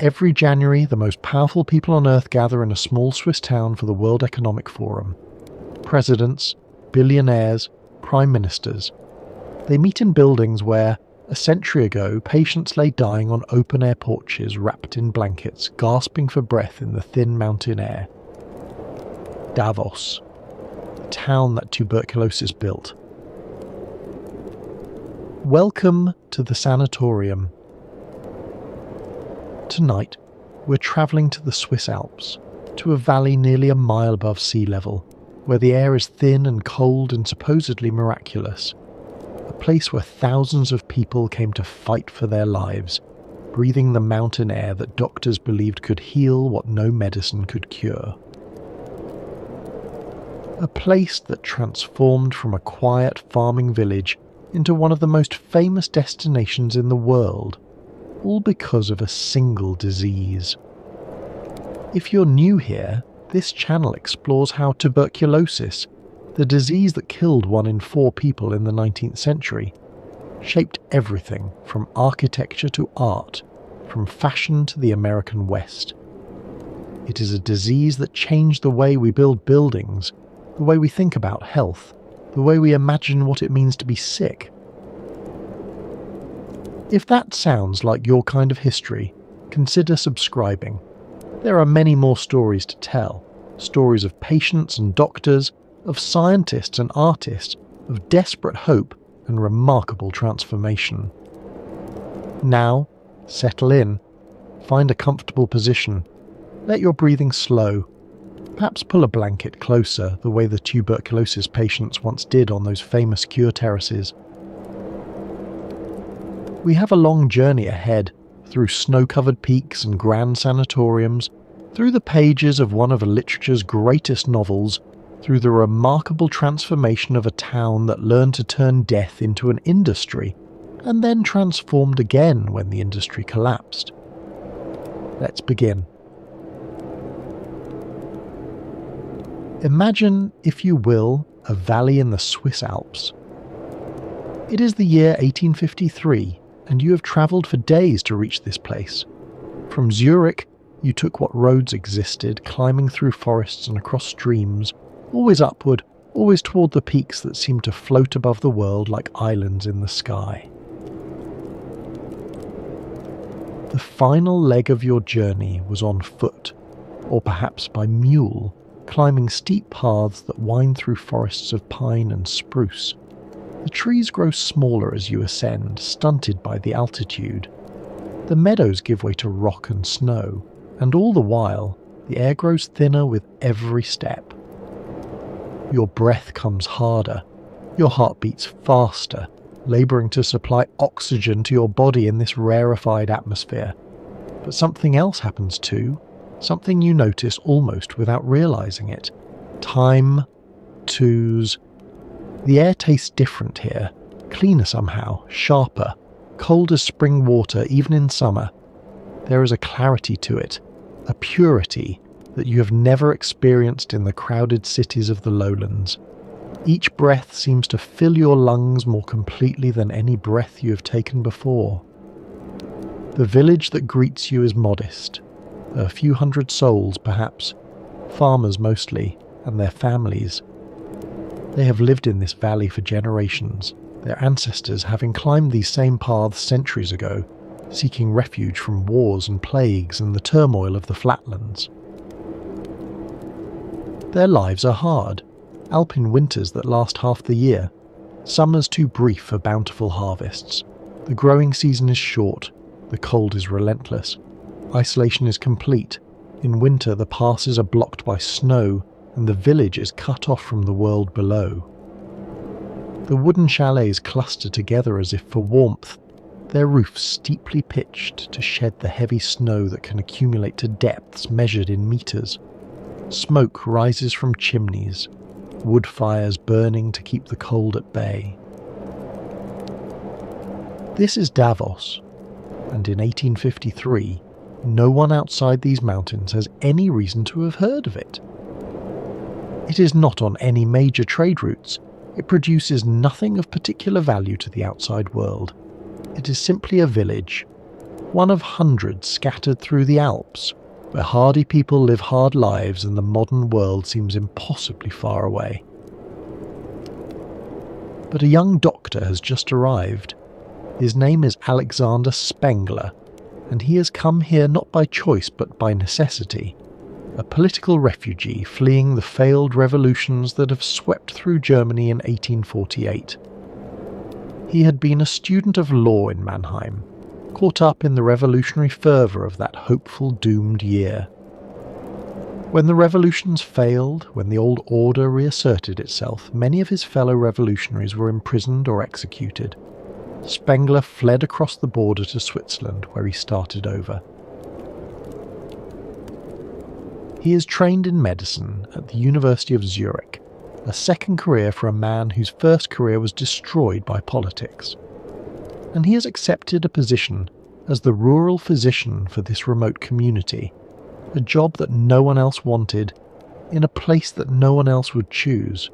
Every January, the most powerful people on Earth gather in a small Swiss town for the World Economic Forum. Presidents, billionaires, prime ministers. They meet in buildings where, a century ago, patients lay dying on open-air porches wrapped in blankets, gasping for breath in the thin mountain air. Davos, the town that tuberculosis built. Welcome to the Sanatorium. Tonight, we're travelling to the Swiss Alps, to a valley nearly a mile above sea level, where the air is thin and cold and supposedly miraculous. A place where thousands of people came to fight for their lives, breathing the mountain air that doctors believed could heal what no medicine could cure. A place that transformed from a quiet farming village into one of the most famous destinations in the world, all because of a single disease. If you're new here, this channel explores how tuberculosis, the disease that killed 1 in 4 people in the 19th century, shaped everything from architecture to art, from fashion to the American West. It is a disease that changed the way we build buildings, the way we think about health, the way we imagine what it means to be sick. If that sounds like your kind of history, consider subscribing. There are many more stories to tell, stories of patients and doctors, of scientists and artists, of desperate hope and remarkable transformation. Now, settle in, find a comfortable position, let your breathing slow. Perhaps pull a blanket closer, the way the tuberculosis patients once did on those famous cure terraces. We have a long journey ahead, through snow-covered peaks and grand sanatoriums, through the pages of one of literature's greatest novels, through the remarkable transformation of a town that learned to turn death into an industry, and then transformed again when the industry collapsed. Let's begin. Imagine, if you will, a valley in the Swiss Alps. It is the year 1853, and you have travelled for days to reach this place. From Zurich, you took what roads existed, climbing through forests and across streams, always upward, always toward the peaks that seemed to float above the world like islands in the sky. The final leg of your journey was on foot, or perhaps by mule, climbing steep paths that wind through forests of pine and spruce. The trees grow smaller as you ascend, stunted by the altitude. The meadows give way to rock and snow, and all the while, the air grows thinner with every step. Your breath comes harder, your heart beats faster, labouring to supply oxygen to your body in this rarefied atmosphere. But something else happens too. Something you notice almost without realising it. Time, twos. The air tastes different here, cleaner somehow, sharper, cold as spring water even in summer. There is a clarity to it, a purity that you have never experienced in the crowded cities of the lowlands. Each breath seems to fill your lungs more completely than any breath you have taken before. The village that greets you is modest. A few hundred souls, perhaps, farmers mostly, and their families. They have lived in this valley for generations, their ancestors having climbed these same paths centuries ago, seeking refuge from wars and plagues and the turmoil of the flatlands. Their lives are hard, alpine winters that last half the year, summers too brief for bountiful harvests. The growing season is short, the cold is relentless. Isolation is complete. In winter the passes are blocked by snow, and the village is cut off from the world below. The wooden chalets cluster together as if for warmth, their roofs steeply pitched to shed the heavy snow that can accumulate to depths measured in meters. Smoke rises from chimneys, wood fires burning to keep the cold at bay. This is Davos, and in 1853, no one outside these mountains has any reason to have heard of it. It is not on any major trade routes. It produces nothing of particular value to the outside world. It is simply a village. one of hundreds scattered through the Alps, where hardy people live hard lives and the modern world seems impossibly far away. But a young doctor has just arrived. His name is Alexander Spengler, and he has come here not by choice but by necessity, a political refugee fleeing the failed revolutions that have swept through Germany in 1848. He had been a student of law in Mannheim, caught up in the revolutionary fervour of that hopeful doomed year. When the revolutions failed, when the old order reasserted itself, many of his fellow revolutionaries were imprisoned or executed. Spengler fled across the border to Switzerland, where he started over. He is trained in medicine at the University of Zurich, a second career for a man whose first career was destroyed by politics. And he has accepted a position as the rural physician for this remote community, a job that no one else wanted, in a place that no one else would choose.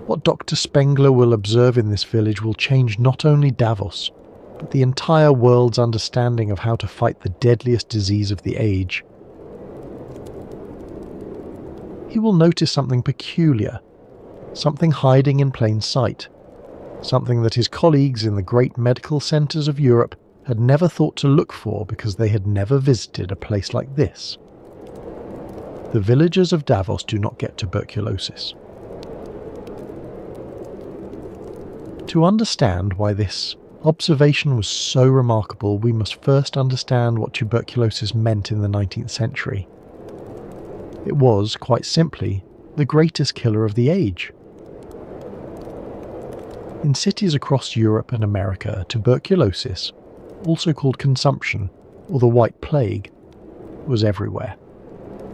What Dr. Spengler will observe in this village will change not only Davos, but the entire world's understanding of how to fight the deadliest disease of the age. He will notice something peculiar, something hiding in plain sight, something that his colleagues in the great medical centres of Europe had never thought to look for because they had never visited a place like this. The villagers of Davos do not get tuberculosis. To understand why this observation was so remarkable, we must first understand what tuberculosis meant in the 19th century. It was, quite simply, the greatest killer of the age. In cities across Europe and America, tuberculosis, also called consumption, or the White Plague, was everywhere.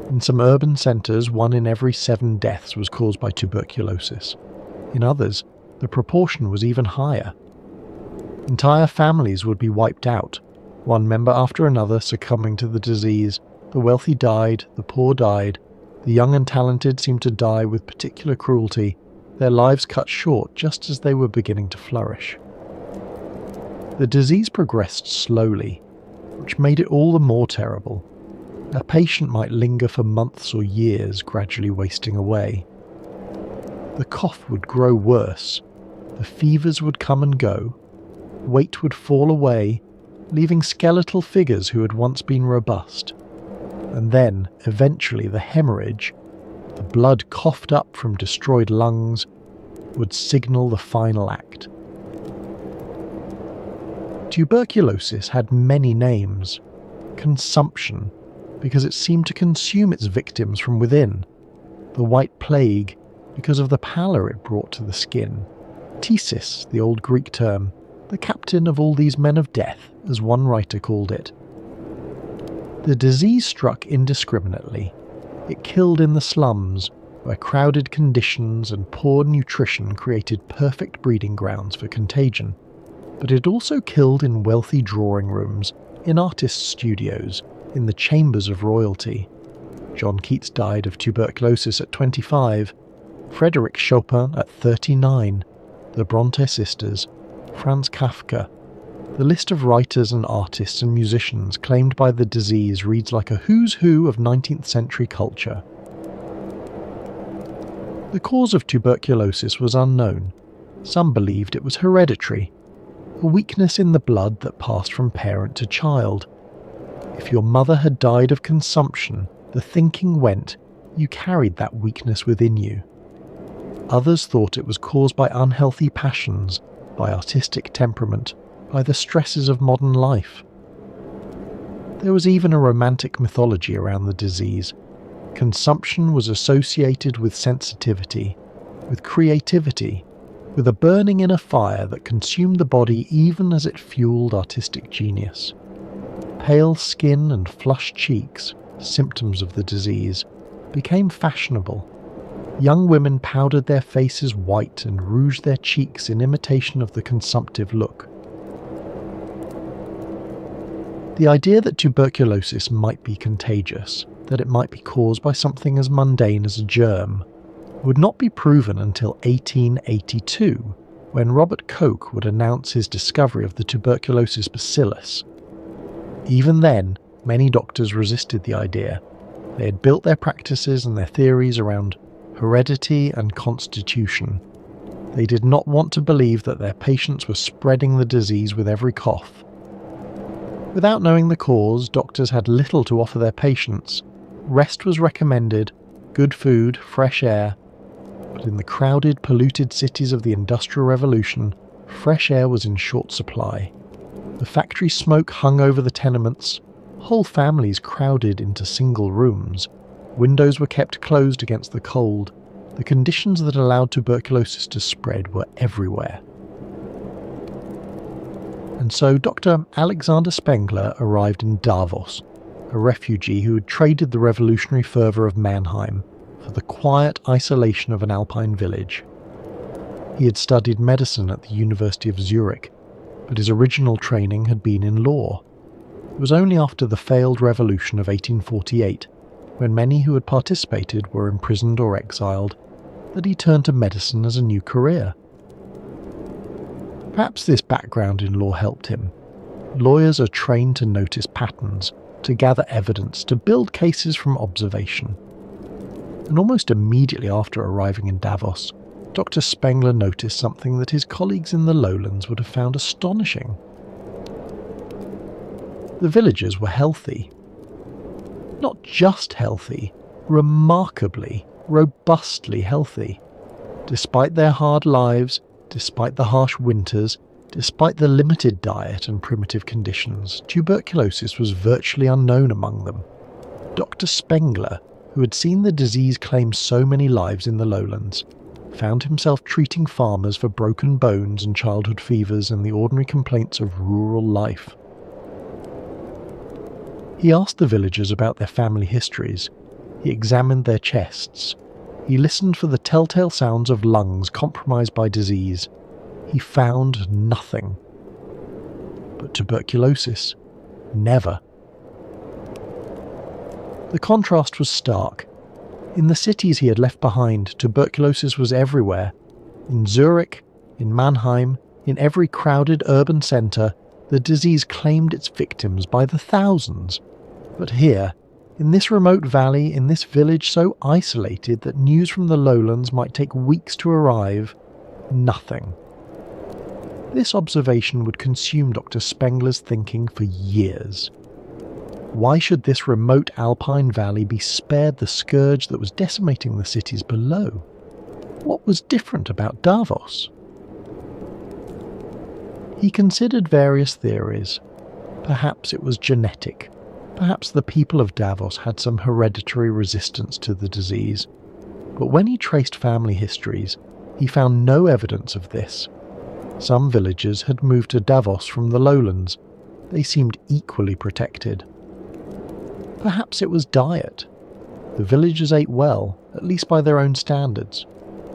In some urban centres, 1 in every 7 deaths was caused by tuberculosis. In others, the proportion was even higher. Entire families would be wiped out, one member after another succumbing to the disease. The wealthy died, the poor died, the young and talented seemed to die with particular cruelty, their lives cut short just as they were beginning to flourish. The disease progressed slowly, which made it all the more terrible. A patient might linger for months or years, gradually wasting away. The cough would grow worse, the fevers would come and go, weight would fall away, leaving skeletal figures who had once been robust. And then, eventually, the hemorrhage, the blood coughed up from destroyed lungs, would signal the final act. Tuberculosis had many names. Consumption, because it seemed to consume its victims from within. The White Plague, because of the pallor it brought to the skin. Phthisis, the old Greek term, the captain of all these men of death, as one writer called it. The disease struck indiscriminately. It killed in the slums, where crowded conditions and poor nutrition created perfect breeding grounds for contagion. But it also killed in wealthy drawing rooms, in artists' studios, in the chambers of royalty. John Keats died of tuberculosis at 25, Frédéric Chopin at 39, the Bronte sisters, Franz Kafka. The list of writers and artists and musicians claimed by the disease reads like a who's who of 19th century culture. The cause of tuberculosis was unknown. Some believed it was hereditary, a weakness in the blood that passed from parent to child. If your mother had died of consumption, the thinking went, you carried that weakness within you. Others thought it was caused by unhealthy passions, by artistic temperament, by the stresses of modern life. There was even a romantic mythology around the disease. Consumption was associated with sensitivity, with creativity, with a burning inner fire that consumed the body even as it fueled artistic genius. Pale skin and flushed cheeks, symptoms of the disease, became fashionable. Young women powdered their faces white and rouged their cheeks in imitation of the consumptive look. The idea that tuberculosis might be contagious, that it might be caused by something as mundane as a germ, would not be proven until 1882, when Robert Koch would announce his discovery of the tuberculosis bacillus, Even then, many doctors resisted the idea. They had built their practices and their theories around heredity and constitution. They did not want to believe that their patients were spreading the disease with every cough. Without knowing the cause, doctors had little to offer their patients. Rest was recommended, good food, fresh air. But in the crowded, polluted cities of the Industrial Revolution, fresh air was in short supply. The factory smoke hung over the tenements. Whole families crowded into single rooms. Windows were kept closed against the cold. The conditions that allowed tuberculosis to spread were everywhere. And so Dr. Alexander Spengler arrived in Davos, a refugee who had traded the revolutionary fervour of Mannheim for the quiet isolation of an alpine village. He had studied medicine at the University of Zurich, but his original training had been in law. It was only after the failed revolution of 1848, when many who had participated were imprisoned or exiled, that he turned to medicine as a new career. Perhaps this background in law helped him. Lawyers are trained to notice patterns, to gather evidence, to build cases from observation. And almost immediately after arriving in Davos, Dr. Spengler noticed something that his colleagues in the lowlands would have found astonishing. The villagers were healthy. Not just healthy, remarkably, robustly healthy. Despite their hard lives, despite the harsh winters, despite the limited diet and primitive conditions, tuberculosis was virtually unknown among them. Dr. Spengler, who had seen the disease claim so many lives in the lowlands, found himself treating farmers for broken bones and childhood fevers and the ordinary complaints of rural life. He asked the villagers about their family histories. He examined their chests. He listened for the telltale sounds of lungs compromised by disease. He found nothing. But tuberculosis, never. The contrast was stark. In the cities he had left behind, tuberculosis was everywhere. In Zurich, in Mannheim, in every crowded urban centre, the disease claimed its victims by the thousands. But here, in this remote valley, in this village so isolated that news from the lowlands might take weeks to arrive, nothing. This observation would consume Dr. Spengler's thinking for years. Why should this remote alpine valley be spared the scourge that was decimating the cities below? What was different about Davos? He considered various theories. Perhaps it was genetic. Perhaps the people of Davos had some hereditary resistance to the disease. But when he traced family histories, he found no evidence of this. Some villagers had moved to Davos from the lowlands. They seemed equally protected. Perhaps it was diet. The villagers ate well, at least by their own standards.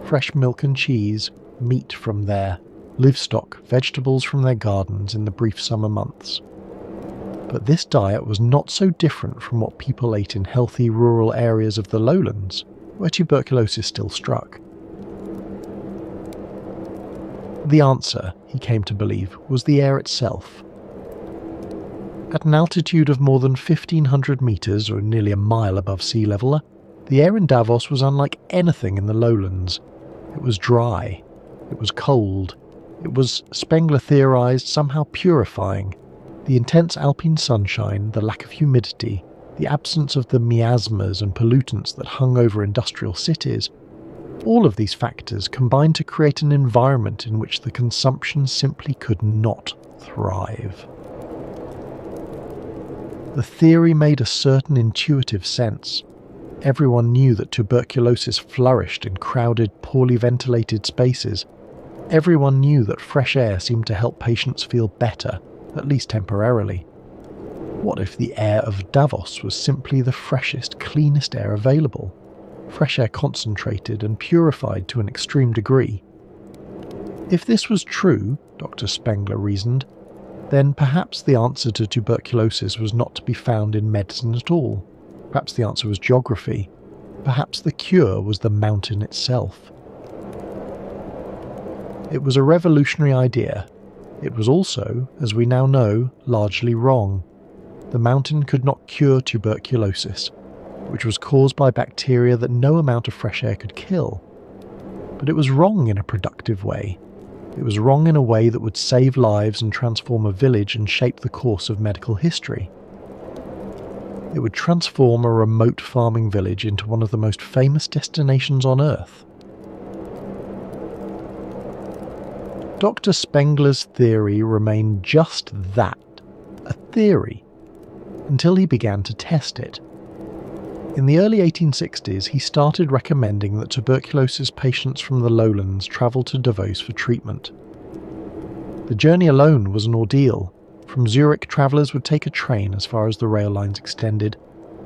Fresh milk and cheese, meat from there, livestock, vegetables from their gardens in the brief summer months. But this diet was not so different from what people ate in healthy rural areas of the lowlands, where tuberculosis still struck. The answer, he came to believe, was the air itself. At an altitude of more than 1,500 metres, or nearly a mile above sea level, the air in Davos was unlike anything in the lowlands. It was dry. It was cold. It was, Spengler theorised, somehow purifying. The intense alpine sunshine, the lack of humidity, the absence of the miasmas and pollutants that hung over industrial cities, all of these factors combined to create an environment in which the consumption simply could not thrive. The theory made a certain intuitive sense. Everyone knew that tuberculosis flourished in crowded, poorly ventilated spaces. Everyone knew that fresh air seemed to help patients feel better, at least temporarily. What if the air of Davos was simply the freshest, cleanest air available? Fresh air concentrated and purified to an extreme degree. If this was true, Dr. Spengler reasoned, then perhaps the answer to tuberculosis was not to be found in medicine at all. Perhaps the answer was geography. Perhaps the cure was the mountain itself. It was a revolutionary idea. It was also, as we now know, largely wrong. the mountain could not cure tuberculosis, which was caused by bacteria that no amount of fresh air could kill. But it was wrong in a productive way. It was wrong in a way that would save lives and transform a village and shape the course of medical history. It would transform a remote farming village into one of the most famous destinations on Earth. Dr. Spengler's theory remained just that, a theory, until he began to test it. In the early 1860s, he started recommending that tuberculosis patients from the lowlands travel to Davos for treatment. The journey alone was an ordeal. From Zurich, travellers would take a train as far as the rail lines extended,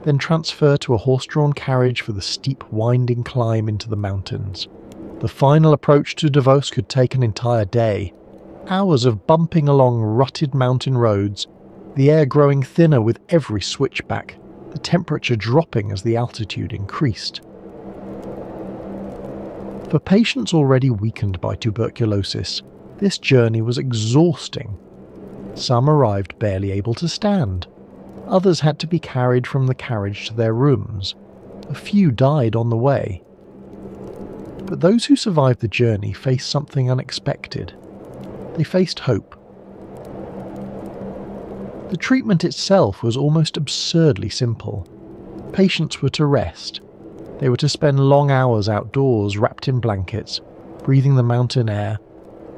then transfer to a horse-drawn carriage for the steep, winding climb into the mountains. The final approach to Davos could take an entire day. Hours of bumping along rutted mountain roads, the air growing thinner with every switchback, the temperature dropping as the altitude increased. For patients already weakened by tuberculosis, this journey was exhausting. Some arrived barely able to stand. Others had to be carried from the carriage to their rooms. A few died on the way. But those who survived the journey faced something unexpected. They faced hope. The treatment itself was almost absurdly simple. Patients were to rest. They were to spend long hours outdoors, wrapped in blankets, breathing the mountain air.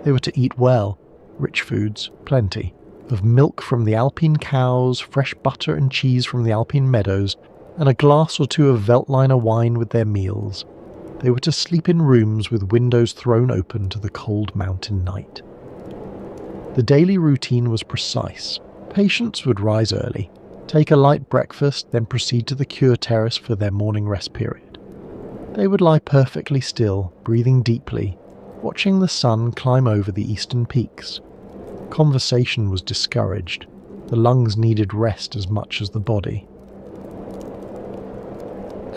They were to eat well, rich foods, plenty, of milk from the Alpine cows, fresh butter and cheese from the Alpine meadows, and a glass or two of Veltliner wine with their meals. They were to sleep in rooms with windows thrown open to the cold mountain night. The daily routine was precise. Patients would rise early, take a light breakfast, then proceed to the cure terrace for their morning rest period. They would lie perfectly still, breathing deeply, watching the sun climb over the eastern peaks. Conversation was discouraged. The lungs needed rest as much as the body.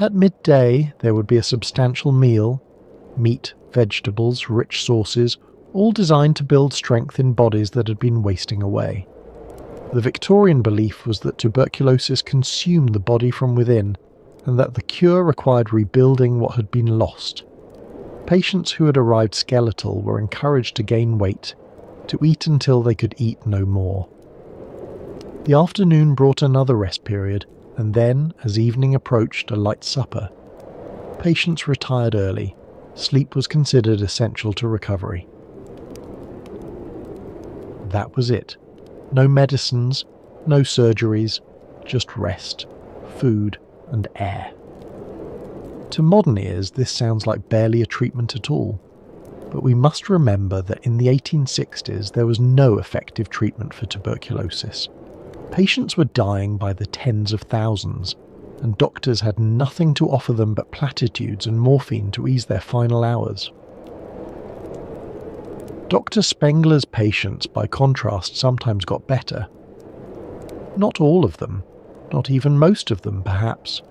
At midday, there would be a substantial meal, meat, vegetables, rich sauces, all designed to build strength in bodies that had been wasting away. The Victorian belief was that tuberculosis consumed the body from within, and that the cure required rebuilding what had been lost. Patients who had arrived skeletal were encouraged to gain weight, to eat until they could eat no more. The afternoon brought another rest period, and then, as evening approached, a light supper. Patients retired early. Sleep was considered essential to recovery. That was it. No medicines, no surgeries, just rest, food, and air. To modern ears, this sounds like barely a treatment at all. But we must remember that in the 1860s there was no effective treatment for tuberculosis. Patients were dying by the tens of thousands, and doctors had nothing to offer them but platitudes and morphine to ease their final hours. Dr. Spengler's patients, by contrast, sometimes got better. Not all of them, not even most of them, perhaps.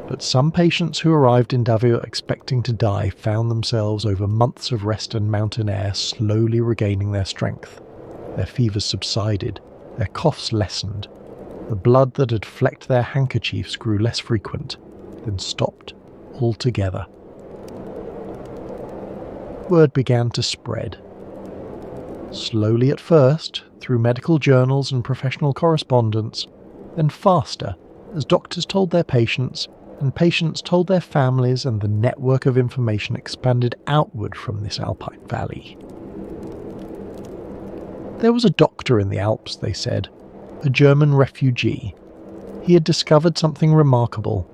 But some patients who arrived in Davos expecting to die found themselves over months of rest and mountain air slowly regaining their strength. Their fevers subsided, their coughs lessened. The blood that had flecked their handkerchiefs grew less frequent, then stopped altogether. Word began to spread. Slowly at first, through medical journals and professional correspondence, then faster, as doctors told their patients, and patients told their families, and the network of information expanded outward from this Alpine valley. There was a doctor in the Alps, they said, a German refugee. He had discovered something remarkable.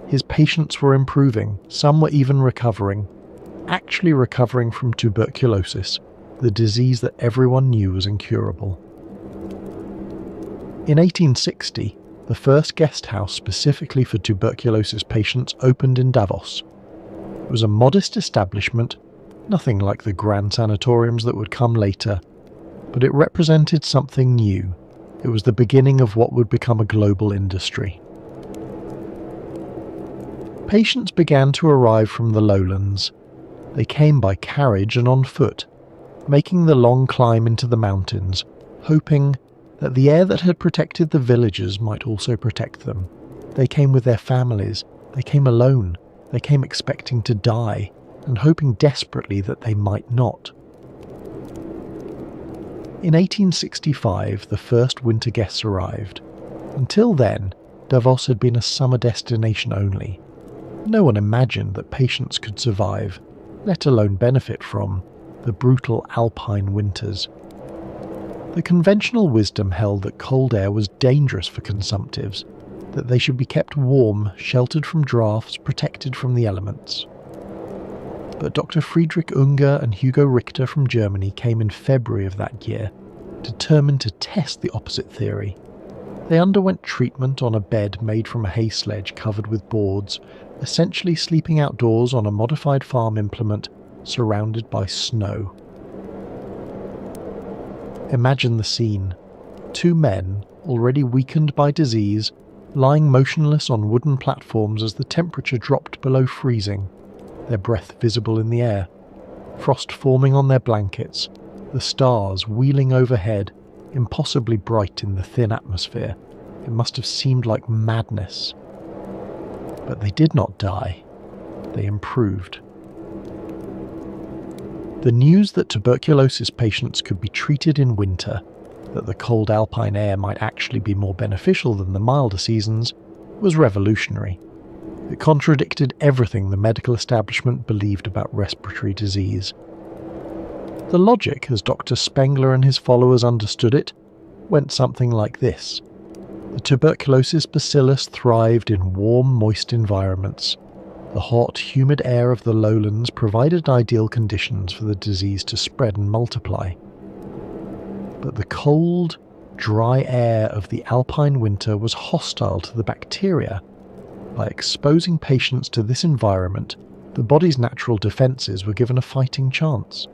His patients were improving, some were even recovering, actually recovering from tuberculosis, the disease that everyone knew was incurable. In 1860, the first guest house specifically for tuberculosis patients opened in Davos. It was a modest establishment, nothing like the grand sanatoriums that would come later, but it represented something new. It was the beginning of what would become a global industry. Patients began to arrive from the lowlands. They came by carriage and on foot, making the long climb into the mountains, hoping that the air that had protected the villagers might also protect them. They came with their families, they came alone, they came expecting to die, and hoping desperately that they might not. In 1865, the first winter guests arrived. Until then, Davos had been a summer destination only. No one imagined that patients could survive, let alone benefit from, the brutal alpine winters. The conventional wisdom held that cold air was dangerous for consumptives, that they should be kept warm, sheltered from drafts, protected from the elements. But Dr. Friedrich Unger and Hugo Richter from Germany came in February of that year, determined to test the opposite theory. They underwent treatment on a bed made from a hay sledge covered with boards, essentially sleeping outdoors on a modified farm implement surrounded by snow. Imagine the scene. 2 men, already weakened by disease, lying motionless on wooden platforms as the temperature dropped below freezing, their breath visible in the air, frost forming on their blankets, the stars wheeling overhead, impossibly bright in the thin atmosphere. It must have seemed like madness. But they did not die. They improved. The news that tuberculosis patients could be treated in winter, that the cold alpine air might actually be more beneficial than the milder seasons, was revolutionary. It contradicted everything the medical establishment believed about respiratory disease. The logic, as Dr. Spengler and his followers understood it, went something like this. The tuberculosis bacillus thrived in warm, moist environments. The hot, humid air of the lowlands provided ideal conditions for the disease to spread and multiply. But the cold, dry air of the alpine winter was hostile to the bacteria. By exposing patients to this environment, the body's natural defences were given a fighting chance.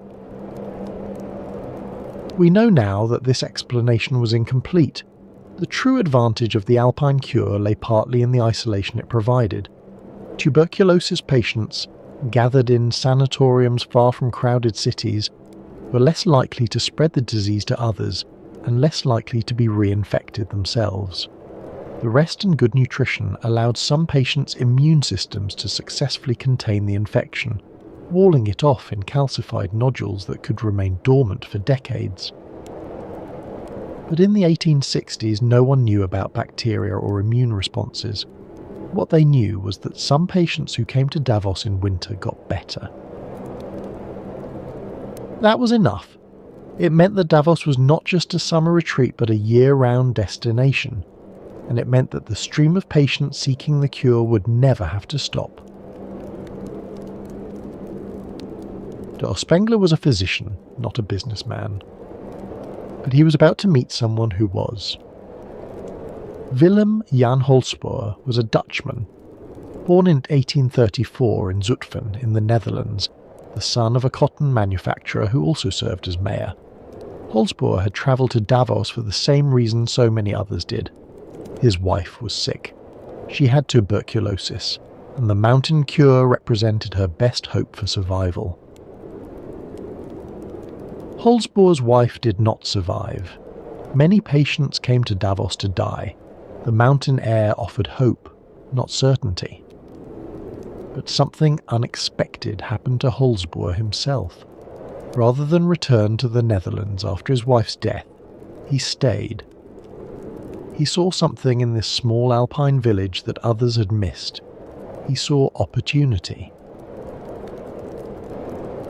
We know now that this explanation was incomplete. The true advantage of the alpine cure lay partly in the isolation it provided. Tuberculosis patients, gathered in sanatoriums far from crowded cities, were less likely to spread the disease to others and less likely to be reinfected themselves. The rest and good nutrition allowed some patients' immune systems to successfully contain the infection, walling it off in calcified nodules that could remain dormant for decades. But in the 1860s, no one knew about bacteria or immune responses. What they knew was that some patients who came to Davos in winter got better. That was enough. It meant that Davos was not just a summer retreat but a year-round destination, and it meant that the stream of patients seeking the cure would never have to stop. Dr. Spengler was a physician, not a businessman. But he was about to meet someone who was. Willem Jan Holsboer was a Dutchman, born in 1834 in Zutphen in the Netherlands, the son of a cotton manufacturer who also served as mayor. Holsboer had travelled to Davos for the same reason so many others did. His wife was sick. She had tuberculosis, and the mountain cure represented her best hope for survival. Holsboer's wife did not survive. Many patients came to Davos to die. The mountain air offered hope, not certainty. But something unexpected happened to Holsboer himself. Rather than return to the Netherlands after his wife's death, he stayed. He saw something in this small alpine village that others had missed. He saw opportunity.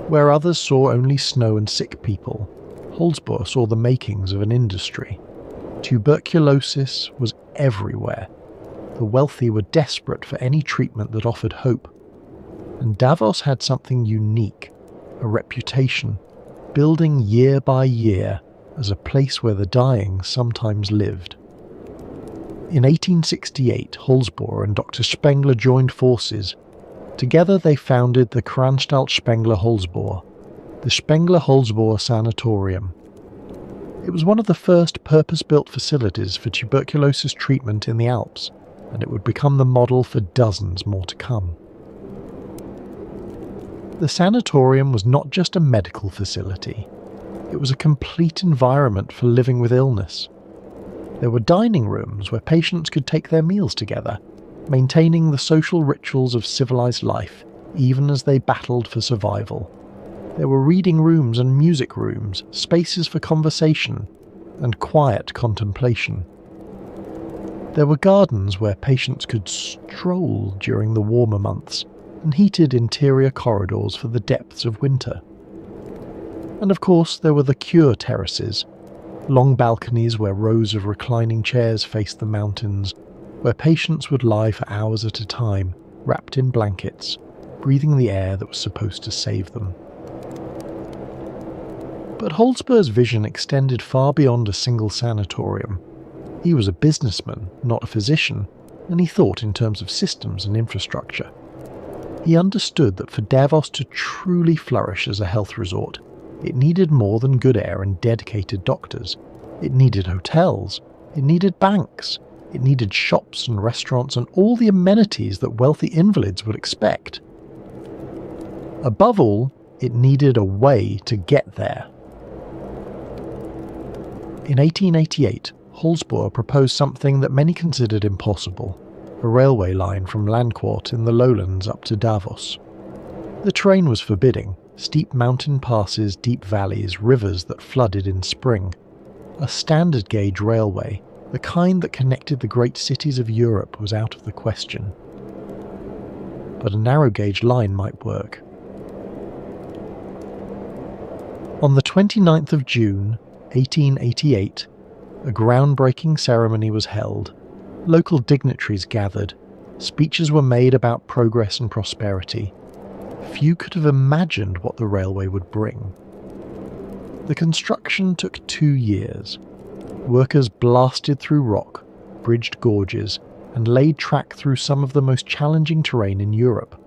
Where others saw only snow and sick people, Holsboer saw the makings of an industry. Tuberculosis was everywhere. The wealthy were desperate for any treatment that offered hope. And Davos had something unique, a reputation, building year by year as a place where the dying sometimes lived. In 1868, Holsboer and Dr. Spengler joined forces. Together they founded the Kranstalt Spengler-Holsboer, the Spengler-Holsboer Sanatorium. It was one of the first purpose-built facilities for tuberculosis treatment in the Alps, and it would become the model for dozens more to come. The sanatorium was not just a medical facility. It was a complete environment for living with illness. There were dining rooms where patients could take their meals together, maintaining the social rituals of civilized life, even as they battled for survival. There were reading rooms and music rooms, spaces for conversation and quiet contemplation. There were gardens where patients could stroll during the warmer months, and heated interior corridors for the depths of winter. And of course, there were the cure terraces, long balconies where rows of reclining chairs faced the mountains, where patients would lie for hours at a time, wrapped in blankets, breathing the air that was supposed to save them. But Holzboe's vision extended far beyond a single sanatorium. He was a businessman, not a physician, and he thought in terms of systems and infrastructure. He understood that for Davos to truly flourish as a health resort, it needed more than good air and dedicated doctors. It needed hotels, it needed banks, it needed shops and restaurants and all the amenities that wealthy invalids would expect. Above all, it needed a way to get there. In 1888, Holzboe proposed something that many considered impossible: a railway line from Landquart in the lowlands up to Davos. The terrain was forbidding: steep mountain passes, deep valleys, rivers that flooded in spring. A standard gauge railway, the kind that connected the great cities of Europe, was out of the question. But a narrow gauge line might work. On the 29th of June, 1888, a groundbreaking ceremony was held. Local dignitaries gathered. Speeches were made about progress and prosperity. Few could have imagined what the railway would bring. The construction took 2 years. Workers blasted through rock, bridged gorges, and laid track through some of the most challenging terrain in Europe.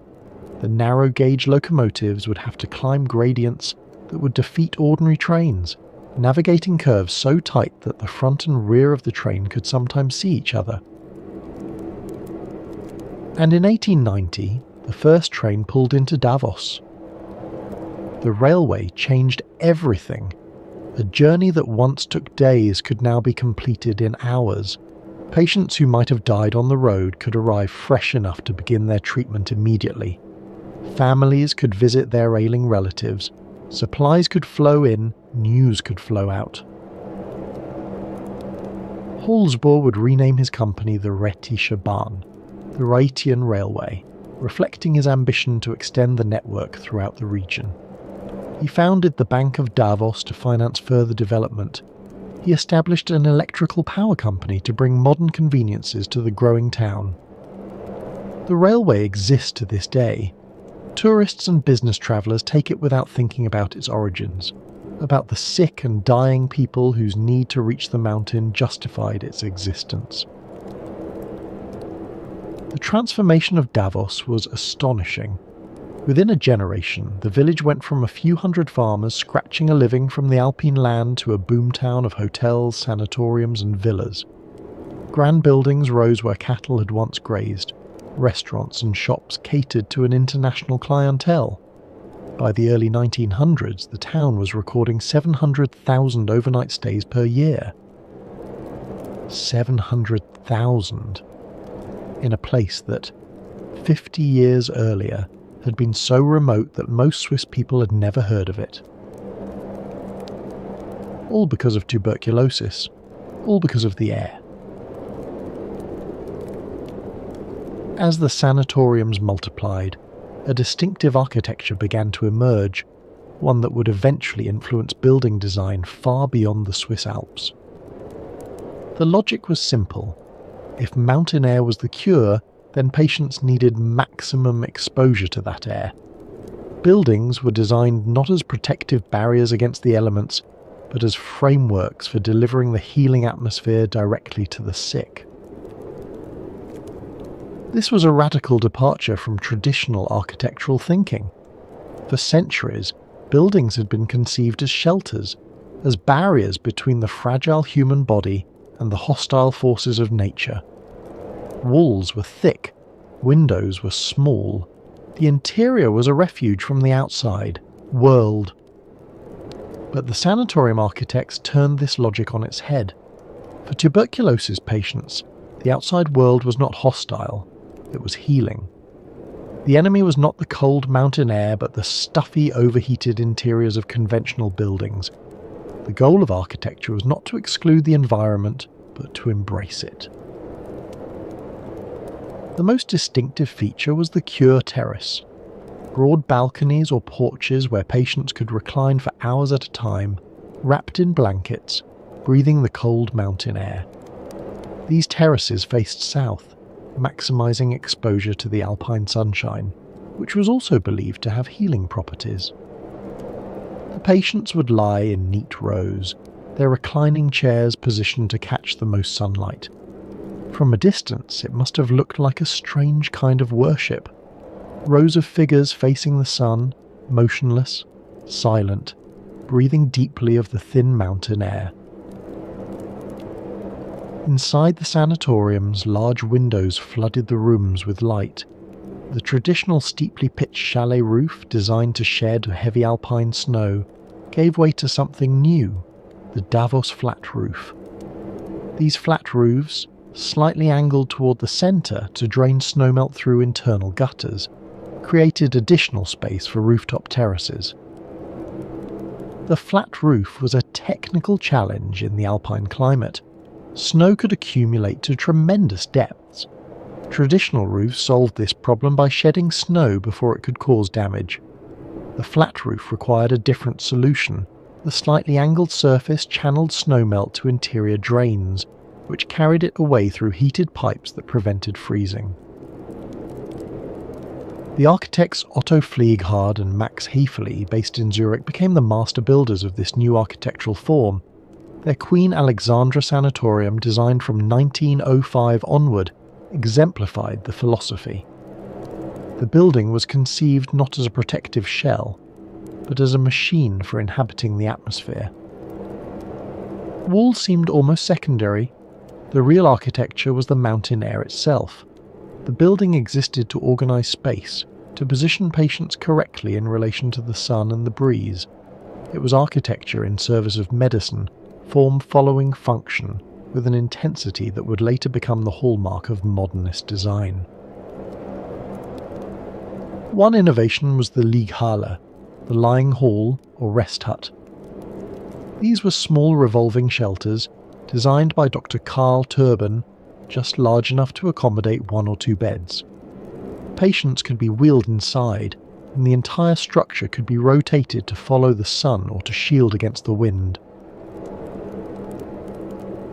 The narrow-gauge locomotives would have to climb gradients that would defeat ordinary trains, navigating curves so tight that the front and rear of the train could sometimes see each other. And in 1890, the first train pulled into Davos. The railway changed everything. A journey that once took days could now be completed in hours. Patients who might have died on the road could arrive fresh enough to begin their treatment immediately. Families could visit their ailing relatives. Supplies could flow in, news could flow out. Holzboe would rename his company the Rätische Bahn, the Rhaetian Railway, reflecting his ambition to extend the network throughout the region. He founded the Bank of Davos to finance further development. He established an electrical power company to bring modern conveniences to the growing town. The railway exists to this day. Tourists and business travellers take it without thinking about its origins, about the sick and dying people whose need to reach the mountain justified its existence. The transformation of Davos was astonishing. Within a generation, the village went from a few hundred farmers scratching a living from the alpine land to a boomtown of hotels, sanatoriums and villas. Grand buildings rose where cattle had once grazed. Restaurants and shops catered to an international clientele. By the early 1900s, the town was recording 700,000 overnight stays per year. 700,000 in a place that, 50 years earlier, had been so remote that most Swiss people had never heard of it. All because of tuberculosis. All because of the air. As the sanatoriums multiplied, a distinctive architecture began to emerge, one that would eventually influence building design far beyond the Swiss Alps. The logic was simple. If mountain air was the cure, then patients needed maximum exposure to that air. Buildings were designed not as protective barriers against the elements, but as frameworks for delivering the healing atmosphere directly to the sick. This was a radical departure from traditional architectural thinking. For centuries, buildings had been conceived as shelters, as barriers between the fragile human body and the hostile forces of nature. Walls were thick, windows were small. The interior was a refuge from the outside world. But the sanatorium architects turned this logic on its head. For tuberculosis patients, the outside world was not hostile, it was healing. The enemy was not the cold mountain air, but the stuffy, overheated interiors of conventional buildings. The goal of architecture was not to exclude the environment, but to embrace it. The most distinctive feature was the cure terrace. Broad balconies or porches where patients could recline for hours at a time, wrapped in blankets, breathing the cold mountain air. These terraces faced south, maximising exposure to the alpine sunshine, which was also believed to have healing properties. The patients would lie in neat rows, their reclining chairs positioned to catch the most sunlight. From a distance, it must have looked like a strange kind of worship. Rows of figures facing the sun, motionless, silent, breathing deeply of the thin mountain air. Inside the sanatoriums, large windows flooded the rooms with light. The traditional steeply pitched chalet roof, designed to shed heavy alpine snow, gave way to something new, the Davos flat roof. These flat roofs, slightly angled toward the centre to drain snowmelt through internal gutters, created additional space for rooftop terraces. The flat roof was a technical challenge in the alpine climate. Snow could accumulate to tremendous depths. Traditional roofs solved this problem by shedding snow before it could cause damage. The flat roof required a different solution. The slightly angled surface channeled snowmelt to interior drains, which carried it away through heated pipes that prevented freezing. The architects Otto Flieghardt and Max Häferli, based in Zurich, became the master builders of this new architectural form. Their Queen Alexandra Sanatorium, designed from 1905 onward, exemplified the philosophy. The building was conceived not as a protective shell, but as a machine for inhabiting the atmosphere. Walls seemed almost secondary. The real architecture was the mountain air itself. The building existed to organise space, to position patients correctly in relation to the sun and the breeze. It was architecture in service of medicine, form following function, with an intensity that would later become the hallmark of modernist design. One innovation was the Lieghalle, the lying hall or rest hut. These were small revolving shelters, designed by Dr. Karl Turban, just large enough to accommodate 1 or 2 beds. Patients could be wheeled inside, and the entire structure could be rotated to follow the sun or to shield against the wind.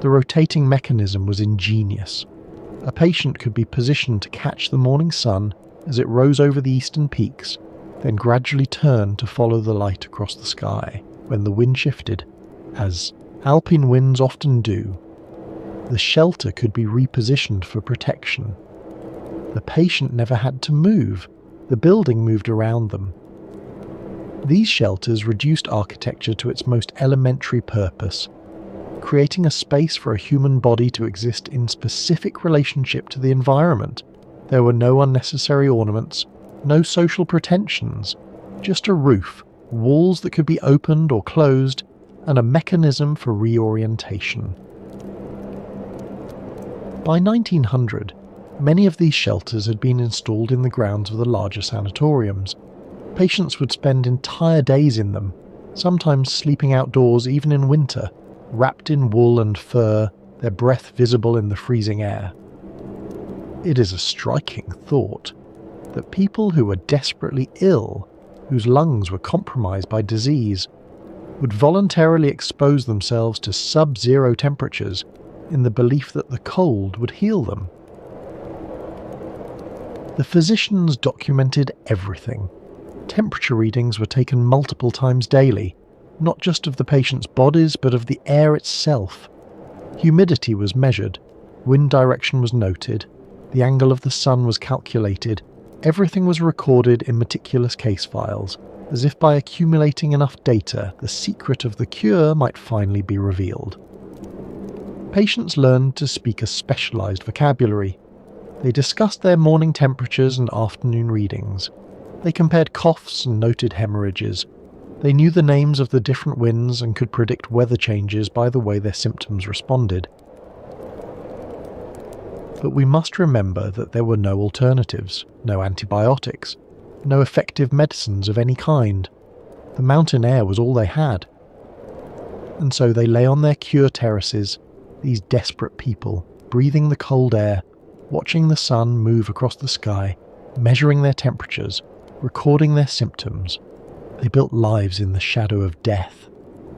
The rotating mechanism was ingenious. A patient could be positioned to catch the morning sun as it rose over the eastern peaks, then gradually turn to follow the light across the sky when the wind shifted, as alpine winds often do. The shelter could be repositioned for protection. The patient never had to move, the building moved around them. These shelters reduced architecture to its most elementary purpose, creating a space for a human body to exist in specific relationship to the environment. There were no unnecessary ornaments, no social pretensions, just a roof, walls that could be opened or closed, and a mechanism for reorientation. By 1900, many of these shelters had been installed in the grounds of the larger sanatoriums. Patients would spend entire days in them, sometimes sleeping outdoors even in winter, wrapped in wool and fur, their breath visible in the freezing air. It is a striking thought that people who were desperately ill, whose lungs were compromised by disease, would voluntarily expose themselves to sub-zero temperatures in the belief that the cold would heal them. The physicians documented everything. Temperature readings were taken multiple times daily, not just of the patient's bodies but of the air itself. Humidity was measured, wind direction was noted, the angle of the sun was calculated, everything was recorded in meticulous case files, as if by accumulating enough data, the secret of the cure might finally be revealed. Patients learned to speak a specialised vocabulary. They discussed their morning temperatures and afternoon readings. They compared coughs and noted hemorrhages. They knew the names of the different winds and could predict weather changes by the way their symptoms responded. But we must remember that there were no alternatives, no antibiotics, no effective medicines of any kind. The mountain air was all they had. And so they lay on their cure terraces, these desperate people, breathing the cold air, watching the sun move across the sky, measuring their temperatures, recording their symptoms. They built lives in the shadow of death.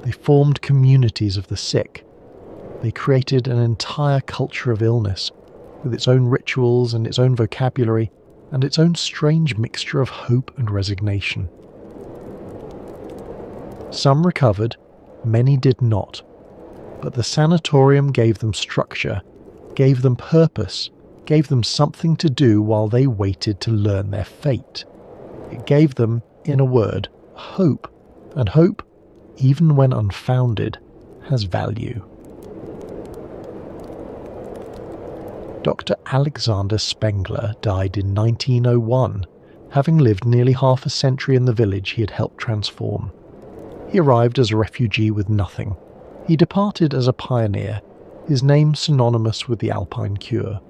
They formed communities of the sick. They created an entire culture of illness, with its own rituals and its own vocabulary, and its own strange mixture of hope and resignation. Some recovered, many did not, but the sanatorium gave them structure, gave them purpose, gave them something to do while they waited to learn their fate. It gave them, in a word, hope, and hope, even when unfounded, has value. Dr. Alexander Spengler died in 1901, having lived nearly half a century in the village he had helped transform. He arrived as a refugee with nothing. He departed as a pioneer, his name synonymous with the Alpine cure.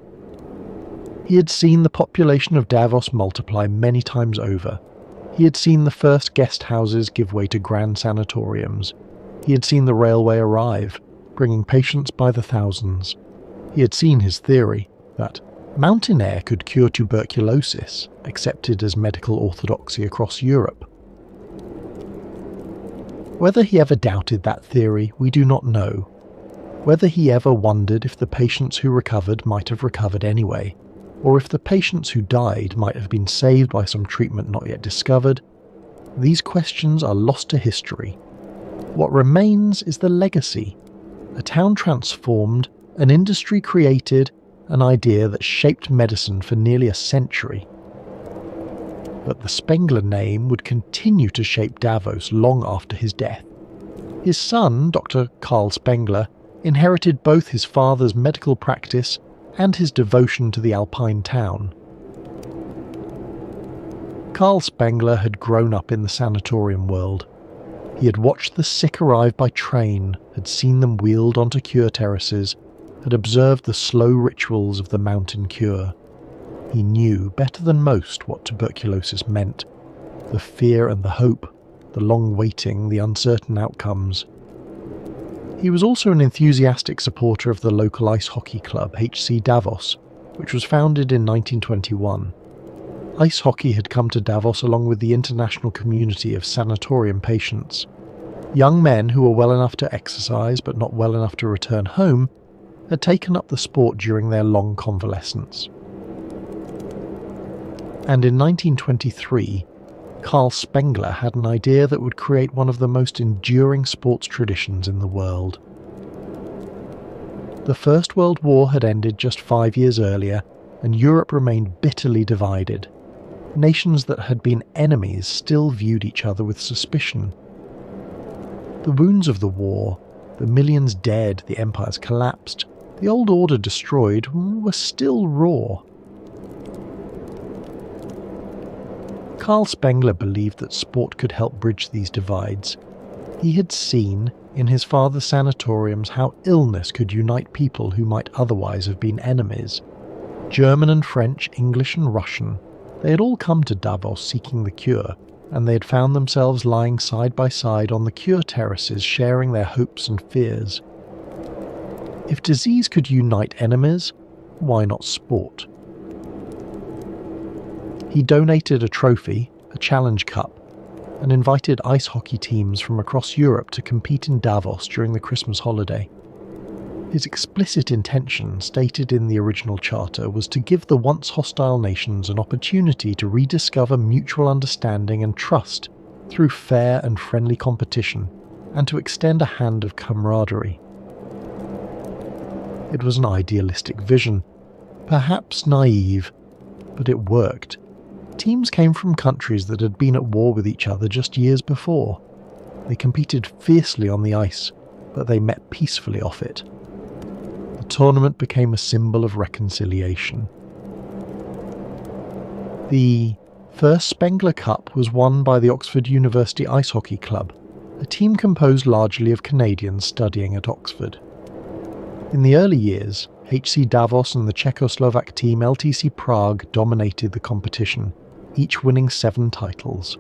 He had seen the population of Davos multiply many times over. He had seen the first guest houses give way to grand sanatoriums. He had seen the railway arrive, bringing patients by the thousands. He had seen his theory that mountain air could cure tuberculosis, accepted as medical orthodoxy across Europe. Whether he ever doubted that theory, we do not know. Whether he ever wondered if the patients who recovered might have recovered anyway, or if the patients who died might have been saved by some treatment not yet discovered, these questions are lost to history. What remains is the legacy. A town transformed, an industry created, an idea that shaped medicine for nearly a century. But the Spengler name would continue to shape Davos long after his death. His son, Dr. Carl Spengler, inherited both his father's medical practice and his devotion to the Alpine town. Carl Spengler had grown up in the sanatorium world. He had watched the sick arrive by train, had seen them wheeled onto cure terraces, had observed the slow rituals of the mountain cure. He knew better than most what tuberculosis meant, the fear and the hope, the long waiting, the uncertain outcomes. He was also an enthusiastic supporter of the local ice hockey club HC Davos, which was founded in 1921. Ice hockey had come to Davos along with the international community of sanatorium patients. Young men who were well enough to exercise but not well enough to return home had taken up the sport during their long convalescence. And in 1923, Carl Spengler had an idea that would create one of the most enduring sports traditions in the world. The First World War had ended just 5 years earlier, and Europe remained bitterly divided. Nations that had been enemies still viewed each other with suspicion. The wounds of the war, the millions dead, the empires collapsed, the old order destroyed, were still raw. Carl Spengler believed that sport could help bridge these divides. He had seen, in his father's sanatoriums, how illness could unite people who might otherwise have been enemies. German and French, English and Russian, they had all come to Davos seeking the cure, and they had found themselves lying side by side on the cure terraces sharing their hopes and fears. If disease could unite enemies, why not sport? He donated a trophy, a challenge cup, and invited ice hockey teams from across Europe to compete in Davos during the Christmas holiday. His explicit intention, stated in the original charter, was to give the once hostile nations an opportunity to rediscover mutual understanding and trust through fair and friendly competition, and to extend a hand of camaraderie. It was an idealistic vision, perhaps naive, but it worked. Teams came from countries that had been at war with each other just years before. They competed fiercely on the ice, but they met peacefully off it. The tournament became a symbol of reconciliation. The first Spengler Cup was won by the Oxford University Ice Hockey Club, a team composed largely of Canadians studying at Oxford. In the early years, HC Davos and the Czechoslovak team LTC Prague dominated the competition, each winning 7 titles.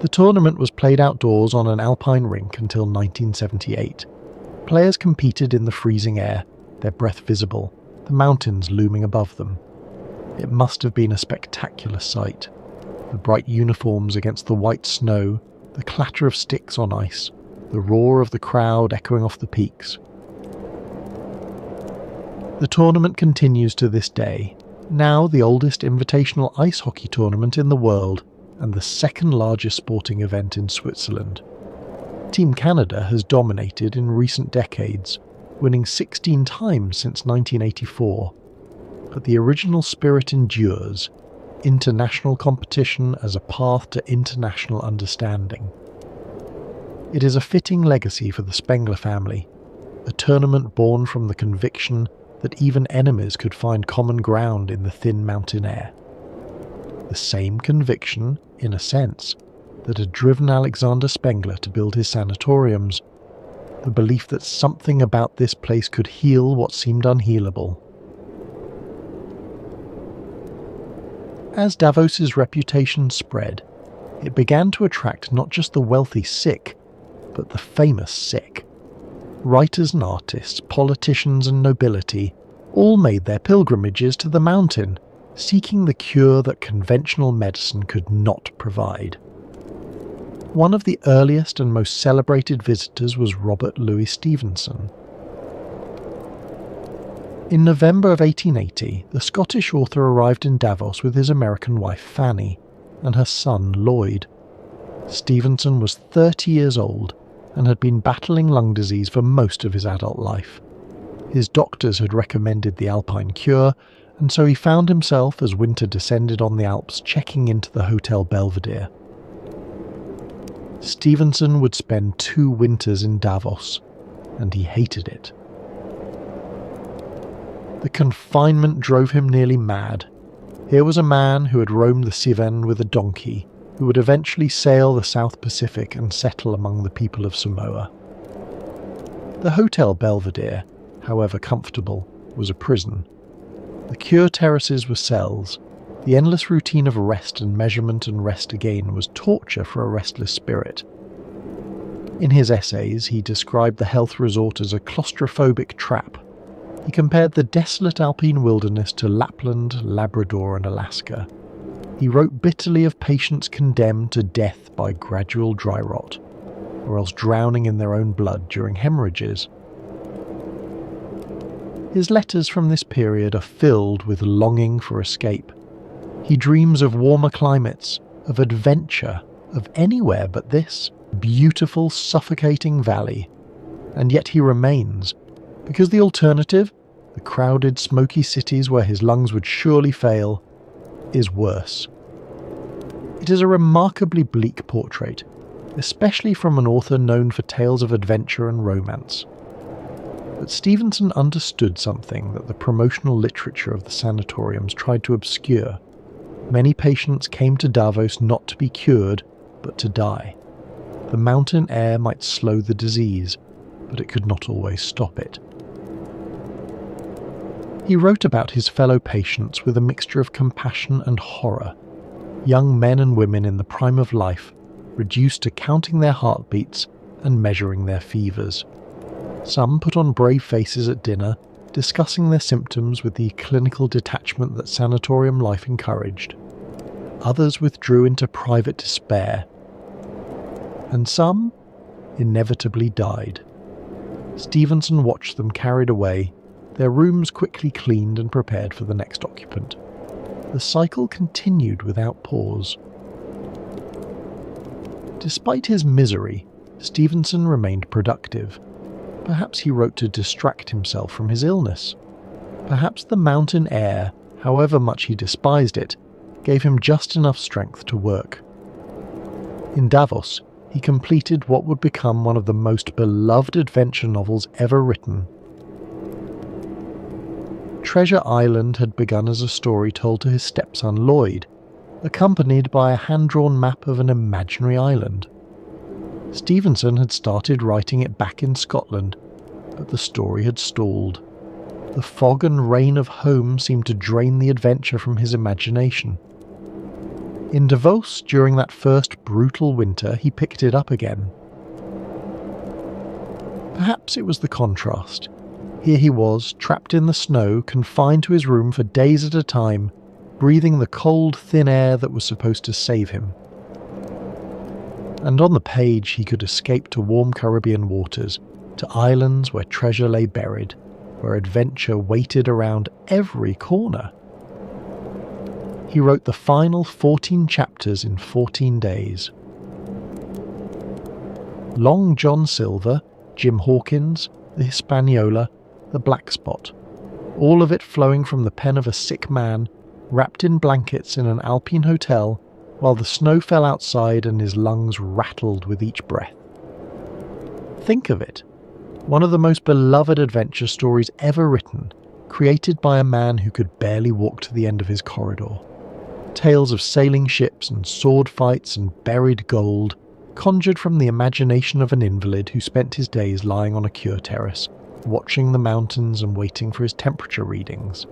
The tournament was played outdoors on an alpine rink until 1978. Players competed in the freezing air, their breath visible, the mountains looming above them. It must have been a spectacular sight. The bright uniforms against the white snow, the clatter of sticks on ice, the roar of the crowd echoing off the peaks. The tournament continues to this day, now the oldest invitational ice hockey tournament in the world and the second largest sporting event in Switzerland. Team Canada has dominated in recent decades, winning 16 times since 1984. But the original spirit endures, international competition as a path to international understanding. It is a fitting legacy for the Spengler family, a tournament born from the conviction that even enemies could find common ground in the thin mountain air. The same conviction, in a sense, that had driven Alexander Spengler to build his sanatoriums, the belief that something about this place could heal what seemed unhealable. As Davos's reputation spread, it began to attract not just the wealthy sick, but the famous sick. Writers and artists, politicians and nobility all made their pilgrimages to the mountain, seeking the cure that conventional medicine could not provide. One of the earliest and most celebrated visitors was Robert Louis Stevenson. In November of 1880, the Scottish author arrived in Davos with his American wife Fanny and her son Lloyd. Stevenson was 30 years old and had been battling lung disease for most of his adult life. His doctors had recommended the Alpine cure, and so he found himself, as winter descended on the Alps, checking into the Hotel Belvedere. Stevenson would spend 2 winters in Davos, and he hated it. The confinement drove him nearly mad. Here was a man who had roamed the Cevennes with a donkey, who would eventually sail the South Pacific and settle among the people of Samoa. The Hotel Belvedere, however comfortable, was a prison. The cure terraces were cells. The endless routine of rest and measurement and rest again was torture for a restless spirit. In his essays, he described the health resort as a claustrophobic trap. He compared the desolate alpine wilderness to Lapland, Labrador and Alaska. He wrote bitterly of patients condemned to death by gradual dry rot, or else drowning in their own blood during hemorrhages. His letters from this period are filled with longing for escape. He dreams of warmer climates, of adventure, of anywhere but this beautiful, suffocating valley. And yet he remains, because the alternative, the crowded, smoky cities where his lungs would surely fail, is worse. It is a remarkably bleak portrait, especially from an author known for tales of adventure and romance. But Stevenson understood something that the promotional literature of the sanatoriums tried to obscure. Many patients came to Davos not to be cured, but to die. The mountain air might slow the disease, but it could not always stop it. He wrote about his fellow patients with a mixture of compassion and horror. Young men and women in the prime of life, reduced to counting their heartbeats and measuring their fevers. Some put on brave faces at dinner, discussing their symptoms with the clinical detachment that sanatorium life encouraged. Others withdrew into private despair. And some inevitably died. Stevenson watched them carried away, their rooms quickly cleaned and prepared for the next occupant. The cycle continued without pause. Despite his misery, Stevenson remained productive. Perhaps he wrote to distract himself from his illness. Perhaps the mountain air, however much he despised it, gave him just enough strength to work. In Davos, he completed what would become one of the most beloved adventure novels ever written. Treasure Island had begun as a story told to his stepson Lloyd, accompanied by a hand-drawn map of an imaginary island. Stevenson had started writing it back in Scotland, but the story had stalled. The fog and rain of home seemed to drain the adventure from his imagination. In Davos, during that first brutal winter, he picked it up again. Perhaps it was the contrast. Here he was, trapped in the snow, confined to his room for days at a time, breathing the cold, thin air that was supposed to save him. And on the page he could escape to warm Caribbean waters, to islands where treasure lay buried, where adventure waited around every corner. He wrote the final 14 chapters in 14 days. Long John Silver, Jim Hawkins, the Hispaniola, the Black Spot, all of it flowing from the pen of a sick man, wrapped in blankets in an Alpine hotel, while the snow fell outside and his lungs rattled with each breath. Think of it. One of the most beloved adventure stories ever written, created by a man who could barely walk to the end of his corridor. Tales of sailing ships and sword fights and buried gold, conjured from the imagination of an invalid who spent his days lying on a cure terrace, watching the mountains and waiting for his temperature readings.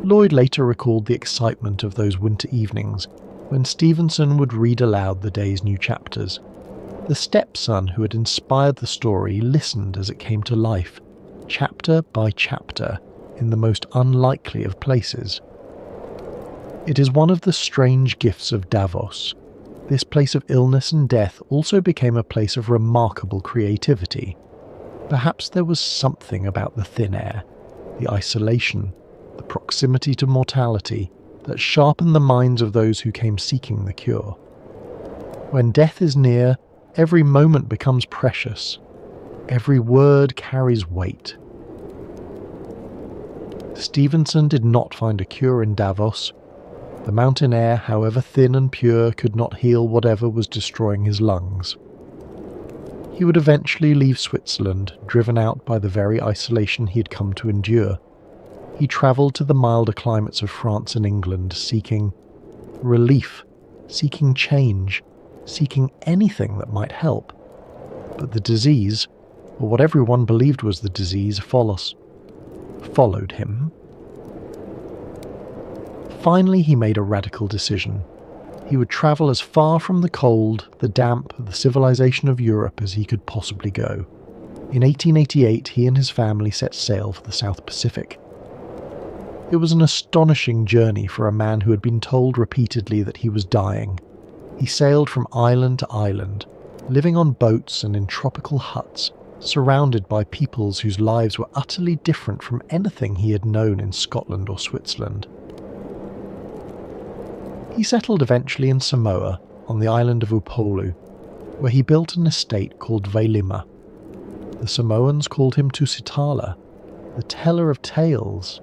Lloyd later recalled the excitement of those winter evenings when Stevenson would read aloud the day's new chapters. The stepson who had inspired the story listened as it came to life, chapter by chapter, in the most unlikely of places. It is one of the strange gifts of Davos. This place of illness and death also became a place of remarkable creativity. Perhaps there was something about the thin air, the isolation, the proximity to mortality, that sharpened the minds of those who came seeking the cure. When death is near, every moment becomes precious. Every word carries weight. Stevenson did not find a cure in Davos. The mountain air, however thin and pure, could not heal whatever was destroying his lungs. He would eventually leave Switzerland, driven out by the very isolation he had come to endure. He travelled to the milder climates of France and England, seeking relief, seeking change, seeking anything that might help. But the disease, or what everyone believed was the disease, followed him. Finally, he made a radical decision. He would travel as far from the cold, the damp, the civilization of Europe as he could possibly go. In 1888, he and his family set sail for the South Pacific. It was an astonishing journey for a man who had been told repeatedly that he was dying. He sailed from island to island, living on boats and in tropical huts, surrounded by peoples whose lives were utterly different from anything he had known in Scotland or Switzerland. He settled eventually in Samoa, on the island of Upolu, where he built an estate called Vailima. The Samoans called him Tusitala, the teller of tales.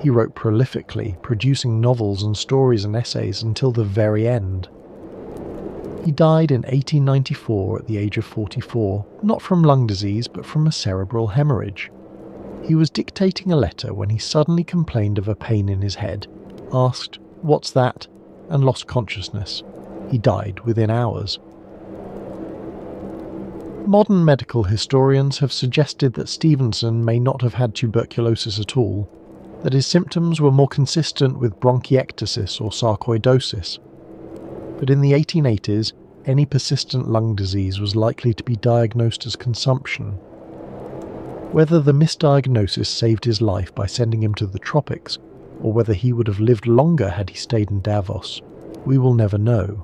He wrote prolifically, producing novels and stories and essays until the very end. He died in 1894 at the age of 44, not from lung disease but from a cerebral hemorrhage. He was dictating a letter when he suddenly complained of a pain in his head, asked, "What's that?" and lost consciousness. He died within hours. Modern medical historians have suggested that Stevenson may not have had tuberculosis at all, that his symptoms were more consistent with bronchiectasis or sarcoidosis. But in the 1880s, any persistent lung disease was likely to be diagnosed as consumption. Whether the misdiagnosis saved his life by sending him to the tropics, or whether he would have lived longer had he stayed in Davos, we will never know.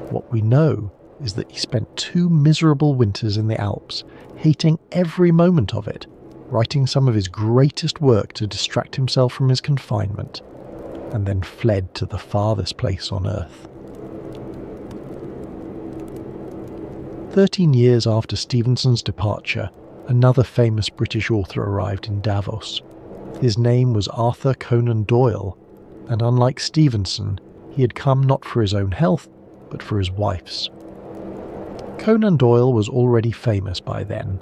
What we know is that he spent 2 miserable winters in the Alps, hating every moment of it, writing some of his greatest work to distract himself from his confinement, and then fled to the farthest place on earth. 13 years after Stevenson's departure, another famous British author arrived in Davos. His name was Arthur Conan Doyle, and unlike Stevenson, he had come not for his own health, but for his wife's. Conan Doyle was already famous by then.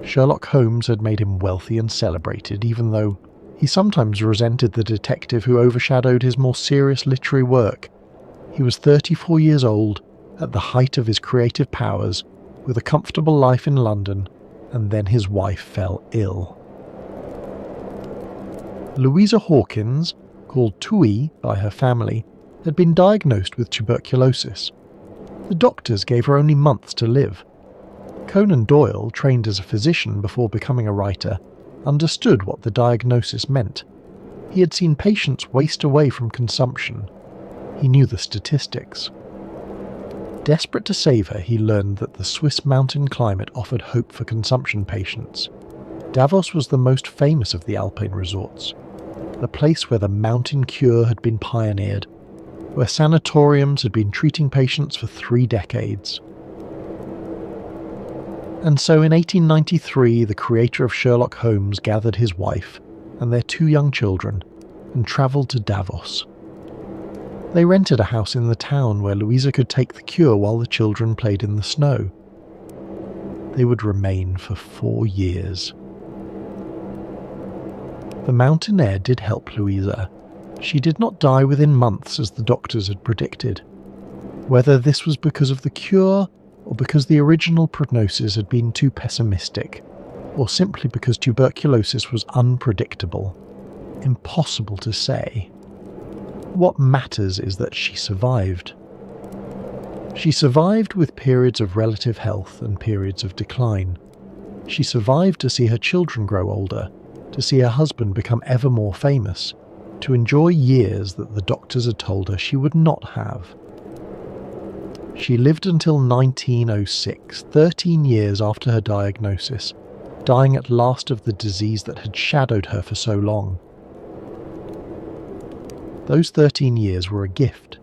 Sherlock Holmes had made him wealthy and celebrated, even though he sometimes resented the detective who overshadowed his more serious literary work. He was 34 years old, at the height of his creative powers, with a comfortable life in London, and then his wife fell ill. Louisa Hawkins, called Tui by her family, had been diagnosed with tuberculosis. The doctors gave her only months to live. Conan Doyle, trained as a physician before becoming a writer, understood what the diagnosis meant. He had seen patients waste away from consumption. He knew the statistics. Desperate to save her, he learned that the Swiss mountain climate offered hope for consumption patients. Davos was the most famous of the Alpine resorts, the place where the mountain cure had been pioneered, where sanatoriums had been treating patients for 3 decades. And so in 1893, the creator of Sherlock Holmes gathered his wife and their 2 young children and travelled to Davos. They rented a house in the town where Louisa could take the cure while the children played in the snow. They would remain for 4 years. The mountain air did help Louisa. She did not die within months as the doctors had predicted. Whether this was because of the cure, or because the original prognosis had been too pessimistic, or simply because tuberculosis was unpredictable, impossible to say. What matters is that she survived. She survived with periods of relative health and periods of decline. She survived to see her children grow older, to see her husband become ever more famous, to enjoy years that the doctors had told her she would not have. She lived until 1906, 13 years after her diagnosis, dying at last of the disease that had shadowed her for so long. Those 13 years were a gift.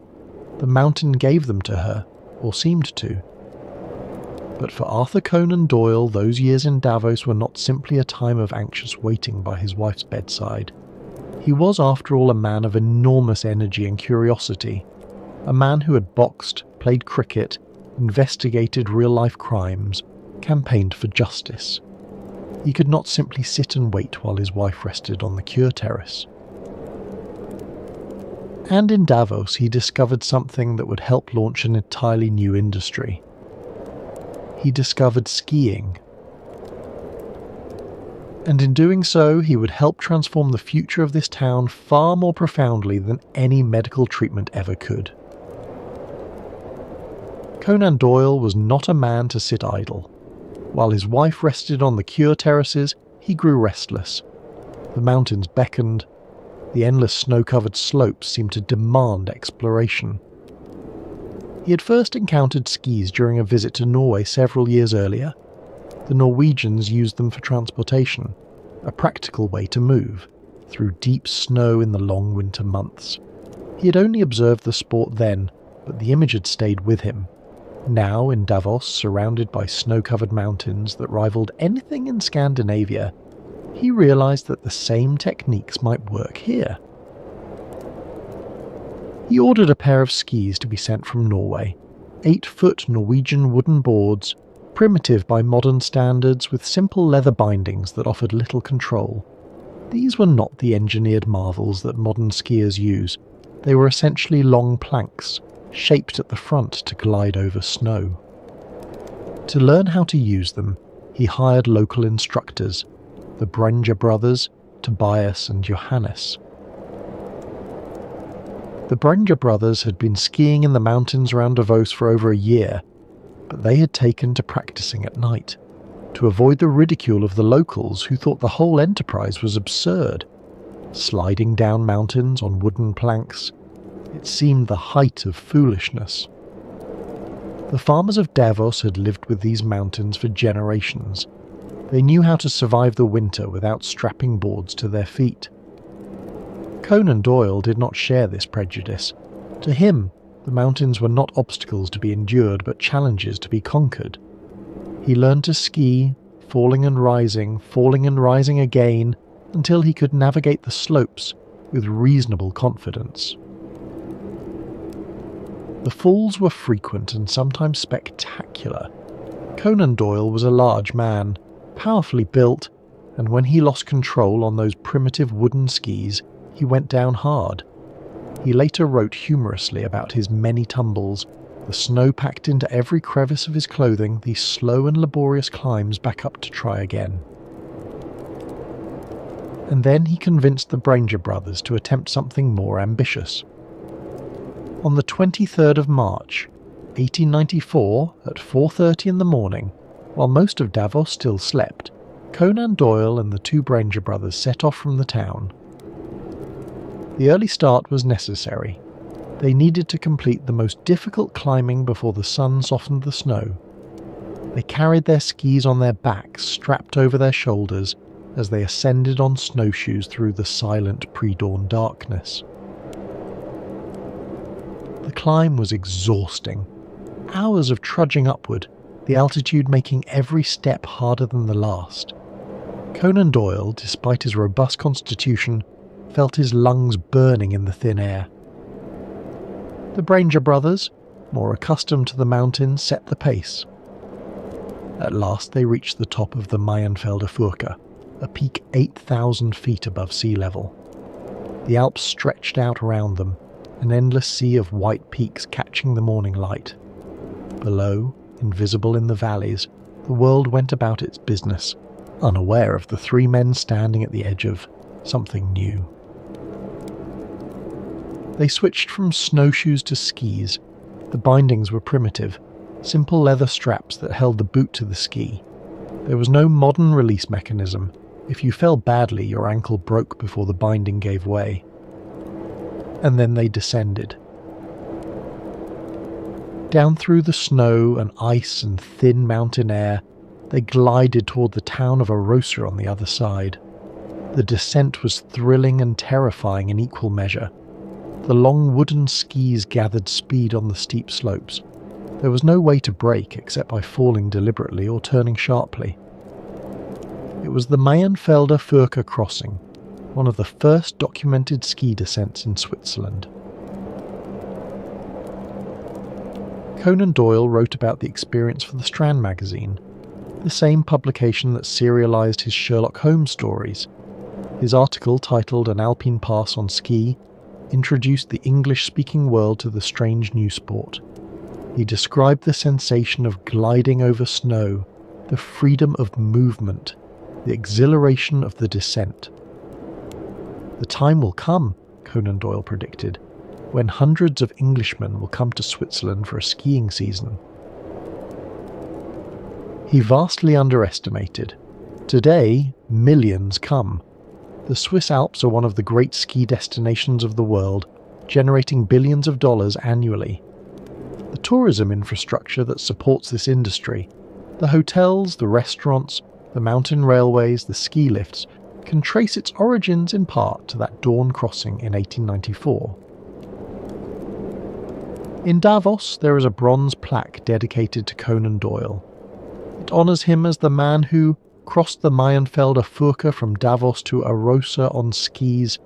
The mountain gave them to her, or seemed to. But for Arthur Conan Doyle, those years in Davos were not simply a time of anxious waiting by his wife's bedside. He was, after all, a man of enormous energy and curiosity, a man who had boxed, played cricket, investigated real-life crimes, campaigned for justice. He could not simply sit and wait while his wife rested on the cure terrace. And in Davos he discovered something that would help launch an entirely new industry. He discovered skiing. And in doing so, he would help transform the future of this town far more profoundly than any medical treatment ever could. Conan Doyle was not a man to sit idle. While his wife rested on the cure terraces, he grew restless. The mountains beckoned. The endless snow-covered slopes seemed to demand exploration. He had first encountered skis during a visit to Norway several years earlier. The Norwegians used them for transportation, a practical way to move, through deep snow in the long winter months. He had only observed the sport then, but the image had stayed with him. Now, in Davos, surrounded by snow-covered mountains that rivaled anything in Scandinavia, he realized that the same techniques might work here. He ordered a pair of skis to be sent from Norway, 8-foot Norwegian wooden boards, primitive by modern standards with simple leather bindings that offered little control. These were not the engineered marvels that modern skiers use. They were essentially long planks, shaped at the front to glide over snow. To learn how to use them, he hired local instructors, the Brøndje brothers, Tobias and Johannes. The Brøndje brothers had been skiing in the mountains around Davos for over a year, but they had taken to practicing at night, to avoid the ridicule of the locals who thought the whole enterprise was absurd. Sliding down mountains on wooden planks, it seemed the height of foolishness. The farmers of Davos had lived with these mountains for generations. They knew how to survive the winter without strapping boards to their feet. Conan Doyle did not share this prejudice. To him, the mountains were not obstacles to be endured, but challenges to be conquered. He learned to ski, falling and rising again, until he could navigate the slopes with reasonable confidence. The falls were frequent and sometimes spectacular. Conan Doyle was a large man, powerfully built, and when he lost control on those primitive wooden skis, he went down hard. He later wrote humorously about his many tumbles, The snow packed into every crevice of his clothing, these slow and laborious climbs back up to try again. And then he convinced the Branger brothers to attempt something more ambitious. On the 23rd of March, 1894, at 4:30 in the morning, while most of Davos still slept, Conan Doyle and the two Branger brothers set off from the town. The early start was necessary. They needed to complete the most difficult climbing before the sun softened the snow. They carried their skis on their backs, strapped over their shoulders, as they ascended on snowshoes through the silent pre-dawn darkness. The climb was exhausting. Hours of trudging upward, the altitude making every step harder than the last. Conan Doyle, despite his robust constitution, felt his lungs burning in the thin air. The Branger brothers, more accustomed to the mountains, set the pace. At last they reached the top of the Mayenfelder Furka, a peak 8,000 feet above sea level. The Alps stretched out around them, an endless sea of white peaks catching the morning light. Below, invisible in the valleys, the world went about its business, unaware of the three men standing at the edge of something new. They switched from snowshoes to skis. The bindings were primitive, simple leather straps that held the boot to the ski. There was no modern release mechanism. If you fell badly, your ankle broke before the binding gave way. And then they descended. Down through the snow and ice and thin mountain air, they glided toward the town of Arosa on the other side. The descent was thrilling and terrifying in equal measure. The long wooden skis gathered speed on the steep slopes. There was no way to brake except by falling deliberately or turning sharply. It was the Mayenfelder Furka crossing, one of the first documented ski descents in Switzerland. Conan Doyle wrote about the experience for the Strand magazine, the same publication that serialized his Sherlock Holmes stories. His article, titled An Alpine Pass on Ski, introduced the English-speaking world to the strange new sport. He described the sensation of gliding over snow, the freedom of movement, the exhilaration of the descent. The time will come, Conan Doyle predicted, when hundreds of Englishmen will come to Switzerland for a skiing season. He vastly underestimated. Today, millions come. The Swiss Alps are one of the great ski destinations of the world, generating billions of dollars annually. The tourism infrastructure that supports this industry, the hotels, the restaurants, the mountain railways, the ski lifts, can trace its origins in part to that dawn crossing in 1894. In Davos, there is a bronze plaque dedicated to Conan Doyle. It honours him as the man who crossed the Mayenfelder Furka from Davos to Arosa on skis,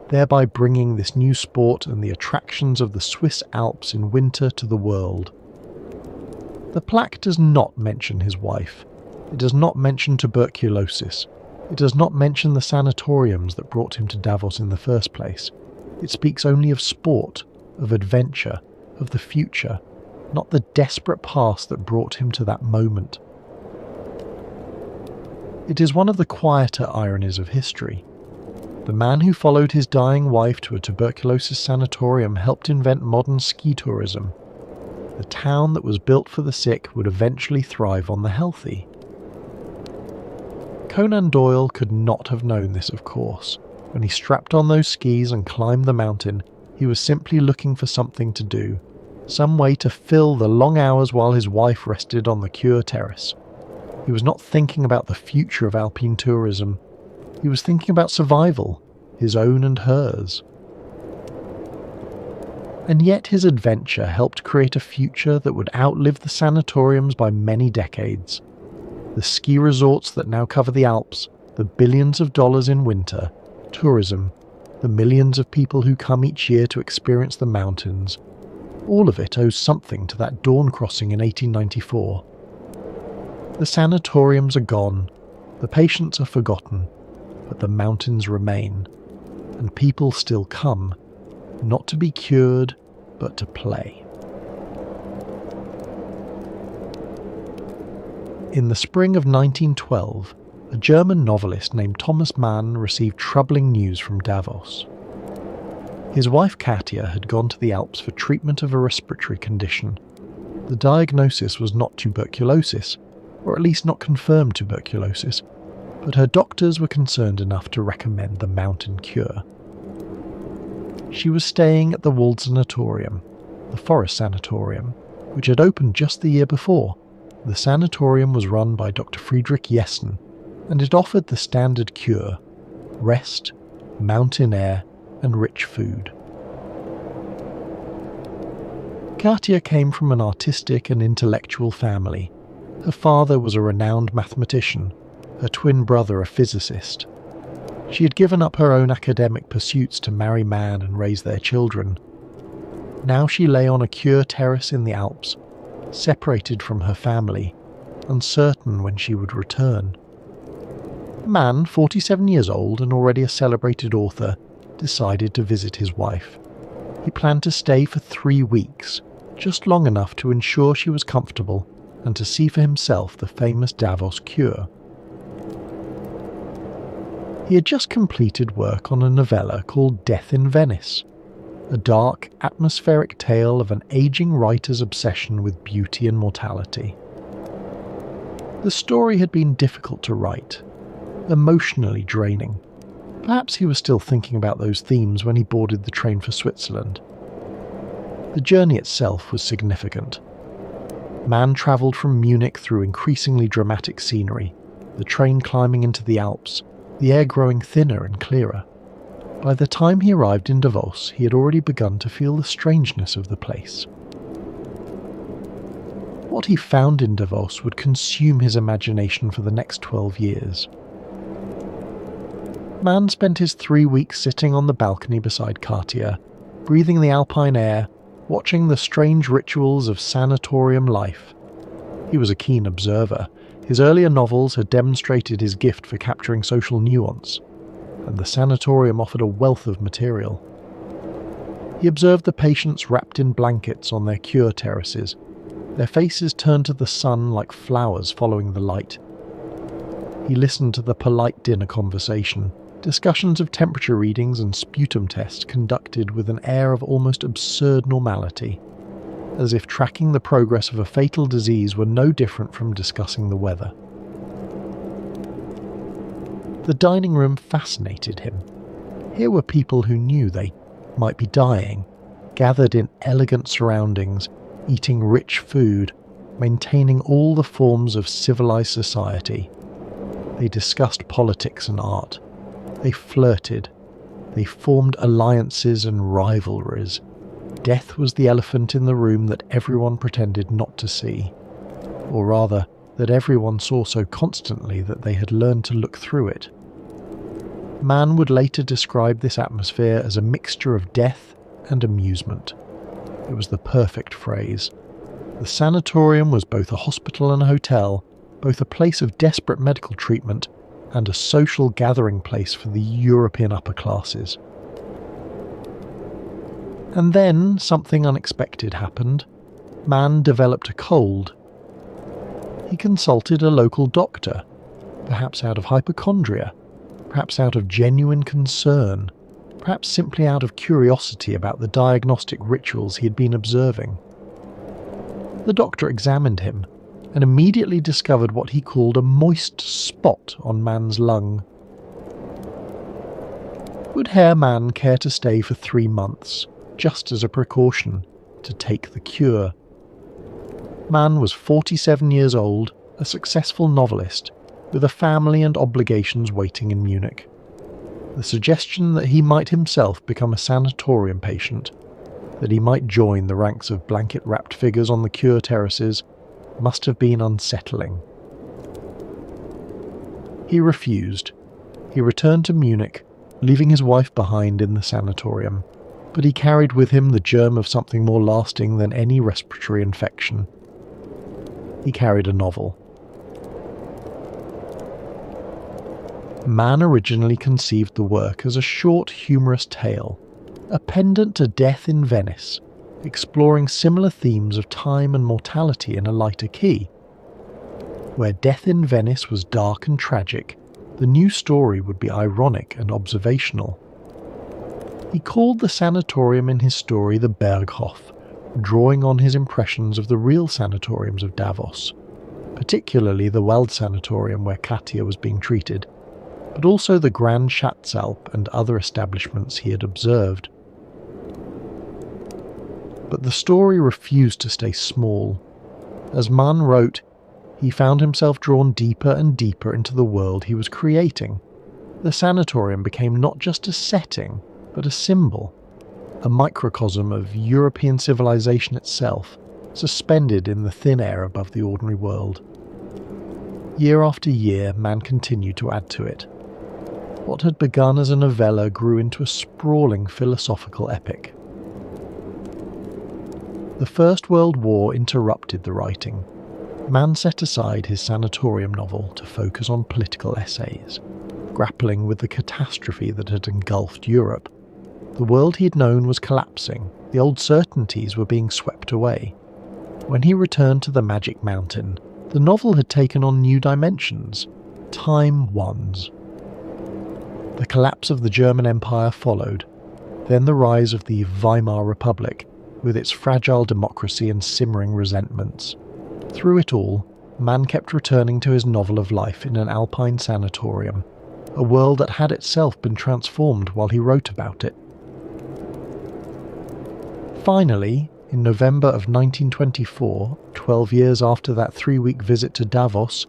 thereby bringing this new sport and the attractions of the Swiss Alps in winter to the world. The plaque does not mention his wife. It does not mention tuberculosis. It does not mention the sanatoriums that brought him to Davos in the first place. It speaks only of sport, of adventure, of the future, not the desperate past that brought him to that moment. It is one of the quieter ironies of history. The man who followed his dying wife to a tuberculosis sanatorium helped invent modern ski tourism. The town that was built for the sick would eventually thrive on the healthy. Conan Doyle could not have known this, of course. When he strapped on those skis and climbed the mountain, he was simply looking for something to do, some way to fill the long hours while his wife rested on the Cure Terrace. He was not thinking about the future of alpine tourism. He was thinking about survival, his own and hers. And yet his adventure helped create a future that would outlive the sanatoriums by many decades. The ski resorts that now cover the Alps, the billions of dollars in winter, tourism, the millions of people who come each year to experience the mountains, all of it owes something to that dawn crossing in 1894. The sanatoriums are gone, the patients are forgotten, but the mountains remain, and people still come, not to be cured, but to play. In the spring of 1912, a German novelist named Thomas Mann received troubling news from Davos. His wife Katja had gone to the Alps for treatment of a respiratory condition. The diagnosis was not tuberculosis, or at least not confirmed tuberculosis, but her doctors were concerned enough to recommend the mountain cure. She was staying at the walled sanatorium, the forest sanatorium, which had opened just the year before. The sanatorium was run by Dr. Friedrich Jessen, and it offered the standard cure: rest, mountain air, and rich food. Katja came from an artistic and intellectual family. Her father was a renowned mathematician, her twin brother a physicist. She had given up her own academic pursuits to marry man and raise their children. Now she lay on a cure terrace in the Alps, separated from her family, uncertain when she would return. Man, 47 years old and already a celebrated author, decided to visit his wife. He planned to stay for 3 weeks, just long enough to ensure she was comfortable and to see for himself the famous Davos cure. He had just completed work on a novella called Death in Venice, a dark, atmospheric tale of an aging writer's obsession with beauty and mortality. The story had been difficult to write, emotionally draining. Perhaps he was still thinking about those themes when he boarded the train for Switzerland. The journey itself was significant. Man travelled from Munich through increasingly dramatic scenery, the train climbing into the Alps, the air growing thinner and clearer. By the time he arrived in Davos, he had already begun to feel the strangeness of the place. What he found in Davos would consume his imagination for the next 12 years. Man spent his 3 weeks sitting on the balcony beside Katja, breathing the alpine air, watching the strange rituals of sanatorium life. He was a keen observer. His earlier novels had demonstrated his gift for capturing social nuance, and the sanatorium offered a wealth of material. He observed the patients wrapped in blankets on their cure terraces, their faces turned to the sun like flowers following the light. He listened to the polite dinner conversation, discussions of temperature readings and sputum tests conducted with an air of almost absurd normality, as if tracking the progress of a fatal disease were no different from discussing the weather. The dining room fascinated him. Here were people who knew they might be dying, gathered in elegant surroundings, eating rich food, maintaining all the forms of civilized society. They discussed politics and art. They flirted. They formed alliances and rivalries. Death was the elephant in the room that everyone pretended not to see, or rather, that everyone saw so constantly that they had learned to look through it. Man would later describe this atmosphere as a mixture of death and amusement. It was the perfect phrase. The sanatorium was both a hospital and a hotel, both a place of desperate medical treatment and a social gathering place for the European upper classes. And then something unexpected happened. Man developed a cold. He consulted a local doctor, perhaps out of hypochondria, perhaps out of genuine concern, perhaps simply out of curiosity about the diagnostic rituals he had been observing. The doctor examined him and immediately discovered what he called a moist spot on Man's lung. Would Herr Man care to stay for 3 months, just as a precaution, to take the cure? Man was 47 years old, a successful novelist, with a family and obligations waiting in Munich. The suggestion that he might himself become a sanatorium patient, that he might join the ranks of blanket-wrapped figures on the cure terraces, must have been unsettling. He refused. He returned to Munich, leaving his wife behind in the sanatorium, but he carried with him the germ of something more lasting than any respiratory infection. He carried a novel. Man originally conceived the work as a short, humorous tale, a pendant to Death in Venice, exploring similar themes of time and mortality in a lighter key. Where death in Venice was dark and tragic, the new story would be ironic and observational. He called the sanatorium in his story the Berghof, drawing on his impressions of the real sanatoriums of Davos, particularly the Wald Sanatorium where Katja was being treated, but also the Grand Schatzalp and other establishments he had observed. But the story refused to stay small. As Mann wrote, he found himself drawn deeper and deeper into the world he was creating. The sanatorium became not just a setting, but a symbol, a microcosm of European civilization itself, suspended in the thin air above the ordinary world. Year after year, Mann continued to add to it. What had begun as a novella grew into a sprawling philosophical epic. The First World War interrupted the writing. Mann set aside his sanatorium novel to focus on political essays, grappling with the catastrophe that had engulfed Europe. The world he had known was collapsing, the old certainties were being swept away. When he returned to the Magic Mountain, the novel had taken on new dimensions, time ones. The collapse of the German Empire followed, then the rise of the Weimar Republic, with its fragile democracy and simmering resentments. Through it all, Mann kept returning to his novel of life in an alpine sanatorium, a world that had itself been transformed while he wrote about it. Finally, in November of 1924, 12 years after that 3-week visit to Davos,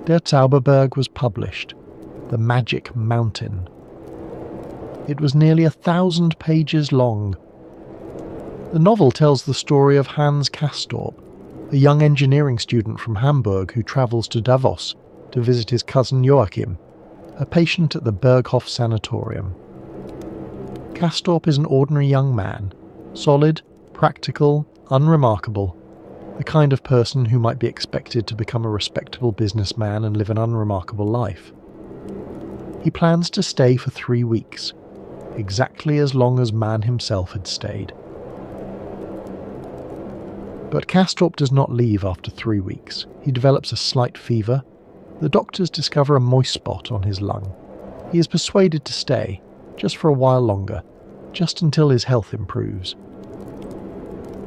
Der Zauberberg was published, The Magic Mountain. It was nearly 1,000 pages long. The novel tells the story of Hans Castorp, a young engineering student from Hamburg who travels to Davos to visit his cousin Joachim, a patient at the Berghof Sanatorium. Castorp is an ordinary young man, solid, practical, unremarkable, the kind of person who might be expected to become a respectable businessman and live an unremarkable life. He plans to stay for 3 weeks, exactly as long as Mann himself had stayed. But Castorp does not leave after 3 weeks. He develops a slight fever. The doctors discover a moist spot on his lung. He is persuaded to stay, just for a while longer, just until his health improves.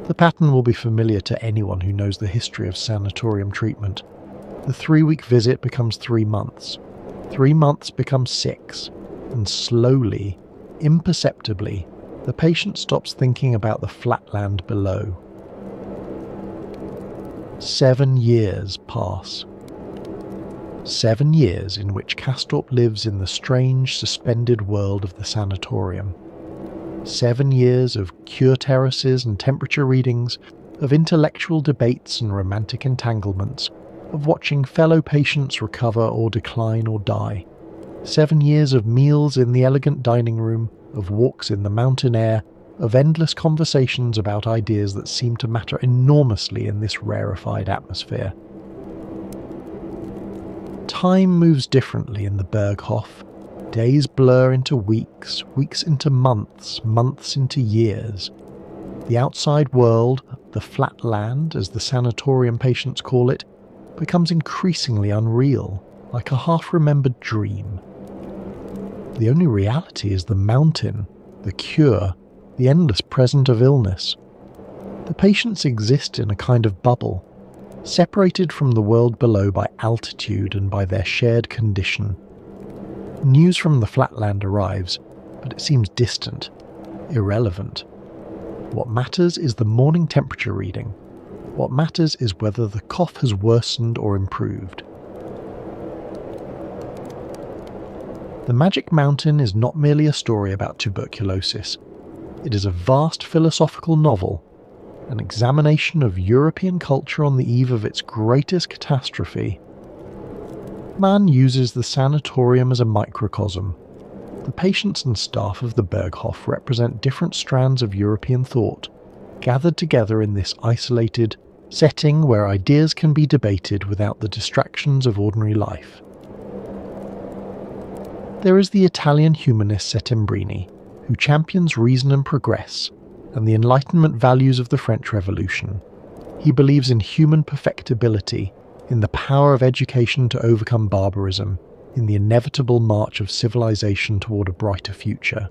The pattern will be familiar to anyone who knows the history of sanatorium treatment. The 3-week visit becomes 3 months. 3 months becomes 6, and slowly, imperceptibly, the patient stops thinking about the flatland below. 7 years pass. 7 years in which Castorp lives in the strange, suspended world of the sanatorium. 7 years of cure terraces and temperature readings, of intellectual debates and romantic entanglements, of watching fellow patients recover or decline or die. 7 years of meals in the elegant dining room, of walks in the mountain air, of endless conversations about ideas that seem to matter enormously in this rarefied atmosphere. Time moves differently in the Berghof. Days blur into weeks, weeks into months, months into years. The outside world, the flat land, as the sanatorium patients call it, becomes increasingly unreal, like a half-remembered dream. The only reality is the mountain, the cure, the endless present of illness. The patients exist in a kind of bubble, separated from the world below by altitude and by their shared condition. News from the flatland arrives, but it seems distant, irrelevant. What matters is the morning temperature reading. What matters is whether the cough has worsened or improved. The Magic Mountain is not merely a story about tuberculosis. It is a vast philosophical novel, an examination of European culture on the eve of its greatest catastrophe. Mann uses the sanatorium as a microcosm. The patients and staff of the Berghof represent different strands of European thought, gathered together in this isolated setting where ideas can be debated without the distractions of ordinary life. There is the Italian humanist Settembrini, who champions reason and progress, and the Enlightenment values of the French Revolution. He believes in human perfectibility, in the power of education to overcome barbarism, in the inevitable march of civilization toward a brighter future.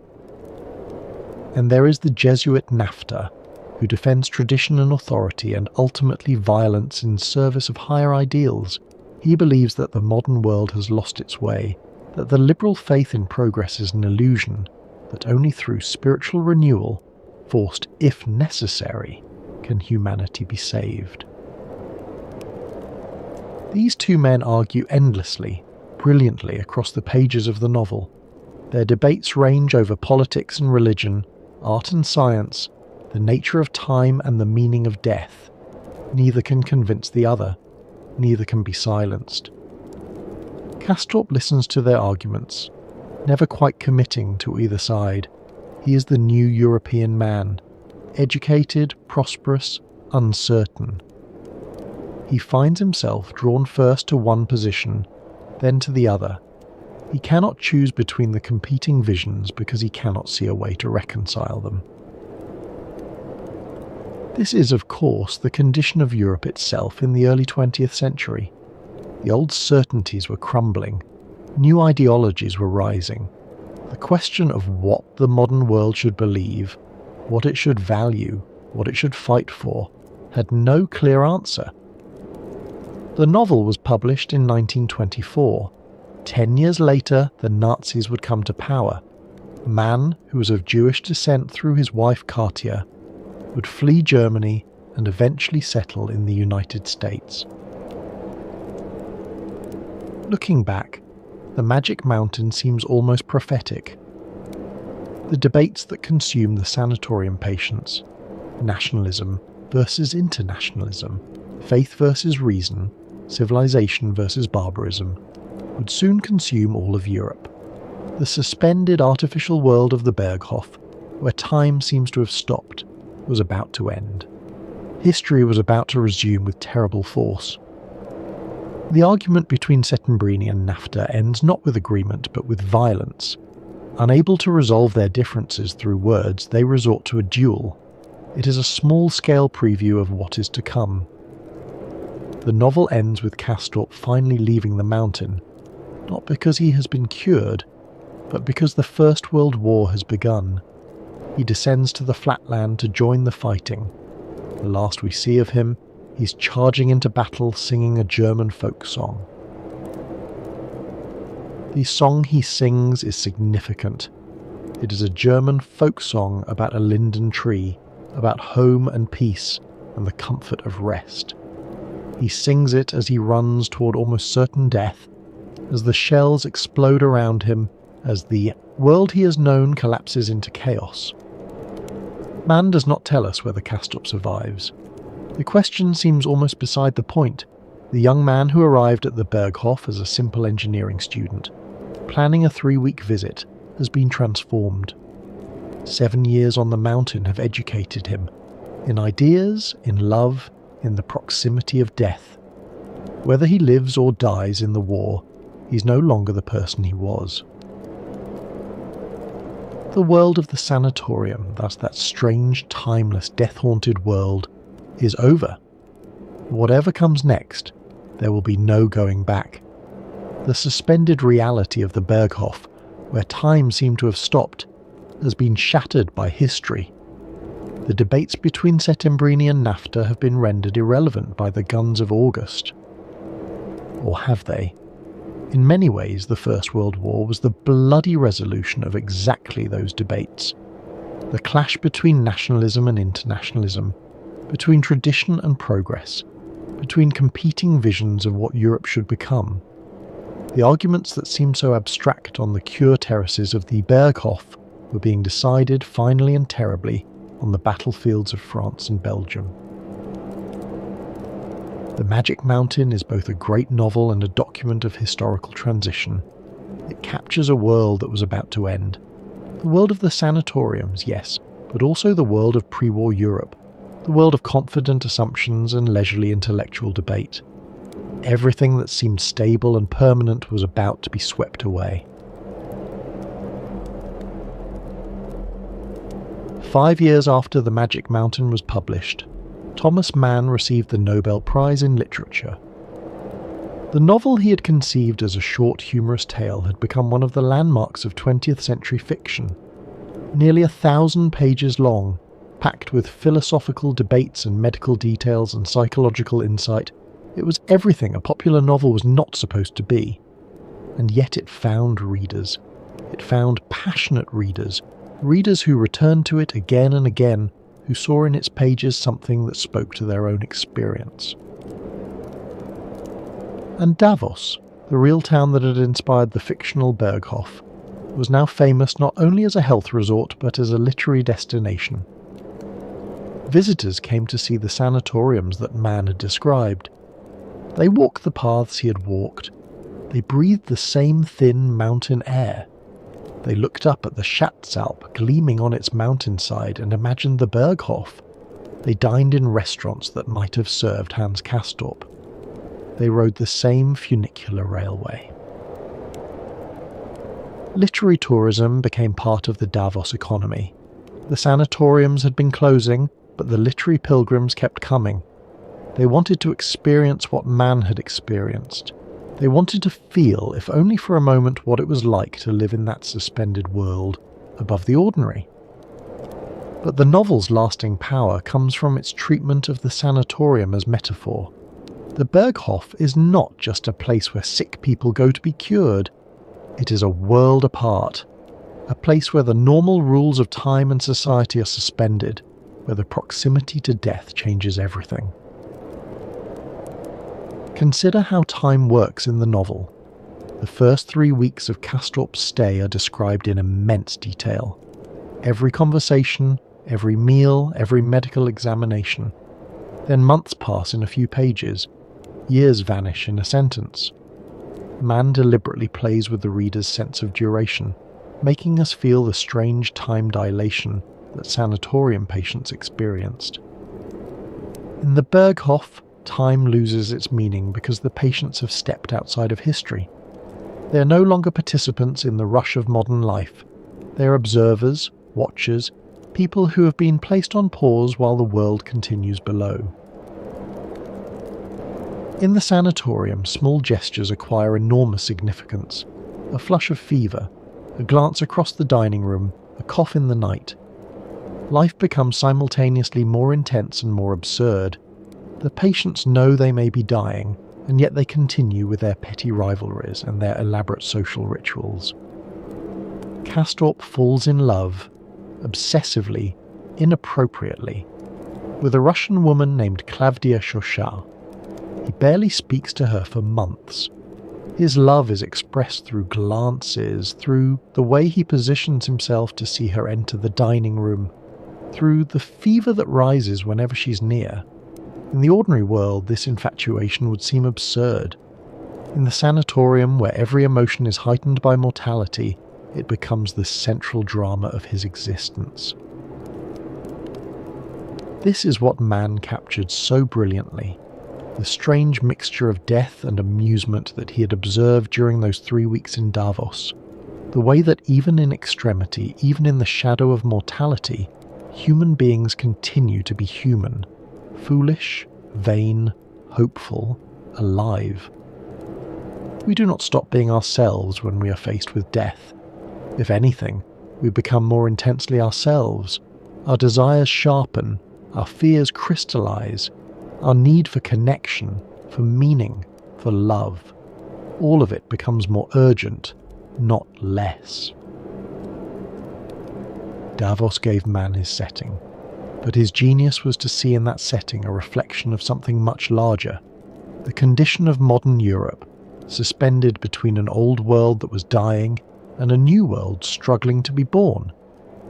And there is the Jesuit Nafta, who defends tradition and authority and ultimately violence in service of higher ideals. He believes that the modern world has lost its way, that the liberal faith in progress is an illusion, that only through spiritual renewal, forced if necessary, can humanity be saved. These two men argue endlessly, brilliantly across the pages of the novel. Their debates range over politics and religion, art and science, the nature of time and the meaning of death. Neither can convince the other. Neither can be silenced. Castorp listens to their arguments, never quite committing to either side. He is the new European man, educated, prosperous, uncertain. He finds himself drawn first to one position, then to the other. He cannot choose between the competing visions because he cannot see a way to reconcile them. This is, of course, the condition of Europe itself in the early 20th century. The old certainties were crumbling. New ideologies were rising. The question of what the modern world should believe, what it should value, what it should fight for, had no clear answer. The novel was published in 1924. 10 years later, the Nazis would come to power. A man who was of Jewish descent through his wife Katia would flee Germany and eventually settle in the United States. Looking back, the Magic Mountain seems almost prophetic. The debates that consume the sanatorium patients, nationalism versus internationalism, faith versus reason, civilization versus barbarism, would soon consume all of Europe. The suspended artificial world of the Berghof, where time seems to have stopped, was about to end. History was about to resume with terrible force. The argument between Settembrini and Nafta ends not with agreement but with violence. Unable to resolve their differences through words, they resort to a duel. It is a small-scale preview of what is to come. The novel ends with Castorp finally leaving the mountain, not because he has been cured, but because the First World War has begun. He descends to the flatland to join the fighting. The last we see of him, he's charging into battle singing a German folk song. The song he sings is significant. It is a German folk song about a linden tree, about home and peace and the comfort of rest. He sings it as he runs toward almost certain death, as the shells explode around him, as the world he has known collapses into chaos. Mann does not tell us whether Castorp survives. The question seems almost beside the point. The young man who arrived at the Berghof as a simple engineering student, planning a 3-week visit, has been transformed. 7 years on the mountain have educated him, in ideas, in love, in the proximity of death. Whether he lives or dies in the war, he's no longer the person he was. The world of the sanatorium, thus that strange, timeless, death-haunted world, is over. Whatever comes next, there will be no going back. The suspended reality of the Berghof, where time seemed to have stopped, has been shattered by history. The debates between Settembrini and Nafta have been rendered irrelevant by the guns of August. Or have they? In many ways, the First World War was the bloody resolution of exactly those debates. The clash between nationalism and internationalism, between tradition and progress, between competing visions of what Europe should become. The arguments that seemed so abstract on the Cure terraces of the Berghof were being decided finally and terribly on the battlefields of France and Belgium. The Magic Mountain is both a great novel and a document of historical transition. It captures a world that was about to end. The world of the sanatoriums, yes, but also the world of pre-war Europe, the world of confident assumptions and leisurely intellectual debate. Everything that seemed stable and permanent was about to be swept away. 5 years after The Magic Mountain was published, Thomas Mann received the Nobel Prize in Literature. The novel he had conceived as a short, humorous tale had become one of the landmarks of 20th century fiction. Nearly 1,000 pages long, packed with philosophical debates and medical details and psychological insight, it was everything a popular novel was not supposed to be. And yet it found readers. It found passionate readers, readers who returned to it again and again, who saw in its pages something that spoke to their own experience. And Davos, the real town that had inspired the fictional Berghof, was now famous not only as a health resort but as a literary destination. Visitors came to see the sanatoriums that Mann had described. They walked the paths he had walked. They breathed the same thin mountain air. They looked up at the Schatzalp gleaming on its mountainside and imagined the Berghof. They dined in restaurants that might have served Hans Castorp. They rode the same funicular railway. Literary tourism became part of the Davos economy. The sanatoriums had been closing, but the literary pilgrims kept coming. They wanted to experience what Mann had experienced. They wanted to feel, if only for a moment, what it was like to live in that suspended world above the ordinary. But the novel's lasting power comes from its treatment of the sanatorium as metaphor. The Berghof is not just a place where sick people go to be cured. It is a world apart, a place where the normal rules of time and society are suspended, where the proximity to death changes everything. Consider how time works in the novel. The first 3 weeks of Castorp's stay are described in immense detail. Every conversation, every meal, every medical examination. Then months pass in a few pages. Years vanish in a sentence. Mann deliberately plays with the reader's sense of duration, making us feel the strange time dilation that sanatorium patients experienced. In the Berghof, time loses its meaning because the patients have stepped outside of history. They are no longer participants in the rush of modern life. They are observers, watchers, people who have been placed on pause while the world continues below. In the sanatorium, small gestures acquire enormous significance. A flush of fever, a glance across the dining room, a cough in the night. Life becomes simultaneously more intense and more absurd. The patients know they may be dying, and yet they continue with their petty rivalries and their elaborate social rituals. Castorp falls in love, obsessively, inappropriately, with a Russian woman named Klavdia Shosha. He barely speaks to her for months. His love is expressed through glances, through the way he positions himself to see her enter the dining room, through the fever that rises whenever she's near. In the ordinary world, this infatuation would seem absurd. In the sanatorium, where every emotion is heightened by mortality, it becomes the central drama of his existence. This is what Mann captured so brilliantly. The strange mixture of death and amusement that he had observed during those 3 weeks in Davos. The way that even in extremity, even in the shadow of mortality, human beings continue to be human. Foolish, vain, hopeful, alive. We do not stop being ourselves when we are faced with death. If anything, we become more intensely ourselves. Our desires sharpen, our fears crystallize, our need for connection, for meaning, for love. All of it becomes more urgent, not less. Davos gave Mann his setting, but his genius was to see in that setting a reflection of something much larger, the condition of modern Europe, suspended between an old world that was dying and a new world struggling to be born.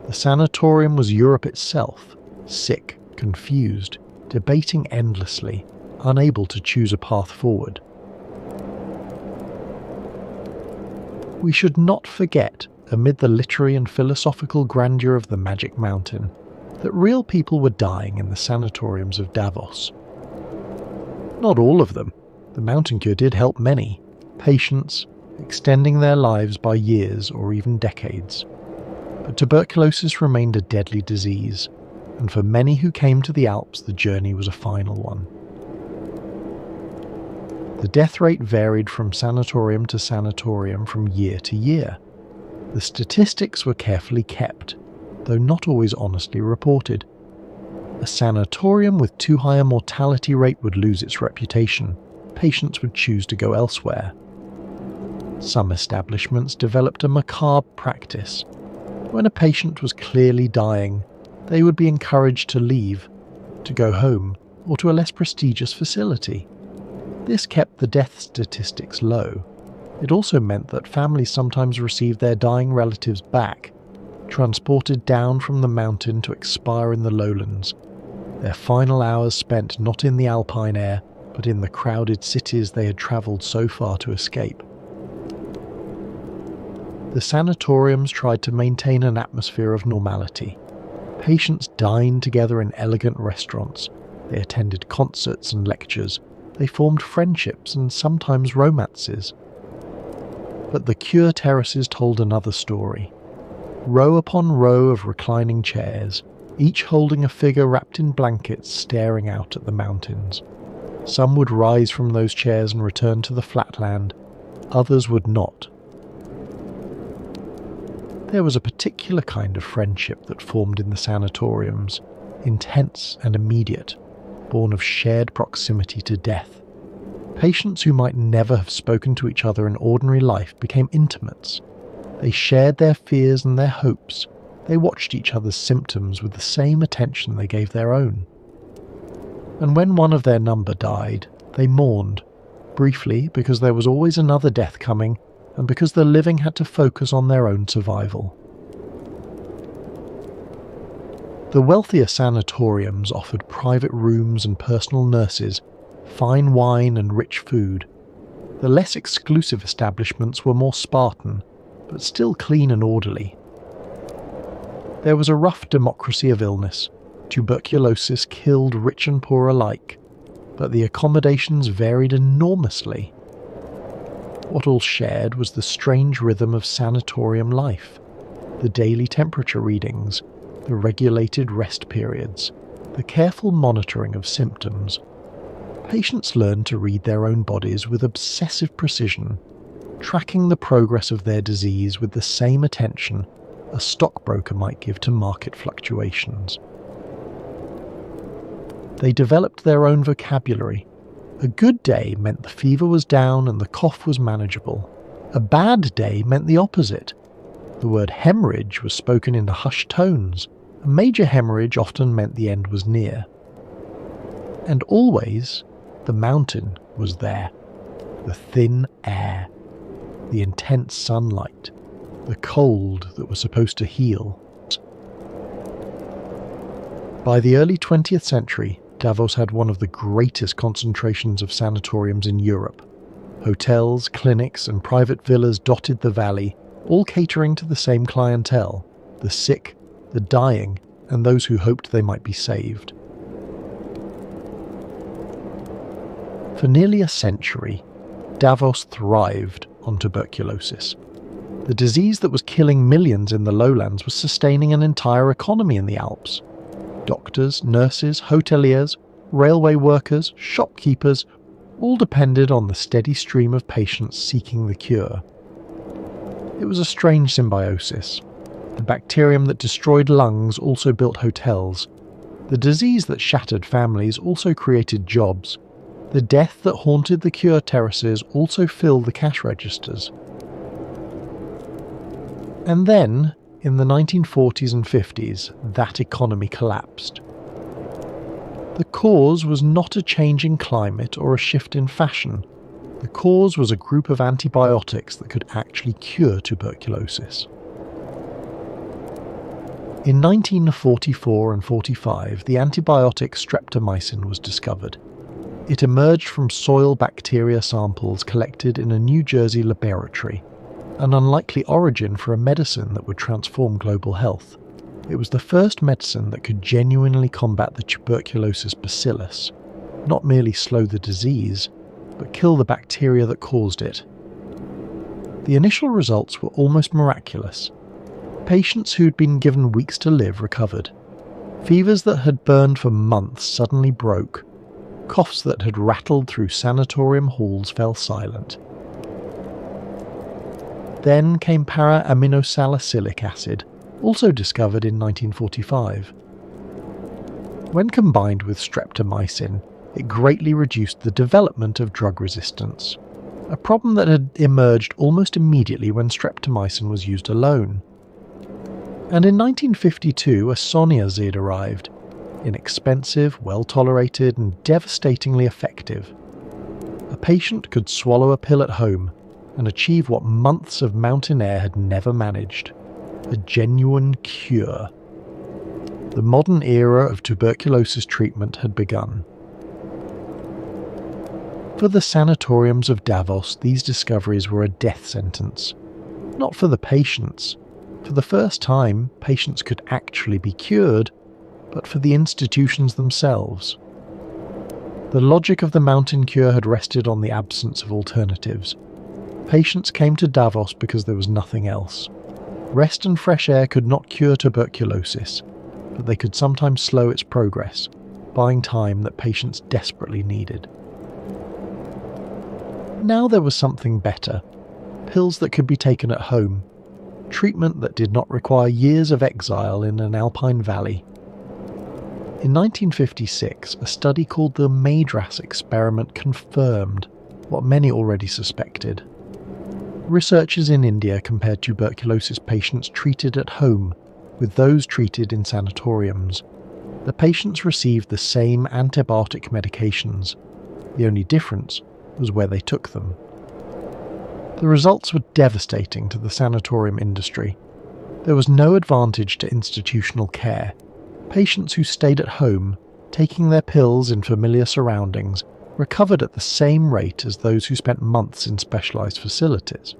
The sanatorium was Europe itself, sick, confused, debating endlessly, unable to choose a path forward. We should not forget, amid the literary and philosophical grandeur of the Magic Mountain, that real people were dying in the sanatoriums of Davos. Not all of them. The mountain cure did help many, patients, extending their lives by years or even decades. But tuberculosis remained a deadly disease, and for many who came to the Alps the journey was a final one. The death rate varied from sanatorium to sanatorium from year to year. The statistics were carefully kept, though not always honestly reported. A sanatorium with too high a mortality rate would lose its reputation. Patients would choose to go elsewhere. Some establishments developed a macabre practice. When a patient was clearly dying, they would be encouraged to leave, to go home, or to a less prestigious facility. This kept the death statistics low. It also meant that families sometimes received their dying relatives back, transported down from the mountain to expire in the lowlands, their final hours spent not in the alpine air, but in the crowded cities they had travelled so far to escape. The sanatoriums tried to maintain an atmosphere of normality. Patients dined together in elegant restaurants, they attended concerts and lectures, they formed friendships and sometimes romances. But the cure terraces told another story. Row upon row of reclining chairs, each holding a figure wrapped in blankets staring out at the mountains. Some would rise from those chairs and return to the flatland, others would not. There was a particular kind of friendship that formed in the sanatoriums, intense and immediate, born of shared proximity to death. Patients who might never have spoken to each other in ordinary life became intimates. They shared their fears and their hopes. They watched each other's symptoms with the same attention they gave their own. And when one of their number died, they mourned, briefly because there was always another death coming, and because the living had to focus on their own survival. The wealthier sanatoriums offered private rooms and personal nurses, fine wine and rich food. The less exclusive establishments were more Spartan, but still clean and orderly. There was a rough democracy of illness. Tuberculosis killed rich and poor alike, but the accommodations varied enormously. What all shared was the strange rhythm of sanatorium life, the daily temperature readings, the regulated rest periods, the careful monitoring of symptoms. Patients learned to read their own bodies with obsessive precision, tracking the progress of their disease with the same attention a stockbroker might give to market fluctuations. They developed their own vocabulary. A good day meant the fever was down and the cough was manageable. A bad day meant the opposite. The word hemorrhage was spoken in hushed tones. A major hemorrhage often meant the end was near. And always, the mountain was there. The thin air, the intense sunlight, the cold that was supposed to heal. By the early 20th century, Davos had one of the greatest concentrations of sanatoriums in Europe. Hotels, clinics, and private villas dotted the valley, all catering to the same clientele: the sick, the dying, and those who hoped they might be saved. For nearly a century, Davos thrived on tuberculosis. The disease that was killing millions in the lowlands was sustaining an entire economy in the Alps. Doctors, nurses, hoteliers, railway workers, shopkeepers, all depended on the steady stream of patients seeking the cure. It was a strange symbiosis. The bacterium that destroyed lungs also built hotels. The disease that shattered families also created jobs. The death that haunted the cure terraces also filled the cash registers. And then, in the 1940s and 50s, that economy collapsed. The cause was not a change in climate or a shift in fashion. The cause was a group of antibiotics that could actually cure tuberculosis. In 1944 and 45, the antibiotic streptomycin was discovered. It emerged from soil bacteria samples collected in a New Jersey laboratory, an unlikely origin for a medicine that would transform global health. It was the first medicine that could genuinely combat the tuberculosis bacillus, not merely slow the disease, but kill the bacteria that caused it. The initial results were almost miraculous. Patients who'd been given weeks to live recovered. Fevers that had burned for months suddenly broke. Coughs that had rattled through sanatorium halls fell silent. Then came para-aminosalicylic acid, also discovered in 1945. When combined with streptomycin, it greatly reduced the development of drug resistance, a problem that had emerged almost immediately when streptomycin was used alone. And in 1952, isoniazid arrived, inexpensive, well-tolerated, and devastatingly effective. A patient could swallow a pill at home and achieve what months of mountain air had never managed: a genuine cure. The modern era of tuberculosis treatment had begun. For the sanatoriums of Davos, these discoveries were a death sentence. Not for the patients. For the first time, patients could actually be cured, but for the institutions themselves. The logic of the mountain cure had rested on the absence of alternatives. Patients came to Davos because there was nothing else. Rest and fresh air could not cure tuberculosis, but they could sometimes slow its progress, buying time that patients desperately needed. Now there was something better. Pills that could be taken at home. Treatment that did not require years of exile in an alpine valley. In 1956, a study called the Madras experiment confirmed what many already suspected. Researchers in India compared tuberculosis patients treated at home with those treated in sanatoriums. The patients received the same antibiotic medications. The only difference was where they took them. The results were devastating to the sanatorium industry. There was no advantage to institutional care. Patients who stayed at home, taking their pills in familiar surroundings, recovered at the same rate as those who spent months in specialised facilities.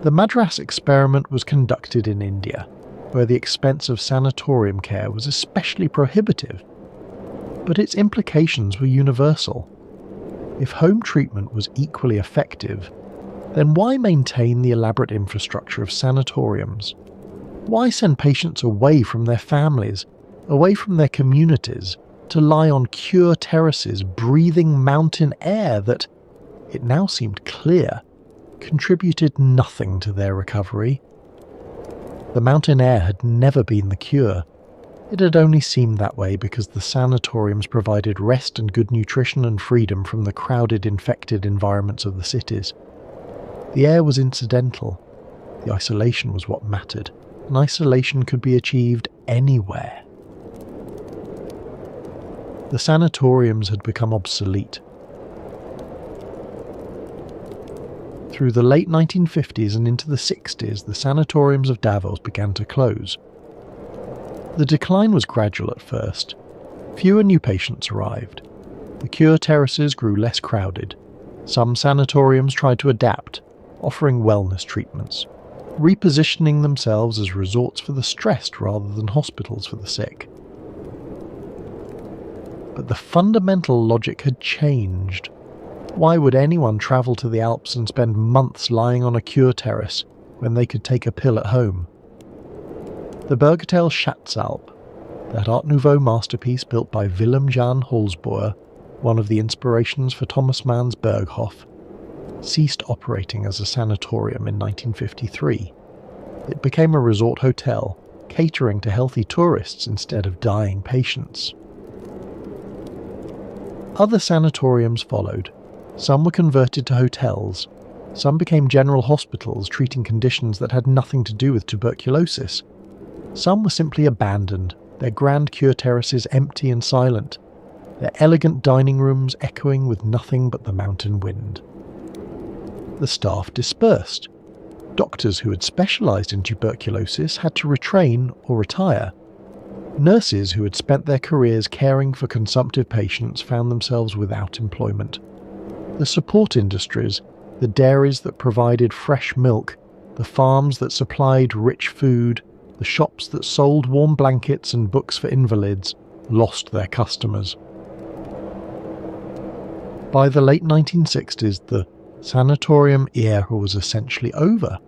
The Madras experiment was conducted in India, where the expense of sanatorium care was especially prohibitive. But its implications were universal. If home treatment was equally effective, then why maintain the elaborate infrastructure of sanatoriums? Why send patients away from their families, away from their communities, to lie on cure terraces breathing mountain air that, it now seemed clear, contributed nothing to their recovery? The mountain air had never been the cure. It had only seemed that way because the sanatoriums provided rest and good nutrition and freedom from the crowded, infected environments of the cities. The air was incidental. The isolation was what mattered, and isolation could be achieved anywhere. The sanatoriums had become obsolete. Through the late 1950s and into the 60s, the sanatoriums of Davos began to close. The decline was gradual at first. Fewer new patients arrived. The cure terraces grew less crowded. Some sanatoriums tried to adapt, offering wellness treatments, repositioning themselves as resorts for the stressed rather than hospitals for the sick. But the fundamental logic had changed. Why would anyone travel to the Alps and spend months lying on a cure terrace when they could take a pill at home? The Berghotel Schatzalp, that Art Nouveau masterpiece built by Willem Jan Holzboer, one of the inspirations for Thomas Mann's Berghof, ceased operating as a sanatorium in 1953. It became a resort hotel, catering to healthy tourists instead of dying patients. Other sanatoriums followed. Some were converted to hotels. Some became general hospitals treating conditions that had nothing to do with tuberculosis. Some were simply abandoned, their grand cure terraces empty and silent, their elegant dining rooms echoing with nothing but the mountain wind. The staff dispersed. Doctors who had specialised in tuberculosis had to retrain or retire. Nurses who had spent their careers caring for consumptive patients found themselves without employment. The support industries, the dairies that provided fresh milk, the farms that supplied rich food, the shops that sold warm blankets and books for invalids, lost their customers. By the late 1960s, the sanatorium era was essentially over.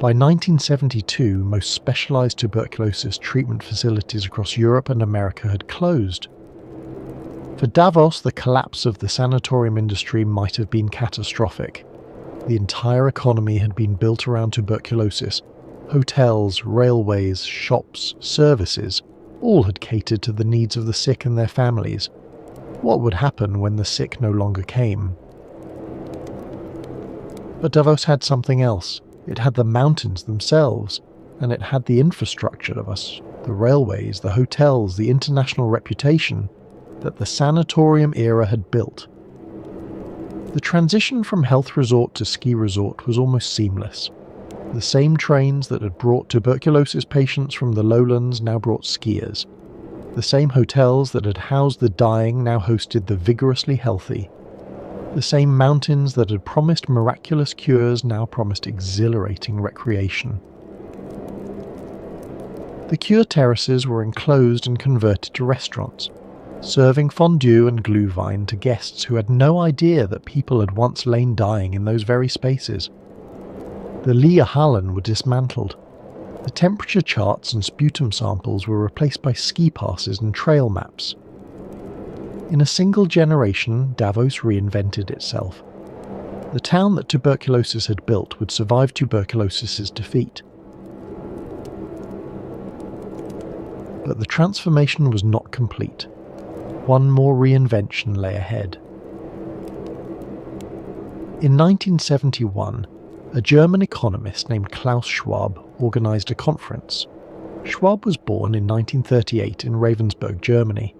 By 1972, most specialised tuberculosis treatment facilities across Europe and America had closed. For Davos, the collapse of the sanatorium industry might have been catastrophic. The entire economy had been built around tuberculosis. Hotels, railways, shops, services, all had catered to the needs of the sick and their families. What would happen when the sick no longer came? But Davos had something else. It had the mountains themselves, and it had the infrastructure of us, the railways, the hotels, the international reputation that the sanatorium era had built. The transition from health resort to ski resort was almost seamless. The same trains that had brought tuberculosis patients from the lowlands now brought skiers. The same hotels that had housed the dying now hosted the vigorously healthy. The same mountains that had promised miraculous cures now promised exhilarating recreation. The cure terraces were enclosed and converted to restaurants, serving fondue and glühwein to guests who had no idea that people had once lain dying in those very spaces. The Leerhallen were dismantled. The temperature charts and sputum samples were replaced by ski passes and trail maps. In a single generation, Davos reinvented itself. The town that tuberculosis had built would survive tuberculosis's defeat. But the transformation was not complete. One more reinvention lay ahead. In 1971, a German economist named Klaus Schwab organised a conference. Schwab was born in 1938 in Ravensburg, Germany,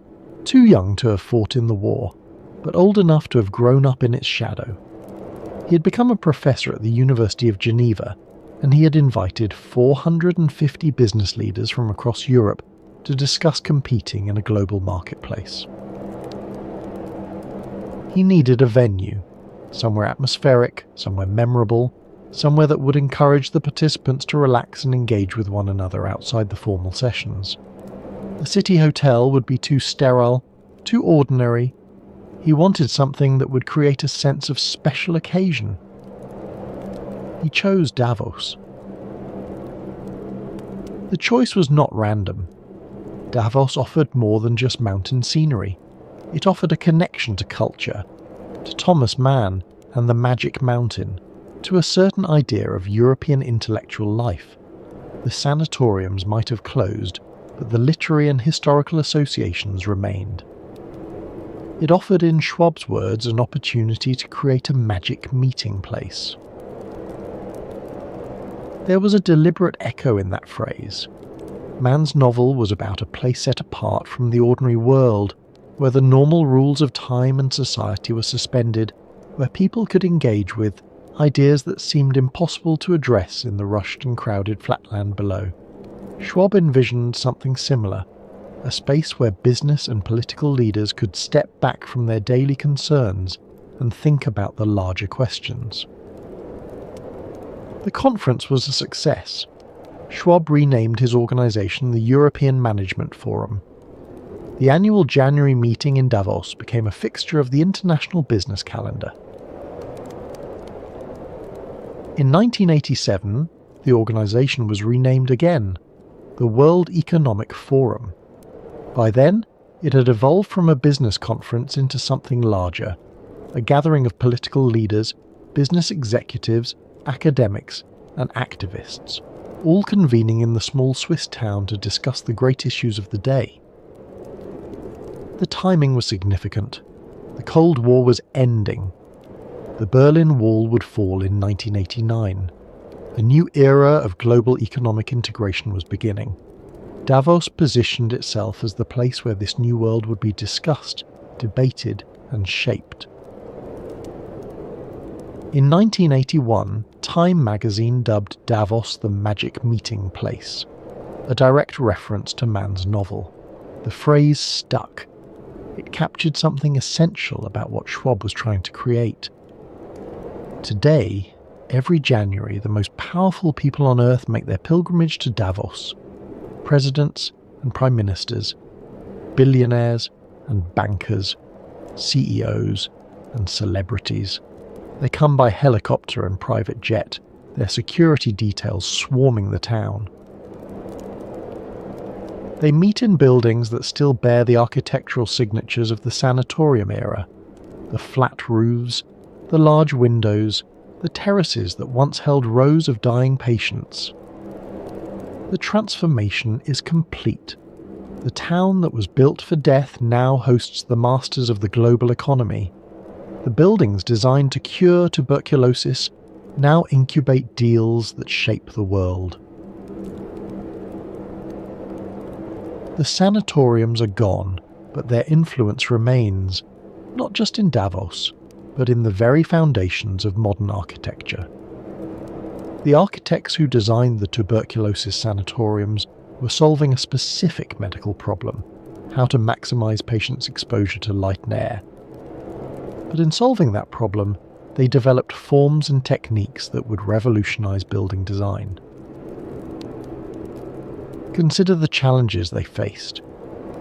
too young to have fought in the war, but old enough to have grown up in its shadow. He had become a professor at the University of Geneva, and he had invited 450 business leaders from across Europe to discuss competing in a global marketplace. He needed a venue, somewhere atmospheric, somewhere memorable, somewhere that would encourage the participants to relax and engage with one another outside the formal sessions. The city hotel would be too sterile, too ordinary. He wanted something that would create a sense of special occasion. He chose Davos. The choice was not random. Davos offered more than just mountain scenery. It offered a connection to culture, to Thomas Mann and the Magic Mountain, to a certain idea of European intellectual life. The sanatoriums might have closed, but the literary and historical associations remained. It offered, in Schwab's words, an opportunity to create a magic meeting place. There was a deliberate echo in that phrase. Mann's novel was about a place set apart from the ordinary world, where the normal rules of time and society were suspended, where people could engage with ideas that seemed impossible to address in the rushed and crowded flatland below. Schwab envisioned something similar, a space where business and political leaders could step back from their daily concerns and think about the larger questions. The conference was a success. Schwab renamed his organisation the European Management Forum. The annual January meeting in Davos became a fixture of the international business calendar. In 1987, the organisation was renamed again, the World Economic Forum. By then, it had evolved from a business conference into something larger, a gathering of political leaders, business executives, academics, and activists, all convening in the small Swiss town to discuss the great issues of the day. The timing was significant. The Cold War was ending. The Berlin Wall would fall in 1989. A new era of global economic integration was beginning. Davos positioned itself as the place where this new world would be discussed, debated, and shaped. In 1981, Time magazine dubbed Davos the Magic Meeting Place, a direct reference to Mann's novel. The phrase stuck. It captured something essential about what Schwab was trying to create. Today, every January, the most powerful people on Earth make their pilgrimage to Davos. Presidents and prime ministers, billionaires and bankers, CEOs and celebrities. They come by helicopter and private jet, their security details swarming the town. They meet in buildings that still bear the architectural signatures of the Sanatorium era: the flat roofs, the large windows, the terraces that once held rows of dying patients. The transformation is complete. The town that was built for death now hosts the masters of the global economy. The buildings designed to cure tuberculosis now incubate deals that shape the world. The sanatoriums are gone, but their influence remains, not just in Davos, but in the very foundations of modern architecture. The architects who designed the tuberculosis sanatoriums were solving a specific medical problem: how to maximize patients' exposure to light and air. But in solving that problem, they developed forms and techniques that would revolutionize building design. Consider the challenges they faced.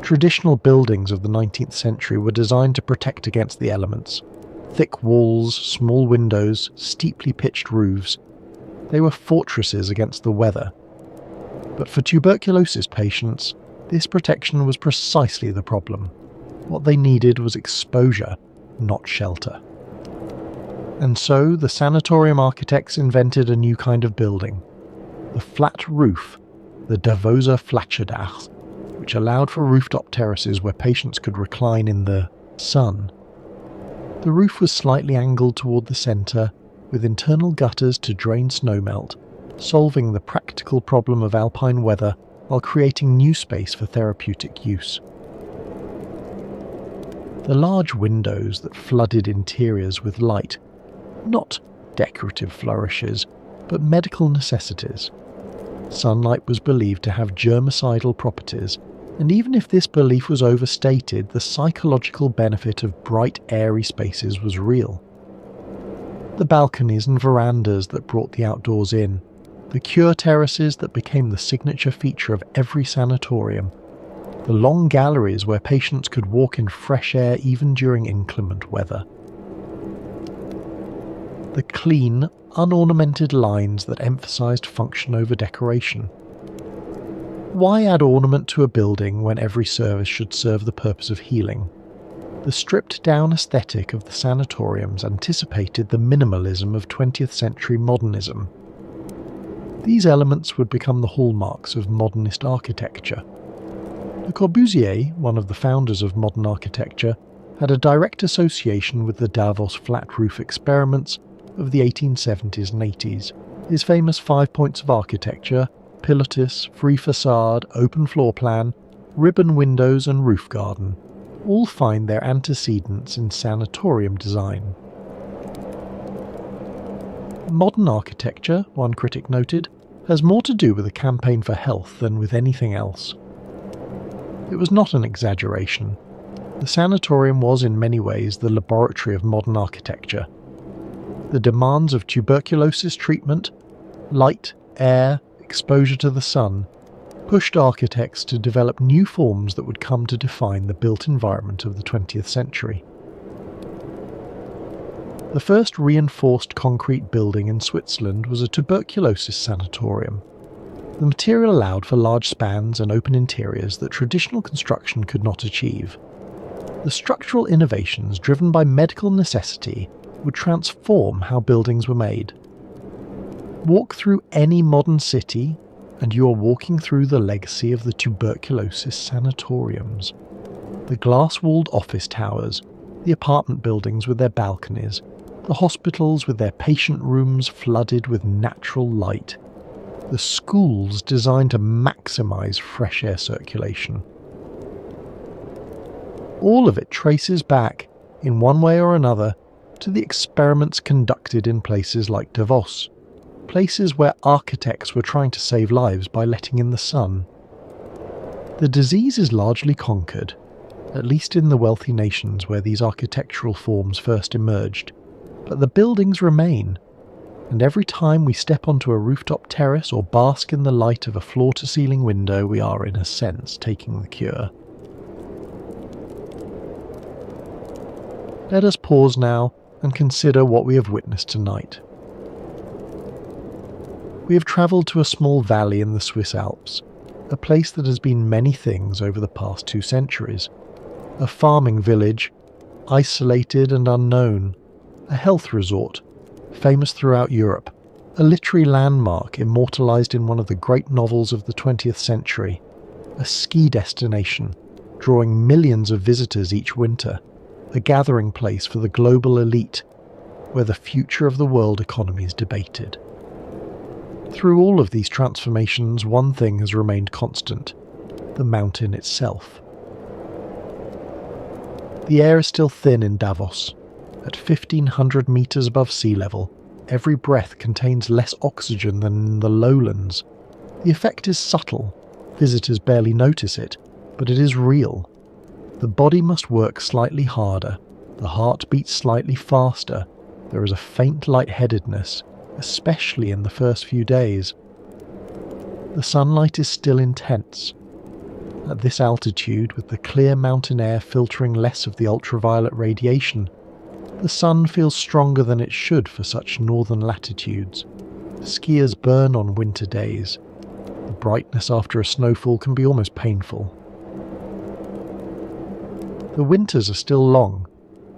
Traditional buildings of the 19th century were designed to protect against the elements. Thick walls, small windows, steeply pitched roofs. They were fortresses against the weather. But for tuberculosis patients, this protection was precisely the problem. What they needed was exposure, not shelter. And so the sanatorium architects invented a new kind of building: the flat roof, the Davoser Flatscherdach, which allowed for rooftop terraces where patients could recline in the sun. The roof was slightly angled toward the centre, with internal gutters to drain snowmelt, solving the practical problem of alpine weather while creating new space for therapeutic use. The large windows that flooded interiors with light, not decorative flourishes, but medical necessities. Sunlight was believed to have germicidal properties, and even if this belief was overstated, the psychological benefit of bright, airy spaces was real. The balconies and verandas that brought the outdoors in, the cure terraces that became the signature feature of every sanatorium, the long galleries where patients could walk in fresh air even during inclement weather. The clean, unornamented lines that emphasized function over decoration. Why add ornament to a building when every service should serve the purpose of healing? The stripped-down aesthetic of the sanatoriums anticipated the minimalism of 20th century modernism. These elements would become the hallmarks of modernist architecture. Le Corbusier, one of the founders of modern architecture, had a direct association with the Davos flat roof experiments of the 1870s and 80s. His famous 5 points of architecture, pilatus, free facade, open floor plan, ribbon windows and roof garden, all find their antecedents in sanatorium design. Modern architecture, one critic noted, has more to do with a campaign for health than with anything else. It was not an exaggeration. The sanatorium was in many ways the laboratory of modern architecture. The demands of tuberculosis treatment, light, air, exposure to the sun, pushed architects to develop new forms that would come to define the built environment of the 20th century. The first reinforced concrete building in Switzerland was a tuberculosis sanatorium. The material allowed for large spans and open interiors that traditional construction could not achieve. The structural innovations driven by medical necessity would transform how buildings were made. Walk through any modern city, and you are walking through the legacy of the tuberculosis sanatoriums. The glass-walled office towers, the apartment buildings with their balconies, the hospitals with their patient rooms flooded with natural light, the schools designed to maximize fresh air circulation. All of it traces back, in one way or another, to the experiments conducted in places like Davos, places where architects were trying to save lives by letting in the sun. The disease is largely conquered, at least in the wealthy nations where these architectural forms first emerged, but the buildings remain, and every time we step onto a rooftop terrace or bask in the light of a floor-to-ceiling window, we are, in a sense, taking the cure. Let us pause now and consider what we have witnessed tonight. We have travelled to a small valley in the Swiss Alps, a place that has been many things over the past 2 centuries. A farming village, isolated and unknown, a health resort, famous throughout Europe, a literary landmark immortalised in one of the great novels of the 20th century, a ski destination, drawing millions of visitors each winter, a gathering place for the global elite, where the future of the world economy is debated. Through all of these transformations, one thing has remained constant: the mountain itself. The air is still thin in Davos. At 1,500 metres above sea level, every breath contains less oxygen than in the lowlands. The effect is subtle. Visitors barely notice it, but it is real. The body must work slightly harder, the heart beats slightly faster, there is a faint lightheadedness, especially in the first few days. The sunlight is still intense. At this altitude, with the clear mountain air filtering less of the ultraviolet radiation, the sun feels stronger than it should for such northern latitudes. Skiers burn on winter days. The brightness after a snowfall can be almost painful. The winters are still long.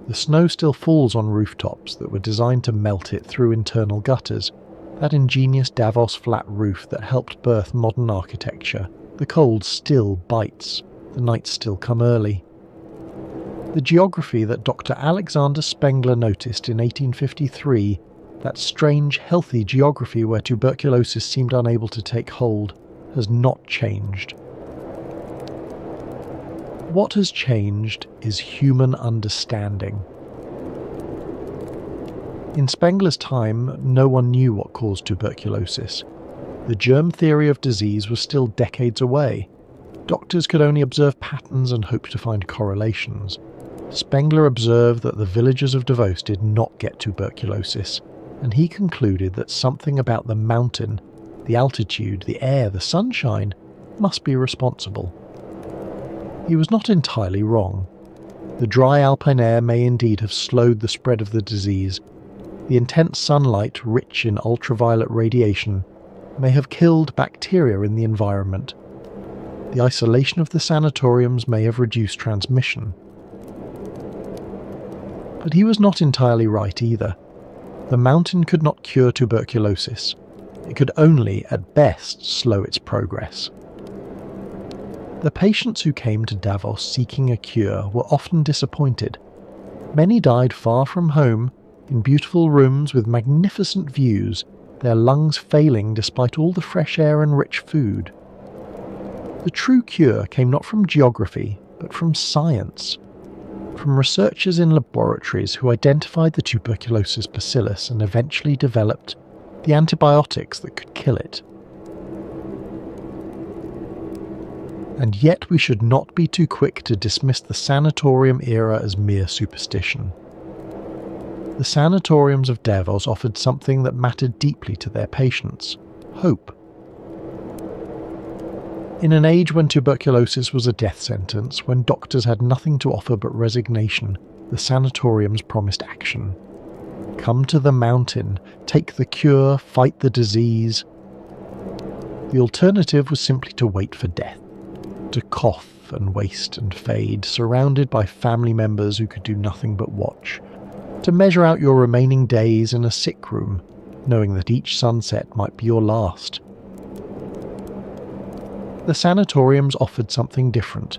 The snow still falls on rooftops that were designed to melt it through internal gutters, that ingenious Davos flat roof that helped birth modern architecture. The cold still bites. The nights still come early. The geography that Dr. Alexander Spengler noticed in 1853, that strange, healthy geography where tuberculosis seemed unable to take hold, has not changed. What has changed is human understanding. In Spengler's time, no one knew what caused tuberculosis. The germ theory of disease was still decades away. Doctors could only observe patterns and hope to find correlations. Spengler observed that the villagers of Davos did not get tuberculosis, and he concluded that something about the mountain, the altitude, the air, the sunshine, must be responsible. He was not entirely wrong. The dry alpine air may indeed have slowed the spread of the disease. The intense sunlight, rich in ultraviolet radiation, may have killed bacteria in the environment. The isolation of the sanatoriums may have reduced transmission. But he was not entirely right either. The mountain could not cure tuberculosis. It could only, at best, slow its progress. The patients who came to Davos seeking a cure were often disappointed. Many died far from home, in beautiful rooms with magnificent views, their lungs failing despite all the fresh air and rich food. The true cure came not from geography, but from science. From researchers in laboratories who identified the tuberculosis bacillus and eventually developed the antibiotics that could kill it. And yet we should not be too quick to dismiss the sanatorium era as mere superstition. The sanatoriums of Davos offered something that mattered deeply to their patients: hope. In an age when tuberculosis was a death sentence, when doctors had nothing to offer but resignation, the sanatoriums promised action. Come to the mountain, take the cure, fight the disease. The alternative was simply to wait for death, to cough and waste and fade, surrounded by family members who could do nothing but watch, to measure out your remaining days in a sick room, knowing that each sunset might be your last. The sanatoriums offered something different.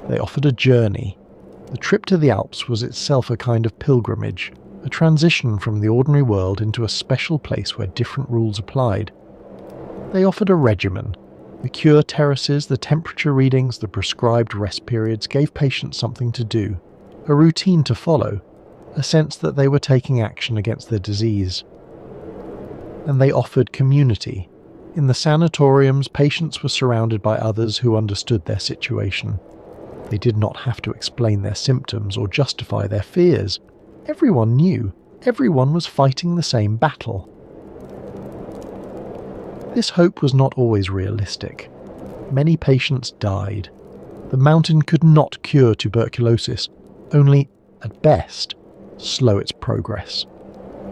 They offered a journey. The trip to the Alps was itself a kind of pilgrimage, a transition from the ordinary world into a special place where different rules applied. They offered a regimen. The cure terraces, the temperature readings, the prescribed rest periods gave patients something to do, a routine to follow, a sense that they were taking action against their disease. And they offered community. In the sanatoriums, patients were surrounded by others who understood their situation. They did not have to explain their symptoms or justify their fears. Everyone knew. Everyone was fighting the same battle. This hope was not always realistic. Many patients died. The mountain could not cure tuberculosis, only, at best, slow its progress.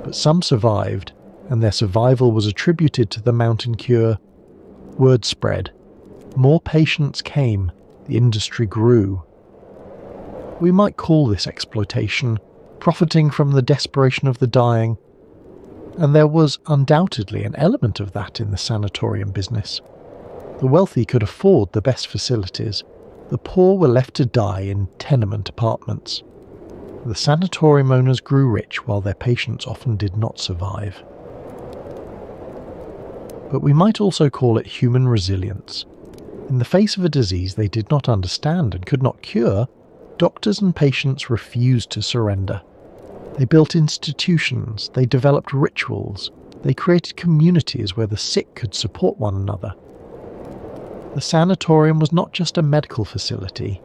But some survived, and their survival was attributed to the mountain cure. Word spread. More patients came, the industry grew. We might call this exploitation, profiting from the desperation of the dying, and there was undoubtedly an element of that in the sanatorium business. The wealthy could afford the best facilities, the poor were left to die in tenement apartments. The sanatorium owners grew rich while their patients often did not survive. But we might also call it human resilience. In the face of a disease they did not understand and could not cure, doctors and patients refused to surrender. They built institutions, they developed rituals, they created communities where the sick could support one another. The sanatorium was not just a medical facility,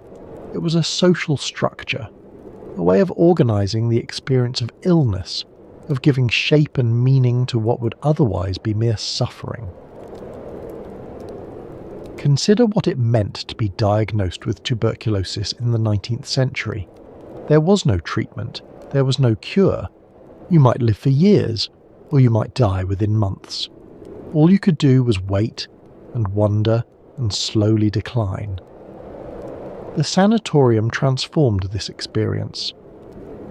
it was a social structure, a way of organising the experience of illness, of giving shape and meaning to what would otherwise be mere suffering. Consider what it meant to be diagnosed with tuberculosis in the 19th century. There was no treatment, there was no cure. You might live for years, or you might die within months. All you could do was wait and wonder and slowly decline. The sanatorium transformed this experience.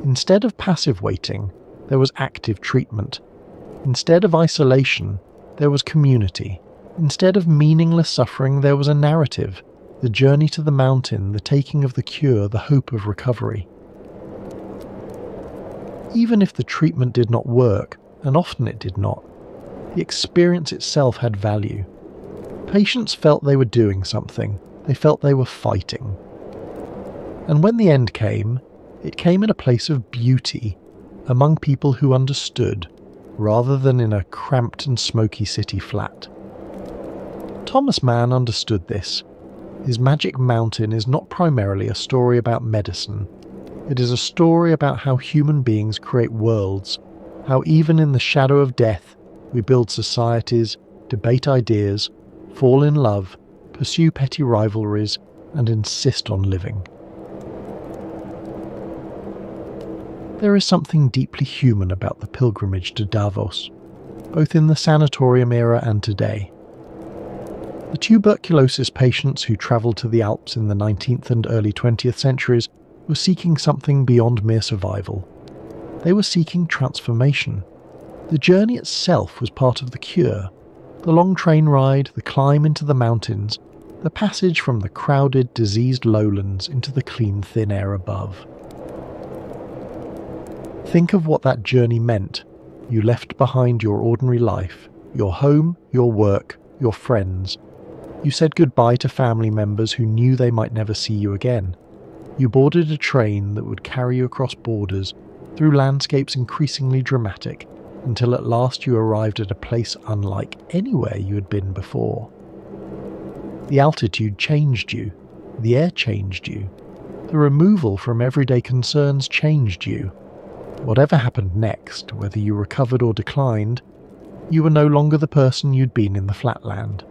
Instead of passive waiting, there was active treatment. Instead of isolation, there was community. Instead of meaningless suffering, there was a narrative, the journey to the mountain, the taking of the cure, the hope of recovery. Even if the treatment did not work, and often it did not, the experience itself had value. Patients felt they were doing something, they felt they were fighting. And when the end came, it came in a place of beauty, among people who understood, rather than in a cramped and smoky city flat. Thomas Mann understood this. His Magic Mountain is not primarily a story about medicine. It is a story about how human beings create worlds, how even in the shadow of death, we build societies, debate ideas, fall in love, pursue petty rivalries, and insist on living. There is something deeply human about the pilgrimage to Davos, both in the sanatorium era and today. The tuberculosis patients who travelled to the Alps in the 19th and early 20th centuries were seeking something beyond mere survival. They were seeking transformation. The journey itself was part of the cure. The long train ride, the climb into the mountains, the passage from the crowded, diseased lowlands into the clean, thin air above. Think of what that journey meant. You left behind your ordinary life, your home, your work, your friends. You said goodbye to family members who knew they might never see you again. You boarded a train that would carry you across borders, through landscapes increasingly dramatic, until at last you arrived at a place unlike anywhere you had been before. The altitude changed you, the air changed you, the removal from everyday concerns changed you. Whatever happened next, whether you recovered or declined, you were no longer the person you'd been in the flatland.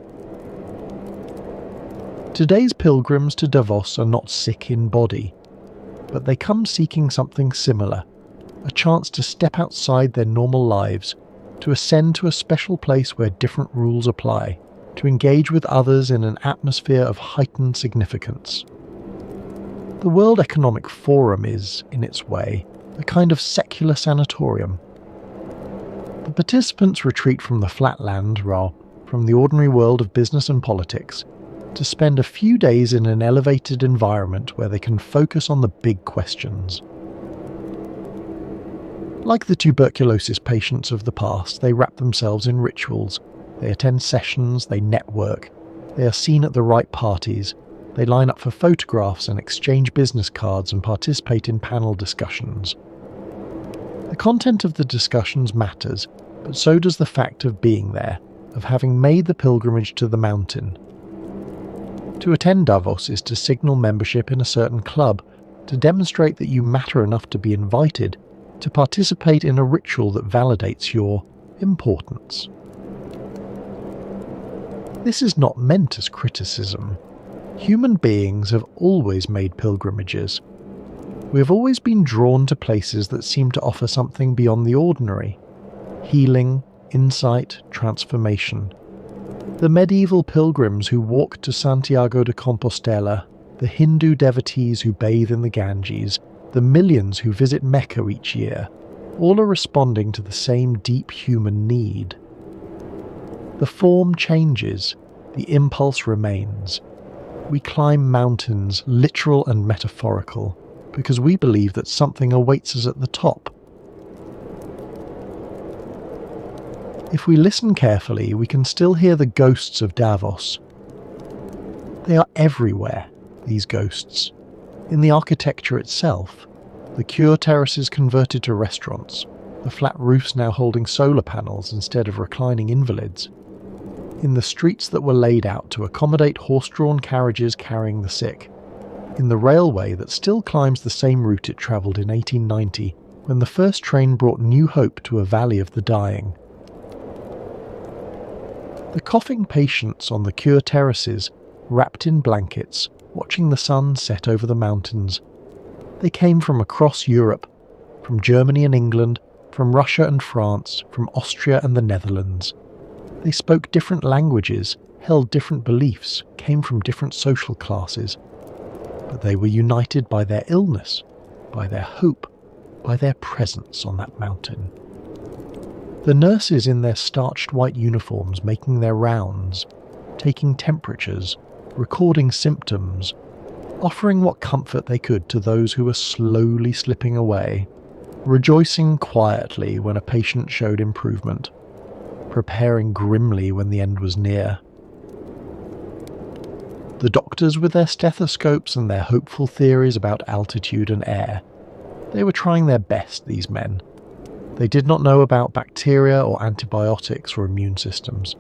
Today's pilgrims to Davos are not sick in body, but they come seeking something similar, a chance to step outside their normal lives, to ascend to a special place where different rules apply, to engage with others in an atmosphere of heightened significance. The World Economic Forum is, in its way, a kind of secular sanatorium. The participants retreat from the flatland, from the ordinary world of business and politics, to spend a few days in an elevated environment where they can focus on the big questions. Like the tuberculosis patients of the past, they wrap themselves in rituals, they attend sessions, they network, they are seen at the right parties, they line up for photographs and exchange business cards and participate in panel discussions. The content of the discussions matters, but so does the fact of being there, of having made the pilgrimage to the mountain. To attend Davos is to signal membership in a certain club, to demonstrate that you matter enough to be invited, to participate in a ritual that validates your importance. This is not meant as criticism. Human beings have always made pilgrimages. We have always been drawn to places that seem to offer something beyond the ordinary. Healing, insight, transformation. The medieval pilgrims who walked to Santiago de Compostela, the Hindu devotees who bathe in the Ganges, the millions who visit Mecca each year, all are responding to the same deep human need. The form changes, the impulse remains. We climb mountains, literal and metaphorical, because we believe that something awaits us at the top. If we listen carefully, we can still hear the ghosts of Davos. They are everywhere, these ghosts. In the architecture itself, the cure terraces converted to restaurants, the flat roofs now holding solar panels instead of reclining invalids. In the streets that were laid out to accommodate horse-drawn carriages carrying the sick. In the railway that still climbs the same route it travelled in 1890, when the first train brought new hope to a valley of the dying. The coughing patients on the cure terraces, wrapped in blankets, watching the sun set over the mountains. They came from across Europe, from Germany and England, from Russia and France, from Austria and the Netherlands. They spoke different languages, held different beliefs, came from different social classes. But they were united by their illness, by their hope, by their presence on that mountain. The nurses in their starched white uniforms making their rounds, taking temperatures, recording symptoms, offering what comfort they could to those who were slowly slipping away, rejoicing quietly when a patient showed improvement, preparing grimly when the end was near. The doctors with their stethoscopes and their hopeful theories about altitude and air. They were trying their best, these men. They did not know about bacteria or antibiotics or immune systems.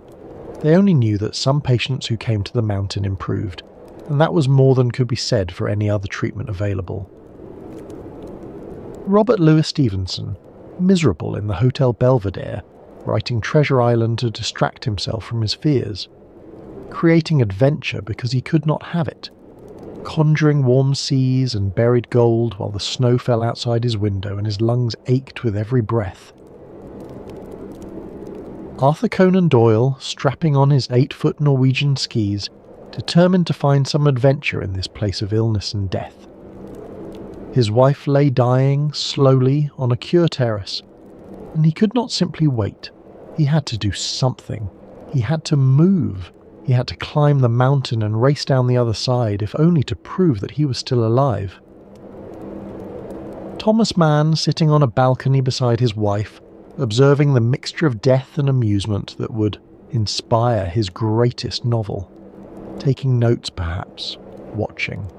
They only knew that some patients who came to the mountain improved, and that was more than could be said for any other treatment available. Robert Louis Stevenson, miserable in the Hotel Belvedere, writing Treasure Island to distract himself from his fears, creating adventure because he could not have it, conjuring warm seas and buried gold while the snow fell outside his window and his lungs ached with every breath. Arthur Conan Doyle, strapping on his 8-foot Norwegian skis, determined to find some adventure in this place of illness and death. His wife lay dying, slowly, on a cure terrace, and he could not simply wait. He had to do something. He had to move. He had to climb the mountain and race down the other side, if only to prove that he was still alive. Thomas Mann, sitting on a balcony beside his wife, observing the mixture of death and amusement that would inspire his greatest novel. Taking notes perhaps, watching,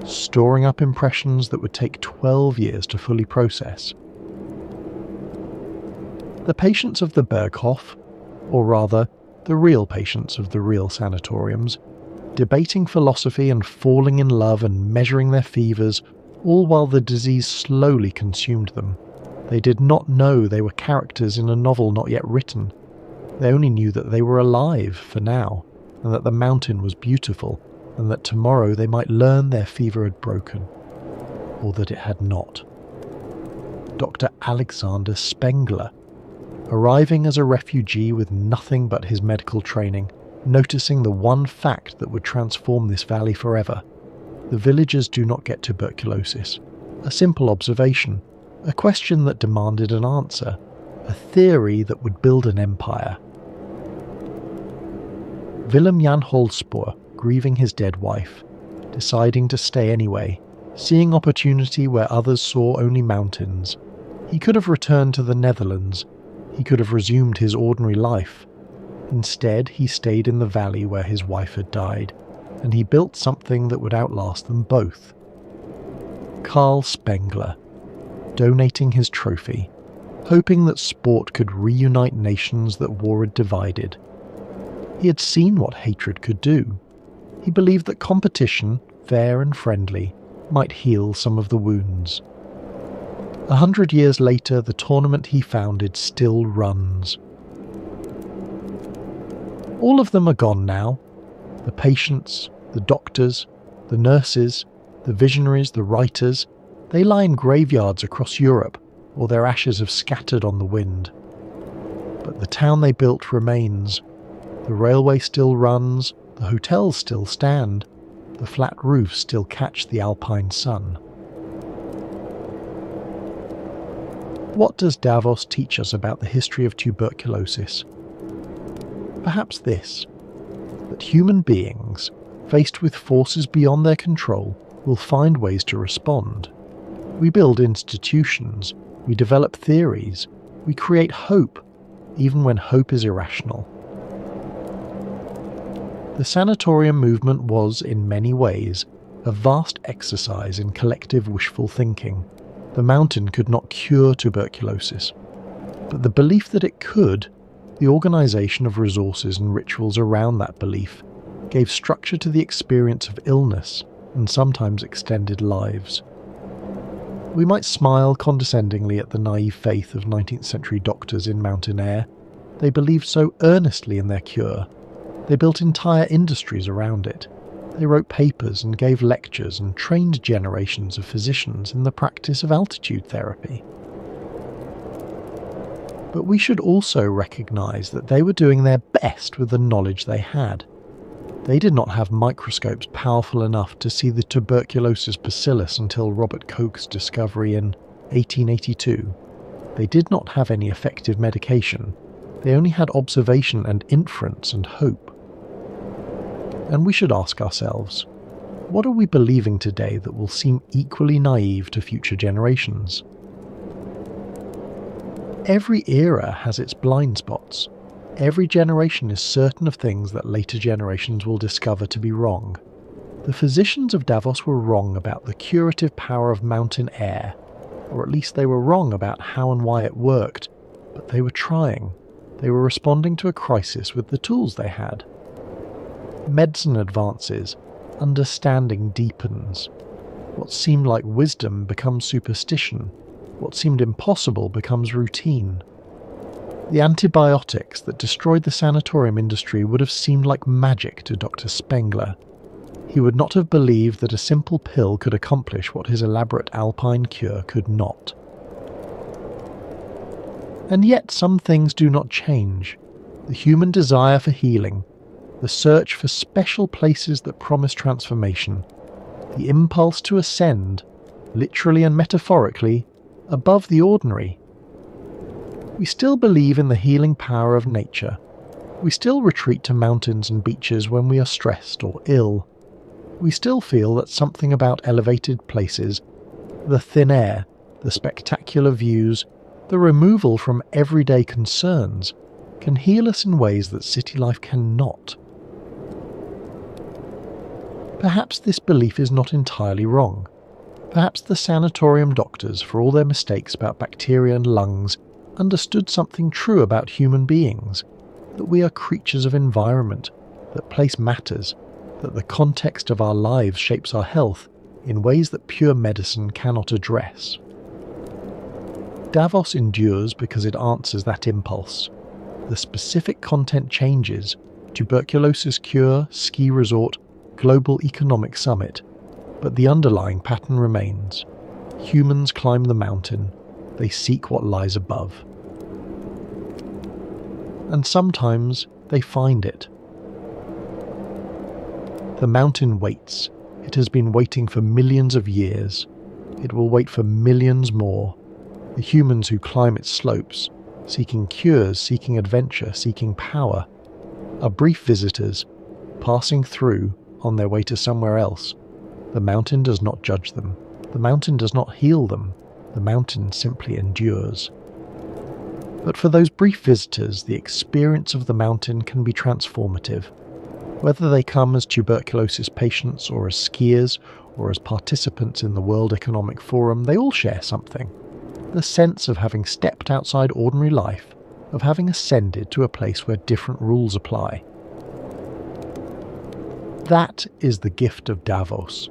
storing up impressions that would take 12 years to fully process. The patients of the Berghof, or rather, the real patients of the real sanatoriums, debating philosophy and falling in love and measuring their fevers, all while the disease slowly consumed them. They did not know they were characters in a novel not yet written. They only knew that they were alive for now, and that the mountain was beautiful, and that tomorrow they might learn their fever had broken, or that it had not. Dr. Alexander Spengler, arriving as a refugee with nothing but his medical training, noticing the one fact that would transform this valley forever. The villagers do not get tuberculosis. A simple observation, a question that demanded an answer, a theory that would build an empire. Willem Jan Holspoor, grieving his dead wife, deciding to stay anyway, seeing opportunity where others saw only mountains. He could have returned to the Netherlands. He could have resumed his ordinary life. Instead, he stayed in the valley where his wife had died, and he built something that would outlast them both. Carl Spengler, donating his trophy, hoping that sport could reunite nations that war had divided. He had seen what hatred could do. He believed that competition, fair and friendly, might heal some of the wounds. 100 years later, the tournament he founded still runs. All of them are gone now. The patients, the doctors, the nurses, the visionaries, the writers, they lie in graveyards across Europe, or their ashes have scattered on the wind. But the town they built remains, The railway still runs, the hotels still stand, the flat roofs still catch the alpine sun. What does Davos teach us about the history of tuberculosis? Perhaps this: that human beings, faced with forces beyond their control, will find ways to respond. We build institutions, we develop theories, we create hope, even when hope is irrational. The sanatorium movement was, in many ways, a vast exercise in collective wishful thinking. The mountain could not cure tuberculosis, but the belief that it could, the organisation of resources and rituals around that belief, gave structure to the experience of illness and sometimes extended lives. We might smile condescendingly at the naive faith of 19th century doctors in mountain air. They believed so earnestly in their cure. They built entire industries around it. They wrote papers and gave lectures and trained generations of physicians in the practice of altitude therapy. But we should also recognise that they were doing their best with the knowledge they had. They did not have microscopes powerful enough to see the tuberculosis bacillus until Robert Koch's discovery in 1882. They did not have any effective medication. They only had observation and inference and hope. And we should ask ourselves, what are we believing today that will seem equally naive to future generations? Every era has its blind spots. Every generation is certain of things that later generations will discover to be wrong. The physicians of Davos were wrong about the curative power of mountain air, or at least they were wrong about how and why it worked, but they were trying. They were responding to a crisis with the tools they had. Medicine advances, understanding deepens. What seemed like wisdom becomes superstition. What seemed impossible becomes routine. The antibiotics that destroyed the sanatorium industry would have seemed like magic to Dr. Spengler. He would not have believed that a simple pill could accomplish what his elaborate alpine cure could not. And yet some things do not change. The human desire for healing, the search for special places that promise transformation, the impulse to ascend, literally and metaphorically, above the ordinary. We still believe in the healing power of nature. We still retreat to mountains and beaches when we are stressed or ill. We still feel that something about elevated places, the thin air, the spectacular views, the removal from everyday concerns, can heal us in ways that city life cannot. Perhaps this belief is not entirely wrong. Perhaps the sanatorium doctors, for all their mistakes about bacteria and lungs, understood something true about human beings, that we are creatures of environment, that place matters, that the context of our lives shapes our health in ways that pure medicine cannot address. Davos endures because it answers that impulse. The specific content changes: tuberculosis cure, ski resort, global economic summit, but the underlying pattern remains. Humans climb the mountain, they seek what lies above. And sometimes they find it. The mountain waits. It has been waiting for millions of years. It will wait for millions more. The humans who climb its slopes, seeking cures, seeking adventure, seeking power, are brief visitors, passing through on their way to somewhere else. The mountain does not judge them. The mountain does not heal them. The mountain simply endures. But for those brief visitors, the experience of the mountain can be transformative. Whether they come as tuberculosis patients or as skiers or as participants in the World Economic Forum, they all share something. The sense of having stepped outside ordinary life, of having ascended to a place where different rules apply. That is the gift of Davos.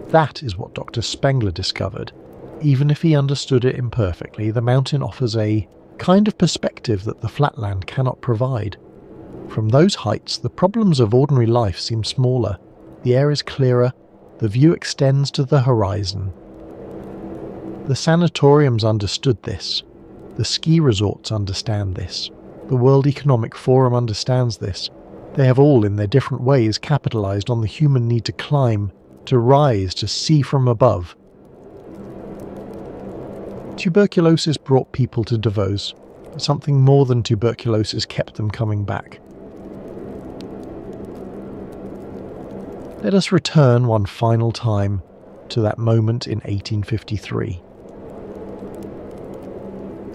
That is what Dr. Spengler discovered. Even if he understood it imperfectly, the mountain offers a kind of perspective that the flatland cannot provide. From those heights, the problems of ordinary life seem smaller. The air is clearer. The view extends to the horizon. The sanatoriums understood this. The ski resorts understand this. The World Economic Forum understands this. They have all in their different ways capitalized on the human need to climb, to rise, to see from above. Tuberculosis brought people to Davos, but something more than tuberculosis kept them coming back. Let us return one final time to that moment in 1853.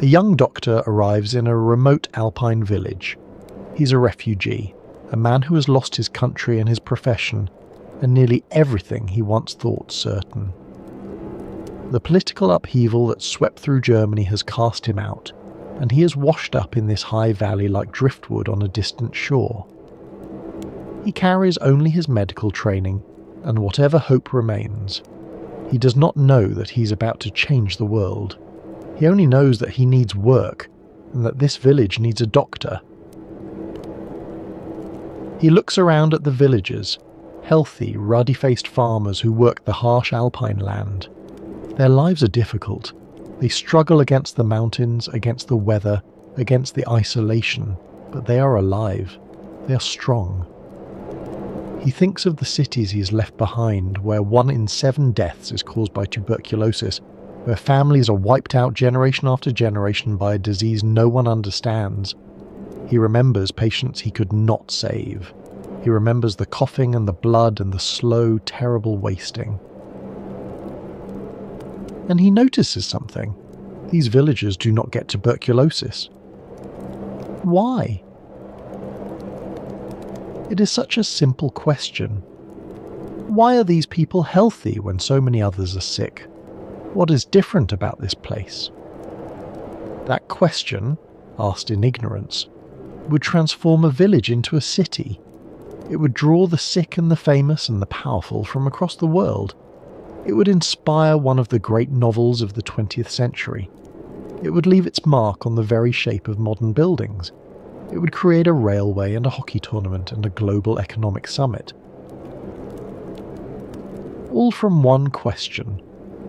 A young doctor arrives in a remote alpine village. He's a refugee, a man who has lost his country and his profession, and nearly everything he once thought certain. The political upheaval that swept through Germany has cast him out, and he is washed up in this high valley like driftwood on a distant shore. He carries only his medical training, and whatever hope remains. He does not know that he's about to change the world. He only knows that he needs work, and that this village needs a doctor. He looks around at the villagers, healthy, ruddy-faced farmers who work the harsh alpine land. Their lives are difficult. They struggle against the mountains, against the weather, against the isolation, but they are alive. They are strong. He thinks of the cities he has left behind, where 1 in 7 deaths is caused by tuberculosis, where families are wiped out generation after generation by a disease no one understands. He remembers patients he could not save. He remembers the coughing and the blood and the slow, terrible wasting. And he notices something. These villagers do not get tuberculosis. Why? It is such a simple question. Why are these people healthy when so many others are sick? What is different about this place? That question, asked in ignorance, would transform a village into a city. It would draw the sick and the famous and the powerful from across the world. It would inspire one of the great novels of the 20th century. It would leave its mark on the very shape of modern buildings. It would create a railway and a hockey tournament and a global economic summit. All from one question,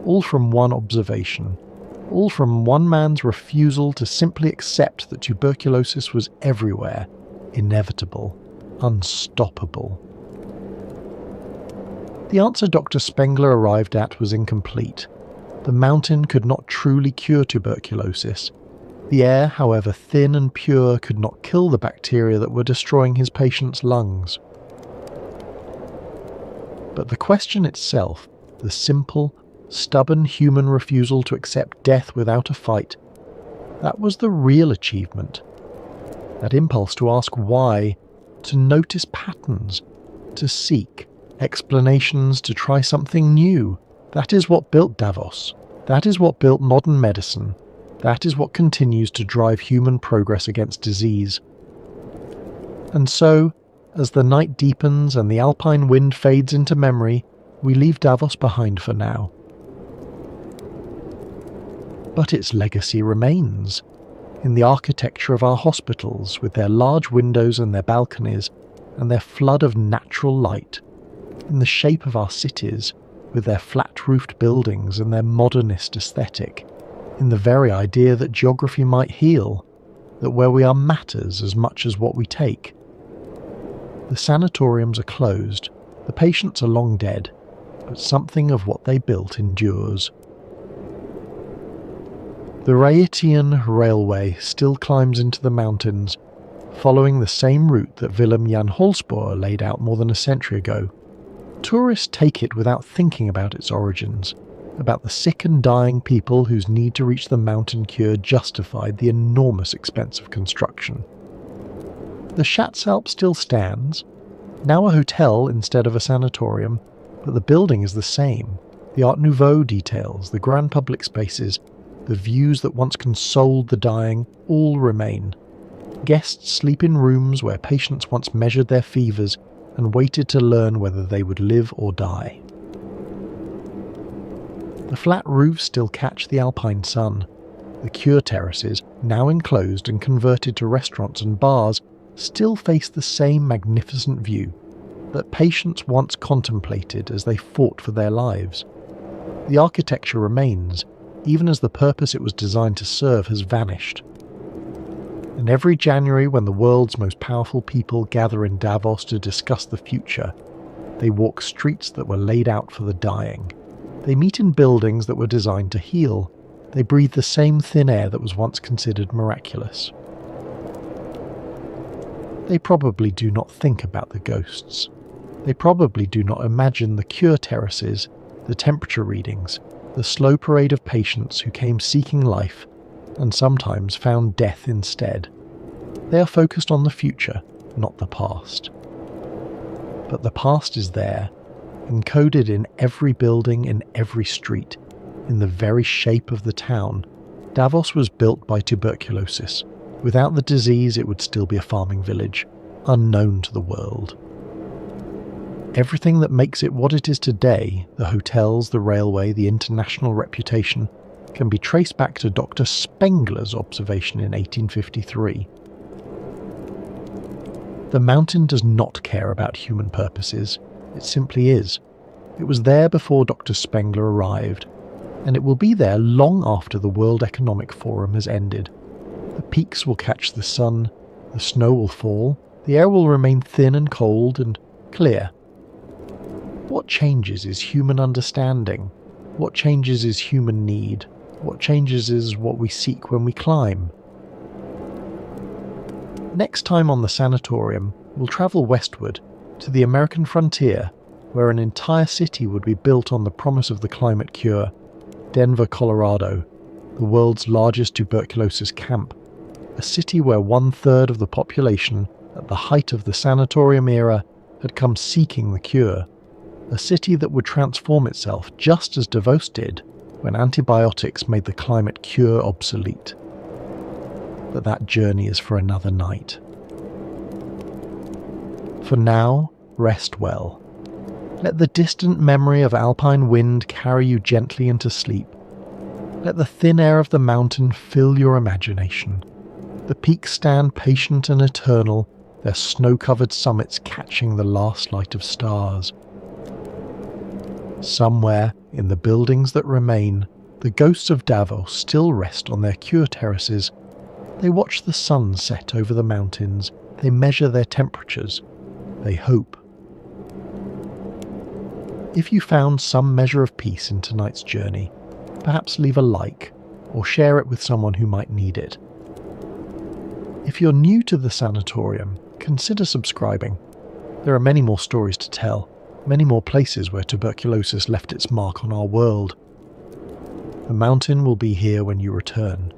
all from one observation, all from one man's refusal to simply accept that tuberculosis was everywhere, inevitable, unstoppable. The answer Dr. Spengler arrived at was incomplete. The mountain could not truly cure tuberculosis. The air, however thin and pure, could not kill the bacteria that were destroying his patient's lungs. But the question itself, the simple, stubborn human refusal to accept death without a fight, that was the real achievement. That impulse to ask why, to notice patterns, to seek explanations, to try something new, that is what built Davos. That is what built modern medicine. That is what continues to drive human progress against disease. And so, as the night deepens and the alpine wind fades into memory, we leave Davos behind for now. But its legacy remains. In the architecture of our hospitals, with their large windows and their balconies, and their flood of natural light. In the shape of our cities, with their flat-roofed buildings and their modernist aesthetic. In the very idea that geography might heal, that where we are matters as much as what we take. The sanatoriums are closed, the patients are long dead, but something of what they built endures. The Rhaetian Railway still climbs into the mountains, following the same route that Willem Jan Holspoor laid out more than a century ago. Tourists take it without thinking about its origins, about the sick and dying people whose need to reach the mountain cure justified the enormous expense of construction. The Schatzalp still stands, now a hotel instead of a sanatorium, but the building is the same. The Art Nouveau details, the grand public spaces, the views that once consoled the dying, all remain. Guests sleep in rooms where patients once measured their fevers and waited to learn whether they would live or die. The flat roofs still catch the alpine sun. The cure terraces, now enclosed and converted to restaurants and bars, still face the same magnificent view that patients once contemplated as they fought for their lives. The architecture remains, even as the purpose it was designed to serve has vanished. And every January, when the world's most powerful people gather in Davos to discuss the future, they walk streets that were laid out for the dying. They meet in buildings that were designed to heal. They breathe the same thin air that was once considered miraculous. They probably do not think about the ghosts. They probably do not imagine the cure terraces, the temperature readings, the slow parade of patients who came seeking life and sometimes found death instead. They are focused on the future, not the past. But the past is there, encoded in every building, in every street, in the very shape of the town. Davos was built by tuberculosis. Without the disease, it would still be a farming village, unknown to the world. Everything that makes it what it is today, the hotels, the railway, the international reputation, can be traced back to Dr. Spengler's observation in 1853. The mountain does not care about human purposes. It simply is. It was there before Dr. Spengler arrived, and it will be there long after the World Economic Forum has ended. The peaks will catch the sun, the snow will fall, the air will remain thin and cold and clear. What changes is human understanding. What changes is human need. What changes is what we seek when we climb. Next time on the Sanatorium, we'll travel westward to the American frontier, where an entire city would be built on the promise of the climate cure. Denver, Colorado, the world's largest tuberculosis camp, a city where 1/3 of the population at the height of the Sanatorium era had come seeking the cure, a city that would transform itself just as Davos did when antibiotics made the climate cure obsolete. But that journey is for another night. For now, rest well. Let the distant memory of alpine wind carry you gently into sleep. Let the thin air of the mountain fill your imagination. The peaks stand patient and eternal, their snow-covered summits catching the last light of stars. Somewhere in the buildings that remain, the ghosts of Davos still rest on their cure terraces. They watch the sun set over the mountains, they measure their temperatures, they hope. If you found some measure of peace in tonight's journey, perhaps leave a like or share it with someone who might need it. If you're new to the Sanatorium, consider subscribing. There are many more stories to tell, many more places where tuberculosis left its mark on our world. The mountain will be here when you return.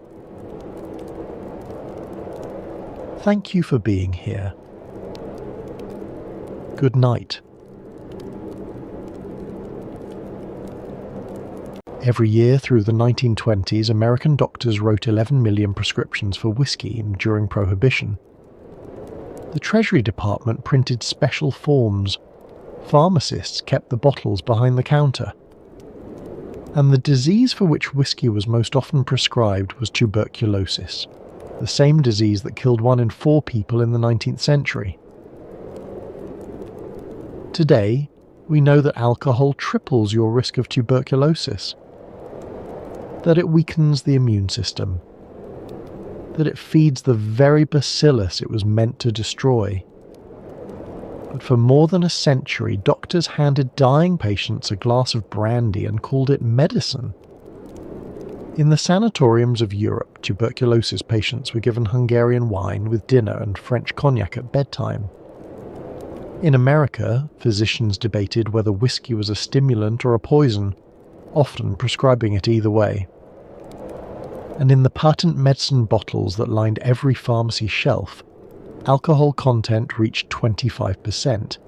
Thank you for being here. Good night. Every year through the 1920s, American doctors wrote 11 million prescriptions for whiskey during Prohibition. The Treasury Department printed special forms. Pharmacists kept the bottles behind the counter. And the disease for which whiskey was most often prescribed was tuberculosis, the same disease that killed 1 in 4 people in the 19th century. Today, we know that alcohol triples your risk of tuberculosis, that it weakens the immune system, that it feeds the very bacillus it was meant to destroy. But for more than a century, doctors handed dying patients a glass of brandy and called it medicine. In the sanatoriums of Europe, tuberculosis patients were given Hungarian wine with dinner and French cognac at bedtime. In America, physicians debated whether whiskey was a stimulant or a poison, often prescribing it either way. And in the patent medicine bottles that lined every pharmacy shelf, alcohol content reached 25%,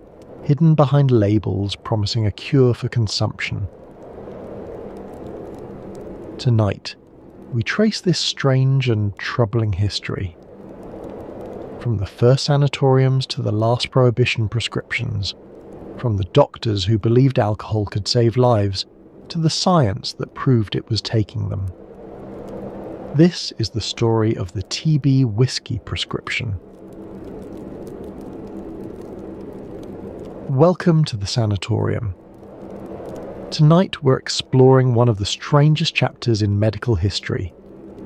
hidden behind labels promising a cure for consumption. Tonight, we trace this strange and troubling history. From the first sanatoriums to the last Prohibition prescriptions, from the doctors who believed alcohol could save lives, to the science that proved it was taking them. This is the story of the TB whiskey prescription. Welcome to the Sanatorium. Tonight we're exploring one of the strangest chapters in medical history,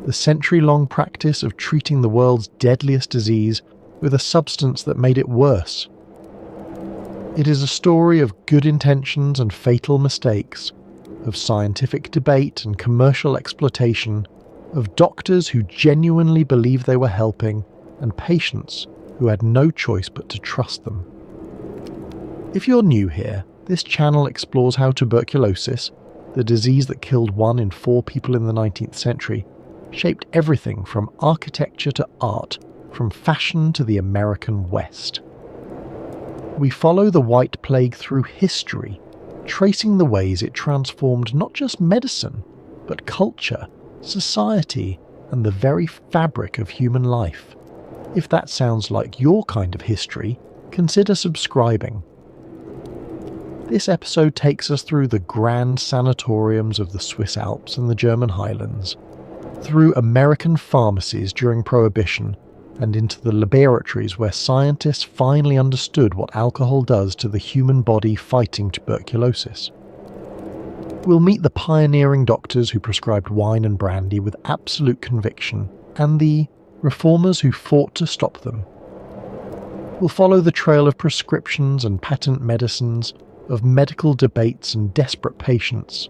the century-long practice of treating the world's deadliest disease with a substance that made it worse. It is a story of good intentions and fatal mistakes, of scientific debate and commercial exploitation, of doctors who genuinely believed they were helping, and patients who had no choice but to trust them. If you're new here, this channel explores how tuberculosis, the disease that killed 1 in 4 people in the 19th century, shaped everything from architecture to art, from fashion to the American West. We follow the White Plague through history, tracing the ways it transformed not just medicine, but culture, society, and the very fabric of human life. If that sounds like your kind of history, consider subscribing. This episode takes us through the grand sanatoriums of the Swiss Alps and the German Highlands, through American pharmacies during Prohibition, and into the laboratories where scientists finally understood what alcohol does to the human body fighting tuberculosis. We'll meet the pioneering doctors who prescribed wine and brandy with absolute conviction, and the reformers who fought to stop them. We'll follow the trail of prescriptions and patent medicines, of medical debates and desperate patients.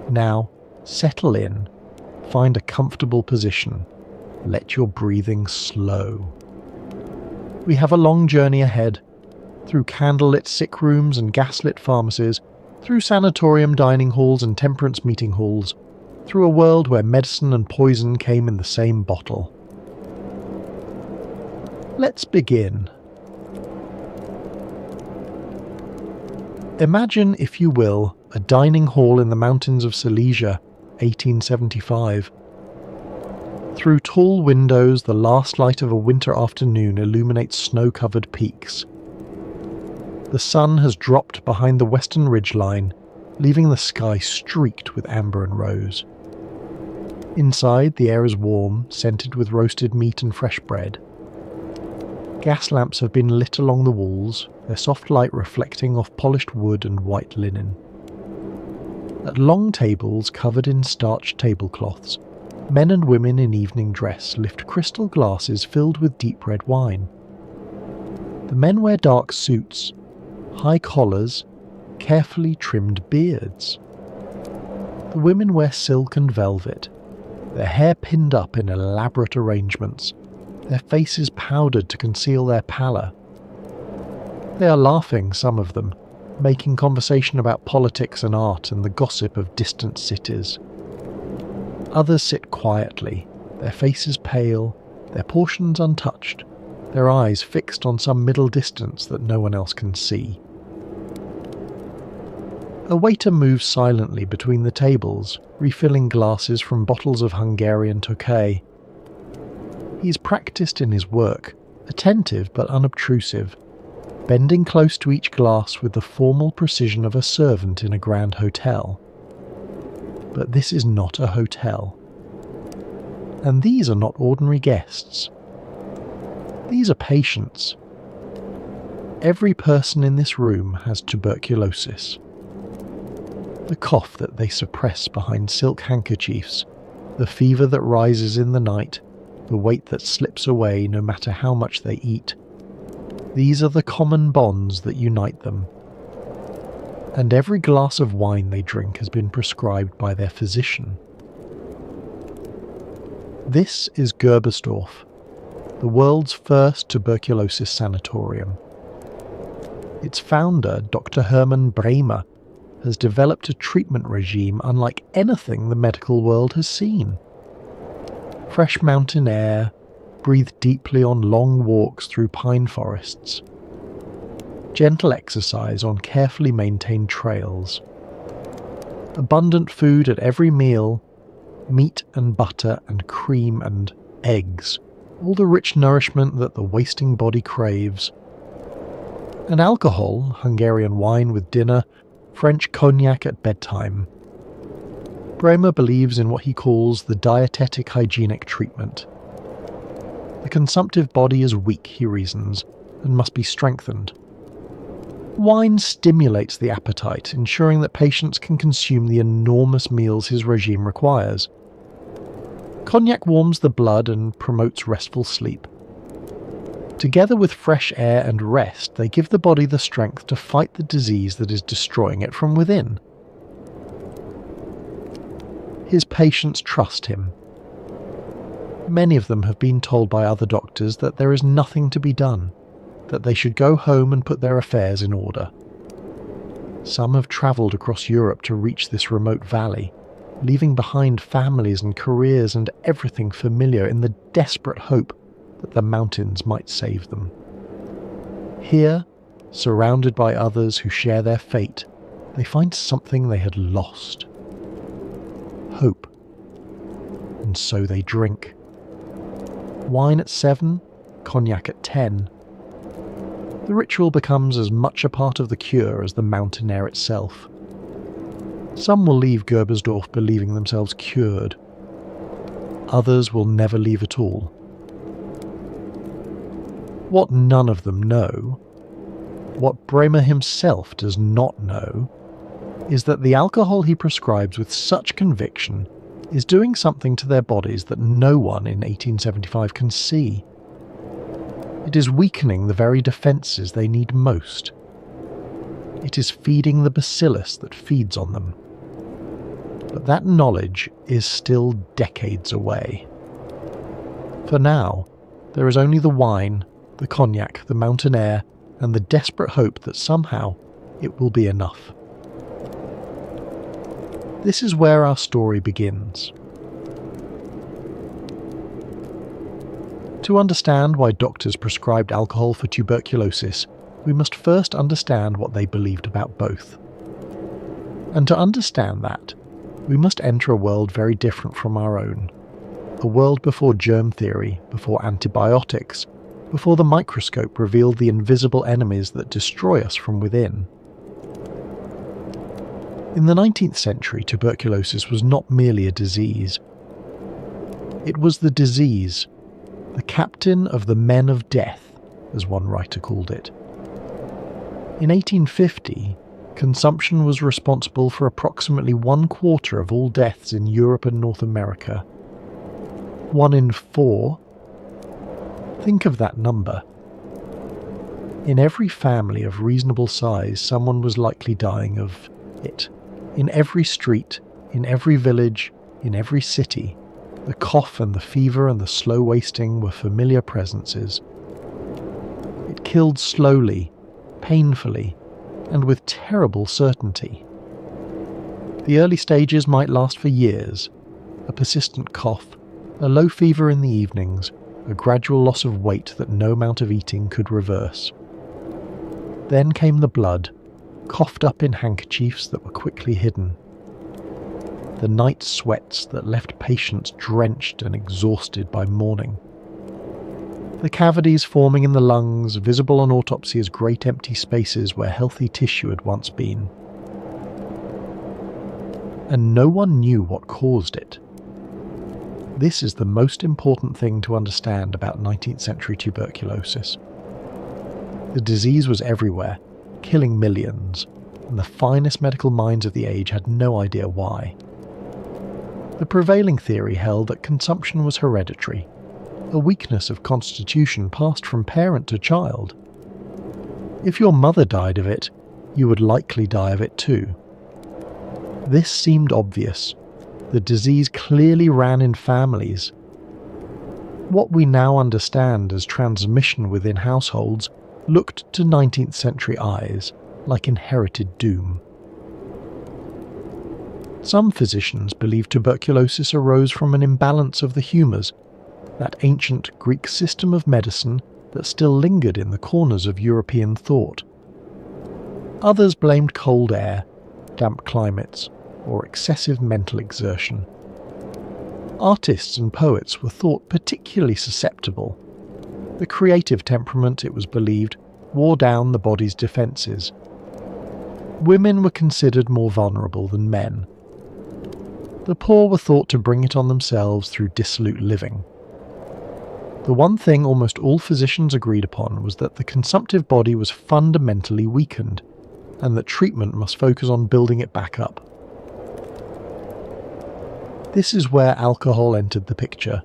Now, settle in, find a comfortable position, let your breathing slow. We have a long journey ahead, through candlelit sick rooms and gaslit pharmacies, through sanatorium dining halls and temperance meeting halls, through a world where medicine and poison came in the same bottle. Let's begin. Imagine, if you will, a dining hall in the mountains of Silesia, 1875. Through tall windows, the last light of a winter afternoon illuminates snow-covered peaks. The sun has dropped behind the western ridgeline, leaving the sky streaked with amber and rose. Inside, the air is warm, scented with roasted meat and fresh bread. Gas lamps have been lit along the walls, their soft light reflecting off polished wood and white linen. At long tables covered in starched tablecloths, men and women in evening dress lift crystal glasses filled with deep red wine. The men wear dark suits, high collars, carefully trimmed beards. The women wear silk and velvet, their hair pinned up in elaborate arrangements, their faces powdered to conceal their pallor. They are laughing, some of them, making conversation about politics and art and the gossip of distant cities. Others sit quietly, their faces pale, their portions untouched, their eyes fixed on some middle distance that no one else can see. A waiter moves silently between the tables, refilling glasses from bottles of Hungarian Tokay. He is practiced in his work, attentive but unobtrusive, bending close to each glass with the formal precision of a servant in a grand hotel. But this is not a hotel. And these are not ordinary guests. These are patients. Every person in this room has tuberculosis. The cough that they suppress behind silk handkerchiefs, the fever that rises in the night, the weight that slips away no matter how much they eat. These are the common bonds that unite them. And every glass of wine they drink has been prescribed by their physician. This is Gerbersdorf, the world's first tuberculosis sanatorium. Its founder, Dr. Hermann Bremer, has developed a treatment regime unlike anything the medical world has seen. Fresh mountain air, breathed deeply on long walks through pine forests. Gentle exercise on carefully maintained trails. Abundant food at every meal, meat and butter and cream and eggs, all the rich nourishment that the wasting body craves. And alcohol, Hungarian wine with dinner, French cognac at bedtime. Bremer believes in what he calls the dietetic hygienic treatment. The consumptive body is weak, he reasons, and must be strengthened. Wine stimulates the appetite, ensuring that patients can consume the enormous meals his regime requires. Cognac warms the blood and promotes restful sleep. Together with fresh air and rest, they give the body the strength to fight the disease that is destroying it from within. His patients trust him. Many of them have been told by other doctors that there is nothing to be done, that they should go home and put their affairs in order. Some have travelled across Europe to reach this remote valley, leaving behind families and careers and everything familiar in the desperate hope that the mountains might save them. Here, surrounded by others who share their fate, they find something they had lost. Hope. And so they drink. Wine at 7, cognac at 10. The ritual becomes as much a part of the cure as the mountain air itself. Some will leave Gerbersdorf believing themselves cured. Others will never leave at all. What none of them know, what Bremer himself does not know, is that the alcohol he prescribes with such conviction is doing something to their bodies that no one in 1875 can see. It is weakening the very defences they need most. It is feeding the bacillus that feeds on them. But that knowledge is still decades away. For now, there is only the wine, the cognac, the mountain air, and the desperate hope that somehow it will be enough. This is where our story begins. To understand why doctors prescribed alcohol for tuberculosis, we must first understand what they believed about both. And to understand that, we must enter a world very different from our own. A world before germ theory, before antibiotics, before the microscope revealed the invisible enemies that destroy us from within. In the 19th century, tuberculosis was not merely a disease. It was the disease, the captain of the men of death, as one writer called it. In 1850, consumption was responsible for approximately 1/4 of all deaths in Europe and North America. 1 in 4. Think of that number. In every family of reasonable size, someone was likely dying of it. In every street, in every village, in every city, the cough and the fever and the slow wasting were familiar presences. It killed slowly, painfully, and with terrible certainty. The early stages might last for years: a persistent cough, a low fever in the evenings, a gradual loss of weight that no amount of eating could reverse. Then came the blood, coughed up in handkerchiefs that were quickly hidden. The night sweats that left patients drenched and exhausted by morning. The cavities forming in the lungs, visible on autopsy as great empty spaces where healthy tissue had once been. And no one knew what caused it. This is the most important thing to understand about 19th century tuberculosis. The disease was everywhere, killing millions, and the finest medical minds of the age had no idea why. The prevailing theory held that consumption was hereditary, a weakness of constitution passed from parent to child. If your mother died of it, you would likely die of it too. This seemed obvious. The disease clearly ran in families. What we now understand as transmission within households looked to 19th century eyes like inherited doom. Some physicians believe tuberculosis arose from an imbalance of the humours, that ancient Greek system of medicine that still lingered in the corners of European thought. Others blamed cold air, damp climates, or excessive mental exertion. Artists and poets were thought particularly susceptible. The creative temperament, it was believed, wore down the body's defences. Women were considered more vulnerable than men. The poor were thought to bring it on themselves through dissolute living. The one thing almost all physicians agreed upon was that the consumptive body was fundamentally weakened, and that treatment must focus on building it back up. This is where alcohol entered the picture.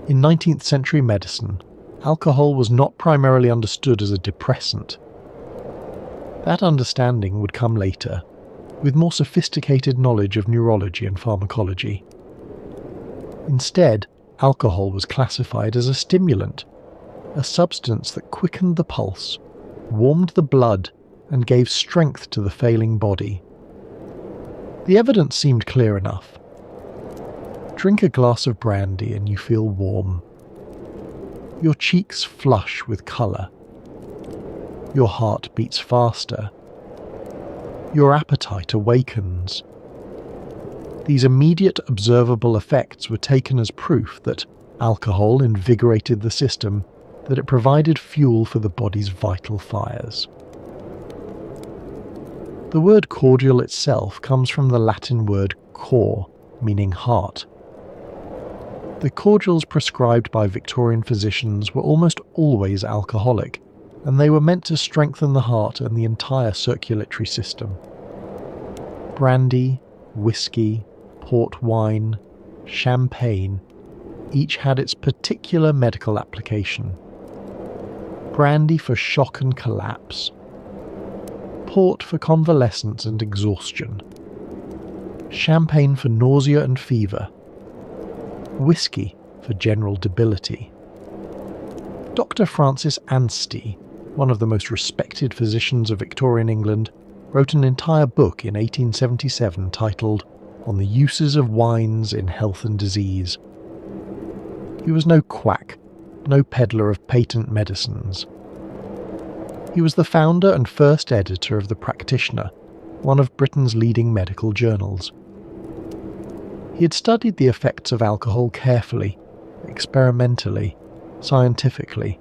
In 19th century medicine, alcohol was not primarily understood as a depressant. That understanding would come later, with more sophisticated knowledge of neurology and pharmacology. Instead, alcohol was classified as a stimulant, a substance that quickened the pulse, warmed the blood, and gave strength to the failing body. The evidence seemed clear enough. Drink a glass of brandy and you feel warm. Your cheeks flush with colour. Your heart beats faster. Your appetite awakens. These immediate observable effects were taken as proof that alcohol invigorated the system, that it provided fuel for the body's vital fires. The word cordial itself comes from the Latin word cor, meaning heart. The cordials prescribed by Victorian physicians were almost always alcoholic, and they were meant to strengthen the heart and the entire circulatory system. Brandy, whiskey, port wine, champagne, each had its particular medical application. Brandy for shock and collapse, port for convalescence and exhaustion, champagne for nausea and fever, whiskey for general debility. Dr. Francis Anstey, one of the most respected physicians of Victorian England, wrote an entire book in 1877 titled On the Uses of Wines in Health and Disease. He was no quack, no peddler of patent medicines. He was the founder and first editor of The Practitioner, one of Britain's leading medical journals. He had studied the effects of alcohol carefully, experimentally, scientifically,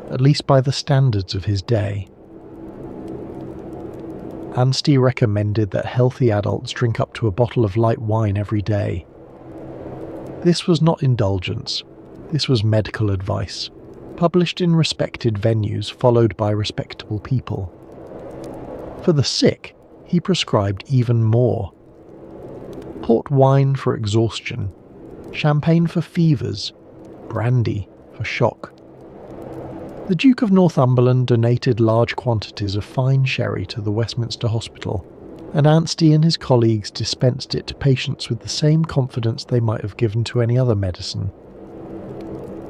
at least by the standards of his day. Anstey recommended that healthy adults drink up to a bottle of light wine every day. This was not indulgence, this was medical advice, published in respected venues followed by respectable people. For the sick, he prescribed even more. Port wine for exhaustion, champagne for fevers, brandy for shock. The Duke of Northumberland donated large quantities of fine sherry to the Westminster Hospital, and Anstey and his colleagues dispensed it to patients with the same confidence they might have given to any other medicine.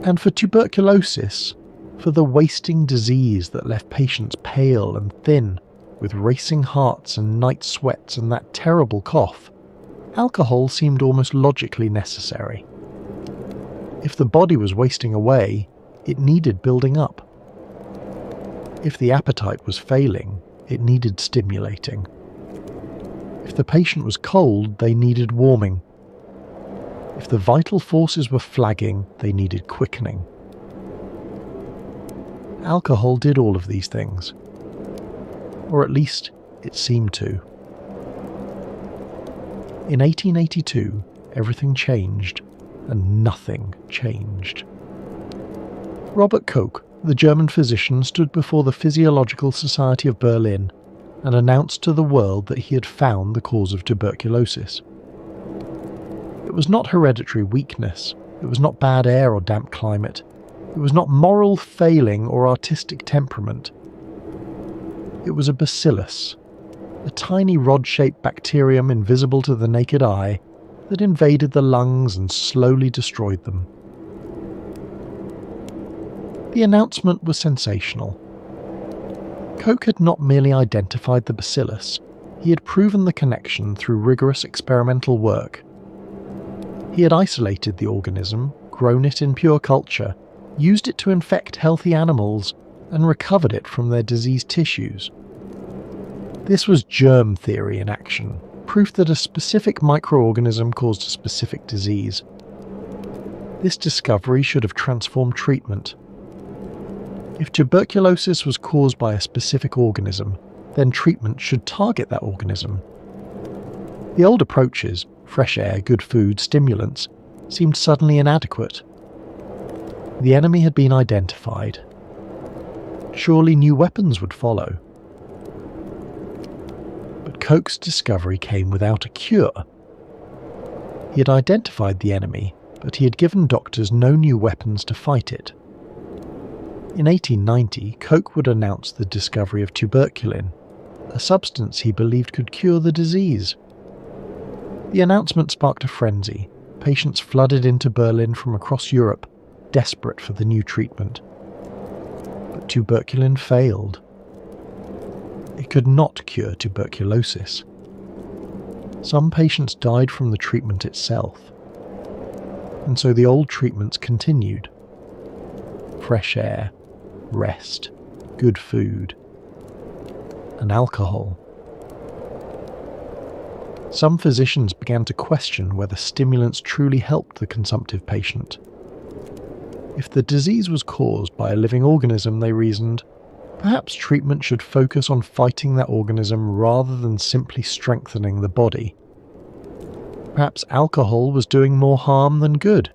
And for tuberculosis, for the wasting disease that left patients pale and thin, with racing hearts and night sweats and that terrible cough, alcohol seemed almost logically necessary. If the body was wasting away, it needed building up. If the appetite was failing, it needed stimulating. If the patient was cold, they needed warming. If the vital forces were flagging, they needed quickening. Alcohol did all of these things. Or at least, it seemed to. In 1882, everything changed, and nothing changed. Robert Koch, the German physician, stood before the Physiological Society of Berlin and announced to the world that he had found the cause of tuberculosis. It was not hereditary weakness, it was not bad air or damp climate, it was not moral failing or artistic temperament. It was a bacillus, a tiny rod-shaped bacterium invisible to the naked eye that invaded the lungs and slowly destroyed them. The announcement was sensational. Koch had not merely identified the bacillus, he had proven the connection through rigorous experimental work. He had isolated the organism, grown it in pure culture, used it to infect healthy animals, and recovered it from their diseased tissues. This was germ theory in action, proof that a specific microorganism caused a specific disease. This discovery should have transformed treatment. If tuberculosis was caused by a specific organism, then treatment should target that organism. The old approaches, fresh air, good food, stimulants, seemed suddenly inadequate. The enemy had been identified. Surely new weapons would follow. But Koch's discovery came without a cure. He had identified the enemy, but he had given doctors no new weapons to fight it. In 1890, Koch would announce the discovery of tuberculin, a substance he believed could cure the disease. The announcement sparked a frenzy. Patients flooded into Berlin from across Europe, desperate for the new treatment. But tuberculin failed. It could not cure tuberculosis. Some patients died from the treatment itself, and so the old treatments continued. Fresh air, rest, good food, and alcohol. Some physicians began to question whether stimulants truly helped the consumptive patient. If the disease was caused by a living organism, they reasoned, perhaps treatment should focus on fighting that organism rather than simply strengthening the body. Perhaps alcohol was doing more harm than good.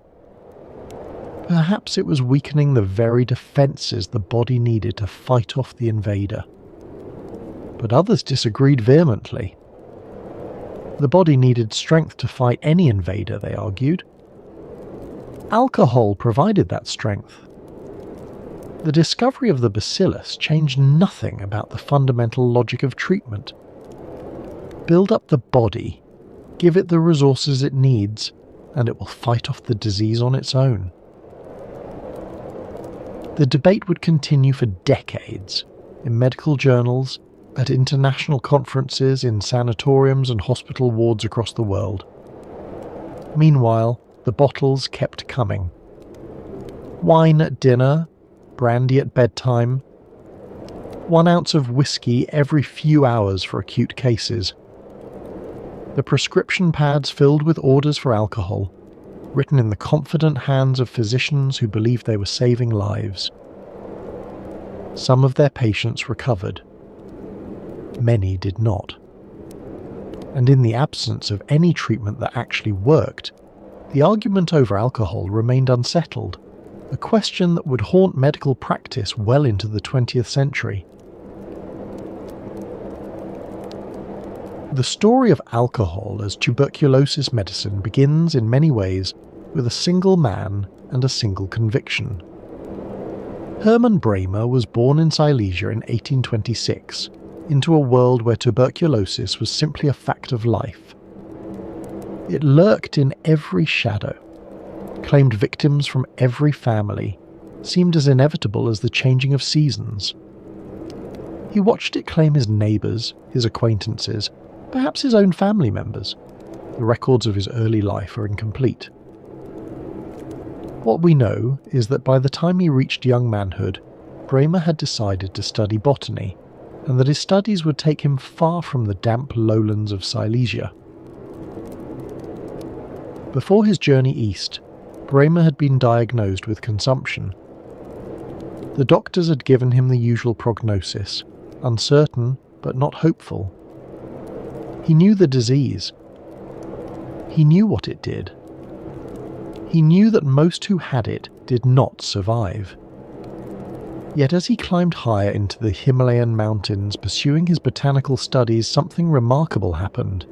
Perhaps it was weakening the very defences the body needed to fight off the invader. But others disagreed vehemently. The body needed strength to fight any invader, they argued. Alcohol provided that strength. The discovery of the bacillus changed nothing about the fundamental logic of treatment. Build up the body, give it the resources it needs, and it will fight off the disease on its own. The debate would continue for decades, in medical journals, at international conferences, in sanatoriums and hospital wards across the world. Meanwhile, the bottles kept coming. Wine at dinner, brandy at bedtime, 1 ounce of whiskey every few hours for acute cases. The prescription pads filled with orders for alcohol, written in the confident hands of physicians who believed they were saving lives. Some of their patients recovered. Many did not. And in the absence of any treatment that actually worked, the argument over alcohol remained unsettled, a question that would haunt medical practice well into the 20th century. The story of alcohol as tuberculosis medicine begins in many ways with a single man and a single conviction. Hermann Bremer was born in Silesia in 1826, into a world where tuberculosis was simply a fact of life. It lurked in every shadow, claimed victims from every family, seemed as inevitable as the changing of seasons. He watched it claim his neighbours, his acquaintances, perhaps his own family members. The records of his early life are incomplete. What we know is that by the time he reached young manhood, Bremer had decided to study botany, and that his studies would take him far from the damp lowlands of Silesia. Before his journey east, Bremer had been diagnosed with consumption. The doctors had given him the usual prognosis, uncertain but not hopeful. He knew the disease. He knew what it did. He knew that most who had it did not survive. Yet as he climbed higher into the Himalayan mountains pursuing his botanical studies, something remarkable happened.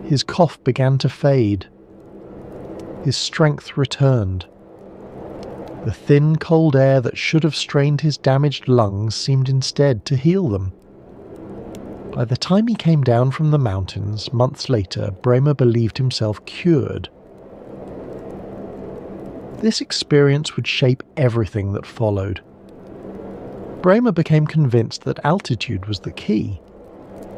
His cough began to fade. His strength returned. The thin, cold air that should have strained his damaged lungs seemed instead to heal them. By the time he came down from the mountains, months later, Bremer believed himself cured. This experience would shape everything that followed. Bremer became convinced that altitude was the key,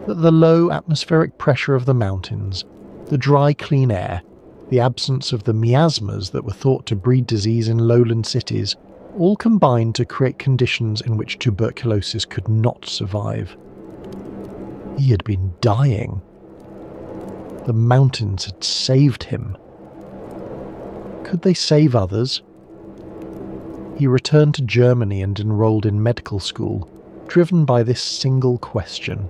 that the low atmospheric pressure of the mountains, the dry, clean air, the absence of the miasmas that were thought to breed disease in lowland cities, all combined to create conditions in which tuberculosis could not survive. He had been dying. The mountains had saved him. Could they save others? He returned to Germany and enrolled in medical school, driven by this single question.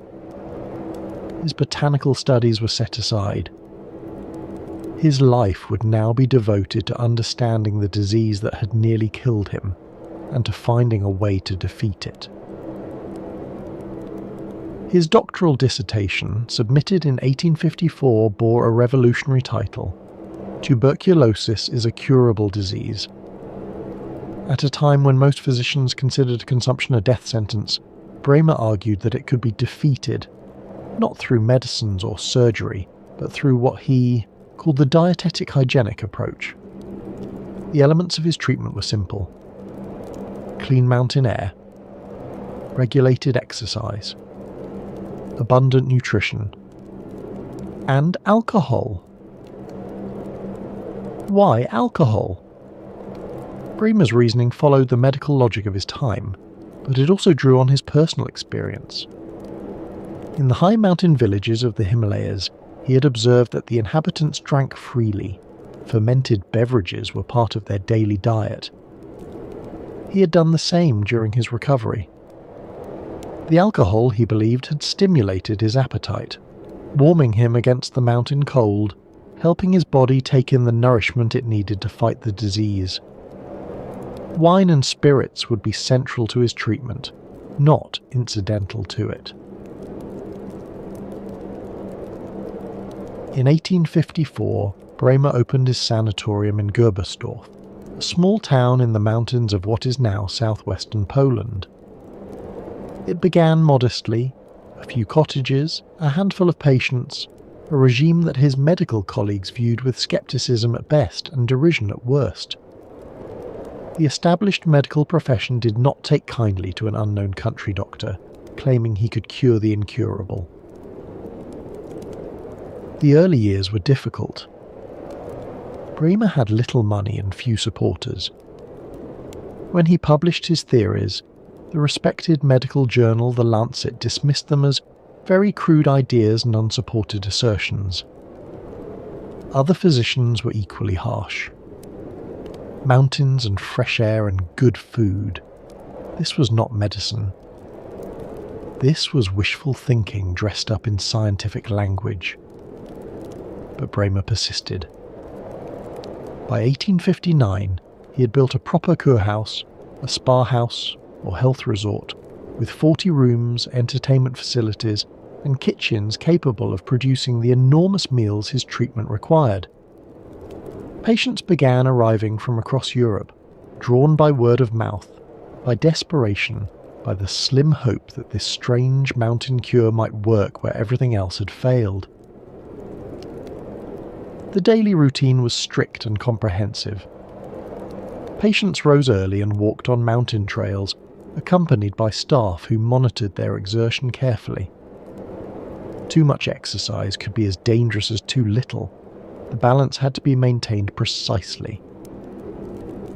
His botanical studies were set aside. His life would now be devoted to understanding the disease that had nearly killed him, and to finding a way to defeat it. His doctoral dissertation, submitted in 1854, bore a revolutionary title: Tuberculosis is a curable disease. At a time when most physicians considered consumption a death sentence, Bremer argued that it could be defeated, not through medicines or surgery, but through what he called the dietetic hygienic approach. The elements of his treatment were simple: clean mountain air, regulated exercise, abundant nutrition, and alcohol. Why alcohol? Bremer's reasoning followed the medical logic of his time, but it also drew on his personal experience. In the high mountain villages of the Himalayas, he had observed that the inhabitants drank freely. Fermented beverages were part of their daily diet. He had done the same during his recovery. The alcohol, he believed, had stimulated his appetite, warming him against the mountain cold, helping his body take in the nourishment it needed to fight the disease. Wine and spirits would be central to his treatment, not incidental to it. In 1854, Bremer opened his sanatorium in Gebersdorf, a small town in the mountains of what is now southwestern Poland. It began modestly: a few cottages, a handful of patients, a regime that his medical colleagues viewed with skepticism at best and derision at worst. The established medical profession did not take kindly to an unknown country doctor, claiming he could cure the incurable. The early years were difficult. Bremer had little money and few supporters. When he published his theories, the respected medical journal The Lancet dismissed them as very crude ideas and unsupported assertions. Other physicians were equally harsh. Mountains and fresh air and good food. This was not medicine. This was wishful thinking dressed up in scientific language. But Bremer persisted. By 1859, he had built a proper kurhaus, a spa house or health resort, with 40 rooms, entertainment facilities, and kitchens capable of producing the enormous meals his treatment required. Patients began arriving from across Europe, drawn by word of mouth, by desperation, by the slim hope that this strange mountain cure might work where everything else had failed. The daily routine was strict and comprehensive. Patients rose early and walked on mountain trails, accompanied by staff who monitored their exertion carefully. Too much exercise could be as dangerous as too little. The balance had to be maintained precisely.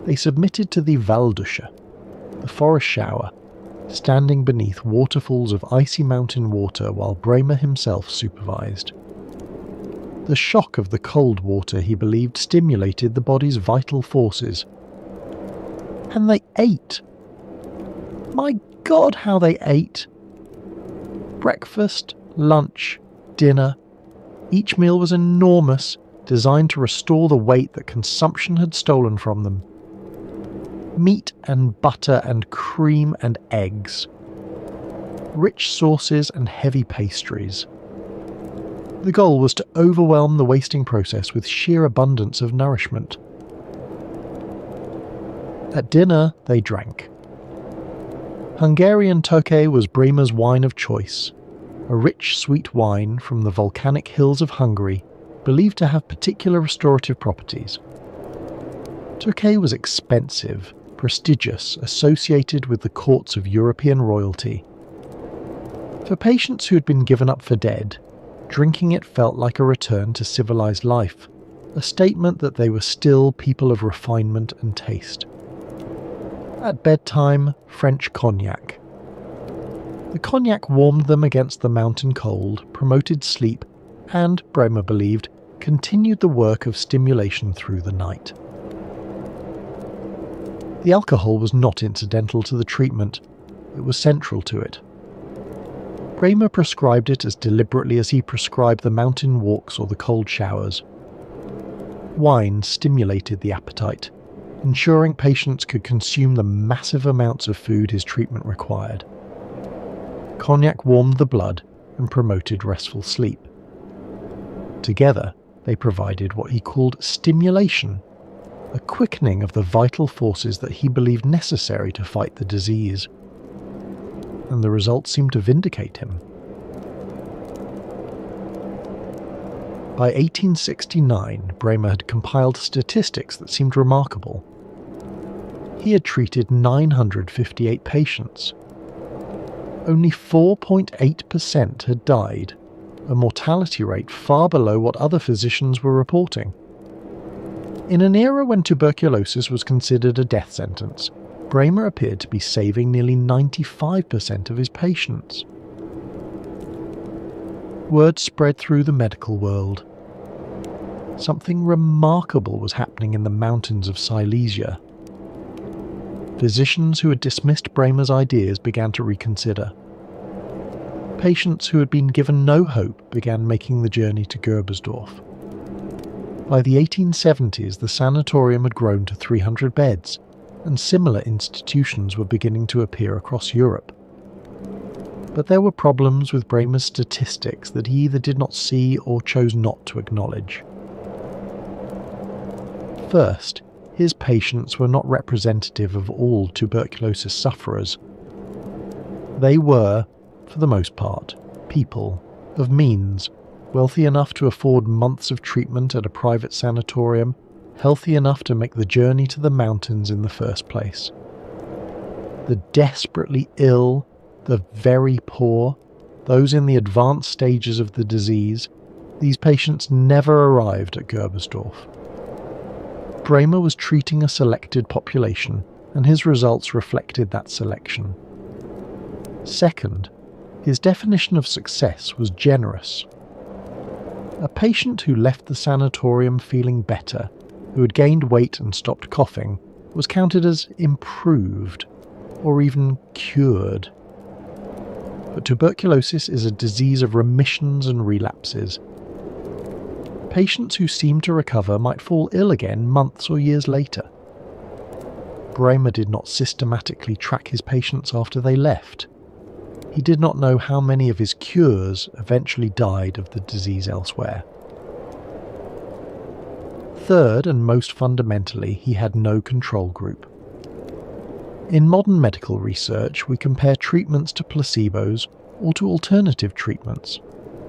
They submitted to the Waldusche, the forest shower, standing beneath waterfalls of icy mountain water while Bremer himself supervised. The shock of the cold water, he believed, stimulated the body's vital forces. And they ate. My God, how they ate! Breakfast, lunch, dinner. Each meal was enormous, designed to restore the weight that consumption had stolen from them. Meat and butter and cream and eggs. Rich sauces and heavy pastries. The goal was to overwhelm the wasting process with sheer abundance of nourishment. At dinner, they drank. Hungarian Tokay was Bremer's wine of choice, a rich, sweet wine from the volcanic hills of Hungary, believed to have particular restorative properties. Tokay was expensive, prestigious, associated with the courts of European royalty. For patients who had been given up for dead, drinking it felt like a return to civilized life, a statement that they were still people of refinement and taste. At bedtime, French cognac. The cognac warmed them against the mountain cold, promoted sleep, and, Bremer believed, continued the work of stimulation through the night. The alcohol was not incidental to the treatment, it was central to it. Bremer prescribed it as deliberately as he prescribed the mountain walks or the cold showers. Wine stimulated the appetite, ensuring patients could consume the massive amounts of food his treatment required. Cognac warmed the blood and promoted restful sleep. Together, they provided what he called stimulation, a quickening of the vital forces that he believed necessary to fight the disease. And the results seemed to vindicate him. By 1869, Bremer had compiled statistics that seemed remarkable. He had treated 958 patients. Only 4.8% had died, a mortality rate far below what other physicians were reporting. In an era when tuberculosis was considered a death sentence, Bremer appeared to be saving nearly 95% of his patients. Word spread through the medical world. Something remarkable was happening in the mountains of Silesia. Physicians who had dismissed Bremer's ideas began to reconsider. Patients who had been given no hope began making the journey to Gerbersdorf. By the 1870s, the sanatorium had grown to 300 beds, and similar institutions were beginning to appear across Europe. But there were problems with Bremer's statistics that he either did not see or chose not to acknowledge. First, his patients were not representative of all tuberculosis sufferers. They were, for the most part, people of means, wealthy enough to afford months of treatment at a private sanatorium, healthy enough to make the journey to the mountains in the first place. The desperately ill, the very poor, those in the advanced stages of the disease, these patients never arrived at Gerbersdorf. Bremer was treating a selected population, and his results reflected that selection. Second, his definition of success was generous. A patient who left the sanatorium feeling better, who had gained weight and stopped coughing, was counted as improved, or even cured. But tuberculosis is a disease of remissions and relapses. Patients who seem to recover might fall ill again months or years later. Bremer did not systematically track his patients after they left. He did not know how many of his cures eventually died of the disease elsewhere. Third, and most fundamentally, he had no control group. In modern medical research, we compare treatments to placebos or to alternative treatments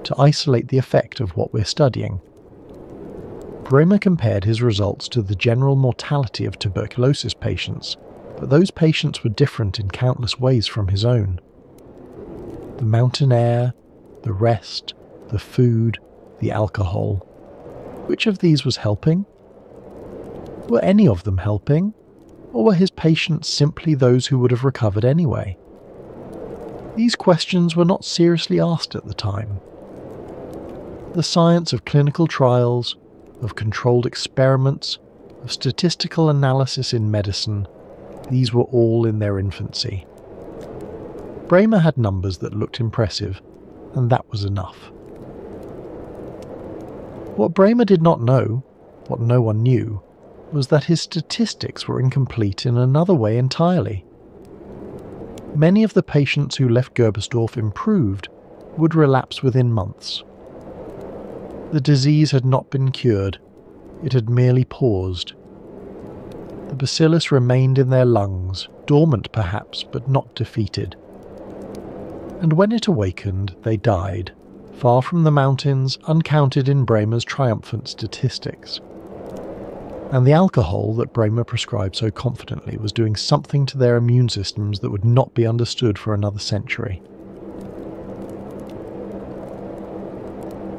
to isolate the effect of what we're studying. Bremer compared his results to the general mortality of tuberculosis patients, but those patients were different in countless ways from his own. The mountain air, the rest, the food, the alcohol. Which of these was helping? Were any of them helping? Or were his patients simply those who would have recovered anyway? These questions were not seriously asked at the time. The science of clinical trials, of controlled experiments, of statistical analysis in medicine, these were all in their infancy. Bremer had numbers that looked impressive, and that was enough. What Bremer did not know, what no one knew, was that his statistics were incomplete in another way entirely. Many of the patients who left Gerbersdorf improved would relapse within months. The disease had not been cured, it had merely paused. The bacillus remained in their lungs, dormant perhaps, but not defeated. And when it awakened, they died, far from the mountains, uncounted in Bremer's triumphant statistics. And the alcohol that Bremer prescribed so confidently was doing something to their immune systems that would not be understood for another century.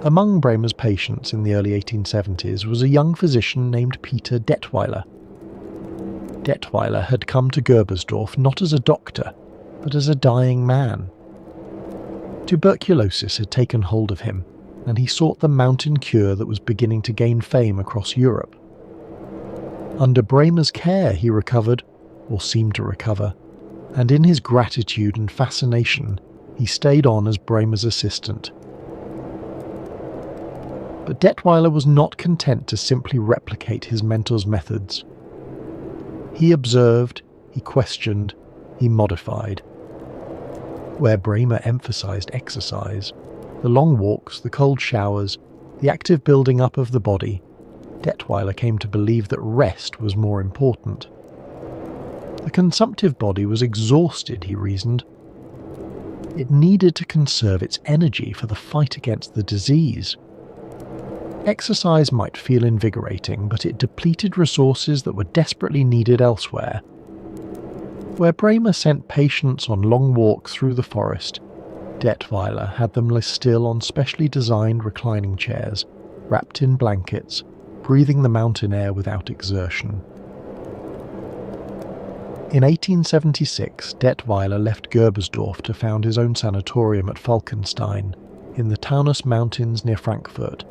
Among Bremer's patients in the early 1870s was a young physician named Peter Detweiler. Detweiler had come to Gerbersdorf not as a doctor, but as a dying man. Tuberculosis had taken hold of him, and he sought the mountain cure that was beginning to gain fame across Europe. Under Bremer's care he recovered, or seemed to recover, and in his gratitude and fascination he stayed on as Bremer's assistant. But Detweiler was not content to simply replicate his mentor's methods. He observed, he questioned, he modified. Where Bramer emphasised exercise, the long walks, the cold showers, the active building up of the body, Detweiler came to believe that rest was more important. The consumptive body was exhausted, he reasoned. It needed to conserve its energy for the fight against the disease. Exercise might feel invigorating, but it depleted resources that were desperately needed elsewhere. Where Bramer sent patients on long walks through the forest, Detweiler had them lie still on specially designed reclining chairs, wrapped in blankets, breathing the mountain air without exertion. In 1876, Detweiler left Gerbersdorf to found his own sanatorium at Falkenstein, in the Taunus Mountains near Frankfurt.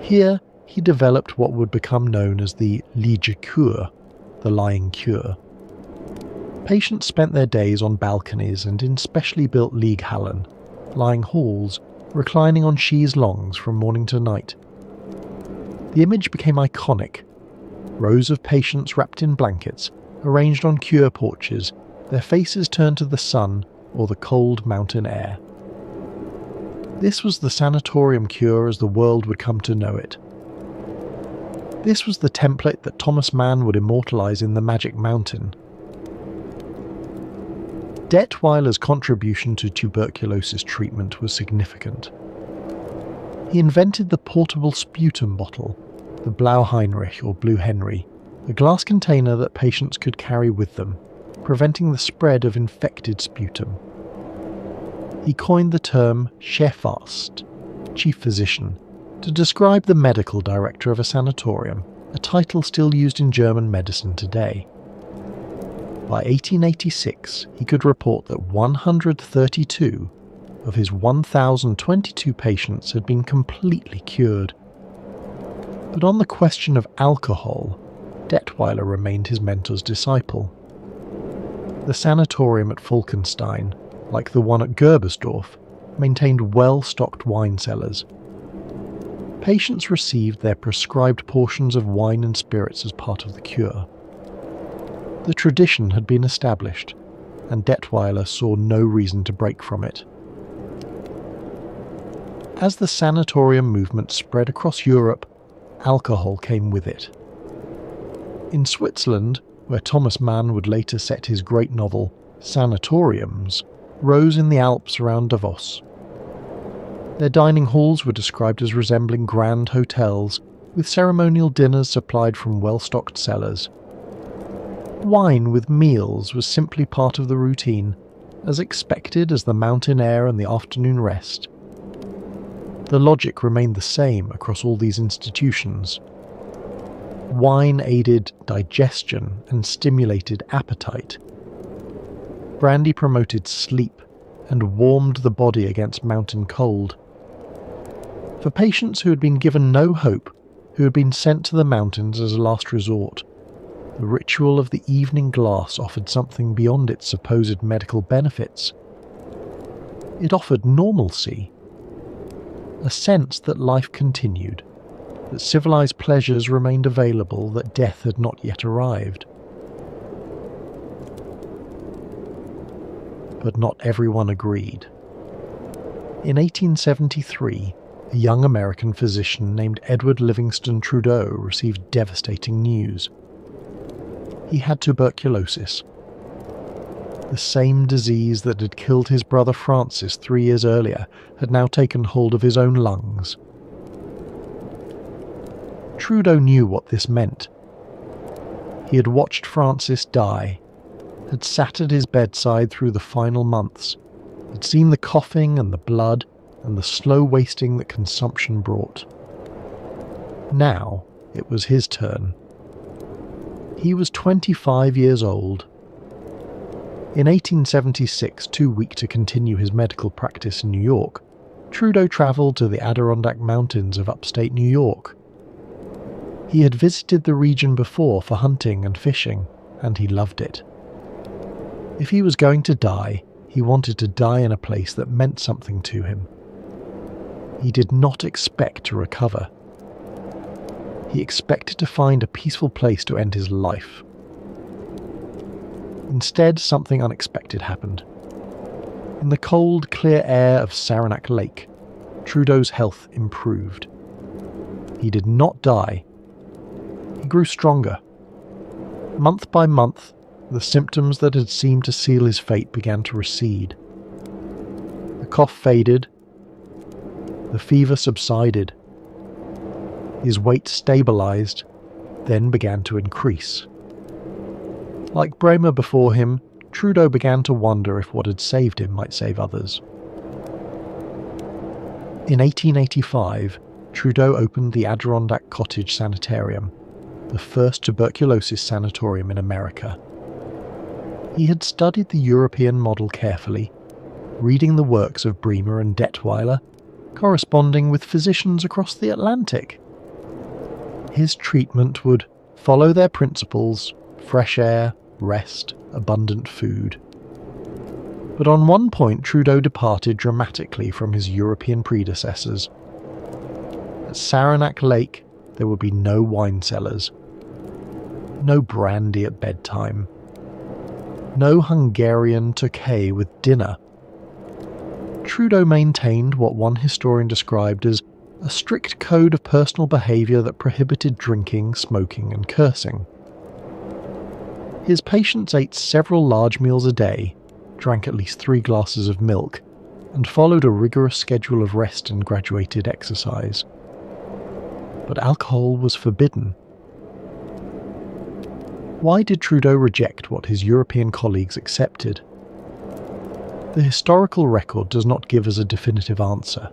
Here, he developed what would become known as the Liegekur, the lying cure. Patients spent their days on balconies and in specially built Lieghallen, lying halls, reclining on chaise longues from morning to night. The image became iconic. Rows of patients wrapped in blankets, arranged on cure porches, their faces turned to the sun or the cold mountain air. This was the sanatorium cure as the world would come to know it. This was the template that Thomas Mann would immortalise in The Magic Mountain. Detweiler's contribution to tuberculosis treatment was significant. He invented the portable sputum bottle, the Blauheinrich or Blue Henry, a glass container that patients could carry with them, preventing the spread of infected sputum. He coined the term Chefarzt, chief physician, to describe the medical director of a sanatorium, a title still used in German medicine today. By 1886, he could report that 132 of his 1,022 patients had been completely cured. But on the question of alcohol, Detweiler remained his mentor's disciple. The sanatorium at Falkenstein, like the one at Gerbersdorf, maintained well-stocked wine cellars. Patients received their prescribed portions of wine and spirits as part of the cure. The tradition had been established, and Detweiler saw no reason to break from it. As the sanatorium movement spread across Europe, alcohol came with it. In Switzerland, where Thomas Mann would later set his great novel, Sanatoriums, rose in the Alps around Davos. Their dining halls were described as resembling grand hotels, with ceremonial dinners supplied from well-stocked cellars. Wine with meals was simply part of the routine, as expected as the mountain air and the afternoon rest. The logic remained the same across all these institutions. Wine aided digestion and stimulated appetite. Brandy promoted sleep and warmed the body against mountain cold. For patients who had been given no hope, who had been sent to the mountains as a last resort, the ritual of the evening glass offered something beyond its supposed medical benefits. It offered normalcy, a sense that life continued, that civilized pleasures remained available, that death had not yet arrived. But not everyone agreed. In 1873, a young American physician named Edward Livingston Trudeau received devastating news. He had tuberculosis, the same disease that had killed his brother Francis 3 years earlier had now taken hold of his own lungs. Trudeau knew what this meant. He had watched Francis die, had sat at his bedside through the final months, had seen the coughing and the blood and the slow wasting that consumption brought. Now it was his turn. He was 25 years old. In 1876, too weak to continue his medical practice in New York, Trudeau travelled to the Adirondack Mountains of upstate New York. He had visited the region before for hunting and fishing, and he loved it. If he was going to die, he wanted to die in a place that meant something to him. He did not expect to recover. He expected to find a peaceful place to end his life. Instead, something unexpected happened. In the cold, clear air of Saranac Lake, Trudeau's health improved. He did not die. He grew stronger. Month by month, the symptoms that had seemed to seal his fate began to recede. The cough faded. The fever subsided. His weight stabilized, then began to increase. Like Bremer before him, Trudeau began to wonder if what had saved him might save others. In 1885, Trudeau opened the Adirondack Cottage Sanatorium, the first tuberculosis sanatorium in America. He had studied the European model carefully, reading the works of Bremer and Detweiler, corresponding with physicians across the Atlantic. His treatment would follow their principles: fresh air, rest, abundant food. But on one point Trudeau departed dramatically from his European predecessors. At Saranac Lake there would be no wine cellars, no brandy at bedtime, no Hungarian Tokay with dinner. Trudeau maintained what one historian described as a strict code of personal behaviour that prohibited drinking, smoking and cursing. His patients ate several large meals a day, drank at least 3 glasses of milk, and followed a rigorous schedule of rest and graduated exercise. But alcohol was forbidden. Why did Trudeau reject what his European colleagues accepted? The historical record does not give us a definitive answer.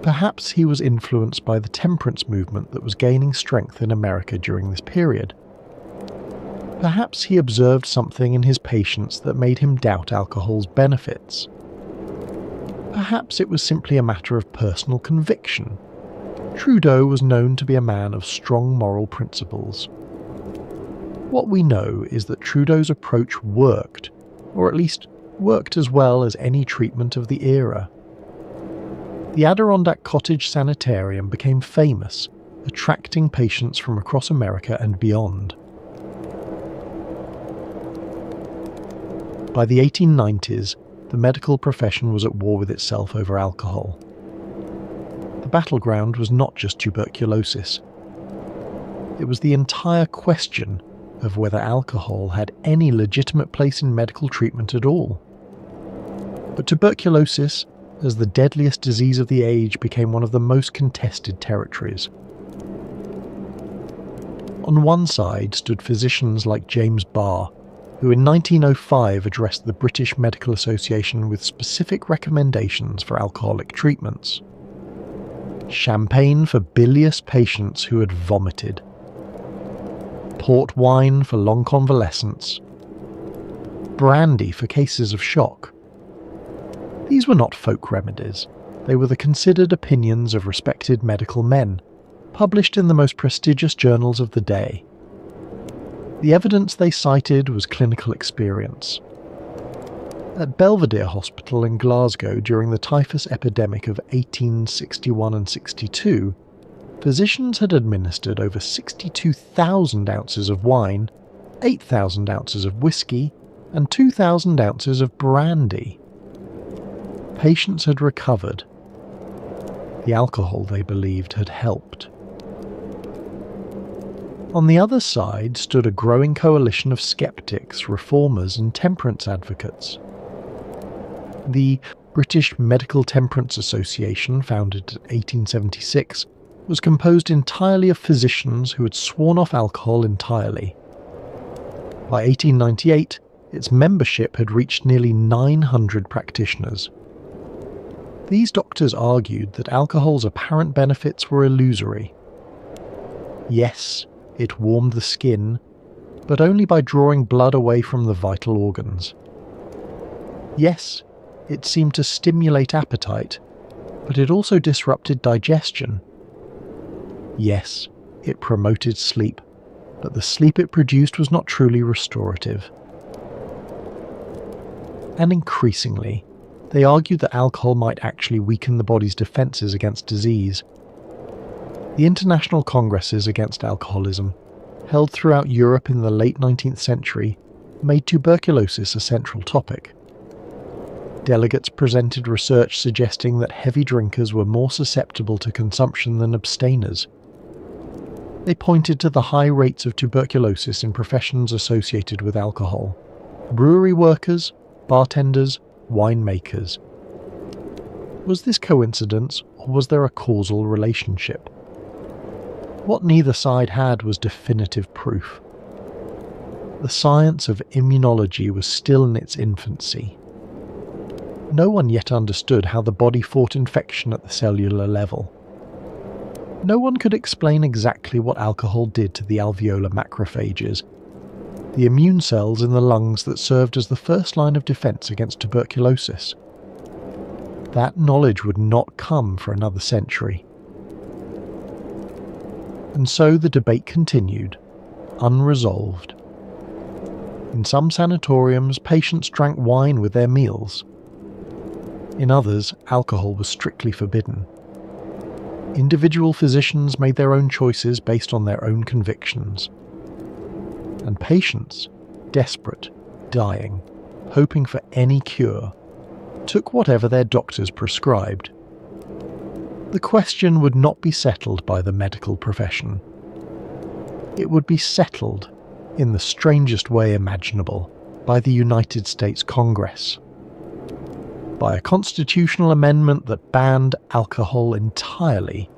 Perhaps he was influenced by the temperance movement that was gaining strength in America during this period. Perhaps he observed something in his patients that made him doubt alcohol's benefits. Perhaps it was simply a matter of personal conviction. Trudeau was known to be a man of strong moral principles. What we know is that Trudeau's approach worked, or at least worked as well as any treatment of the era. The Adirondack Cottage Sanatorium became famous, attracting patients from across America and beyond. By the 1890s, the medical profession was at war with itself over alcohol. The battleground was not just tuberculosis. It was the entire question of whether alcohol had any legitimate place in medical treatment at all. But tuberculosis, as the deadliest disease of the age, became one of the most contested territories. On one side stood physicians like James Barr, who in 1905 addressed the British Medical Association with specific recommendations for alcoholic treatments. Champagne for bilious patients who had vomited. Port wine for long convalescence. Brandy for cases of shock. These were not folk remedies. They were the considered opinions of respected medical men, published in the most prestigious journals of the day. The evidence they cited was clinical experience. At Belvedere Hospital in Glasgow during the typhus epidemic of 1861 and 62, physicians had administered over 62,000 ounces of wine, 8,000 ounces of whiskey, and 2,000 ounces of brandy. Patients had recovered. The alcohol, they believed, had helped. On the other side stood a growing coalition of skeptics, reformers and temperance advocates. The British Medical Temperance Association, founded in 1876, was composed entirely of physicians who had sworn off alcohol entirely. By 1898, its membership had reached nearly 900 practitioners. These doctors argued that alcohol's apparent benefits were illusory. Yes, it warmed the skin, but only by drawing blood away from the vital organs. Yes, it seemed to stimulate appetite, but it also disrupted digestion. Yes, it promoted sleep, but the sleep it produced was not truly restorative. And increasingly, they argued that alcohol might actually weaken the body's defences against disease. The international congresses against alcoholism, held throughout Europe in the late 19th century, made tuberculosis a central topic. Delegates presented research suggesting that heavy drinkers were more susceptible to consumption than abstainers. They pointed to the high rates of tuberculosis in professions associated with alcohol: brewery workers, bartenders, winemakers. Was this coincidence, or was there a causal relationship? What neither side had was definitive proof. The science of immunology was still in its infancy. No one yet understood how the body fought infection at the cellular level. No one could explain exactly what alcohol did to the alveolar macrophages, the immune cells in the lungs that served as the first line of defense against tuberculosis. That knowledge would not come for another century. And so the debate continued, unresolved. In some sanatoriums, patients drank wine with their meals. In others, alcohol was strictly forbidden. Individual physicians made their own choices based on their own convictions. And patients, desperate, dying, hoping for any cure, took whatever their doctors prescribed. The question would not be settled by the medical profession. It would be settled, in the strangest way imaginable, by the United States Congress. By a constitutional amendment that banned alcohol entirely,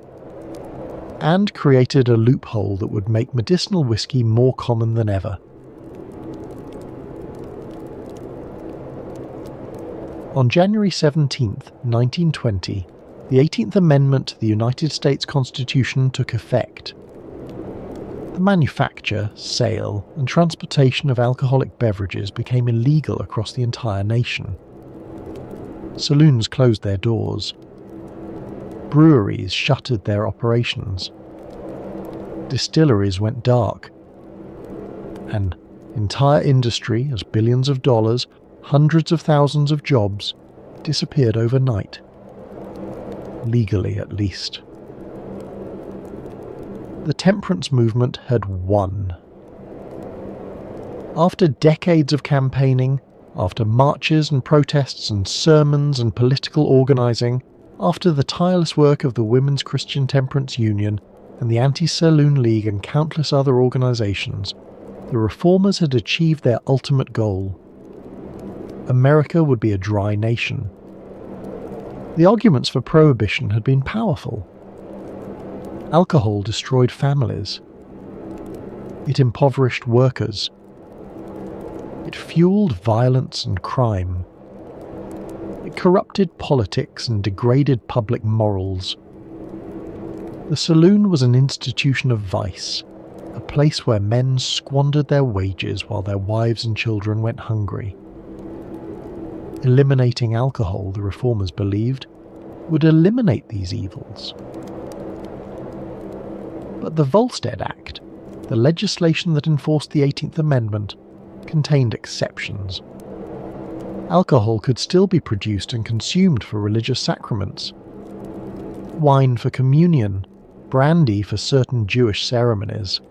and created a loophole that would make medicinal whiskey more common than ever. On January 17, 1920, the 18th Amendment to the United States Constitution took effect. The manufacture, sale, and transportation of alcoholic beverages became illegal across the entire nation. Saloons closed their doors. Breweries shuttered their operations. Distilleries went dark. An entire industry, as billions of dollars, hundreds of thousands of jobs, disappeared overnight. Legally, at least. The temperance movement had won. After decades of campaigning, after marches and protests and sermons and political organising, after the tireless work of the Women's Christian Temperance Union and the Anti-Saloon League and countless other organisations, the reformers had achieved their ultimate goal. America would be a dry nation. The arguments for prohibition had been powerful. Alcohol destroyed families. It impoverished workers. It fueled violence and crime. It corrupted politics and degraded public morals. The saloon was an institution of vice, a place where men squandered their wages while their wives and children went hungry. Eliminating alcohol, the reformers believed, would eliminate these evils. But the Volstead Act, the legislation that enforced the 18th Amendment, contained exceptions. Alcohol could still be produced and consumed for religious sacraments. Wine for communion, brandy for certain Jewish ceremonies.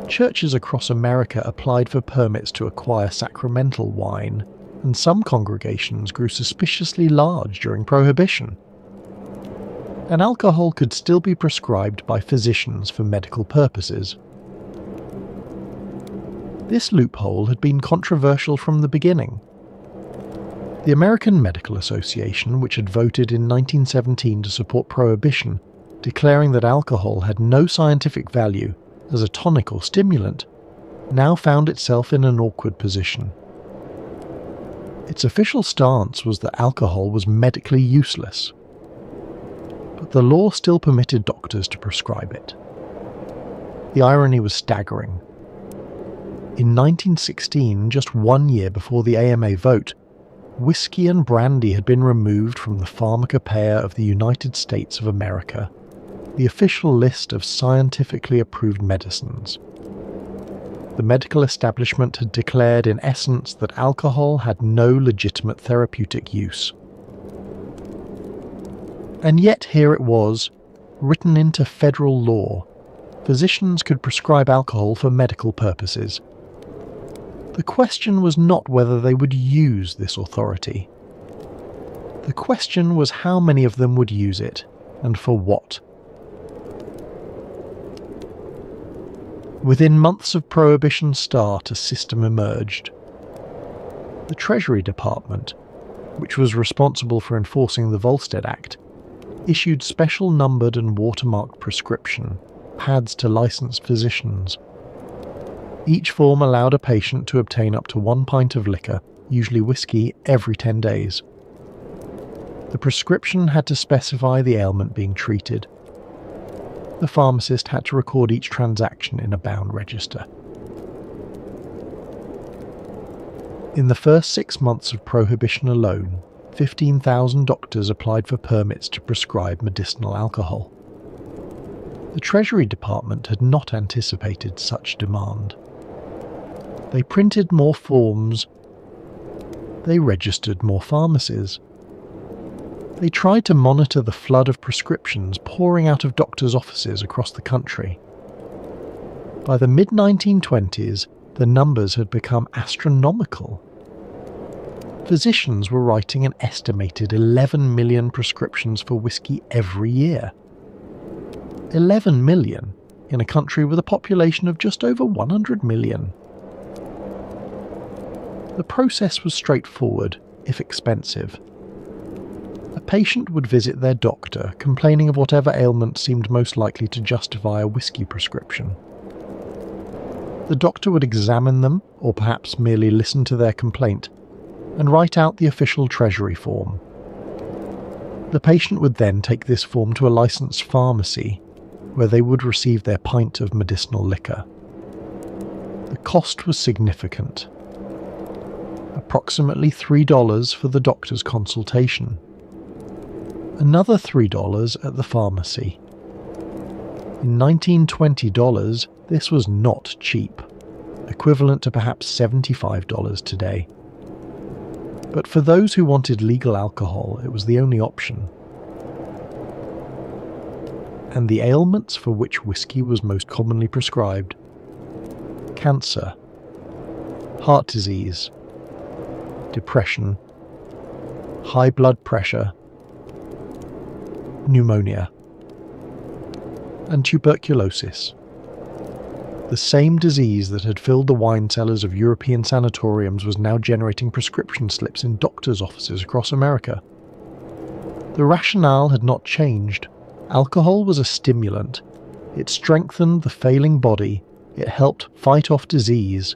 Churches across America applied for permits to acquire sacramental wine, and some congregations grew suspiciously large during Prohibition. And alcohol could still be prescribed by physicians for medical purposes. This loophole had been controversial from the beginning. The American Medical Association, which had voted in 1917 to support Prohibition, declaring that alcohol had no scientific value as a tonic or stimulant, now found itself in an awkward position. Its official stance was that alcohol was medically useless, but the law still permitted doctors to prescribe it. The irony was staggering. In 1916, just 1 year before the AMA vote, whiskey and brandy had been removed from the Pharmacopoeia of the United States of America, the official list of scientifically approved medicines. The medical establishment had declared in essence that alcohol had no legitimate therapeutic use. And yet here it was, written into federal law. Physicians could prescribe alcohol for medical purposes. The question was not whether they would use this authority. The question was how many of them would use it, and for what. Within months of Prohibition's start, a system emerged. The Treasury Department, which was responsible for enforcing the Volstead Act, issued special numbered and watermarked prescription pads to licensed physicians. Each form allowed a patient to obtain up to 1 pint of liquor, usually whiskey, every 10 days. The prescription had to specify the ailment being treated. The pharmacist had to record each transaction in a bound register. In the first 6 months of Prohibition alone, 15,000 doctors applied for permits to prescribe medicinal alcohol. The Treasury Department had not anticipated such demand. They printed more forms. They registered more pharmacies. They tried to monitor the flood of prescriptions pouring out of doctors' offices across the country. By the mid-1920s, the numbers had become astronomical. Physicians were writing an estimated 11 million prescriptions for whiskey every year. 11 million in a country with a population of just over 100 million. The process was straightforward, if expensive. A patient would visit their doctor, complaining of whatever ailment seemed most likely to justify a whiskey prescription. The doctor would examine them, or perhaps merely listen to their complaint, and write out the official Treasury form. The patient would then take this form to a licensed pharmacy, where they would receive their pint of medicinal liquor. The cost was significant. Approximately $3 for the doctor's consultation. Another $3 at the pharmacy. In 1920 dollars, this was not cheap, equivalent to perhaps $75 today. But for those who wanted legal alcohol, it was the only option. And the ailments for which whiskey was most commonly prescribed: cancer, heart disease, depression, high blood pressure, pneumonia, and tuberculosis. The same disease that had filled the wine cellars of European sanatoriums was now generating prescription slips in doctors' offices across America. The rationale had not changed. Alcohol was a stimulant. It strengthened the failing body. It helped fight off disease.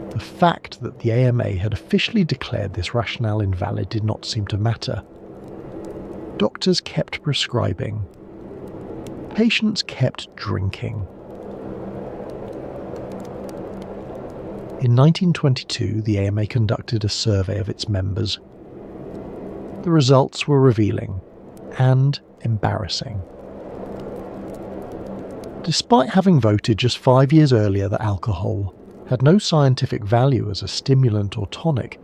The fact that the AMA had officially declared this rationale invalid did not seem to matter. Doctors kept prescribing. Patients kept drinking. In 1922, the AMA conducted a survey of its members. The results were revealing and embarrassing. Despite having voted just 5 years earlier that alcohol had no scientific value as a stimulant or tonic,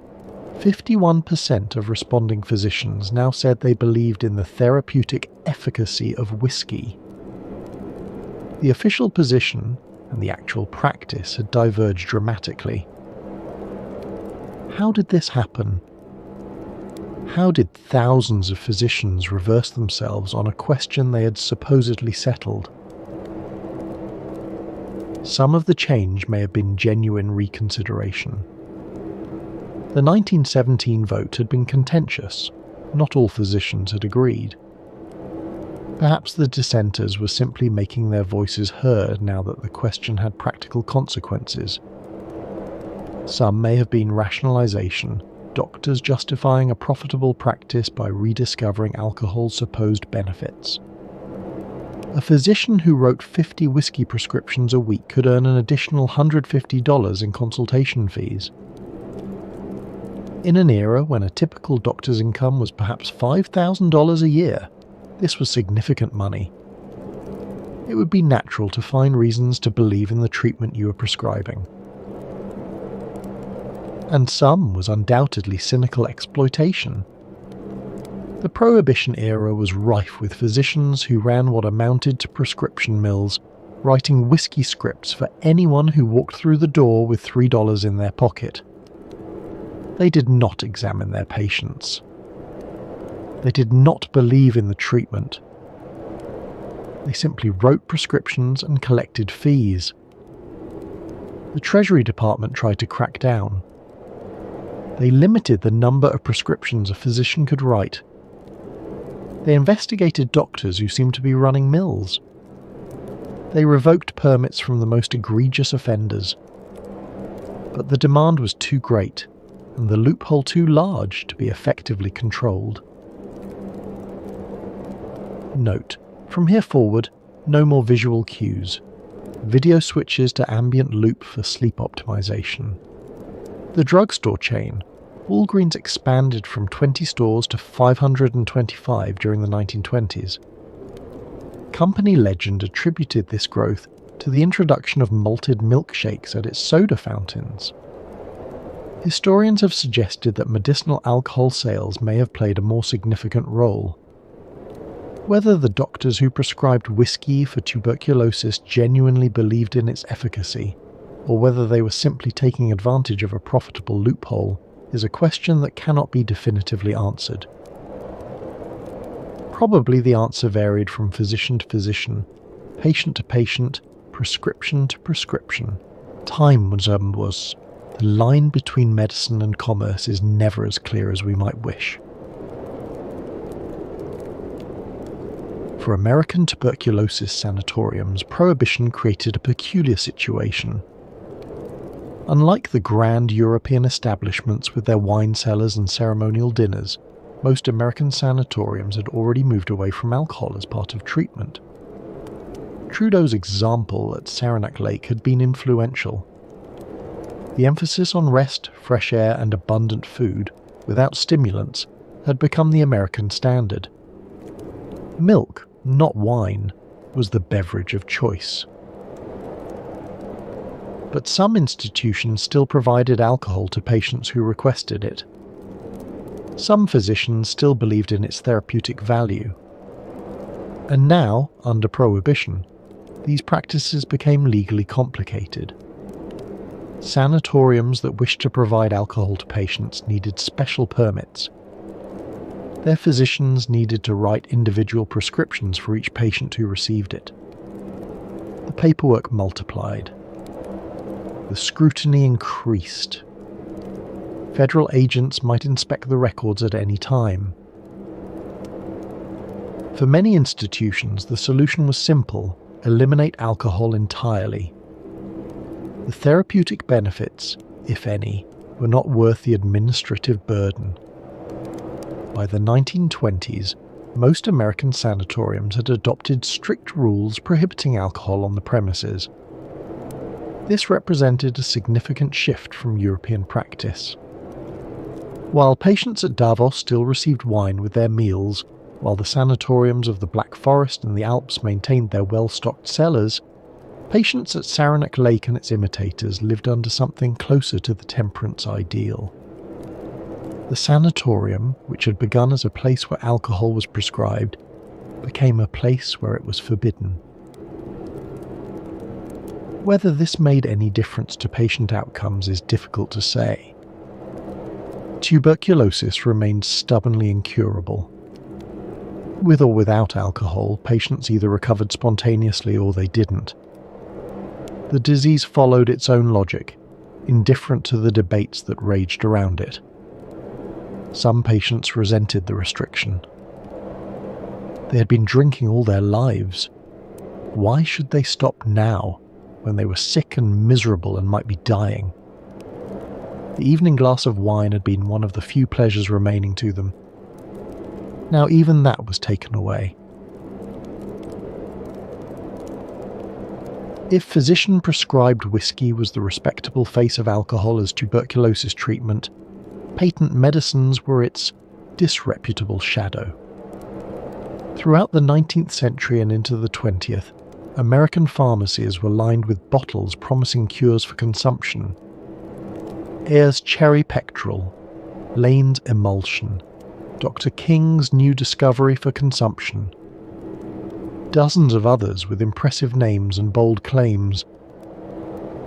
51% of responding physicians now said they believed in the therapeutic efficacy of whiskey. The official position and the actual practice had diverged dramatically. How did this happen? How did thousands of physicians reverse themselves on a question they had supposedly settled? Some of the change may have been genuine reconsideration. The 1917 vote had been contentious. Not all physicians had agreed. Perhaps the dissenters were simply making their voices heard now that the question had practical consequences. Some may have been rationalization, doctors justifying a profitable practice by rediscovering alcohol's supposed benefits. A physician who wrote 50 whiskey prescriptions a week could earn an additional $150 in consultation fees. In an era when a typical doctor's income was perhaps $5,000 a year, this was significant money. It would be natural to find reasons to believe in the treatment you were prescribing. And some was undoubtedly cynical exploitation. The Prohibition era was rife with physicians who ran what amounted to prescription mills, writing whiskey scripts for anyone who walked through the door with $3 in their pocket. They did not examine their patients. They did not believe in the treatment. They simply wrote prescriptions and collected fees. The Treasury Department tried to crack down. They limited the number of prescriptions a physician could write. They investigated doctors who seemed to be running mills. They revoked permits from the most egregious offenders. But the demand was too great, and the loophole too large to be effectively controlled. Note: from here forward, no more visual cues. Video switches to ambient loop for sleep optimization. The drugstore chain, Walgreens, expanded from 20 stores to 525 during the 1920s. Company legend attributed this growth to the introduction of malted milkshakes at its soda fountains. Historians have suggested that medicinal alcohol sales may have played a more significant role. Whether the doctors who prescribed whiskey for tuberculosis genuinely believed in its efficacy, or whether they were simply taking advantage of a profitable loophole, is a question that cannot be definitively answered. Probably the answer varied from physician to physician, patient to patient, prescription to prescription. Time was. The line between medicine and commerce is never as clear as we might wish. For American tuberculosis sanatoriums, prohibition created a peculiar situation. Unlike the grand European establishments with their wine cellars and ceremonial dinners, most American sanatoriums had already moved away from alcohol as part of treatment. Trudeau's example at Saranac Lake had been influential. The emphasis on rest, fresh air, and abundant food, without stimulants, had become the American standard. Milk, not wine, was the beverage of choice. But some institutions still provided alcohol to patients who requested it. Some physicians still believed in its therapeutic value. And now, under prohibition, these practices became legally complicated. Sanatoriums that wished to provide alcohol to patients needed special permits. Their physicians needed to write individual prescriptions for each patient who received it. The paperwork multiplied. The scrutiny increased. Federal agents might inspect the records at any time. For many institutions, the solution was simple: eliminate alcohol entirely. The therapeutic benefits, if any, were not worth the administrative burden. By the 1920s, most American sanatoriums had adopted strict rules prohibiting alcohol on the premises. This represented a significant shift from European practice. While patients at Davos still received wine with their meals, while the sanatoriums of the Black Forest and the Alps maintained their well-stocked cellars, patients at Saranac Lake and its imitators lived under something closer to the temperance ideal. The sanatorium, which had begun as a place where alcohol was prescribed, became a place where it was forbidden. Whether this made any difference to patient outcomes is difficult to say. Tuberculosis remained stubbornly incurable. With or without alcohol, patients either recovered spontaneously or they didn't. The disease followed its own logic, indifferent to the debates that raged around it. Some patients resented the restriction. They had been drinking all their lives. Why should they stop now, when they were sick and miserable and might be dying? The evening glass of wine had been one of the few pleasures remaining to them. Now even that was taken away. If physician-prescribed whiskey was the respectable face of alcohol as tuberculosis treatment, patent medicines were its disreputable shadow. Throughout the 19th century and into the 20th, American pharmacies were lined with bottles promising cures for consumption. Ayer's cherry pectoral, Lane's emulsion, Dr. King's new discovery for consumption. Dozens of others with impressive names and bold claims.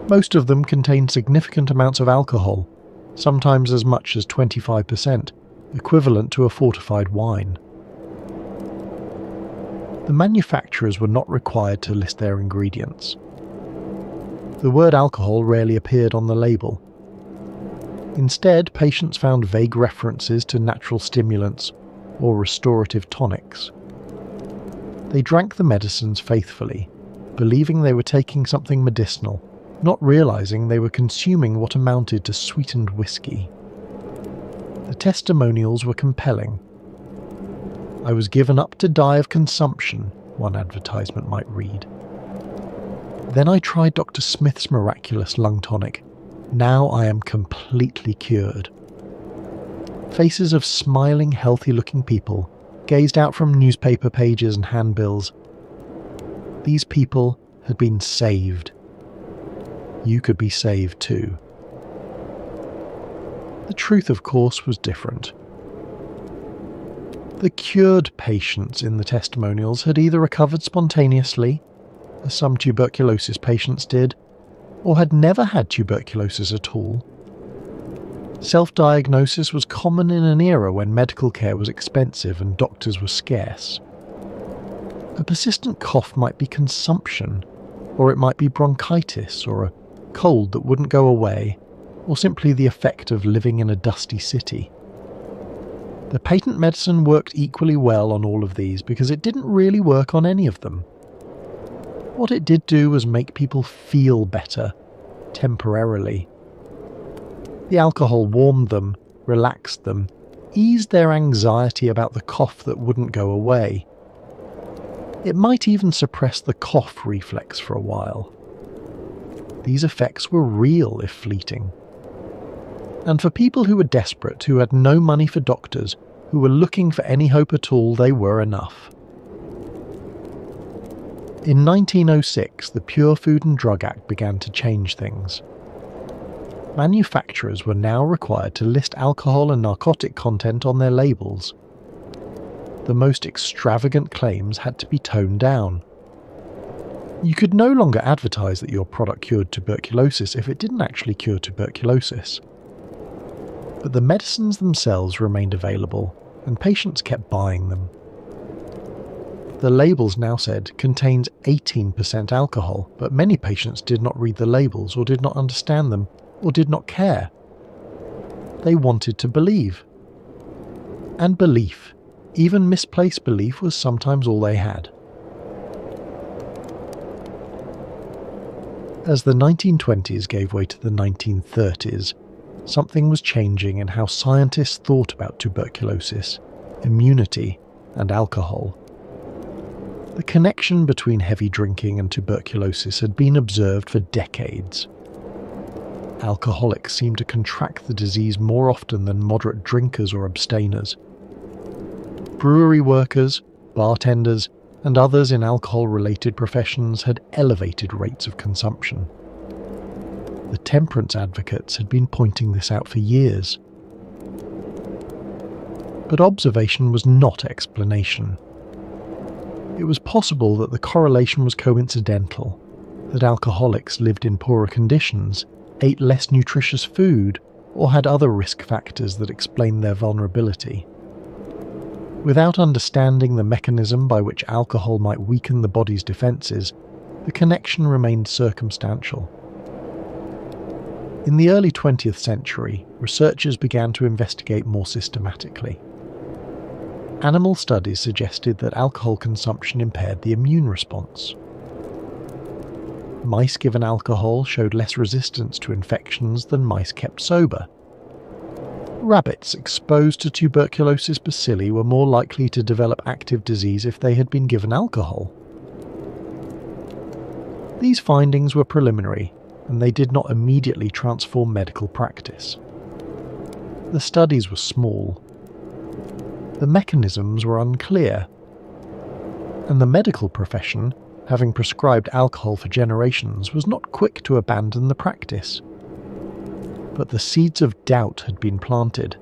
Most of them contained significant amounts of alcohol, sometimes as much as 25%, equivalent to a fortified wine. The manufacturers were not required to list their ingredients. The word alcohol rarely appeared on the label. Instead, patients found vague references to natural stimulants or restorative tonics. They drank the medicines faithfully, believing they were taking something medicinal, not realizing they were consuming what amounted to sweetened whiskey. The testimonials were compelling. "I was given up to die of consumption," one advertisement might read. "Then I tried Dr. Smith's miraculous lung tonic. Now I am completely cured." Faces of smiling, healthy-looking people gazed out from newspaper pages and handbills. These people had been saved. You could be saved too. The truth, of course, was different. The cured patients in the testimonials had either recovered spontaneously, as some tuberculosis patients did, or had never had tuberculosis at all. Self-diagnosis was common in an era when medical care was expensive and doctors were scarce. A persistent cough might be consumption, or it might be bronchitis, or a cold that wouldn't go away, or simply the effect of living in a dusty city. The patent medicine worked equally well on all of these because it didn't really work on any of them. What it did do was make people feel better, temporarily. The alcohol warmed them, relaxed them, eased their anxiety about the cough that wouldn't go away. It might even suppress the cough reflex for a while. These effects were real if fleeting. And for people who were desperate, who had no money for doctors, who were looking for any hope at all, they were enough. In 1906, the Pure Food and Drug Act began to change things. Manufacturers were now required to list alcohol and narcotic content on their labels. The most extravagant claims had to be toned down. You could no longer advertise that your product cured tuberculosis if it didn't actually cure tuberculosis. But the medicines themselves remained available, and patients kept buying them. The labels now said contains 18% alcohol, but many patients did not read the labels or did not understand them or did not care. They wanted to believe. And belief, even misplaced belief, was sometimes all they had. As the 1920s gave way to the 1930s, something was changing in how scientists thought about tuberculosis, immunity, and alcohol. The connection between heavy drinking and tuberculosis had been observed for decades. Alcoholics seemed to contract the disease more often than moderate drinkers or abstainers. Brewery workers, bartenders, and others in alcohol-related professions had elevated rates of consumption. The temperance advocates had been pointing this out for years. But observation was not explanation. It was possible that the correlation was coincidental, that alcoholics lived in poorer conditions, ate less nutritious food, or had other risk factors that explained their vulnerability. Without understanding the mechanism by which alcohol might weaken the body's defences, the connection remained circumstantial. In the early 20th century, researchers began to investigate more systematically. Animal studies suggested that alcohol consumption impaired the immune response. Mice given alcohol showed less resistance to infections than mice kept sober. Rabbits exposed to tuberculosis bacilli were more likely to develop active disease if they had been given alcohol. These findings were preliminary, and they did not immediately transform medical practice. The studies were small. The mechanisms were unclear, and the medical profession, having prescribed alcohol for generations, was not quick to abandon the practice. But the seeds of doubt had been planted.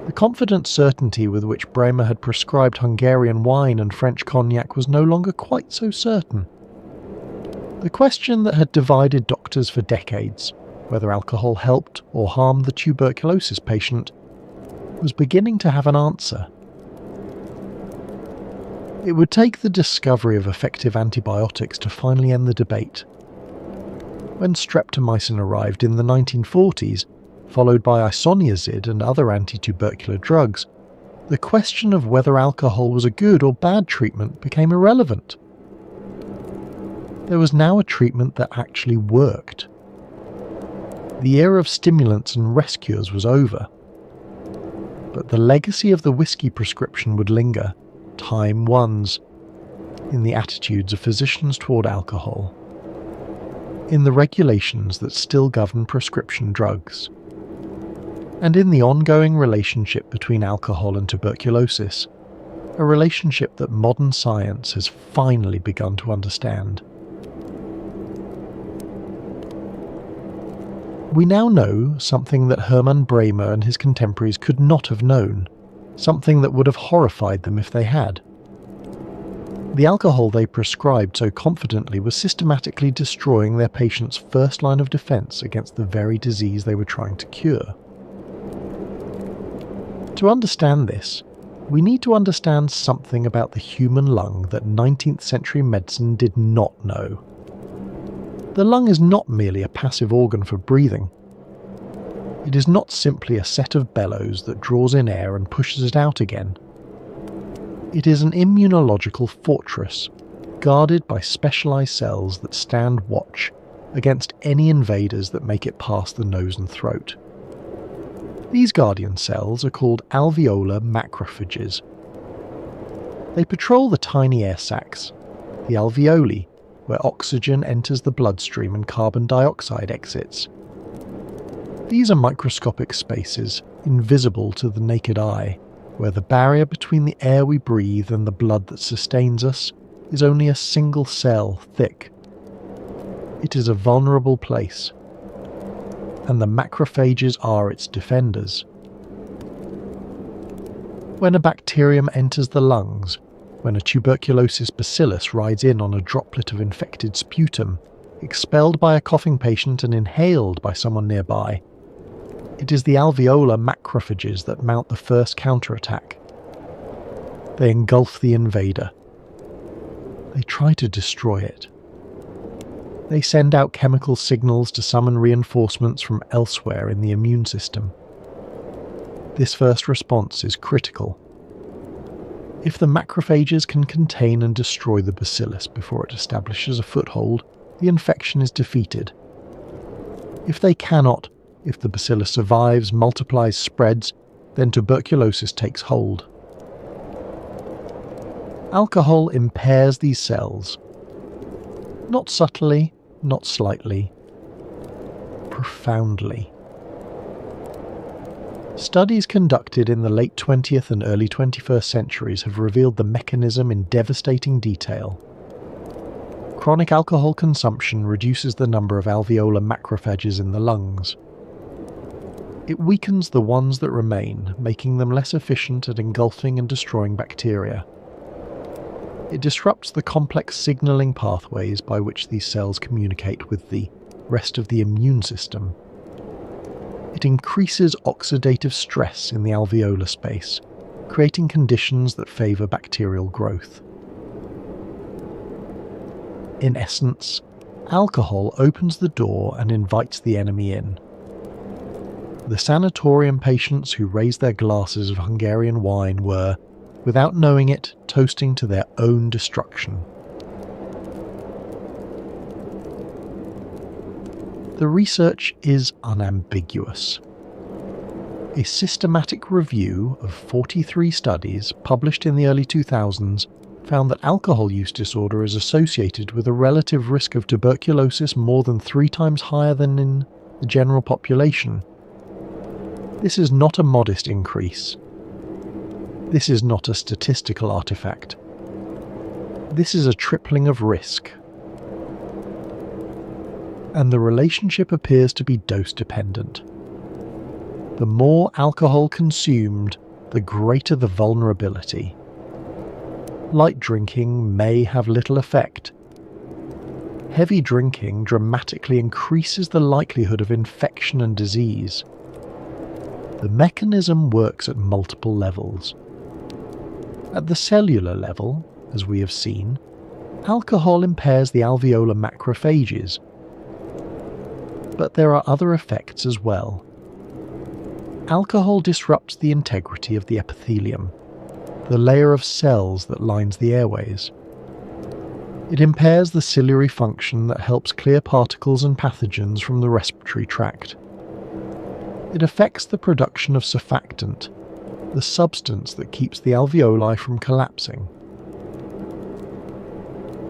The confident certainty with which Bremer had prescribed Hungarian wine and French cognac was no longer quite so certain. The question that had divided doctors for decades, whether alcohol helped or harmed the tuberculosis patient, was beginning to have an answer. It would take the discovery of effective antibiotics to finally end the debate. When streptomycin arrived in the 1940s, followed by isoniazid and other anti-tubercular drugs, the question of whether alcohol was a good or bad treatment became irrelevant. There was now a treatment that actually worked. The era of stimulants and rescuers was over. But the legacy of the whiskey prescription would linger, time one's, in the attitudes of physicians toward alcohol, in the regulations that still govern prescription drugs, and in the ongoing relationship between alcohol and tuberculosis, a relationship that modern science has finally begun to understand. We now know something that Hermann Bremer and his contemporaries could not have known, something that would have horrified them if they had. The alcohol they prescribed so confidently was systematically destroying their patients' first line of defense against the very disease they were trying to cure. To understand this, we need to understand something about the human lung that 19th century medicine did not know. The lung is not merely a passive organ for breathing. It is not simply a set of bellows that draws in air and pushes it out again. It is an immunological fortress, guarded by specialized cells that stand watch against any invaders that make it past the nose and throat. These guardian cells are called alveolar macrophages. They patrol the tiny air sacs, the alveoli, where oxygen enters the bloodstream and carbon dioxide exits. These are microscopic spaces, invisible to the naked eye, where the barrier between the air we breathe and the blood that sustains us is only a single cell thick. It is a vulnerable place, and the macrophages are its defenders. When a bacterium enters the lungs, when a tuberculosis bacillus rides in on a droplet of infected sputum, expelled by a coughing patient and inhaled by someone nearby, it is the alveolar macrophages that mount the first counterattack. They engulf the invader. They try to destroy it. They send out chemical signals to summon reinforcements from elsewhere in the immune system. This first response is critical. If the macrophages can contain and destroy the bacillus before it establishes a foothold, the infection is defeated. If they cannot, if the bacillus survives, multiplies, spreads, then tuberculosis takes hold. Alcohol impairs these cells. Not subtly, not slightly, profoundly. Studies conducted in the late 20th and early 21st centuries have revealed the mechanism in devastating detail. Chronic alcohol consumption reduces the number of alveolar macrophages in the lungs. It weakens the ones that remain, making them less efficient at engulfing and destroying bacteria. It disrupts the complex signaling pathways by which these cells communicate with the rest of the immune system. It increases oxidative stress in the alveolar space, creating conditions that favour bacterial growth. In essence, alcohol opens the door and invites the enemy in. The sanatorium patients who raised their glasses of Hungarian wine were, without knowing it, toasting to their own destruction. The research is unambiguous. A systematic review of 43 studies published in the early 2000s found that alcohol use disorder is associated with a relative risk of tuberculosis more than 3 times higher than in the general population. This is not a modest increase. This is not a statistical artifact. This is a tripling of risk. And the relationship appears to be dose-dependent. The more alcohol consumed, the greater the vulnerability. Light drinking may have little effect. Heavy drinking dramatically increases the likelihood of infection and disease. The mechanism works at multiple levels. At the cellular level, as we have seen, alcohol impairs the alveolar macrophages. But there are other effects as well. Alcohol disrupts the integrity of the epithelium, the layer of cells that lines the airways. It impairs the ciliary function that helps clear particles and pathogens from the respiratory tract. It affects the production of surfactant, the substance that keeps the alveoli from collapsing.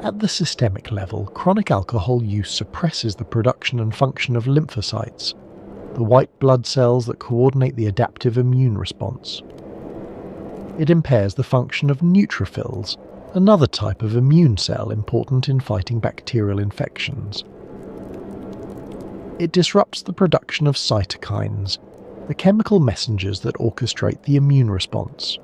At the systemic level, chronic alcohol use suppresses the production and function of lymphocytes, the white blood cells that coordinate the adaptive immune response. It impairs the function of neutrophils, another type of immune cell important in fighting bacterial infections. It disrupts the production of cytokines, the chemical messengers that orchestrate the immune response.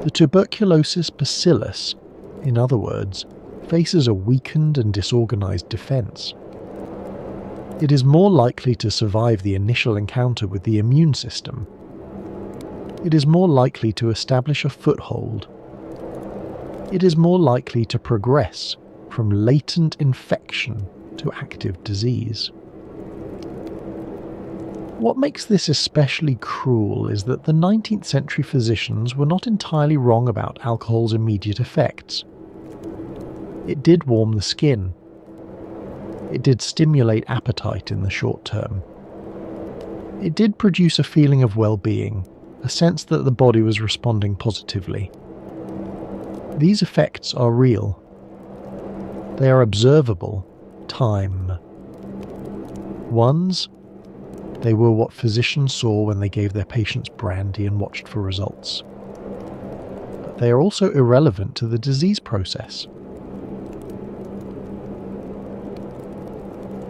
The tuberculosis bacillus, in other words, faces a weakened and disorganized defense. It is more likely to survive the initial encounter with the immune system. It is more likely to establish a foothold. It is more likely to progress from latent infection to active disease. What makes this especially cruel is that the 19th century physicians were not entirely wrong about alcohol's immediate effects. It did warm the skin. It did stimulate appetite in the short term. It did produce a feeling of well-being, a sense that the body was responding positively. These effects are real. They are observable. Time. Ones, they were what physicians saw when they gave their patients brandy and watched for results. But they are also irrelevant to the disease process.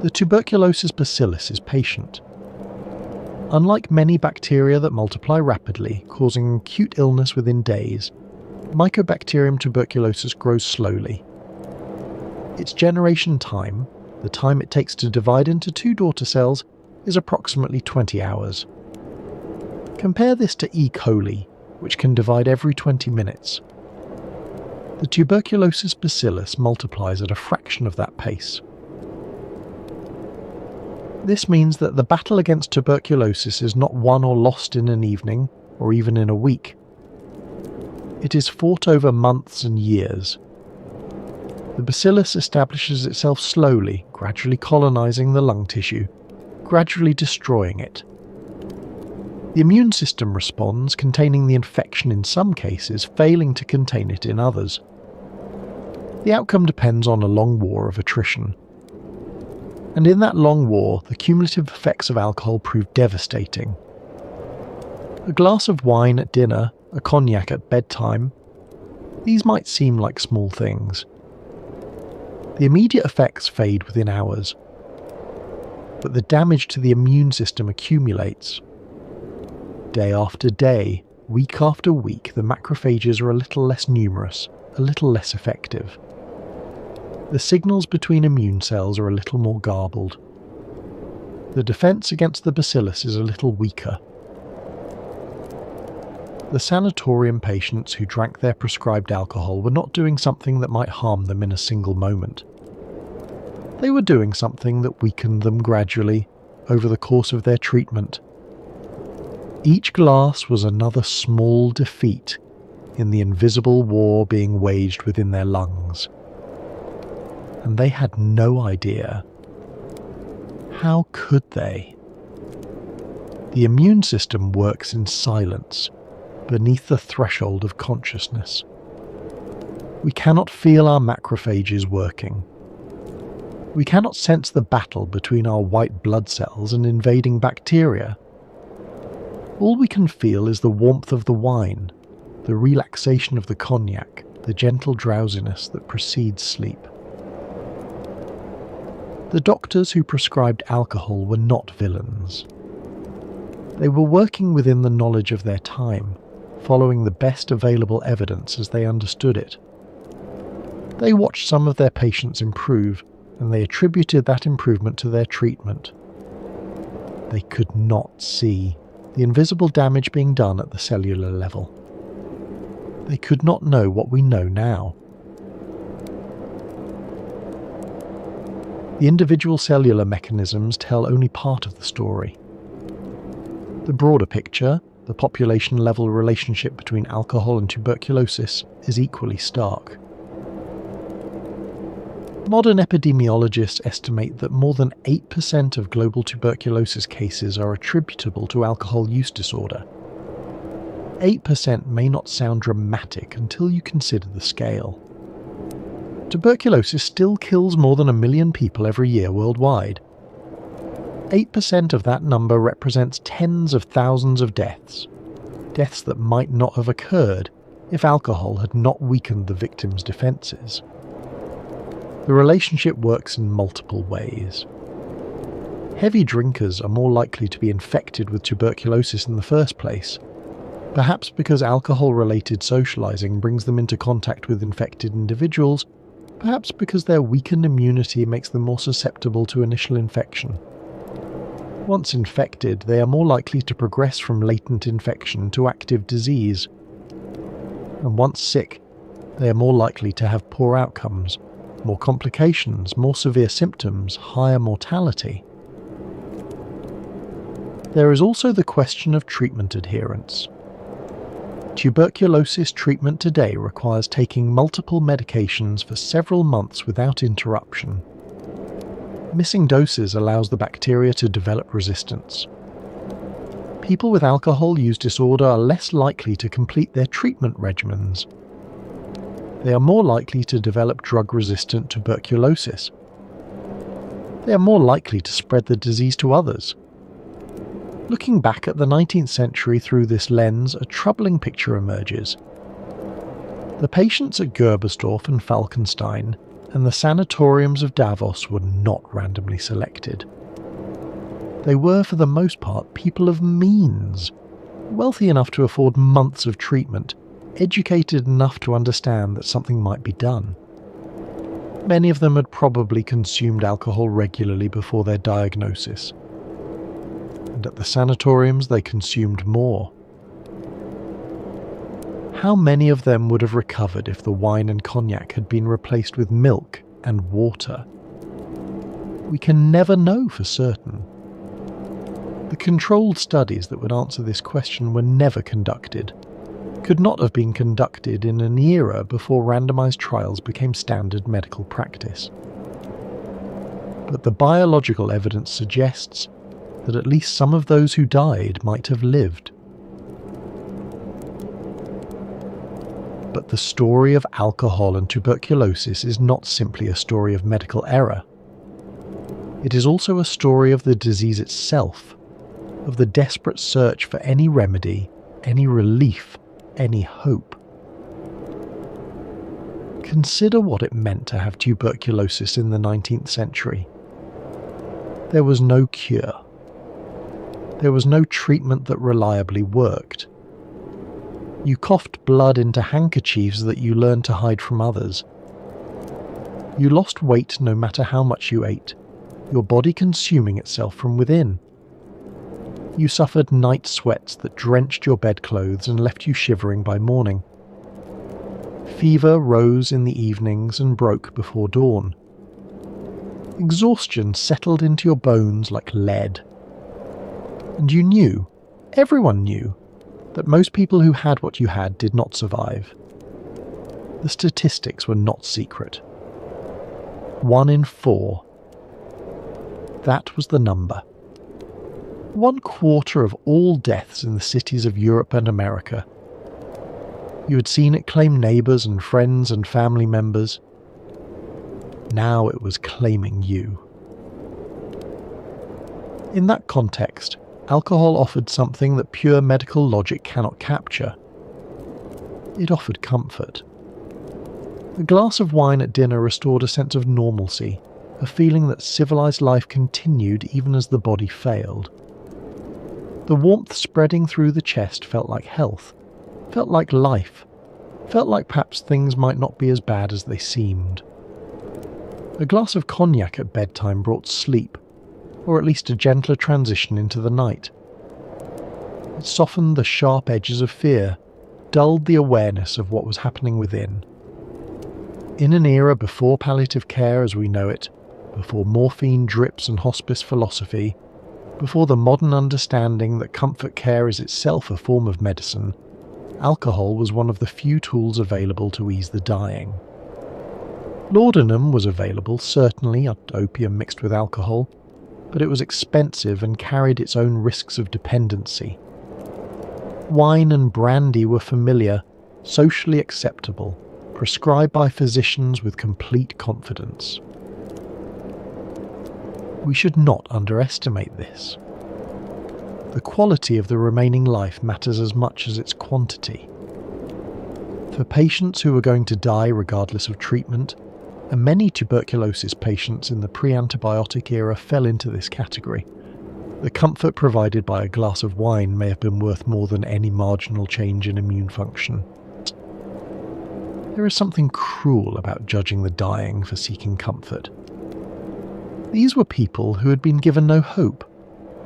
The tuberculosis bacillus is patient. Unlike many bacteria that multiply rapidly, causing acute illness within days, Mycobacterium tuberculosis grows slowly. Its generation time, the time it takes to divide into 2 daughter cells, is approximately 20 hours. Compare this to E. coli, which can divide every 20 minutes. The tuberculosis bacillus multiplies at a fraction of that pace. This means that the battle against tuberculosis is not won or lost in an evening, or even in a week. It is fought over months and years. The bacillus establishes itself slowly, gradually colonizing the lung tissue, gradually destroying it. The immune system responds, containing the infection in some cases, failing to contain it in others. The outcome depends on a long war of attrition. And in that long war, the cumulative effects of alcohol prove devastating. A glass of wine at dinner, a cognac at bedtime, these might seem like small things. The immediate effects fade within hours, but the damage to the immune system accumulates. Day after day, week after week, the macrophages are a little less numerous, a little less effective. The signals between immune cells are a little more garbled. The defense against the bacillus is a little weaker. The sanatorium patients who drank their prescribed alcohol were not doing something that might harm them in a single moment. They were doing something that weakened them gradually over the course of their treatment. Each glass was another small defeat in the invisible war being waged within their lungs. And they had no idea. How could they? The immune system works in silence, beneath the threshold of consciousness. We cannot feel our macrophages working. We cannot sense the battle between our white blood cells and invading bacteria. All we can feel is the warmth of the wine, the relaxation of the cognac, the gentle drowsiness that precedes sleep. The doctors who prescribed alcohol were not villains. They were working within the knowledge of their time, following the best available evidence as they understood it. They watched some of their patients improve, and they attributed that improvement to their treatment. They could not see the invisible damage being done at the cellular level. They could not know what we know now. The individual cellular mechanisms tell only part of the story. The broader picture, the population-level relationship between alcohol and tuberculosis, is equally stark. Modern epidemiologists estimate that more than 8% of global tuberculosis cases are attributable to alcohol use disorder. 8% may not sound dramatic until you consider the scale. Tuberculosis still kills more than 1 million people every year worldwide. 8% of that number represents tens of thousands of deaths. Deaths that might not have occurred if alcohol had not weakened the victim's defences. The relationship works in multiple ways. Heavy drinkers are more likely to be infected with tuberculosis in the first place, perhaps because alcohol-related socialising brings them into contact with infected individuals, perhaps because their weakened immunity makes them more susceptible to initial infection. Once infected, they are more likely to progress from latent infection to active disease. And once sick, they are more likely to have poor outcomes, more complications, more severe symptoms, higher mortality. There is also the question of treatment adherence. Tuberculosis treatment today requires taking multiple medications for several months without interruption. Missing doses allows the bacteria to develop resistance. People with alcohol use disorder are less likely to complete their treatment regimens. They are more likely to develop drug-resistant tuberculosis. They are more likely to spread the disease to others. Looking back at the 19th century through this lens, a troubling picture emerges. The patients at Gerbersdorf and Falkenstein and the sanatoriums of Davos were not randomly selected. They were, for the most part, people of means, wealthy enough to afford months of treatment, educated enough to understand that something might be done. Many of them had probably consumed alcohol regularly before their diagnosis. And at the sanatoriums they consumed more. How many of them would have recovered if the wine and cognac had been replaced with milk and water? We can never know for certain. The controlled studies that would answer this question were never conducted, could not have been conducted in an era before randomized trials became standard medical practice. But the biological evidence suggests that at least some of those who died might have lived. But the story of alcohol and tuberculosis is not simply a story of medical error. It is also a story of the disease itself, of the desperate search for any remedy, any relief, any hope. Consider what it meant to have tuberculosis in the 19th century. There was no cure. There was no treatment that reliably worked. You coughed blood into handkerchiefs that you learned to hide from others. You lost weight no matter how much you ate, your body consuming itself from within. You suffered night sweats that drenched your bedclothes and left you shivering by morning. Fever rose in the evenings and broke before dawn. Exhaustion settled into your bones like lead. And you knew, everyone knew, that most people who had what you had did not survive. The statistics were not secret. 1 in 4. That was the number. 1/4 of all deaths in the cities of Europe and America. You had seen it claim neighbours and friends and family members. Now it was claiming you. In that context, alcohol offered something that pure medical logic cannot capture. It offered comfort. A glass of wine at dinner restored a sense of normalcy, a feeling that civilized life continued even as the body failed. The warmth spreading through the chest felt like health, felt like life, felt like perhaps things might not be as bad as they seemed. A glass of cognac at bedtime brought sleep, or at least a gentler transition into the night. It softened the sharp edges of fear, dulled the awareness of what was happening within. In an era before palliative care as we know it, before morphine drips and hospice philosophy, before the modern understanding that comfort care is itself a form of medicine, alcohol was one of the few tools available to ease the dying. Laudanum was available, certainly, opium mixed with alcohol, but it was expensive and carried its own risks of dependency. Wine and brandy were familiar, socially acceptable, prescribed by physicians with complete confidence. We should not underestimate this. The quality of the remaining life matters as much as its quantity. For patients who were going to die regardless of treatment, and many tuberculosis patients in the pre-antibiotic era fell into this category, the comfort provided by a glass of wine may have been worth more than any marginal change in immune function. There is something cruel about judging the dying for seeking comfort. These were people who had been given no hope,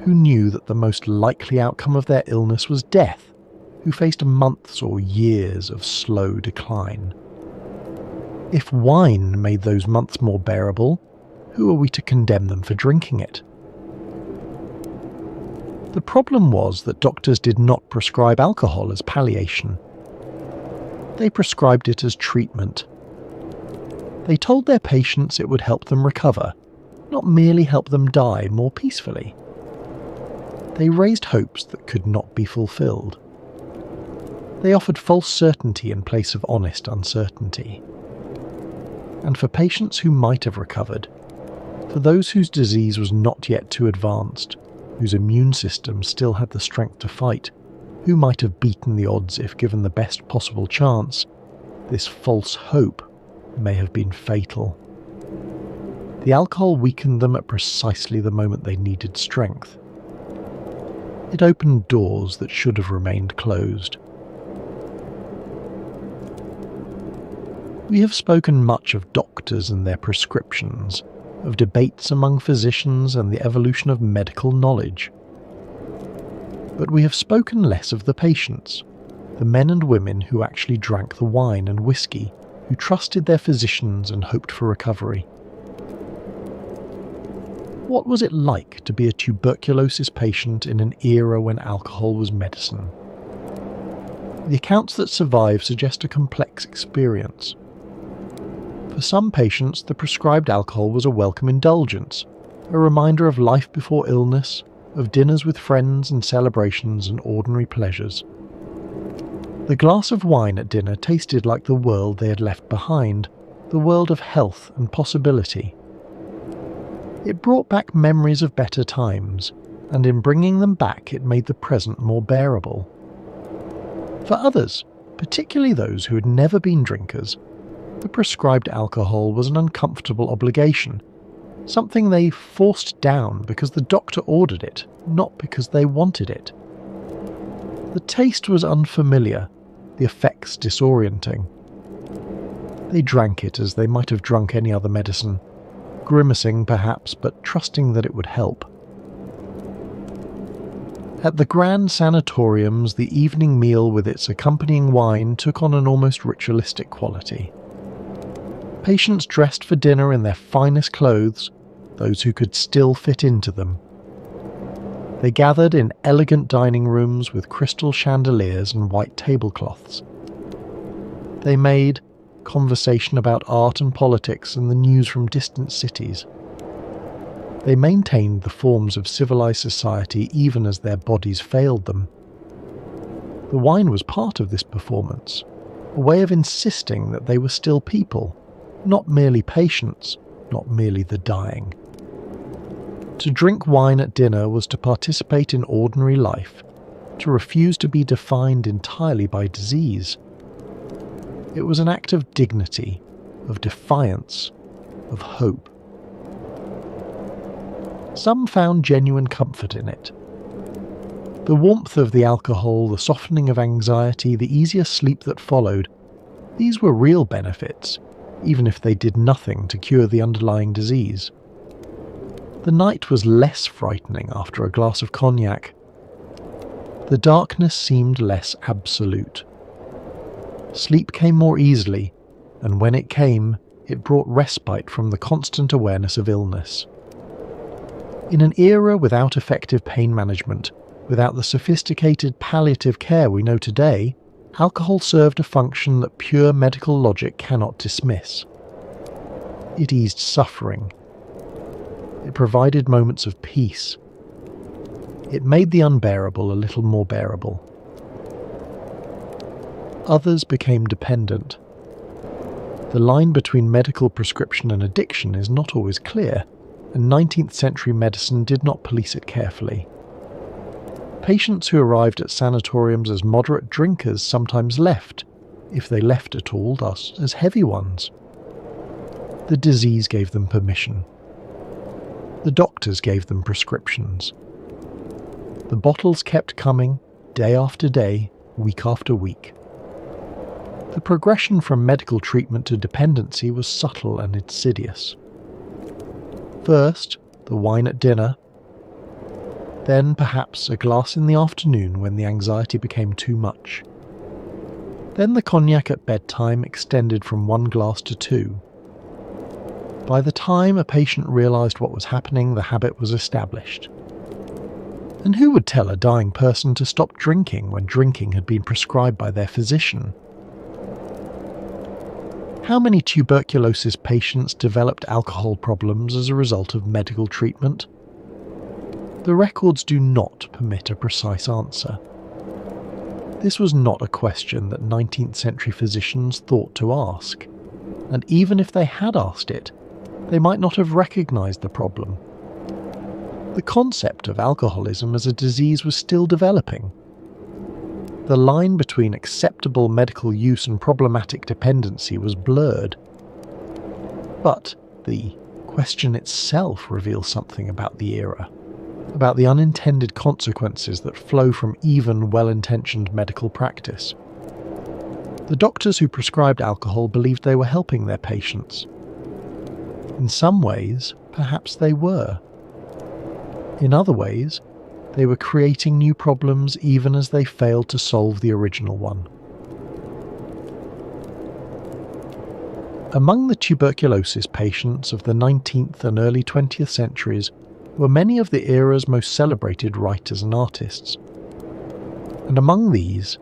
who knew that the most likely outcome of their illness was death, who faced months or years of slow decline. If wine made those months more bearable, who are we to condemn them for drinking it? The problem was that doctors did not prescribe alcohol as palliation. They prescribed it as treatment. They told their patients it would help them recover, not merely help them die more peacefully. They raised hopes that could not be fulfilled. They offered false certainty in place of honest uncertainty. And for patients who might have recovered, for those whose disease was not yet too advanced, whose immune system still had the strength to fight, who might have beaten the odds if given the best possible chance, this false hope may have been fatal. The alcohol weakened them at precisely the moment they needed strength. It opened doors that should have remained closed. We have spoken much of doctors and their prescriptions, of debates among physicians and the evolution of medical knowledge. But we have spoken less of the patients, the men and women who actually drank the wine and whiskey, who trusted their physicians and hoped for recovery. What was it like to be a tuberculosis patient in an era when alcohol was medicine? The accounts that survive suggest a complex experience. For some patients, the prescribed alcohol was a welcome indulgence, a reminder of life before illness, of dinners with friends and celebrations and ordinary pleasures. The glass of wine at dinner tasted like the world they had left behind, the world of health and possibility. It brought back memories of better times, and in bringing them back it made the present more bearable. For others, particularly those who had never been drinkers, the prescribed alcohol was an uncomfortable obligation, something they forced down because the doctor ordered it, not because they wanted it. The taste was unfamiliar, the effects disorienting. They drank it as they might have drunk any other medicine, grimacing perhaps, but trusting that it would help. At the grand sanatoriums, the evening meal with its accompanying wine took on an almost ritualistic quality. Patients dressed for dinner in their finest clothes, those who could still fit into them. They gathered in elegant dining rooms with crystal chandeliers and white tablecloths. They made conversation about art and politics and the news from distant cities. They maintained the forms of civilized society even as their bodies failed them. The wine was part of this performance, a way of insisting that they were still people, not merely patients, not merely the dying. To drink wine at dinner was to participate in ordinary life, to refuse to be defined entirely by disease. It was an act of dignity, of defiance, of hope. Some found genuine comfort in it. The warmth of the alcohol, the softening of anxiety, the easier sleep that followed, these were real benefits, even if they did nothing to cure the underlying disease. The night was less frightening after a glass of cognac. The darkness seemed less absolute. Sleep came more easily, and when it came, it brought respite from the constant awareness of illness. In an era without effective pain management, without the sophisticated palliative care we know today, alcohol served a function that pure medical logic cannot dismiss. It eased suffering. It provided moments of peace. It made the unbearable a little more bearable. Others became dependent. The line between medical prescription and addiction is not always clear, and 19th century medicine did not police it carefully. Patients who arrived at sanatoriums as moderate drinkers sometimes left, if they left at all, thus as heavy ones. The disease gave them permission. The doctors gave them prescriptions. The bottles kept coming, day after day, week after week. The progression from medical treatment to dependency was subtle and insidious. First, the wine at dinner. Then perhaps a glass in the afternoon when the anxiety became too much. Then the cognac at bedtime extended from 1 glass to 2. By the time a patient realised what was happening, the habit was established. And who would tell a dying person to stop drinking when drinking had been prescribed by their physician? How many tuberculosis patients developed alcohol problems as a result of medical treatment? The records do not permit a precise answer. This was not a question that 19th century physicians thought to ask, and even if they had asked it, they might not have recognised the problem. The concept of alcoholism as a disease was still developing. The line between acceptable medical use and problematic dependency was blurred. But the question itself reveals something about the era, about the unintended consequences that flow from even well-intentioned medical practice. The doctors who prescribed alcohol believed they were helping their patients. In some ways, perhaps they were. In other ways, they were creating new problems even as they failed to solve the original one. Among the tuberculosis patients of the 19th and early 20th centuries were many of the era's most celebrated writers and artists. And among these,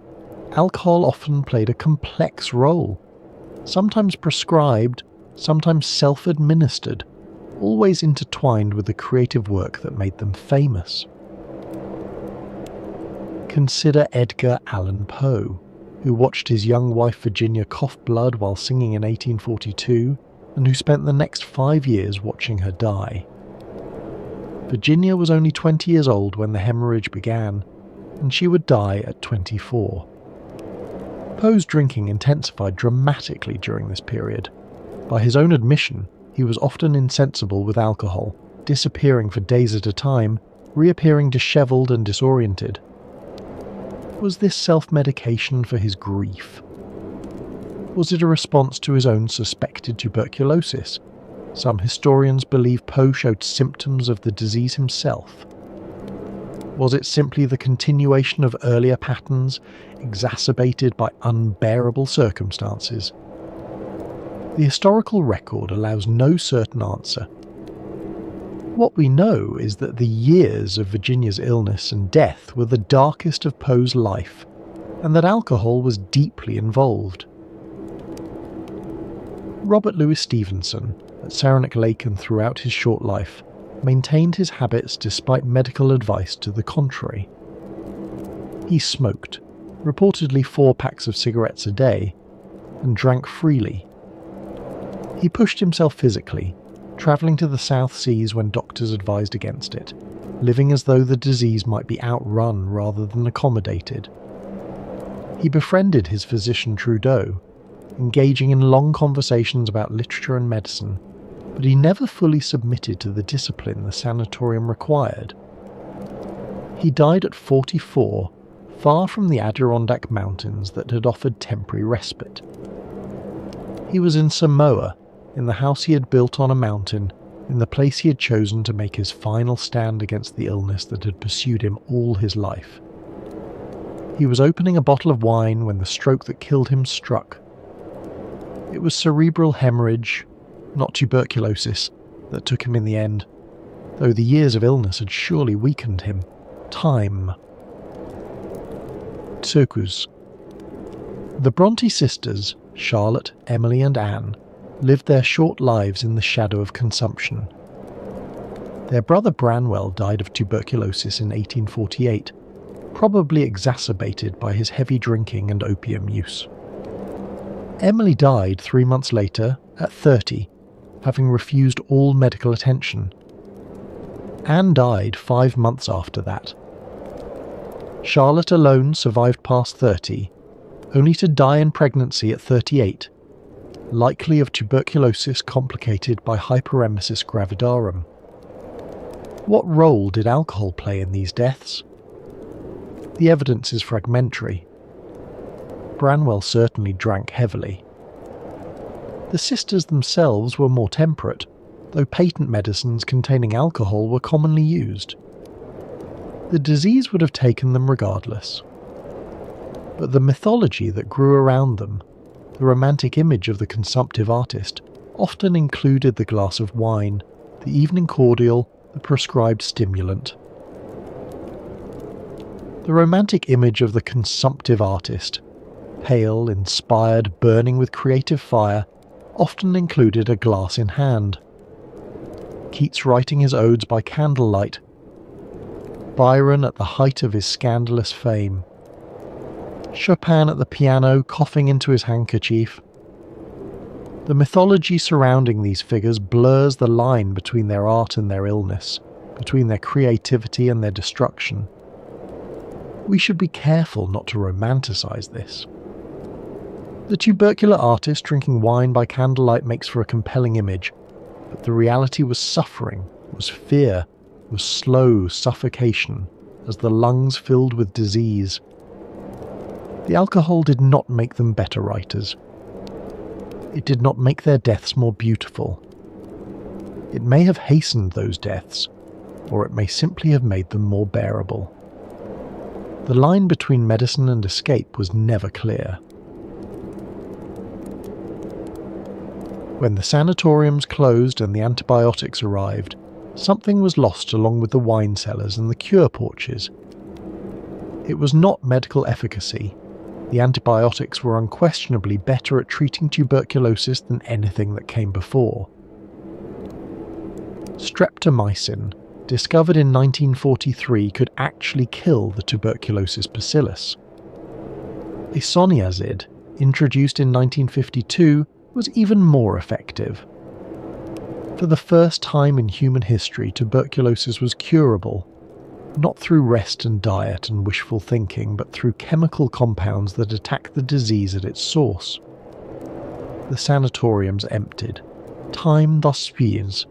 alcohol often played a complex role, sometimes prescribed, sometimes self-administered, always intertwined with the creative work that made them famous. Consider Edgar Allan Poe, who watched his young wife Virginia cough blood while singing in 1842, and who spent the next 5 years watching her die. Virginia was only 20 years old when the hemorrhage began, and she would die at 24. Poe's drinking intensified dramatically during this period. By his own admission, he was often insensible with alcohol, disappearing for days at a time, reappearing dishevelled and disoriented. Was this self-medication for his grief? Was it a response to his own suspected tuberculosis? Some historians believe Poe showed symptoms of the disease himself. Was it simply the continuation of earlier patterns, exacerbated by unbearable circumstances? The historical record allows no certain answer. What we know is that the years of Virginia's illness and death were the darkest of Poe's life, and that alcohol was deeply involved. Robert Louis Stevenson, at Saranac Lake and throughout his short life, maintained his habits despite medical advice to the contrary. He smoked, reportedly 4 packs of cigarettes a day, and drank freely. He pushed himself physically, travelling to the South Seas when doctors advised against it, living as though the disease might be outrun rather than accommodated. He befriended his physician Trudeau, engaging in long conversations about literature and medicine, but he never fully submitted to the discipline the sanatorium required. He died at 44, far from the Adirondack Mountains that had offered temporary respite. He was in Samoa, in the house he had built on a mountain, in the place he had chosen to make his final stand against the illness that had pursued him all his life. He was opening a bottle of wine when the stroke that killed him struck. It was cerebral hemorrhage, not tuberculosis, that took him in the end, though the years of illness had surely weakened him. Time. Circus. The Bronte sisters, Charlotte, Emily and Anne, lived their short lives in the shadow of consumption. Their brother Branwell died of tuberculosis in 1848, probably exacerbated by his heavy drinking and opium use. Emily died 3 months later, at 30, having refused all medical attention. Anne died 5 months after that. Charlotte alone survived past 30, only to die in pregnancy at 38, likely of tuberculosis complicated by hyperemesis gravidarum. What role did alcohol play in these deaths? The evidence is fragmentary. Branwell certainly drank heavily. The sisters themselves were more temperate, though patent medicines containing alcohol were commonly used. The disease would have taken them regardless. But the mythology that grew around them, the romantic image of the consumptive artist, often included the glass of wine, the evening cordial, the prescribed stimulant. The romantic image of the consumptive artist, pale, inspired, burning with creative fire, often included a glass in hand. Keats writing his odes by candlelight, Byron at the height of his scandalous fame, Chopin at the piano coughing into his handkerchief. The mythology surrounding these figures blurs the line between their art and their illness, between their creativity and their destruction. We should be careful not to romanticize this. The tubercular artist drinking wine by candlelight makes for a compelling image, but the reality was suffering, was fear, was slow suffocation, as the lungs filled with disease. The alcohol did not make them better writers. It did not make their deaths more beautiful. It may have hastened those deaths, or it may simply have made them more bearable. The line between medicine and escape was never clear. When the sanatoriums closed and the antibiotics arrived, something was lost along with the wine cellars and the cure porches. It was not medical efficacy. The antibiotics were unquestionably better at treating tuberculosis than anything that came before. Streptomycin, discovered in 1943, could actually kill the tuberculosis bacillus. Isoniazid, introduced in 1952, was even more effective. For the first time in human history, tuberculosis was curable, not through rest and diet and wishful thinking, but through chemical compounds that attack the disease at its source. The sanatoriums emptied. Time thus speeds.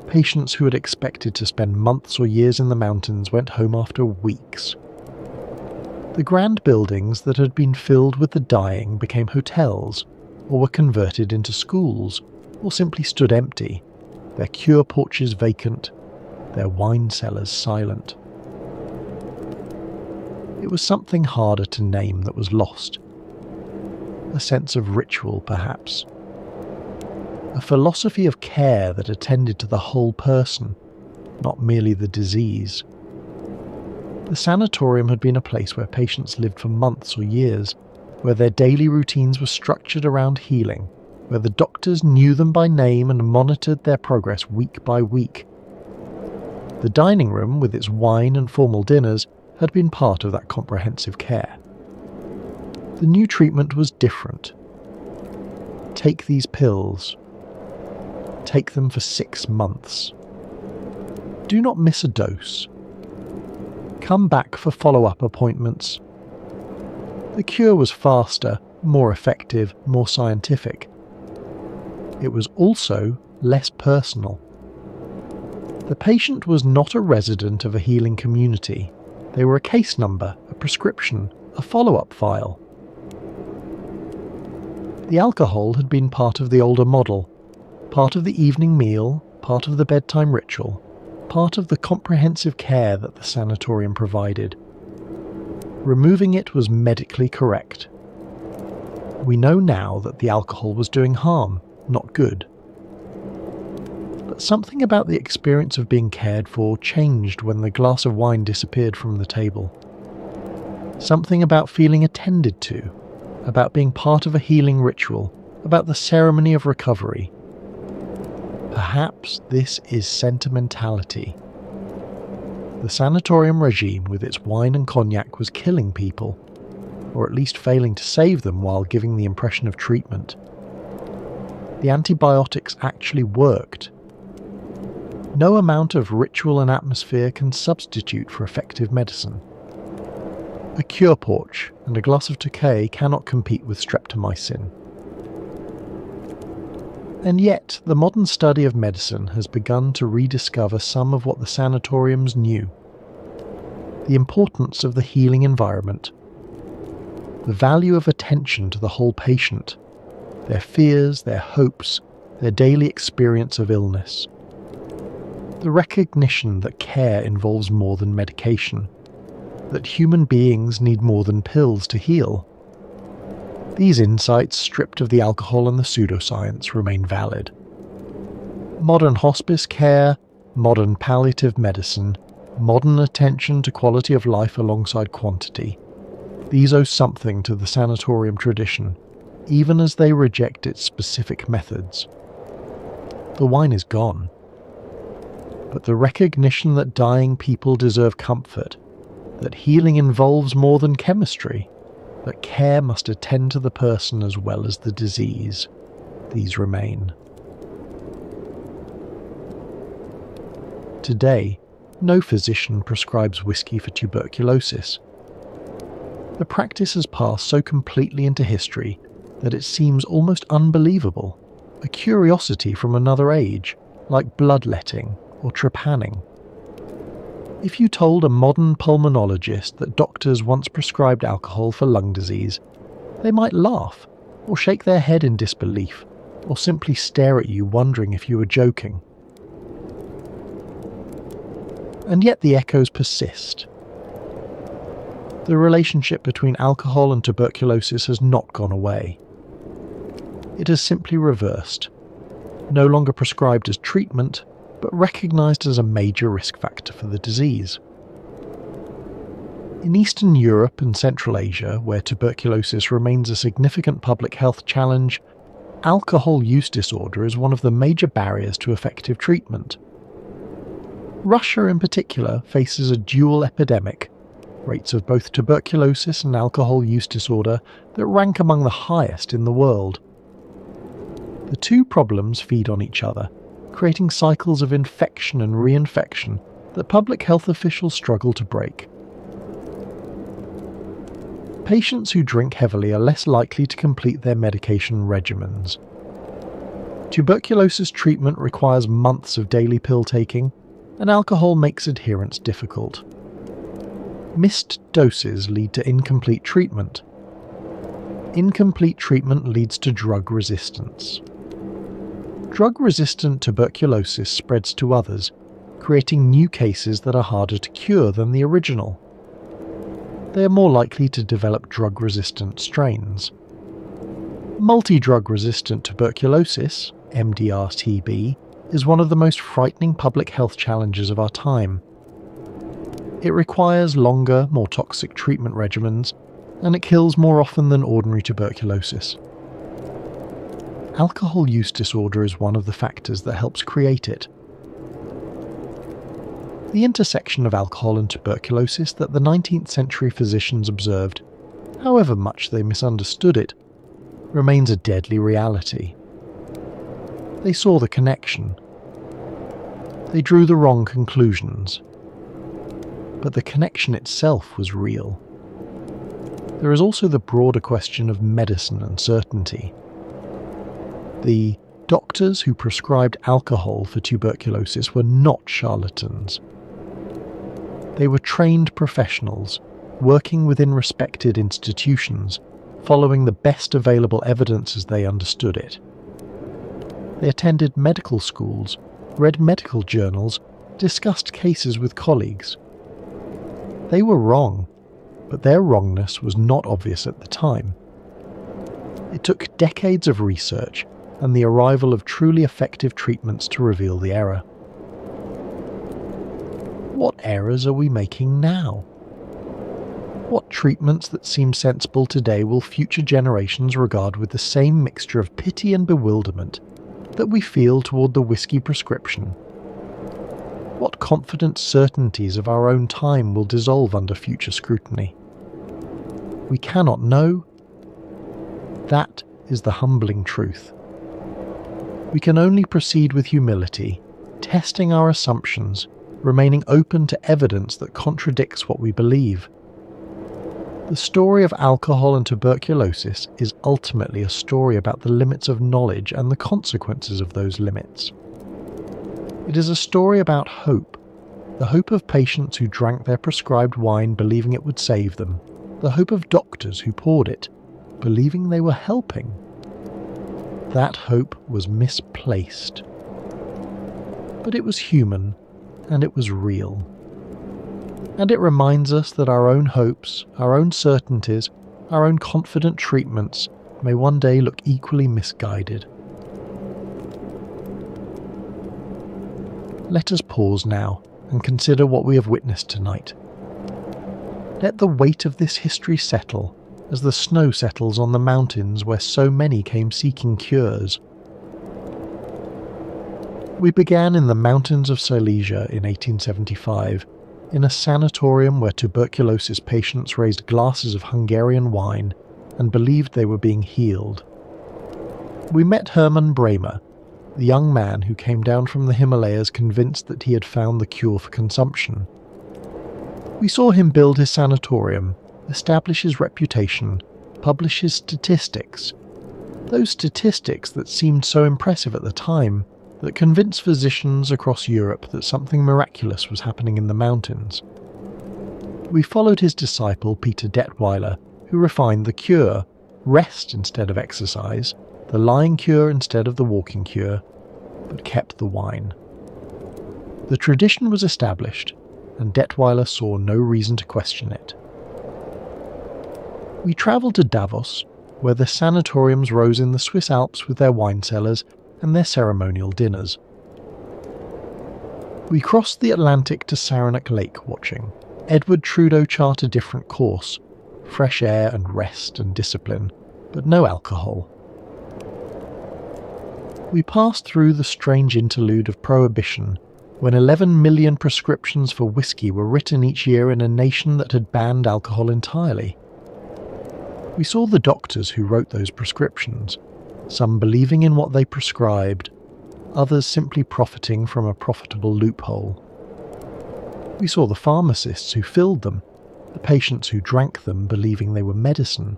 Patients who had expected to spend months or years in the mountains went home after weeks. The grand buildings that had been filled with the dying became hotels, or were converted into schools, or simply stood empty, their cure porches vacant, their wine cellars silent. It was something harder to name that was lost. A sense of ritual, perhaps. A philosophy of care that attended to the whole person, not merely the disease. The sanatorium had been a place where patients lived for months or years, where their daily routines were structured around healing, where the doctors knew them by name and monitored their progress week by week. The dining room, with its wine and formal dinners, had been part of that comprehensive care. The new treatment was different. Take these pills. Take them for 6 months. Do not miss a dose. Come back for follow-up appointments. The cure was faster, more effective, more scientific. It was also less personal. The patient was not a resident of a healing community. They were a case number, a prescription, a follow-up file. The alcohol had been part of the older model, part of the evening meal, part of the bedtime ritual, part of the comprehensive care that the sanatorium provided. Removing it was medically correct. We know now that the alcohol was doing harm, not good. But something about the experience of being cared for changed when the glass of wine disappeared from the table. Something about feeling attended to, about being part of a healing ritual, about the ceremony of recovery. Perhaps this is sentimentality. The sanatorium regime with its wine and cognac was killing people, or at least failing to save them while giving the impression of treatment. The antibiotics actually worked. No amount of ritual and atmosphere can substitute for effective medicine. A cure porch and a glass of Tokay cannot compete with streptomycin. And yet, the modern study of medicine has begun to rediscover some of what the sanatoriums knew. The importance of the healing environment, the value of attention to the whole patient, their fears, their hopes, their daily experience of illness. The recognition that care involves more than medication, that human beings need more than pills to heal. These insights, stripped of the alcohol and the pseudoscience, remain valid. Modern hospice care, modern palliative medicine, modern attention to quality of life alongside quantity. These owe something to the sanatorium tradition, even as they reject its specific methods. The wine is gone. But the recognition that dying people deserve comfort, that healing involves more than chemistry, that care must attend to the person as well as the disease, these remain. Today, no physician prescribes whiskey for tuberculosis. The practice has passed so completely into history that it seems almost unbelievable, a curiosity from another age, like bloodletting or trepanning. If you told a modern pulmonologist that doctors once prescribed alcohol for lung disease, they might laugh, or shake their head in disbelief, or simply stare at you wondering if you were joking. And yet the echoes persist. The relationship between alcohol and tuberculosis has not gone away. It has simply reversed, no longer prescribed as treatment, but recognised as a major risk factor for the disease. In Eastern Europe and Central Asia, where tuberculosis remains a significant public health challenge, alcohol use disorder is one of the major barriers to effective treatment. Russia in particular faces a dual epidemic, rates of both tuberculosis and alcohol use disorder that rank among the highest in the world. The two problems feed on each other, creating cycles of infection and reinfection that public health officials struggle to break. Patients who drink heavily are less likely to complete their medication regimens. Tuberculosis treatment requires months of daily pill taking, and alcohol makes adherence difficult. Missed doses lead to incomplete treatment. Incomplete treatment leads to drug resistance. Drug-resistant tuberculosis spreads to others, creating new cases that are harder to cure than the original. They are more likely to develop drug-resistant strains. Multi-drug-resistant tuberculosis, MDR-TB, is one of the most frightening public health challenges of our time. It requires longer, more toxic treatment regimens, and it kills more often than ordinary tuberculosis. Alcohol use disorder is one of the factors that helps create it. The intersection of alcohol and tuberculosis that the 19th century physicians observed, however much they misunderstood it, remains a deadly reality. They saw the connection. They drew the wrong conclusions. But the connection itself was real. There is also the broader question of medicine uncertainty. The doctors who prescribed alcohol for tuberculosis were not charlatans. They were trained professionals, working within respected institutions, following the best available evidence as they understood it. They attended medical schools, read medical journals, discussed cases with colleagues. They were wrong. but their wrongness was not obvious at the time. It took decades of research and the arrival of truly effective treatments to reveal the error. What errors are we making now? What treatments that seem sensible today will future generations regard with the same mixture of pity and bewilderment that we feel toward the whiskey prescription? What confident certainties of our own time will dissolve under future scrutiny? We cannot know. That is the humbling truth. We can only proceed with humility, testing our assumptions, remaining open to evidence that contradicts what we believe. The story of alcohol and tuberculosis is ultimately a story about the limits of knowledge and the consequences of those limits. It is a story about hope, the hope of patients who drank their prescribed wine believing it would save them, the hope of doctors who poured it, believing they were helping. That hope was misplaced. But it was human, and it was real. And it reminds us that our own hopes, our own certainties, our own confident treatments may one day look equally misguided. Let us pause now and consider what we have witnessed tonight. Let the weight of this history settle as the snow settles on the mountains where so many came seeking cures. We began in the mountains of Silesia in 1875, in a sanatorium where tuberculosis patients raised glasses of Hungarian wine and believed they were being healed. We met Hermann Bremer, the young man who came down from the Himalayas convinced that he had found the cure for consumption. We saw him build his sanatorium, establish his reputation, publish his statistics. Those statistics that seemed so impressive at the time, that convinced physicians across Europe that something miraculous was happening in the mountains. We followed his disciple Peter Detweiler, who refined the cure, rest instead of exercise, the lying cure instead of the walking cure, but kept the wine. The tradition was established, and Detweiler saw no reason to question it. We travelled to Davos, where the sanatoriums rose in the Swiss Alps with their wine cellars and their ceremonial dinners. We crossed the Atlantic to Saranac Lake watching. Edward Trudeau chart a different course, fresh air and rest and discipline, but no alcohol. We passed through the strange interlude of Prohibition, when 11 million prescriptions for whiskey were written each year in a nation that had banned alcohol entirely. We saw the doctors who wrote those prescriptions, some believing in what they prescribed, others simply profiting from a profitable loophole. We saw the pharmacists who filled them, the patients who drank them believing they were medicine,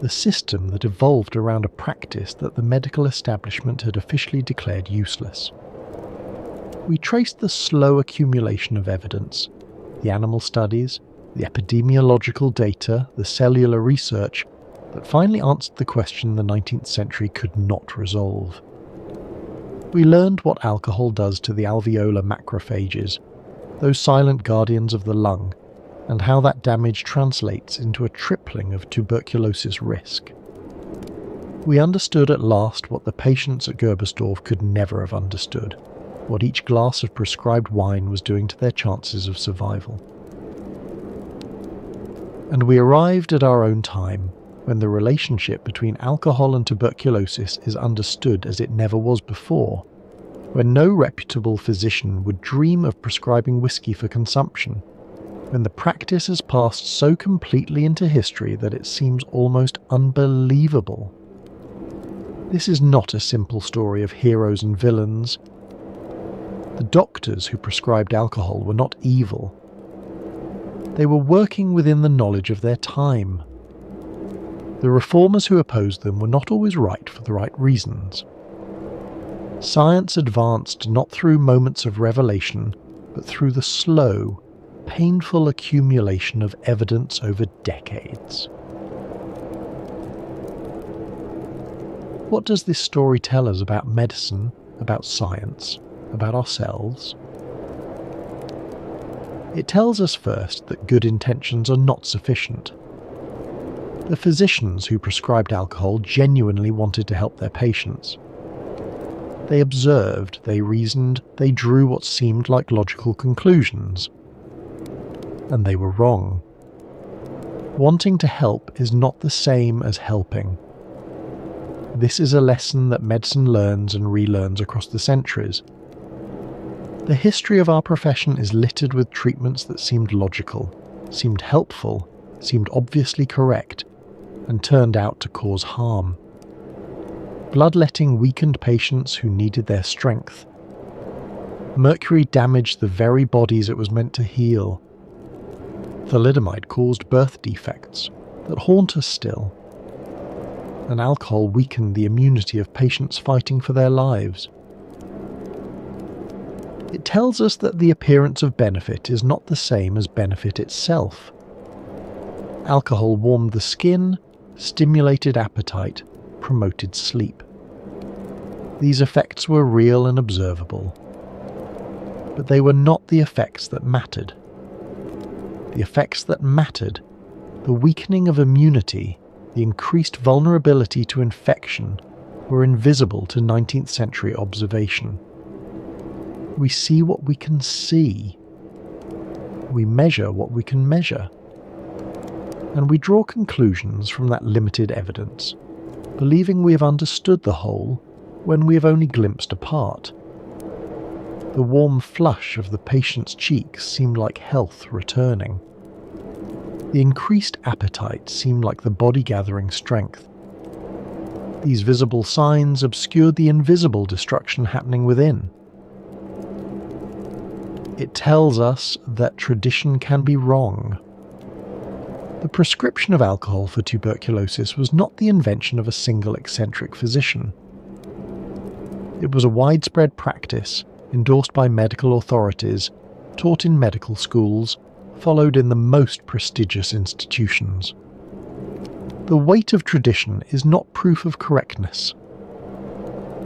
the system that evolved around a practice that the medical establishment had officially declared useless. We traced the slow accumulation of evidence, the animal studies, the epidemiological data, the cellular research, that finally answered the question the 19th century could not resolve. We learned what alcohol does to the alveolar macrophages, those silent guardians of the lung, and how that damage translates into a tripling of tuberculosis risk. We understood at last what the patients at Gerbesdorf could never have understood, what each glass of prescribed wine was doing to their chances of survival. And we arrived at our own time, when the relationship between alcohol and tuberculosis is understood as it never was before, when no reputable physician would dream of prescribing whiskey for consumption, when the practice has passed so completely into history that it seems almost unbelievable. This is not a simple story of heroes and villains. The doctors who prescribed alcohol were not evil. They were working within the knowledge of their time. The reformers who opposed them were not always right for the right reasons. Science advanced not through moments of revelation, but through the slow, painful accumulation of evidence over decades. What does this story tell us about medicine, about science, about ourselves? It tells us first that good intentions are not sufficient. The physicians who prescribed alcohol genuinely wanted to help their patients. They observed, they reasoned, they drew what seemed like logical conclusions. And they were wrong. Wanting to help is not the same as helping. This is a lesson that medicine learns and relearns across the centuries. The history of our profession is littered with treatments that seemed logical, seemed helpful, seemed obviously correct, and turned out to cause harm. Bloodletting weakened patients who needed their strength. Mercury damaged the very bodies it was meant to heal. Thalidomide caused birth defects that haunt us still. And alcohol weakened the immunity of patients fighting for their lives. It tells us that the appearance of benefit is not the same as benefit itself. Alcohol warmed the skin, stimulated appetite, promoted sleep. These effects were real and observable. But they were not the effects that mattered. The effects that mattered, the weakening of immunity, the increased vulnerability to infection, were invisible to 19th century observation. We see what we can see. We measure what we can measure. And we draw conclusions from that limited evidence, believing we have understood the whole when we have only glimpsed a part. The warm flush of the patient's cheeks seemed like health returning. The increased appetite seemed like the body gathering strength. These visible signs obscured the invisible destruction happening within. It tells us that tradition can be wrong. The prescription of alcohol for tuberculosis was not the invention of a single eccentric physician. It was a widespread practice, endorsed by medical authorities, taught in medical schools, followed in the most prestigious institutions. The weight of tradition is not proof of correctness.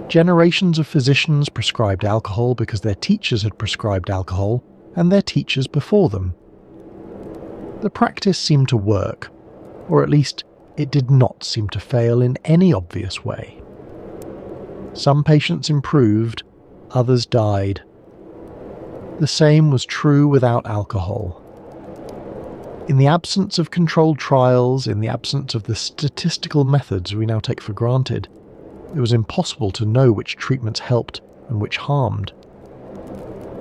Generations of physicians prescribed alcohol because their teachers had prescribed alcohol, and their teachers before them. The practice seemed to work, or at least it did not seem to fail in any obvious way. Some patients improved, others died. The same was true without alcohol. In the absence of controlled trials, in the absence of the statistical methods we now take for granted, it was impossible to know which treatments helped and which harmed.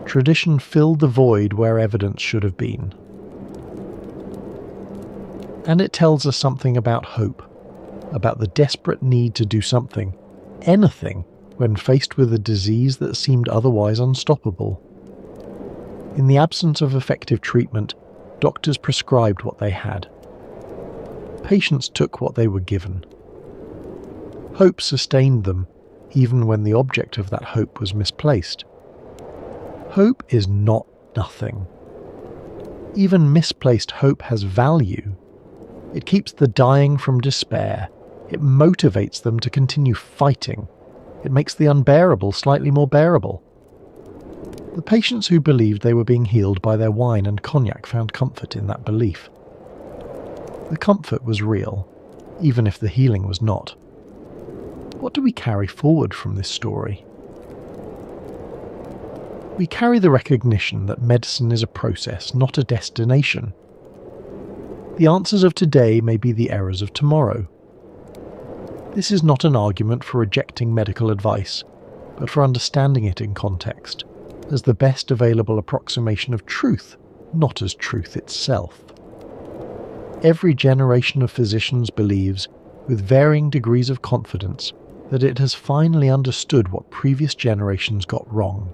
Tradition filled the void where evidence should have been. And it tells us something about hope, about the desperate need to do something, anything, when faced with a disease that seemed otherwise unstoppable. In the absence of effective treatment, doctors prescribed what they had. Patients took what they were given. Hope sustained them, even when the object of that hope was misplaced. Hope is not nothing. Even misplaced hope has value. It keeps the dying from despair. It motivates them to continue fighting. It makes the unbearable slightly more bearable. The patients who believed they were being healed by their wine and cognac found comfort in that belief. The comfort was real, even if the healing was not. What do we carry forward from this story? We carry the recognition that medicine is a process, not a destination. The answers of today may be the errors of tomorrow. This is not an argument for rejecting medical advice, but for understanding it in context, as the best available approximation of truth, not as truth itself. Every generation of physicians believes, with varying degrees of confidence, that it has finally understood what previous generations got wrong.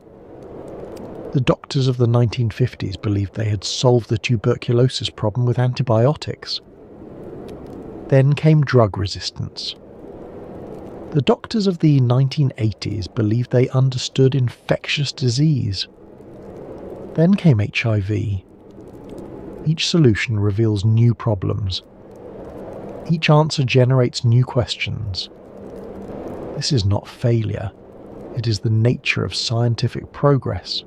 The doctors of the 1950s believed they had solved the tuberculosis problem with antibiotics. Then came drug resistance. The doctors of the 1980s believed they understood infectious disease. Then came HIV. Each solution reveals new problems. Each answer generates new questions. This is not failure. It is the nature of scientific progress.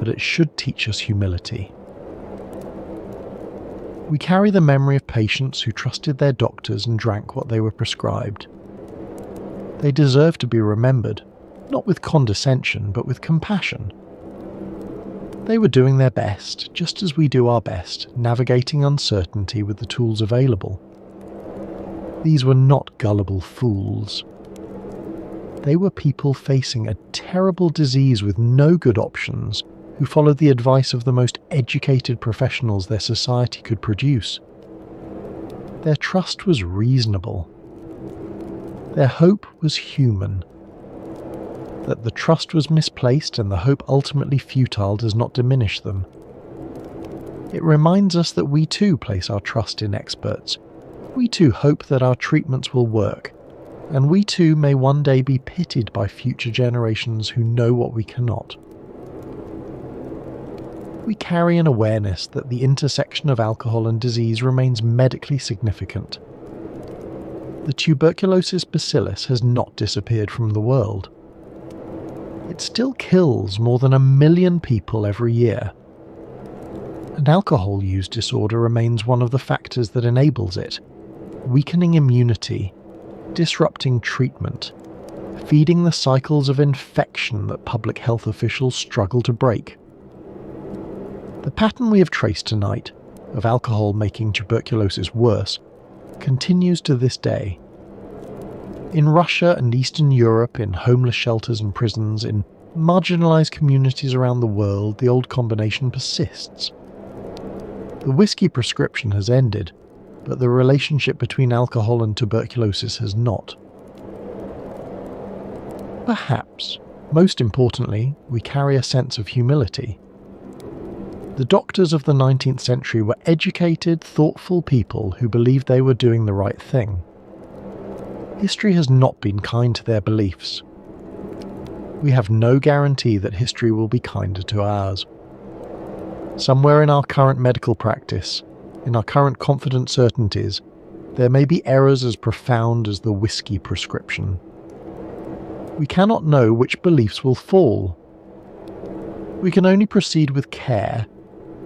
but it should teach us humility. We carry the memory of patients who trusted their doctors and drank what they were prescribed. They deserve to be remembered, not with condescension, but with compassion. They were doing their best, just as we do our best, navigating uncertainty with the tools available. These were not gullible fools. They were people facing a terrible disease with no good options, who followed the advice of the most educated professionals their society could produce. Their trust was reasonable. Their hope was human. That the trust was misplaced and the hope ultimately futile does not diminish them. It reminds us that we too place our trust in experts. We too hope that our treatments will work, and we too may one day be pitied by future generations who know what we cannot. We carry an awareness that the intersection of alcohol and disease remains medically significant. The tuberculosis bacillus has not disappeared from the world. It still kills more than 1 million people every year. An alcohol use disorder remains one of the factors that enables it, weakening immunity, disrupting treatment, feeding the cycles of infection that public health officials struggle to break. The pattern we have traced tonight, of alcohol making tuberculosis worse, continues to this day. In Russia and Eastern Europe, in homeless shelters and prisons, in marginalised communities around the world, the old combination persists. The whiskey prescription has ended, but the relationship between alcohol and tuberculosis has not. Perhaps, most importantly, we carry a sense of humility. The doctors of the 19th century were educated, thoughtful people who believed they were doing the right thing. History has not been kind to their beliefs. We have no guarantee that history will be kinder to ours. Somewhere in our current medical practice, in our current confident certainties, there may be errors as profound as the whiskey prescription. We cannot know which beliefs will fall. We can only proceed with care,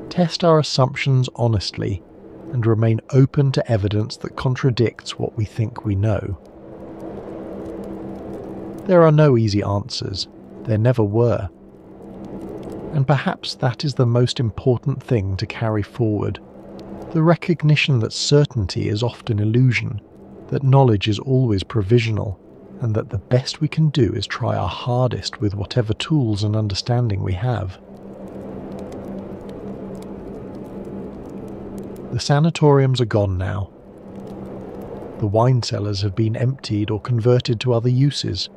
test our assumptions honestly, and remain open to evidence that contradicts what we think we know. There are no easy answers. There never were. And perhaps that is the most important thing to carry forward. The recognition that certainty is often illusion, that knowledge is always provisional, and that the best we can do is try our hardest with whatever tools and understanding we have. The sanatoriums are gone now. The wine cellars have been emptied or converted to other uses.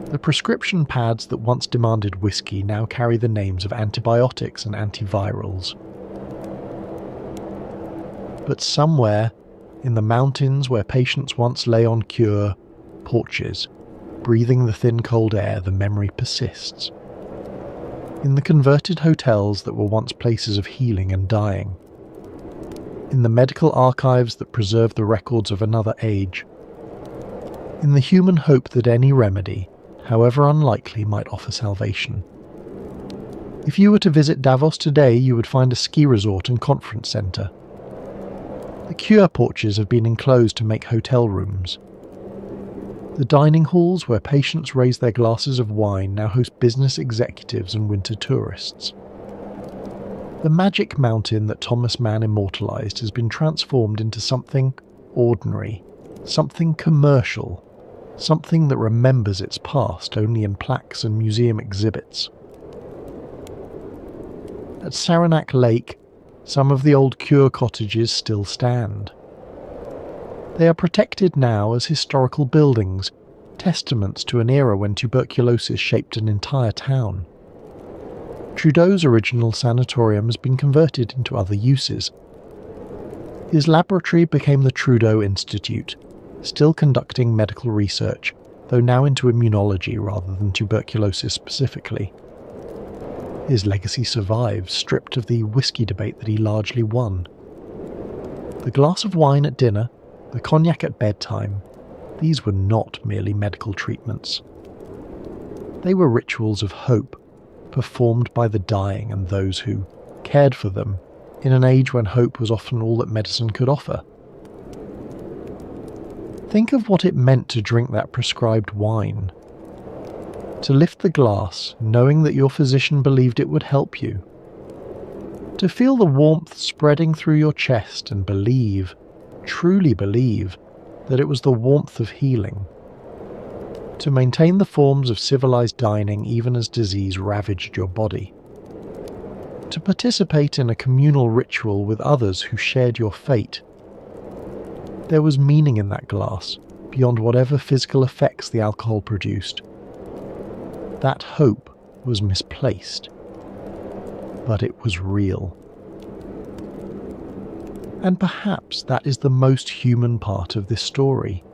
The prescription pads that once demanded whiskey now carry the names of antibiotics and antivirals. But somewhere, in the mountains where patients once lay on cure porches, breathing the thin cold air, the memory persists. In the converted hotels that were once places of healing and dying. In the medical archives that preserve the records of another age. In the human hope that any remedy, however unlikely, might offer salvation. If you were to visit Davos today, you would find a ski resort and conference centre. The cure porches have been enclosed to make hotel rooms. The dining halls where patients raise their glasses of wine now host business executives and winter tourists. The magic mountain that Thomas Mann immortalised has been transformed into something ordinary, something commercial, something that remembers its past only in plaques and museum exhibits. At Saranac Lake, some of the old cure cottages still stand. They are protected now as historical buildings, testaments to an era when tuberculosis shaped an entire town. Trudeau's original sanatorium has been converted into other uses. His laboratory became the Trudeau Institute, still conducting medical research, though now into immunology rather than tuberculosis specifically. His legacy survives, stripped of the whiskey debate that he largely won. The glass of wine at dinner, the cognac at bedtime, these were not merely medical treatments. They were rituals of hope, performed by the dying and those who cared for them in an age when hope was often all that medicine could offer. Think of what it meant to drink that prescribed wine. To lift the glass knowing that your physician believed it would help you. To feel the warmth spreading through your chest and believe, truly believe, that it was the warmth of healing. To maintain the forms of civilized dining even as disease ravaged your body. To participate in a communal ritual with others who shared your fate. There was meaning in that glass, beyond whatever physical effects the alcohol produced. That hope was misplaced, but it was real. And perhaps that is the most human part of this story.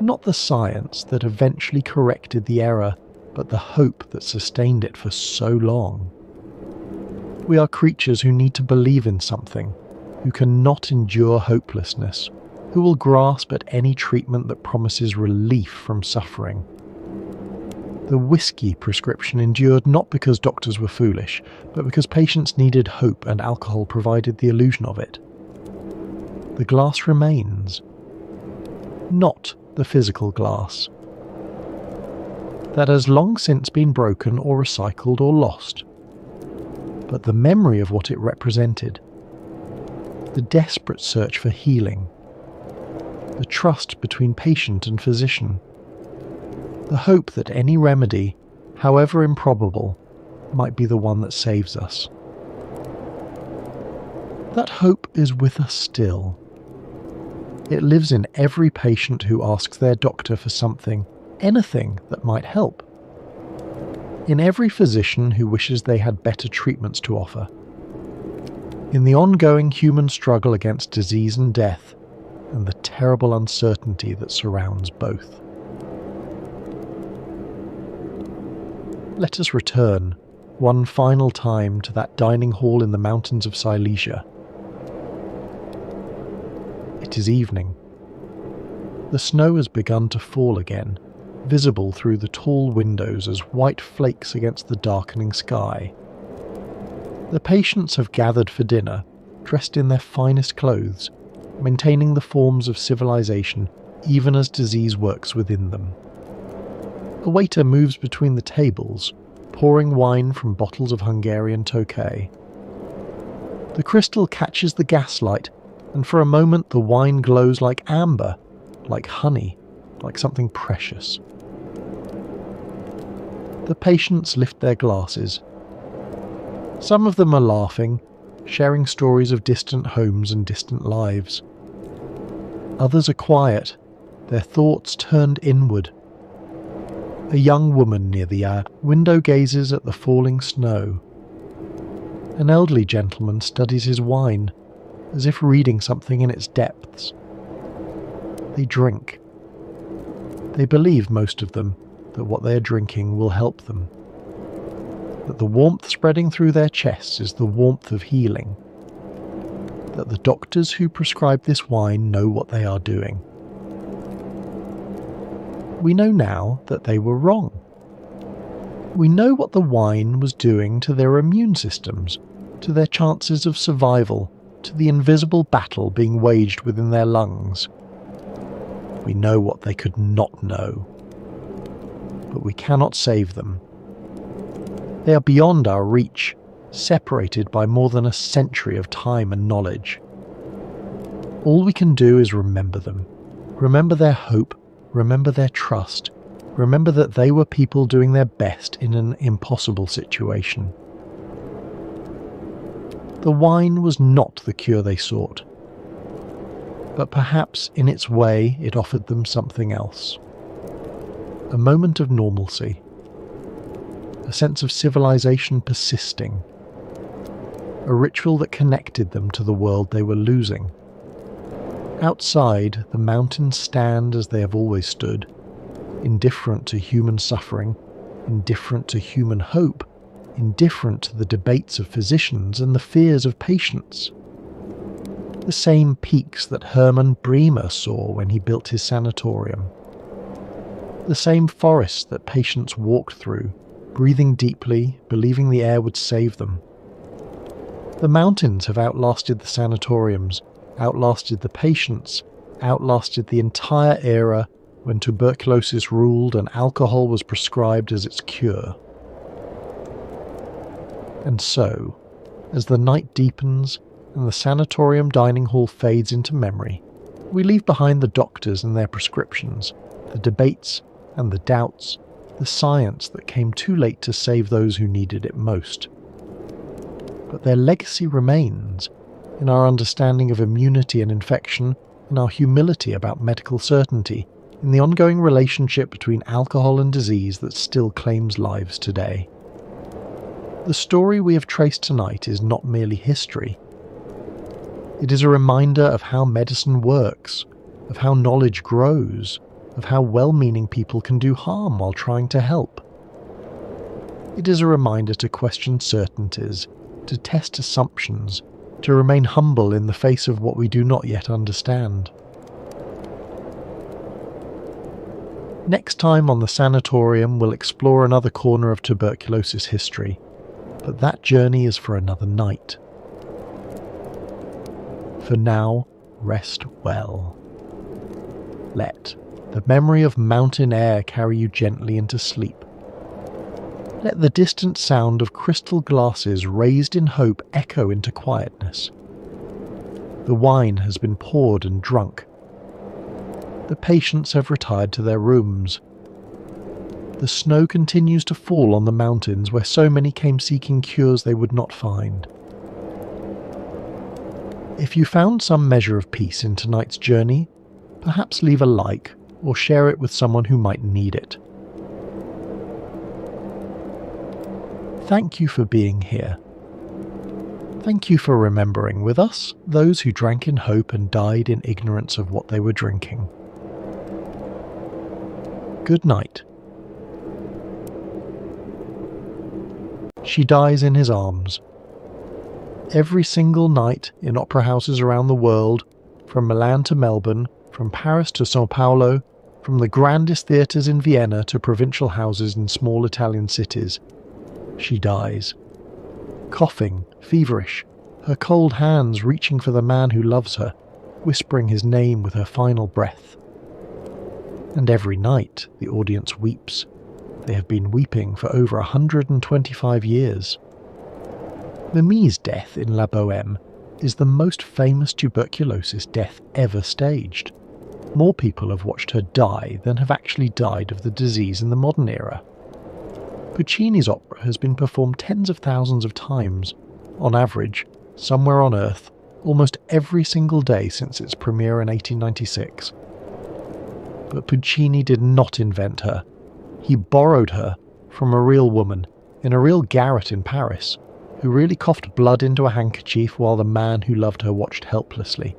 Not the science that eventually corrected the error, but the hope that sustained it for so long. We are creatures who need to believe in something, who cannot endure hopelessness, who will grasp at any treatment that promises relief from suffering. The whiskey prescription endured not because doctors were foolish, but because patients needed hope and alcohol provided the illusion of it. The glass remains. Not the physical glass. That has long since been broken or recycled or lost. But the memory of what it represented. The desperate search for healing. The trust between patient and physician. The hope that any remedy, however improbable, might be the one that saves us. That hope is with us still. It lives in every patient who asks their doctor for something, anything that might help. In every physician who wishes they had better treatments to offer. In the ongoing human struggle against disease and death, and the terrible uncertainty that surrounds both. Let us return, one final time, to that dining hall in the mountains of Silesia. It is evening. The snow has begun to fall again, visible through the tall windows as white flakes against the darkening sky. The patients have gathered for dinner, dressed in their finest clothes, maintaining the forms of civilization even as disease works within them. A waiter moves between the tables, pouring wine from bottles of Hungarian Tokay. The crystal catches the gaslight, and for a moment the wine glows like amber, like honey, like something precious. The patients lift their glasses. Some of them are laughing, sharing stories of distant homes and distant lives. Others are quiet, their thoughts turned inward. A young woman near the window gazes at the falling snow. An elderly gentleman studies his wine, as if reading something in its depths. They drink. They believe, most of them, that what they are drinking will help them. That the warmth spreading through their chests is the warmth of healing. That the doctors who prescribe this wine know what they are doing. We know now that they were wrong. We know what the wine was doing to their immune systems, to their chances of survival, to the invisible battle being waged within their lungs. We know what they could not know. But we cannot save them. They are beyond our reach, separated by more than a century of time and knowledge. All we can do is remember them. Remember their hope, remember their trust, remember that they were people doing their best in an impossible situation. The wine was not the cure they sought, but perhaps in its way it offered them something else. A moment of normalcy, a sense of civilization persisting, a ritual that connected them to the world they were losing. Outside, the mountains stand as they have always stood, indifferent to human suffering, indifferent to human hope, indifferent to the debates of physicians and the fears of patients. The same peaks that Hermann Bremer saw when he built his sanatorium. The same forests that patients walked through, breathing deeply, believing the air would save them. The mountains have outlasted the sanatoriums, outlasted the patients, outlasted the entire era when tuberculosis ruled and alcohol was prescribed as its cure. And so, as the night deepens and the sanatorium dining hall fades into memory, we leave behind the doctors and their prescriptions, the debates and the doubts, the science that came too late to save those who needed it most. But their legacy remains in our understanding of immunity and infection, in our humility about medical certainty, in the ongoing relationship between alcohol and disease that still claims lives today. The story we have traced tonight is not merely history. It is a reminder of how medicine works, of how knowledge grows, of how well-meaning people can do harm while trying to help. It is a reminder to question certainties, to test assumptions, to remain humble in the face of what we do not yet understand. Next time on the Sanatorium, we'll explore another corner of tuberculosis history, but that journey is for another night. For now, rest well. Let the memory of mountain air carry you gently into sleep. Let the distant sound of crystal glasses raised in hope echo into quietness. The wine has been poured and drunk. The patients have retired to their rooms. The snow continues to fall on the mountains where so many came seeking cures they would not find. If you found some measure of peace in tonight's journey, perhaps leave a like or share it with someone who might need it. Thank you for being here. Thank you for remembering with us those who drank in hope and died in ignorance of what they were drinking. Good night. She dies in his arms. Every single night in opera houses around the world, from Milan to Melbourne, from Paris to São Paulo, from the grandest theatres in Vienna to provincial houses in small Italian cities, she dies. Coughing, feverish, her cold hands reaching for the man who loves her, whispering his name with her final breath. And every night the audience weeps. They have been weeping for over 125 years. Mimi's death in La Bohème is the most famous tuberculosis death ever staged. More people have watched her die than have actually died of the disease in the modern era. Puccini's opera has been performed tens of thousands of times, on average, somewhere on Earth, almost every single day since its premiere in 1896. But Puccini did not invent her. He borrowed her from a real woman in a real garret in Paris, who really coughed blood into a handkerchief while the man who loved her watched helplessly.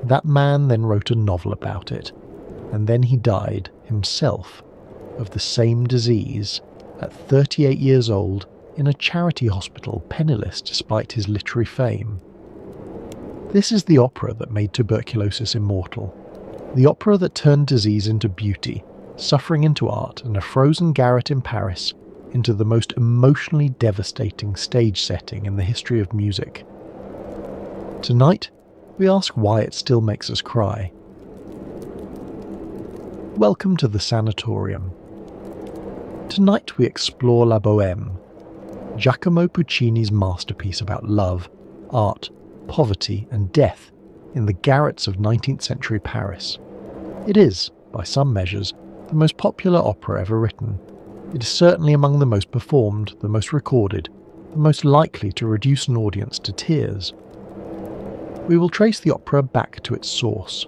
That man then wrote a novel about it, and then he died, himself, of the same disease, at 38 years old, in a charity hospital, penniless despite his literary fame. This is the opera that made tuberculosis immortal. The opera that turned disease into beauty, suffering into art, and a frozen garret in Paris into the most emotionally devastating stage setting in the history of music. Tonight, we ask why it still makes us cry. Welcome to the Sanatorium. Tonight we explore La Bohème, Giacomo Puccini's masterpiece about love, art, poverty and death in the garrets of 19th century Paris. It is, by some measures, the most popular opera ever written. It is certainly among the most performed, the most recorded, the most likely to reduce an audience to tears. We will trace the opera back to its source,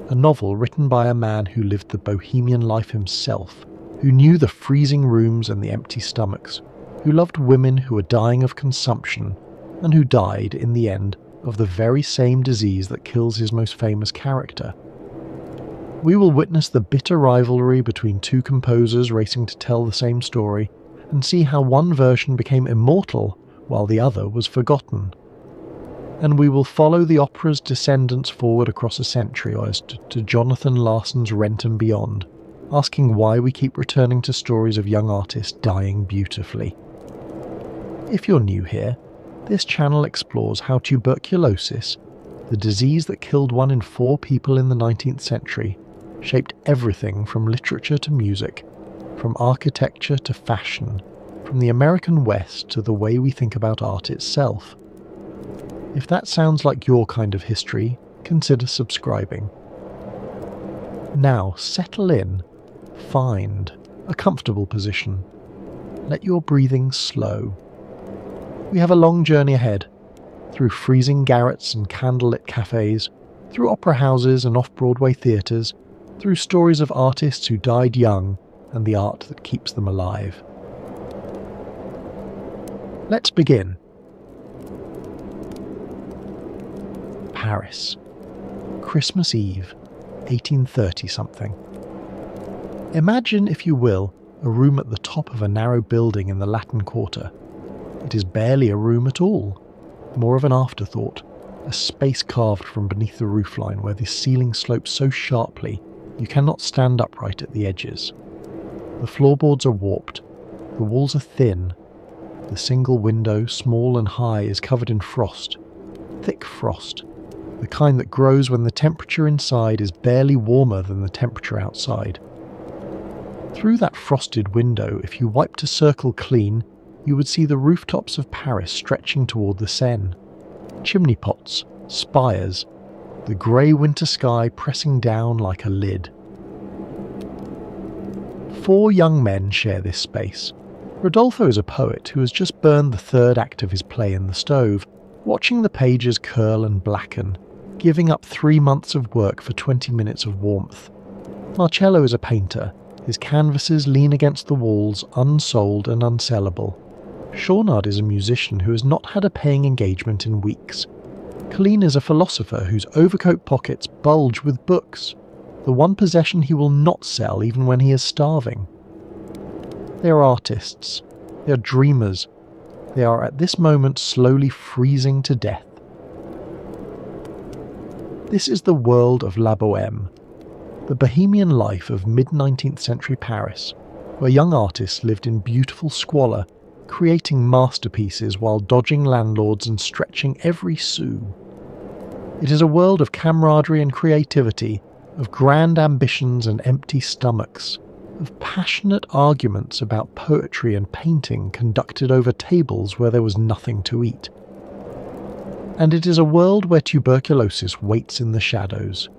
a novel written by a man who lived the bohemian life himself, who knew the freezing rooms and the empty stomachs, who loved women who were dying of consumption, and who died, in the end, of the very same disease that kills his most famous character. We will witness the bitter rivalry between two composers racing to tell the same story, and see how one version became immortal while the other was forgotten. And we will follow the opera's descendants forward across a century as to Jonathan Larson's Rent and Beyond, asking why we keep returning to stories of young artists dying beautifully. If you're new here, this channel explores how tuberculosis, the disease that killed 1 in 4 people in the 19th century, shaped everything from literature to music, from architecture to fashion, from the American West to the way we think about art itself. If that sounds like your kind of history, consider subscribing. Now settle in, find a comfortable position. Let your breathing slow. We have a long journey ahead, through freezing garrets and candlelit cafes, through opera houses and off-Broadway theatres, through stories of artists who died young and the art that keeps them alive. Let's begin. Paris. Christmas Eve, 1830-something. Imagine, if you will, a room at the top of a narrow building in the Latin Quarter. It is barely a room at all, more of an afterthought, a space carved from beneath the roofline where the ceiling slopes so sharply you cannot stand upright at the edges. The floorboards are warped, the walls are thin, the single window, small and high, is covered in frost, thick frost, the kind that grows when the temperature inside is barely warmer than the temperature outside. Through that frosted window, if you wiped a circle clean, you would see the rooftops of Paris stretching toward the Seine. Chimney pots, spires, the grey winter sky pressing down like a lid. 4 young men share this space. Rodolfo is a poet who has just burned the 3rd act of his play in the stove, watching the pages curl and blacken, giving up 3 months of work for 20 minutes of warmth. Marcello is a painter. His canvases lean against the walls, unsold and unsellable. Chaunard is a musician who has not had a paying engagement in weeks. Colline is a philosopher whose overcoat pockets bulge with books, the one possession he will not sell even when he is starving. They are artists. They are dreamers. They are at this moment slowly freezing to death. This is the world of La Bohème, the bohemian life of mid-19th century Paris, where young artists lived in beautiful squalor, creating masterpieces while dodging landlords and stretching every sou. It is a world of camaraderie and creativity, of grand ambitions and empty stomachs, of passionate arguments about poetry and painting conducted over tables where there was nothing to eat. And it is a world where tuberculosis waits in the shadows.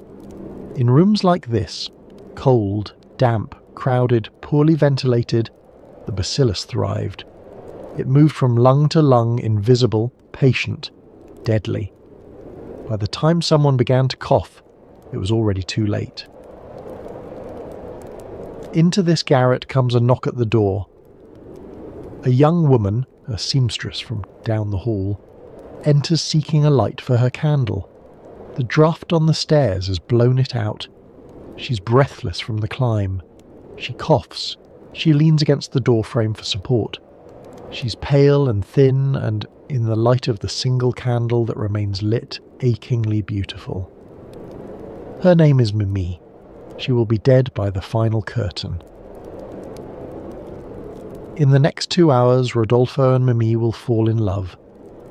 In rooms like this, cold, damp, crowded, poorly ventilated, the bacillus thrived. It moved from lung to lung, invisible, patient, deadly. By the time someone began to cough, it was already too late. Into this garret comes a knock at the door. A young woman, a seamstress from down the hall, enters seeking a light for her candle. The draught on the stairs has blown it out. She's breathless from the climb. She coughs. She leans against the doorframe for support. She's pale and thin and, in the light of the single candle that remains lit, achingly beautiful. Her name is Mimi. She will be dead by the final curtain. In the next 2 hours, Rodolfo and Mimi will fall in love.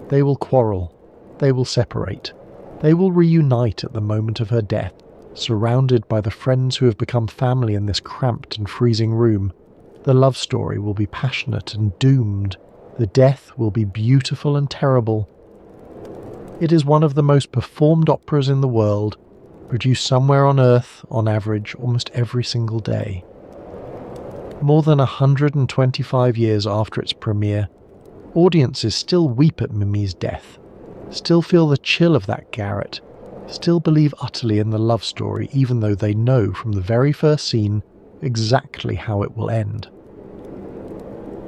They will quarrel. They will separate. They will reunite at the moment of her death, surrounded by the friends who have become family in this cramped and freezing room. The love story will be passionate and doomed. The death will be beautiful and terrible. It is one of the most performed operas in the world, produced somewhere on Earth, on average, almost every single day. More than 125 years after its premiere, audiences still weep at Mimi's death, still feel the chill of that garret, still believe utterly in the love story even though they know from the very first scene exactly how it will end.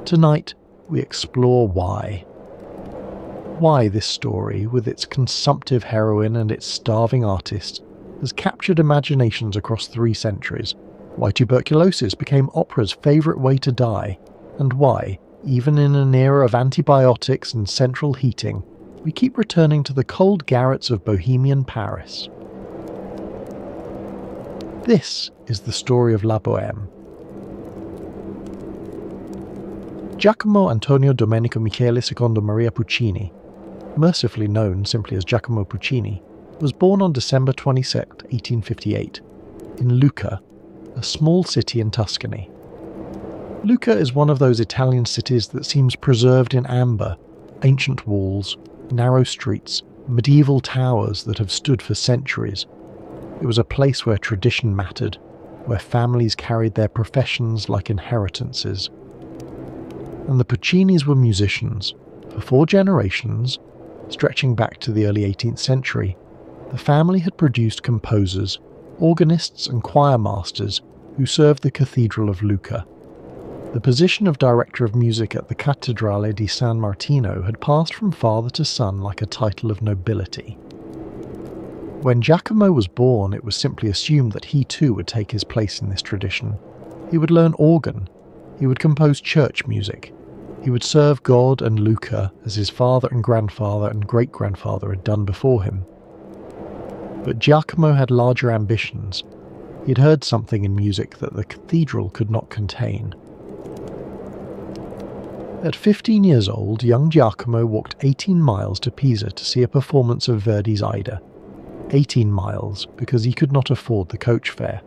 Tonight, we explore why. Why this story, with its consumptive heroine and its starving artist, has captured imaginations across 3 centuries, why tuberculosis became opera's favourite way to die, and why, even in an era of antibiotics and central heating, we keep returning to the cold garrets of bohemian Paris. This is the story of La Bohème. Giacomo Antonio Domenico Michele Secondo Maria Puccini, mercifully known simply as Giacomo Puccini, was born on December 22, 1858, in Lucca, a small city in Tuscany. Lucca is one of those Italian cities that seems preserved in amber, ancient walls, narrow streets, medieval towers that have stood for centuries. It was a place where tradition mattered, where families carried their professions like inheritances. And the Puccinis were musicians. For 4 generations, stretching back to the early 18th century, the family had produced composers, organists and choir masters who served the Cathedral of Lucca. The position of director of music at the Cattedrale di San Martino had passed from father to son like a title of nobility. When Giacomo was born, it was simply assumed that he too would take his place in this tradition. He would learn organ, he would compose church music, he would serve God and Lucca as his father and grandfather and great-grandfather had done before him. But Giacomo had larger ambitions. He'd heard something in music that the cathedral could not contain. At 15 years old, young Giacomo walked 18 miles to Pisa to see a performance of Verdi's Aida. 18 miles, because he could not afford the coach fare.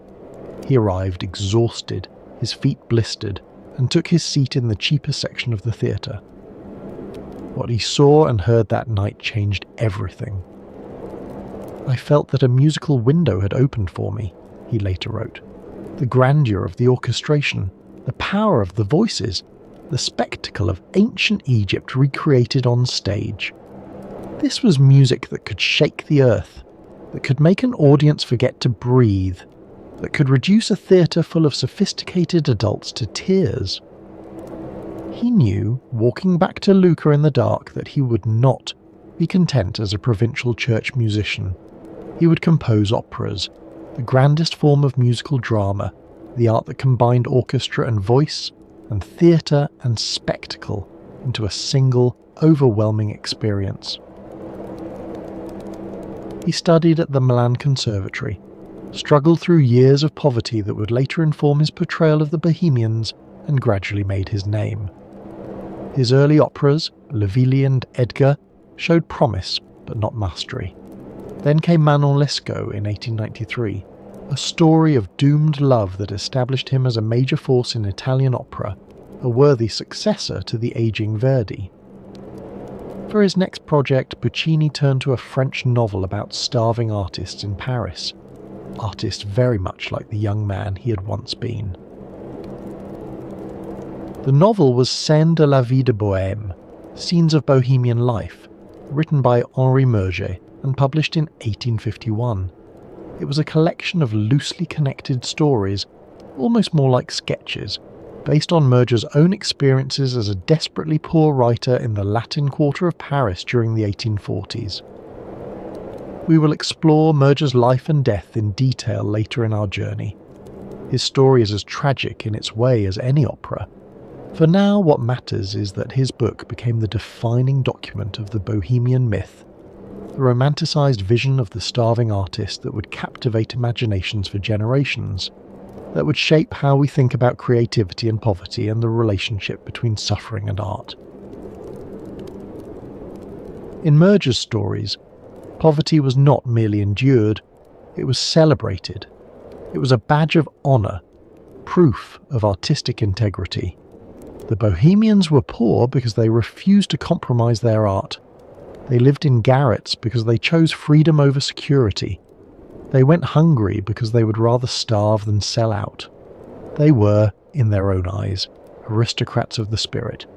He arrived exhausted, his feet blistered, and took his seat in the cheaper section of the theatre. What he saw and heard that night changed everything. I felt that a musical window had opened for me, he later wrote. The grandeur of the orchestration, the power of the voices, the spectacle of ancient Egypt recreated on stage. This was music that could shake the earth, that could make an audience forget to breathe, that could reduce a theatre full of sophisticated adults to tears. He knew, walking back to Lucca in the dark, that he would not be content as a provincial church musician. He would compose operas, the grandest form of musical drama, the art that combined orchestra and voice, and theatre and spectacle into a single, overwhelming experience. He studied at the Milan Conservatory, struggled through years of poverty that would later inform his portrayal of the Bohemians and gradually made his name. His early operas, Le Villi and Edgar, showed promise but not mastery. Then came Manon Lescaut in 1893, a story of doomed love that established him as a major force in Italian opera, a worthy successor to the aging Verdi. For his next project, Puccini turned to a French novel about starving artists in Paris, artists very much like the young man he had once been. The novel was Scènes de la vie de Bohème, Scenes of Bohemian Life, written by Henri Murger and published in 1851. It was a collection of loosely connected stories, almost more like sketches, based on Murger's own experiences as a desperately poor writer in the Latin Quarter of Paris during the 1840s. We will explore Murger's life and death in detail later in our journey. His story is as tragic in its way as any opera. For now, what matters is that his book became the defining document of the Bohemian myth, the romanticised vision of the starving artist that would captivate imaginations for generations, that would shape how we think about creativity and poverty and the relationship between suffering and art. In Murger's stories, poverty was not merely endured, it was celebrated. It was a badge of honour, proof of artistic integrity. The Bohemians were poor because they refused to compromise their art. They lived in garrets because they chose freedom over security. They went hungry because they would rather starve than sell out. They were, in their own eyes, aristocrats of the spirit,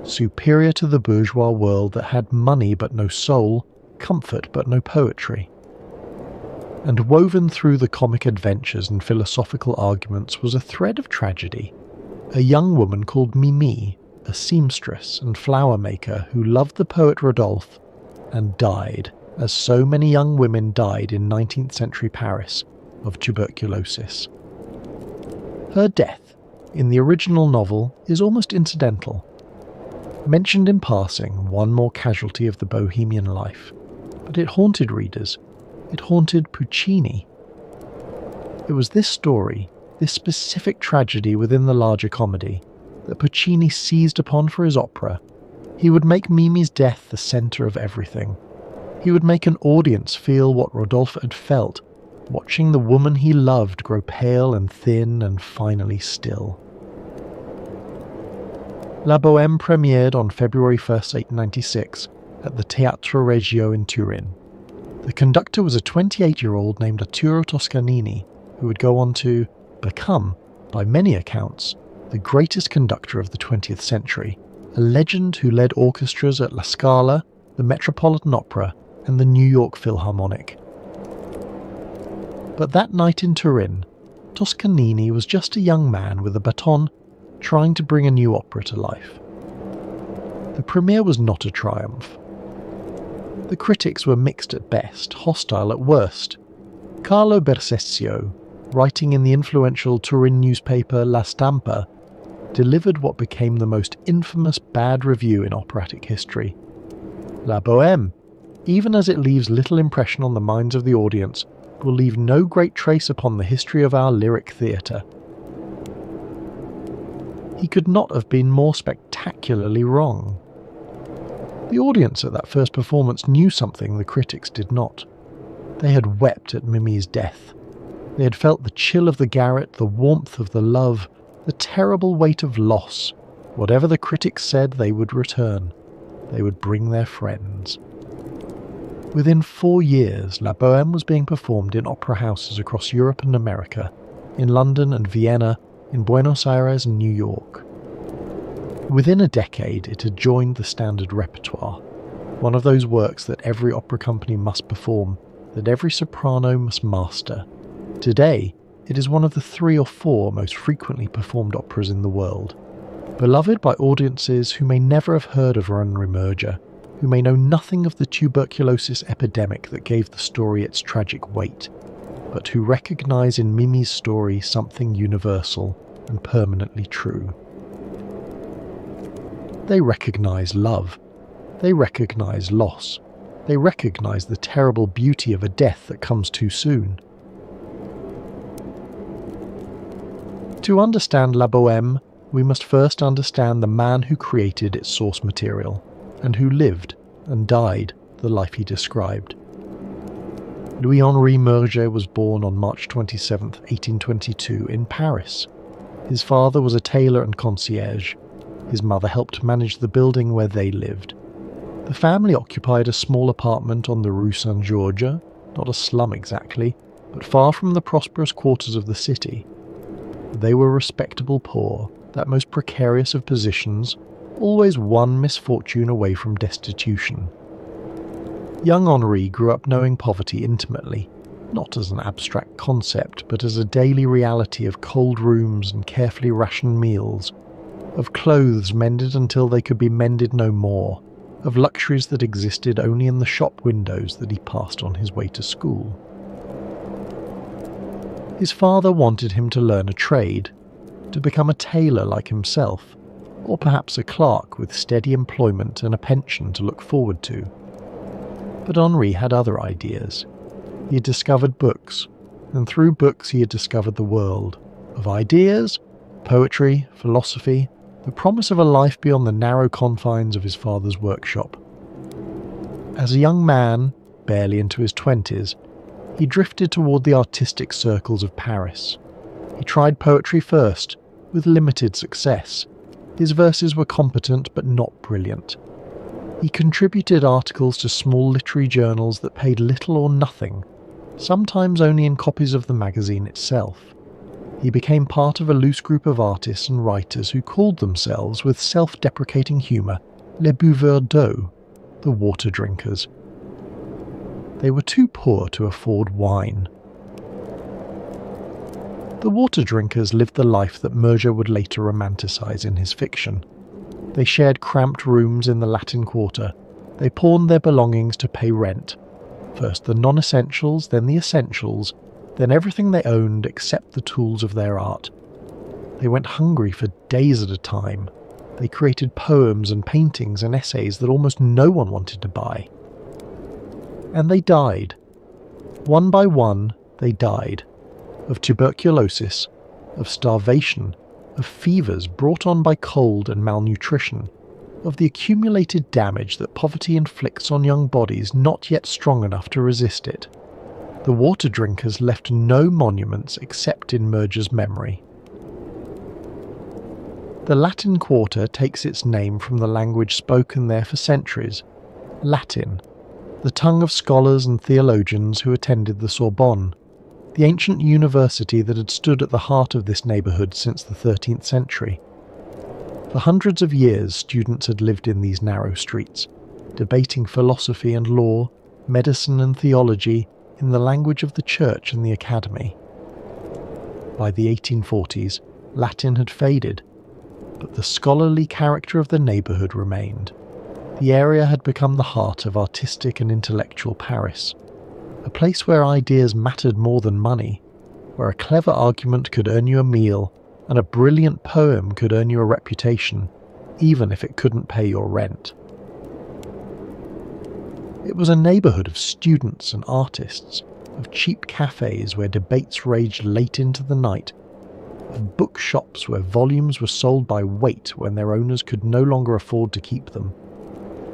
superior to the bourgeois world that had money but no soul, comfort but no poetry. And woven through the comic adventures and philosophical arguments was a thread of tragedy. A young woman called Mimi, a seamstress and flower maker who loved the poet Rodolphe and died, as so many young women died in 19th century Paris, of tuberculosis. Her death, in the original novel, is almost incidental. Mentioned in passing, one more casualty of the Bohemian life, but it haunted readers. It haunted Puccini. It was this story, this specific tragedy within the larger comedy, that Puccini seized upon for his opera. He would make Mimi's death the centre of everything. He would make an audience feel what Rodolphe had felt, watching the woman he loved grow pale and thin and finally still. La Bohème premiered on February 1st, 1896, at the Teatro Regio in Turin. The conductor was a 28-year-old named Arturo Toscanini, who would go on to become, by many accounts, the greatest conductor of the 20th century, a legend who led orchestras at La Scala, the Metropolitan Opera, and the New York Philharmonic. But that night in Turin, Toscanini was just a young man with a baton trying to bring a new opera to life. The premiere was not a triumph. The critics were mixed at best, hostile at worst. Carlo Berseccio, writing in the influential Turin newspaper La Stampa, delivered what became the most infamous bad review in operatic history. La Bohème, even as it leaves little impression on the minds of the audience, will leave no great trace upon the history of our lyric theatre. He could not have been more spectacularly wrong. The audience at that first performance knew something the critics did not. They had wept at Mimi's death. They had felt the chill of the garret, the warmth of the love, the terrible weight of loss. Whatever the critics said, they would return. They would bring their friends. Within 4 years, La Bohème was being performed in opera houses across Europe and America, in London and Vienna, in Buenos Aires and New York. Within a decade, it had joined the standard repertoire, one of those works that every opera company must perform, that every soprano must master. Today, it is one of the 3 or 4 most frequently performed operas in the world, beloved by audiences who may never have heard of Runrimerger, who may know nothing of the tuberculosis epidemic that gave the story its tragic weight, but who recognise in Mimi's story something universal and permanently true. They recognise love. They recognise loss. They recognise the terrible beauty of a death that comes too soon. To understand La Bohème, we must first understand the man who created its source material, and who lived and died the life he described. Louis-Henri Murger was born on March 27, 1822, in Paris. His father was a tailor and concierge. His mother helped manage the building where they lived. The family occupied a small apartment on the Rue Saint-Georges, not a slum exactly, but far from the prosperous quarters of the city. They were respectable poor, that most precarious of positions, always one misfortune away from destitution. Young Henri grew up knowing poverty intimately, not as an abstract concept, but as a daily reality of cold rooms and carefully rationed meals, of clothes mended until they could be mended no more, of luxuries that existed only in the shop windows that he passed on his way to school. His father wanted him to learn a trade, to become a tailor like himself, or perhaps a clerk with steady employment and a pension to look forward to. But Henri had other ideas. He had discovered books, and through books he had discovered the world of ideas, poetry, philosophy, the promise of a life beyond the narrow confines of his father's workshop. As a young man, barely into his 20s, he drifted toward the artistic circles of Paris. He tried poetry first, with limited success. His verses were competent but not brilliant. He contributed articles to small literary journals that paid little or nothing, sometimes only in copies of the magazine itself. He became part of a loose group of artists and writers who called themselves, with self-deprecating humour, les buveurs d'eau, the water drinkers. They were too poor to afford wine. The water drinkers lived the life that Murger would later romanticize in his fiction. They shared cramped rooms in the Latin Quarter. They pawned their belongings to pay rent. First the non-essentials, then the essentials, then everything they owned except the tools of their art. They went hungry for days at a time. They created poems and paintings and essays that almost no one wanted to buy. And they died. One by one, they died. of tuberculosis, of starvation, of fevers brought on by cold and malnutrition, of the accumulated damage that poverty inflicts on young bodies not yet strong enough to resist it. The water drinkers left no monuments except in Murger's memory. The Latin Quarter takes its name from the language spoken there for centuries, Latin, the tongue of scholars and theologians who attended the Sorbonne, the ancient university that had stood at the heart of this neighbourhood since the 13th century. For hundreds of years, students had lived in these narrow streets, debating philosophy and law, medicine and theology in the language of the church and the academy. By the 1840s, Latin had faded, but the scholarly character of the neighbourhood remained. The area had become the heart of artistic and intellectual Paris, a place where ideas mattered more than money, where a clever argument could earn you a meal and a brilliant poem could earn you a reputation, even if it couldn't pay your rent. It was a neighbourhood of students and artists, of cheap cafes where debates raged late into the night, of bookshops where volumes were sold by weight when their owners could no longer afford to keep them.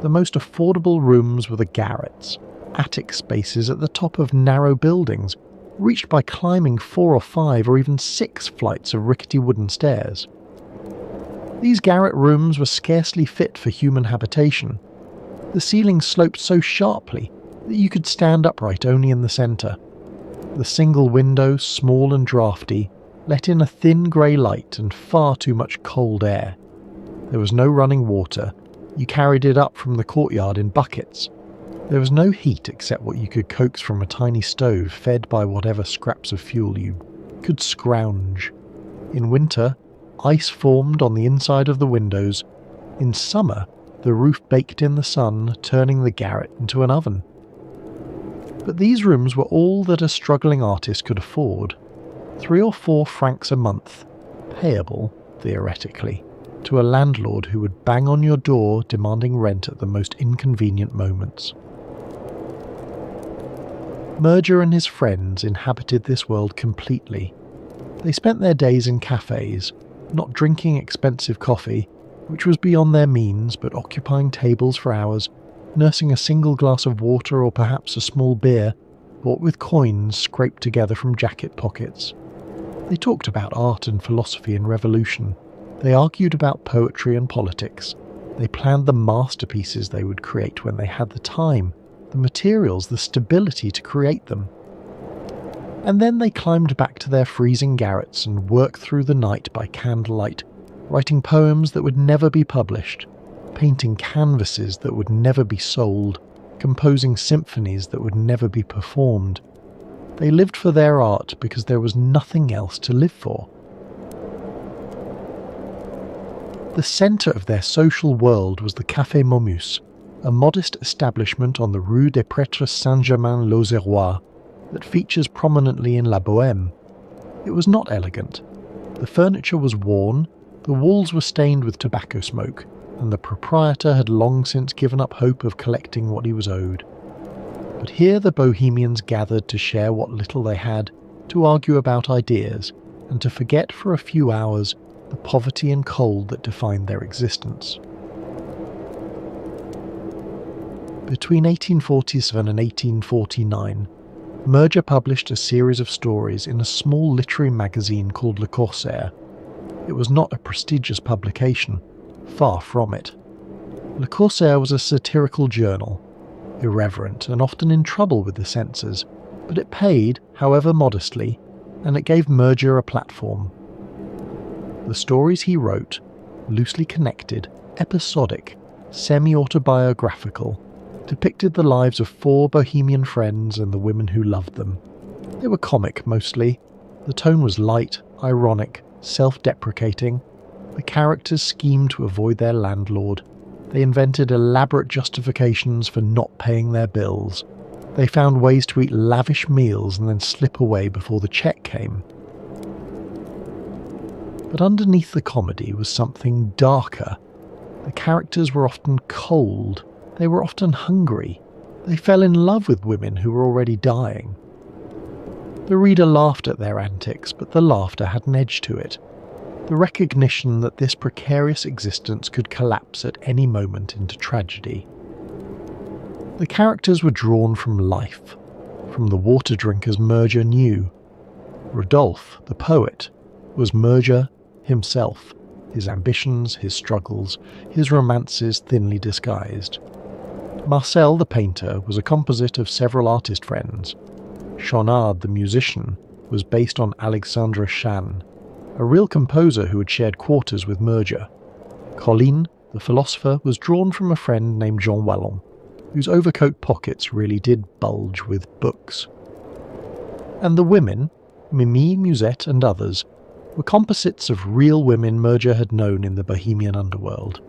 The most affordable rooms were the garrets, attic spaces at the top of narrow buildings, reached by climbing 4 or 5 or even 6 flights of rickety wooden stairs. These garret rooms were scarcely fit for human habitation. The ceilings sloped so sharply that you could stand upright only in the centre. The single window, small and draughty, let in a thin grey light and far too much cold air. There was no running water. You carried it up from the courtyard in buckets. There was no heat except what you could coax from a tiny stove fed by whatever scraps of fuel you could scrounge. In winter, ice formed on the inside of the windows. In summer, the roof baked in the sun, turning the garret into an oven. But these rooms were all that a struggling artist could afford. 3 or 4 francs a month, payable, theoretically, to a landlord who would bang on your door demanding rent at the most inconvenient moments. Murger and his friends inhabited this world completely. They spent their days in cafes, not drinking expensive coffee, which was beyond their means, but occupying tables for hours, nursing a single glass of water or perhaps a small beer, bought with coins scraped together from jacket pockets. They talked about art and philosophy and revolution. They argued about poetry and politics. They planned the masterpieces they would create when they had the time, the materials, the stability to create them. And then they climbed back to their freezing garrets and worked through the night by candlelight, writing poems that would never be published, painting canvases that would never be sold, composing symphonies that would never be performed. They lived for their art because there was nothing else to live for. The centre of their social world was the Café Momus, a modest establishment on the Rue des Prêtres Saint-Germain-l'Auxerrois that features prominently in La Bohème. It was not elegant. The furniture was worn, the walls were stained with tobacco smoke, and the proprietor had long since given up hope of collecting what he was owed. But here the Bohemians gathered to share what little they had, to argue about ideas, and to forget for a few hours the poverty and cold that defined their existence. Between 1847 and 1849, Murger published a series of stories in a small literary magazine called Le Corsaire. It was not a prestigious publication, far from it. Le Corsaire was a satirical journal, irreverent and often in trouble with the censors, but it paid, however modestly, and it gave Murger a platform. The stories he wrote, loosely connected, episodic, semi-autobiographical, depicted the lives of 4 bohemian friends and the women who loved them. They were comic mostly. The tone was light, ironic, self-deprecating. The characters schemed to avoid their landlord. They invented elaborate justifications for not paying their bills. They found ways to eat lavish meals and then slip away before the check came. But underneath the comedy was something darker. The characters were often cold. They were often hungry. They fell in love with women who were already dying. The reader laughed at their antics, but the laughter had an edge to it. The recognition that this precarious existence could collapse at any moment into tragedy. The characters were drawn from life, from the water drinkers Merger knew. Rodolphe, the poet, was Merger himself, his ambitions, his struggles, his romances thinly disguised. Marcel, the painter, was a composite of several artist friends. Chaunard, the musician, was based on Alexandre Chan, a real composer who had shared quarters with Merger. Colline, the philosopher, was drawn from a friend named Jean Wallon, whose overcoat pockets really did bulge with books. And the women, Mimi, Musette and others, were composites of real women Merger had known in the Bohemian underworld.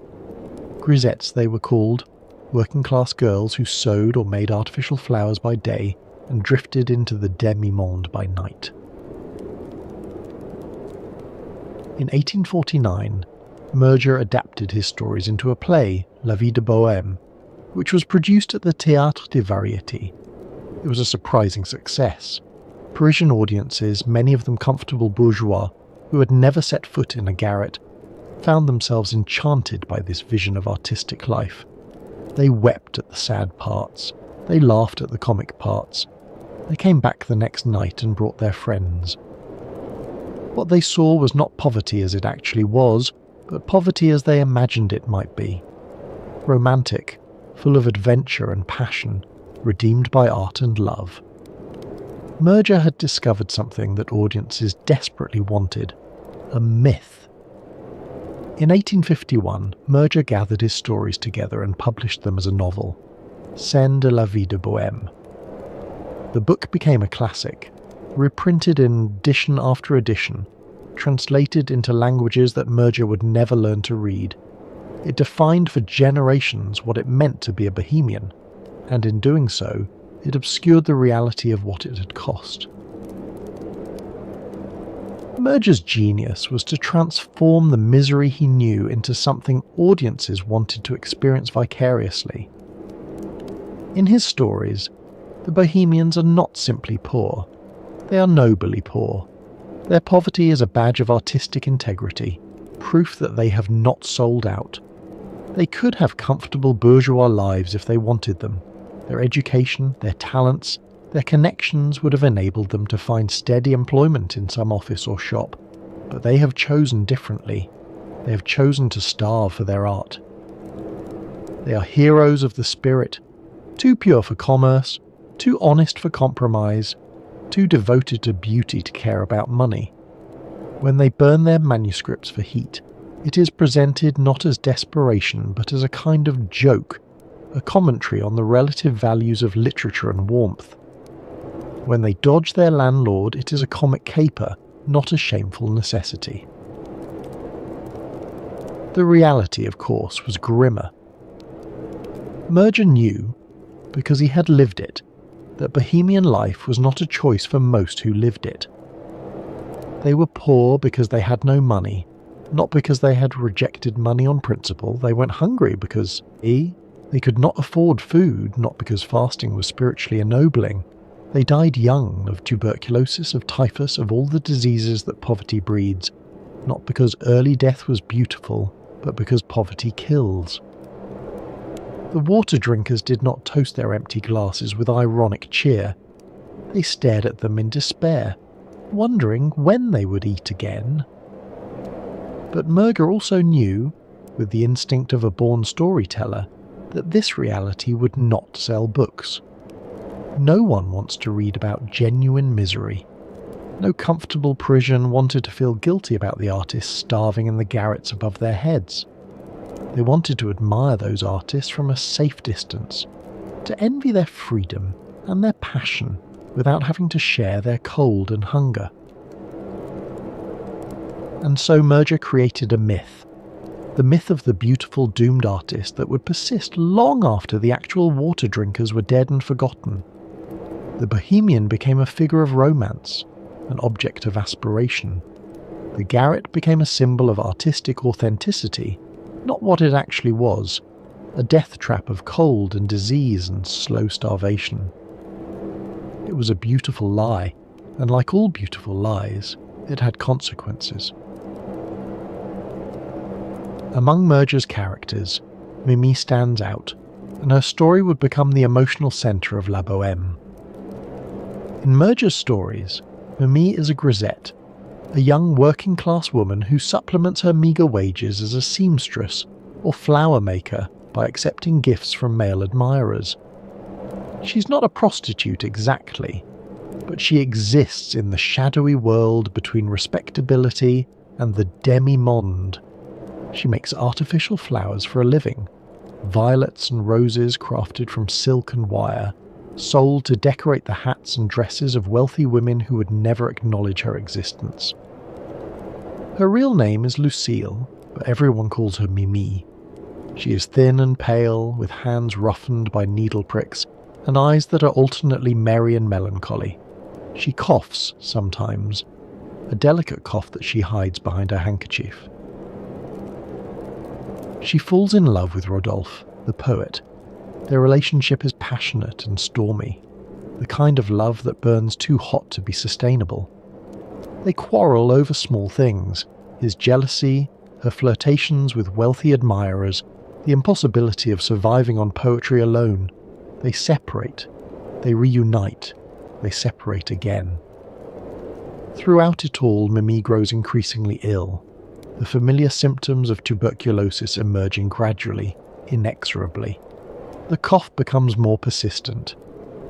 Grisettes they were called, working-class girls who sewed or made artificial flowers by day and drifted into the demi-monde by night. In 1849, Merger adapted his stories into a play, La Vie de Bohème, which was produced at the Théâtre des Variétés. It was a surprising success. Parisian audiences, many of them comfortable bourgeois, who had never set foot in a garret, found themselves enchanted by this vision of artistic life. They wept at the sad parts. They laughed at the comic parts. They came back the next night and brought their friends. What they saw was not poverty as it actually was, but poverty as they imagined it might be. Romantic, full of adventure and passion, redeemed by art and love. Merger had discovered something that audiences desperately wanted, a myth. In 1851, Merger gathered his stories together and published them as a novel, Scènes de la vie de Bohème. The book became a classic, reprinted in edition after edition, translated into languages that Merger would never learn to read. It defined for generations what it meant to be a bohemian, and in doing so, it obscured the reality of what it had cost. Merger's genius was to transform the misery he knew into something audiences wanted to experience vicariously. In his stories, the Bohemians are not simply poor. They are nobly poor. Their poverty is a badge of artistic integrity, proof that they have not sold out. They could have comfortable bourgeois lives if they wanted them. Their education, their talents, their connections would have enabled them to find steady employment in some office or shop, but they have chosen differently. They have chosen to starve for their art. They are heroes of the spirit, too pure for commerce, too honest for compromise, too devoted to beauty to care about money. When they burn their manuscripts for heat, it is presented not as desperation but as a kind of joke, a commentary on the relative values of literature and warmth. When they dodge their landlord, it is a comic caper, not a shameful necessity. The reality, of course, was grimmer. Merger knew, because he had lived it, that bohemian life was not a choice for most who lived it. They were poor because they had no money, not because they had rejected money on principle. They went hungry because they could not afford food, not because fasting was spiritually ennobling. They died young of tuberculosis, of typhus, of all the diseases that poverty breeds, not because early death was beautiful, but because poverty kills. The water drinkers did not toast their empty glasses with ironic cheer. They stared at them in despair, wondering when they would eat again. But Merger also knew, with the instinct of a born storyteller, that this reality would not sell books. No one wants to read about genuine misery. No comfortable Parisian wanted to feel guilty about the artists starving in the garrets above their heads. They wanted to admire those artists from a safe distance, to envy their freedom and their passion without having to share their cold and hunger. And so Merger created a myth, the myth of the beautiful doomed artist that would persist long after the actual water drinkers were dead and forgotten. The bohemian became a figure of romance, an object of aspiration. The garret became a symbol of artistic authenticity, not what it actually was, a death trap of cold and disease and slow starvation. It was a beautiful lie, and like all beautiful lies, it had consequences. Among Murger's characters, Mimi stands out, and her story would become the emotional centre of La Bohème. In Murger's stories, Mimi is a grisette, a young working-class woman who supplements her meagre wages as a seamstress or flower maker by accepting gifts from male admirers. She's not a prostitute exactly, but she exists in the shadowy world between respectability and the demi-monde. She makes artificial flowers for a living, violets and roses crafted from silk and wire, sold to decorate the hats and dresses of wealthy women who would never acknowledge her existence. Her real name is Lucille, but everyone calls her Mimi. She is thin and pale, with hands roughened by needle pricks, and eyes that are alternately merry and melancholy. She coughs sometimes, a delicate cough that she hides behind her handkerchief. She falls in love with Rodolphe, the poet. Their relationship is passionate and stormy, the kind of love that burns too hot to be sustainable. They quarrel over small things: his jealousy, her flirtations with wealthy admirers, the impossibility of surviving on poetry alone. They separate, they reunite, they separate again. Throughout it all, Mimi grows increasingly ill, the familiar symptoms of tuberculosis emerging gradually, inexorably. The cough becomes more persistent.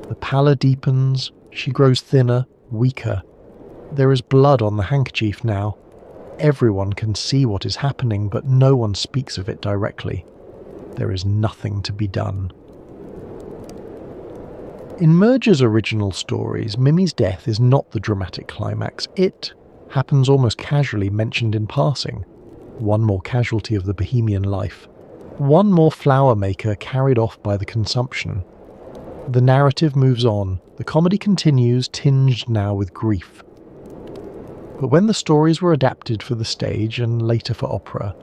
The pallor deepens, she grows thinner, weaker. There is blood on the handkerchief now. Everyone can see what is happening, but no one speaks of it directly. There is nothing to be done. In Murger's original stories, Mimi's death is not the dramatic climax. It happens almost casually, mentioned in passing. One more casualty of the bohemian life. One more flower maker carried off by the consumption. The narrative moves on. The comedy continues, tinged now with grief. But when the stories were adapted for the stage and later for opera,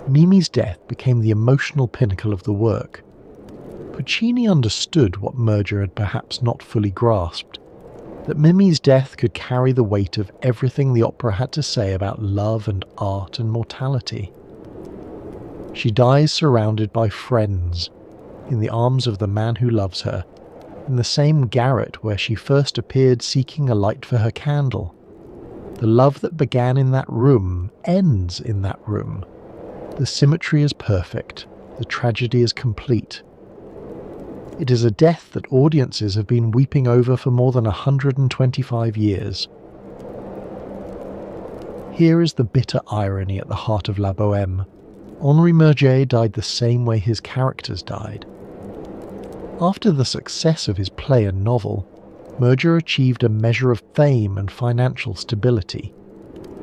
Mimi's death became the emotional pinnacle of the work. Puccini understood what Murger had perhaps not fully grasped, that Mimi's death could carry the weight of everything the opera had to say about love and art and mortality. She dies surrounded by friends, in the arms of the man who loves her, in the same garret where she first appeared seeking a light for her candle. The love that began in that room ends in that room. The symmetry is perfect, the tragedy is complete. It is a death that audiences have been weeping over for more than 125 years. Here is the bitter irony at the heart of La Bohème. Henri Murger died the same way his characters died. After the success of his play and novel, Murger achieved a measure of fame and financial stability.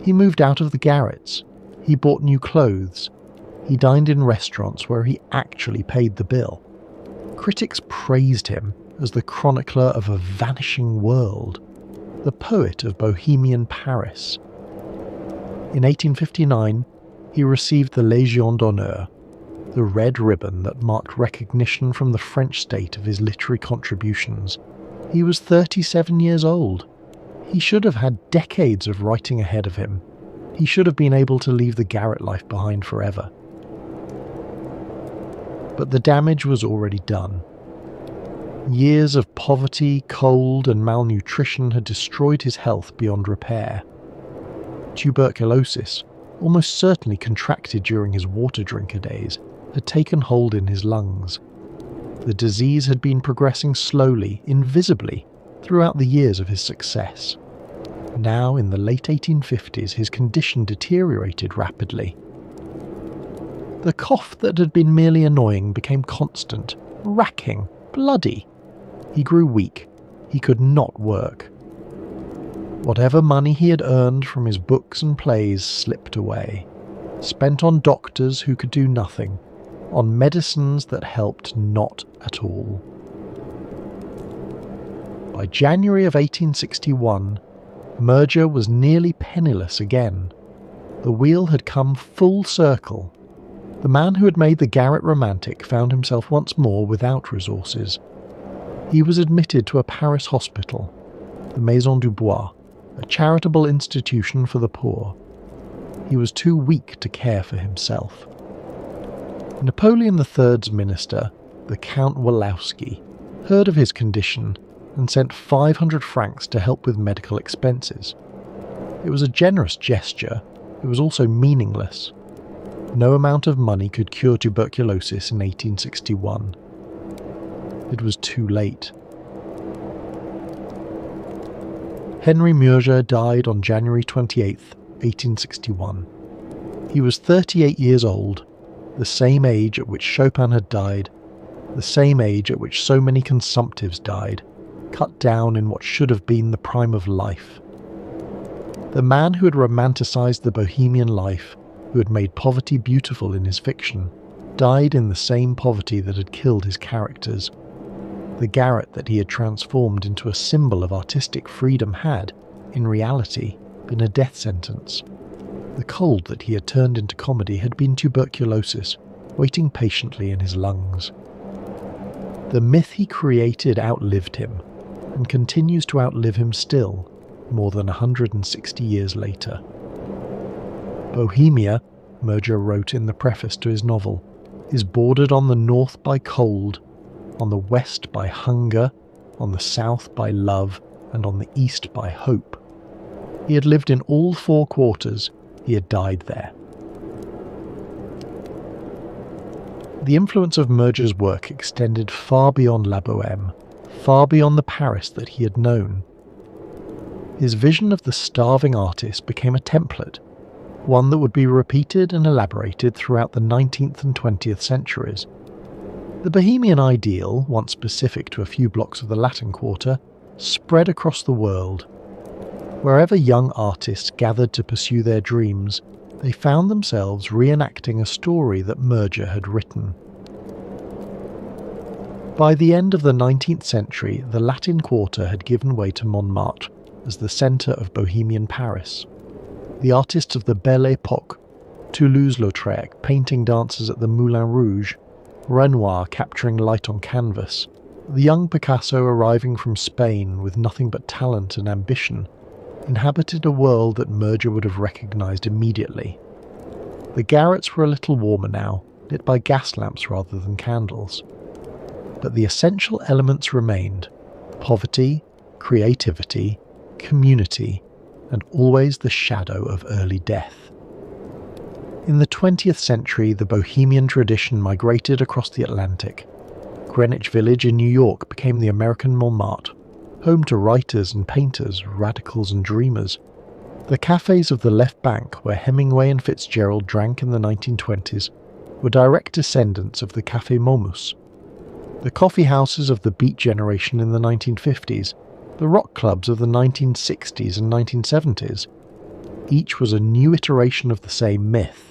He moved out of the garrets. He bought new clothes. He dined in restaurants where he actually paid the bill. Critics praised him as the chronicler of a vanishing world, the poet of bohemian Paris. In 1859, he received the Légion d'honneur, the red ribbon that marked recognition from the French state of his literary contributions. He was 37 years old. He should have had decades of writing ahead of him. He should have been able to leave the garret life behind forever. But the damage was already done. Years of poverty, cold, and malnutrition had destroyed his health beyond repair. Tuberculosis, almost certainly contracted during his water drinker days, had taken hold in his lungs. The disease had been progressing slowly, invisibly, throughout the years of his success. Now, in the late 1850s, his condition deteriorated rapidly. The cough that had been merely annoying became constant, racking, bloody. He grew weak. He could not work. Whatever money he had earned from his books and plays slipped away, spent on doctors who could do nothing, on medicines that helped not at all. By January of 1861, Murger was nearly penniless again. The wheel had come full circle. The man who had made the garret romantic found himself once more without resources. He was admitted to a Paris hospital, the Maison du Bois, a charitable institution for the poor. He was too weak to care for himself. Napoleon III's minister, the Count Walowski, heard of his condition and sent 500 francs to help with medical expenses. It was a generous gesture. It was also meaningless. No amount of money could cure tuberculosis in 1861. It was too late. Henry Murger died on January 28, 1861. He was 38 years old, the same age at which Chopin had died, the same age at which so many consumptives died, cut down in what should have been the prime of life. The man who had romanticized the bohemian life, who had made poverty beautiful in his fiction, died in the same poverty that had killed his characters. The garret that he had transformed into a symbol of artistic freedom had, in reality, been a death sentence. The cold that he had turned into comedy had been tuberculosis, waiting patiently in his lungs. The myth he created outlived him, and continues to outlive him still, more than 160 years later. Bohemia, Murger wrote in the preface to his novel, is bordered on the north by cold, on the west by hunger, on the south by love, and on the east by hope. He had lived in all four quarters. He had died there. The influence of Murger's work extended far beyond La Bohème, far beyond the Paris that he had known. His vision of the starving artist became a template, one that would be repeated and elaborated throughout the 19th and 20th centuries. The Bohemian ideal, once specific to a few blocks of the Latin Quarter, spread across the world. Wherever young artists gathered to pursue their dreams, they found themselves reenacting a story that Murger had written. By the end of the 19th century, the Latin Quarter had given way to Montmartre as the centre of Bohemian Paris. The artists of the Belle Époque, Toulouse-Lautrec painting dancers at the Moulin Rouge, Renoir capturing light on canvas, the young Picasso arriving from Spain with nothing but talent and ambition, inhabited a world that Murger would have recognised immediately. The garrets were a little warmer now, lit by gas lamps rather than candles. But the essential elements remained: poverty, creativity, community, and always the shadow of early death. In the 20th century, the Bohemian tradition migrated across the Atlantic. Greenwich Village in New York became the American Montmartre, home to writers and painters, radicals and dreamers. The cafes of the left bank, where Hemingway and Fitzgerald drank in the 1920s, were direct descendants of the Café Momus. The coffee houses of the Beat generation in the 1950s, the rock clubs of the 1960s and 1970s, each was a new iteration of the same myth.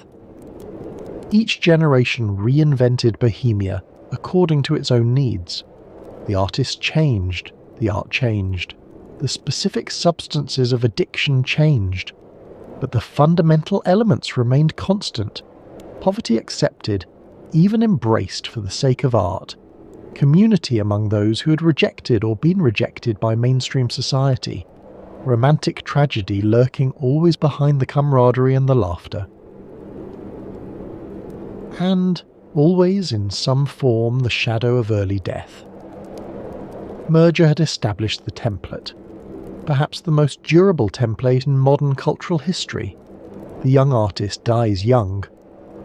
Each generation reinvented Bohemia according to its own needs. The artists changed, the art changed, the specific substances of addiction changed, but the fundamental elements remained constant: poverty accepted, even embraced for the sake of art, community among those who had rejected or been rejected by mainstream society, romantic tragedy lurking always behind the camaraderie and the laughter. And, always in some form, the shadow of early death. Murger had established the template, perhaps the most durable template in modern cultural history. The young artist dies young.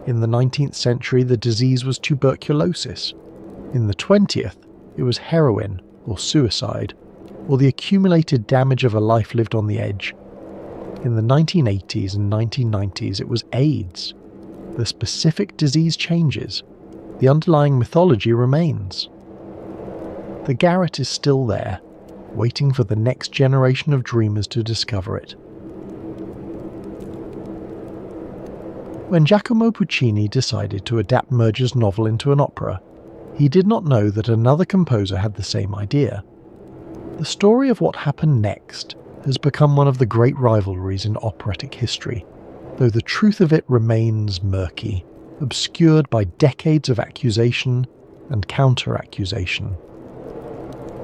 In the 19th century, the disease was tuberculosis. In the 20th, it was heroin or suicide, or the accumulated damage of a life lived on the edge. In the 1980s and 1990s, it was AIDS. The specific disease changes. The underlying mythology remains. The garret is still there, waiting for the next generation of dreamers to discover it. When Giacomo Puccini decided to adapt Murger's novel into an opera, he did not know that another composer had the same idea. The story of what happened next has become one of the great rivalries in operatic history, though the truth of it remains murky, obscured by decades of accusation and counter-accusation.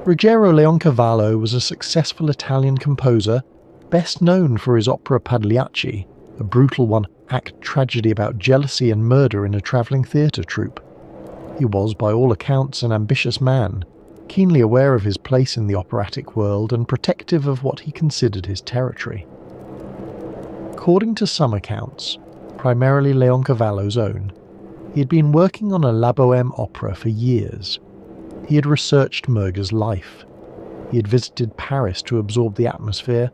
Ruggero Leoncavallo was a successful Italian composer Best known for his opera Pagliacci, a brutal one-act tragedy about jealousy and murder in a travelling theatre troupe, he was, by all accounts, an ambitious man, keenly aware of his place in the operatic world and protective of what he considered his territory. According to some accounts, primarily Leoncavallo's own, he had been working on a La Bohème opera for years. He had researched Murger's life. He had visited Paris to absorb the atmosphere.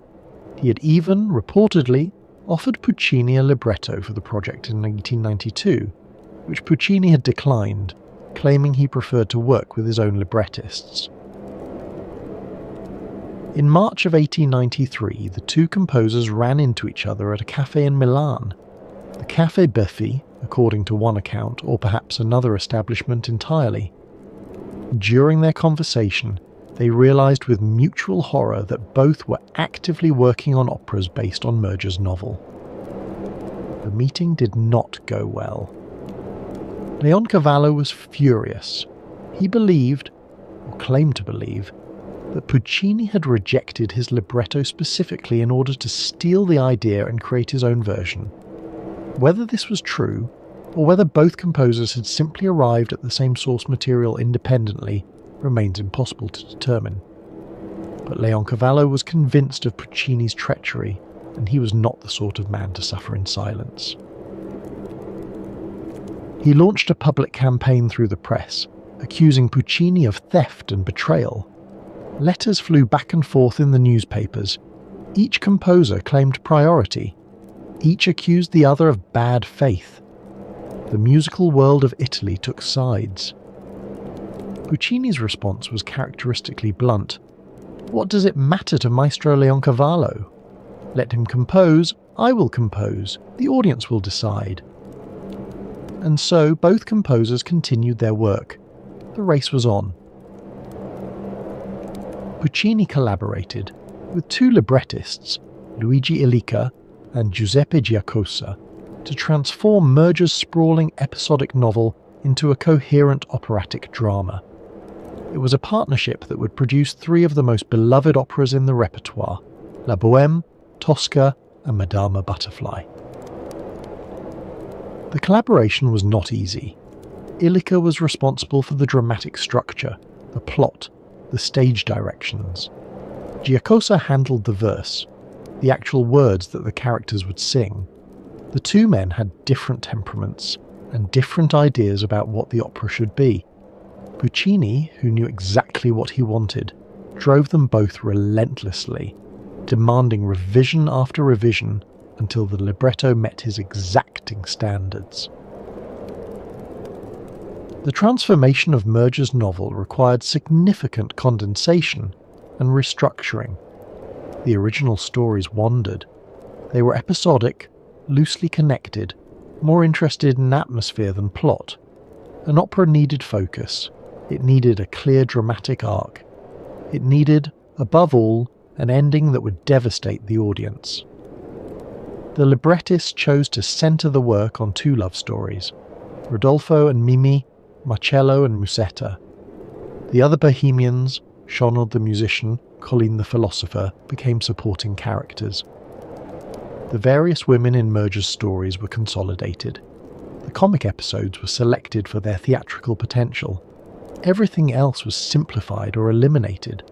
He had even, reportedly, offered Puccini a libretto for the project in 1892, which Puccini had declined, claiming he preferred to work with his own librettists. In March of 1893, the two composers ran into each other at a cafe in Milan. The Café Buffy, according to one account, or perhaps another establishment entirely. During their conversation, they realised with mutual horror that both were actively working on operas based on Murger's novel. The meeting did not go well. Leoncavallo was furious. He believed, or claimed to believe, that Puccini had rejected his libretto specifically in order to steal the idea and create his own version. Whether this was true, or whether both composers had simply arrived at the same source material independently, remains impossible to determine. But Leoncavallo was convinced of Puccini's treachery, and he was not the sort of man to suffer in silence. He launched a public campaign through the press, accusing Puccini of theft and betrayal. Letters flew back and forth in the newspapers. Each composer claimed priority. Each accused the other of bad faith. The musical world of Italy took sides. Puccini's response was characteristically blunt. What does it matter to Maestro Leoncavallo? Let him compose, I will compose, the audience will decide. And so both composers continued their work. The race was on. Puccini collaborated with two librettists, Luigi Illica and Giuseppe Giacosa, to transform Murger's sprawling episodic novel into a coherent operatic drama. It was a partnership that would produce three of the most beloved operas in the repertoire, La Bohème, Tosca and Madama Butterfly. The collaboration was not easy. Illica was responsible for the dramatic structure, the plot, the stage directions. Giacosa handled the verse, the actual words that the characters would sing. The two men had different temperaments and different ideas about what the opera should be. Puccini, who knew exactly what he wanted, drove them both relentlessly, demanding revision after revision until the libretto met his exacting standards. The transformation of Murger's novel required significant condensation and restructuring. The original stories wandered. They were episodic, loosely connected, more interested in atmosphere than plot. An opera needed focus. It needed a clear dramatic arc. It needed, above all, an ending that would devastate the audience. The librettist chose to centre the work on two love stories, Rodolfo and Mimi, Marcello and Musetta. The other Bohemians, Shonald the musician, Colleen the philosopher, became supporting characters. The various women in Murger's stories were consolidated. The comic episodes were selected for their theatrical potential. Everything else was simplified or eliminated.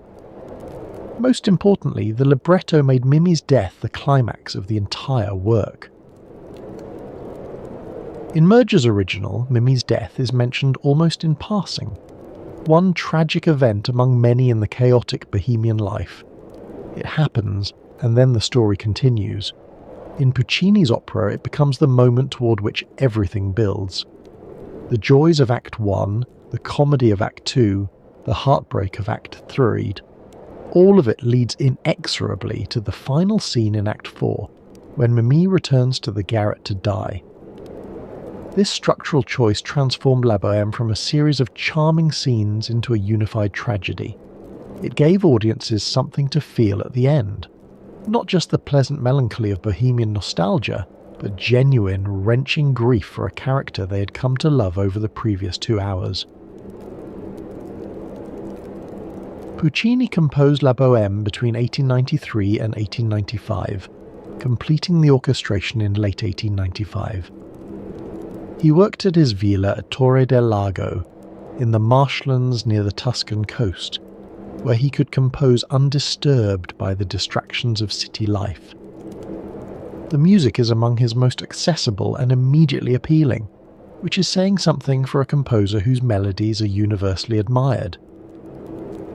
Most importantly, the libretto made Mimi's death the climax of the entire work. In Murger's original, Mimi's death is mentioned almost in passing. One tragic event among many in the chaotic Bohemian life. It happens, and then the story continues. In Puccini's opera, it becomes the moment toward which everything builds. The joys of Act 1, the comedy of Act 2, the heartbreak of Act 3, all of it leads inexorably to the final scene in Act 4, when Mimi returns to the garret to die. This structural choice transformed La Bohème from a series of charming scenes into a unified tragedy. It gave audiences something to feel at the end. Not just the pleasant melancholy of Bohemian nostalgia, but genuine, wrenching grief for a character they had come to love over the previous 2 hours. Puccini composed La Bohème between 1893 and 1895, completing the orchestration in late 1895. He worked at his villa at Torre del Lago, in the marshlands near the Tuscan coast, where he could compose undisturbed by the distractions of city life. The music is among his most accessible and immediately appealing, which is saying something for a composer whose melodies are universally admired.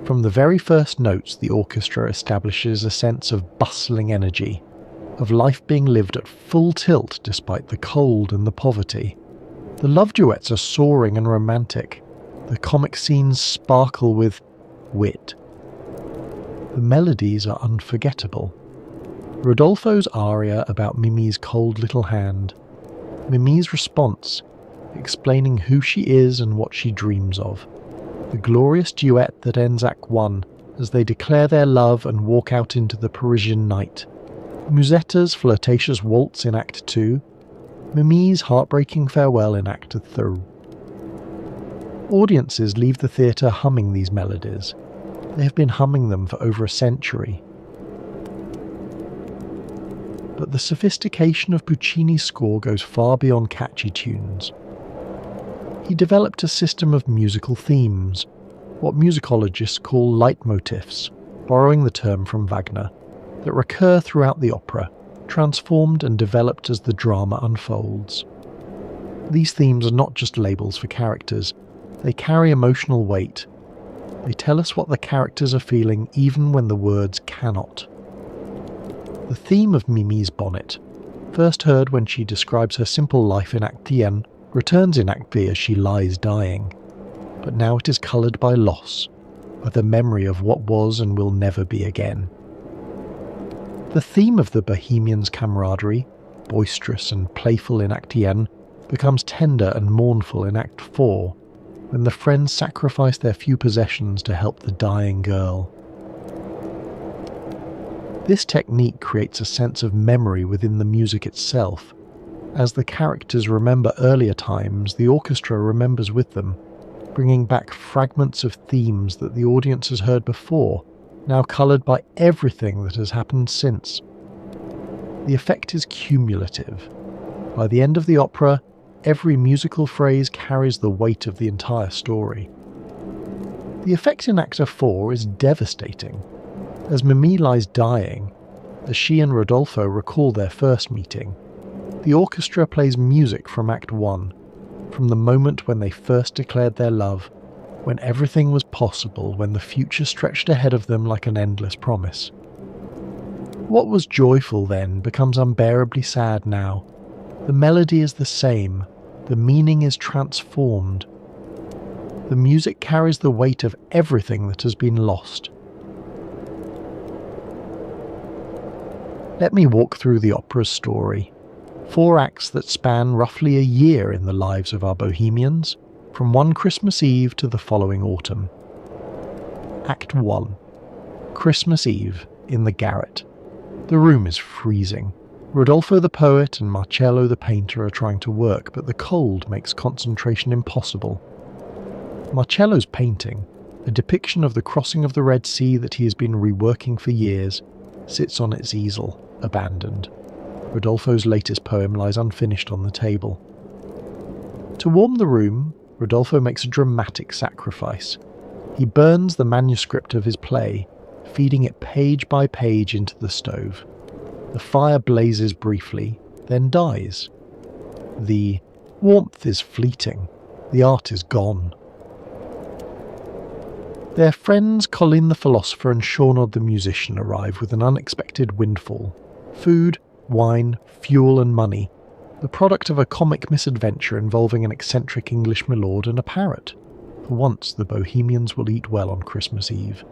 From the very first notes, the orchestra establishes a sense of bustling energy, of life being lived at full tilt despite the cold and the poverty. The love duets are soaring and romantic. The comic scenes sparkle with wit. The melodies are unforgettable. Rodolfo's aria about Mimi's cold little hand, Mimi's response, explaining who she is and what she dreams of, the glorious duet that ends Act 1 as they declare their love and walk out into the Parisian night, Musetta's flirtatious waltz in Act 2, Mimi's heartbreaking farewell in Act 3. Audiences leave the theatre humming these melodies. They have been humming them for over a century. But the sophistication of Puccini's score goes far beyond catchy tunes. He developed a system of musical themes, what musicologists call leitmotifs, borrowing the term from Wagner, that recur throughout the opera, transformed and developed as the drama unfolds. These themes are not just labels for characters, they carry emotional weight. They tell us what the characters are feeling even when the words cannot. The theme of Mimi's bonnet, first heard when she describes her simple life in Act 1, returns in Act B as she lies dying, but now it is coloured by loss, by the memory of what was and will never be again. The theme of the Bohemians' camaraderie, boisterous and playful in Act 1, becomes tender and mournful in Act 4, when the friends sacrifice their few possessions to help the dying girl. This technique creates a sense of memory within the music itself. As the characters remember earlier times, the orchestra remembers with them, bringing back fragments of themes that the audience has heard before, now coloured by everything that has happened since. The effect is cumulative. By the end of the opera, every musical phrase carries the weight of the entire story. The effect in Act 4 is devastating. As Mimi lies dying, as she and Rodolfo recall their first meeting, the orchestra plays music from Act 1, from the moment when they first declared their love, when everything was possible, when the future stretched ahead of them like an endless promise. What was joyful then becomes unbearably sad now. The melody is the same, the meaning is transformed. The music carries the weight of everything that has been lost. Let me walk through the opera's story. 4 acts that span roughly a year in the lives of our bohemians, from one Christmas Eve to the following autumn. Act 1. Christmas Eve, in the garret. The room is freezing. Rodolfo the poet and Marcello the painter are trying to work, but the cold makes concentration impossible. Marcello's painting, a depiction of the crossing of the Red Sea that he has been reworking for years, sits on its easel, abandoned. Rodolfo's latest poem lies unfinished on the table. To warm the room, Rodolfo makes a dramatic sacrifice. He burns the manuscript of his play, feeding it page by page into the stove. The fire blazes briefly, then dies. The warmth is fleeting. The art is gone. Their friends Colin the philosopher and Shaunard the musician arrive with an unexpected windfall. Food, wine, fuel and money, the product of a comic misadventure involving an eccentric English milord and a parrot. For once the Bohemians will eat well on Christmas Eve.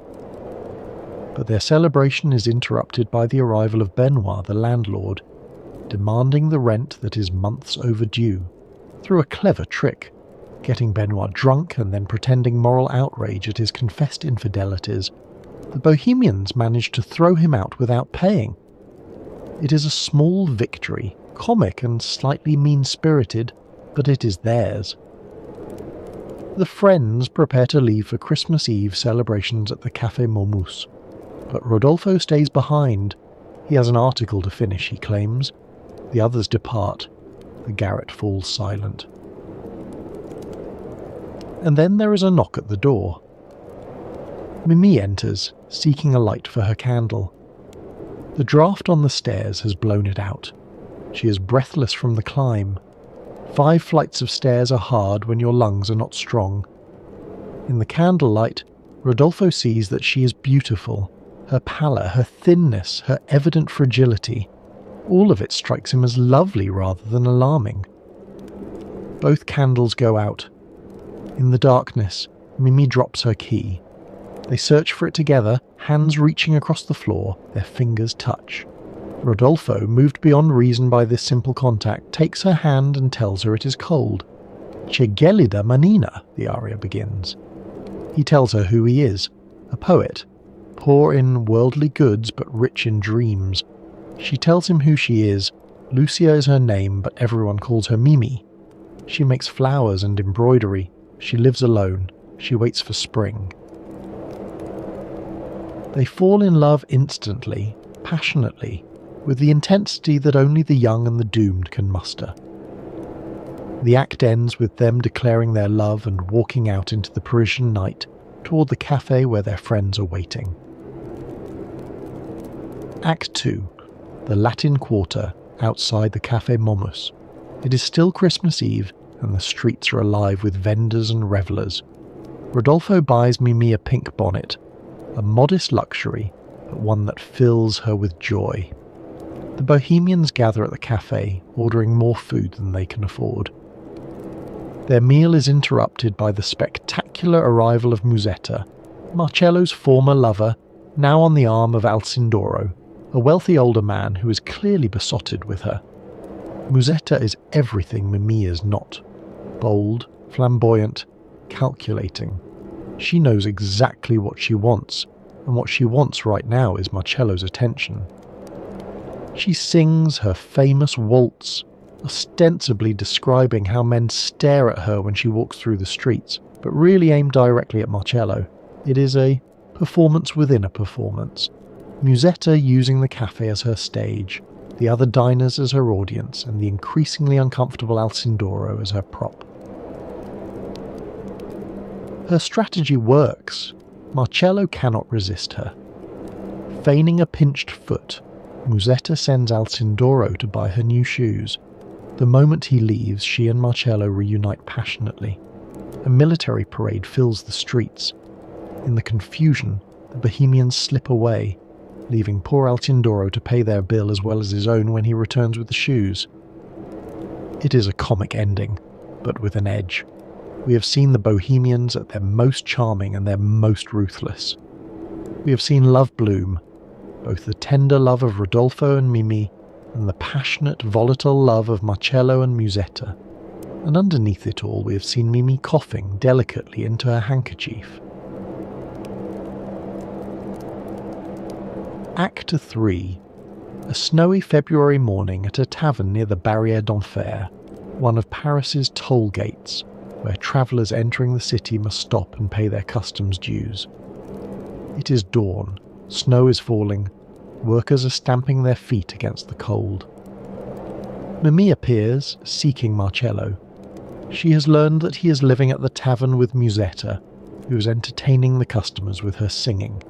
But their celebration is interrupted by the arrival of Benoit, the landlord, demanding the rent that is months overdue, through a clever trick, getting Benoit drunk and then pretending moral outrage at his confessed infidelities. The Bohemians manage to throw him out without paying. It is a small victory, comic and slightly mean-spirited, but it is theirs. The friends prepare to leave for Christmas Eve celebrations at the Café Momus, but Rodolfo stays behind. He has an article to finish, he claims. The others depart. The garret falls silent. And then there is a knock at the door. Mimi enters, seeking a light for her candle. The draught on the stairs has blown it out. She is breathless from the climb. 5 flights of stairs are hard when your lungs are not strong. In the candlelight, Rodolfo sees that she is beautiful. Her pallor, her thinness, her evident fragility, all of it strikes him as lovely rather than alarming. Both candles go out. In the darkness, Mimi drops her key. They search for it together, hands reaching across the floor, their fingers touch. Rodolfo, moved beyond reason by this simple contact, takes her hand and tells her it is cold. "Che gelida manina," the aria begins. He tells her who he is, a poet, poor in worldly goods but rich in dreams. She tells him who she is. Lucia is her name, but everyone calls her Mimi. She makes flowers and embroidery. She lives alone. She waits for spring. They fall in love instantly, passionately, with the intensity that only the young and the doomed can muster. The act ends with them declaring their love and walking out into the Parisian night toward the cafe where their friends are waiting. Act 2. The Latin Quarter, outside the Café Momus. It is still Christmas Eve, and the streets are alive with vendors and revellers. Rodolfo buys Mimi a pink bonnet, a modest luxury, but one that fills her with joy. The bohemians gather at the cafe, ordering more food than they can afford. Their meal is interrupted by the spectacular arrival of Musetta, Marcello's former lover, now on the arm of Alcindoro, a wealthy older man who is clearly besotted with her. Musetta is everything Mimi is not. Bold, flamboyant, calculating. She knows exactly what she wants, and what she wants right now is Marcello's attention. She sings her famous waltz, ostensibly describing how men stare at her when she walks through the streets, but really aim directly at Marcello. It is a performance within a performance. Musetta using the cafe as her stage, the other diners as her audience, and the increasingly uncomfortable Alcindoro as her prop. Her strategy works. Marcello cannot resist her. Feigning a pinched foot, Musetta sends Alcindoro to buy her new shoes. The moment he leaves, she and Marcello reunite passionately. A military parade fills the streets. In the confusion, the bohemians slip away, leaving poor Alcindoro to pay their bill as well as his own when he returns with the shoes. It is a comic ending, but with an edge. We have seen the bohemians at their most charming and their most ruthless. We have seen love bloom, both the tender love of Rodolfo and Mimi, and the passionate, volatile love of Marcello and Musetta. And underneath it all, we have seen Mimi coughing delicately into her handkerchief. Act 3. A snowy February morning at a tavern near the Barrière d'Enfer, one of Paris's toll gates, where travellers entering the city must stop and pay their customs dues. It is dawn, snow is falling, workers are stamping their feet against the cold. Mimi appears, seeking Marcello. She has learned that he is living at the tavern with Musetta, who is entertaining the customers with her singing.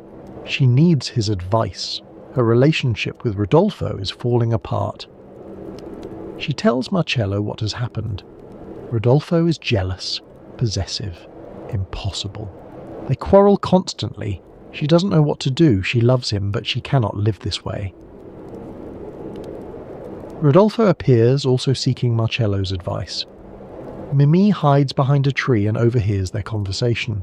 She needs his advice. Her relationship with Rodolfo is falling apart. She tells Marcello what has happened. Rodolfo is jealous, possessive, impossible. They quarrel constantly. She doesn't know what to do. She loves him, but she cannot live this way. Rodolfo appears, also seeking Marcello's advice. Mimi hides behind a tree and overhears their conversation.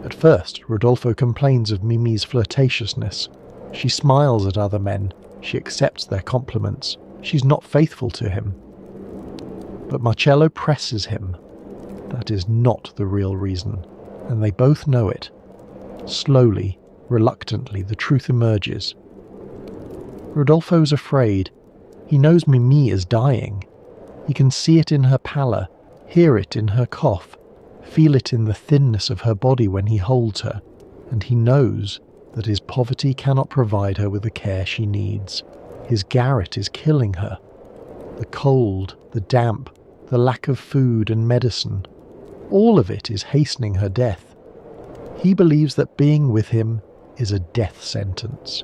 At first, Rodolfo complains of Mimi's flirtatiousness. She smiles at other men. She accepts their compliments. She's not faithful to him. But Marcello presses him. That is not the real reason, and they both know it. Slowly, reluctantly, the truth emerges. Rodolfo's afraid. He knows Mimi is dying. He can see it in her pallor, hear it in her cough, feel it in the thinness of her body when he holds her, and he knows that his poverty cannot provide her with the care she needs. His garret is killing her. The cold, the damp, the lack of food and medicine, all of it is hastening her death. He believes that being with him is a death sentence.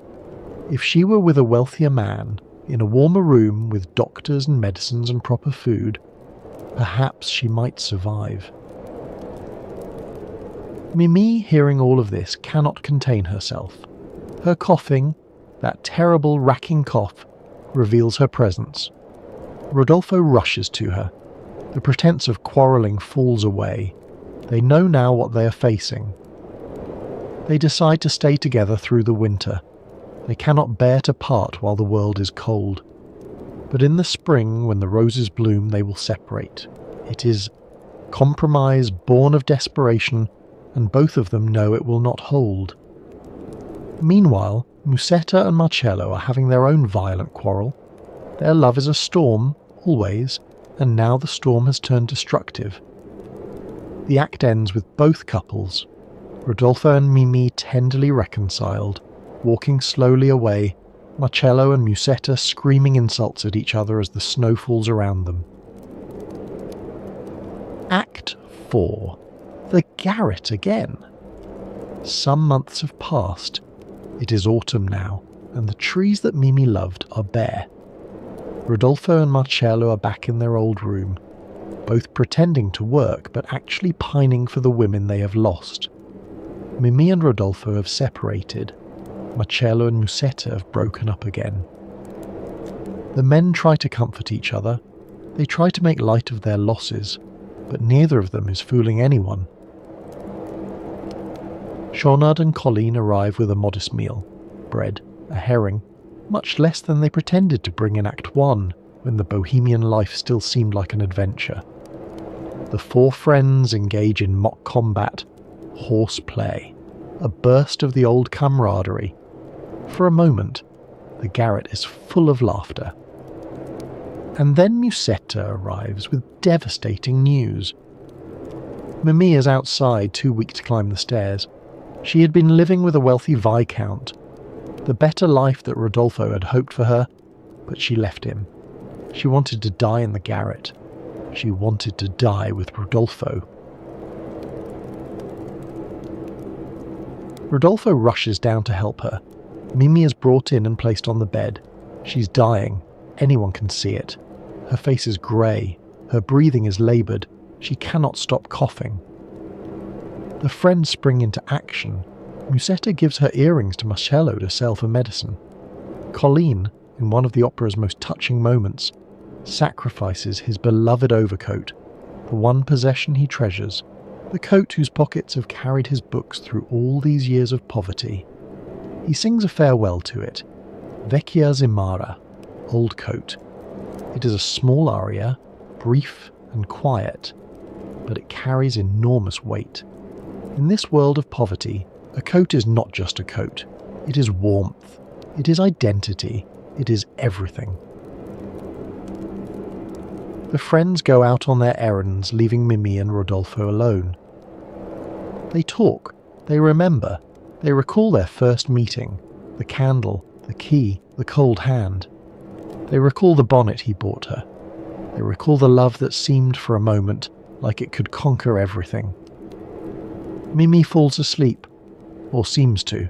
If she were with a wealthier man, in a warmer room with doctors and medicines and proper food, perhaps she might survive. Mimi, hearing all of this, cannot contain herself. Her coughing, that terrible racking cough, reveals her presence. Rodolfo rushes to her. The pretense of quarrelling falls away. They know now what they are facing. They decide to stay together through the winter. They cannot bear to part while the world is cold. But in the spring, when the roses bloom, they will separate. It is compromise born of desperation, and both of them know it will not hold. Meanwhile, Musetta and Marcello are having their own violent quarrel. Their love is a storm, always, and now the storm has turned destructive. The act ends with both couples, Rodolfo and Mimi tenderly reconciled, walking slowly away, Marcello and Musetta screaming insults at each other as the snow falls around them. Act 4. The garret again. Some months have passed. It is autumn now, and the trees that Mimi loved are bare. Rodolfo and Marcello are back in their old room, both pretending to work but actually pining for the women they have lost. Mimi and Rodolfo have separated. Marcello and Musetta have broken up again. The men try to comfort each other. They try to make light of their losses, but neither of them is fooling anyone. Schaunard and Colleen arrive with a modest meal: bread, a herring, much less than they pretended to bring in Act 1, when the bohemian life still seemed like an adventure. The four friends engage in mock combat, horseplay, a burst of the old camaraderie. For a moment, the garret is full of laughter. And then Musetta arrives with devastating news. Mimi is outside, too weak to climb the stairs. She had been living with a wealthy viscount, the better life that Rodolfo had hoped for her, but she left him. She wanted to die in the garret. She wanted to die with Rodolfo. Rodolfo rushes down to help her. Mimi is brought in and placed on the bed. She's dying. Anyone can see it. Her face is grey. Her breathing is laboured. She cannot stop coughing. The friends spring into action. Musetta gives her earrings to Marcello to sell for medicine. Colleen, in one of the opera's most touching moments, sacrifices his beloved overcoat, the one possession he treasures, the coat whose pockets have carried his books through all these years of poverty. He sings a farewell to it, Vecchia Zimara, old coat. It is a small aria, brief and quiet, but it carries enormous weight. In this world of poverty, a coat is not just a coat. It is warmth. It is identity. It is everything. The friends go out on their errands, leaving Mimi and Rodolfo alone. They talk. They remember. They recall their first meeting, the candle, the key, the cold hand. They recall the bonnet he bought her. They recall the love that seemed for a moment like it could conquer everything. Mimi falls asleep, or seems to.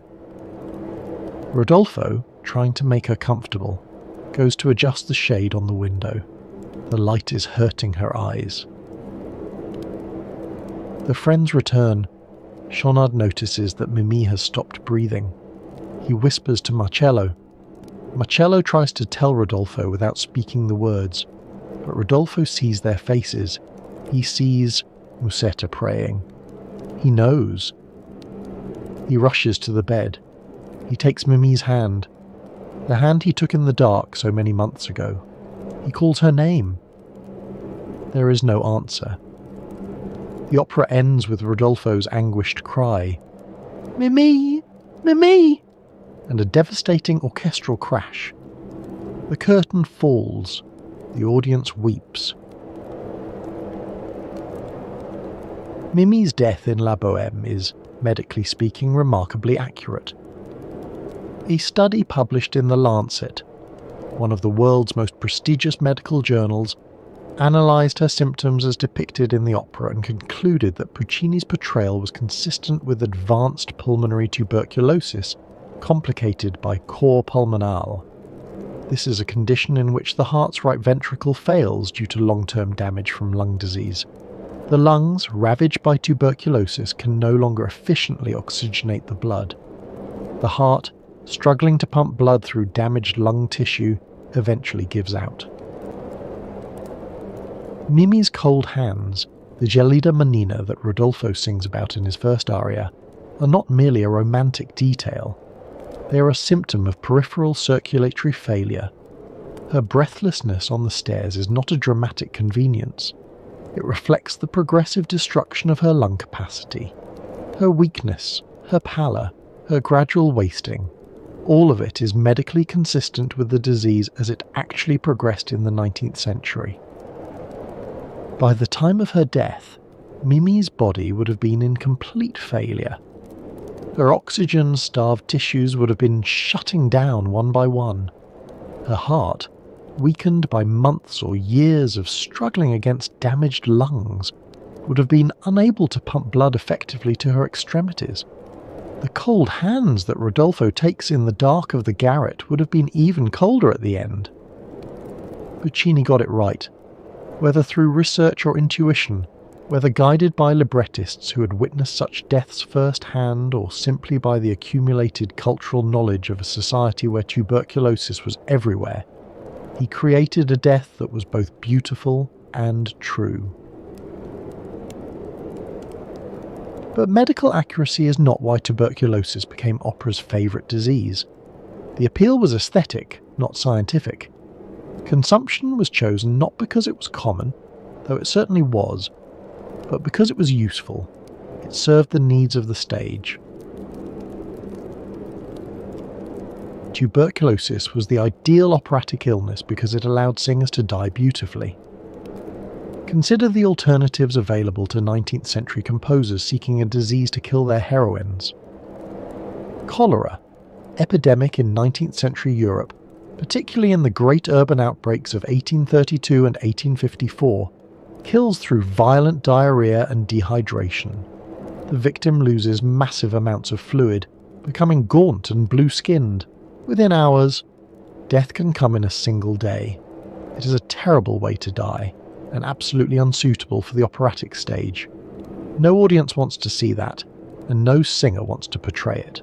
Rodolfo, trying to make her comfortable, goes to adjust the shade on the window. The light is hurting her eyes. The friends return. Schaunard notices that Mimi has stopped breathing. He whispers to Marcello. Marcello tries to tell Rodolfo without speaking the words, but Rodolfo sees their faces. He sees Musetta praying. He knows. He rushes to the bed. He takes Mimi's hand, the hand he took in the dark so many months ago. He calls her name. There is no answer. The opera ends with Rodolfo's anguished cry, "Mimi! Mimi!" and a devastating orchestral crash. The curtain falls. The audience weeps. Mimi's death in La Bohème is, medically speaking, remarkably accurate. A study published in The Lancet, one of the world's most prestigious medical journals, analysed her symptoms as depicted in the opera and concluded that Puccini's portrayal was consistent with advanced pulmonary tuberculosis complicated by cor pulmonale. This is a condition in which the heart's right ventricle fails due to long-term damage from lung disease. The lungs, ravaged by tuberculosis, can no longer efficiently oxygenate the blood. The heart, struggling to pump blood through damaged lung tissue, eventually gives out. Mimi's cold hands, the gelida manina that Rodolfo sings about in his first aria, are not merely a romantic detail. They are a symptom of peripheral circulatory failure. Her breathlessness on the stairs is not a dramatic convenience. It reflects the progressive destruction of her lung capacity. Her weakness, her pallor, her gradual wasting, all of it is medically consistent with the disease as it actually progressed in the 19th century. By the time of her death, Mimi's body would have been in complete failure. Her oxygen-starved tissues would have been shutting down one by one. Her heart, weakened by months or years of struggling against damaged lungs, would have been unable to pump blood effectively to her extremities. The cold hands that Rodolfo takes in the dark of the garret would have been even colder at the end. Puccini got it right. Whether through research or intuition, whether guided by librettists who had witnessed such deaths firsthand or simply by the accumulated cultural knowledge of a society where tuberculosis was everywhere, he created a death that was both beautiful and true. But medical accuracy is not why tuberculosis became opera's favourite disease. The appeal was aesthetic, not scientific. Consumption was chosen not because it was common, though it certainly was, but because it was useful. It served the needs of the stage. Tuberculosis was the ideal operatic illness because it allowed singers to die beautifully. Consider the alternatives available to 19th century composers seeking a disease to kill their heroines. Cholera, epidemic in 19th century Europe, particularly in the great urban outbreaks of 1832 and 1854, kills through violent diarrhea and dehydration. The victim loses massive amounts of fluid, becoming gaunt and blue-skinned. Within hours, death can come in a single day. It is a terrible way to die, and absolutely unsuitable for the operatic stage. No audience wants to see that, and no singer wants to portray it.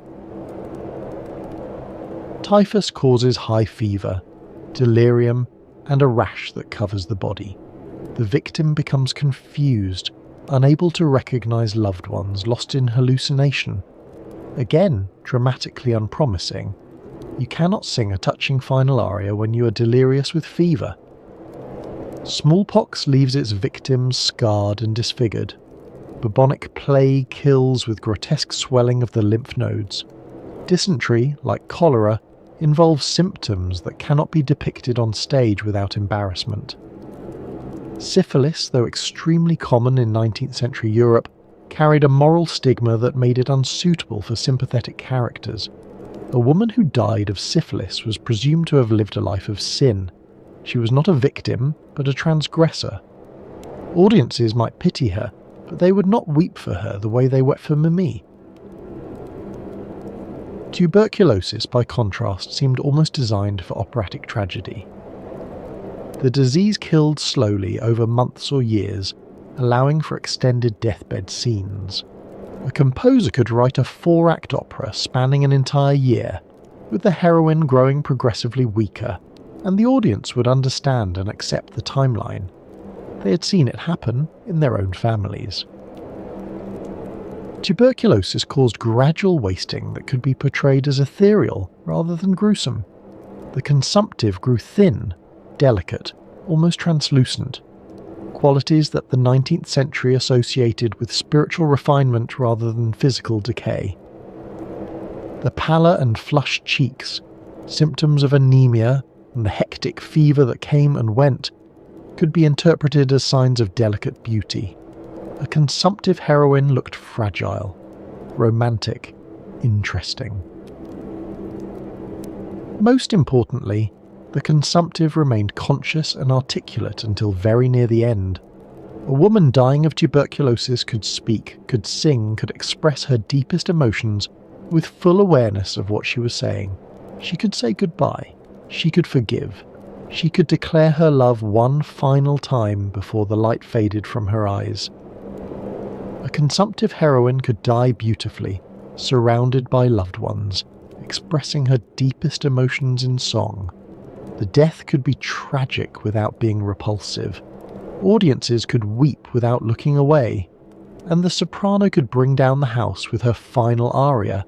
Typhus causes high fever, delirium, and a rash that covers the body. The victim becomes confused, unable to recognize loved ones, lost in hallucination. Again, dramatically unpromising. You cannot sing a touching final aria when you are delirious with fever. Smallpox leaves its victims scarred and disfigured. Bubonic plague kills with grotesque swelling of the lymph nodes. Dysentery, like cholera, involves symptoms that cannot be depicted on stage without embarrassment. Syphilis, though extremely common in 19th century Europe, carried a moral stigma that made it unsuitable for sympathetic characters. A woman who died of syphilis was presumed to have lived a life of sin. She was not a victim, but a transgressor. Audiences might pity her, but they would not weep for her the way they wept for Mimi. Tuberculosis, by contrast, seemed almost designed for operatic tragedy. The disease killed slowly over months or years, allowing for extended deathbed scenes. A composer could write a 4-act opera spanning an entire year, with the heroine growing progressively weaker, and the audience would understand and accept the timeline. They had seen it happen in their own families. Tuberculosis caused gradual wasting that could be portrayed as ethereal rather than gruesome. The consumptive grew thin, delicate, almost translucent, qualities that the 19th century associated with spiritual refinement rather than physical decay. The pallor and flushed cheeks, symptoms of anemia, and the hectic fever that came and went, could be interpreted as signs of delicate beauty. A consumptive heroine looked fragile, romantic, interesting. Most importantly, the consumptive remained conscious and articulate until very near the end. A woman dying of tuberculosis could speak, could sing, could express her deepest emotions with full awareness of what she was saying. She could say goodbye. She could forgive. She could declare her love one final time before the light faded from her eyes. A consumptive heroine could die beautifully, surrounded by loved ones, expressing her deepest emotions in song. The death could be tragic without being repulsive. Audiences could weep without looking away, and the soprano could bring down the house with her final aria,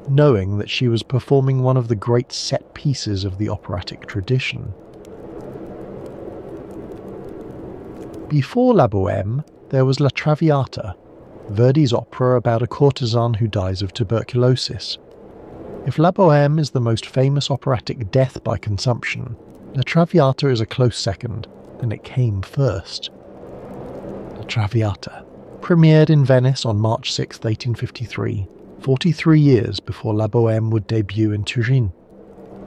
knowing that she was performing one of the great set pieces of the operatic tradition. Before La Bohème, there was La Traviata, Verdi's opera about a courtesan who dies of tuberculosis. If La Bohème is the most famous operatic death by consumption, La Traviata is a close second, and it came first. La Traviata premiered in Venice on March 6, 1853, 43 years before La Bohème would debut in Turin.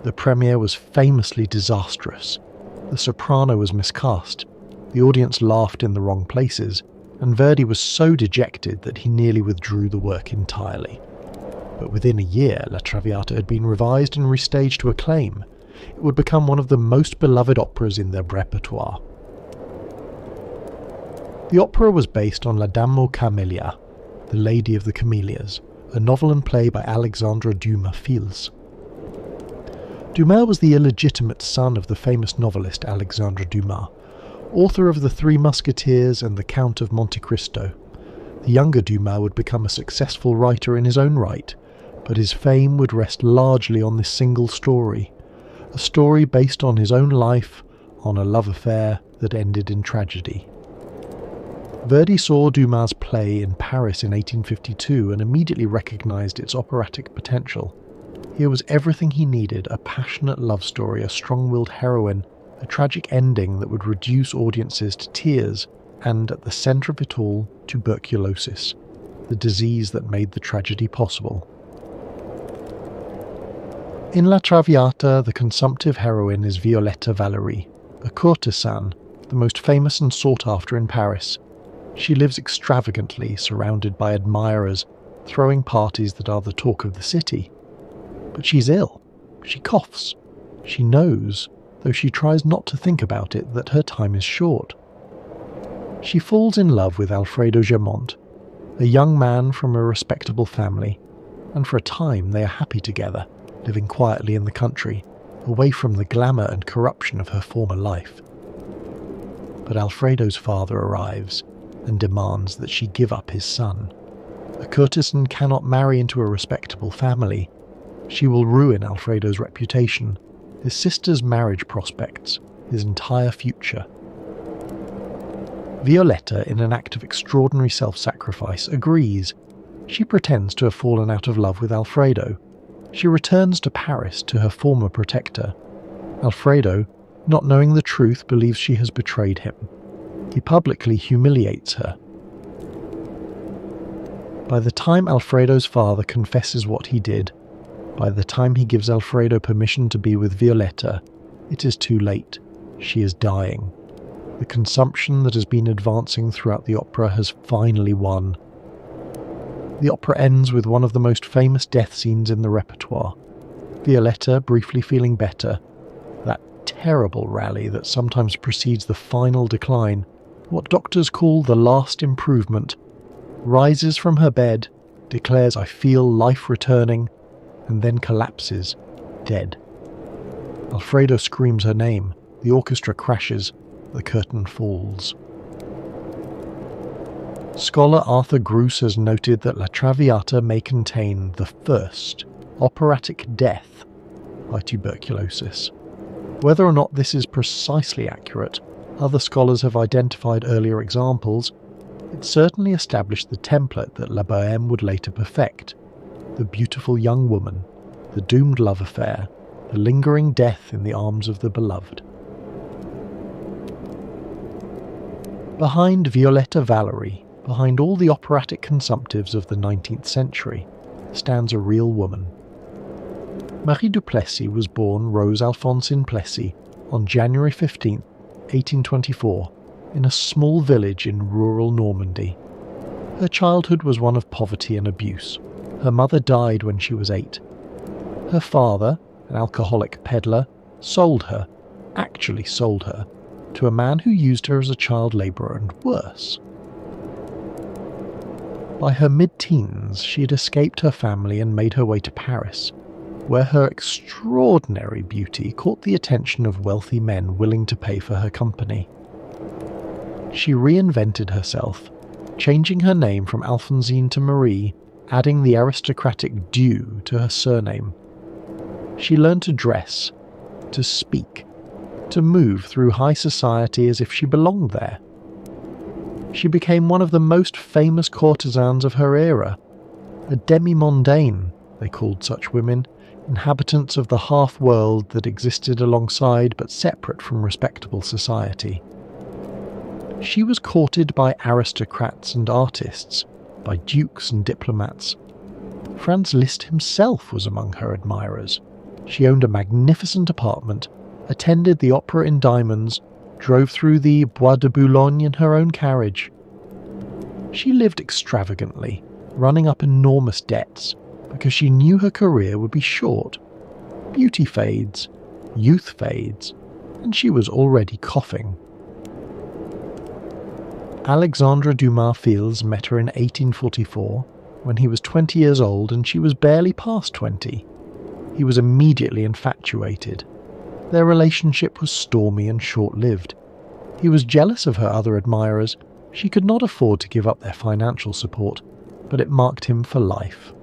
The premiere was famously disastrous. The soprano was miscast, the audience laughed in the wrong places, and Verdi was so dejected that he nearly withdrew the work entirely. But within a year, La Traviata had been revised and restaged to acclaim. It would become one of the most beloved operas in their repertoire. The opera was based on La Dame aux Camélias, The Lady of the Camellias, a novel and play by Alexandre Dumas Fils. Dumas was the illegitimate son of the famous novelist Alexandre Dumas, author of The Three Musketeers and The Count of Monte Cristo. The younger Dumas would become a successful writer in his own right, but his fame would rest largely on this single story, a story based on his own life, on a love affair that ended in tragedy. Verdi saw Dumas' play in Paris in 1852 and immediately recognised its operatic potential. Here was everything he needed: a passionate love story, a strong-willed heroine, a tragic ending that would reduce audiences to tears, and at the centre of it all, tuberculosis, the disease that made the tragedy possible. In La Traviata, the consumptive heroine is Violetta Valery, a courtesan, the most famous and sought after in Paris. She lives extravagantly, surrounded by admirers, throwing parties that are the talk of the city. But she's ill. She coughs. She knows, though she tries not to think about it, that her time is short. She falls in love with Alfredo Germont, a young man from a respectable family, and for a time they are happy together, living quietly in the country, away from the glamour and corruption of her former life. But Alfredo's father arrives and demands that she give up his son. A courtesan cannot marry into a respectable family. She will ruin Alfredo's reputation, his sister's marriage prospects, his entire future. Violetta, in an act of extraordinary self-sacrifice, agrees. She pretends to have fallen out of love with Alfredo. She returns to Paris to her former protector. Alfredo, not knowing the truth, believes she has betrayed him. He publicly humiliates her. By the time Alfredo's father confesses what he did, by the time he gives Alfredo permission to be with Violetta, it is too late. She is dying. The consumption that has been advancing throughout the opera has finally won. The opera ends with one of the most famous death scenes in the repertoire. Violetta, briefly feeling better, that terrible rally that sometimes precedes the final decline, what doctors call the last improvement, rises from her bed, declares, "I feel life returning," and then collapses, dead. Alfredo screams her name, the orchestra crashes, the curtain falls. Scholar Arthur Gruss has noted that La Traviata may contain the first operatic death by tuberculosis. Whether or not this is precisely accurate, other scholars have identified earlier examples. It certainly established the template that La Bohème would later perfect: the beautiful young woman, the doomed love affair, the lingering death in the arms of the beloved. Behind Violetta Valery, behind all the operatic consumptives of the 19th century stands a real woman. Marie du Plessis was born Rose Alphonsine Plessis on January 15, 1824, in a small village in rural Normandy. Her childhood was one of poverty and abuse. Her mother died when she was 8. Her father, an alcoholic peddler, actually sold her, to a man who used her as a child labourer and worse. By her mid-teens, she had escaped her family and made her way to Paris, where her extraordinary beauty caught the attention of wealthy men willing to pay for her company. She reinvented herself, changing her name from Alphonsine to Marie, adding the aristocratic du to her surname. She learned to dress, to speak, to move through high society as if she belonged there. She became one of the most famous courtesans of her era, a demi-mondaine, they called such women, inhabitants of the half-world that existed alongside but separate from respectable society. She was courted by aristocrats and artists, by dukes and diplomats. Franz Liszt himself was among her admirers. She owned a magnificent apartment, attended the opera in diamonds, drove through the Bois de Boulogne in her own carriage. She lived extravagantly, running up enormous debts, because she knew her career would be short. Beauty fades, youth fades, and she was already coughing. Alexandre Dumas Fils met her in 1844, when he was 20 years old and she was barely past 20. He was immediately infatuated. Their relationship was stormy and short-lived. He was jealous of her other admirers. She could not afford to give up their financial support, but it marked him for life.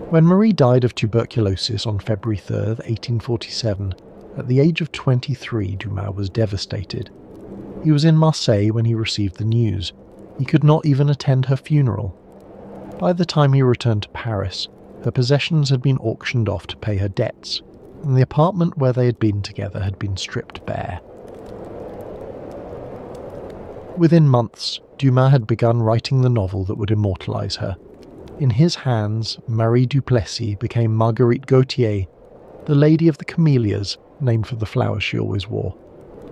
When Marie died of tuberculosis on February 3, 1847, at the age of 23, Dumas was devastated. He was in Marseille when he received the news. He could not even attend her funeral. By the time he returned to Paris, her possessions had been auctioned off to pay her debts, and the apartment where they had been together had been stripped bare. Within months, Dumas had begun writing the novel that would immortalise her. In his hands, Marie du Plessis became Marguerite Gautier, the Lady of the Camellias, named for the flowers she always wore.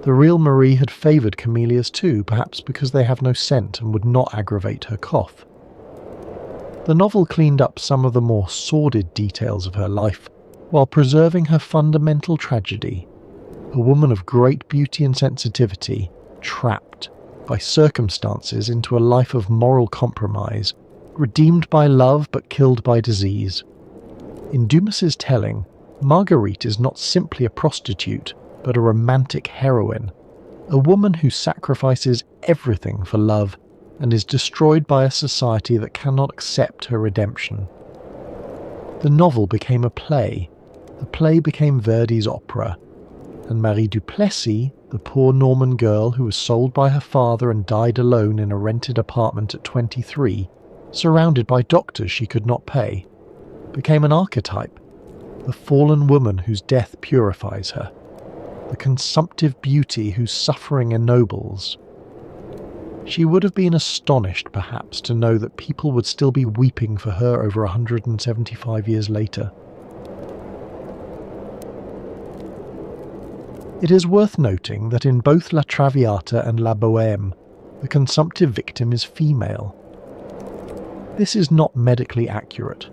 The real Marie had favoured camellias too, perhaps because they have no scent and would not aggravate her cough. The novel cleaned up some of the more sordid details of her life, while preserving her fundamental tragedy. A woman of great beauty and sensitivity, trapped by circumstances into a life of moral compromise, redeemed by love but killed by disease. In Dumas's telling, Marguerite is not simply a prostitute, but a romantic heroine, a woman who sacrifices everything for love and is destroyed by a society that cannot accept her redemption. The novel became a play. The play became Verdi's opera, and Marie du Plessis, the poor Norman girl who was sold by her father and died alone in a rented apartment at 23, surrounded by doctors she could not pay, became an archetype, the fallen woman whose death purifies her, the consumptive beauty whose suffering ennobles. She would have been astonished, perhaps, to know that people would still be weeping for her over 175 years later. It is worth noting that in both La Traviata and La Bohème, the consumptive victim is female. This is not medically accurate.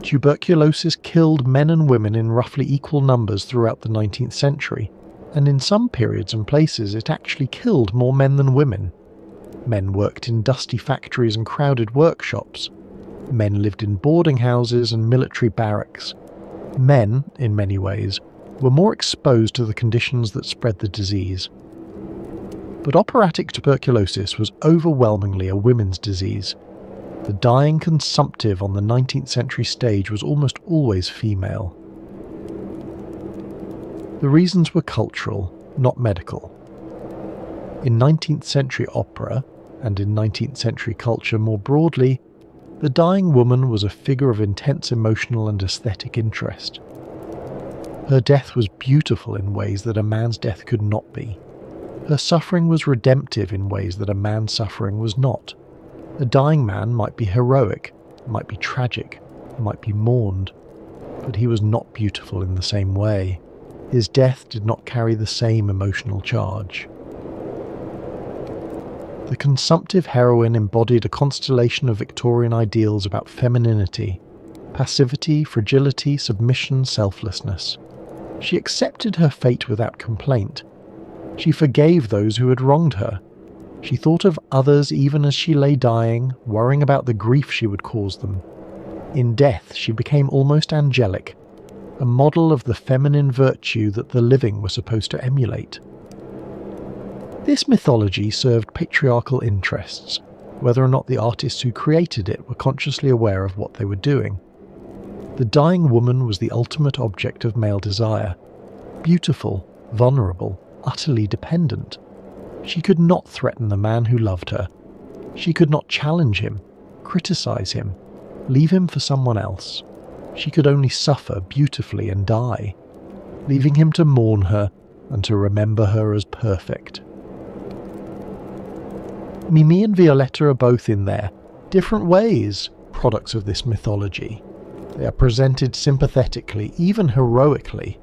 Tuberculosis killed men and women in roughly equal numbers throughout the 19th century, and in some periods and places it actually killed more men than women. Men worked in dusty factories and crowded workshops. Men lived in boarding houses and military barracks. Men, in many ways, were more exposed to the conditions that spread the disease. But operatic tuberculosis was overwhelmingly a women's disease. The dying consumptive on the 19th century stage was almost always female. The reasons were cultural, not medical. In 19th century opera, and in 19th century culture more broadly, the dying woman was a figure of intense emotional and aesthetic interest. Her death was beautiful in ways that a man's death could not be. Her suffering was redemptive in ways that a man's suffering was not. A dying man might be heroic, might be tragic, might be mourned, but he was not beautiful in the same way. His death did not carry the same emotional charge. The consumptive heroine embodied a constellation of Victorian ideals about femininity, passivity, fragility, submission, selflessness. She accepted her fate without complaint. She forgave those who had wronged her. She thought of others even as she lay dying, worrying about the grief she would cause them. In death, she became almost angelic, a model of the feminine virtue that the living were supposed to emulate. This mythology served patriarchal interests, whether or not the artists who created it were consciously aware of what they were doing. The dying woman was the ultimate object of male desire, beautiful, vulnerable, utterly dependent. She could not threaten the man who loved her. She could not challenge him, criticize him, leave him for someone else. She could only suffer beautifully and die, leaving him to mourn her and to remember her as perfect. Mimi and Violetta are both in their different ways products of this mythology. They are presented sympathetically, even heroically.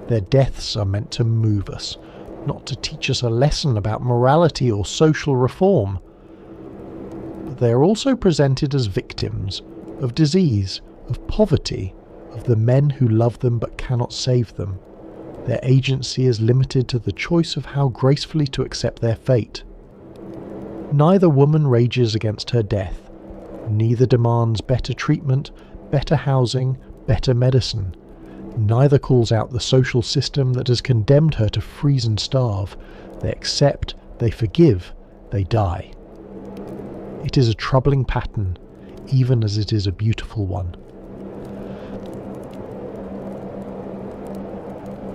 Their deaths are meant to move us, not to teach us a lesson about morality or social reform. But they are also presented as victims of disease, of poverty, of the men who love them but cannot save them. Their agency is limited to the choice of how gracefully to accept their fate. Neither woman rages against her death. Neither demands better treatment, better housing, better medicine. Neither calls out the social system that has condemned her to freeze and starve. They accept, they forgive, they die. It is a troubling pattern, even as it is a beautiful one.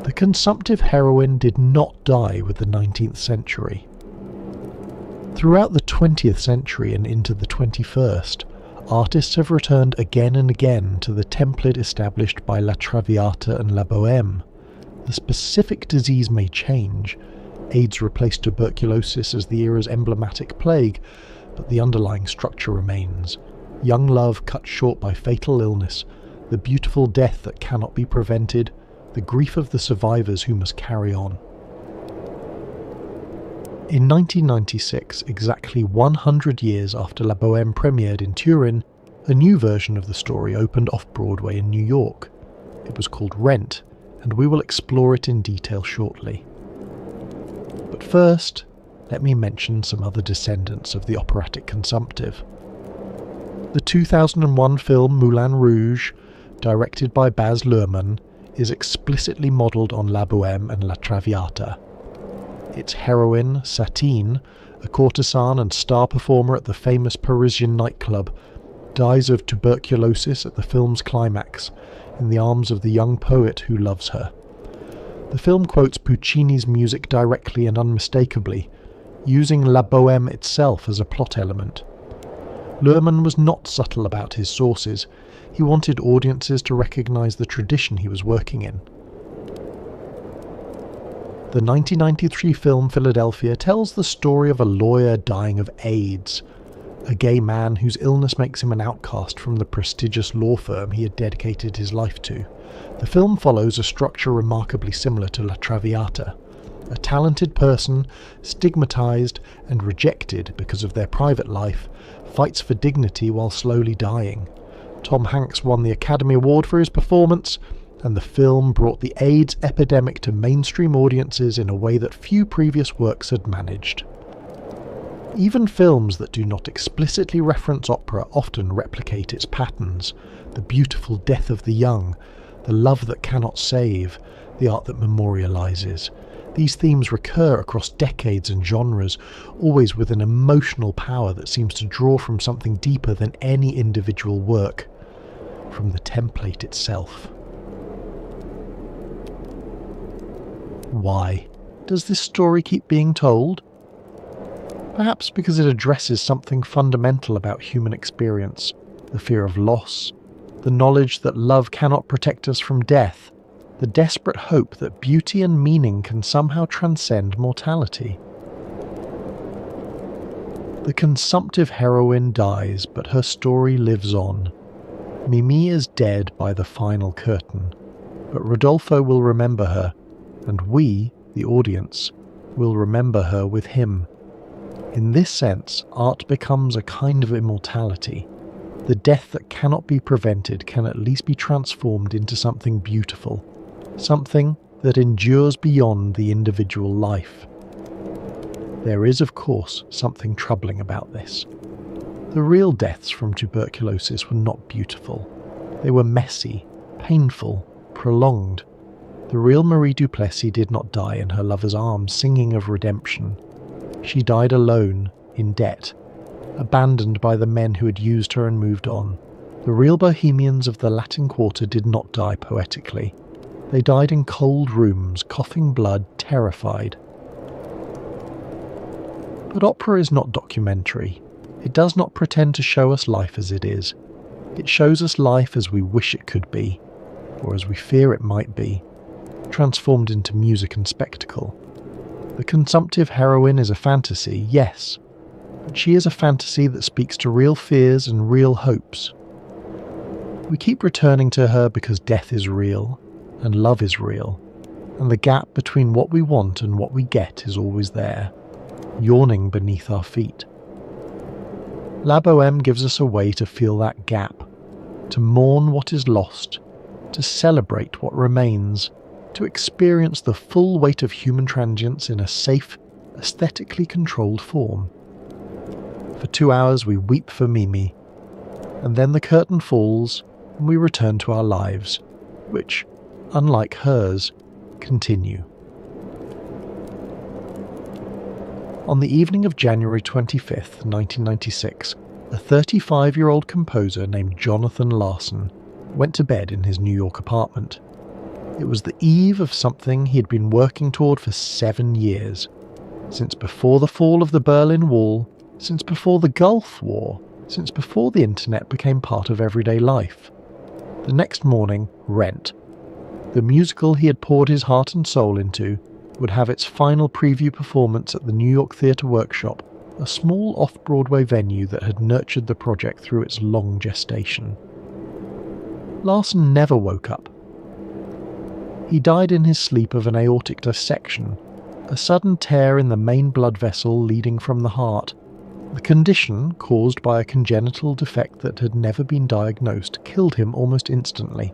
The consumptive heroine did not die with the 19th century. Throughout the 20th century and into the 21st, artists have returned again and again to the template established by La Traviata and La Bohème. The specific disease may change. AIDS replaced tuberculosis as the era's emblematic plague, but the underlying structure remains. Young love cut short by fatal illness, the beautiful death that cannot be prevented, the grief of the survivors who must carry on. In 1996, exactly 100 years after La Bohème premiered in Turin, a new version of the story opened off-Broadway in New York. It was called Rent, and we will explore it in detail shortly. But first, let me mention some other descendants of the operatic consumptive. The 2001 film Moulin Rouge, directed by Baz Luhrmann, is explicitly modelled on La Bohème and La Traviata. Its heroine, Satine, a courtesan and star performer at the famous Parisian nightclub, dies of tuberculosis at the film's climax, in the arms of the young poet who loves her. The film quotes Puccini's music directly and unmistakably, using La Bohème itself as a plot element. Luhrmann was not subtle about his sources. He wanted audiences to recognise the tradition he was working in. The 1993 film Philadelphia tells the story of a lawyer dying of AIDS, a gay man whose illness makes him an outcast from the prestigious law firm he had dedicated his life to. The film follows a structure remarkably similar to La Traviata. A talented person, stigmatized and rejected because of their private life, fights for dignity while slowly dying. Tom Hanks won the Academy Award for his performance, and the film brought the AIDS epidemic to mainstream audiences in a way that few previous works had managed. Even films that do not explicitly reference opera often replicate its patterns: the beautiful death of the young, the love that cannot save, the art that memorializes. These themes recur across decades and genres, always with an emotional power that seems to draw from something deeper than any individual work, from the template itself. Why does this story keep being told? Perhaps because it addresses something fundamental about human experience: the fear of loss, the knowledge that love cannot protect us from death, the desperate hope that beauty and meaning can somehow transcend mortality. The consumptive heroine dies, but her story lives on. Mimi is dead by the final curtain, but Rodolfo will remember her, and we, the audience, will remember her with him. In this sense, art becomes a kind of immortality. The death that cannot be prevented can at least be transformed into something beautiful, something that endures beyond the individual life. There is, of course, something troubling about this. The real deaths from tuberculosis were not beautiful. They were messy, painful, prolonged. The real Marie Duplessis did not die in her lover's arms singing of redemption. She died alone, in debt, abandoned by the men who had used her and moved on. The real bohemians of the Latin Quarter did not die poetically. They died in cold rooms, coughing blood, terrified. But opera is not documentary. It does not pretend to show us life as it is. It shows us life as we wish it could be, or as we fear it might be, transformed into music and spectacle. The consumptive heroine is a fantasy, yes, but she is a fantasy that speaks to real fears and real hopes. We keep returning to her because death is real, and love is real, and the gap between what we want and what we get is always there, yawning beneath our feet. La Bohème gives us a way to feel that gap, to mourn what is lost, to celebrate what remains, to experience the full weight of human transience in a safe, aesthetically controlled form. For 2 hours we weep for Mimi, and then the curtain falls and we return to our lives, which, unlike hers, continue. On the evening of January 25th, 1996, a 35-year-old composer named Jonathan Larson went to bed in his New York apartment. It was the eve of something he had been working toward for 7 years, since before the fall of the Berlin Wall, since before the Gulf War, since before the internet became part of everyday life. The next morning, Rent, the musical he had poured his heart and soul into, would have its final preview performance at the New York Theatre Workshop, a small off-Broadway venue that had nurtured the project through its long gestation. Larson never woke up. He died in his sleep of an aortic dissection, a sudden tear in the main blood vessel leading from the heart. The condition, caused by a congenital defect that had never been diagnosed, killed him almost instantly.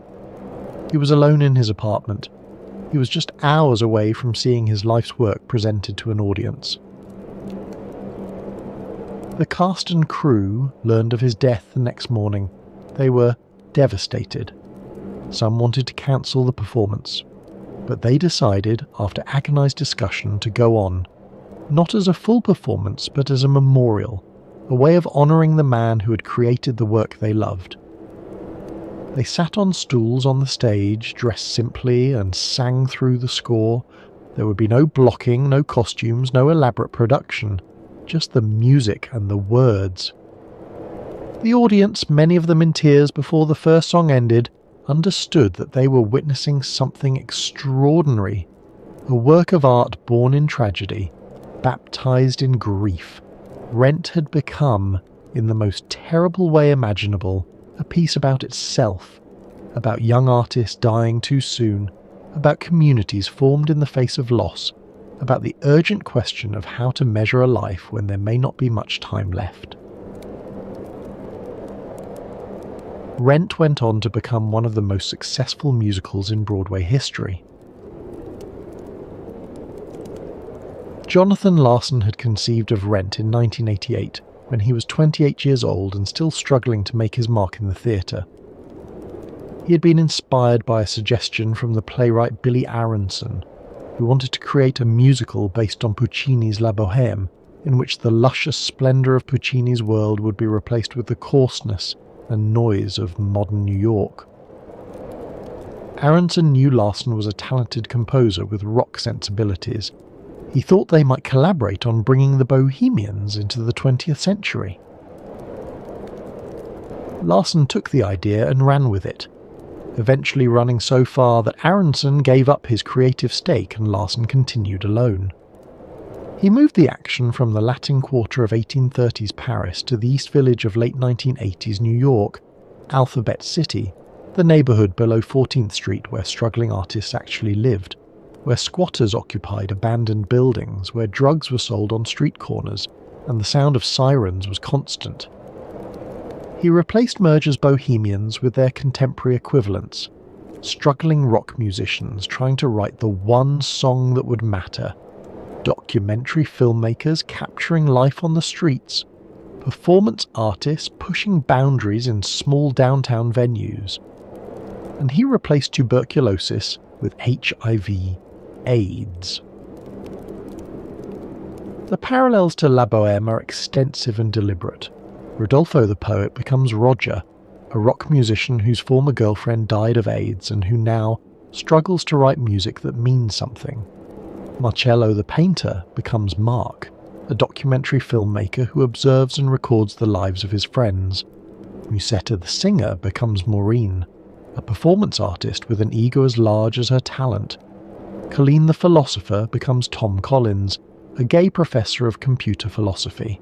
He was alone in his apartment. He was just hours away from seeing his life's work presented to an audience. The cast and crew learned of his death the next morning. They were devastated. Some wanted to cancel the performance, but they decided, after agonised discussion, to go on, not as a full performance but as a memorial, a way of honouring the man who had created the work they loved. They sat on stools on the stage, dressed simply, and sang through the score. There would be no blocking, no costumes, no elaborate production, just the music and the words. The audience, many of them in tears before the first song ended, understood that they were witnessing something extraordinary, a work of art born in tragedy, baptized in grief. Rent had become, in the most terrible way imaginable, a piece about itself, about young artists dying too soon, about communities formed in the face of loss, about the urgent question of how to measure a life when there may not be much time left. Rent went on to become one of the most successful musicals in Broadway history. Jonathan Larson had conceived of Rent in 1988, when he was 28 years old and still struggling to make his mark in the theatre. He had been inspired by a suggestion from the playwright Billy Aronson, who wanted to create a musical based on Puccini's La Bohème, in which the luscious splendour of Puccini's world would be replaced with the coarseness and noise of modern New York. Aronson knew Larson was a talented composer with rock sensibilities. He thought they might collaborate on bringing the Bohemians into the 20th century. Larson took the idea and ran with it. eventually running so far that Aronson gave up his creative stake and Larson continued alone. He moved the action from the Latin Quarter of 1830s Paris to the East Village of late 1980s New York, Alphabet City, the neighbourhood below 14th Street where struggling artists actually lived, where squatters occupied abandoned buildings, where drugs were sold on street corners, and the sound of sirens was constant. He replaced Merger's bohemians with their contemporary equivalents, struggling rock musicians trying to write the one song that would matter, documentary filmmakers capturing life on the streets, performance artists pushing boundaries in small downtown venues. And he replaced tuberculosis with HIV/AIDS. The parallels to La Bohème are extensive and deliberate. Rodolfo the poet becomes Roger, a rock musician whose former girlfriend died of AIDS and who now struggles to write music that means something. Marcello the painter becomes Mark, a documentary filmmaker who observes and records the lives of his friends. Musetta the singer becomes Maureen, a performance artist with an ego as large as her talent. Colleen the philosopher becomes Tom Collins, a gay professor of computer philosophy.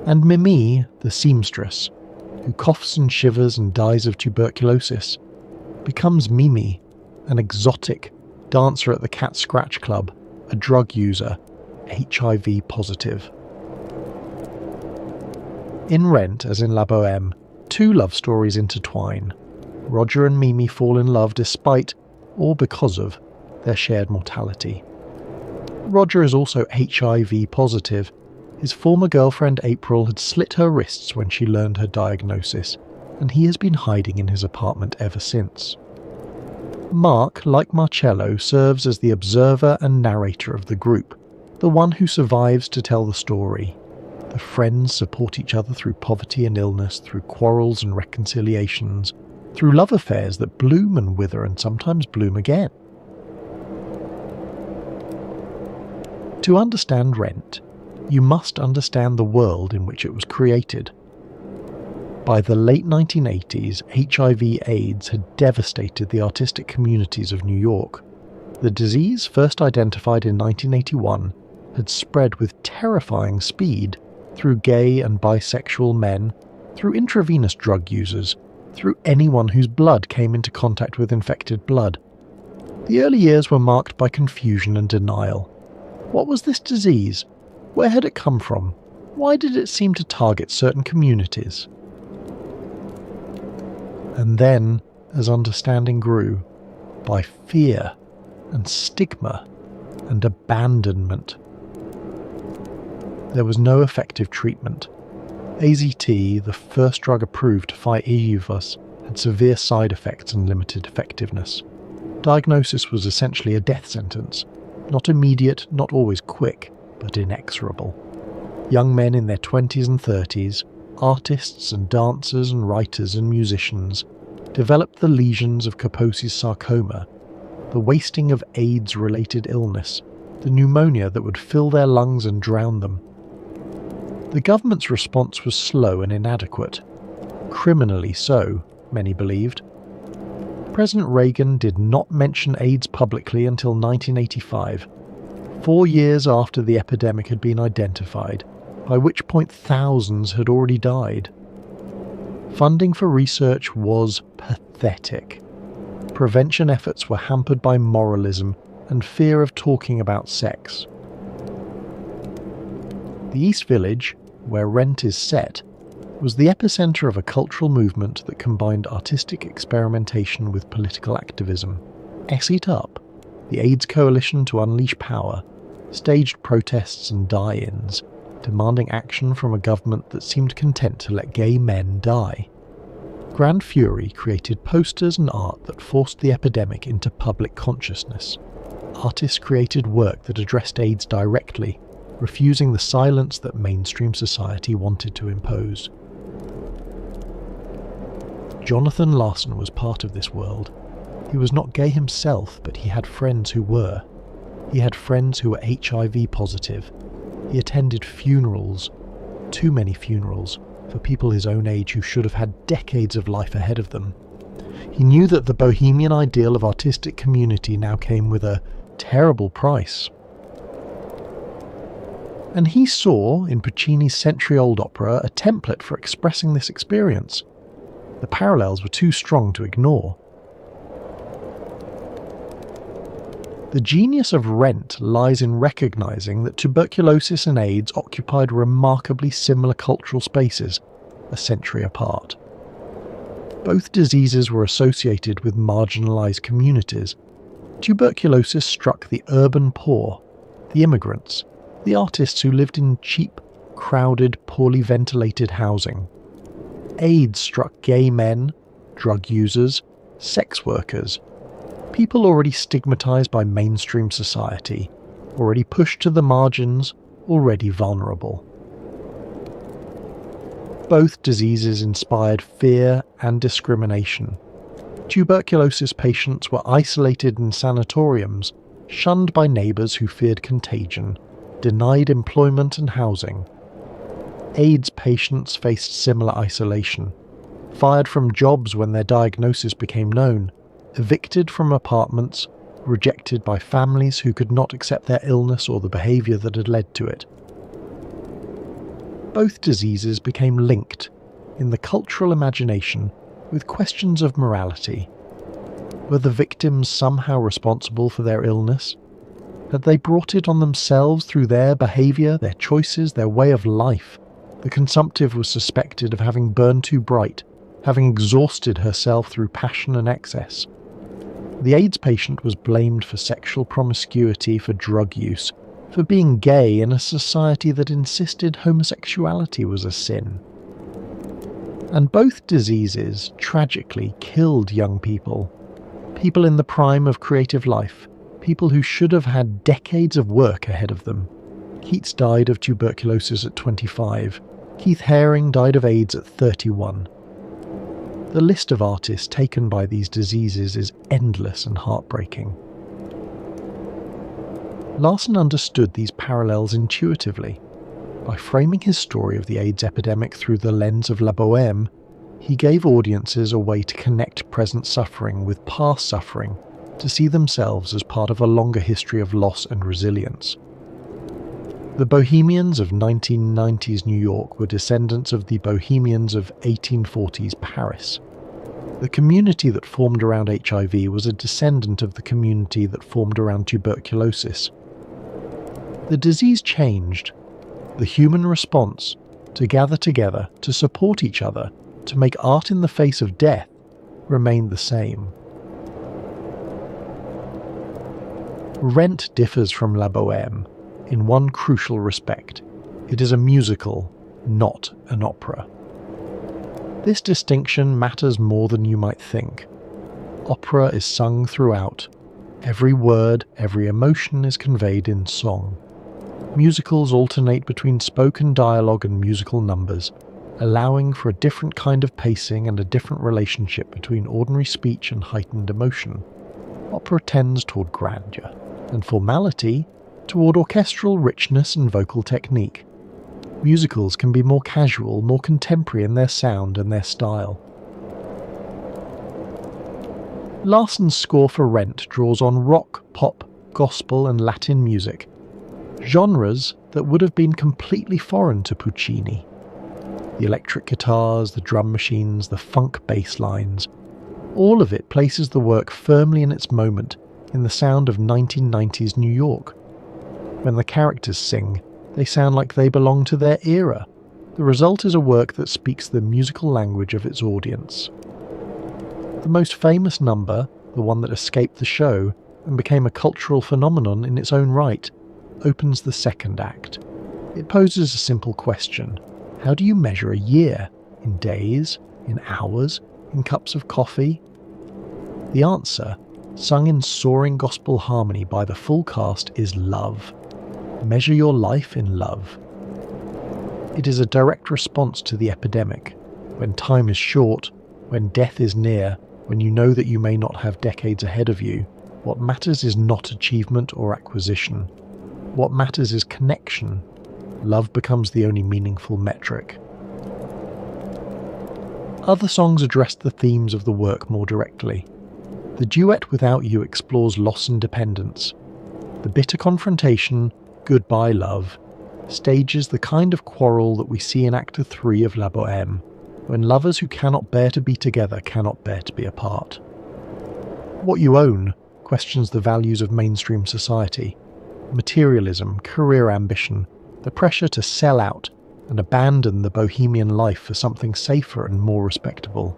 And Mimi, the seamstress, who coughs and shivers and dies of tuberculosis, becomes Mimi, an exotic dancer at the Cat Scratch Club, a drug user, HIV positive. In Rent, as in La Bohème, two love stories intertwine. Roger and Mimi fall in love despite, or because of, their shared mortality. Roger is also HIV positive. His former girlfriend April had slit her wrists when she learned her diagnosis, and he has been hiding in his apartment ever since. Mark, like Marcello, serves as the observer and narrator of the group, the one who survives to tell the story. The friends support each other through poverty and illness, through quarrels and reconciliations, through love affairs that bloom and wither and sometimes bloom again. To understand Rent, you must understand the world in which it was created. By the late 1980s, HIV/AIDS had devastated the artistic communities of New York. The disease, first identified in 1981, had spread with terrifying speed through gay and bisexual men, through intravenous drug users, through anyone whose blood came into contact with infected blood. The early years were marked by confusion and denial. What was this disease? Where had it come from? Why did it seem to target certain communities? And then, as understanding grew, by fear and stigma and abandonment. There was no effective treatment. AZT, the first drug approved to fight EUVUS, had severe side effects and limited effectiveness. Diagnosis was essentially a death sentence, not immediate, not always quick, but inexorable. Young men in their 20s and 30s, artists and dancers and writers and musicians, developed the lesions of Kaposi's sarcoma, the wasting of AIDS-related illness, the pneumonia that would fill their lungs and drown them. The government's response was slow and inadequate. Criminally so, many believed. President Reagan did not mention AIDS publicly until 1985, 4 years after the epidemic had been identified, by which point thousands had already died. Funding for research was pathetic. Prevention efforts were hampered by moralism and fear of talking about sex. The East Village, where Rent is set, was the epicenter of a cultural movement that combined artistic experimentation with political activism. S It Up, the AIDS Coalition to Unleash Power, staged protests and die-ins, demanding action from a government that seemed content to let gay men die. Grand Fury created posters and art that forced the epidemic into public consciousness. Artists created work that addressed AIDS directly, refusing the silence that mainstream society wanted to impose. Jonathan Larson was part of this world. He was not gay himself, but he had friends who were. He had friends who were HIV positive. He attended funerals, too many funerals, for people his own age who should have had decades of life ahead of them. He knew that the bohemian ideal of artistic community now came with a terrible price. And he saw, in Puccini's century-old opera, a template for expressing this experience. The parallels were too strong to ignore. The genius of Rent lies in recognizing that tuberculosis and AIDS occupied remarkably similar cultural spaces, a century apart. Both diseases were associated with marginalized communities. Tuberculosis struck the urban poor, the immigrants, the artists who lived in cheap, crowded, poorly ventilated housing. AIDS struck gay men, drug users, sex workers, people already stigmatized by mainstream society, already pushed to the margins, already vulnerable. Both diseases inspired fear and discrimination. Tuberculosis patients were isolated in sanatoriums, shunned by neighbours who feared contagion, denied employment and housing. AIDS patients faced similar isolation, fired from jobs when their diagnosis became known, evicted from apartments, rejected by families who could not accept their illness or the behaviour that had led to it. Both diseases became linked, in the cultural imagination, with questions of morality. Were the victims somehow responsible for their illness? Had they brought it on themselves through their behaviour, their choices, their way of life? The consumptive was suspected of having burned too bright, having exhausted herself through passion and excess. The AIDS patient was blamed for sexual promiscuity, for drug use, for being gay in a society that insisted homosexuality was a sin. And both diseases tragically killed young people, people in the prime of creative life, people who should have had decades of work ahead of them. Keats died of tuberculosis at 25. Keith Haring died of AIDS at 31. The list of artists taken by these diseases is endless and heartbreaking. Larson understood these parallels intuitively. By framing his story of the AIDS epidemic through the lens of La Bohème, he gave audiences a way to connect present suffering with past suffering, to see themselves as part of a longer history of loss and resilience. The Bohemians of 1990s New York were descendants of the Bohemians of 1840s Paris. The community that formed around HIV was a descendant of the community that formed around tuberculosis. The disease changed. The human response, to gather together, to support each other, to make art in the face of death, remained the same. Rent differs from La Bohème in one crucial respect. It is a musical, not an opera. This distinction matters more than you might think. Opera is sung throughout. Every word, every emotion is conveyed in song. Musicals alternate between spoken dialogue and musical numbers, allowing for a different kind of pacing and a different relationship between ordinary speech and heightened emotion. Opera tends toward grandeur, and formality toward orchestral richness and vocal technique. Musicals can be more casual, more contemporary in their sound and their style. Larson's score for Rent draws on rock, pop, gospel and Latin music, genres that would have been completely foreign to Puccini. The electric guitars, the drum machines, the funk bass lines, all of it places the work firmly in its moment, in the sound of 1990s New York. When the characters sing, they sound like they belong to their era. The result is a work that speaks the musical language of its audience. The most famous number, the one that escaped the show and became a cultural phenomenon in its own right, opens the second act. It poses a simple question. How do you measure a year? In days? In hours? In cups of coffee? The answer, sung in soaring gospel harmony by the full cast, is love. Measure your life in love. It is a direct response to the epidemic. When time is short, when death is near, when you know that you may not have decades ahead of you, what matters is not achievement or acquisition. What matters is connection. Love becomes the only meaningful metric. Other songs address the themes of the work more directly. The duet Without You explores loss and dependence. The bitter confrontation, Goodbye Love, stages the kind of quarrel that we see in Act 3 of La Bohème, when lovers who cannot bear to be together cannot bear to be apart. What You Own questions the values of mainstream society: materialism, career ambition, the pressure to sell out and abandon the bohemian life for something safer and more respectable.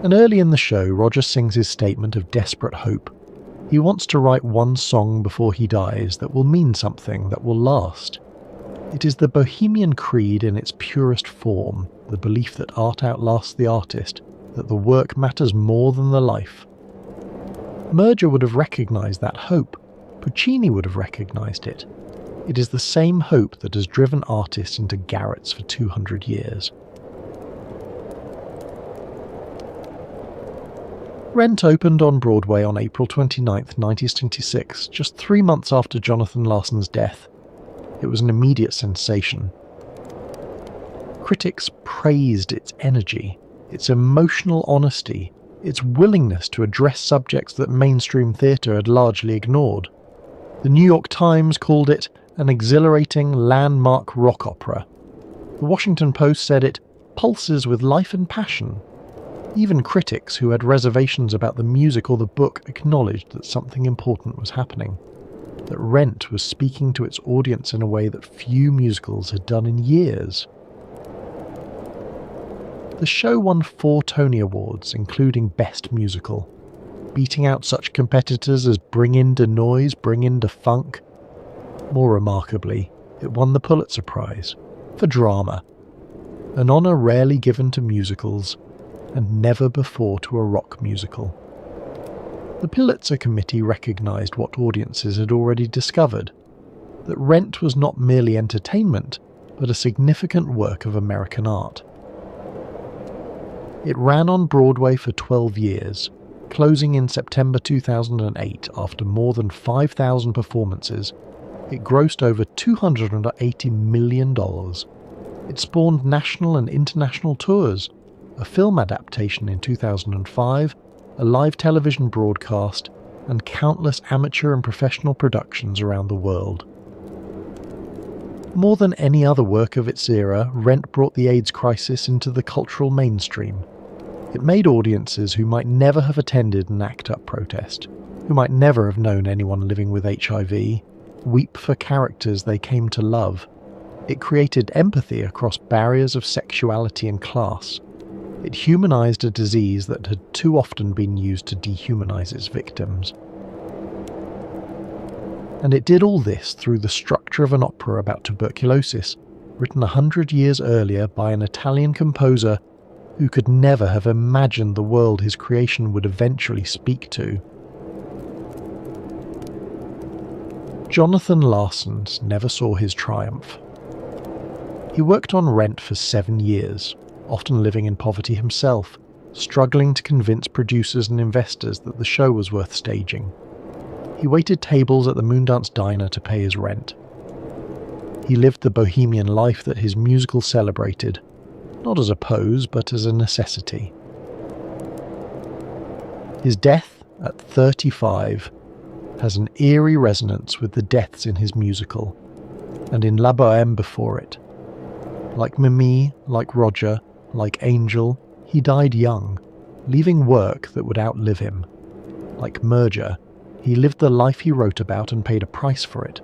And early in the show, Roger sings his statement of desperate hope. He wants to write one song before he dies that will mean something, that will last. It is the bohemian creed in its purest form, the belief that art outlasts the artist, that the work matters more than the life. Murger would have recognised that hope. Puccini would have recognised it. It is the same hope that has driven artists into garrets for 200 years. Rent opened on Broadway on April 29, 1976, just 3 months after Jonathan Larson's death. It was an immediate sensation. Critics praised its energy, its emotional honesty, its willingness to address subjects that mainstream theatre had largely ignored. The New York Times called it an exhilarating landmark rock opera. The Washington Post said it pulses with life and passion. Even critics who had reservations about the music or the book acknowledged that something important was happening, that Rent was speaking to its audience in a way that few musicals had done in years. The show won 4 Tony Awards, including Best Musical, beating out such competitors as Bring In Da Noise, Bring In Da Funk. More remarkably, it won the Pulitzer Prize for drama, an honour rarely given to musicals, and never before to a rock musical. The Pulitzer Committee recognised what audiences had already discovered, that Rent was not merely entertainment, but a significant work of American art. It ran on Broadway for 12 years, closing in September 2008 after more than 5,000 performances. It grossed over $280 million. It spawned national and international tours, a film adaptation in 2005, a live television broadcast, and countless amateur and professional productions around the world. More than any other work of its era, Rent brought the AIDS crisis into the cultural mainstream. It made audiences who might never have attended an ACT UP protest, who might never have known anyone living with HIV, weep for characters they came to love. It created empathy across barriers of sexuality and class. It humanised a disease that had too often been used to dehumanise its victims. And it did all this through the structure of an opera about tuberculosis, written 100 years earlier by an Italian composer who could never have imagined the world his creation would eventually speak to. Jonathan Larson never saw his triumph. He worked on Rent for 7 years, often living in poverty himself, struggling to convince producers and investors that the show was worth staging. He waited tables at the Moondance Diner to pay his rent. He lived the bohemian life that his musical celebrated, not as a pose, but as a necessity. His death, at 35, has an eerie resonance with the deaths in his musical, and in La Bohème before it. Like Mimi, like Roger, like Angel, he died young, leaving work that would outlive him. Like Murger, he lived the life he wrote about and paid a price for it,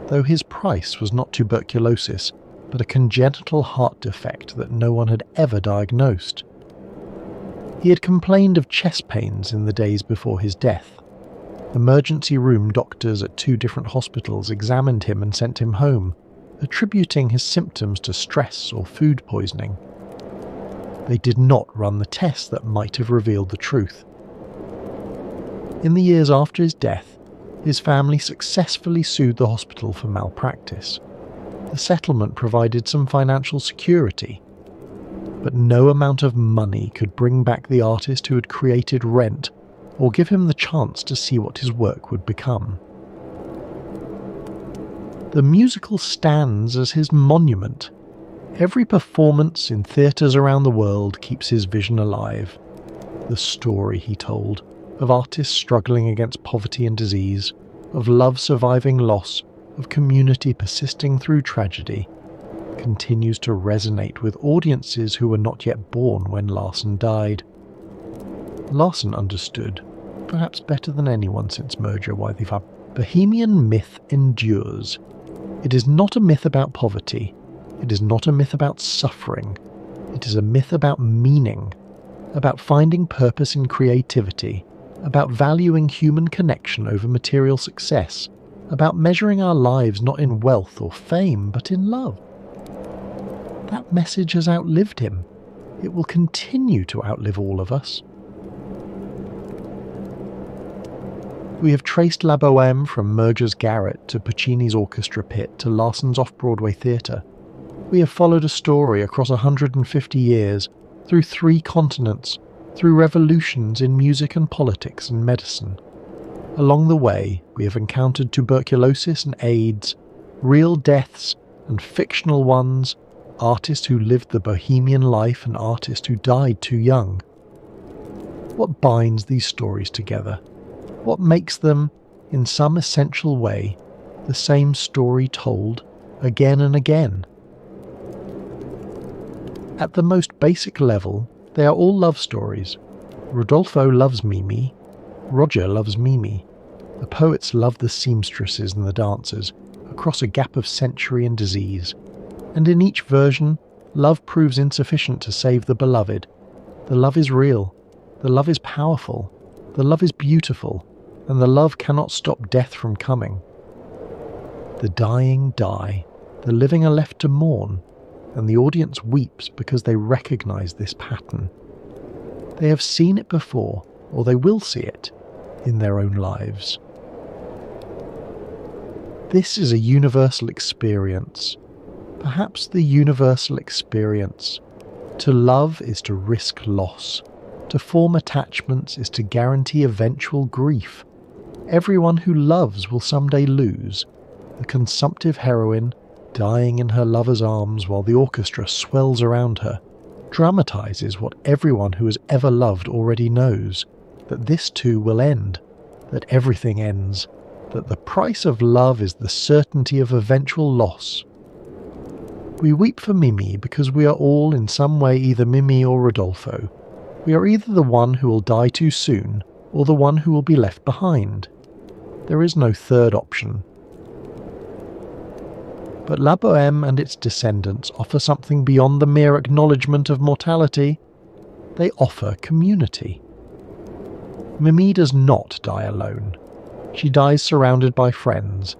though his price was not tuberculosis, but a congenital heart defect that no one had ever diagnosed. He had complained of chest pains in the days before his death. Emergency room doctors at 2 different hospitals examined him and sent him home, attributing his symptoms to stress or food poisoning. They did not run the tests that might have revealed the truth. In the years after his death, his family successfully sued the hospital for malpractice. The settlement provided some financial security, but no amount of money could bring back the artist who had created Rent or give him the chance to see what his work would become. The musical stands as his monument, Every performance in theatres around the world keeps his vision alive. The story, he told, of artists struggling against poverty and disease, of love surviving loss, of community persisting through tragedy, continues to resonate with audiences who were not yet born when Larsen died. Larsen understood, perhaps better than anyone since merger, why the Bohemian myth endures. It is not a myth about poverty. It is not a myth about suffering. It is a myth about meaning, about finding purpose in creativity, about valuing human connection over material success, about measuring our lives not in wealth or fame, but in love. That message has outlived him. It will continue to outlive all of us. We have traced La Bohème from Murger's garret to Puccini's orchestra pit to Larsen's off-Broadway theatre. We have followed a story across 150 years, through 3 continents, through revolutions in music and politics and medicine. Along the way, we have encountered tuberculosis and AIDS, real deaths and fictional ones, artists who lived the bohemian life and artists who died too young. What binds these stories together? What makes them, in some essential way, the same story told again and again? At the most basic level, they are all love stories. Rodolfo loves Mimi. Roger loves Mimi. The poets love the seamstresses and the dancers, across a gap of century and disease. And in each version, love proves insufficient to save the beloved. The love is real. The love is powerful. The love is beautiful. And the love cannot stop death from coming. The dying die. The living are left to mourn. And the audience weeps because they recognize this pattern. They have seen it before, or they will see it, in their own lives. This is a universal experience. Perhaps the universal experience. To love is to risk loss. To form attachments is to guarantee eventual grief. Everyone who loves will someday lose. The consumptive heroine, dying in her lover's arms while the orchestra swells around her, dramatizes what everyone who has ever loved already knows, that this too will end, that everything ends, that the price of love is the certainty of eventual loss. We weep for Mimi because we are all in some way either Mimi or Rodolfo. We are either the one who will die too soon, or the one who will be left behind. There is no third option. But La Bohème and its descendants offer something beyond the mere acknowledgement of mortality. They offer community. Mimi does not die alone. She dies surrounded by friends,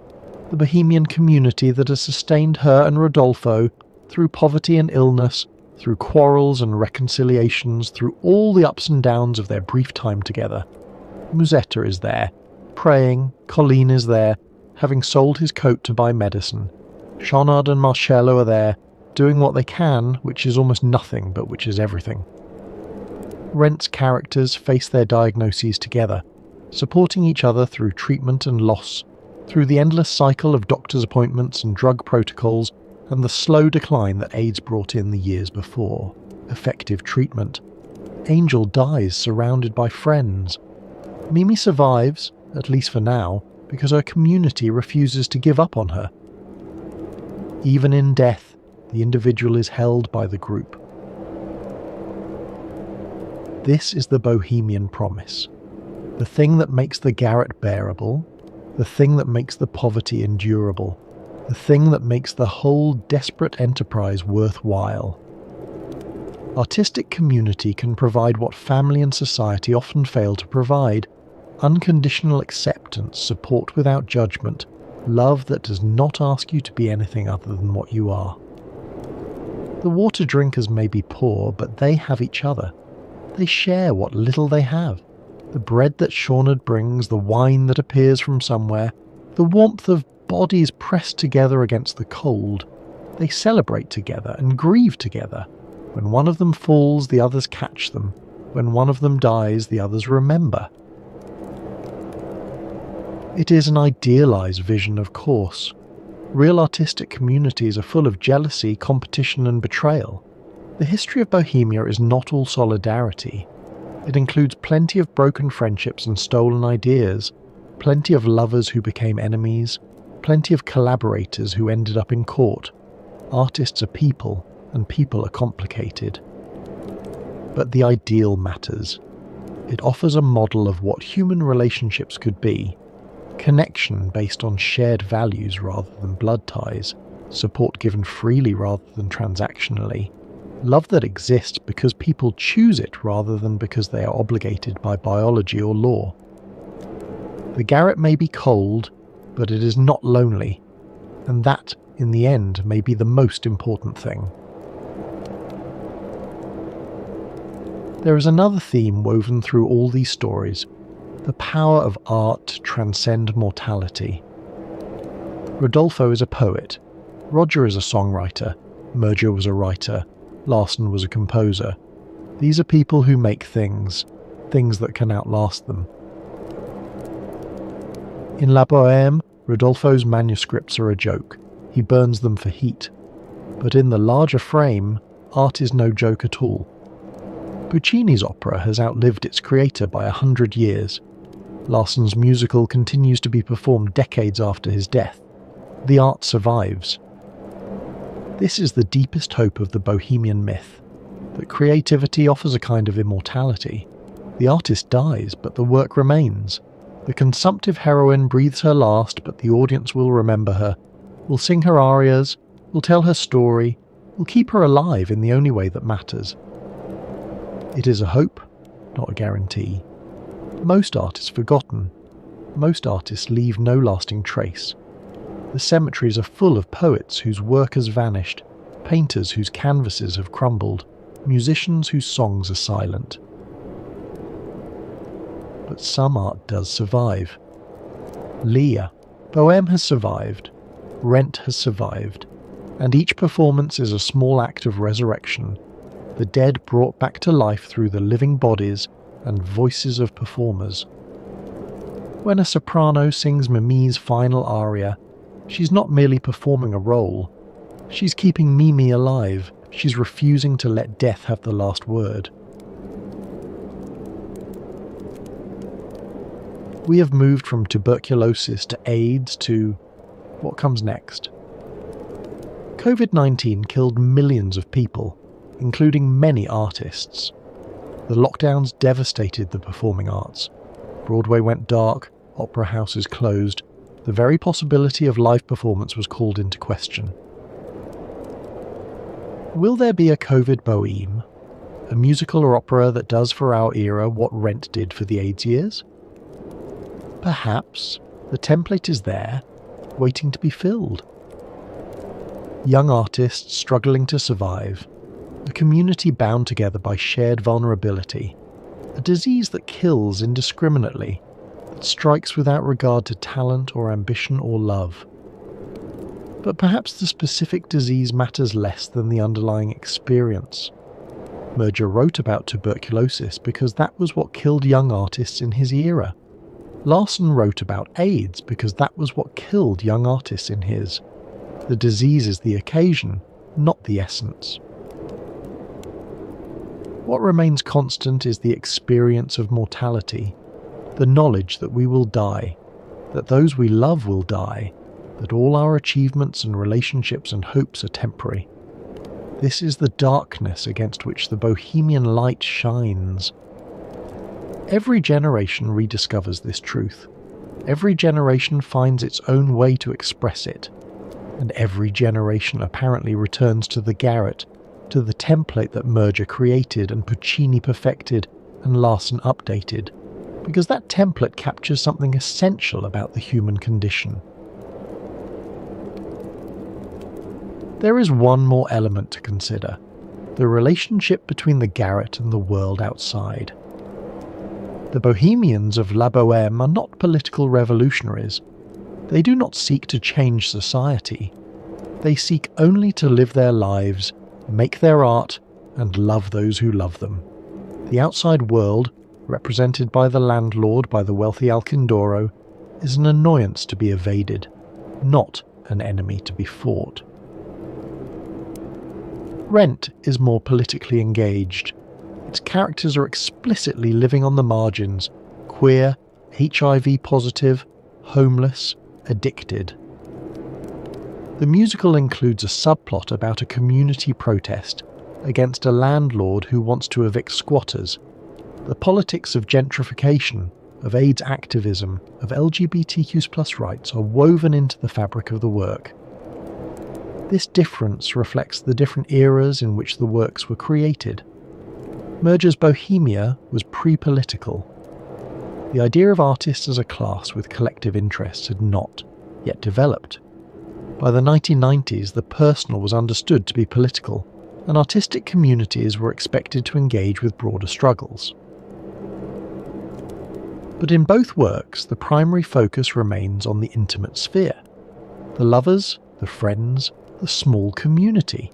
the bohemian community that has sustained her and Rodolfo through poverty and illness, through quarrels and reconciliations, through all the ups and downs of their brief time together. Musetta is there, praying. Colleen is there, having sold his coat to buy medicine. Schaunard and Marcello are there, doing what they can, which is almost nothing, but which is everything. Rent's characters face their diagnoses together, supporting each other through treatment and loss, through the endless cycle of doctor's appointments and drug protocols, and the slow decline that AIDS brought in the years before. Effective treatment. Angel dies surrounded by friends. Mimi survives, at least for now, because her community refuses to give up on her. Even in death, the individual is held by the group. This is the bohemian promise. The thing that makes the garret bearable, the thing that makes the poverty endurable, the thing that makes the whole desperate enterprise worthwhile. Artistic community can provide what family and society often fail to provide: unconditional acceptance, support without judgment, love that does not ask you to be anything other than what you are. The water drinkers may be poor, but they have each other. They share what little they have. The bread that Schaunard brings, the wine that appears from somewhere, the warmth of bodies pressed together against the cold. They celebrate together and grieve together. When one of them falls, the others catch them. When one of them dies, the others remember. It is an idealized vision, of course. Real artistic communities are full of jealousy, competition and betrayal. The history of Bohemia is not all solidarity. It includes plenty of broken friendships and stolen ideas, plenty of lovers who became enemies, plenty of collaborators who ended up in court. Artists are people, and people are complicated. But the ideal matters. It offers a model of what human relationships could be. Connection based on shared values rather than blood ties, support given freely rather than transactionally, love that exists because people choose it rather than because they are obligated by biology or law. The garret may be cold, but it is not lonely, and that, in the end, may be the most important thing. There is another theme woven through all these stories: the power of art to transcend mortality. Rodolfo is a poet, Roger is a songwriter, Merger was a writer, Larsen was a composer. These are people who make things that can outlast them. In La Bohème, Rodolfo's manuscripts are a joke. He burns them for heat. But in the larger frame, art is no joke at all. Puccini's opera has outlived its creator by 100 years. Larsen's musical continues to be performed decades after his death. The art survives. This is the deepest hope of the Bohemian myth, that creativity offers a kind of immortality. The artist dies, but the work remains. The consumptive heroine breathes her last, but the audience will remember her, will sing her arias, will tell her story, will keep her alive in the only way that matters. It is a hope, not a guarantee. Most art is forgotten. Most artists leave no lasting trace. The cemeteries are full of poets whose work has vanished, painters whose canvases have crumbled, musicians whose songs are silent. But some art does survive. Lear, Bohème has survived, Rent has survived, and each performance is a small act of resurrection, the dead brought back to life through the living bodies and voices of performers. When a soprano sings Mimi's final aria, she's not merely performing a role. She's keeping Mimi alive. She's refusing to let death have the last word. We have moved from tuberculosis to AIDS to what comes next. COVID-19 killed millions of people, including many artists. The lockdowns devastated the performing arts. Broadway went dark, opera houses closed. The very possibility of live performance was called into question. Will there be a COVID Bohème? A musical or opera that does for our era what Rent did for the AIDS years? Perhaps. The template is there, waiting to be filled. Young artists struggling to survive. A community bound together by shared vulnerability. A disease that kills indiscriminately, that strikes without regard to talent or ambition or love. But perhaps the specific disease matters less than the underlying experience. Merger wrote about tuberculosis because that was what killed young artists in his era. Larsen wrote about AIDS because that was what killed young artists in his. The disease is the occasion, not the essence. What remains constant is the experience of mortality, the knowledge that we will die, that those we love will die, that all our achievements and relationships and hopes are temporary. This is the darkness against which the Bohemian light shines. Every generation rediscovers this truth. Every generation finds its own way to express it. And every generation apparently returns to the garret, to the template that Merger created and Puccini perfected and Larsen updated, because that template captures something essential about the human condition. There is one more element to consider: the relationship between the garret and the world outside. The Bohemians of La Bohème are not political revolutionaries. They do not seek to change society. They seek only to live their lives, make their art, and love those who love them. The outside world, represented by the landlord, by the wealthy Alcindoro, is an annoyance to be evaded, not an enemy to be fought. Rent is more politically engaged. Its characters are explicitly living on the margins, queer, HIV positive, homeless, addicted. The musical includes a subplot about a community protest against a landlord who wants to evict squatters. The politics of gentrification, of AIDS activism, of LGBTQ+ rights are woven into the fabric of the work. This difference reflects the different eras in which the works were created. Murger's Bohemia was pre-political. The idea of artists as a class with collective interests had not yet developed. By the 1990s, the personal was understood to be political, and artistic communities were expected to engage with broader struggles. But in both works, the primary focus remains on the intimate sphere. The lovers, the friends, the small community.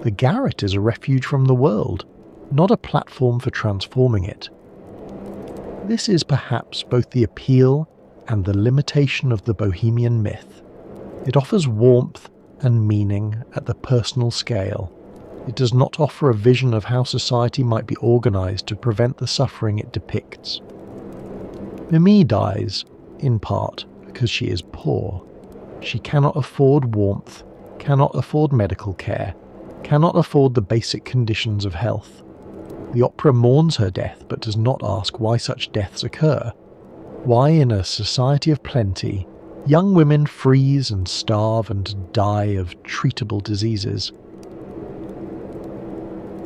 The garret is a refuge from the world, not a platform for transforming it. This is perhaps both the appeal and the limitation of the Bohemian myth. It offers warmth and meaning at the personal scale. It does not offer a vision of how society might be organised to prevent the suffering it depicts. Mimi dies, in part, because she is poor. She cannot afford warmth, cannot afford medical care, cannot afford the basic conditions of health. The opera mourns her death but does not ask why such deaths occur. Why, in a society of plenty, young women freeze and starve and die of treatable diseases.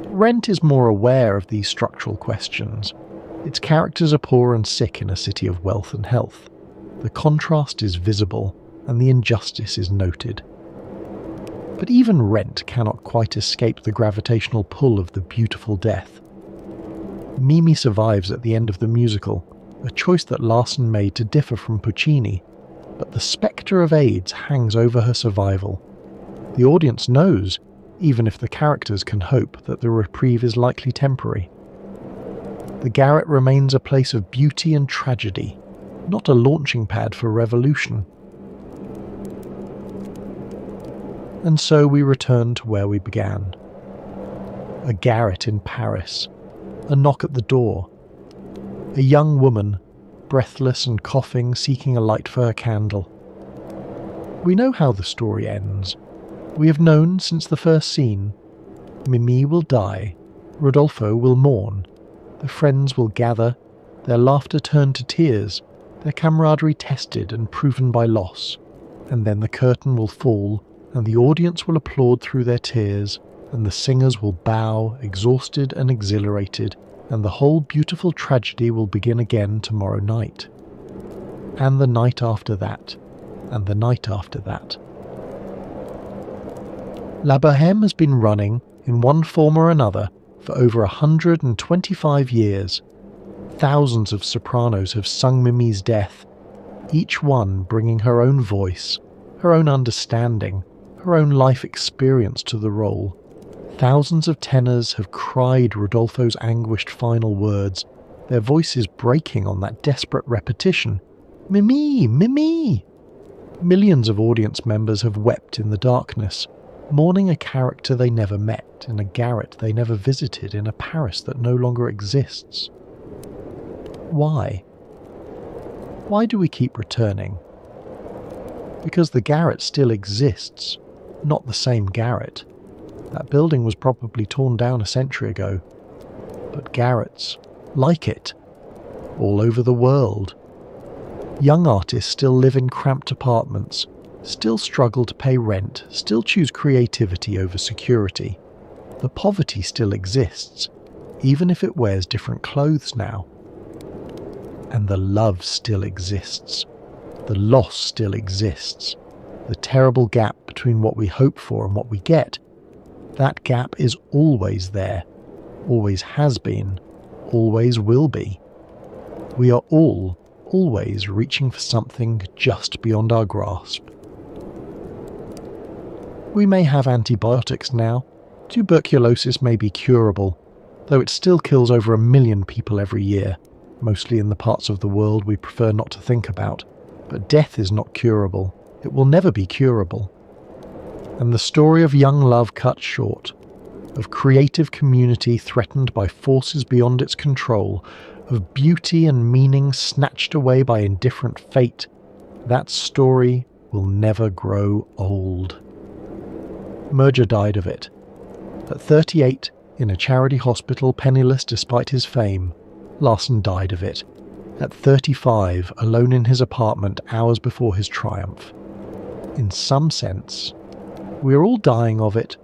Rent is more aware of these structural questions. Its characters are poor and sick in a city of wealth and health. The contrast is visible, and the injustice is noted. But even Rent cannot quite escape the gravitational pull of the beautiful death. Mimi survives at the end of the musical, a choice that Larsen made to differ from Puccini, but the spectre of AIDS hangs over her survival. The audience knows, even if the characters can hope, that the reprieve is likely temporary. The garret remains a place of beauty and tragedy, not a launching pad for revolution. And so we return to where we began. A garret in Paris, a knock at the door, a young woman, breathless and coughing, seeking a light for her candle. We know how the story ends. We have known since the first scene. Mimi will die, Rodolfo will mourn, the friends will gather, their laughter turned to tears, their camaraderie tested and proven by loss, and then the curtain will fall, and the audience will applaud through their tears, and the singers will bow, exhausted and exhilarated, and the whole beautiful tragedy will begin again tomorrow night. And the night after that, and the night after that. La Bohème has been running, in one form or another, for over 125 years. Thousands of sopranos have sung Mimi's death, each one bringing her own voice, her own understanding, her own life experience to the role. Thousands of tenors have cried Rodolfo's anguished final words, their voices breaking on that desperate repetition. Mimi! Mimi! Millions of audience members have wept in the darkness, mourning a character they never met, in a garret they never visited, in a Paris that no longer exists. Why? Why do we keep returning? Because the garret still exists, not the same garret. That building was probably torn down a century ago, but garrets, like it, all over the world. Young artists still live in cramped apartments, still struggle to pay rent, still choose creativity over security. The poverty still exists, even if it wears different clothes now. And the love still exists. The loss still exists. The terrible gap between what we hope for and what we get, that gap is always there, always has been, always will be. We are all, always reaching for something just beyond our grasp. We may have antibiotics now. Tuberculosis may be curable, though it still kills over 1 million people every year, mostly in the parts of the world we prefer not to think about. But death is not curable. it will never be curable. And the story of young love cut short, of creative community threatened by forces beyond its control, of beauty and meaning snatched away by indifferent fate, that story will never grow old. Merger died of it. At 38, in a charity hospital penniless despite his fame, Larsen died of it. At 35, alone in his apartment hours before his triumph. In some sense, we are all dying of it,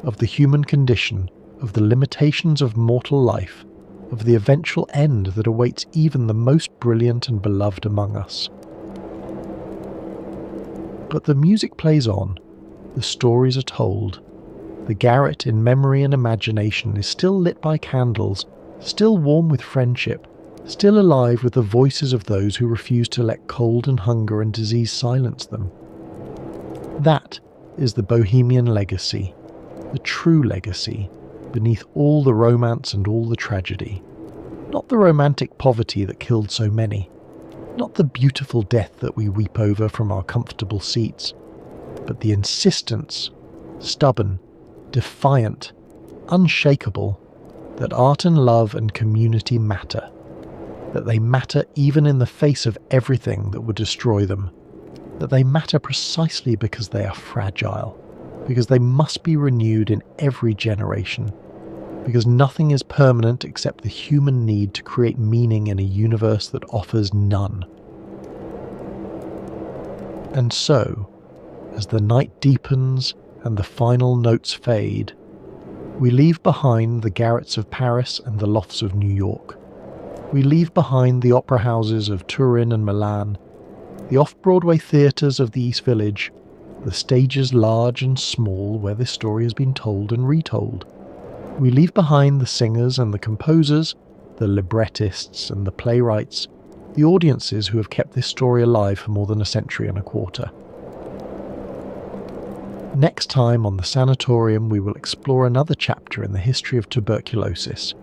of the human condition, of the limitations of mortal life, of the eventual end that awaits even the most brilliant and beloved among us. But the music plays on, the stories are told. The garret in memory and imagination is still lit by candles, still warm with friendship, still alive with the voices of those who refuse to let cold and hunger and disease silence them. That is the Bohemian legacy, the true legacy, beneath all the romance and all the tragedy. Not the romantic poverty that killed so many, not the beautiful death that we weep over from our comfortable seats, but the insistence, stubborn, defiant, unshakable, that art and love and community matter, that they matter even in the face of everything that would destroy them, that they matter precisely because they are fragile, because they must be renewed in every generation, because nothing is permanent except the human need to create meaning in a universe that offers none. And so, as the night deepens and the final notes fade, we leave behind the garrets of Paris and the lofts of New York. We leave behind the opera houses of Turin and Milan, the off-Broadway theatres of the East Village, the stages large and small where this story has been told and retold. We leave behind the singers and the composers, the librettists and the playwrights, the audiences who have kept this story alive for more than a century and a quarter. Next time on the Sanatorium, we will explore another chapter in the history of tuberculosis.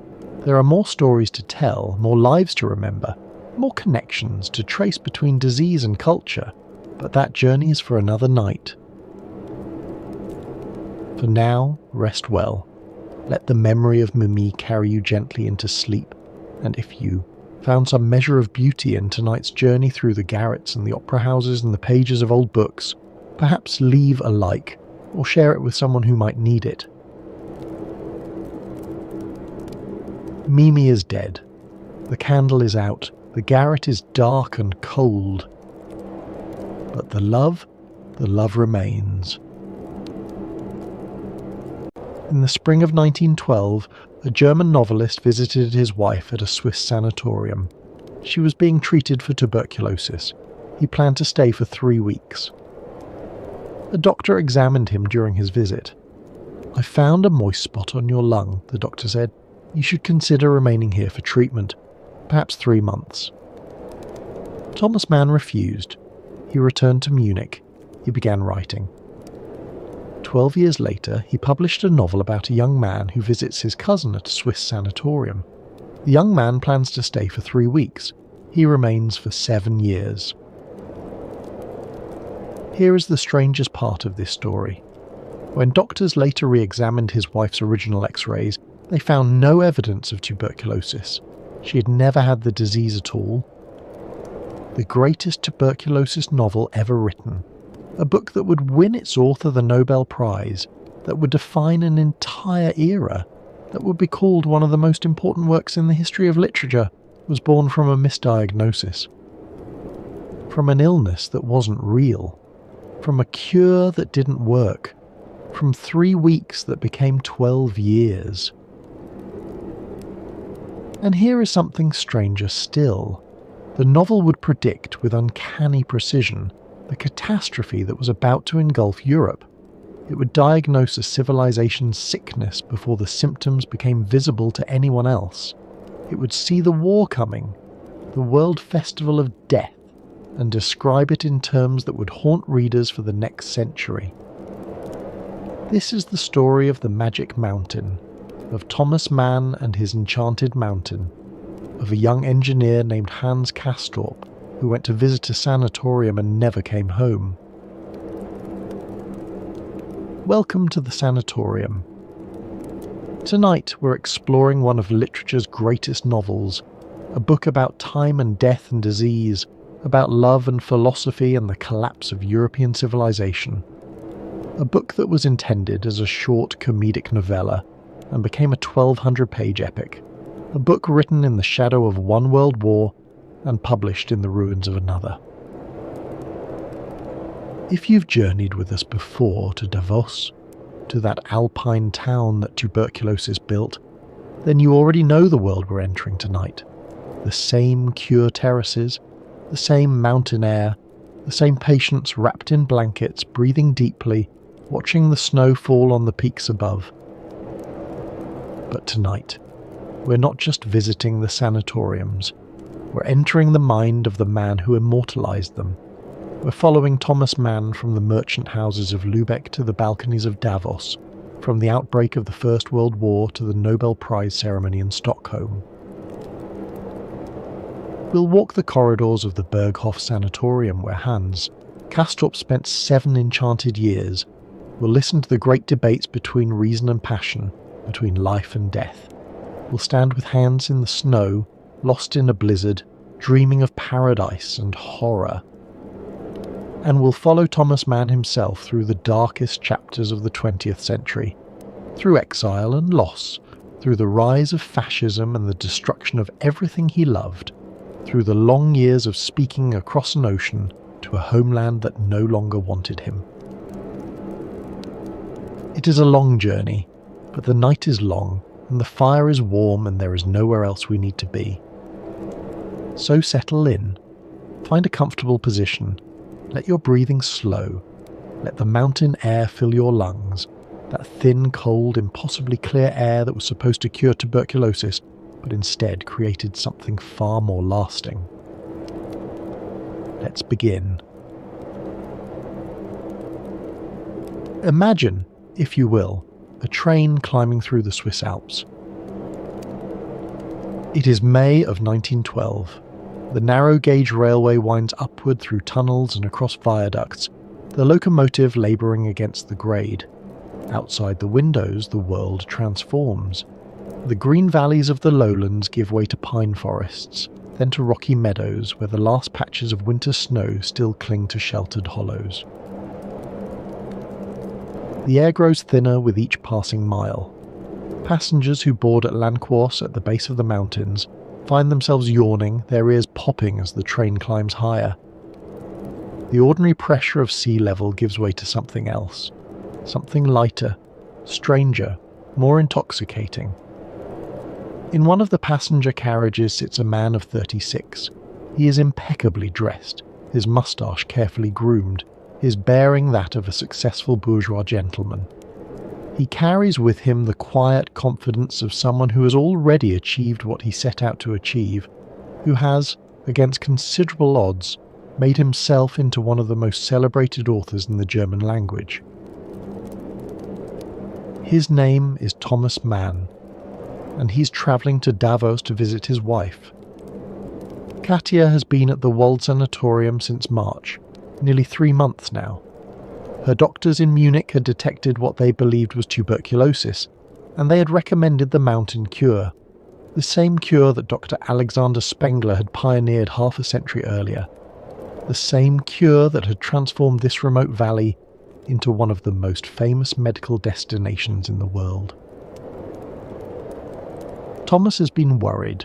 There are more stories to tell, more lives to remember, more connections to trace between disease and culture, but that journey is for another night. For now, rest well. Let the memory of Mimi carry you gently into sleep, and if you found some measure of beauty in tonight's journey through the garrets and the opera houses and the pages of old books, perhaps leave a like, or share it with someone who might need it. Mimi is dead. The candle is out. The garret is dark and cold. But the love remains. In the spring of 1912, a German novelist visited his wife at a Swiss sanatorium. She was being treated for tuberculosis. He planned to stay for 3 weeks. A doctor examined him during his visit. "I found a moist spot on your lung," the doctor said. "You should consider remaining here for treatment, perhaps 3 months." Thomas Mann refused. He returned to Munich. He began writing. 12 years later, he published a novel about a young man who visits his cousin at a Swiss sanatorium. The young man plans to stay for 3 weeks. He remains for 7 years. Here is the strangest part of this story. When doctors later re-examined his wife's original X-rays, they found no evidence of tuberculosis. She had never had the disease at all. The greatest tuberculosis novel ever written. A book that would win its author the Nobel Prize, that would define an entire era, that would be called one of the most important works in the history of literature, was born from a misdiagnosis. From an illness that wasn't real. From a cure that didn't work. From 3 weeks that became 12 years. And here is something stranger still. The novel would predict with uncanny precision the catastrophe that was about to engulf Europe. It would diagnose a civilization's sickness before the symptoms became visible to anyone else. It would see the war coming, the World Festival of Death, and describe it in terms that would haunt readers for the next century. This is the story of the Magic Mountain, of Thomas Mann and his enchanted mountain, of a young engineer named Hans Castorp, who went to visit a sanatorium and never came home, Welcome to the Sanatorium. Tonight we're exploring one of literature's greatest novels, a book about time and death and disease, about love and philosophy and the collapse of European civilization. A book that was intended as a short comedic novella and became a 1,200-page epic. A book written in the shadow of one world war and published in the ruins of another. If you've journeyed with us before to Davos, to that alpine town that tuberculosis built, then you already know the world we're entering tonight. The same cure terraces, the same mountain air, the same patients wrapped in blankets, breathing deeply, watching the snow fall on the peaks above. But tonight, we're not just visiting the sanatoriums, we're entering the mind of the man who immortalized them. We're following Thomas Mann from the merchant houses of Lübeck to the balconies of Davos, from the outbreak of the First World War to the Nobel Prize ceremony in Stockholm. We'll walk the corridors of the Berghof Sanatorium where Hans, Kastrup, spent 7 enchanted years. We'll listen to the great debates between reason and passion, between life and death. We'll stand with Hans in the snow, lost in a blizzard, dreaming of paradise and horror. And we'll follow Thomas Mann himself through the darkest chapters of the 20th century, through exile and loss, through the rise of fascism and the destruction of everything he loved, through the long years of speaking across an ocean to a homeland that no longer wanted him. It is a long journey, but the night is long, and the fire is warm, and there is nowhere else we need to be. So settle in, find a comfortable position, let your breathing slow, let the mountain air fill your lungs, that thin, cold, impossibly clear air that was supposed to cure tuberculosis, but instead created something far more lasting. Let's begin. Imagine, if you will, a train climbing through the Swiss Alps. It is May of 1912. The narrow gauge railway winds upward through tunnels and across viaducts, the locomotive labouring against the grade. Outside the windows, the world transforms. The green valleys of the lowlands give way to pine forests, then to rocky meadows where the last patches of winter snow still cling to sheltered hollows. The air grows thinner with each passing mile. Passengers who board at Lanquos at the base of the mountains find themselves yawning, their ears popping as the train climbs higher. The ordinary pressure of sea level gives way to something else, something lighter, stranger, more intoxicating. In one of the passenger carriages sits a man of 36. He is impeccably dressed, his moustache carefully groomed, his bearing that of a successful bourgeois gentleman. He carries with him the quiet confidence of someone who has already achieved what he set out to achieve, who has, against considerable odds, made himself into one of the most celebrated authors in the German language. His name is Thomas Mann, and he's travelling to Davos to visit his wife. Katja has been at the Wald Sanatorium since March, nearly 3 months now. Her doctors in Munich had detected what they believed was tuberculosis, and they had recommended the mountain cure, the same cure that Dr. Alexander Spengler had pioneered half a century earlier, the same cure that had transformed this remote valley into one of the most famous medical destinations in the world. Thomas has been worried.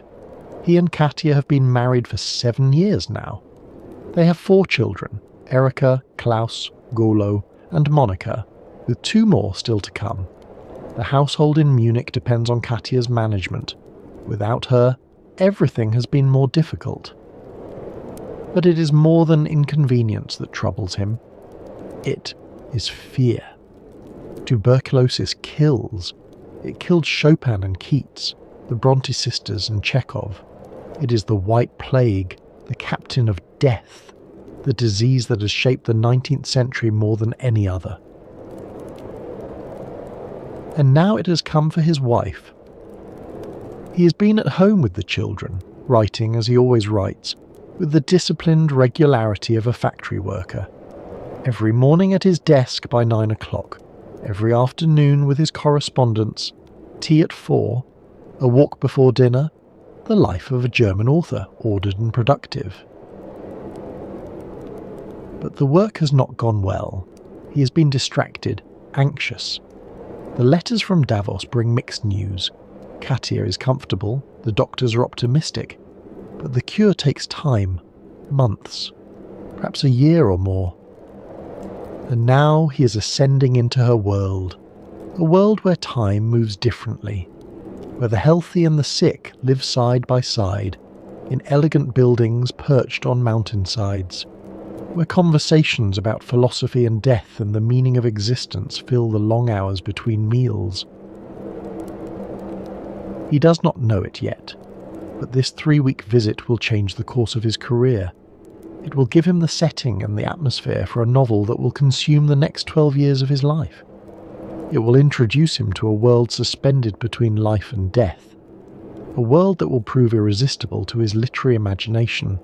He and Katja have been married for 7 years now. They have 4 children, Erika, Klaus, Golo, and Monica, with 2 more still to come. The household in Munich depends on Katja's management. Without her, everything has been more difficult. But it is more than inconvenience that troubles him. It is fear. Tuberculosis kills. It killed Chopin and Keats, the Bronte sisters and Chekhov. It is the White Plague, the captain of death, the disease that has shaped the 19th century more than any other. And now it has come for his wife. He has been at home with the children, writing as he always writes, with the disciplined regularity of a factory worker. Every morning at his desk by 9 o'clock, Every afternoon with his correspondence, tea at 4, a walk before dinner, the life of a German author, ordered and productive. But the work has not gone well. He has been distracted, anxious. The letters from Davos bring mixed news. Katia is comfortable, the doctors are optimistic, but the cure takes time, months, perhaps a year or more. And now he is ascending into her world, a world where time moves differently, where the healthy and the sick live side by side, in elegant buildings perched on mountainsides, where conversations about philosophy and death and the meaning of existence fill the long hours between meals. He does not know it yet, but this 3-week visit will change the course of his career. It will give him the setting and the atmosphere for a novel that will consume the next 12 years of his life. It will introduce him to a world suspended between life and death, a world that will prove irresistible to his literary imagination.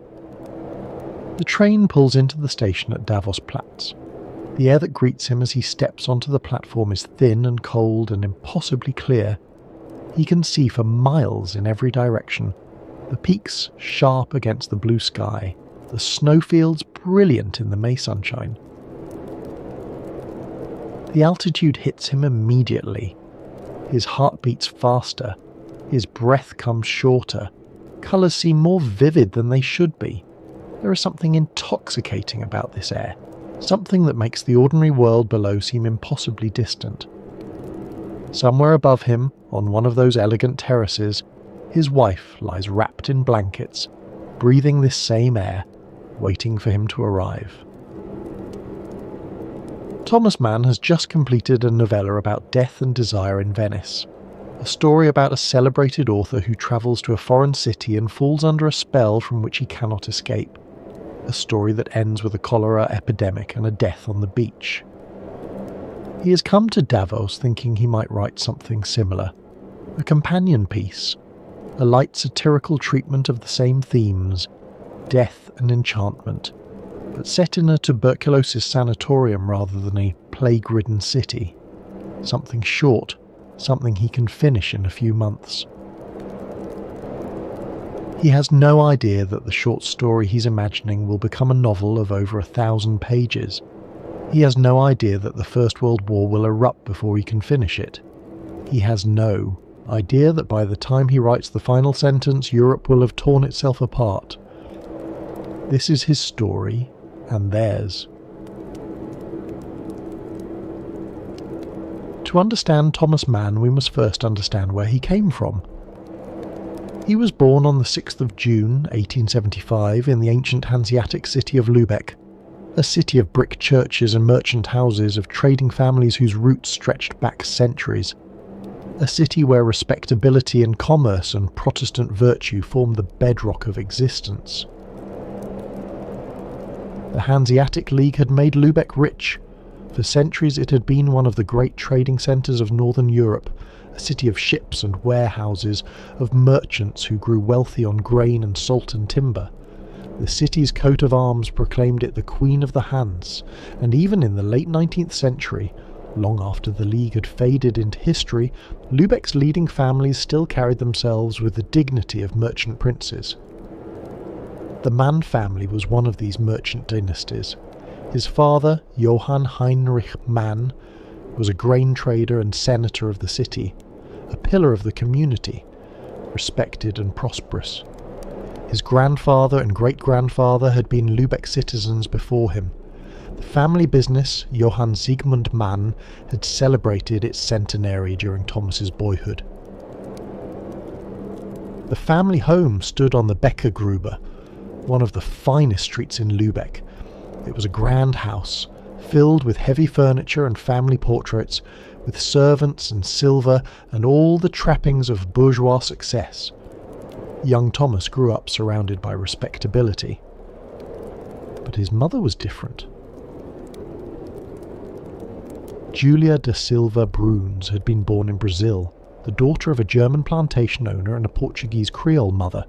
The train pulls into the station at Davos-Platz. The air that greets him as he steps onto the platform is thin and cold and impossibly clear. He can see for miles in every direction, the peaks sharp against the blue sky, the snowfields brilliant in the May sunshine. The altitude hits him immediately. His heart beats faster, his breath comes shorter, colours seem more vivid than they should be. There is something intoxicating about this air, something that makes the ordinary world below seem impossibly distant. Somewhere above him, on one of those elegant terraces, his wife lies wrapped in blankets, breathing this same air, waiting for him to arrive. Thomas Mann has just completed a novella about death and desire in Venice, a story about a celebrated author who travels to a foreign city and falls under a spell from which he cannot escape. A story that ends with a cholera epidemic and a death on the beach. He has come to Davos thinking he might write something similar, a companion piece, a light satirical treatment of the same themes, death and enchantment, but set in a tuberculosis sanatorium rather than a plague-ridden city. Something short, something he can finish in a few months. He has no idea that the short story he's imagining will become a novel of over 1,000 pages. He has no idea that the First World War will erupt before he can finish it. He has no idea that by the time he writes the final sentence, Europe will have torn itself apart. This is his story, and theirs. To understand Thomas Mann, we must first understand where he came from. He was born on the 6th of June 1875 in the ancient Hanseatic city of Lübeck, a city of brick churches and merchant houses of trading families whose roots stretched back centuries, a city where respectability and commerce and Protestant virtue formed the bedrock of existence. The Hanseatic League had made Lübeck rich. For centuries it had been one of the great trading centres of northern Europe, a city of ships and warehouses, of merchants who grew wealthy on grain and salt and timber. The city's coat of arms proclaimed it the Queen of the Hanse, and even in the late 19th century, long after the League had faded into history, Lübeck's leading families still carried themselves with the dignity of merchant princes. The Mann family was one of these merchant dynasties. His father, Johann Heinrich Mann, was a grain trader and senator of the city, a pillar of the community, respected and prosperous. His grandfather and great-grandfather had been Lübeck citizens before him. The family business, Johann Siegmund Mann, had celebrated its centenary during Thomas's boyhood. The family home stood on the Bäckergrube, one of the finest streets in Lübeck. It was a grand house, filled with heavy furniture and family portraits, with servants and silver and all the trappings of bourgeois success. Young Thomas grew up surrounded by respectability. But his mother was different. Julia da Silva Bruns had been born in Brazil, the daughter of a German plantation owner and a Portuguese Creole mother.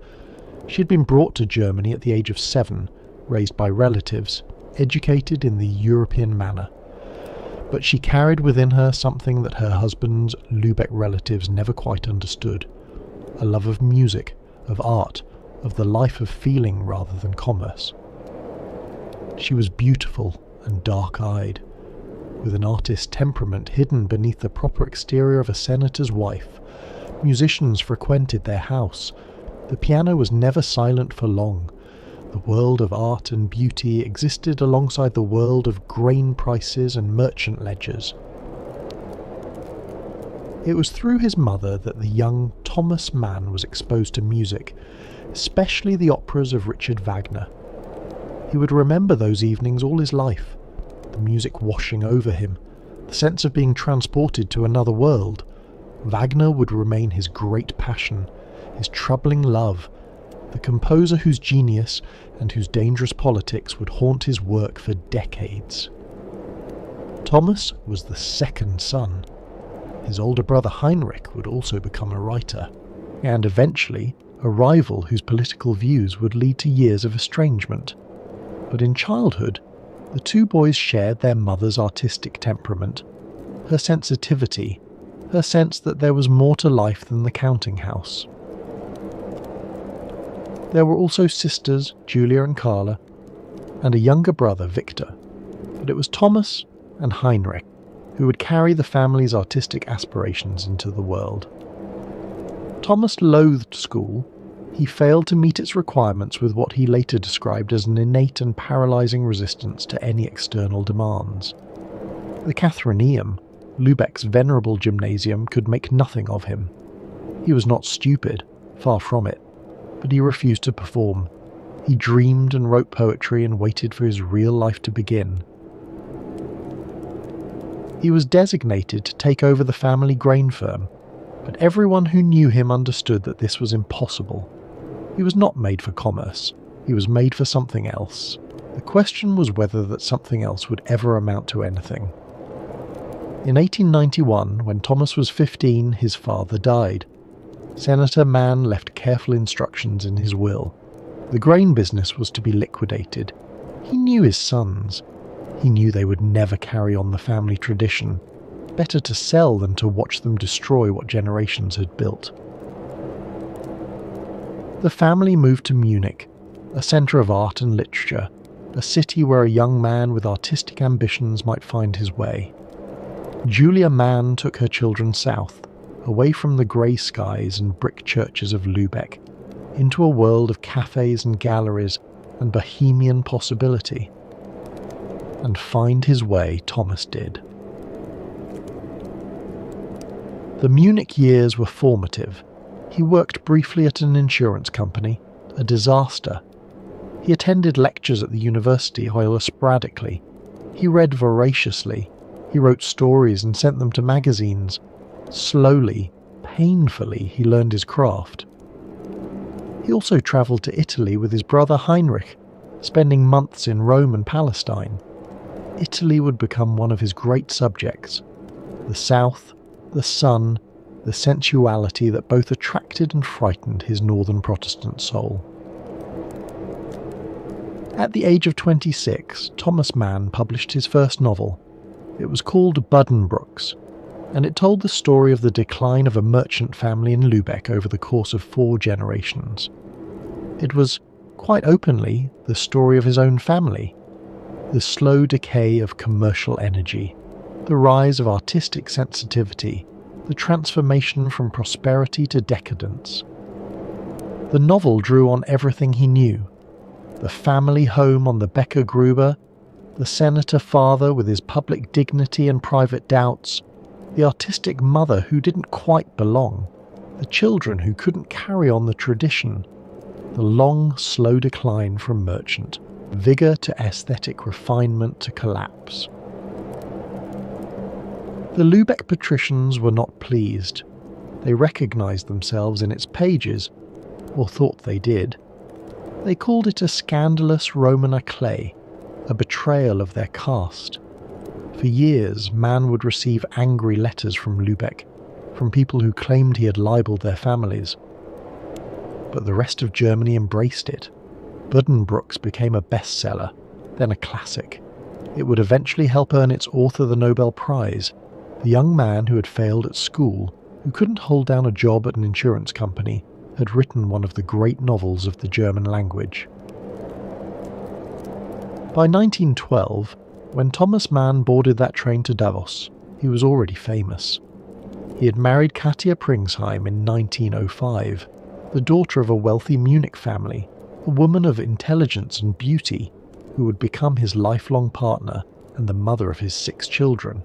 She had been brought to Germany at the age of 7, raised by relatives, educated in the European manner. But she carried within her something that her husband's Lübeck relatives never quite understood: a love of music, of art, of the life of feeling rather than commerce. She was beautiful and dark-eyed, with an artist's temperament hidden beneath the proper exterior of a senator's wife. Musicians frequented their house. The piano was never silent for long. The world of art and beauty existed alongside the world of grain prices and merchant ledgers. It was through his mother that the young Thomas Mann was exposed to music, especially the operas of Richard Wagner. He would remember those evenings all his life, the music washing over him, the sense of being transported to another world. Wagner would remain his great passion, his troubling love, the composer whose genius and whose dangerous politics would haunt his work for decades. Thomas was the second son. His older brother Heinrich would also become a writer, and eventually a rival whose political views would lead to years of estrangement. But in childhood, the two boys shared their mother's artistic temperament, her sensitivity, her sense that there was more to life than the counting house. There were also sisters, Julia and Carla, and a younger brother, Victor, but it was Thomas and Heinrich who would carry the family's artistic aspirations into the world. Thomas loathed school. He failed to meet its requirements with what he later described as an innate and paralysing resistance to any external demands. The Catharineum, Lübeck's venerable gymnasium, could make nothing of him. He was not stupid, far from it, but he refused to perform. He dreamed and wrote poetry and waited for his real life to begin. He was designated to take over the family grain firm, but everyone who knew him understood that this was impossible. He was not made for commerce. He was made for something else. The question was whether that something else would ever amount to anything. In 1891, when Thomas was 15, his father died. Senator Mann left careful instructions in his will. The grain business was to be liquidated. He knew his sons. He knew they would never carry on the family tradition. Better to sell than to watch them destroy what generations had built. The family moved to Munich, a centre of art and literature, a city where a young man with artistic ambitions might find his way. Julia Mann took her children south, away from the grey skies and brick churches of Lübeck, into a world of cafes and galleries and bohemian possibility. And find his way Thomas did. The Munich years were formative. He worked briefly at an insurance company, a disaster. He attended lectures at the university, however sporadically. He read voraciously. He wrote stories and sent them to magazines. Slowly, painfully, he learned his craft. He also travelled to Italy with his brother Heinrich, spending months in Rome and Palestine. Italy would become one of his great subjects. The South, the sun, the sensuality that both attracted and frightened his northern Protestant soul. At the age of 26, Thomas Mann published his first novel. It was called Buddenbrooks, and it told the story of the decline of a merchant family in Lübeck over the course of 4 generations. It was, quite openly, the story of his own family, the slow decay of commercial energy, the rise of artistic sensitivity, the transformation from prosperity to decadence. The novel drew on everything he knew: the family home on the Becker Gruber, the senator father with his public dignity and private doubts, the artistic mother who didn't quite belong, the children who couldn't carry on the tradition, the long, slow decline from merchant, vigour to aesthetic refinement to collapse. The Lübeck patricians were not pleased. They recognised themselves in its pages, or thought they did. They called it a scandalous Roman éclat, a betrayal of their caste. For years, Mann would receive angry letters from Lübeck, from people who claimed he had libelled their families. But the rest of Germany embraced it. Buddenbrooks became a bestseller, then a classic. It would eventually help earn its author the Nobel Prize, the young man who had failed at school, who couldn't hold down a job at an insurance company, had written one of the great novels of the German language. By 1912, when Thomas Mann boarded that train to Davos, he was already famous. He had married Katia Pringsheim in 1905, the daughter of a wealthy Munich family, a woman of intelligence and beauty, who would become his lifelong partner and the mother of his 6 children.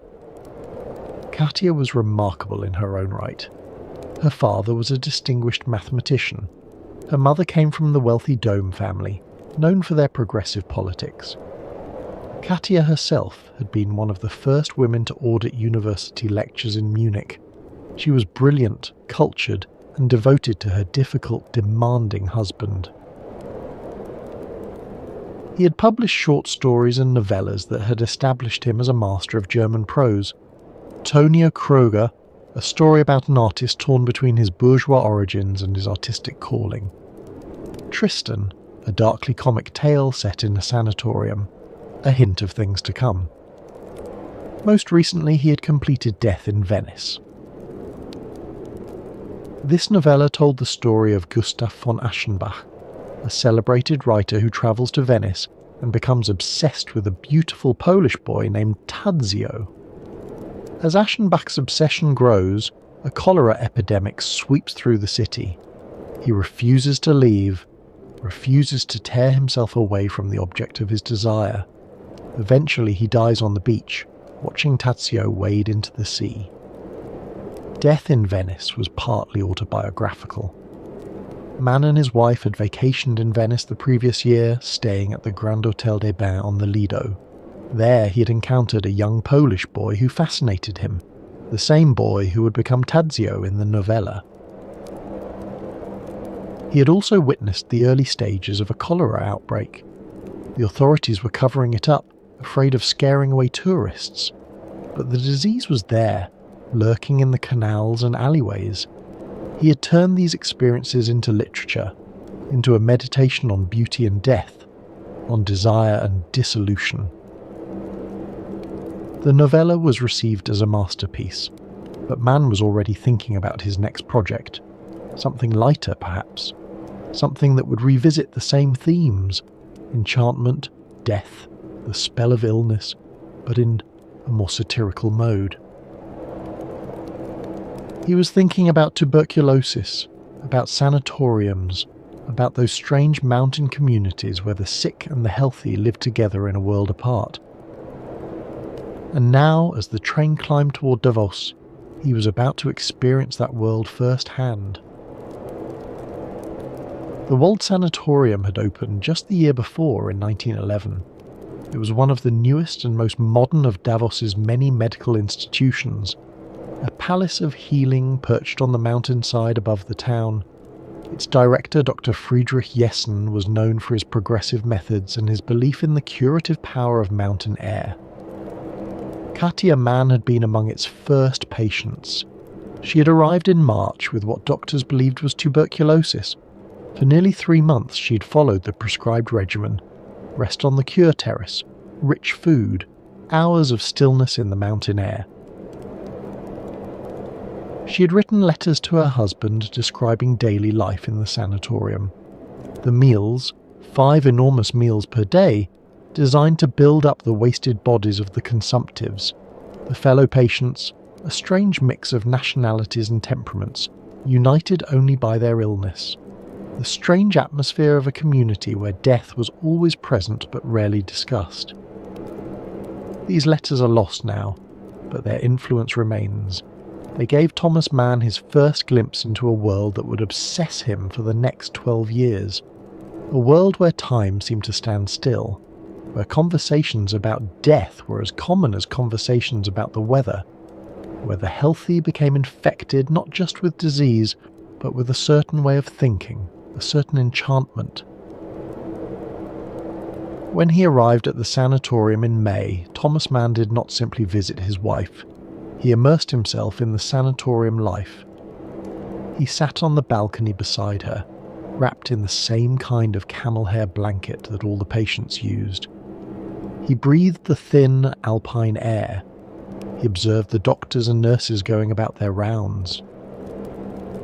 Katia was remarkable in her own right. Her father was a distinguished mathematician. Her mother came from the wealthy Dome family, known for their progressive politics. Katia herself had been one of the first women to audit university lectures in Munich. She was brilliant, cultured, and devoted to her difficult, demanding husband. He had published short stories and novellas that had established him as a master of German prose. Tonio Kröger, a story about an artist torn between his bourgeois origins and his artistic calling. Tristan, a darkly comic tale set in a sanatorium, a hint of things to come. Most recently, he had completed Death in Venice. This novella told the story of Gustav von Aschenbach, a celebrated writer who travels to Venice and becomes obsessed with a beautiful Polish boy named Tadzio. As Aschenbach's obsession grows, a cholera epidemic sweeps through the city. He refuses to leave, refuses to tear himself away from the object of his desire. Eventually he dies on the beach, watching Tadzio wade into the sea. Death in Venice was partly autobiographical. Mann and his wife had vacationed in Venice the previous year, staying at the Grand Hôtel des Bains on the Lido. There he had encountered a young Polish boy who fascinated him, the same boy who would become Tadzio in the novella. He had also witnessed the early stages of a cholera outbreak. The authorities were covering it up, afraid of scaring away tourists. But the disease was there, lurking in the canals and alleyways. He had turned these experiences into literature, into a meditation on beauty and death, on desire and dissolution. The novella was received as a masterpiece, but Mann was already thinking about his next project, something lighter perhaps, something that would revisit the same themes, enchantment, death, the spell of illness, but in a more satirical mode. He was thinking about tuberculosis, about sanatoriums, about those strange mountain communities where the sick and the healthy live together in a world apart. And now, as the train climbed toward Davos, he was about to experience that world firsthand. The Wald Sanatorium had opened just the year before, in 1911. It was one of the newest and most modern of Davos's many medical institutions, a palace of healing perched on the mountainside above the town. Its director, Dr. Friedrich Jessen, was known for his progressive methods and his belief in the curative power of mountain air. Katia Mann had been among its first patients. She had arrived in March with what doctors believed was tuberculosis. For nearly 3 months she had followed the prescribed regimen: rest on the cure terrace, rich food, hours of stillness in the mountain air. She had written letters to her husband describing daily life in the sanatorium. The meals, 5 enormous meals per day, designed to build up the wasted bodies of the consumptives, the fellow patients, a strange mix of nationalities and temperaments, united only by their illness. The strange atmosphere of a community where death was always present but rarely discussed. These letters are lost now, but their influence remains. They gave Thomas Mann his first glimpse into a world that would obsess him for the next 12 years. A world where time seemed to stand still, where conversations about death were as common as conversations about the weather, where the healthy became infected not just with disease, but with a certain way of thinking, a certain enchantment. When he arrived at the sanatorium in May, Thomas Mann did not simply visit his wife. He immersed himself in the sanatorium life. He sat on the balcony beside her, wrapped in the same kind of camel hair blanket that all the patients used. He breathed the thin, alpine air. He observed the doctors and nurses going about their rounds.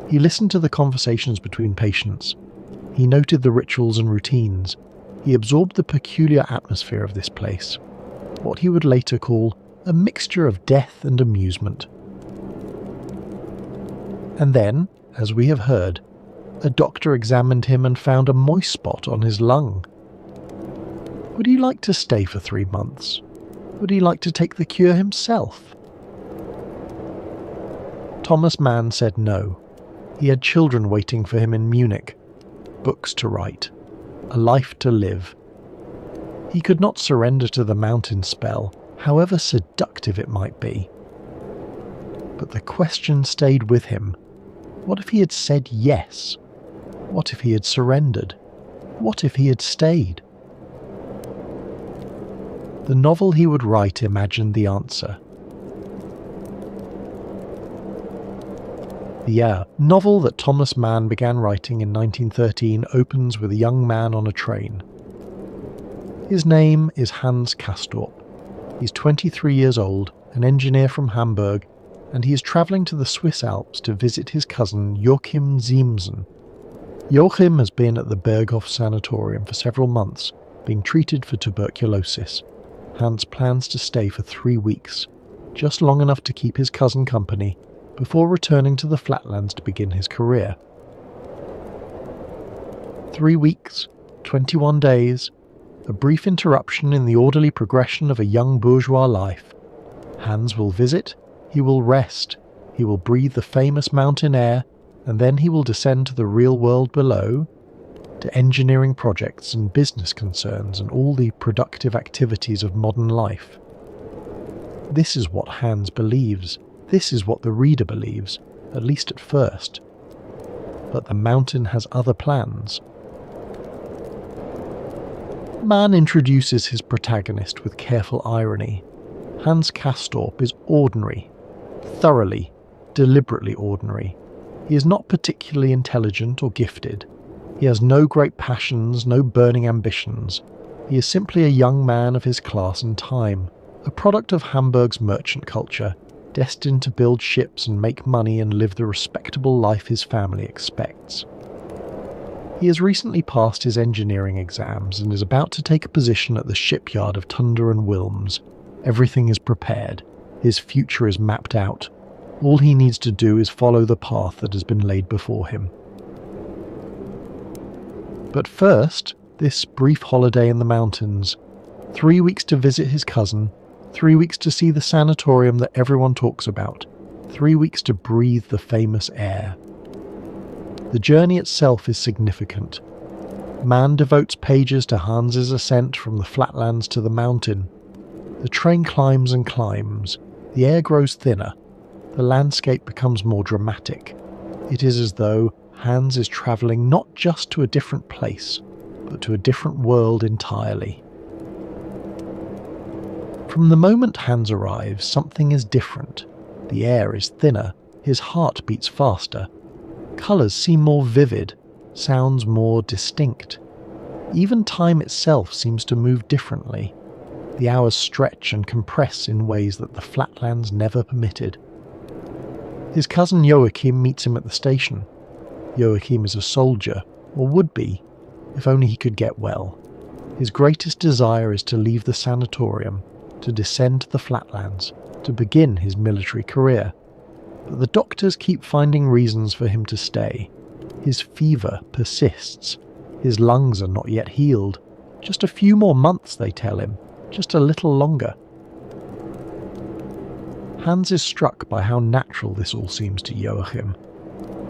He listened to the conversations between patients. He noted the rituals and routines. He absorbed the peculiar atmosphere of this place, what he would later call a mixture of death and amusement. And then, as we have heard, a doctor examined him and found a moist spot on his lung. Would he like to stay for 3 months? Would he like to take the cure himself? Thomas Mann said no. He had children waiting for him in Munich, books to write, a life to live. He could not surrender to the mountain spell, however seductive it might be. But the question stayed with him. What if he had said yes? What if he had surrendered? What if he had stayed? The novel he would write imagined the answer. The novel that Thomas Mann began writing in 1913 opens with a young man on a train. His name is Hans Castorp. He's 23 years old, an engineer from Hamburg, and he is travelling to the Swiss Alps to visit his cousin Joachim Siemsen. Joachim has been at the Berghof Sanatorium for several months, being treated for tuberculosis. Hans plans to stay for 3 weeks, just long enough to keep his cousin company, before returning to the flatlands to begin his career. 3 weeks, 21 days, a brief interruption in the orderly progression of a young bourgeois life. Hans will visit, he will rest, he will breathe the famous mountain air, and then he will descend to the real world below, to engineering projects and business concerns and all the productive activities of modern life. This is what Hans believes. This is what the reader believes, at least at first. But the mountain has other plans. Mann introduces his protagonist with careful irony. Hans Castorp is ordinary, thoroughly, deliberately ordinary. He is not particularly intelligent or gifted. He has no great passions, no burning ambitions. He is simply a young man of his class and time, a product of Hamburg's merchant culture, destined to build ships and make money and live the respectable life his family expects. He has recently passed his engineering exams and is about to take a position at the shipyard of Tunder and Wilms. Everything is prepared. His future is mapped out. All he needs to do is follow the path that has been laid before him. But first, this brief holiday in the mountains. 3 weeks to visit his cousin, 3 weeks to see the sanatorium that everyone talks about, 3 weeks to breathe the famous air. The journey itself is significant. Mann devotes pages to Hans's ascent from the flatlands to the mountain. The train climbs and climbs. The air grows thinner. The landscape becomes more dramatic. It is as though Hans is travelling not just to a different place, but to a different world entirely. From the moment Hans arrives, something is different. The air is thinner, his heart beats faster. Colours seem more vivid, sounds more distinct. Even time itself seems to move differently. The hours stretch and compress in ways that the flatlands never permitted. His cousin Joachim meets him at the station. Joachim is a soldier, or would be, if only he could get well. His greatest desire is to leave the sanatorium, to descend to the flatlands, to begin his military career. But the doctors keep finding reasons for him to stay. His fever persists. His lungs are not yet healed. Just a few more months, they tell him. Just a little longer. Hans is struck by how natural this all seems to Joachim.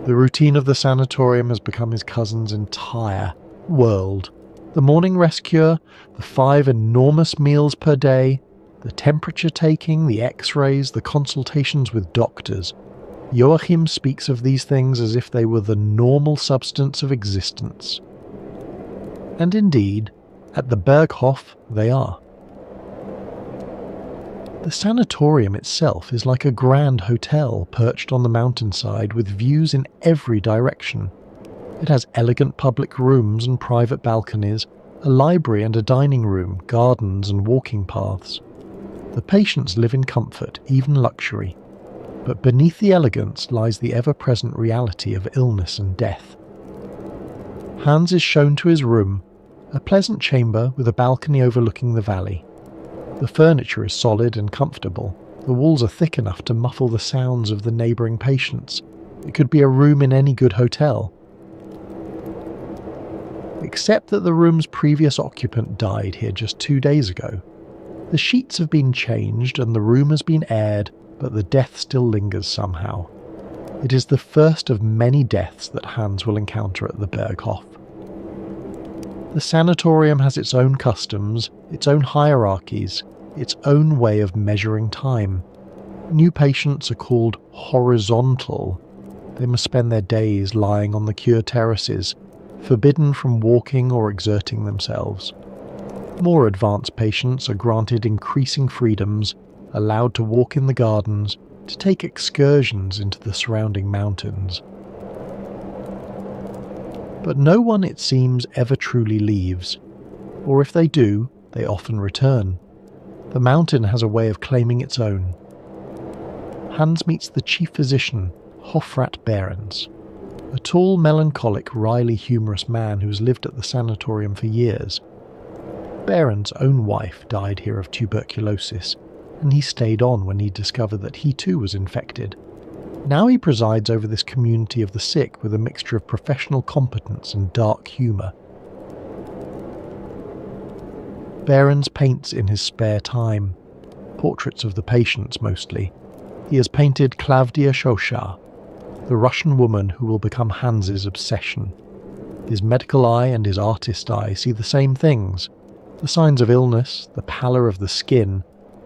The routine of the sanatorium has become his cousin's entire world. The morning rest cure, the 5 enormous meals per day, the temperature taking, the x-rays, the consultations with doctors. Joachim speaks of these things as if they were the normal substance of existence. And indeed, at the Berghof they are. The sanatorium itself is like a grand hotel perched on the mountainside with views in every direction. It has elegant public rooms and private balconies, A library and a dining room, gardens and walking paths. The patients live in comfort, even luxury. But beneath the elegance lies the ever-present reality of illness and death. Hans is shown to his room, a pleasant chamber with a balcony overlooking the valley. The furniture is solid and comfortable. The walls are thick enough to muffle the sounds of the neighbouring patients. It could be a room in any good hotel. Except that the room's previous occupant died here just 2 days ago. The sheets have been changed and the room has been aired, but the death still lingers somehow. It is the first of many deaths that Hans will encounter at the Berghof. The sanatorium has its own customs, its own hierarchies, its own way of measuring time. New patients are called horizontal. They must spend their days lying on the cure terraces, forbidden from walking or exerting themselves. More advanced patients are granted increasing freedoms, allowed to walk in the gardens, to take excursions into the surrounding mountains. But no one, it seems, ever truly leaves, or if they do, they often return. The mountain has a way of claiming its own. Hans meets the chief physician, Hofrat Behrens, a tall, melancholic, wryly humorous man who has lived at the sanatorium for years. Behrens' own wife died here of tuberculosis, and he stayed on when he discovered that he too was infected. Now he presides over this community of the sick with a mixture of professional competence and dark humour. Behrens paints in his spare time, portraits of the patients mostly. He has painted Klavdia Shosha, the Russian woman who will become Hans's obsession. His medical eye and his artist eye see the same things: the signs of illness, the pallor of the skin,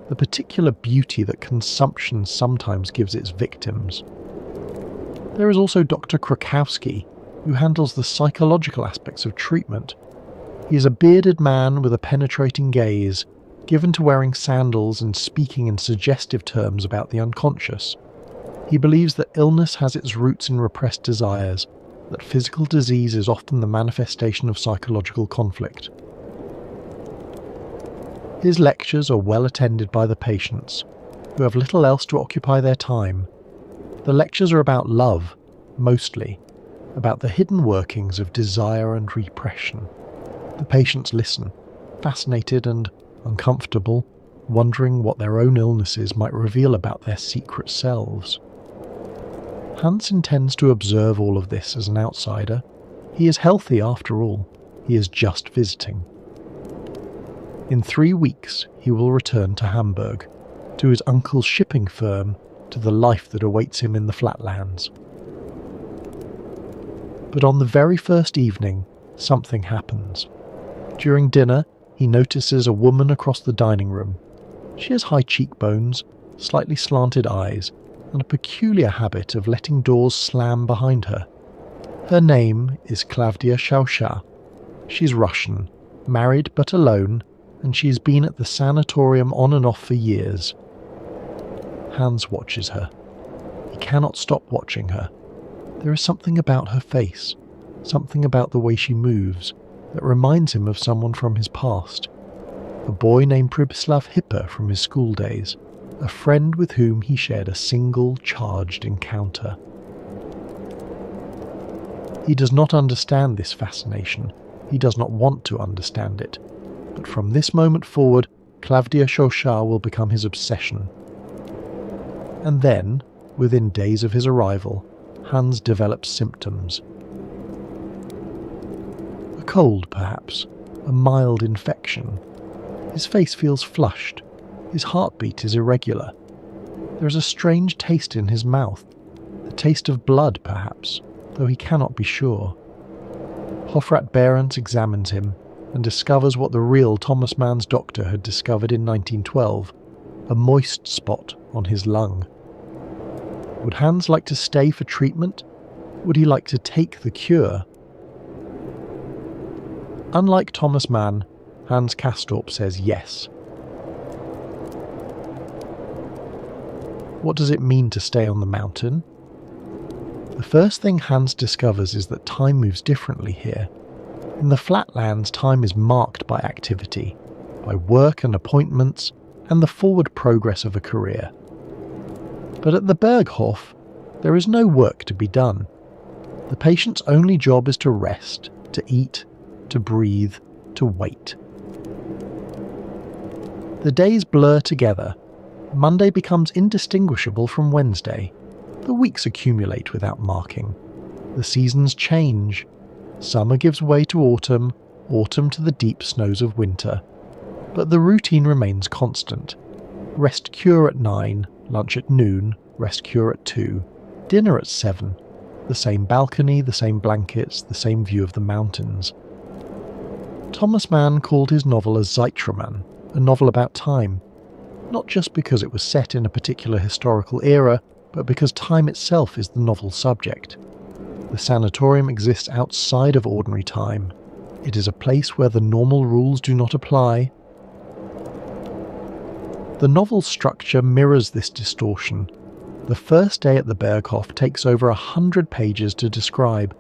the particular beauty that consumption sometimes gives its victims. There is also Dr. Krakowski, who handles the psychological aspects of treatment. He is a bearded man with a penetrating gaze, given to wearing sandals and speaking in suggestive terms about the unconscious. He believes that illness has its roots in repressed desires, that physical disease is often the manifestation of psychological conflict. His lectures are well attended by the patients, who have little else to occupy their time. The lectures are about love, mostly, about the hidden workings of desire and repression. The patients listen, fascinated and uncomfortable, wondering what their own illnesses might reveal about their secret selves. Hans intends to observe all of this as an outsider. He is healthy after all. He is just visiting. In 3 weeks, he will return to Hamburg, to his uncle's shipping firm, to the life that awaits him in the flatlands. But on the very first evening, something happens. During dinner, he notices a woman across the dining room. She has high cheekbones, slightly slanted eyes, and a peculiar habit of letting doors slam behind her. Her name is Klavdia Shosha. She's Russian, married but alone, and she has been at the sanatorium on and off for years. Hans watches her. He cannot stop watching her. There is something about her face, something about the way she moves, that reminds him of someone from his past. A boy named Pribislav Hipper from his school days, a friend with whom he shared a single charged encounter. He does not understand this fascination. He does not want to understand it. But from this moment forward, Klavdia Shosha will become his obsession. And then, within days of his arrival, Hans develops symptoms. A cold, perhaps, a mild infection. His face feels flushed. His heartbeat is irregular. There is a strange taste in his mouth, the taste of blood, perhaps, though he cannot be sure. Hofrat Behrens examines him and discovers what the real Thomas Mann's doctor had discovered in 1912, a moist spot on his lung. Would Hans like to stay for treatment? Would he like to take the cure? Unlike Thomas Mann, Hans Castorp says yes. What does it mean to stay on the mountain? The first thing Hans discovers is that time moves differently here. In the flatlands, time is marked by activity, by work and appointments, and the forward progress of a career. But at the Berghof, there is no work to be done. The patient's only job is to rest, to eat, to breathe, to wait. The days blur together. Monday becomes indistinguishable from Wednesday. The weeks accumulate without marking. The seasons change. Summer gives way to autumn, autumn to the deep snows of winter. But the routine remains constant. Rest cure at 9, lunch at noon, rest cure at 2, dinner at 7. The same balcony, the same blankets, the same view of the mountains. Thomas Mann called his novel a Zeitraum, a novel about time, not just because it was set in a particular historical era, but because time itself is the novel's subject. The sanatorium exists outside of ordinary time. It is a place where the normal rules do not apply. The novel's structure mirrors this distortion. The first day at the Berghof takes over 100 pages to describe.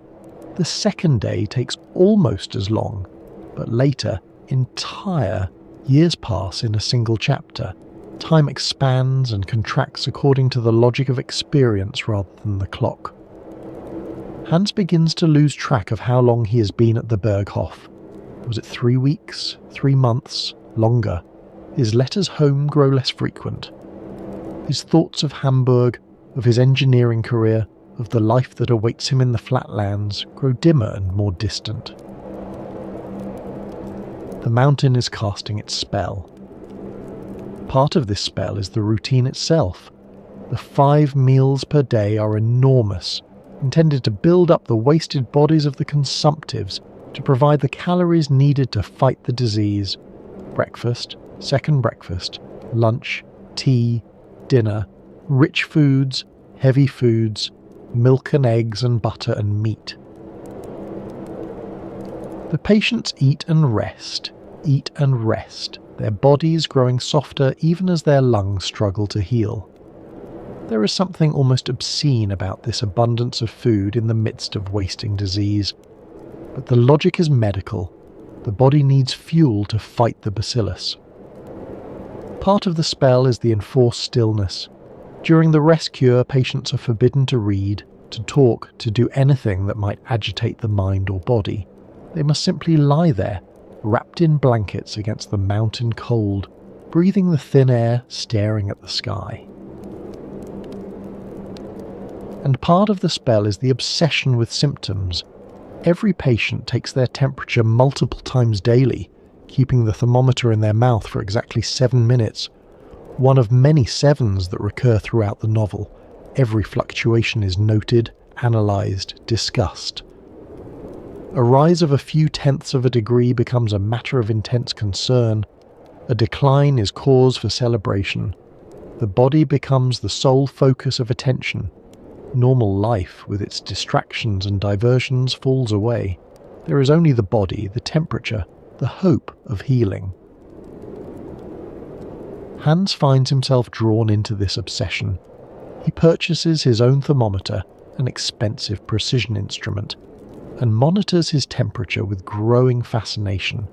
The second day takes almost as long, but later, entire years pass in a single chapter. Time expands and contracts according to the logic of experience rather than the clock. Hans begins to lose track of how long he has been at the Berghof. Was it 3 weeks, 3 months, longer? His letters home grow less frequent. His thoughts of Hamburg, of his engineering career, of the life that awaits him in the flatlands, grow dimmer and more distant. The mountain is casting its spell. Part of this spell is the routine itself. The 5 meals per day are enormous, intended to build up the wasted bodies of the consumptives, to provide the calories needed to fight the disease. Breakfast, second breakfast, lunch, tea, dinner, rich foods, heavy foods, milk and eggs and butter and meat. The patients eat and rest, their bodies growing softer even as their lungs struggle to heal. There is something almost obscene about this abundance of food in the midst of wasting disease. But the logic is medical. The body needs fuel to fight the bacillus. Part of the spell is the enforced stillness. During the rest cure, patients are forbidden to read, to talk, to do anything that might agitate the mind or body. They must simply lie there, wrapped in blankets against the mountain cold, breathing the thin air, staring at the sky. And part of the spell is the obsession with symptoms. Every patient takes their temperature multiple times daily, keeping the thermometer in their mouth for exactly 7 minutes. One of many 7s that recur throughout the novel. Every fluctuation is noted, analysed, discussed. A rise of a few tenths of a degree becomes a matter of intense concern. A decline is cause for celebration. The body becomes the sole focus of attention. Normal life, with its distractions and diversions, falls away. There is only the body, the temperature, the hope of healing. Hans finds himself drawn into this obsession. He purchases his own thermometer, an expensive precision instrument, and monitors his temperature with growing fascination.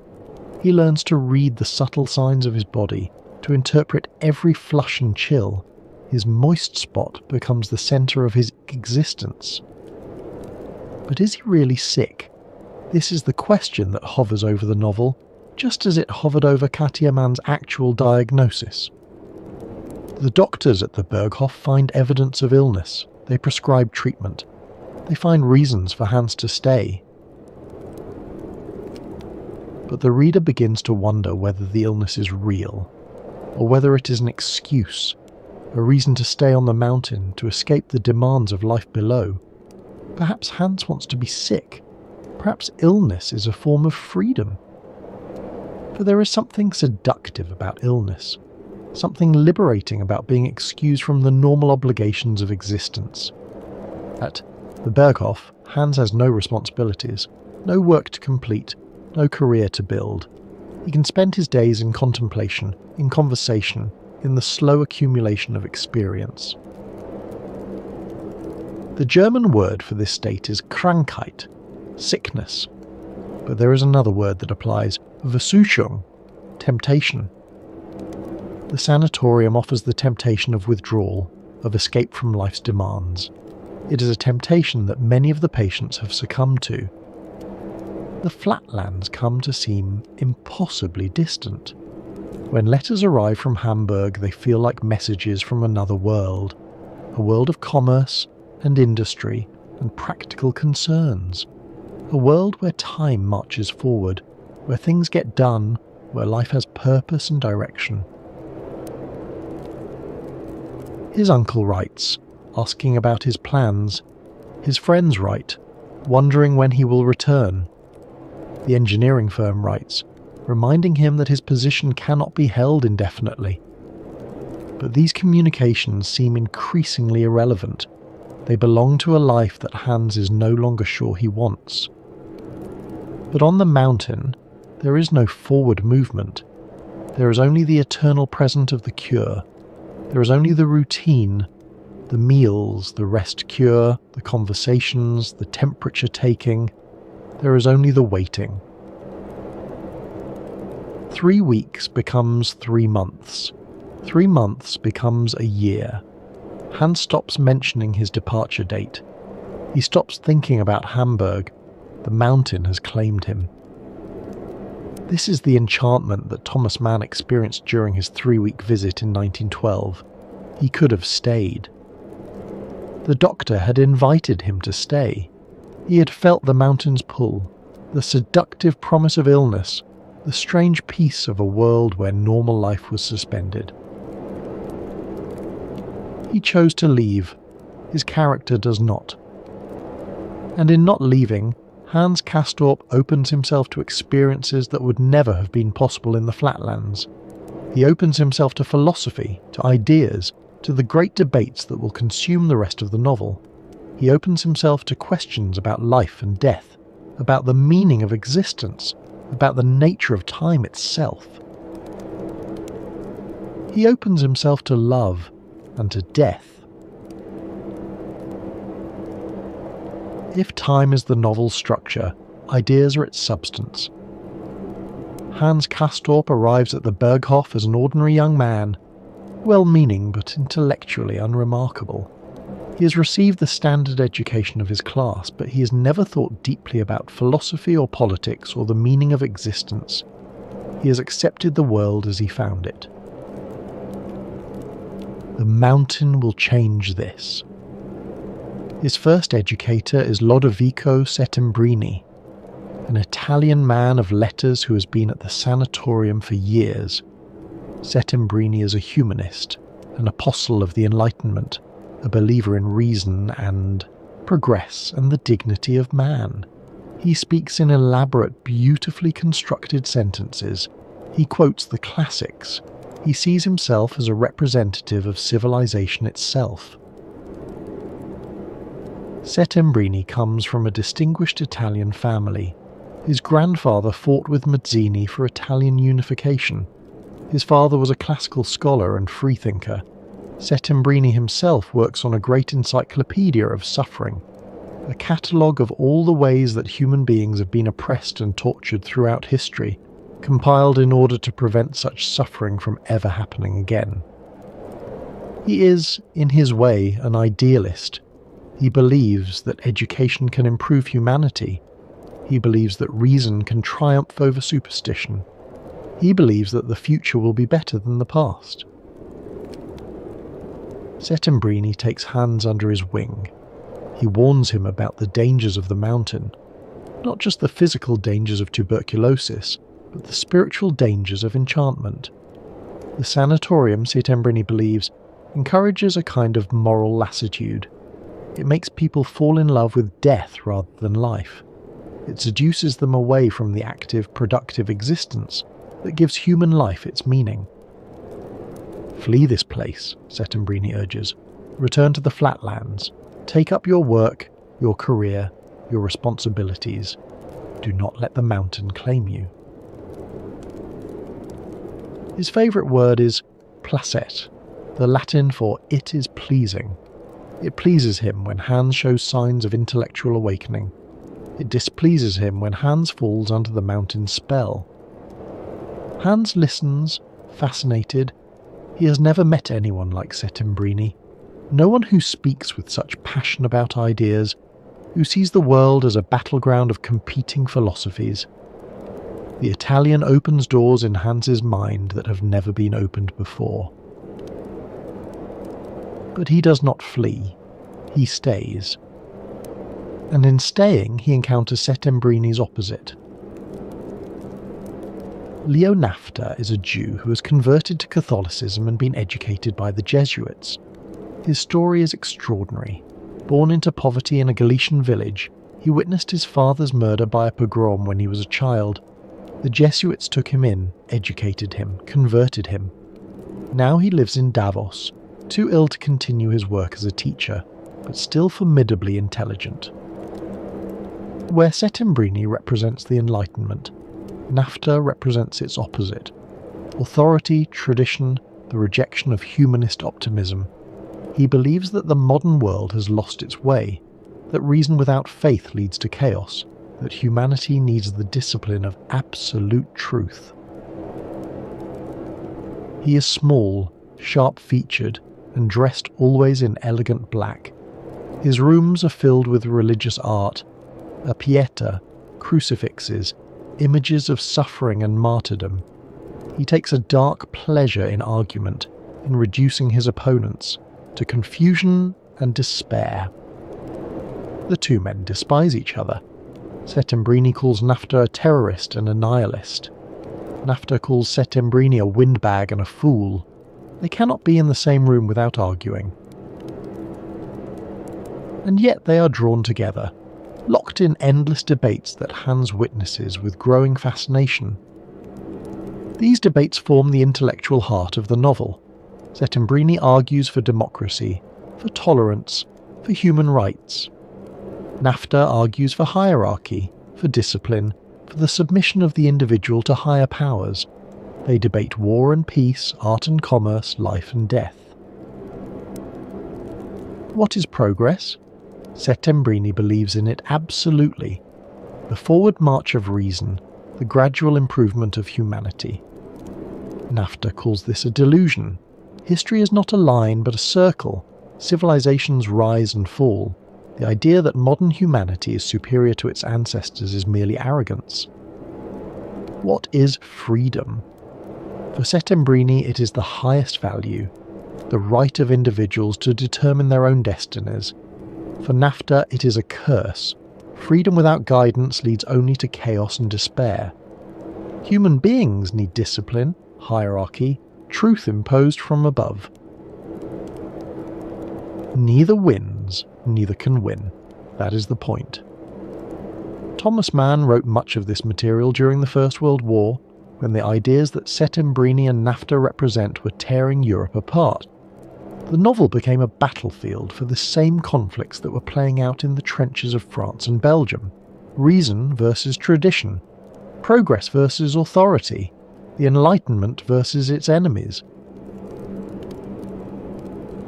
He learns to read the subtle signs of his body, to interpret every flush and chill. His moist spot becomes the centre of his existence. But is he really sick? This is the question that hovers over the novel, just as it hovered over Katja Mann's actual diagnosis. The doctors at the Berghof find evidence of illness. They prescribe treatment. They find reasons for Hans to stay. But the reader begins to wonder whether the illness is real, or whether it is an excuse, a reason to stay on the mountain, to escape the demands of life below. Perhaps Hans wants to be sick. Perhaps illness is a form of freedom. For there is something seductive about illness, something liberating about being excused from the normal obligations of existence. At the Berghof, Hans has no responsibilities, no work to complete, no career to build. He can spend his days in contemplation, in conversation, in the slow accumulation of experience. The German word for this state is Krankheit, sickness. but there is another word that applies: Versuchung, temptation. The sanatorium offers the temptation of withdrawal, of escape from life's demands. It is a temptation that many of the patients have succumbed to. The flatlands come to seem impossibly distant. When letters arrive from Hamburg, they feel like messages from another world, a world of commerce and industry and practical concerns, a world where time marches forward, where things get done, where life has purpose and direction. His uncle writes, asking about his plans. His friends write, wondering when he will return. The engineering firm writes, reminding him that his position cannot be held indefinitely. But these communications seem increasingly irrelevant. They belong to a life that Hans is no longer sure he wants. But on the mountain, there is no forward movement. There is only the eternal present of the cure. There is only the routine, the meals, the rest cure, the conversations, the temperature taking. There is only the waiting. 3 weeks becomes 3 months. 3 months becomes a year. Hans stops mentioning his departure date. He stops thinking about Hamburg. The mountain has claimed him. This is the enchantment that Thomas Mann experienced during his 3-week visit in 1912. He could have stayed. The doctor had invited him to stay. He had felt the mountain's pull, the seductive promise of illness, the strange peace of a world where normal life was suspended. He chose to leave. His character does not. And in not leaving, Hans Castorp opens himself to experiences that would never have been possible in the flatlands. He opens himself to philosophy, to ideas, to the great debates that will consume the rest of the novel. He opens himself to questions about life and death, about the meaning of existence, about the nature of time itself. He opens himself to love and to death. If time is the novel's structure, ideas are its substance. Hans Castorp arrives at the Berghof as an ordinary young man, well-meaning but intellectually unremarkable. He has received the standard education of his class, but he has never thought deeply about philosophy or politics or the meaning of existence. He has accepted the world as he found it. The mountain will change this. His first educator is Lodovico Settembrini, an Italian man of letters who has been at the sanatorium for years. Settembrini is a humanist, an apostle of the Enlightenment, a believer in reason and progress and the dignity of man. He speaks in elaborate, beautifully constructed sentences. He quotes the classics. He sees himself as a representative of civilization itself. Settembrini comes from a distinguished Italian family. His grandfather fought with Mazzini for Italian unification. His father was a classical scholar and freethinker. Settembrini himself works on a great encyclopedia of suffering, a catalogue of all the ways that human beings have been oppressed and tortured throughout history, compiled in order to prevent such suffering from ever happening again. He is, in his way, an idealist. He believes that education can improve humanity. He believes that reason can triumph over superstition. He believes that the future will be better than the past. Settembrini takes Hans under his wing. He warns him about the dangers of the mountain, not just the physical dangers of tuberculosis, but the spiritual dangers of enchantment. The sanatorium, Settembrini believes, encourages a kind of moral lassitude. It makes people fall in love with death rather than life. It seduces them away from the active, productive existence that gives human life its meaning. Flee this place, Settembrini urges. Return to the flatlands. Take up your work, your career, your responsibilities. Do not let the mountain claim you. His favourite word is placet, the Latin for it is pleasing. It pleases him when Hans shows signs of intellectual awakening. It displeases him when Hans falls under the mountain's spell. Hans listens, fascinated. He has never met anyone like Settembrini. No one who speaks with such passion about ideas, who sees the world as a battleground of competing philosophies. The Italian opens doors in Hans's mind that have never been opened before. But he does not flee. He stays. And in staying, he encounters Settembrini's opposite. Leo Nafta is a Jew who has converted to Catholicism and been educated by the Jesuits. His story is extraordinary. Born into poverty in a Galician village, he witnessed his father's murder by a pogrom when he was a child. The Jesuits took him in, educated him, converted him. Now he lives in Davos, too ill to continue his work as a teacher, but still formidably intelligent. Where Settembrini represents the Enlightenment, Nafta represents its opposite: authority, tradition, the rejection of humanist optimism. He believes that the modern world has lost its way, that reason without faith leads to chaos, that humanity needs the discipline of absolute truth. He is small, sharp-featured, and dressed always in elegant black. His rooms are filled with religious art, a pieta, crucifixes, images of suffering and martyrdom. He takes a dark pleasure in argument, in reducing his opponents to confusion and despair. The two men despise each other. Settembrini calls Nafta a terrorist and a nihilist. Nafta calls Settembrini a windbag and a fool. They cannot be in the same room without arguing. And yet they are drawn together, locked in endless debates that Hans witnesses with growing fascination. These debates form the intellectual heart of the novel. Settembrini argues for democracy, for tolerance, for human rights. Nafta argues for hierarchy, for discipline, for the submission of the individual to higher powers. They debate war and peace, art and commerce, life and death. What is progress? Settembrini believes in it absolutely. The forward march of reason, the gradual improvement of humanity. Nafta calls this a delusion. History is not a line but a circle. Civilizations rise and fall. The idea that modern humanity is superior to its ancestors is merely arrogance. What is freedom? For Settembrini, it is the highest value, the right of individuals to determine their own destinies. For Nafta, it is a curse. Freedom without guidance leads only to chaos and despair. Human beings need discipline, hierarchy, truth imposed from above. Neither wins, neither can win. That is the point. Thomas Mann wrote much of this material during the First World War, when the ideas that Settembrini and Nafta represent were tearing Europe apart. The novel became a battlefield for the same conflicts that were playing out in the trenches of France and Belgium. Reason versus tradition. Progress versus authority. The Enlightenment versus its enemies.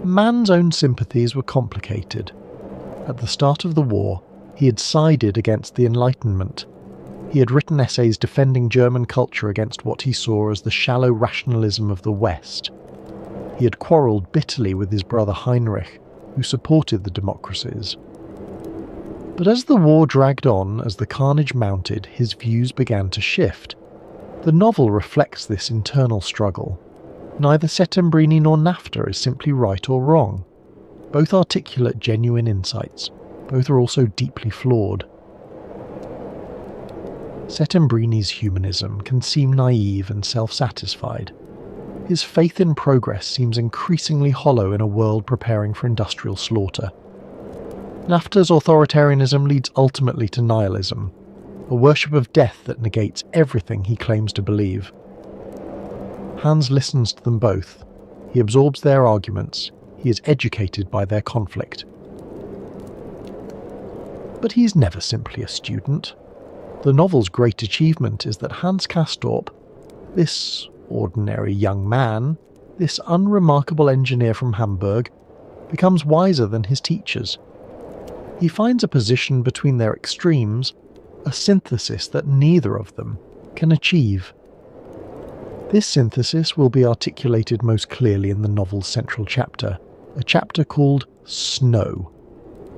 Mann's own sympathies were complicated. At the start of the war, he had sided against the Enlightenment. He had written essays defending German culture against what he saw as the shallow rationalism of the West. He had quarrelled bitterly with his brother Heinrich, who supported the democracies. But as the war dragged on, as the carnage mounted, his views began to shift. The novel reflects this internal struggle. Neither Settembrini nor Nafta is simply right or wrong. Both articulate genuine insights. Both are also deeply flawed. Settembrini's humanism can seem naive and self-satisfied. His faith in progress seems increasingly hollow in a world preparing for industrial slaughter. Nafta's authoritarianism leads ultimately to nihilism, a worship of death that negates everything he claims to believe. Hans listens to them both. He absorbs their arguments. He is educated by their conflict. But he is never simply a student. The novel's great achievement is that Hans Castorp, this ordinary young man, this unremarkable engineer from Hamburg, becomes wiser than his teachers. He finds a position between their extremes, a synthesis that neither of them can achieve. This synthesis will be articulated most clearly in the novel's central chapter, a chapter called Snow.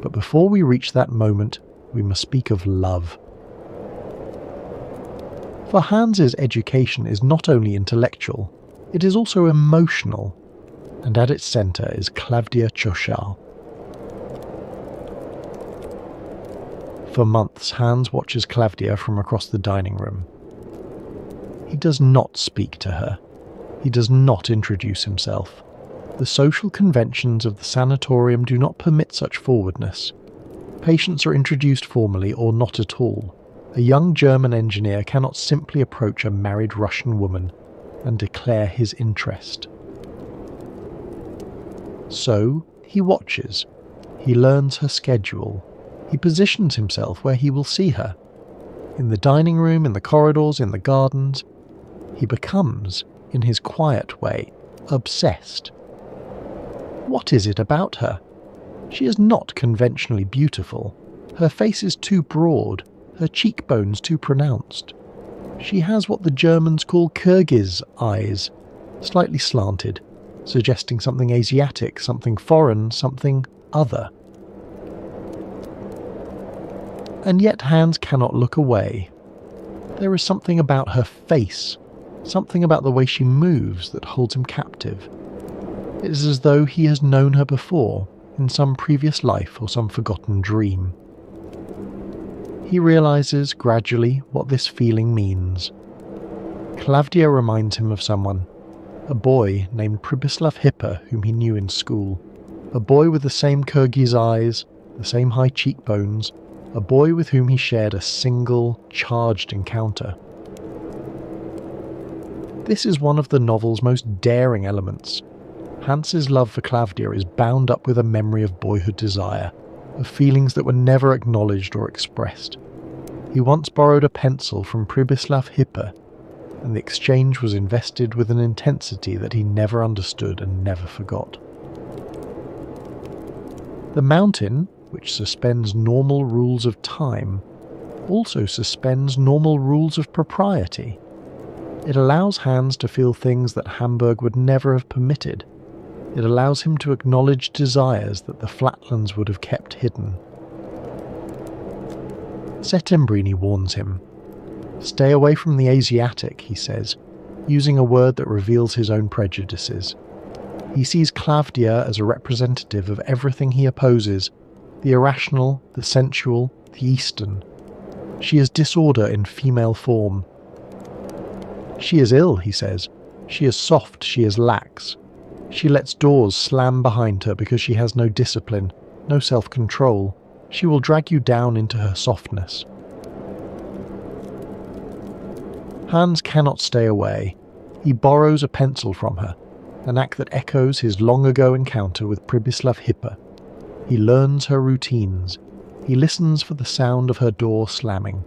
But before we reach that moment, we must speak of love. For Hans's education is not only intellectual, it is also emotional, and at its centre is Klavdia Chochal. For months, Hans watches Klavdia from across the dining room. He does not speak to her. He does not introduce himself. The social conventions of the sanatorium do not permit such forwardness. Patients are introduced formally or not at all. A young German engineer cannot simply approach a married Russian woman and declare his interest. So, he watches. He learns her schedule. He positions himself where he will see her. In the dining room, in the corridors, in the gardens. He becomes, in his quiet way, obsessed. What is it about her? She is not conventionally beautiful. Her face is too broad, her cheekbones too pronounced. She has what the Germans call Kyrgyz eyes, slightly slanted, suggesting something Asiatic, something foreign, something other. And yet Hans cannot look away. There is something about her face, something about the way she moves that holds him captive. It is as though he has known her before, in some previous life or some forgotten dream. He realizes gradually what this feeling means. Klavdia reminds him of someone, a boy named Pribislav Hipper whom he knew in school, a boy with the same Kyrgyz eyes, the same high cheekbones, a boy with whom he shared a single, charged encounter. This is one of the novel's most daring elements. Hans's love for Klavdia is bound up with a memory of boyhood desire, of feelings that were never acknowledged or expressed. He once borrowed a pencil from Pribislav Hipper, and the exchange was invested with an intensity that he never understood and never forgot. The mountain, which suspends normal rules of time, also suspends normal rules of propriety. It allows Hans to feel things that Hamburg would never have permitted. It allows him to acknowledge desires that the flatlands would have kept hidden. Settembrini warns him. Stay away from the Asiatic, he says, using a word that reveals his own prejudices. He sees Klavdia as a representative of everything he opposes, the irrational, the sensual, the Eastern. She is disorder in female form. She is ill, he says. She is soft, she is lax. She lets doors slam behind her because she has no discipline, no self-control. She will drag you down into her softness. Hans cannot stay away. He borrows a pencil from her, an act that echoes his long-ago encounter with Pribislav Hipper. He learns her routines. He listens for the sound of her door slamming.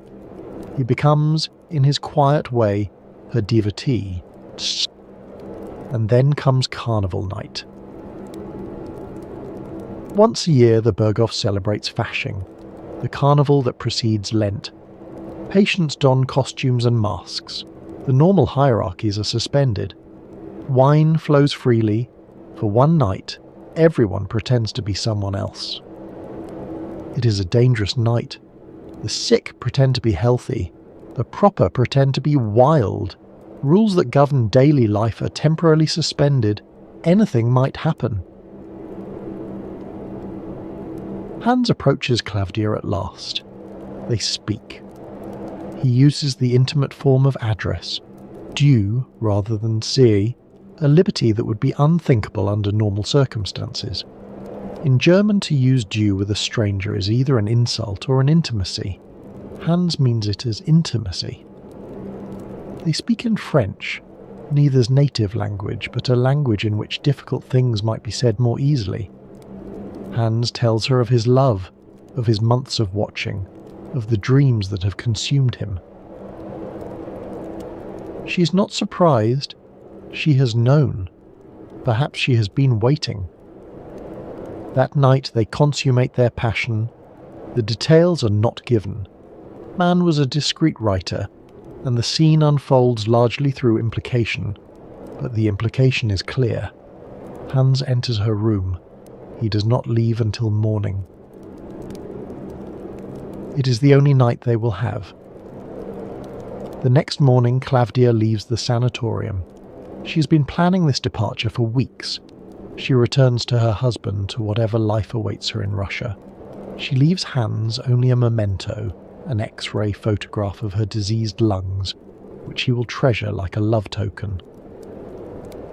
He becomes, in his quiet way, her devotee. And then comes carnival night. Once a year the Berghof celebrates Fasching, the carnival that precedes Lent. Patients don costumes and masks. The normal hierarchies are suspended. Wine flows freely. For one night, everyone pretends to be someone else. It is a dangerous night. The sick pretend to be healthy. The proper pretend to be wild. Rules that govern daily life are temporarily suspended. Anything might happen. Hans approaches Klavdia at last. They speak. He uses the intimate form of address, du rather than sie, a liberty that would be unthinkable under normal circumstances. In German, to use du with a stranger is either an insult or an intimacy. Hans means it as intimacy. They speak in French, neither's native language, but a language in which difficult things might be said more easily. Hans tells her of his love, of his months of watching, of the dreams that have consumed him. She is not surprised. She has known. Perhaps she has been waiting. That night they consummate their passion. The details are not given. Mann was a discreet writer, and the scene unfolds largely through implication, but the implication is clear. Hans enters her room. He does not leave until morning. It is the only night they will have. The next morning, Klavdia leaves the sanatorium. She has been planning this departure for weeks. She returns to her husband, to whatever life awaits her in Russia. She leaves Hans only a memento, an X-ray photograph of her diseased lungs, which he will treasure like a love token.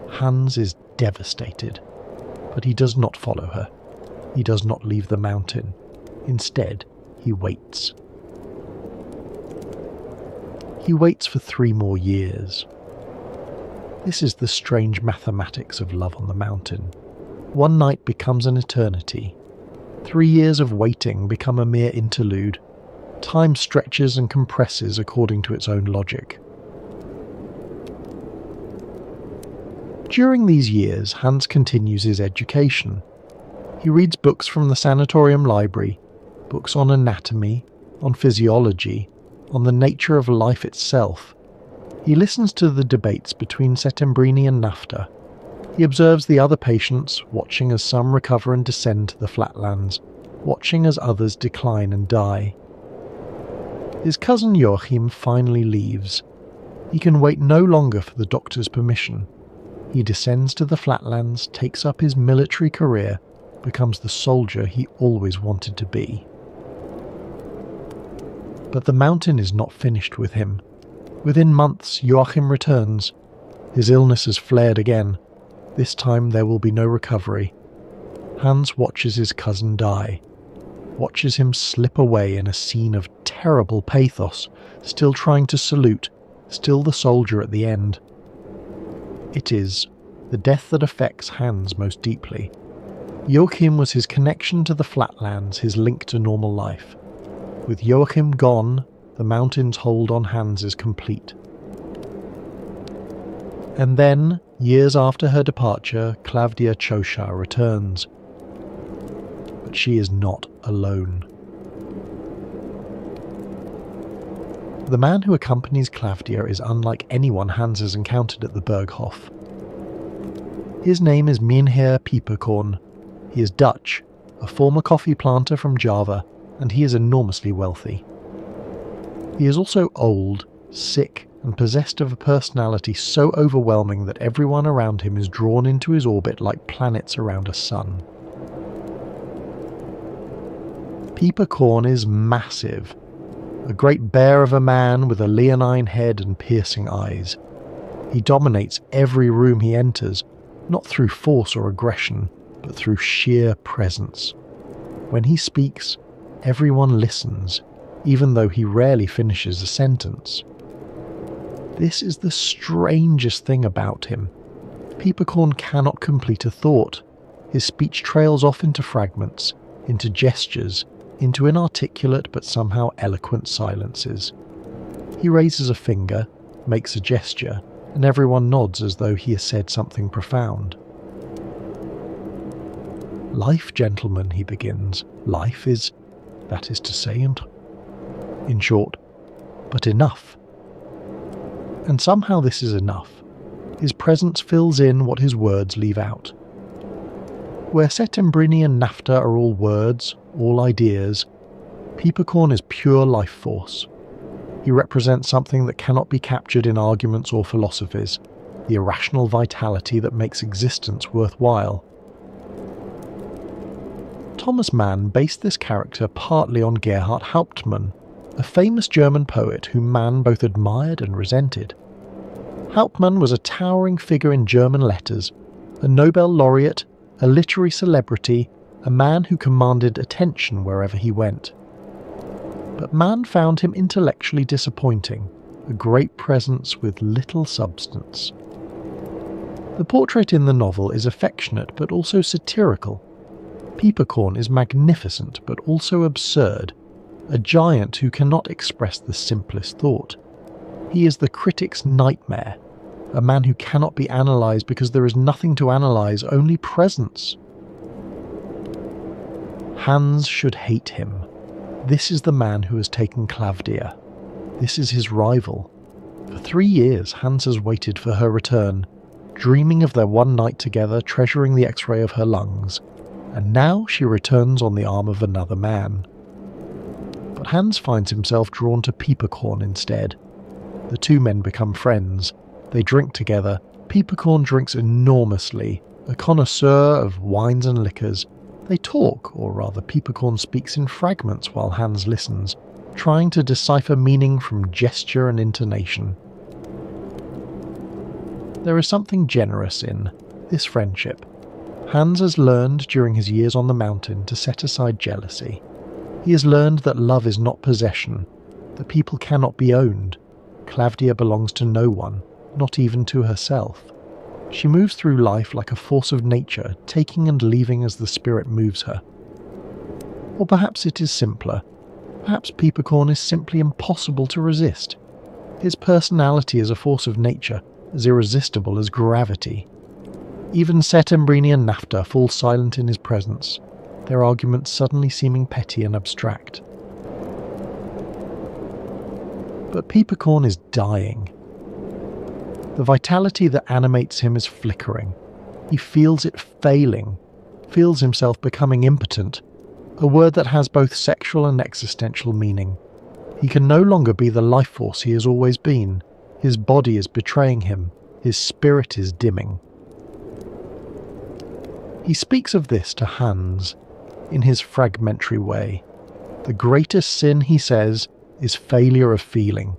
Hans is devastated, but he does not follow her. He does not leave the mountain. Instead, he waits. He waits for 3 more years. This is the strange mathematics of love on the mountain. One night becomes an eternity. 3 years of waiting become a mere interlude. Time stretches and compresses according to its own logic. During these years, Hans continues his education. He reads books from the sanatorium library, books on anatomy, on physiology, on the nature of life itself. He listens to the debates between Settembrini and Nafta. He observes the other patients, watching as some recover and descend to the flatlands, watching as others decline and die. His cousin Joachim finally leaves. He can wait no longer for the doctor's permission. He descends to the flatlands, takes up his military career, becomes the soldier he always wanted to be. But the mountain is not finished with him. Within months, Joachim returns. His illness has flared again. This time there will be no recovery. Hans watches his cousin die, watches him slip away in a scene of terrible pathos, still trying to salute, still the soldier at the end. It is the death that affects Hans most deeply. Joachim was his connection to the flatlands, his link to normal life. With Joachim gone, the mountain's hold on Hans is complete. And then, years after her departure, Klavdia Chosha returns. But she is not alone. The man who accompanies Klavdia is unlike anyone Hans has encountered at the Berghof. His name is Mynheer Peperkorn. He is Dutch, a former coffee planter from Java, and he is enormously wealthy. He is also old, sick, and possessed of a personality so overwhelming that everyone around him is drawn into his orbit like planets around a sun. Peperkorn is massive, a great bear of a man with a leonine head and piercing eyes. He dominates every room he enters, not through force or aggression, but through sheer presence. When he speaks, everyone listens, even though he rarely finishes a sentence. This is the strangest thing about him. Peperkorn cannot complete a thought. His speech trails off into fragments, into gestures, into inarticulate but somehow eloquent silences. He raises a finger, makes a gesture, and everyone nods as though he has said something profound. Life, gentlemen, he begins. Life is, that is to say, in short, but enough. And somehow this is enough. His presence fills in what his words leave out. Where Settembrini and Nafta are all words, all ideas, Peperkorn is pure life force. He represents something that cannot be captured in arguments or philosophies, the irrational vitality that makes existence worthwhile. Thomas Mann based this character partly on Gerhard Hauptmann, a famous German poet whom Mann both admired and resented. Hauptmann was a towering figure in German letters, a Nobel laureate, a literary celebrity, a man who commanded attention wherever he went. But Mann found him intellectually disappointing, a great presence with little substance. The portrait in the novel is affectionate but also satirical. Peperkorn is magnificent but also absurd, a giant who cannot express the simplest thought. He is the critic's nightmare, a man who cannot be analysed because there is nothing to analyse, only presence. Hans should hate him. This is the man who has taken Klavdia. This is his rival. For 3 years, Hans has waited for her return, dreaming of their one night together, treasuring the X-ray of her lungs. And now she returns on the arm of another man. But Hans finds himself drawn to Pieperkorn instead. The two men become friends. They drink together. Pieperkorn drinks enormously, a connoisseur of wines and liquors. They talk, or rather Pieperkorn speaks in fragments while Hans listens, trying to decipher meaning from gesture and intonation. There is something generous in this friendship. Hans has learned during his years on the mountain to set aside jealousy. He has learned that love is not possession, that people cannot be owned. Klavdia belongs to no one, not even to herself. She moves through life like a force of nature, taking and leaving as the spirit moves her. Or perhaps it is simpler. Perhaps Pieperkorn is simply impossible to resist. His personality is a force of nature, as irresistible as gravity. Even Settembrini and Nafta fall silent in his presence, their arguments suddenly seeming petty and abstract. But Pieperkorn is dying. The vitality that animates him is flickering. He feels it failing, feels himself becoming impotent, a word that has both sexual and existential meaning. He can no longer be the life force he has always been. His body is betraying him, his spirit is dimming. He speaks of this to Hans, in his fragmentary way. The greatest sin, he says, is failure of feeling.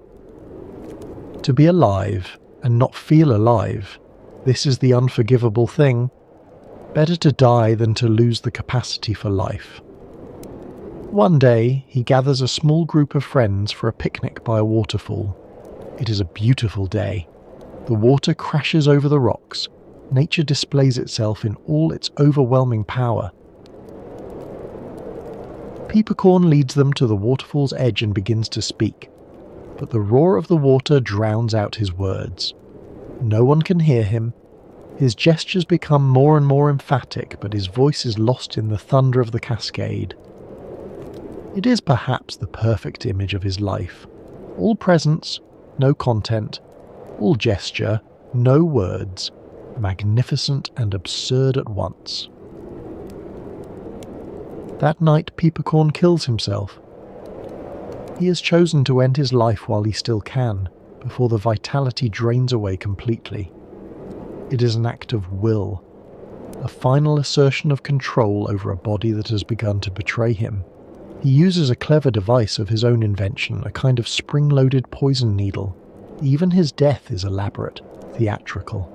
To be alive and not feel alive, this is the unforgivable thing. Better to die than to lose the capacity for life. One day, he gathers a small group of friends for a picnic by a waterfall. It is a beautiful day. The water crashes over the rocks. Nature displays itself in all its overwhelming power. Pieperkorn leads them to the waterfall's edge and begins to speak, but the roar of the water drowns out his words. No one can hear him. His gestures become more and more emphatic, but his voice is lost in the thunder of the cascade. It is perhaps the perfect image of his life. All presence, no content. All gesture, no words. Magnificent and absurd at once. That night, Pieperkorn kills himself. He has chosen to end his life while he still can, before the vitality drains away completely. It is an act of will, a final assertion of control over a body that has begun to betray him. He uses a clever device of his own invention, a kind of spring-loaded poison needle. Even his death is elaborate, theatrical.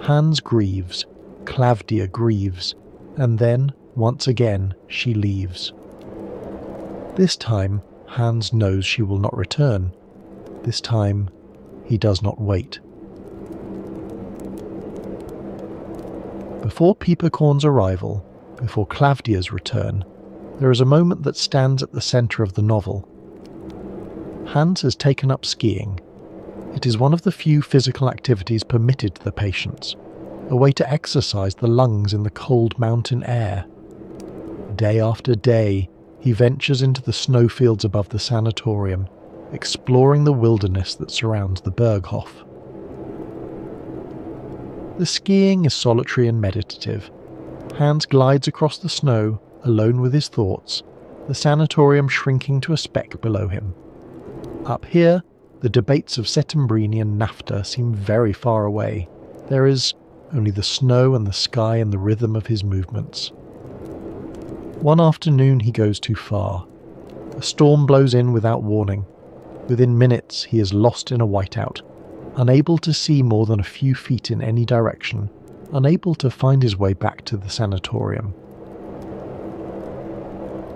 Hans grieves, Klavdia grieves, and then, once again, she leaves. This time, Hans knows she will not return. This time, he does not wait. Before Pieperkorn's arrival, before Klavdia's return, there is a moment that stands at the centre of the novel. Hans has taken up skiing. It is one of the few physical activities permitted to the patients, a way to exercise the lungs in the cold mountain air. Day after day, he ventures into the snowfields above the sanatorium, exploring the wilderness that surrounds the Berghof. The skiing is solitary and meditative. Hans glides across the snow, alone with his thoughts, the sanatorium shrinking to a speck below him. Up here, the debates of Settembrini and Nafta seem very far away. There is only the snow and the sky and the rhythm of his movements. One afternoon he goes too far. A storm blows in without warning. Within minutes he is lost in a whiteout, unable to see more than a few feet in any direction, unable to find his way back to the sanatorium.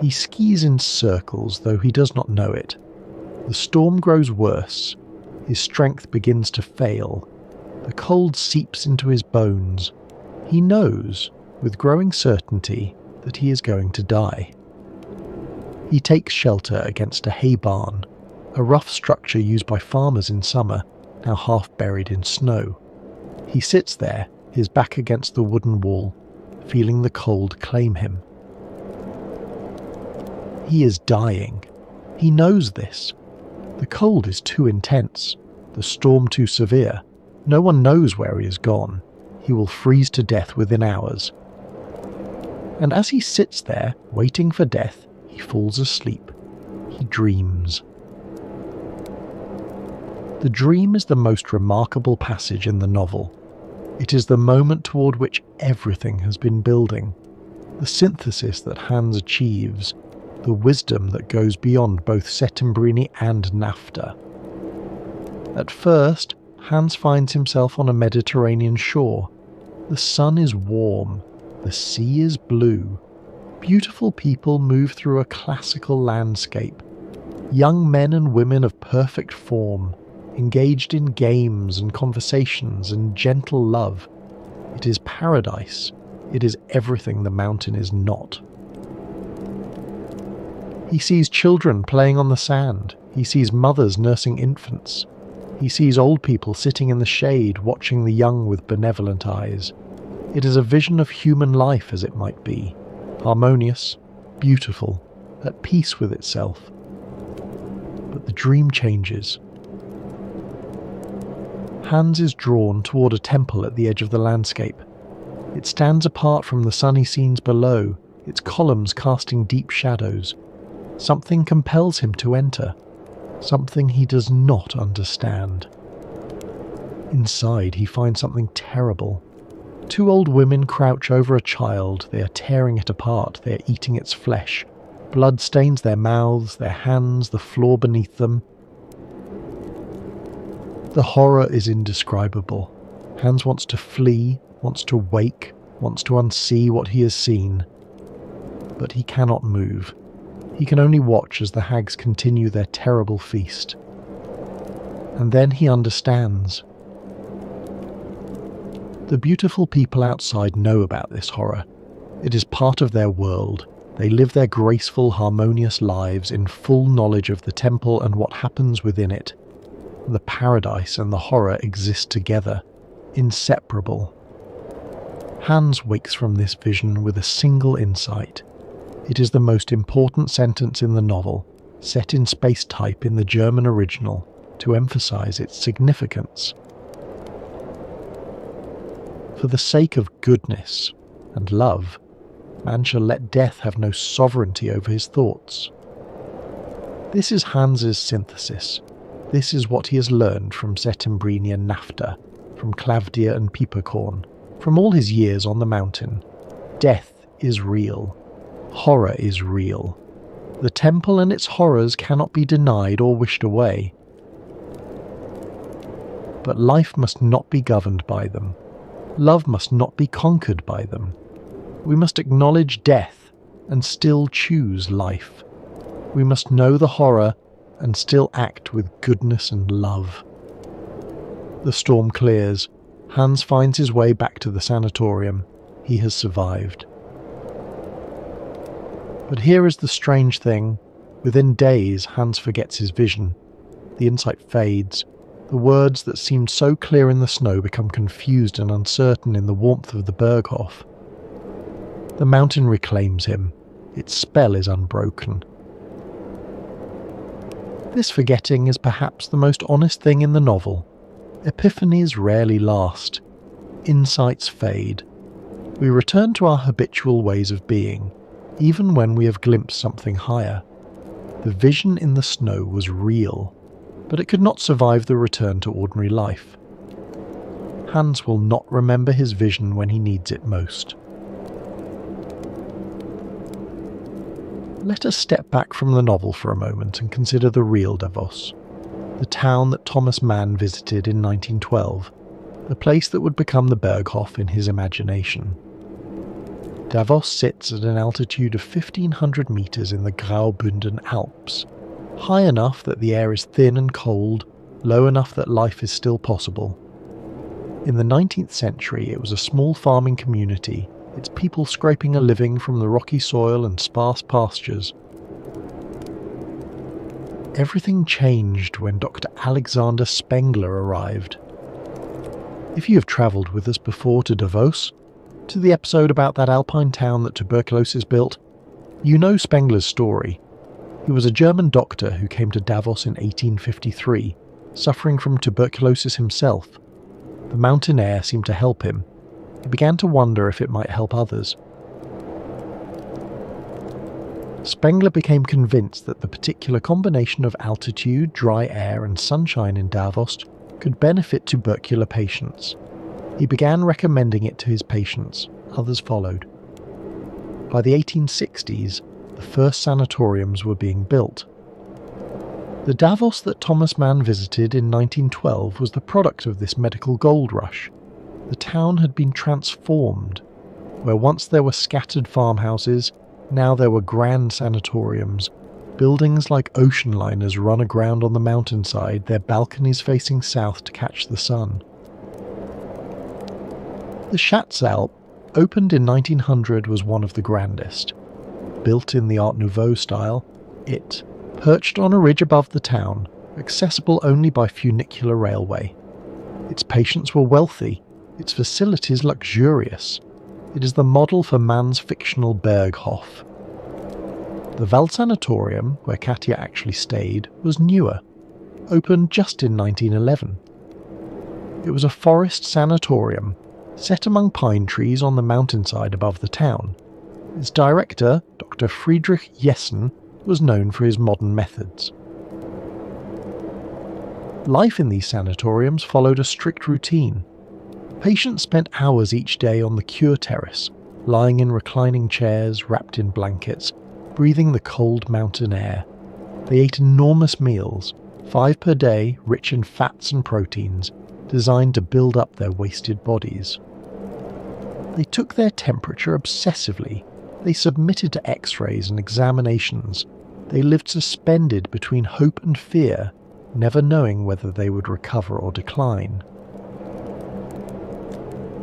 He skis in circles, though he does not know it. The storm grows worse. His strength begins to fail. The cold seeps into his bones. He knows, with growing certainty, that he is going to die. He takes shelter against a hay barn, a rough structure used by farmers in summer, now half buried in snow. He sits there, his back against the wooden wall, feeling the cold claim him. He is dying. He knows this. The cold is too intense, the storm too severe. No one knows where he has gone. He will freeze to death within hours. And as he sits there, waiting for death, he falls asleep. He dreams. The dream is the most remarkable passage in the novel. It is the moment toward which everything has been building. The synthesis that Hans achieves, the wisdom that goes beyond both Settembrini and NAFTA. At first, Hans finds himself on a Mediterranean shore. The sun is warm, the sea is blue. Beautiful people move through a classical landscape. Young men and women of perfect form, engaged in games and conversations and gentle love. It is paradise. It is everything the mountain is not. He sees children playing on the sand. He sees mothers nursing infants. He sees old people sitting in the shade watching the young with benevolent eyes. It is a vision of human life as it might be, harmonious, beautiful, at peace with itself. But the dream changes. Hans is drawn toward a temple at the edge of the landscape. It stands apart from the sunny scenes below, its columns casting deep shadows. Something compels him to enter, something he does not understand. Inside he finds something terrible. Two old women crouch over a child. They are tearing it apart, they are eating its flesh. Blood stains their mouths, their hands, the floor beneath them. The horror is indescribable. Hans wants to flee, wants to wake, wants to unsee what he has seen. But he cannot move. He can only watch as the hags continue their terrible feast. And then he understands. The beautiful people outside know about this horror. It is part of their world. They live their graceful, harmonious lives in full knowledge of the temple and what happens within it. The paradise and the horror exist together, inseparable. Hans wakes from this vision with a single insight. It is the most important sentence in the novel, set in space type in the German original, to emphasize its significance. For the sake of goodness and love, man shall let death have no sovereignty over his thoughts. This is Hans's synthesis. This is what he has learned from Settembrini and NAFTA, from Klavdia and Pieperkorn, from all his years on the mountain. Death is real. Horror is real. The temple and its horrors cannot be denied or wished away. But life must not be governed by them. Love must not be conquered by them. We must acknowledge death and still choose life. We must know the horror and still act with goodness and love. The storm clears. Hans finds his way back to the sanatorium. He has survived. But here is the strange thing. Within days, Hans forgets his vision. The insight fades. The words that seemed so clear in the snow become confused and uncertain in the warmth of the Berghof. The mountain reclaims him. Its spell is unbroken. This forgetting is perhaps the most honest thing in the novel. Epiphanies rarely last. Insights fade. We return to our habitual ways of being, even when we have glimpsed something higher. The vision in the snow was real, but it could not survive the return to ordinary life. Hans will not remember his vision when he needs it most. Let us step back from the novel for a moment and consider the real Davos, the town that Thomas Mann visited in 1912, the place that would become the Berghof in his imagination. Davos sits at an altitude of 1,500 metres in the Graubünden Alps, high enough that the air is thin and cold, low enough that life is still possible. In the 19th century it was a small farming community, its people scraping a living from the rocky soil and sparse pastures. Everything changed when Dr. Alexander Spengler arrived. If you have travelled with us before to Davos, to the episode about that alpine town that tuberculosis built, you know Spengler's story. He was a German doctor who came to Davos in 1853, suffering from tuberculosis himself. The mountain air seemed to help him. He began to wonder if it might help others. Spengler became convinced that the particular combination of altitude, dry air and sunshine in Davos could benefit tubercular patients. He began recommending it to his patients. Others followed. By the 1860s, the first sanatoriums were being built. The Davos that Thomas Mann visited in 1912 was the product of this medical gold rush. The town had been transformed. Where once there were scattered farmhouses, now there were grand sanatoriums, buildings like ocean liners run aground on the mountainside, their balconies facing south to catch the sun. The Schatzalp, opened in 1900, was one of the grandest. Built in the Art Nouveau style, it, perched on a ridge above the town, accessible only by funicular railway. Its patients were wealthy, its facilities luxurious. It is the model for Mann's fictional Berghof. The Wald-Sanatorium, where Katja actually stayed, was newer, opened just in 1911. It was a forest sanatorium, set among pine trees on the mountainside above the town. Its director, Dr. Friedrich Jessen, was known for his modern methods. Life in these sanatoriums followed a strict routine. Patients spent hours each day on the cure terrace, lying in reclining chairs, wrapped in blankets, breathing the cold mountain air. They ate enormous meals, 5 per day, rich in fats and proteins, designed to build up their wasted bodies. They took their temperature obsessively. They submitted to X-rays and examinations. They lived suspended between hope and fear, never knowing whether they would recover or decline.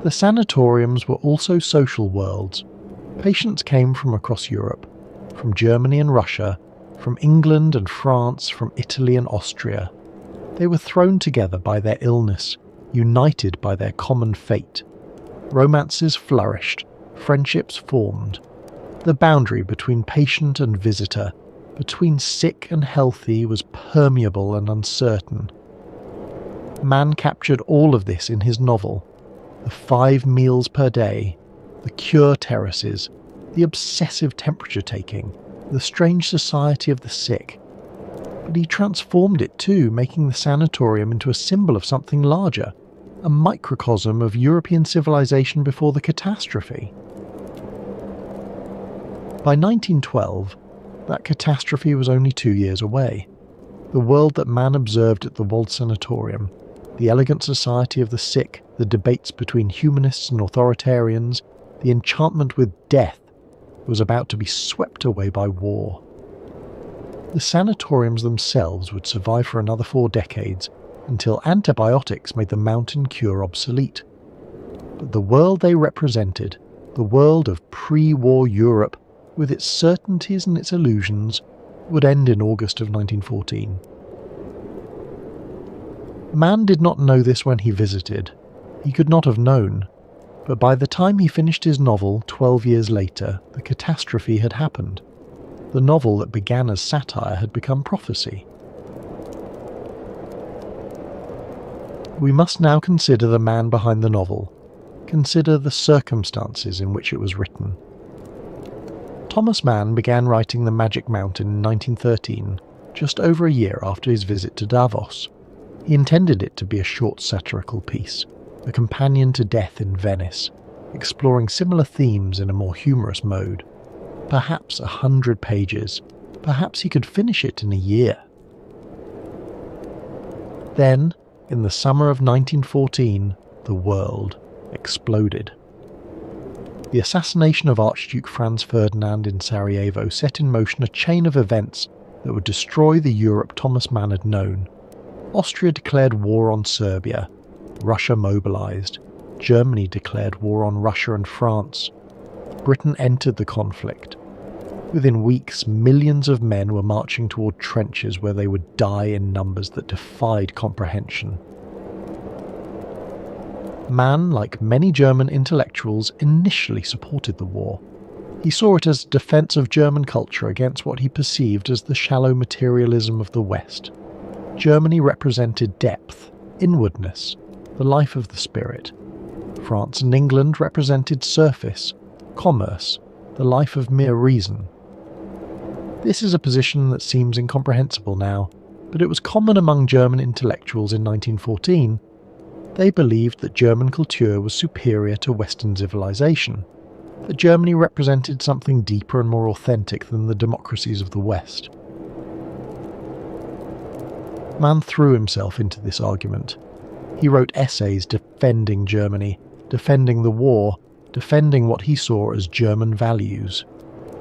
The sanatoriums were also social worlds. Patients came from across Europe, from Germany and Russia, from England and France, from Italy and Austria. They were thrown together by their illness, united by their common fate. Romances flourished, friendships formed. The boundary between patient and visitor, between sick and healthy, was permeable and uncertain. Mann captured all of this in his novel. The 5 meals per day, the cure terraces, the obsessive temperature taking, the strange society of the sick. But he transformed it too, making the sanatorium into a symbol of something larger, a microcosm of European civilization before the catastrophe. By 1912, that catastrophe was only 2 years away. The world that Mann observed at the Wald-Sanatorium, the elegant society of the sick, the debates between humanists and authoritarians, the enchantment with death, was about to be swept away by war. The sanatoriums themselves would survive for another 4 decades, until antibiotics made the mountain cure obsolete. But the world they represented, the world of pre-war Europe, with its certainties and its illusions, would end in August of 1914. Mann did not know this when he visited. He could not have known. But by the time he finished his novel 12 years later, the catastrophe had happened. The novel that began as satire had become prophecy. We must now consider the man behind the novel. Consider the circumstances in which it was written. Thomas Mann began writing The Magic Mountain in 1913, just over a year after his visit to Davos. He intended it to be a short satirical piece, a companion to death in Venice, exploring similar themes in a more humorous mode. Perhaps 100 pages. Perhaps he could finish it in a year. Then, in the summer of 1914, the world exploded. The assassination of Archduke Franz Ferdinand in Sarajevo set in motion a chain of events that would destroy the Europe Thomas Mann had known. Austria declared war on Serbia. Russia mobilized. Germany declared war on Russia and France. Britain entered the conflict. Within weeks, millions of men were marching toward trenches where they would die in numbers that defied comprehension. Mann, like many German intellectuals, initially supported the war. He saw it as a defence of German culture against what he perceived as the shallow materialism of the West. Germany represented depth, inwardness, the life of the spirit. France and England represented surface, commerce, the life of mere reason. This is a position that seems incomprehensible now, but it was common among German intellectuals in 1914. They believed that German culture was superior to Western civilization, that Germany represented something deeper and more authentic than the democracies of the West. Mann threw himself into this argument. He wrote essays defending Germany, defending the war, defending what he saw as German values.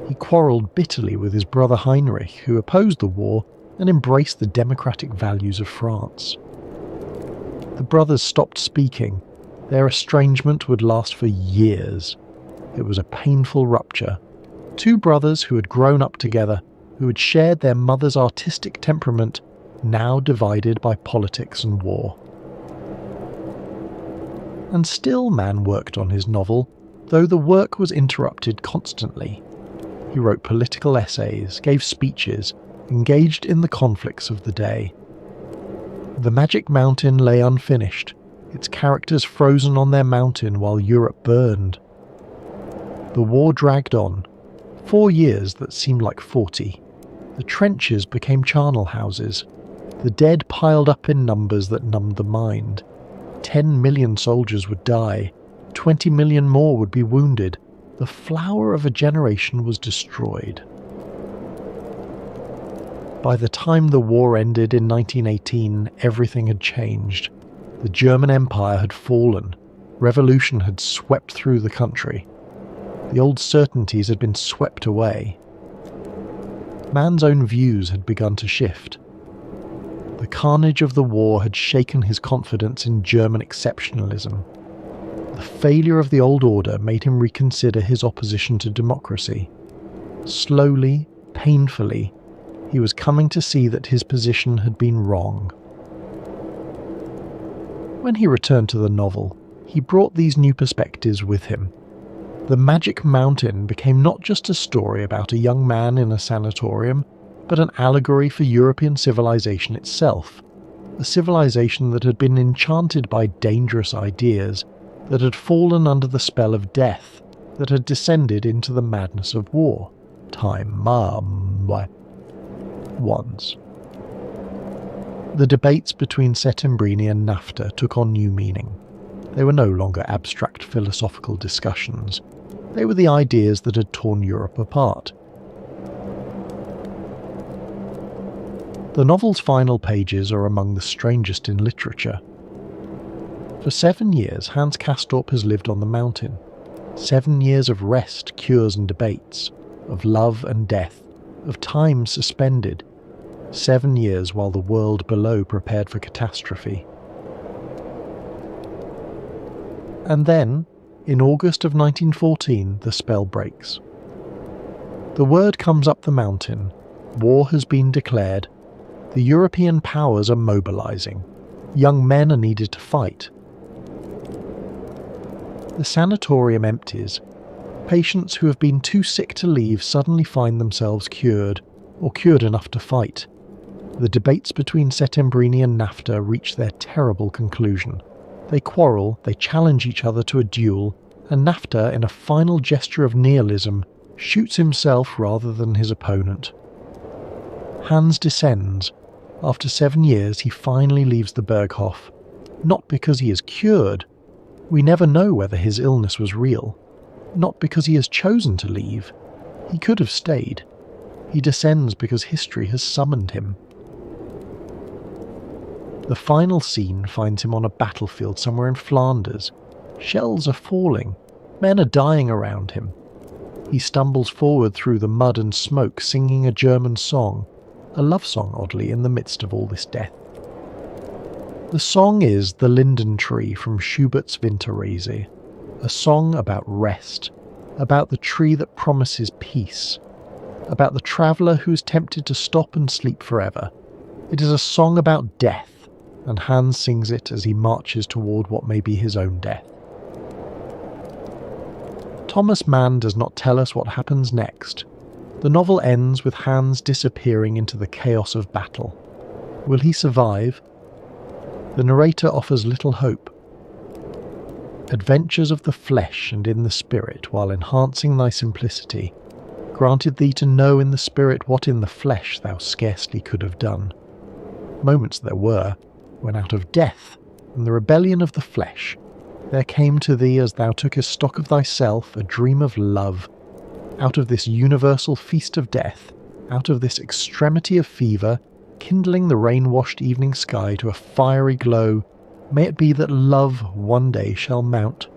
He quarrelled bitterly with his brother Heinrich, who opposed the war and embraced the democratic values of France. The brothers stopped speaking. Their estrangement would last for years. It was a painful rupture. Two brothers who had grown up together, who had shared their mother's artistic temperament, now divided by politics and war. And still Mann worked on his novel, though the work was interrupted constantly. He wrote political essays, gave speeches, engaged in the conflicts of the day. The Magic Mountain lay unfinished, its characters frozen on their mountain while Europe burned. The war dragged on, 4 years that seemed like 40. The trenches became charnel houses. The dead piled up in numbers that numbed the mind. 10 million soldiers would die, 20 million more would be wounded. The flower of a generation was destroyed. By the time the war ended in 1918, everything had changed. The German Empire had fallen. Revolution had swept through the country. The old certainties had been swept away. Mann's own views had begun to shift. The carnage of the war had shaken his confidence in German exceptionalism. The failure of the old order made him reconsider his opposition to democracy. Slowly, painfully, he was coming to see that his position had been wrong. When he returned to the novel, he brought these new perspectives with him. The Magic Mountain became not just a story about a young man in a sanatorium, but an allegory for European civilization itself, a civilization that had been enchanted by dangerous ideas, that had fallen under the spell of death, that had descended into the madness of war. Once. The debates between Settembrini and NAFTA took on new meaning. They were no longer abstract philosophical discussions. They were the ideas that had torn Europe apart. The novel's final pages are among the strangest in literature. For 7 years, Hans Castorp has lived on the mountain. 7 years of rest, cures and debates, of love and death, of time suspended. 7 years while the world below prepared for catastrophe. And then, in August of 1914, the spell breaks. The word comes up the mountain. War has been declared. The European powers are mobilizing. Young men are needed to fight. The sanatorium empties. Patients who have been too sick to leave suddenly find themselves cured, or cured enough to fight. The debates between Settembrini and NAFTA reach their terrible conclusion. They quarrel, they challenge each other to a duel, and NAFTA, in a final gesture of nihilism, shoots himself rather than his opponent. Hans descends. After 7 years, he finally leaves the Berghof. Not because he is cured. We never know whether his illness was real. Not because he has chosen to leave. He could have stayed. He descends because history has summoned him. The final scene finds him on a battlefield somewhere in Flanders. Shells are falling. Men are dying around him. He stumbles forward through the mud and smoke, singing a German song. A love song, oddly, in the midst of all this death. The song is The Linden Tree from Schubert's Winterreise, a song about rest, about the tree that promises peace, about the traveller who is tempted to stop and sleep forever. It is a song about death, and Hans sings it as he marches toward what may be his own death. Thomas Mann does not tell us what happens next. The novel ends with Hans disappearing into the chaos of battle. Will he survive? The narrator offers little hope. Adventures of the flesh and in the spirit, while enhancing thy simplicity, granted thee to know in the spirit what in the flesh thou scarcely could have done. Moments there were, when out of death and the rebellion of the flesh, there came to thee as thou tookest stock of thyself a dream of love. Out of this universal feast of death, out of this extremity of fever, kindling the rain-washed evening sky to a fiery glow, may it be that love one day shall mount.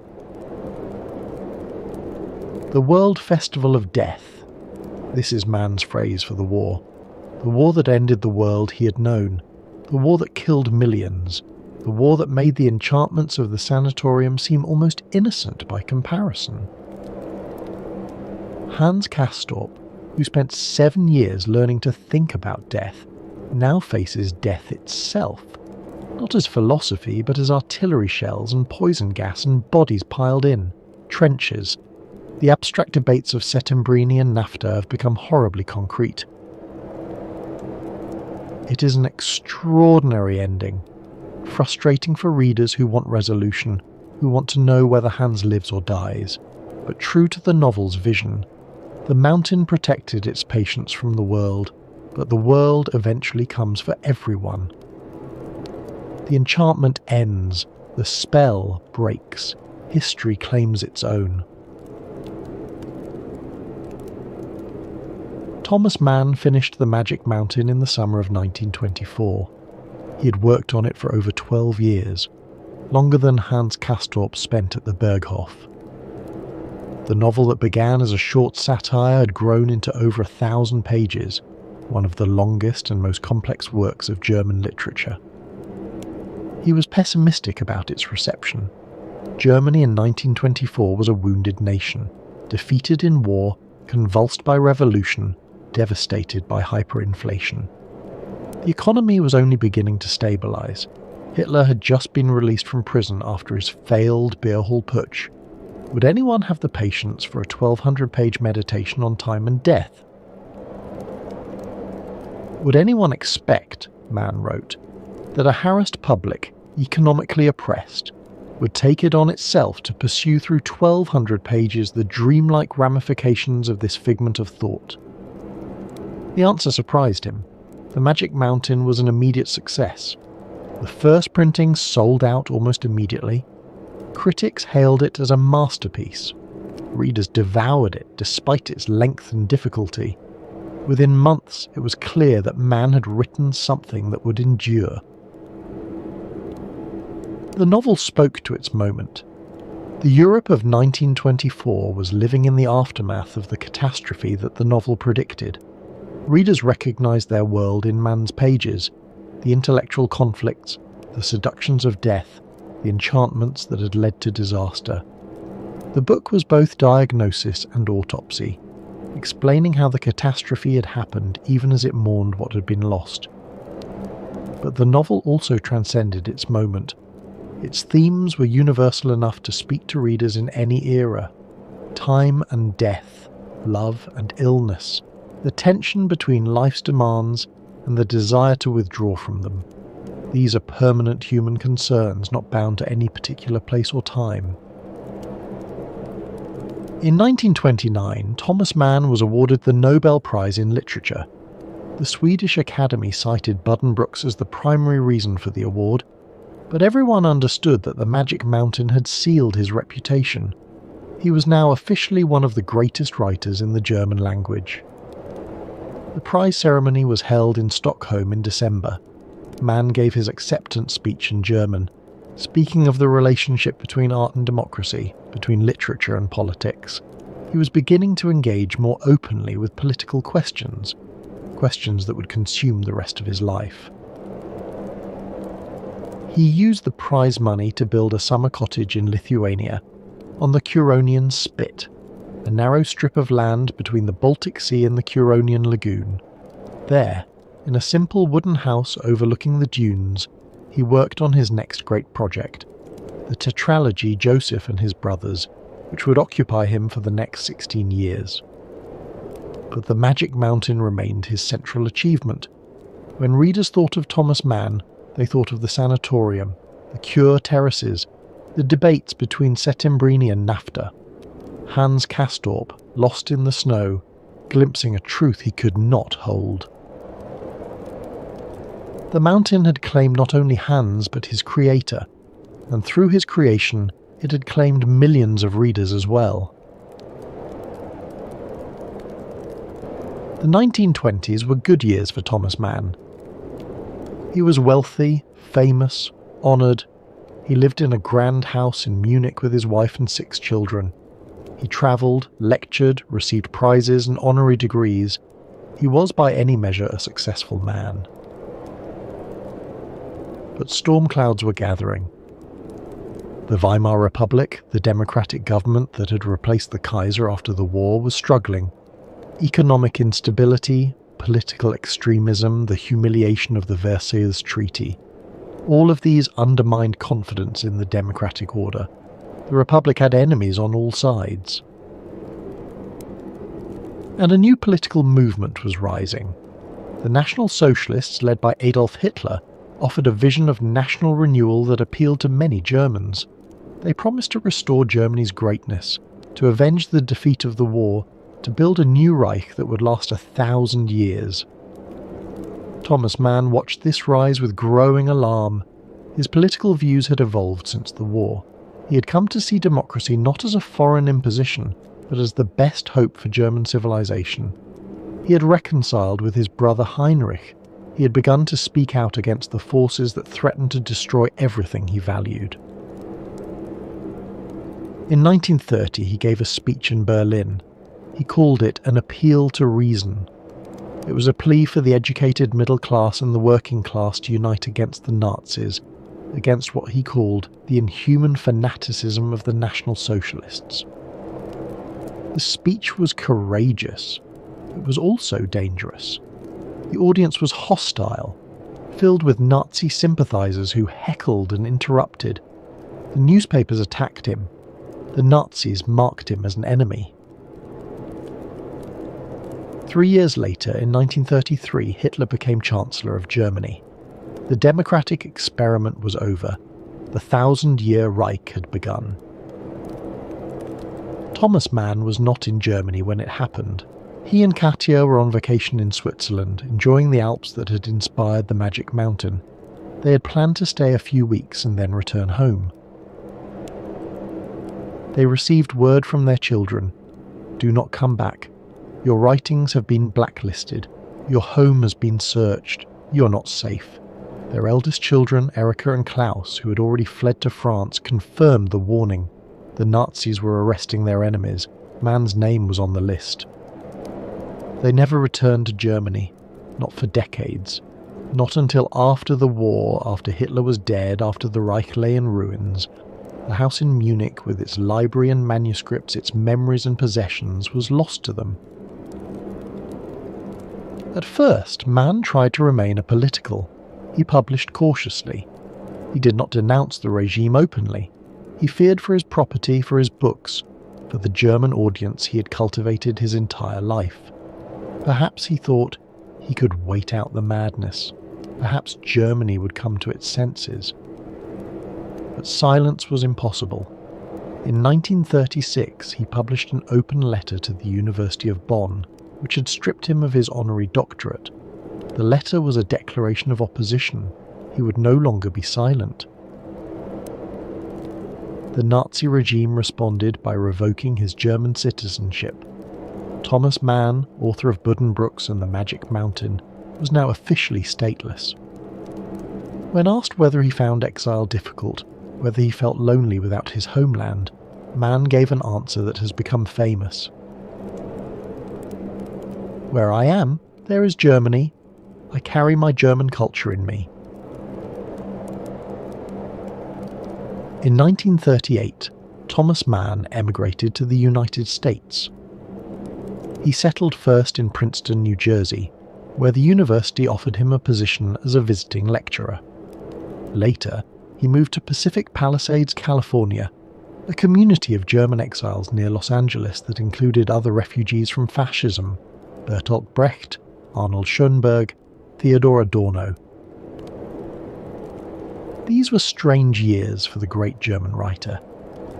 The World Festival of Death. This is man's phrase for the war. The war that ended the world he had known. The war that killed millions. The war that made the enchantments of the sanatorium seem almost innocent by comparison. Hans Castorp, who spent 7 years learning to think about death, now faces death itself. Not as philosophy, but as artillery shells and poison gas and bodies piled in. Trenches. The abstract debates of Settembrini and NAFTA have become horribly concrete. It is an extraordinary ending. Frustrating for readers who want resolution, who want to know whether Hans lives or dies, but true to the novel's vision. The mountain protected its patients from the world, but the world eventually comes for everyone. The enchantment ends, the spell breaks, history claims its own. Thomas Mann finished The Magic Mountain in the summer of 1924. He had worked on it for over 12 years, longer than Hans Castorp spent at the Berghof. The novel that began as a short satire had grown into over 1,000 pages, one of the longest and most complex works of German literature. He was pessimistic about its reception. Germany in 1924 was a wounded nation, defeated in war, convulsed by revolution, devastated by hyperinflation. The economy was only beginning to stabilise. Hitler had just been released from prison after his failed beer hall putsch. Would anyone have the patience for a 1,200-page meditation on time and death? Would anyone expect, Mann wrote, that a harassed public, economically oppressed, would take it on itself to pursue through 1,200 pages the dreamlike ramifications of this figment of thought? The answer surprised him. The Magic Mountain was an immediate success. The first printing sold out almost immediately. Critics hailed it as a masterpiece. Readers devoured it despite its length and difficulty. Within months, it was clear that Mann had written something that would endure. The novel spoke to its moment. The Europe of 1924 was living in the aftermath of the catastrophe that the novel predicted. Readers recognised their world in Mann's pages, the intellectual conflicts, the seductions of death, the enchantments that had led to disaster. The book was both diagnosis and autopsy, explaining how the catastrophe had happened even as it mourned what had been lost. But the novel also transcended its moment. Its themes were universal enough to speak to readers in any era. Time and death, love and illness, the tension between life's demands and the desire to withdraw from them. These are permanent human concerns not bound to any particular place or time. In 1929, Thomas Mann was awarded the Nobel Prize in Literature. The Swedish Academy cited Buddenbrooks as the primary reason for the award, but everyone understood that The Magic Mountain had sealed his reputation. He was now officially one of the greatest writers in the German language. The prize ceremony was held in Stockholm in December. Mann gave his acceptance speech in German, speaking of the relationship between art and democracy, between literature and politics. He was beginning to engage more openly with political questions, questions that would consume the rest of his life. He used the prize money to build a summer cottage in Lithuania, on the Curonian Spit, a narrow strip of land between the Baltic Sea and the Curonian Lagoon. There, in a simple wooden house overlooking the dunes, he worked on his next great project, the tetralogy Joseph and his brothers, which would occupy him for the next 16 years. But the Magic Mountain remained his central achievement. When readers thought of Thomas Mann, they thought of the Sanatorium, the Cure terraces, the debates between Settembrini and NAFTA, Hans Castorp, lost in the snow, glimpsing a truth he could not hold. The mountain had claimed not only Hans but his creator, and through his creation it had claimed millions of readers as well. The 1920s were good years for Thomas Mann. He was wealthy, famous, honoured. He lived in a grand house in Munich with his wife and 6 children. He travelled, lectured, received prizes and honorary degrees. He was by any measure a successful man. But storm clouds were gathering. The Weimar Republic, the democratic government that had replaced the Kaiser after the war, was struggling. Economic instability, political extremism, the humiliation of the Versailles Treaty. All of these undermined confidence in the democratic order. The Republic had enemies on all sides. And a new political movement was rising. The National Socialists, led by Adolf Hitler, offered a vision of national renewal that appealed to many Germans. They promised to restore Germany's greatness, to avenge the defeat of the war, to build a new Reich that would last 1,000 years. Thomas Mann watched this rise with growing alarm. His political views had evolved since the war. He had come to see democracy not as a foreign imposition, but as the best hope for German civilization. He had reconciled with his brother Heinrich. He had begun to speak out against the forces that threatened to destroy everything he valued. In 1930 he gave a speech in Berlin. He called it an appeal to reason. It was a plea for the educated middle class and the working class to unite against the Nazis, against what he called the inhuman fanaticism of the National Socialists. The speech was courageous. It was also dangerous. The audience was hostile, filled with Nazi sympathizers who heckled and interrupted. The newspapers attacked him. The Nazis marked him as an enemy. 3 years later, in 1933, Hitler became Chancellor of Germany. The democratic experiment was over. The 1,000-year Reich had begun. Thomas Mann was not in Germany when it happened. He and Katja were on vacation in Switzerland, enjoying the Alps that had inspired the Magic Mountain. They had planned to stay a few weeks and then return home. They received word from their children. Do not come back. Your writings have been blacklisted. Your home has been searched. You are not safe. Their eldest children, Erika and Klaus, who had already fled to France, confirmed the warning. The Nazis were arresting their enemies. Mann's name was on the list. They never returned to Germany, not for decades. Not until after the war, after Hitler was dead, after the Reich lay in ruins. The house in Munich, with its library and manuscripts, its memories and possessions, was lost to them. At first, Mann tried to remain apolitical. He published cautiously. He did not denounce the regime openly. He feared for his property, for his books, for the German audience he had cultivated his entire life. Perhaps he thought he could wait out the madness. Perhaps Germany would come to its senses. But silence was impossible. In 1936 he published an open letter to the University of Bonn, which had stripped him of his honorary doctorate. The letter was a declaration of opposition. He would no longer be silent. The Nazi regime responded by revoking his German citizenship. Thomas Mann, author of Buddenbrooks and the Magic Mountain, was now officially stateless. When asked whether he found exile difficult, whether he felt lonely without his homeland, Mann gave an answer that has become famous. Where I am, there is Germany. I carry my German culture in me. In 1938, Thomas Mann emigrated to the United States. He settled first in Princeton, New Jersey, where the university offered him a position as a visiting lecturer. Later, he moved to Pacific Palisades, California, a community of German exiles near Los Angeles that included other refugees from fascism: Bertolt Brecht, Arnold Schoenberg, Theodor Adorno. These were strange years for the great German writer.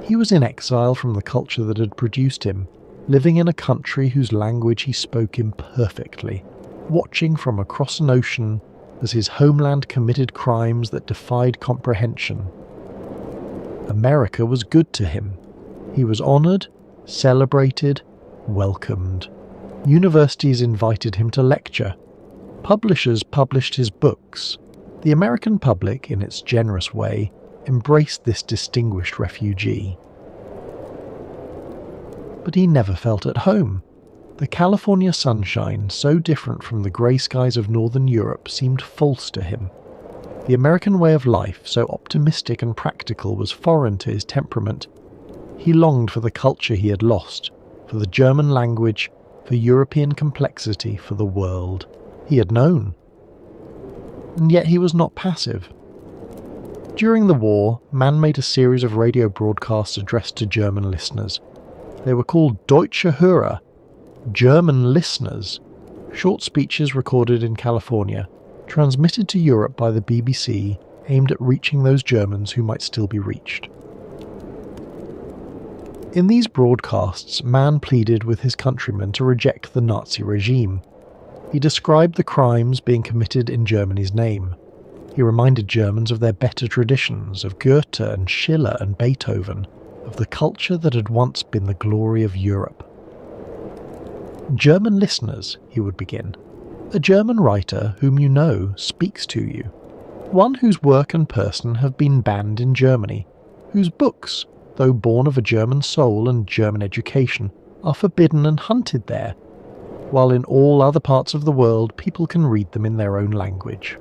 He was in exile from the culture that had produced him, living in a country whose language he spoke imperfectly, watching from across an ocean as his homeland committed crimes that defied comprehension. America was good to him. He was honoured, celebrated, welcomed. Universities invited him to lecture. Publishers published his books. The American public, in its generous way, embraced this distinguished refugee. But he never felt at home. The California sunshine, so different from the grey skies of Northern Europe, seemed false to him. The American way of life, so optimistic and practical, was foreign to his temperament. He longed for the culture he had lost, for the German language, for European complexity, for the world he had known. And yet he was not passive. During the war, Mann made a series of radio broadcasts addressed to German listeners. They were called Deutsche Hörer, German listeners, short speeches recorded in California, transmitted to Europe by the BBC, aimed at reaching those Germans who might still be reached. In these broadcasts, Mann pleaded with his countrymen to reject the Nazi regime. He described the crimes being committed in Germany's name. He reminded Germans of their better traditions, of Goethe and Schiller and Beethoven, of the culture that had once been the glory of Europe. German listeners, he would begin. A German writer whom you know speaks to you. One whose work and person have been banned in Germany, whose books, though born of a German soul and German education, are forbidden and hunted there, while in all other parts of the world people can read them in their own language.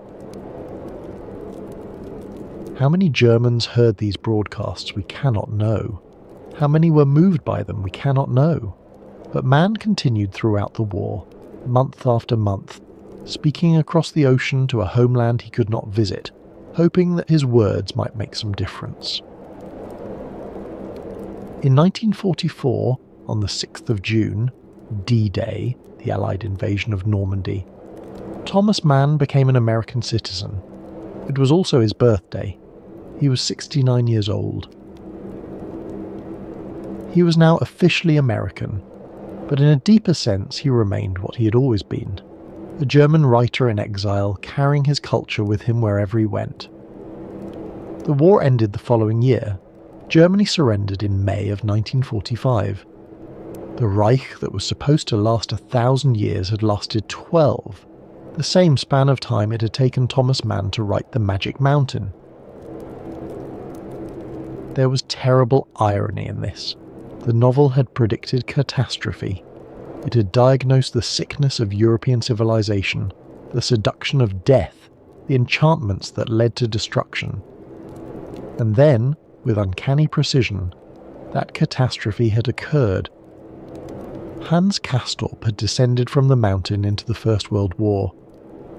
How many Germans heard these broadcasts we cannot know. How many were moved by them we cannot know. But Mann continued throughout the war, month after month, speaking across the ocean to a homeland he could not visit, hoping that his words might make some difference. In 1944, on the 6th of June, D-Day, the Allied invasion of Normandy, Thomas Mann became an American citizen. It was also his birthday. He was 69 years old. He was now officially American, but in a deeper sense he remained what he had always been, a German writer in exile carrying his culture with him wherever he went. The war ended the following year. Germany surrendered in May of 1945. The Reich that was supposed to last 1,000 years had lasted 12, the same span of time it had taken Thomas Mann to write The Magic Mountain. There was terrible irony in this. The novel had predicted catastrophe. It had diagnosed the sickness of European civilization, the seduction of death, the enchantments that led to destruction. And then, with uncanny precision, that catastrophe had occurred. Hans Castorp had descended from the mountain into the First World War.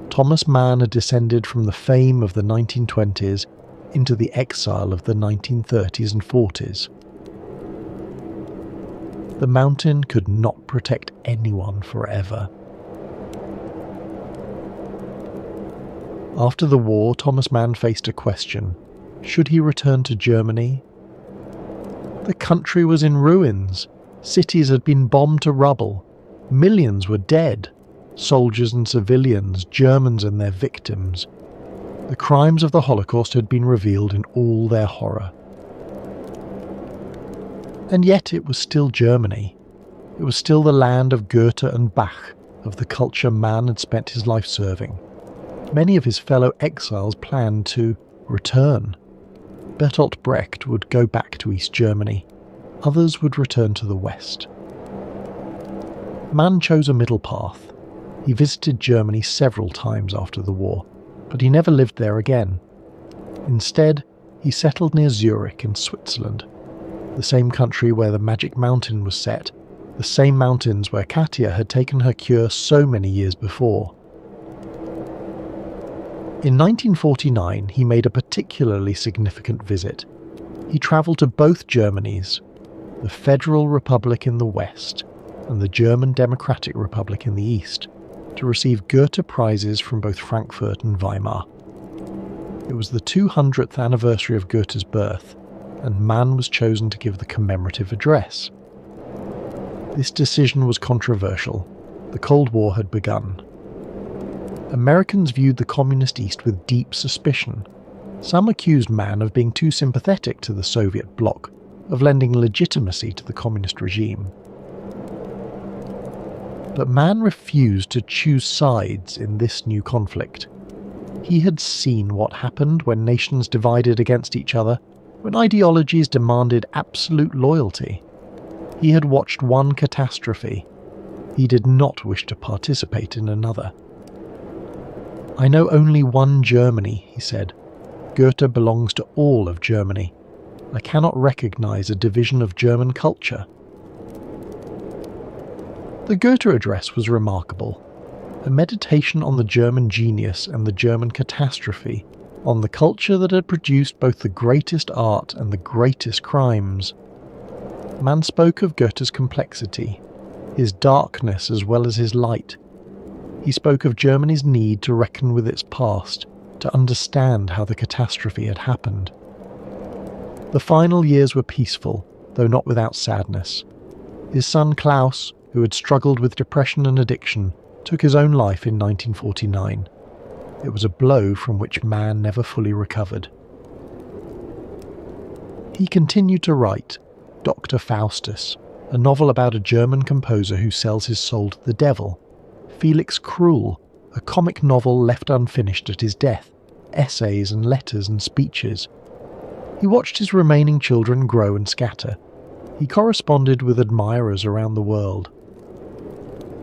Thomas Mann had descended from the fame of the 1920s into the exile of the 1930s and 40s. The mountain could not protect anyone forever. After the war, Thomas Mann faced a question. Should he return to Germany? The country was in ruins. Cities had been bombed to rubble. Millions were dead. Soldiers and civilians, Germans and their victims. The crimes of the Holocaust had been revealed in all their horror. And yet it was still Germany. It was still the land of Goethe and Bach, of the culture Mann had spent his life serving. Many of his fellow exiles planned to return. Bertolt Brecht would go back to East Germany. Others would return to the West. Mann chose a middle path. He visited Germany several times after the war, but he never lived there again. Instead, he settled near Zurich in Switzerland, the same country where the Magic Mountain was set, the same mountains where Katia had taken her cure so many years before. In 1949, he made a particularly significant visit. He travelled to both Germanys, the Federal Republic in the west and the German Democratic Republic in the east, to receive Goethe prizes from both Frankfurt and Weimar. It was the 200th anniversary of Goethe's birth, and Mann was chosen to give the commemorative address. This decision was controversial. The Cold War had begun. Americans viewed the Communist East with deep suspicion. Some accused Mann of being too sympathetic to the Soviet bloc, of lending legitimacy to the communist regime. But Mann refused to choose sides in this new conflict. He had seen what happened when nations divided against each other, when ideologies demanded absolute loyalty. He had watched one catastrophe. He did not wish to participate in another. "I know only one Germany," he said. "Goethe belongs to all of Germany. I cannot recognize a division of German culture." The Goethe address was remarkable, a meditation on the German genius and the German catastrophe, on the culture that had produced both the greatest art and the greatest crimes. Mann spoke of Goethe's complexity, his darkness as well as his light. He spoke of Germany's need to reckon with its past, to understand how the catastrophe had happened. The final years were peaceful, though not without sadness. His son Klaus, who had struggled with depression and addiction, took his own life in 1949. It was a blow from which Mann never fully recovered. He continued to write Dr. Faustus, a novel about a German composer who sells his soul to the devil, Felix Krull, a comic novel left unfinished at his death, essays and letters and speeches. He watched his remaining children grow and scatter. He corresponded with admirers around the world.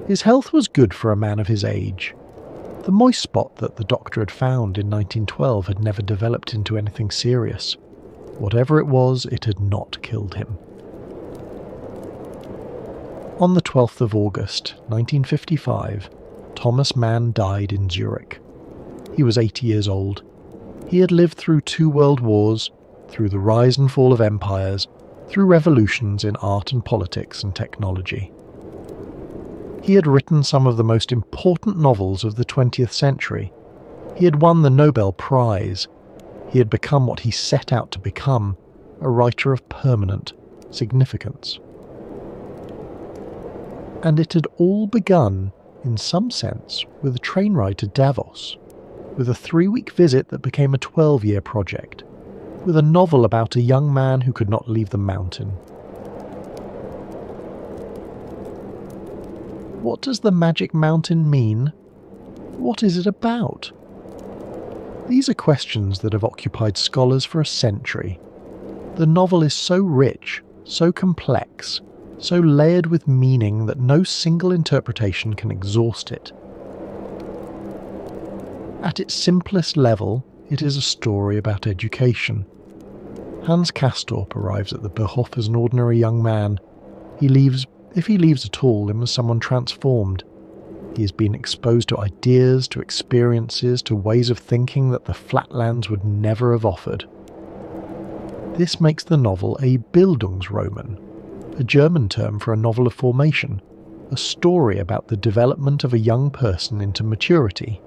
His health was good for a man of his age. The moist spot that the doctor had found in 1912 had never developed into anything serious. Whatever it was, it had not killed him. On the 12th of August, 1955, Thomas Mann died in Zurich. He was 80 years old. He had lived through 2 world wars, through the rise and fall of empires, through revolutions in art and politics and technology. He had written some of the most important novels of the 20th century. He had won the Nobel Prize. He had become what he set out to become, a writer of permanent significance. And it had all begun, in some sense, with a train ride to Davos, with a 3-week visit that became a 12-year project, with a novel about a young man who could not leave the mountain. What does the Magic Mountain mean? What is it about? These are questions that have occupied scholars for a century. The novel is so rich, so complex, so layered with meaning that no single interpretation can exhaust it. At its simplest level, it is a story about education. Hans Castorp arrives at the Berghof as an ordinary young man. He leaves, if he leaves at all, as someone transformed. He has been exposed to ideas, to experiences, to ways of thinking that the flatlands would never have offered. This makes the novel a Bildungsroman, a German term for a novel of formation, a story about the development of a young person into maturity.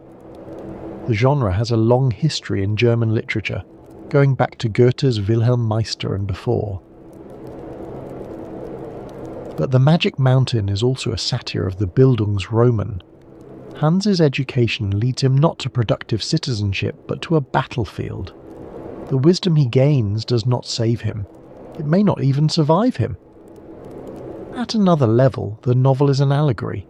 The genre has a long history in German literature, going back to Goethe's Wilhelm Meister and before. But the Magic Mountain is also a satire of the Bildungsroman. Hans's education leads him not to productive citizenship, but to a battlefield. The wisdom he gains does not save him. It may not even survive him. At another level, the novel is an allegory.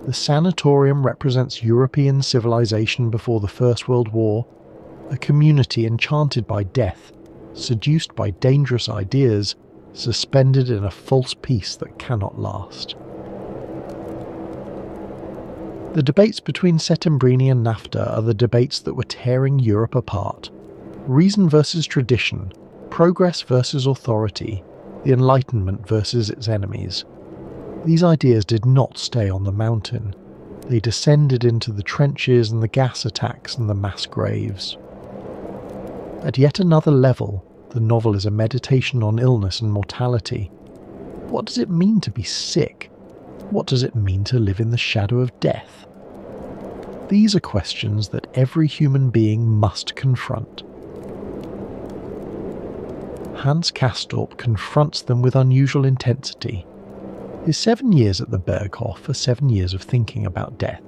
The Sanatorium represents European civilization before the First World War, a community enchanted by death, seduced by dangerous ideas, suspended in a false peace that cannot last. The debates between Settembrini and NAFTA are the debates that were tearing Europe apart. Reason versus tradition, progress versus authority, the Enlightenment versus its enemies. These ideas did not stay on the mountain. They descended into the trenches and the gas attacks and the mass graves. At yet another level, the novel is a meditation on illness and mortality. What does it mean to be sick? What does it mean to live in the shadow of death? These are questions that every human being must confront. Hans Castorp confronts them with unusual intensity. His 7 years at the Berghof are 7 years of thinking about death,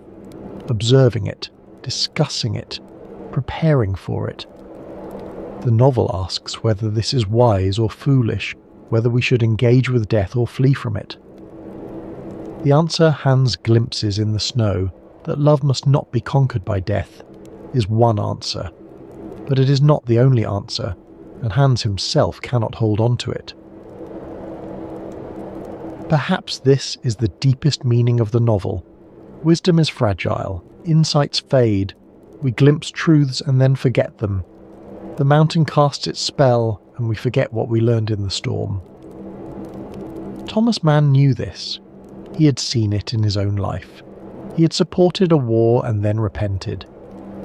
observing it, discussing it, preparing for it. The novel asks whether this is wise or foolish, whether we should engage with death or flee from it. The answer Hans glimpses in the snow, that love must not be conquered by death, is one answer, but it is not the only answer, and Hans himself cannot hold on to it. Perhaps this is the deepest meaning of the novel. Wisdom is fragile, insights fade, we glimpse truths and then forget them. The mountain casts its spell, and we forget what we learned in the storm. Thomas Mann knew this. He had seen it in his own life. He had supported a war and then repented.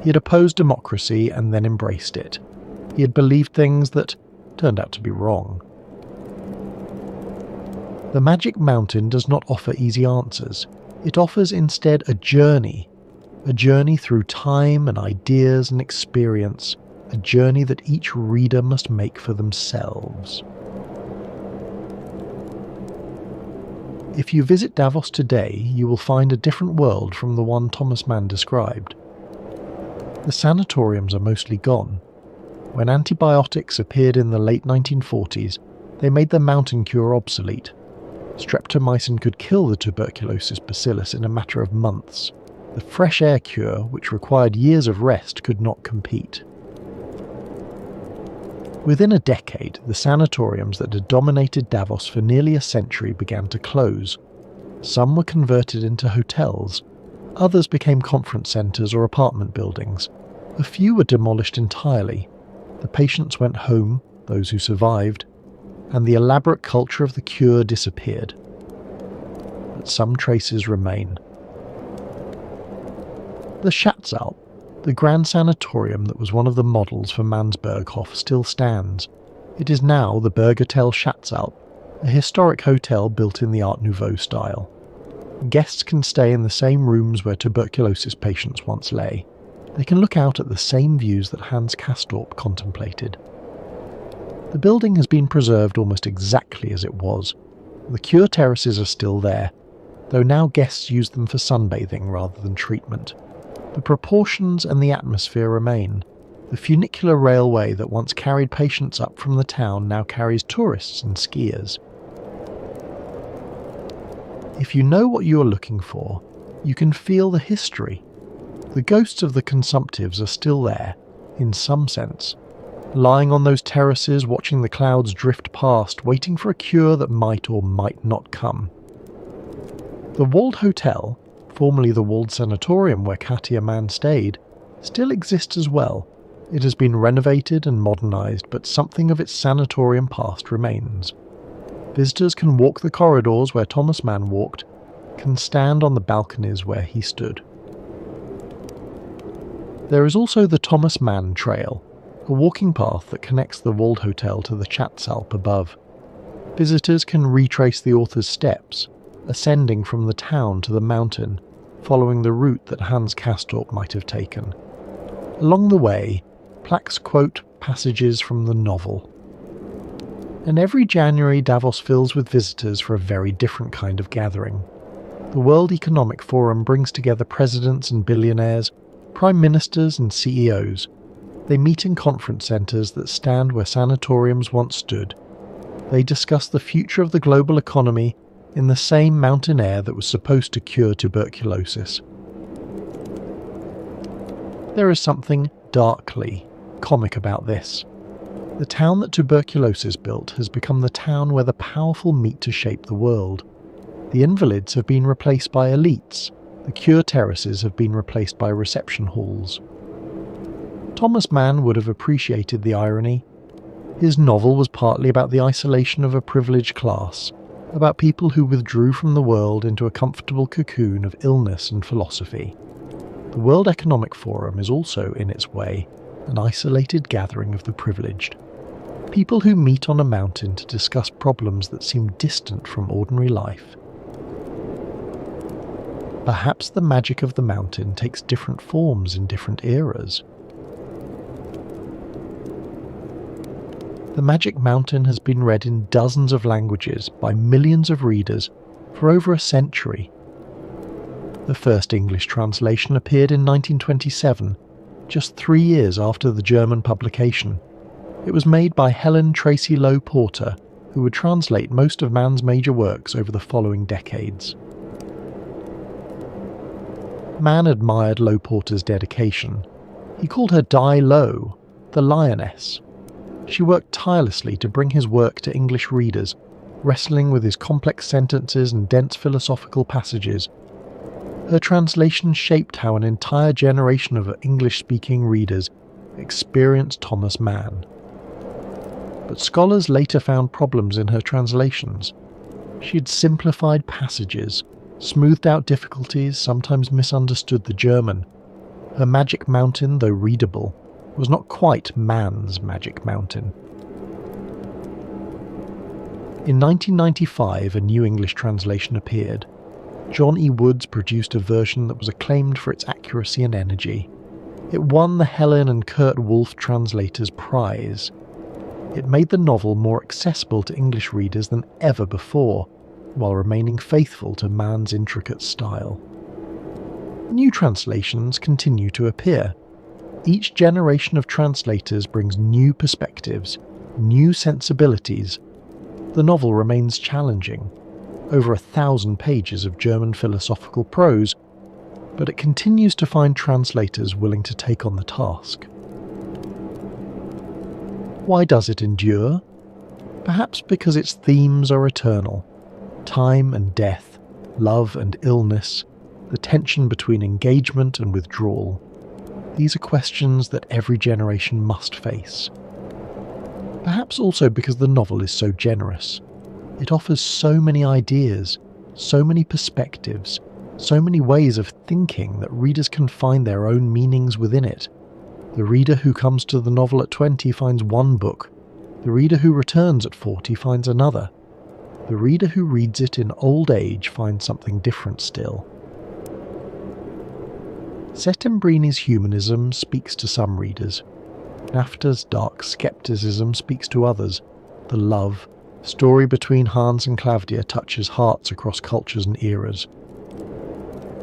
He had opposed democracy and then embraced it. He had believed things that turned out to be wrong. The Magic Mountain does not offer easy answers. It offers instead a journey through time and ideas and experience, a journey that each reader must make for themselves. If you visit Davos today, you will find a different world from the one Thomas Mann described. The sanatoriums are mostly gone. When antibiotics appeared in the late 1940s, they made the mountain cure obsolete. Streptomycin could kill the tuberculosis bacillus in a matter of months. The fresh air cure, which required years of rest, could not compete. Within a decade, the sanatoriums that had dominated Davos for nearly a century began to close. Some were converted into hotels. Others became conference centres or apartment buildings. A few were demolished entirely. The patients went home, those who survived, and the elaborate culture of the cure disappeared. But some traces remain. The Schatzalp, the grand sanatorium that was one of the models for Mann's Berghof, still stands. It is now the Berghotel Schatzalp, a historic hotel built in the Art Nouveau style. Guests can stay in the same rooms where tuberculosis patients once lay. They can look out at the same views that Hans Castorp contemplated. The building has been preserved almost exactly as it was. The cure terraces are still there, though now guests use them for sunbathing rather than treatment. The proportions and the atmosphere remain. The funicular railway that once carried patients up from the town now carries tourists and skiers. If you know what you are looking for, you can feel the history. The ghosts of the consumptives are still there, in some sense, lying on those terraces watching the clouds drift past, waiting for a cure that might or might not come. The walled hotel, formerly the walled sanatorium where Katia Mann stayed, still exists as well. It has been renovated and modernised, but something of its sanatorium past remains. Visitors can walk the corridors where Thomas Mann walked, can stand on the balconies where he stood. There is also the Thomas Mann Trail, a walking path that connects the walled hotel to the Schatzalp above. Visitors can retrace the author's steps, ascending from the town to the mountain, following the route that Hans Castorp might have taken. Along the way, plaques quote passages from the novel. And every January Davos fills with visitors for a very different kind of gathering. The World Economic Forum brings together presidents and billionaires, prime ministers and CEOs. They meet in conference centres that stand where sanatoriums once stood. They discuss the future of the global economy in the same mountain air that was supposed to cure tuberculosis. There is something darkly comic about this. The town that tuberculosis built has become the town where the powerful meet to shape the world. The invalids have been replaced by elites. The cure terraces have been replaced by reception halls. Thomas Mann would have appreciated the irony. His novel was partly about the isolation of a privileged class, about people who withdrew from the world into a comfortable cocoon of illness and philosophy. The World Economic Forum is also, in its way, an isolated gathering of the privileged. People who meet on a mountain to discuss problems that seem distant from ordinary life. Perhaps the magic of the mountain takes different forms in different eras. The Magic Mountain has been read in dozens of languages by millions of readers for over a century. The first English translation appeared in 1927, just 3 years after the German publication. It was made by Helen Tracy Lowe Porter, who would translate most of Mann's major works over the following decades. Mann admired Lowe Porter's dedication. He called her Di Lowe, the Lioness. She worked tirelessly to bring his work to English readers, wrestling with his complex sentences and dense philosophical passages. Her translation shaped how an entire generation of English-speaking readers experienced Thomas Mann. But scholars later found problems in her translations. She had simplified passages, smoothed out difficulties, sometimes misunderstood the German. Her Magic Mountain, though readable, was not quite Mann's Magic Mountain. In 1995, a new English translation appeared. John E. Woods produced a version that was acclaimed for its accuracy and energy. It won the Helen and Kurt Wolff Translators Prize. It made the novel more accessible to English readers than ever before, while remaining faithful to Mann's intricate style. New translations continue to appear. Each generation of translators brings new perspectives, new sensibilities. The novel remains challenging, over 1,000 pages of German philosophical prose, but it continues to find translators willing to take on the task. Why does it endure? Perhaps because its themes are eternal. Time and death, love and illness, the tension between engagement and withdrawal. These are questions that every generation must face. Perhaps also because the novel is so generous. It offers so many ideas, so many perspectives, so many ways of thinking that readers can find their own meanings within it. The reader who comes to the novel at 20 finds one book. The reader who returns at 40 finds another. The reader who reads it in old age finds something different still. Settembrini's humanism speaks to some readers. Nafta's dark skepticism speaks to others. The love story between Hans and Claudia touches hearts across cultures and eras.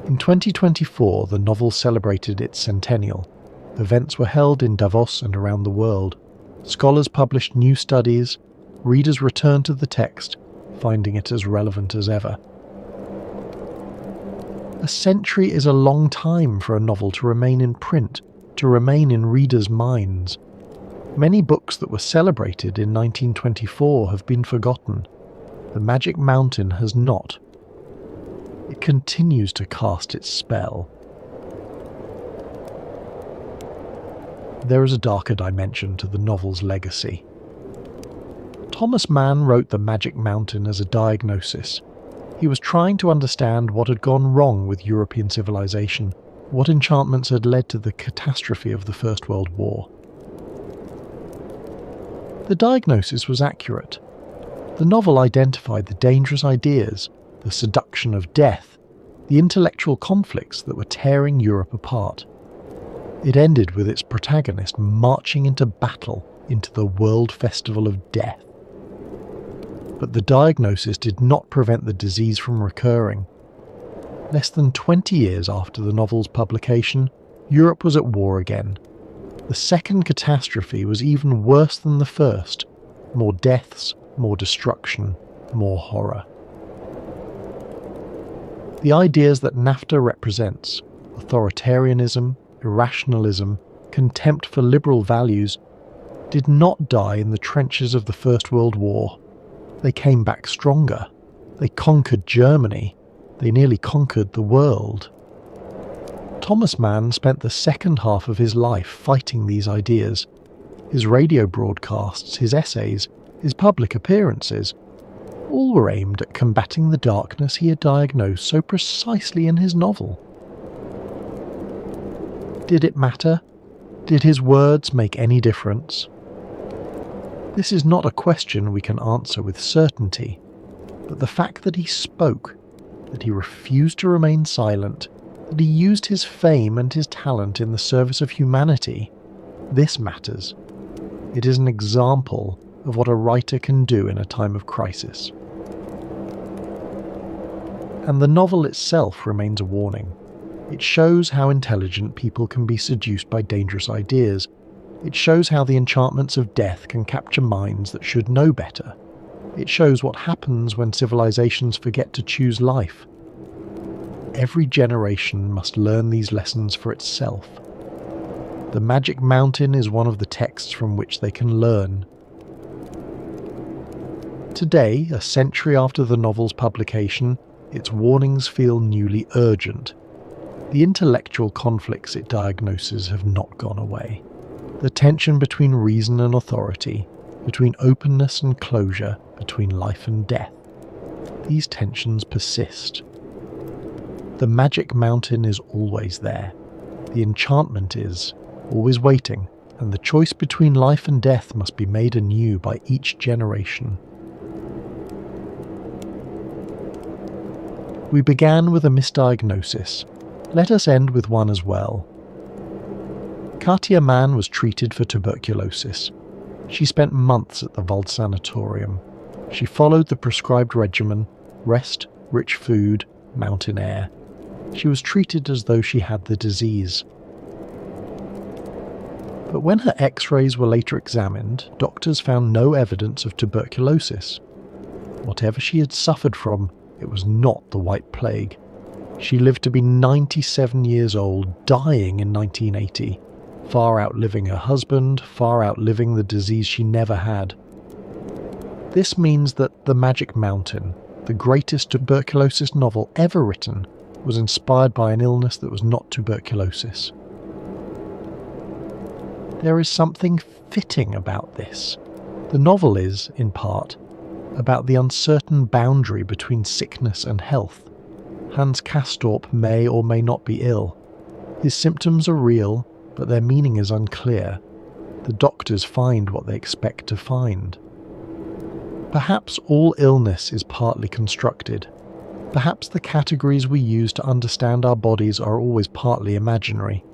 In 2024, the novel celebrated its centennial. Events were held in Davos and around the world. Scholars published new studies. Readers returned to the text, finding it as relevant as ever. A century is a long time for a novel to remain in print, to remain in readers' minds. Many books that were celebrated in 1924 have been forgotten. The Magic Mountain has not. It continues to cast its spell. There is a darker dimension to the novel's legacy. Thomas Mann wrote The Magic Mountain as a diagnosis. He was trying to understand what had gone wrong with European civilization, what enchantments had led to the catastrophe of the First World War. The diagnosis was accurate. The novel identified the dangerous ideas, the seduction of death, the intellectual conflicts that were tearing Europe apart. It ended with its protagonist marching into battle into the World Festival of Death. But the diagnosis did not prevent the disease from recurring. Less than 20 years after the novel's publication, Europe was at war again. The second catastrophe was even worse than the first. More deaths, more destruction, more horror. The ideas that NAFTA represents, authoritarianism, irrationalism, contempt for liberal values, did not die in the trenches of the First World War. They came back stronger. They conquered Germany. They nearly conquered the world. Thomas Mann spent the second half of his life fighting these ideas. His radio broadcasts, his essays, his public appearances, all were aimed at combating the darkness he had diagnosed so precisely in his novel. Did it matter? Did his words make any difference? This is not a question we can answer with certainty, but the fact that he spoke, that he refused to remain silent, that he used his fame and his talent in the service of humanity, this matters. It is an example of what a writer can do in a time of crisis. And the novel itself remains a warning. It shows how intelligent people can be seduced by dangerous ideas. It shows how the enchantments of death can capture minds that should know better. It shows what happens when civilizations forget to choose life. Every generation must learn these lessons for itself. The Magic Mountain is one of the texts from which they can learn. Today, a century after the novel's publication, its warnings feel newly urgent. The intellectual conflicts it diagnoses have not gone away. The tension between reason and authority, between openness and closure, between life and death. These tensions persist. The Magic Mountain is always there. The enchantment is always waiting, and the choice between life and death must be made anew by each generation. We began with a misdiagnosis. Let us end with one as well. Katia Mann was treated for tuberculosis. She spent months at the Wald Sanatorium. She followed the prescribed regimen: rest, rich food, mountain air. She was treated as though she had the disease. But when her X-rays were later examined, doctors found no evidence of tuberculosis. Whatever she had suffered from, it was not the White Plague. She lived to be 97 years old, dying in 1980, far outliving her husband, far outliving the disease she never had. This means that The Magic Mountain, the greatest tuberculosis novel ever written, was inspired by an illness that was not tuberculosis. There is something fitting about this. The novel is, in part, about the uncertain boundary between sickness and health. Hans Castorp may or may not be ill. His symptoms are real, but their meaning is unclear. The doctors find what they expect to find. Perhaps all illness is partly constructed. Perhaps the categories we use to understand our bodies are always partly imaginary.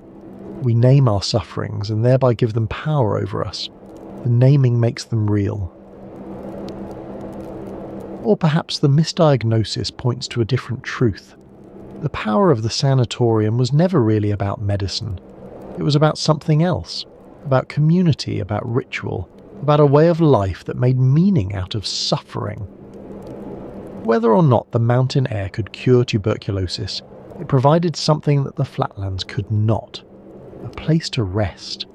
We name our sufferings and thereby give them power over us. The naming makes them real. Or perhaps the misdiagnosis points to a different truth. The power of the sanatorium was never really about medicine. It was about something else, about community, about ritual, about a way of life that made meaning out of suffering. Whether or not the mountain air could cure tuberculosis, it provided something that the flatlands could not. A place to rest,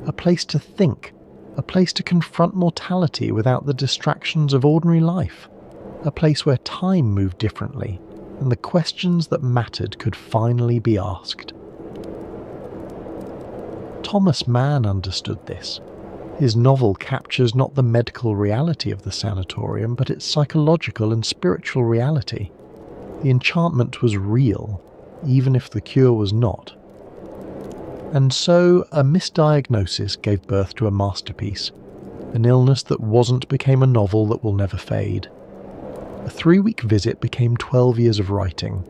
a place to think, a place to confront mortality without the distractions of ordinary life, a place where time moved differently, and the questions that mattered could finally be asked. Thomas Mann understood this. His novel captures not the medical reality of the sanatorium, but its psychological and spiritual reality. The enchantment was real, even if the cure was not. And so, a misdiagnosis gave birth to a masterpiece. An illness that wasn't became a novel that will never fade. A 3-week visit became 12 years of writing.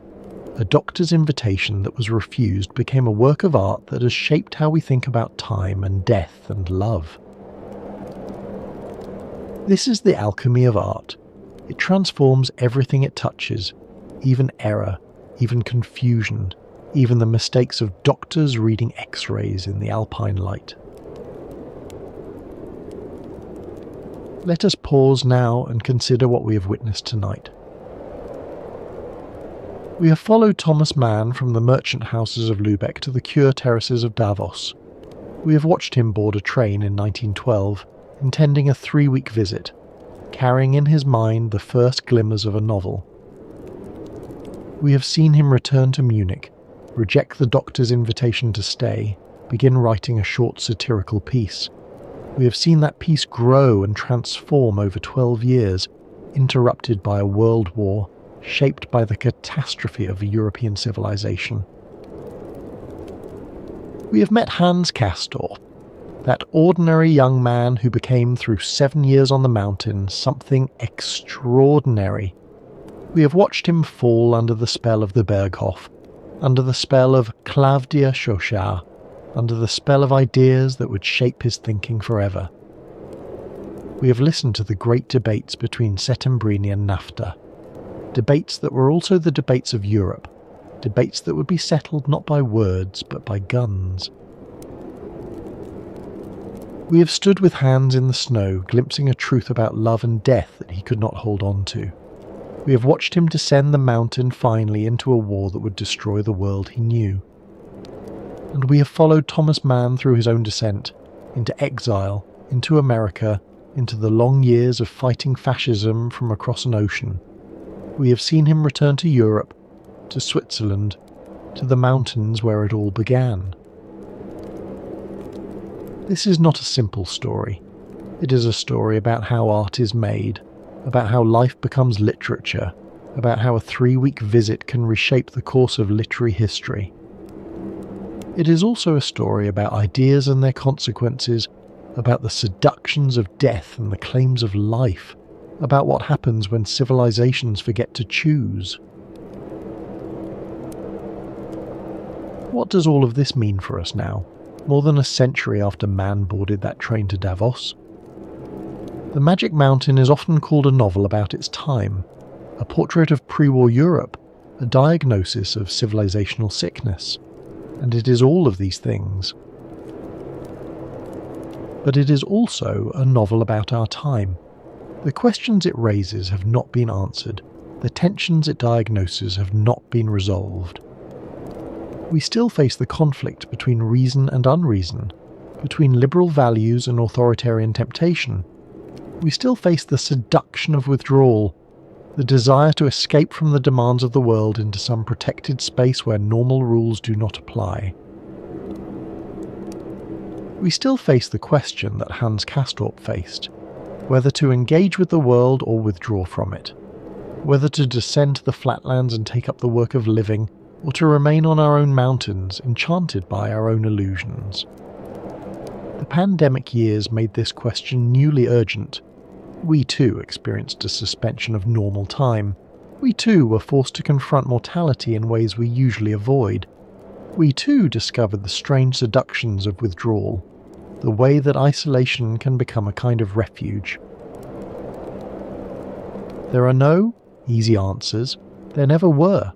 A doctor's invitation that was refused became a work of art that has shaped how we think about time and death and love. This is the alchemy of art. It transforms everything it touches, even error, even confusion, even the mistakes of doctors reading X-rays in the alpine light. Let us pause now and consider what we have witnessed tonight. We have followed Thomas Mann from the merchant houses of Lübeck to the Cure terraces of Davos. We have watched him board a train in 1912, intending a 3-week visit, carrying in his mind the first glimmers of a novel. We have seen him return to Munich, reject the doctor's invitation to stay, begin writing a short satirical piece. We have seen that piece grow and transform over 12 years, interrupted by a world war, shaped by the catastrophe of European civilization. We have met Hans Castorp. That ordinary young man who became, through 7 years on the mountain, something extraordinary. We have watched him fall under the spell of the Berghof, under the spell of Claudia Chauchat, under the spell of ideas that would shape his thinking forever. We have listened to the great debates between Settembrini and Naphta, debates that were also the debates of Europe, debates that would be settled not by words but by guns. We have stood with hands in the snow, glimpsing a truth about love and death that he could not hold on to. We have watched him descend the mountain finally into a war that would destroy the world he knew. And we have followed Thomas Mann through his own descent, into exile, into America, into the long years of fighting fascism from across an ocean. We have seen him return to Europe, to Switzerland, to the mountains where it all began. This is not a simple story. It is a story about how art is made, about how life becomes literature, about how a 3-week visit can reshape the course of literary history. It is also a story about ideas and their consequences, about the seductions of death and the claims of life, about what happens when civilizations forget to choose. What does all of this mean for us now, more than a century after man boarded that train to Davos? The Magic Mountain is often called a novel about its time, a portrait of pre-war Europe, a diagnosis of civilizational sickness, and it is all of these things. But it is also a novel about our time. The questions it raises have not been answered, the tensions it diagnoses have not been resolved. We still face the conflict between reason and unreason, between liberal values and authoritarian temptation. We still face the seduction of withdrawal, the desire to escape from the demands of the world into some protected space where normal rules do not apply. We still face the question that Hans Castorp faced, whether to engage with the world or withdraw from it, whether to descend to the flatlands and take up the work of living, or to remain on our own mountains, enchanted by our own illusions. The pandemic years made this question newly urgent. We too experienced a suspension of normal time. We too were forced to confront mortality in ways we usually avoid. We too discovered the strange seductions of withdrawal, the way that isolation can become a kind of refuge. There are no easy answers. There never were.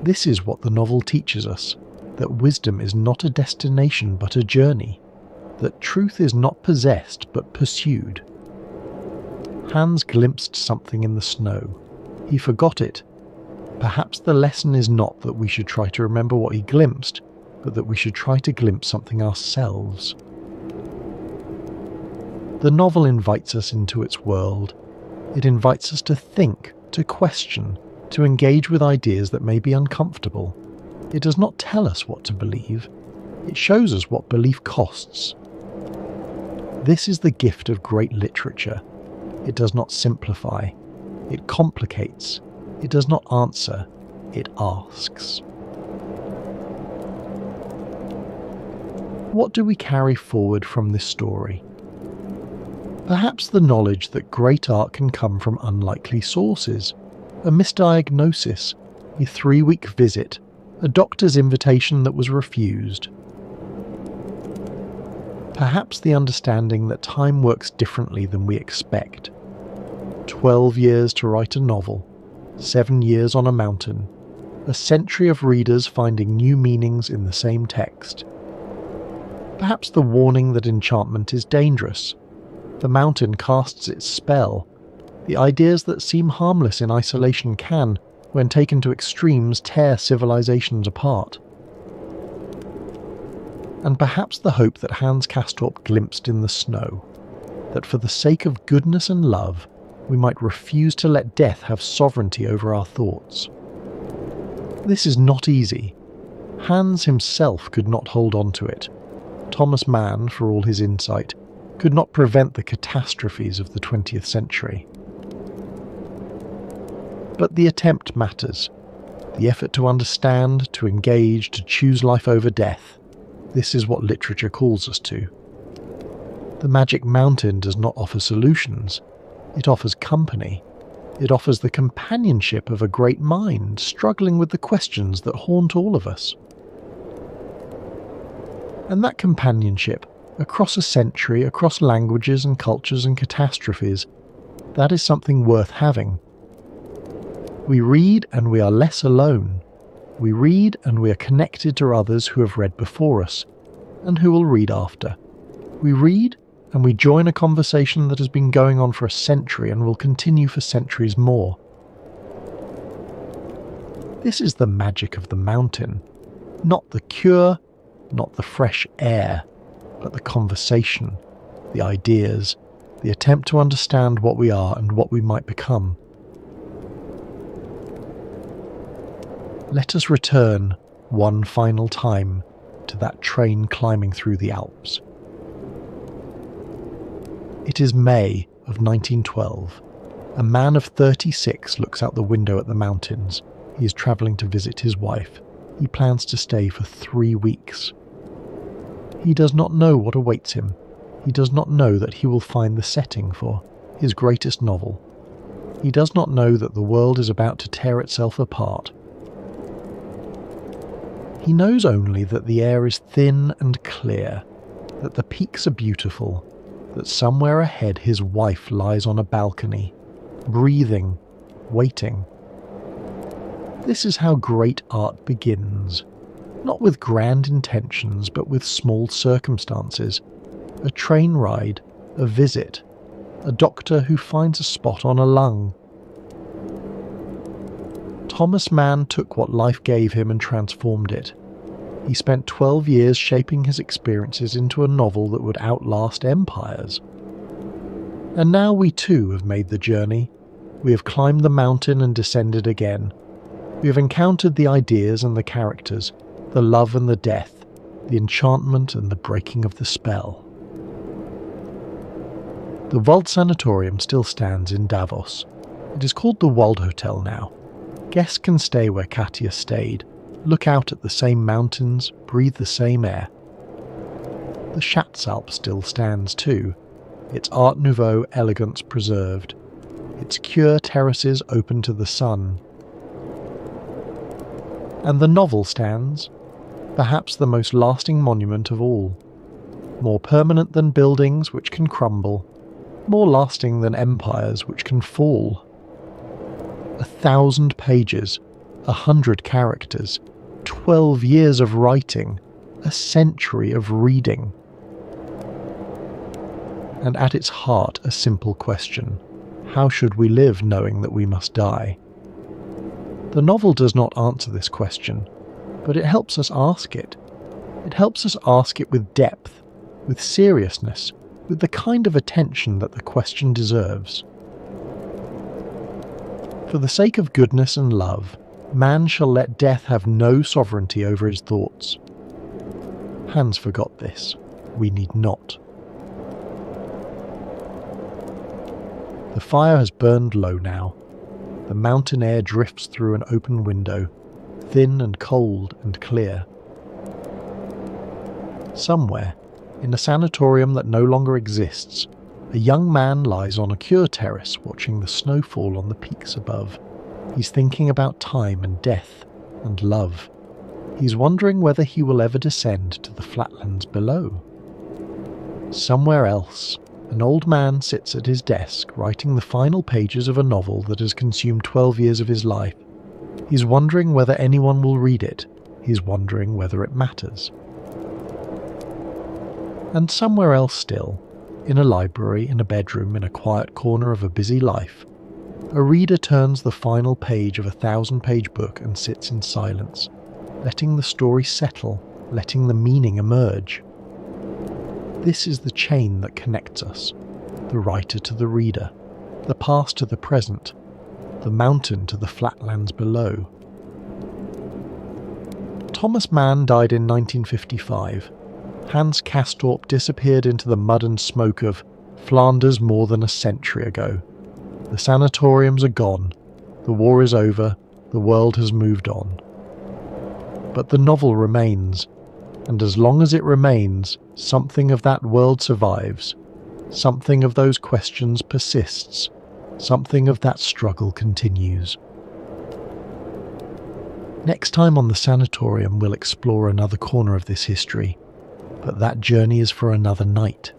This is what the novel teaches us, that wisdom is not a destination but a journey, that truth is not possessed but pursued. Hans glimpsed something in the snow. He forgot it. Perhaps the lesson is not that we should try to remember what he glimpsed, but that we should try to glimpse something ourselves. The novel invites us into its world. It invites us to think, to question, to engage with ideas that may be uncomfortable. It does not tell us what to believe. It shows us what belief costs. This is the gift of great literature. It does not simplify. It complicates. It does not answer. It asks. What do we carry forward from this story? Perhaps the knowledge that great art can come from unlikely sources, a misdiagnosis, a 3-week visit, a doctor's invitation that was refused. Perhaps the understanding that time works differently than we expect. 12 years to write a novel, 7 years on a mountain, a century of readers finding new meanings in the same text. Perhaps the warning that enchantment is dangerous. The mountain casts its spell. The ideas that seem harmless in isolation can, when taken to extremes, tear civilizations apart. And perhaps the hope that Hans Castorp glimpsed in the snow, that for the sake of goodness and love, we might refuse to let death have sovereignty over our thoughts. This is not easy. Hans himself could not hold on to it. Thomas Mann, for all his insight, could not prevent the catastrophes of the 20th century. But the attempt matters. The effort to understand, to engage, to choose life over death. This is what literature calls us to. The magic mountain does not offer solutions. It offers company. It offers the companionship of a great mind struggling with the questions that haunt all of us. And that companionship, across a century, across languages and cultures and catastrophes, that is something worth having. We read and we are less alone. We read and we are connected to others who have read before us, and who will read after. We read and we join a conversation that has been going on for a century and will continue for centuries more. This is the magic of the mountain. Not the cure, not the fresh air, but the conversation, the ideas, the attempt to understand what we are and what we might become. Let us return one final time to that train climbing through the Alps. It is May of 1912. A man of 36 looks out the window at the mountains. He is travelling to visit his wife. He plans to stay for 3 weeks. He does not know what awaits him. He does not know that he will find the setting for his greatest novel. He does not know that the world is about to tear itself apart. He knows only that the air is thin and clear, that the peaks are beautiful, that somewhere ahead his wife lies on a balcony, breathing, waiting. This is how great art begins, not with grand intentions but with small circumstances, a train ride, a visit, a doctor who finds a spot on a lung. Thomas Mann took what life gave him and transformed it. He spent 12 years shaping his experiences into a novel that would outlast empires. And now we too have made the journey. We have climbed the mountain and descended again. We have encountered the ideas and the characters, the love and the death, the enchantment and the breaking of the spell. The Wald Sanatorium still stands in Davos. It is called the Wald Hotel now. Guests can stay where Katja stayed, look out at the same mountains, breathe the same air. The Schatzalp still stands too, its Art Nouveau elegance preserved, its Cure terraces open to the sun. And the novel stands, perhaps the most lasting monument of all, more permanent than buildings which can crumble, more lasting than empires which can fall. 1,000 pages, 100 characters, 12 years of writing, a century of reading. And at its heart a simple question: how should we live knowing that we must die? The novel does not answer this question, but it helps us ask it. It helps us ask it with depth, with seriousness, with the kind of attention that the question deserves. For the sake of goodness and love, man shall let death have no sovereignty over his thoughts. Hans forgot this. We need not. The fire has burned low now. The mountain air drifts through an open window, thin and cold and clear. Somewhere, in a sanatorium that no longer exists, a young man lies on a cure terrace watching the snow fall on the peaks above. He's thinking about time and death and love. He's wondering whether he will ever descend to the flatlands below. Somewhere else, an old man sits at his desk writing the final pages of a novel that has consumed 12 years of his life. He's wondering whether anyone will read it. He's wondering whether it matters. And somewhere else still, in a library, in a bedroom, in a quiet corner of a busy life, a reader turns the final page of a 1,000-page book and sits in silence, letting the story settle, letting the meaning emerge. This is the chain that connects us, the writer to the reader, the past to the present, the mountain to the flatlands below. Thomas Mann died in 1955. Hans Castorp disappeared into the mud and smoke of Flanders more than a century ago. The sanatoriums are gone, the war is over, the world has moved on. But the novel remains, and as long as it remains, something of that world survives, Something of those questions persists. Something of that struggle continues. Next time on the Sanatorium, we'll explore another corner of this history, but that journey is for another night.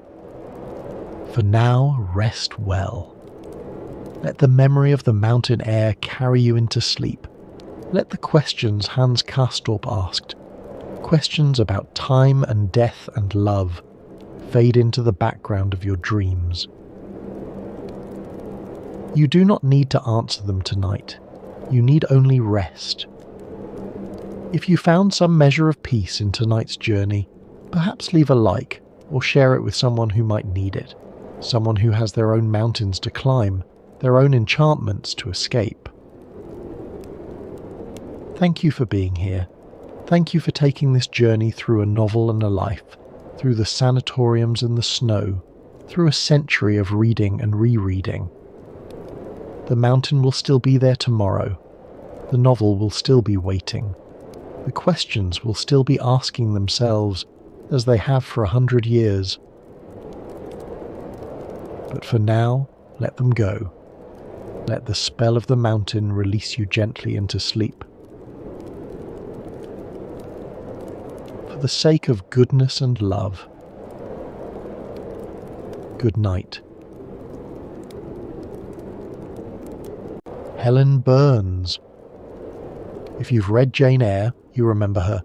For now, rest well. Let the memory of the mountain air carry you into sleep. Let the questions Hans Castorp asked, questions about time and death and love, fade into the background of your dreams. You do not need to answer them tonight. You need only rest. If you found some measure of peace in tonight's journey, perhaps leave a like or share it with someone who might need it, someone who has their own mountains to climb, their own enchantments to escape. Thank you for being here. Thank you for taking this journey through a novel and a life, through the sanatoriums and the snow, through a century of reading and rereading. The mountain will still be there tomorrow. The novel will still be waiting. The questions will still be asking themselves, as they have for 100 years. But for now, let them go. Let the spell of the mountain release you gently into sleep. For the sake of goodness and love, good night. Helen Burns. If you've read Jane Eyre, you remember her,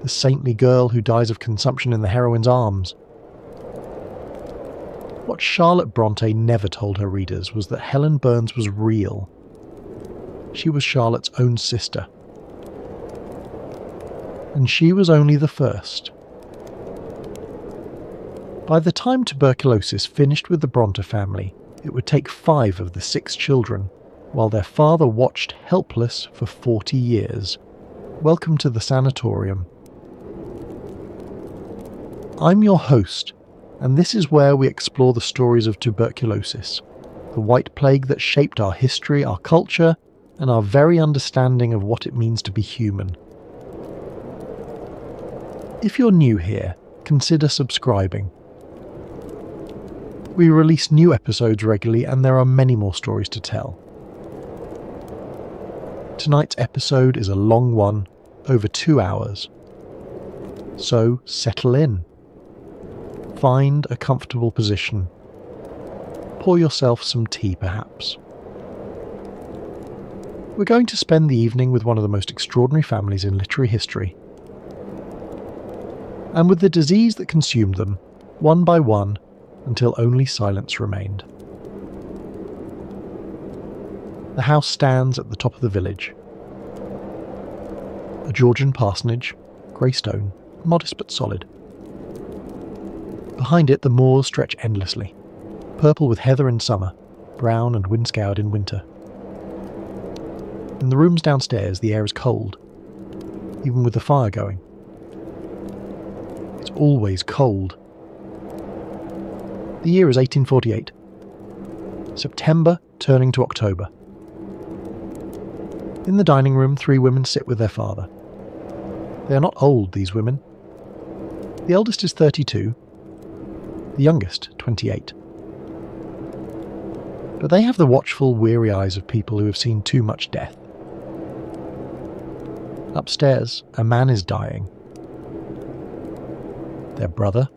the saintly girl who dies of consumption in the heroine's arms. What Charlotte Brontë never told her readers was that Helen Burns was real. She was Charlotte's own sister. And she was only the first. By the time tuberculosis finished with the Brontë family, it would take 5 of the 6 children, while their father watched helpless for 40 years. Welcome to the Sanatorium. I'm your host, and this is where we explore the stories of tuberculosis, the white plague that shaped our history, our culture, and our very understanding of what it means to be human. If you're new here, consider subscribing. We release new episodes regularly, and there are many more stories to tell. Tonight's episode is a long one, over 2 hours. So settle in. Find a comfortable position. Pour yourself some tea, perhaps. We're going to spend the evening with one of the most extraordinary families in literary history. And with the disease that consumed them, one by one, until only silence remained. The house stands at the top of the village. A Georgian parsonage, grey stone, modest but solid. Behind it the moors stretch endlessly, purple with heather in summer, brown and wind-scoured in winter. In the rooms downstairs the air is cold, even with the fire going. It's always cold. The year is 1848. September turning to October. In the dining room 3 women sit with their father. They are not old, these women. The eldest is 32, the youngest 28. But they have the watchful, weary eyes of people who have seen too much death. Upstairs, a man is dying. Their brother,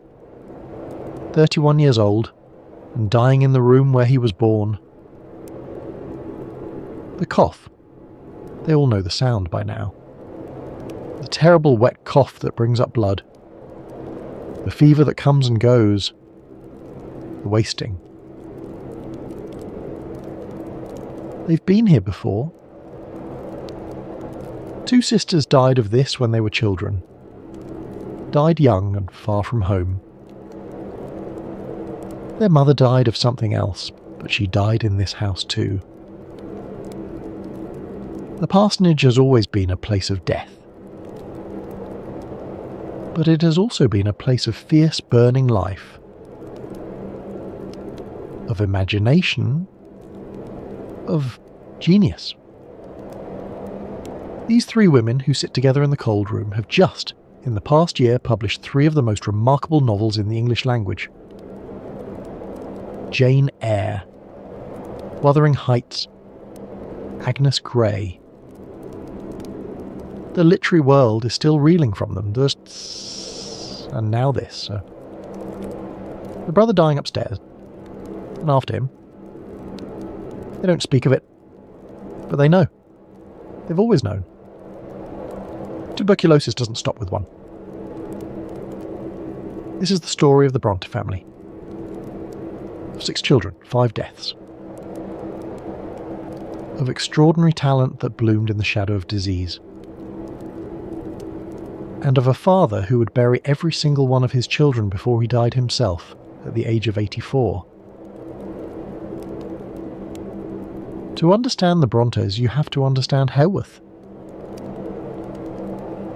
31 years old, and dying in the room where he was born. The cough. They all know the sound by now. The terrible wet cough that brings up blood. The fever that comes and goes. The wasting. They've been here before. 2 sisters died of this when they were children. Died young and far from home. Their mother died of something else, but she died in this house too. The parsonage has always been a place of death. But it has also been a place of fierce burning life. Of imagination. Of genius. These 3 women who sit together in the cold room have just, in the past year, published 3 of the most remarkable novels in the English language. Jane Eyre, Wuthering Heights, Agnes Grey. The literary world is still reeling from them. And now this. The brother dying upstairs, and after him. They don't speak of it, but they know. They've always known. Tuberculosis doesn't stop with one. This is the story of the Bronte family. Of 6 children, 5 deaths. Of extraordinary talent that bloomed in the shadow of disease. And of a father who would bury every single one of his children before he died himself, at the age of 84. To understand the Brontes, you have to understand Haworth.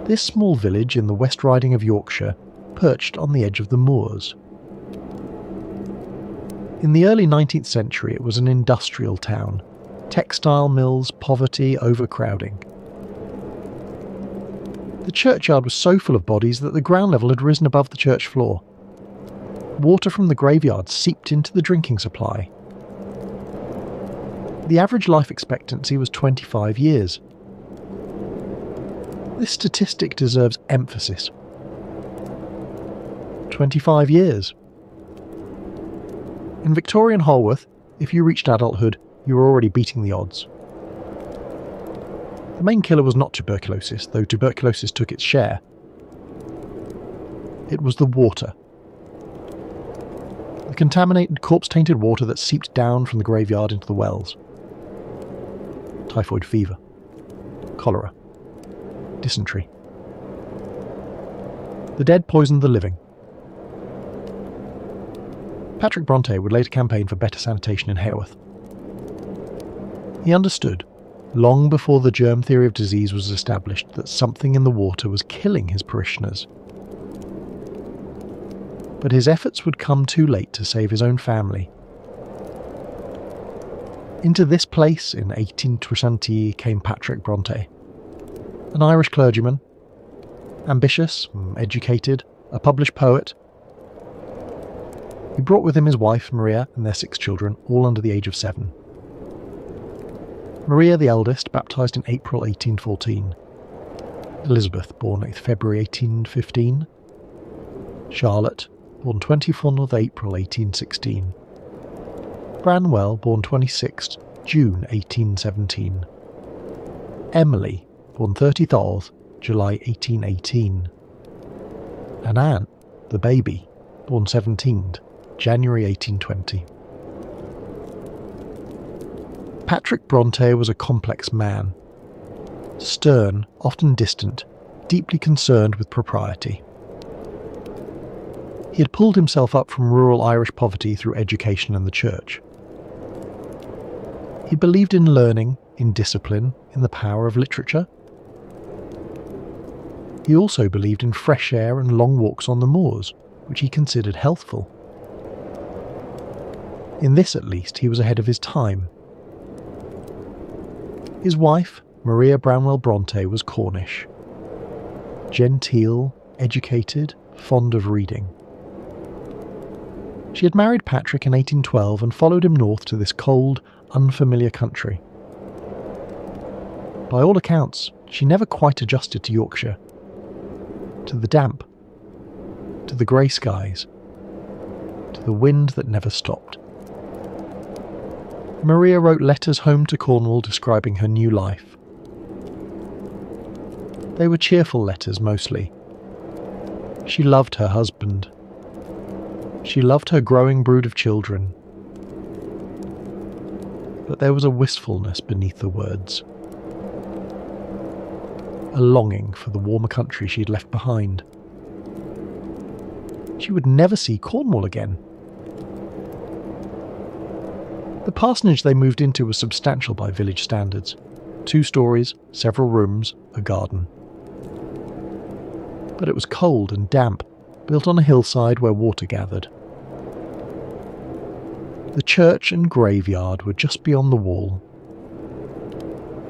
This small village in the West Riding of Yorkshire perched on the edge of the moors. In the early 19th century it was an industrial town. Textile mills, poverty, overcrowding. The churchyard was so full of bodies that the ground level had risen above the church floor. Water from the graveyard seeped into the drinking supply. The average life expectancy was 25 years. This statistic deserves emphasis. 25 years. In Victorian Haworth, if you reached adulthood, you were already beating the odds. The main killer was not tuberculosis, though tuberculosis took its share. It was the water. The contaminated, corpse-tainted water that seeped down from the graveyard into the wells. Typhoid fever, cholera, dysentery. The dead poisoned the living. Patrick Bronte would later campaign for better sanitation in Haworth. He understood, long before the germ theory of disease was established, that something in the water was killing his parishioners. But his efforts would come too late to save his own family. Into this place in 1820 came Patrick Bronte, an Irish clergyman, ambitious, educated, a published poet. He brought with him his wife Maria and their 6 children, all under the age of 7. Maria, the eldest, baptised in April 1814. Elizabeth, born 8th February 1815. Charlotte, born 24th April 1816. Branwell, born 26th June 1817. Emily, born 30th July 1818. And Anne, the baby, born 17th January 1820. Patrick Bronte was a complex man. Stern, often distant, deeply concerned with propriety. He had pulled himself up from rural Irish poverty through education and the church. He believed in learning, in discipline, in the power of literature. He also believed in fresh air and long walks on the moors, which he considered healthful. In this, at least, he was ahead of his time. His wife, Maria Branwell Bronte, was Cornish. Genteel, educated, fond of reading. She had married Patrick in 1812 and followed him north to this cold, unfamiliar country. By all accounts, she never quite adjusted to Yorkshire, to the damp, to the grey skies, to the wind that never stopped. Maria wrote letters home to Cornwall describing her new life. They were cheerful letters mostly. She loved her husband. She loved her growing brood of children. But there was a wistfulness beneath the words. A longing for the warmer country she had left behind. She would never see Cornwall again. The parsonage they moved into was substantial by village standards. 2 stories, several rooms, a garden. But it was cold and damp, built on a hillside where water gathered. The church and graveyard were just beyond the wall.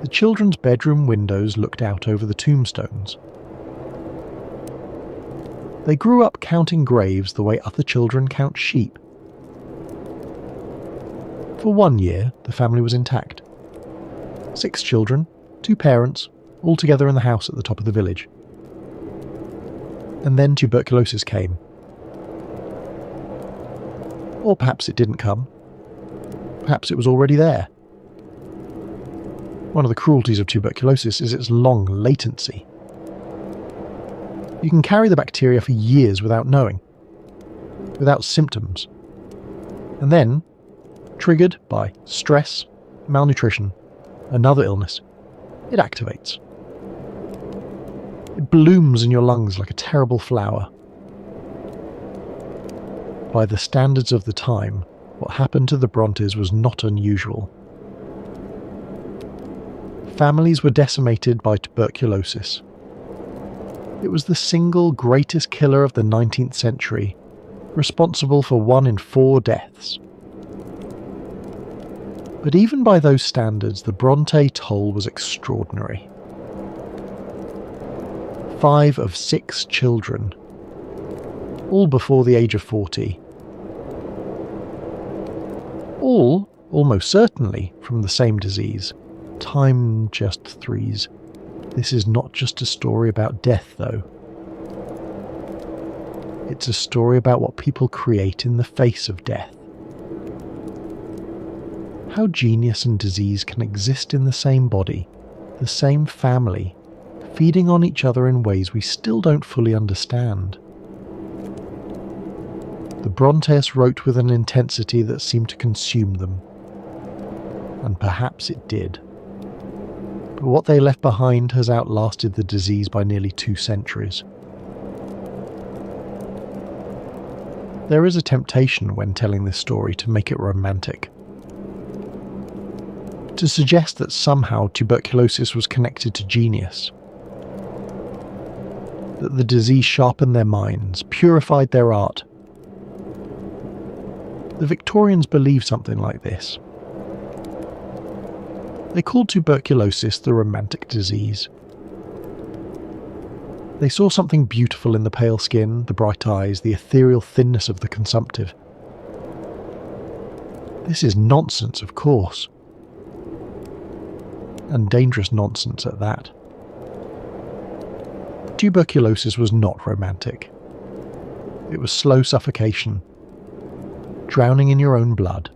The children's bedroom windows looked out over the tombstones. They grew up counting graves the way other children count sheep. For 1 year, the family was intact. 6 children, 2 parents, all together in the house at the top of the village. And then tuberculosis came. Or perhaps it didn't come. Perhaps it was already there. One of the cruelties of tuberculosis is its long latency. You can carry the bacteria for years without knowing, without symptoms. And then, triggered by stress, malnutrition, another illness, it activates. It blooms in your lungs like a terrible flower. By the standards of the time, what happened to the Brontes was not unusual. Families were decimated by tuberculosis. It was the single greatest killer of the 19th century, responsible for 1 in 4 deaths. But even by those standards, the Bronte toll was extraordinary. 5 of 6 children, all before the age of 40. All, almost certainly, from the same disease. Time just threes. This is not just a story about death, though. It's a story about what people create in the face of death. How genius and disease can exist in the same body, the same family, feeding on each other in ways we still don't fully understand. The Brontes wrote with an intensity that seemed to consume them. And perhaps it did. But what they left behind has outlasted the disease by nearly 2 centuries. There is a temptation when telling this story to make it romantic. To suggest that somehow tuberculosis was connected to genius. That the disease sharpened their minds, purified their art. The Victorians believed something like this. They called tuberculosis the romantic disease. They saw something beautiful in the pale skin, the bright eyes, the ethereal thinness of the consumptive. This is nonsense, of course. And dangerous nonsense at that. Tuberculosis was not romantic. It was slow suffocation, drowning in your own blood,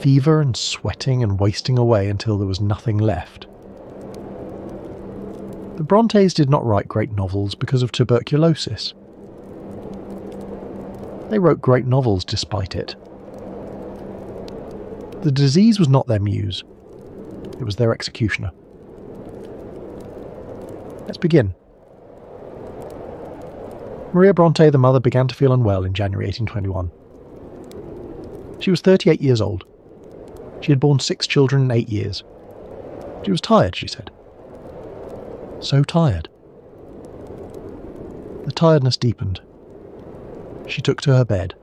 fever and sweating and wasting away until there was nothing left. The Brontes did not write great novels because of tuberculosis. They wrote great novels despite it. The disease was not their muse. It was their executioner. Let's begin. Maria Bronte, the mother, began to feel unwell in January 1821. She was 38 years old. She had borne 6 children in 8 years. She was tired, she said. So tired. The tiredness deepened. She took to her bed.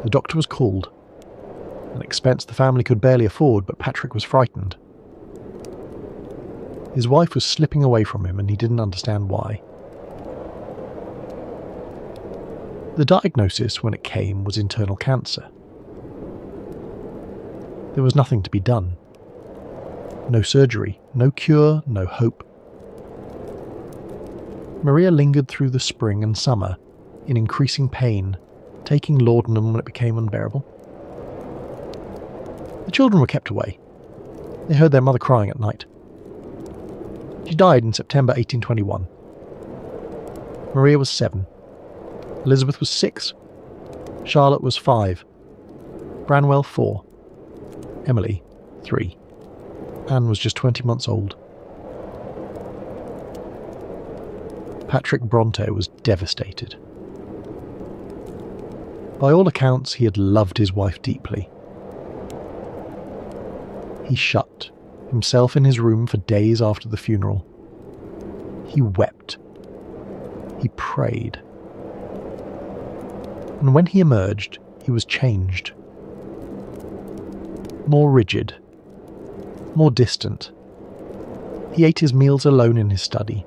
The doctor was called, an expense the family could barely afford, but Patrick was frightened. His wife was slipping away from him and he didn't understand why. The diagnosis, when it came, was internal cancer. There was nothing to be done. No surgery, no cure, no hope. Maria lingered through the spring and summer, in increasing pain, taking laudanum when it became unbearable. The children were kept away. They heard their mother crying at night. She died in September 1821. Maria was 7. Elizabeth was 6. Charlotte was 5. Branwell 4. Emily 3. Anne was just 20 months old. Patrick Bronte was devastated. By all accounts, he had loved his wife deeply. He shut himself in his room for days after the funeral. He wept. He prayed. And when he emerged, he was changed. More rigid. More distant. He ate his meals alone in his study.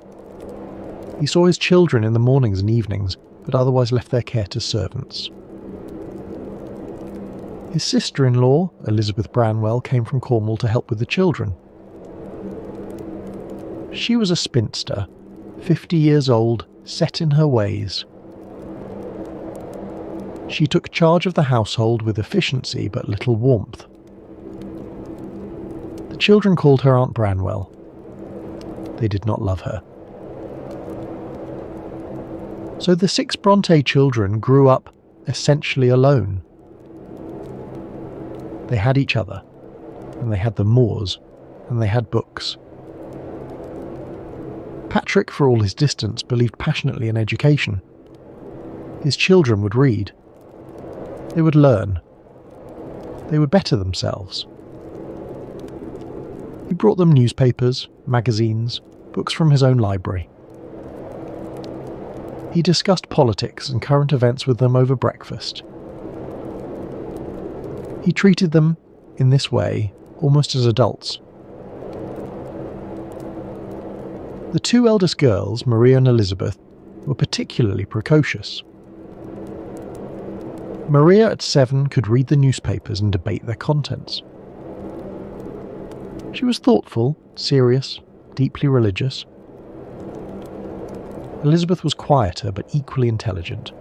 He saw his children in the mornings and evenings, but otherwise left their care to servants. His sister-in-law, Elizabeth Branwell, came from Cornwall to help with the children. She was a spinster, 50 years old, set in her ways. She took charge of the household with efficiency but little warmth. The children called her Aunt Branwell. They did not love her. So the 6 Bronte children grew up essentially alone. They had each other, and they had the moors, and they had books. Patrick, for all his distance, believed passionately in education. His children would read. They would learn. They would better themselves. He brought them newspapers, magazines, books from his own library. He discussed politics and current events with them over breakfast. He treated them, in this way, almost as adults. The 2 eldest girls, Maria and Elizabeth, were particularly precocious. Maria at 7 could read the newspapers and debate their contents. She was thoughtful, serious, deeply religious. Elizabeth was quieter but equally intelligent.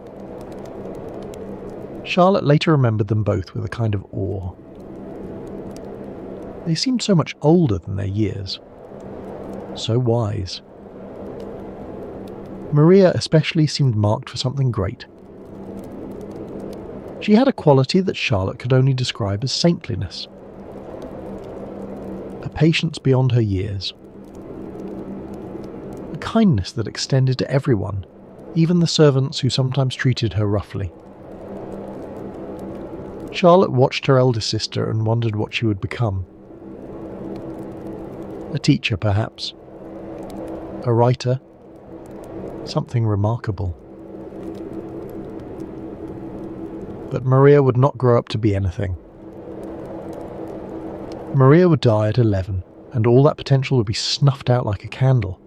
Charlotte later remembered them both with a kind of awe. They seemed so much older than their years. So wise. Maria especially seemed marked for something great. She had a quality that Charlotte could only describe as saintliness. A patience beyond her years. A kindness that extended to everyone, even the servants who sometimes treated her roughly. Charlotte watched her eldest sister and wondered what she would become. A teacher, perhaps. A writer. Something remarkable. But Maria would not grow up to be anything. Maria would die at 11, and all that potential would be snuffed out like a candle.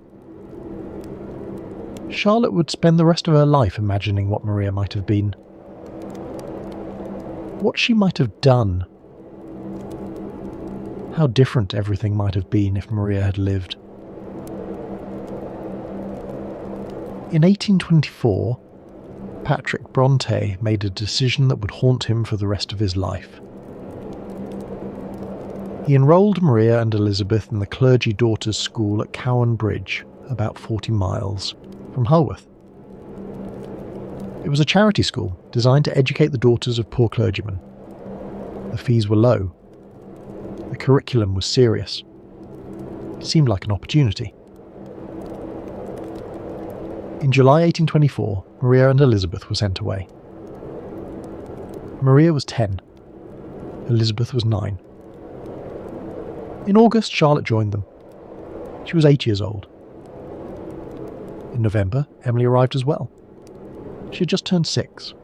Charlotte would spend the rest of her life imagining what Maria might have been. What she might have done. How different everything might have been if Maria had lived. In 1824, Patrick Bronte made a decision that would haunt him for the rest of his life. He enrolled Maria and Elizabeth in the clergy daughters' school at Cowan Bridge, about 40 miles from Hulworth. It was a charity school designed to educate the daughters of poor clergymen. The fees were low. The curriculum was serious. It seemed like an opportunity. In July 1824, Maria and Elizabeth were sent away. Maria was 10. Elizabeth was 9. In August, Charlotte joined them. She was 8 years old. In November, Emily arrived as well. She had just turned 6.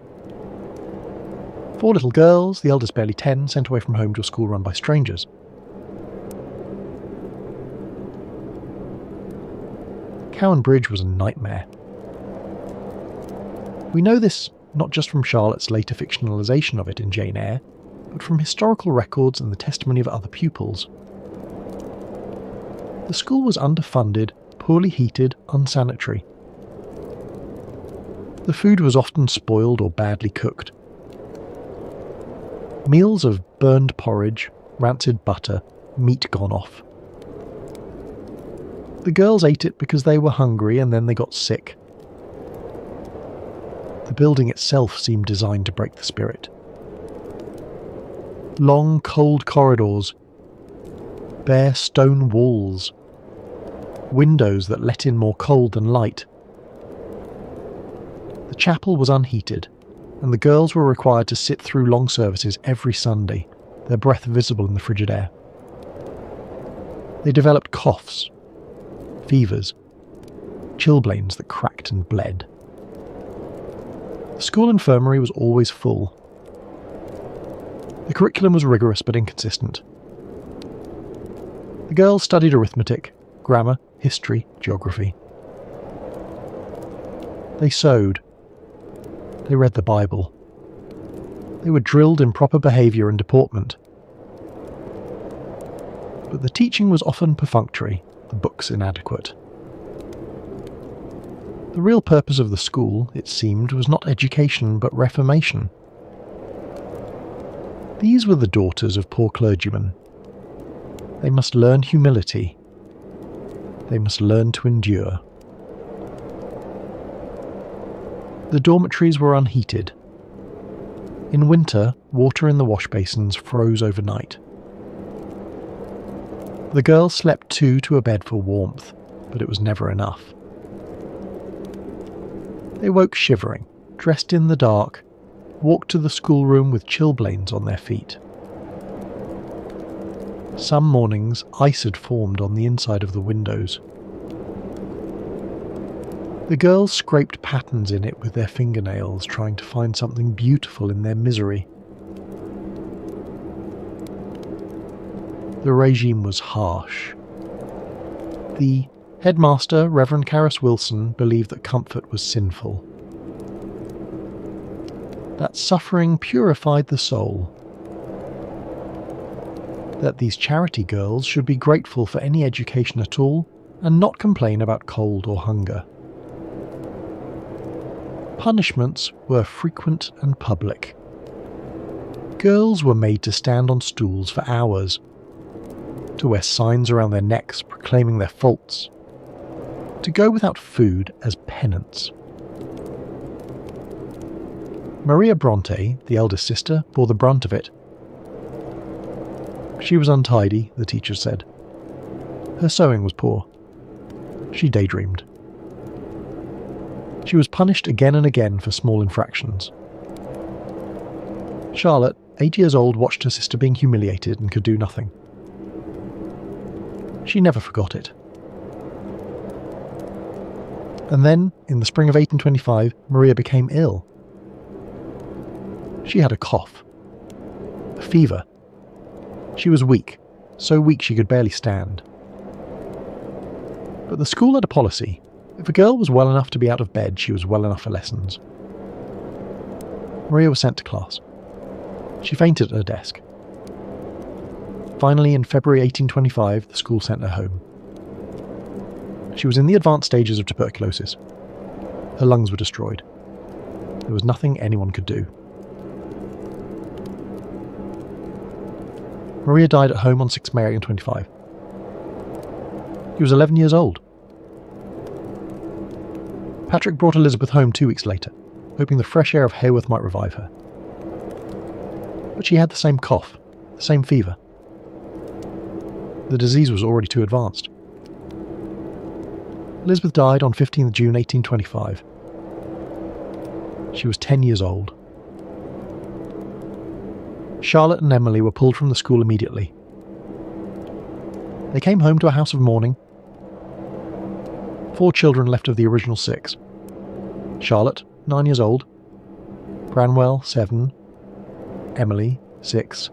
4 little girls, the eldest barely 10, sent away from home to a school run by strangers. Cowan Bridge was a nightmare. We know this not just from Charlotte's later fictionalisation of it in Jane Eyre, but from historical records and the testimony of other pupils. The school was underfunded, poorly heated, unsanitary. The food was often spoiled or badly cooked. Meals of burned porridge, rancid butter, meat gone off. The girls ate it because they were hungry and then they got sick. The building itself seemed designed to break the spirit. Long, cold corridors, bare stone walls, windows that let in more cold than light. The chapel was unheated, and the girls were required to sit through long services every Sunday, their breath visible in the frigid air. They developed coughs, fevers, chilblains that cracked and bled. The school infirmary was always full. The curriculum was rigorous but inconsistent. The girls studied arithmetic, grammar, history, geography. They sewed. They read the Bible. They were drilled in proper behaviour and deportment. But the teaching was often perfunctory, the books inadequate. The real purpose of the school, it seemed, was not education but reformation. These were the daughters of poor clergymen. They must learn humility. They must learn to endure. The dormitories were unheated. In winter, water in the wash basins froze overnight. The girls slept two to a bed for warmth, but it was never enough. They woke shivering, dressed in the dark, walked to the schoolroom with chilblains on their feet. Some mornings ice had formed on the inside of the windows. The girls scraped patterns in it with their fingernails, trying to find something beautiful in their misery. The regime was harsh. The headmaster, Reverend Carus Wilson, believed that comfort was sinful. That suffering purified the soul. That these charity girls should be grateful for any education at all and not complain about cold or hunger. Punishments were frequent and public. Girls were made to stand on stools for hours, to wear signs around their necks proclaiming their faults, to go without food as penance. Maria Bronte, the eldest sister, bore the brunt of it. She was untidy, the teacher said. Her sewing was poor. She daydreamed. She was punished again and again for small infractions. Charlotte, 8 years old, watched her sister being humiliated and could do nothing. She never forgot it. And then, in the spring of 1825, Maria became ill. She had a cough, a fever. She was weak, so weak she could barely stand. But the school had a policy. If a girl was well enough to be out of bed, she was well enough for lessons. Maria was sent to class. She fainted at her desk. Finally, in February 1825, the school sent her home. She was in the advanced stages of tuberculosis. Her lungs were destroyed. There was nothing anyone could do. Maria died at home on 6 May 1825. He was 11 years old. Patrick brought Elizabeth home 2 weeks later, hoping the fresh air of Haworth might revive her. But she had the same cough, the same fever. The disease was already too advanced. Elizabeth died on 15th June 1825. She was 10 years old. Charlotte and Emily were pulled from the school immediately. They came home to a house of mourning. 4 children left of the original 6. Charlotte, 9 years old. Branwell, 7. Emily, 6.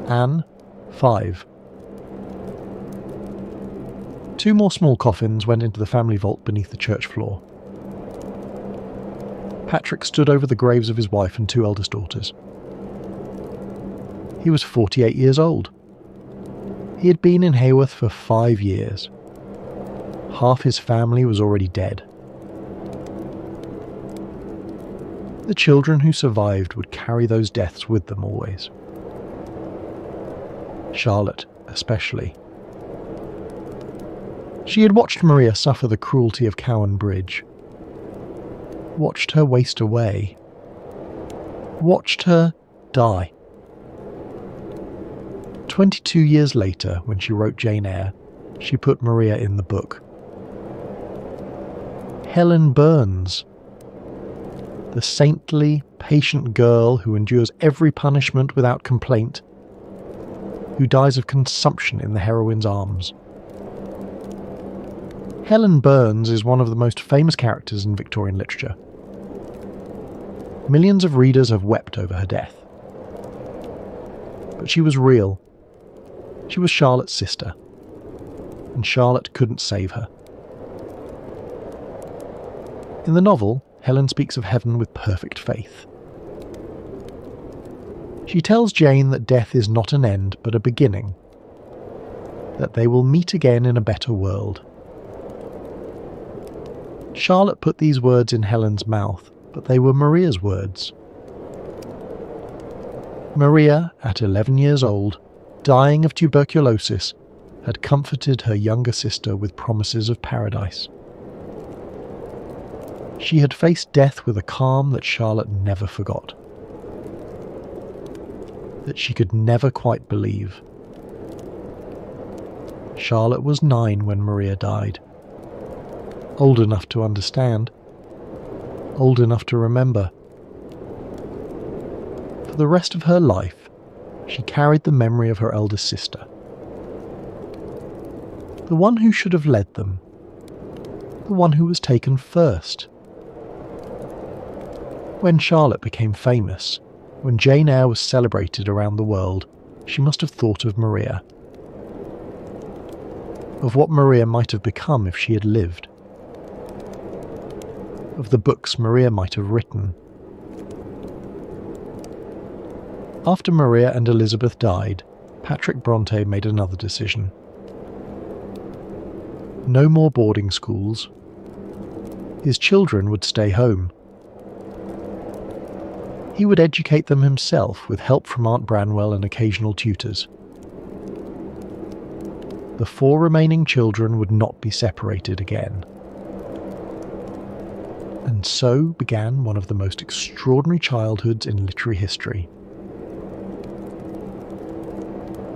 Anne, 5. 2 more small coffins went into the family vault beneath the church floor. Patrick stood over the graves of his wife and 2 eldest daughters. He was 48 years old. He had been in Haworth for 5 years. Half his family was already dead. The children who survived would carry those deaths with them always. Charlotte, especially. She had watched Maria suffer the cruelty of Cowan Bridge. Watched her waste away. Watched her die. 22 years later, when she wrote Jane Eyre, she put Maria in the book. Helen Burns, the saintly, patient girl who endures every punishment without complaint, who dies of consumption in the heroine's arms. Helen Burns is one of the most famous characters in Victorian literature. Millions of readers have wept over her death. But she was real. She was Charlotte's sister, and Charlotte couldn't save her. In the novel, Helen speaks of heaven with perfect faith. She tells Jane that death is not an end but a beginning, that they will meet again in a better world. Charlotte put these words in Helen's mouth, but they were Maria's words. Maria, at 11 years old, dying of tuberculosis, had comforted her younger sister with promises of paradise. She had faced death with a calm that Charlotte never forgot, that she could never quite believe. Charlotte was 9 when Maria died, old enough to understand, old enough to remember. For the rest of her life, she carried the memory of her eldest sister, the one who should have led them, the one who was taken first. When Charlotte became famous, when Jane Eyre was celebrated around the world, she must have thought of Maria, of what Maria might have become if she had lived, of the books Maria might have written. After Maria and Elizabeth died, Patrick Bronte made another decision. No more boarding schools. His children would stay home. He would educate them himself with help from Aunt Branwell and occasional tutors. The 4 remaining children would not be separated again. And so began one of the most extraordinary childhoods in literary history.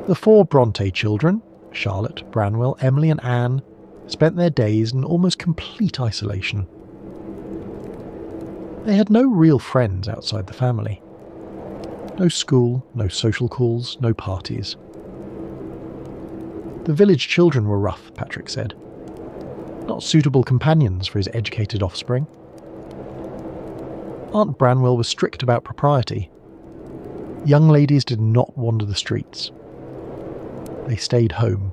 The 4 Bronte children, Charlotte, Branwell, Emily and Anne, spent their days in almost complete isolation. They had no real friends outside the family. No school, no social calls, no parties. The village children were rough, Patrick said. Not suitable companions for his educated offspring. Aunt Branwell was strict about propriety. Young ladies did not wander the streets. They stayed home.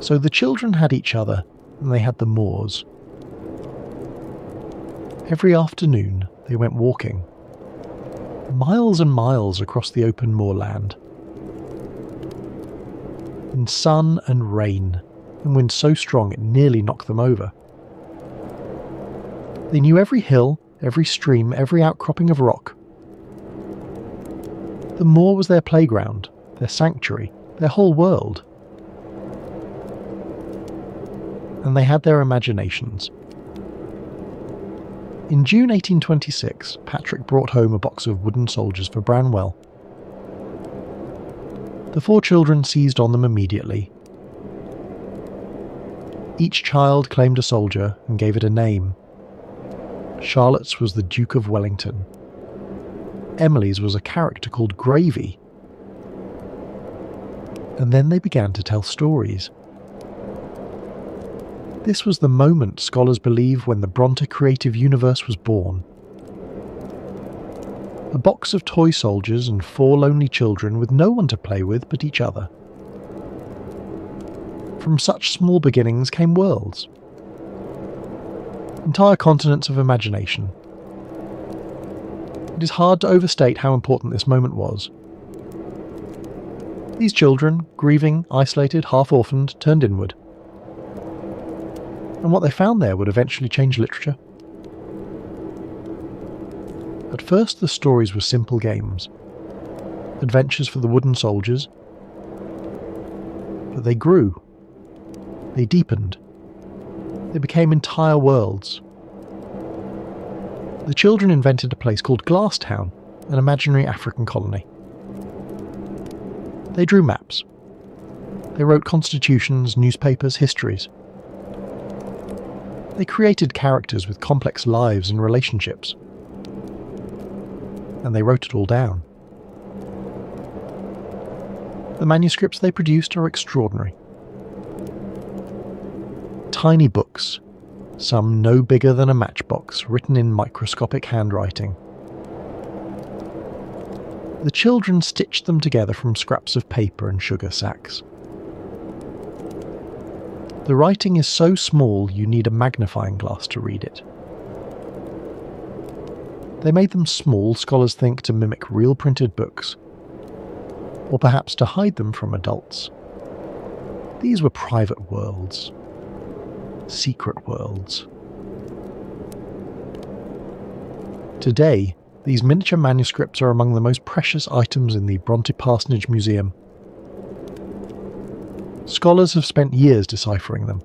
So the children had each other, and they had the moors. Every afternoon they went walking, miles and miles across the open moorland. In sun and rain, and wind so strong it nearly knocked them over. They knew every hill, every stream, every outcropping of rock. The moor was their playground, their sanctuary, their whole world. And they had their imaginations. In June 1826, Patrick brought home a box of wooden soldiers for Branwell. The 4 children seized on them immediately. Each child claimed a soldier and gave it a name. Charlotte's was the Duke of Wellington. Emily's was a character called Gravy. And then they began to tell stories. This was the moment, scholars believe, when the Bronte creative universe was born. A box of toy soldiers and 4 lonely children with no one to play with but each other. From such small beginnings came worlds. Entire continents of imagination. It is hard to overstate how important this moment was. These children, grieving, isolated, half-orphaned, turned inward. And what they found there would eventually change literature. At first the stories were simple games, adventures for the wooden soldiers. But they grew. They deepened. They became entire worlds. The children invented a place called Glasstown, an imaginary African colony. They drew maps. They wrote constitutions, newspapers, histories. They created characters with complex lives and relationships. And they wrote it all down. The manuscripts they produced are extraordinary. Tiny books, some no bigger than a matchbox, written in microscopic handwriting. The children stitched them together from scraps of paper and sugar sacks. The writing is so small you need a magnifying glass to read it. They made them small, scholars think, to mimic real printed books, or perhaps to hide them from adults. These were private worlds, secret worlds. Today, these miniature manuscripts are among the most precious items in the Bronte Parsonage Museum. Scholars have spent years deciphering them.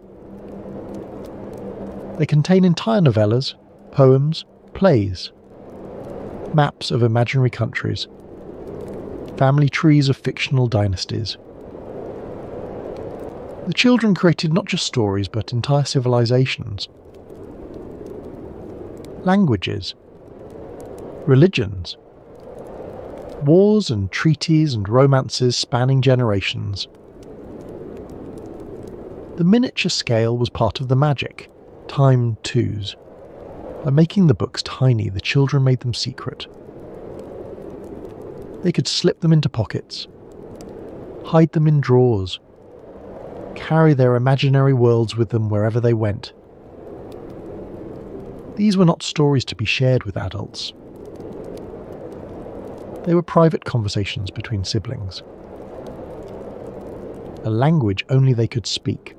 They contain entire novellas, poems, plays, maps of imaginary countries, family trees of fictional dynasties. The children created not just stories but entire civilizations, languages, religions, wars and treaties and romances spanning generations. The miniature scale was part of the magic, time twos. By making the books tiny, the children made them secret. They could slip them into pockets, hide them in drawers, carry their imaginary worlds with them wherever they went. These were not stories to be shared with adults. They were private conversations between siblings, a language only they could speak.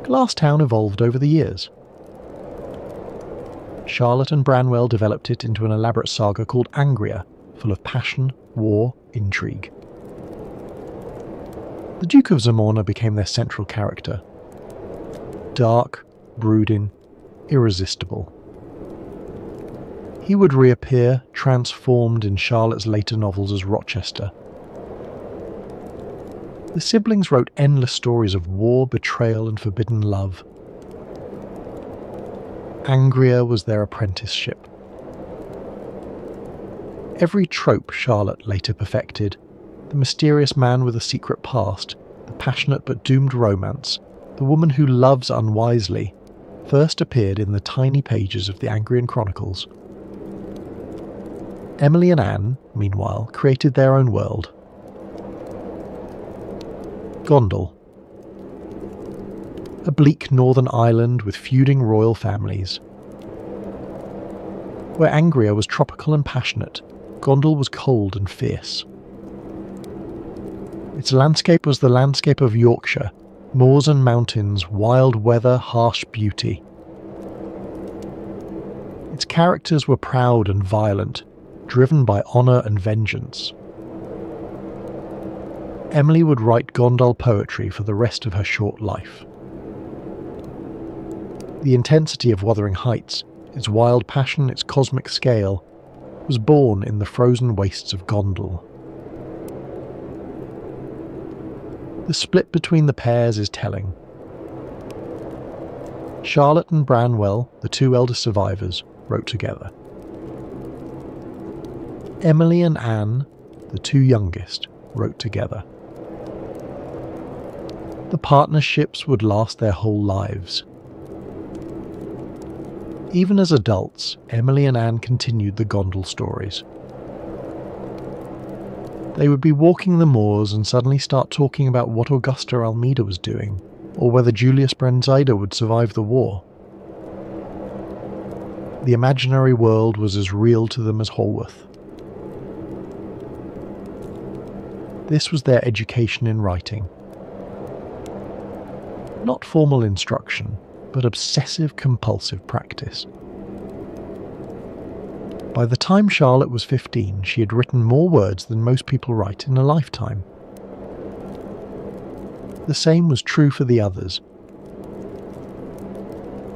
Glasstown evolved over the years. Charlotte and Branwell developed it into an elaborate saga called Angria, full of passion, war, intrigue. The Duke of Zamorna became their central character. Dark, brooding, irresistible. He would reappear, transformed in Charlotte's later novels as Rochester. The siblings wrote endless stories of war, betrayal, and forbidden love. Angria was their apprenticeship. Every trope Charlotte later perfected, the mysterious man with a secret past, the passionate but doomed romance, the woman who loves unwisely, first appeared in the tiny pages of the Angrian Chronicles. Emily and Anne, meanwhile, created their own world. Gondal. A bleak northern island with feuding royal families. Where Angria was tropical and passionate, Gondal was cold and fierce. Its landscape was the landscape of Yorkshire, moors and mountains, wild weather, harsh beauty. Its characters were proud and violent, driven by honour and vengeance. Emily would write Gondal poetry for the rest of her short life. The intensity of Wuthering Heights, its wild passion, its cosmic scale, was born in the frozen wastes of Gondal. The split between the pairs is telling. Charlotte and Branwell, the two eldest survivors, wrote together. Emily and Anne, the two youngest, wrote together. The partnerships would last their whole lives. Even as adults, Emily and Anne continued the Gondal stories. They would be walking the moors and suddenly start talking about what Augusta Almeida was doing, or whether Julius Brenzida would survive the war. The imaginary world was as real to them as Holworth. This was their education in writing. Not formal instruction, but obsessive-compulsive practice. By the time Charlotte was 15, she had written more words than most people write in a lifetime. The same was true for the others.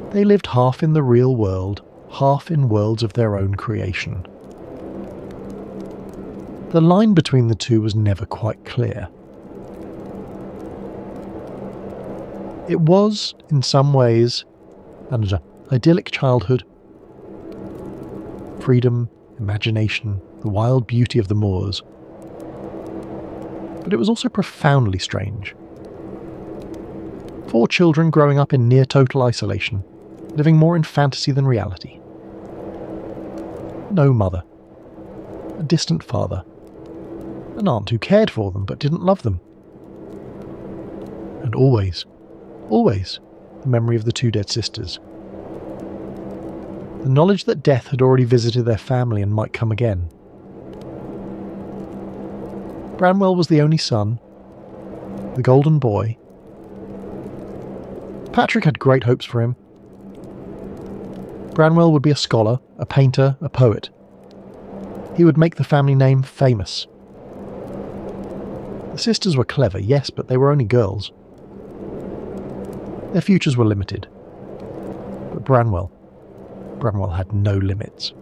They lived half in the real world, half in worlds of their own creation. The line between the two was never quite clear. It was, in some ways, an idyllic childhood. Freedom, imagination, the wild beauty of the moors. But it was also profoundly strange. 4 children growing up in near-total isolation, living more in fantasy than reality. No mother. A distant father. An aunt who cared for them but didn't love them. And always, the memory of the 2 dead sisters. the knowledge that death had already visited their family and might come again. Branwell was the only son, the golden boy. Patrick had great hopes for him. Branwell would be a scholar, a painter, a poet. He would make the family name famous. The sisters were clever, yes, but they were only girls. Their futures were limited. But Branwell had no limits.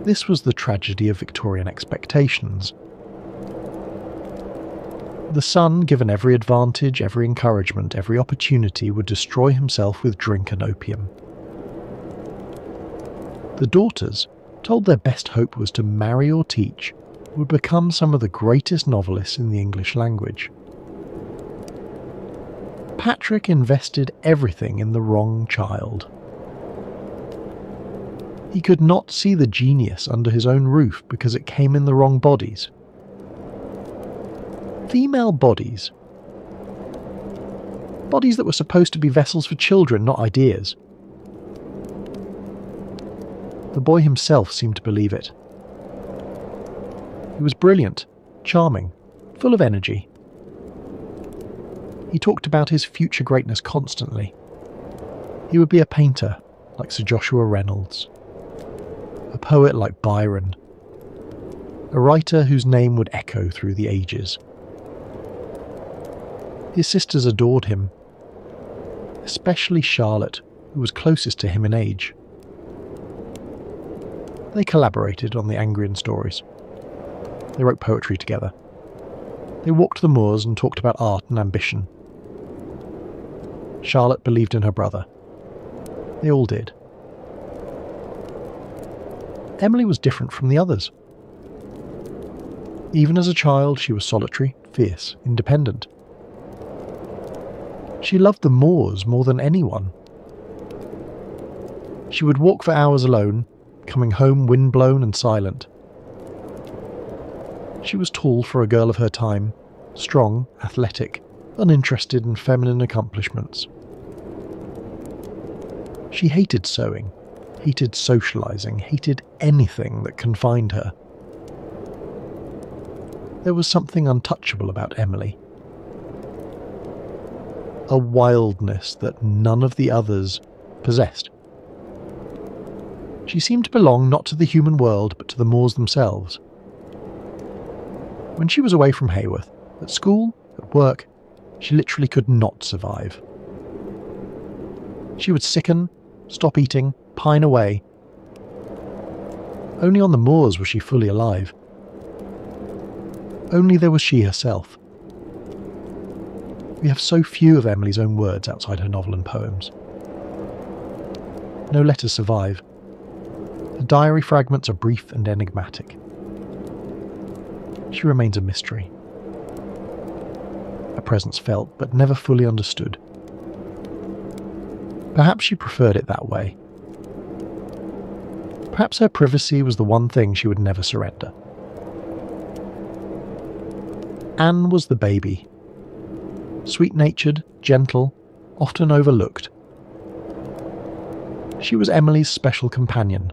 This was the tragedy of Victorian expectations. The son, given every advantage, every encouragement, every opportunity, would destroy himself with drink and opium. The daughters, told their best hope was to marry or teach, would become some of the greatest novelists in the English language. Patrick invested everything in the wrong child. He could not see the genius under his own roof because it came in the wrong bodies. Female bodies. Bodies that were supposed to be vessels for children, not ideas. The boy himself seemed to believe it. He was brilliant, charming, full of energy. He talked about his future greatness constantly. He would be a painter like Sir Joshua Reynolds, a poet like Byron, a writer whose name would echo through the ages. His sisters adored him, especially Charlotte, who was closest to him in age. They collaborated on the Angrian stories. They wrote poetry together. They walked the moors and talked about art and ambition. Charlotte believed in her brother. They all did. Emily was different from the others. Even as a child, she was solitary, fierce, independent. She loved the moors more than anyone. She would walk for hours alone, coming home windblown and silent. She was tall for a girl of her time, strong, athletic, uninterested in feminine accomplishments. She hated sewing, hated socializing, hated anything that confined her. There was something untouchable about Emily. A wildness that none of the others possessed. She seemed to belong not to the human world, but to the moors themselves. When she was away from Haworth, at school, at work, she literally could not survive. She would sicken, stop eating, pine away. Only on the moors was she fully alive. Only there was she herself. We have so few of Emily's own words outside her novel and poems. No letters survive. The diary fragments are brief and enigmatic. She remains a mystery. A presence felt, but never fully understood. Perhaps she preferred it that way. Perhaps her privacy was the one thing she would never surrender. Anne was the baby. Sweet-natured, gentle, often overlooked. She was Emily's special companion.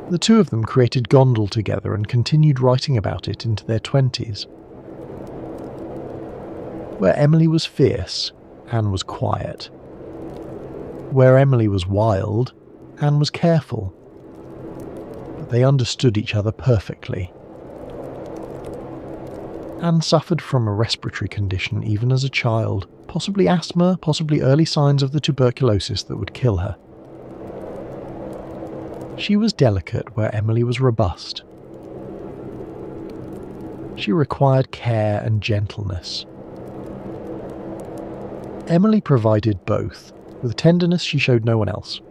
The two of them created Gondel together and continued writing about it into their 20s. Where Emily was fierce, Anne was quiet. Where Emily was wild, Anne was careful. But they understood each other perfectly. Anne suffered from a respiratory condition even as a child, possibly asthma, possibly early signs of the tuberculosis that would kill her. She was delicate where Emily was robust. She required care and gentleness. Emily provided both, with a tenderness she showed no one else.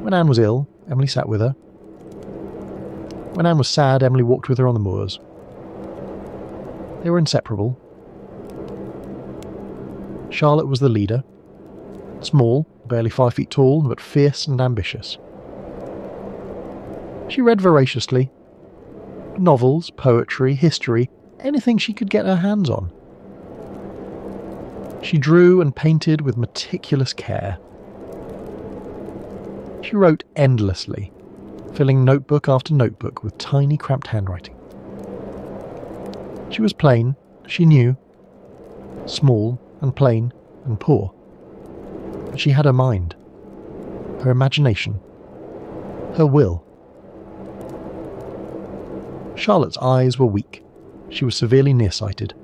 When Anne was ill, Emily sat with her. When Anne was sad, Emily walked with her on the moors. They were inseparable. Charlotte was the leader. Small, barely 5 feet tall, but fierce and ambitious. She read voraciously. Novels, poetry, history, anything she could get her hands on. She drew and painted with meticulous care. She wrote endlessly, filling notebook after notebook with tiny cramped handwriting. She was plain, she knew, small and plain and poor. But she had her mind, her imagination, her will. Charlotte's eyes were weak. She was severely nearsighted.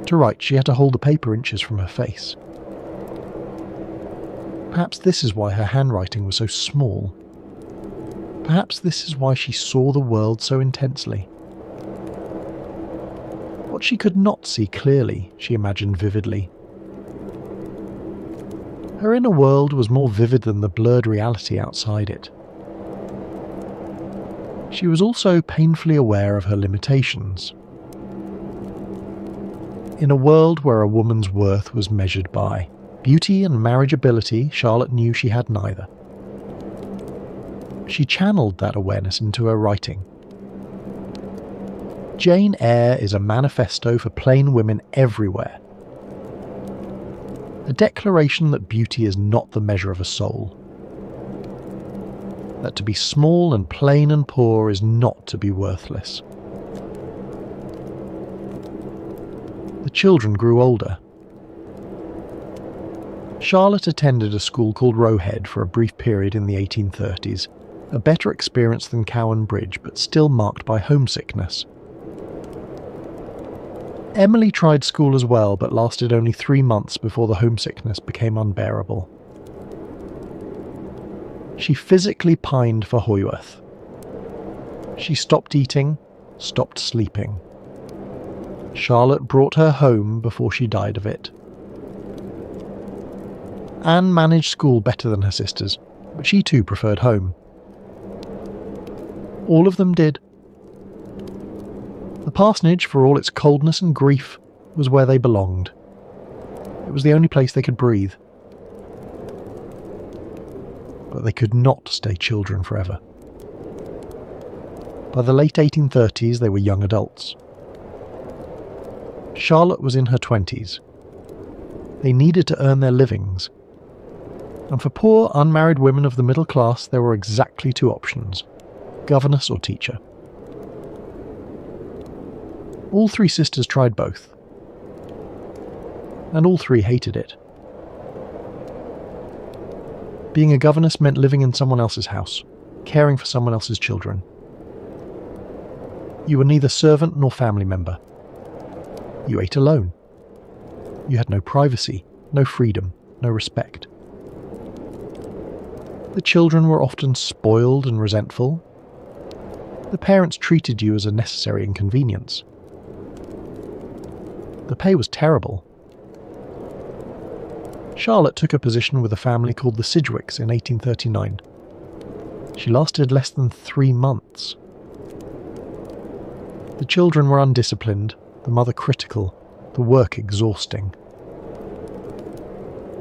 To write, she had to hold the paper inches from her face. Perhaps this is why her handwriting was so small. Perhaps this is why she saw the world so intensely. What she could not see clearly, she imagined vividly. Her inner world was more vivid than the blurred reality outside it. She was also painfully aware of her limitations. In a world where a woman's worth was measured by beauty and marriageability, Charlotte knew she had neither. She channeled that awareness into her writing. Jane Eyre is a manifesto for plain women everywhere. A declaration that beauty is not the measure of a soul. That to be small and plain and poor is not to be worthless. The children grew older. Charlotte attended a school called Roe Head for a brief period in the 1830s, a better experience than Cowan Bridge, but still marked by homesickness. Emily tried school as well, but lasted only 3 months before the homesickness became unbearable. She physically pined for Haworth. She stopped eating, stopped sleeping. Charlotte brought her home before she died of it. Anne managed school better than her sisters, but she too preferred home. All of them did. The parsonage, for all its coldness and grief, was where they belonged. It was the only place they could breathe. But they could not stay children forever. By the late 1830s, they were young adults. Charlotte was in her 20s. They needed to earn their livings. And for poor, unmarried women of the middle class, there were exactly 2 options: governess or teacher. All 3 sisters tried both. And all 3 hated it. Being a governess meant living in someone else's house, caring for someone else's children. You were neither servant nor family member. You ate alone. You had no privacy, no freedom, no respect. The children were often spoiled and resentful. The parents treated you as a necessary inconvenience. The pay was terrible. Charlotte took a position with a family called the Sidgwicks in 1839. She lasted less than 3 months. The children were undisciplined, the mother critical, the work exhausting.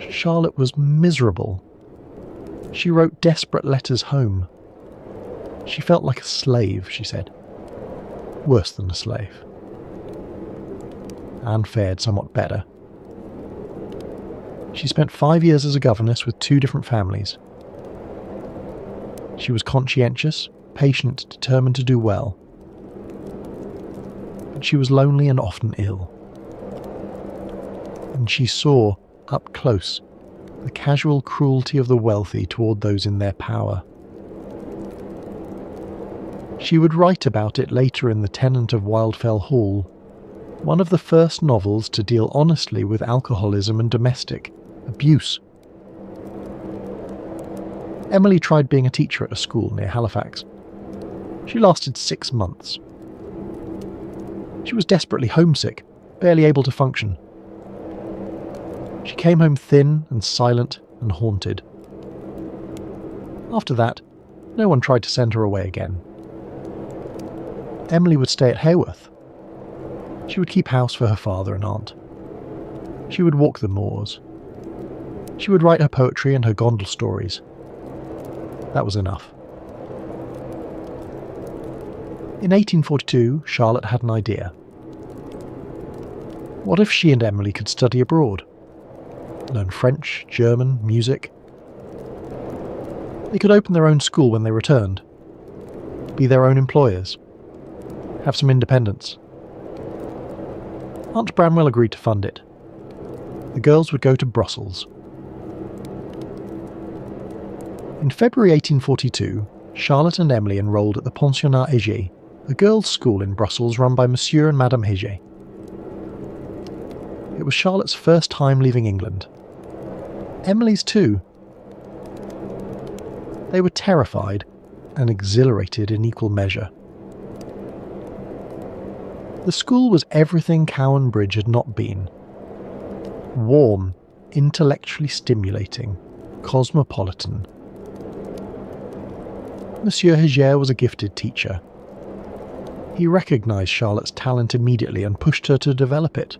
Charlotte was miserable. She wrote desperate letters home. She felt like a slave, she said. Worse than a slave. Anne fared somewhat better. She spent 5 years as a governess with 2 different families. She was conscientious, patient, determined to do well. But she was lonely and often ill. And she saw, up close, the casual cruelty of the wealthy toward those in their power. She would write about it later in The Tenant of Wildfell Hall, one of the first novels to deal honestly with alcoholism and domestic abuse. Emily tried being a teacher at a school near Halifax. She lasted 6 months. She was desperately homesick, barely able to function. She came home thin and silent and haunted. After that, no one tried to send her away again. Emily would stay at Haworth. She would keep house for her father and aunt. She would walk the moors. She would write her poetry and her gondel stories. That was enough. In 1842, Charlotte had an idea. What if she and Emily could study abroad? Learn French, German, music? They could open their own school when they returned, be their own employers, have some independence. Aunt Branwell agreed to fund it. The girls would go to Brussels. In February 1842, Charlotte and Emily enrolled at the Pensionnat Heger, a girls' school in Brussels run by Monsieur and Madame Heger. It was Charlotte's first time leaving England. Emily's too. They were terrified and exhilarated in equal measure. The school was everything Cowan Bridge had not been. Warm, intellectually stimulating, cosmopolitan. Monsieur Heger was a gifted teacher. He recognised Charlotte's talent immediately and pushed her to develop it.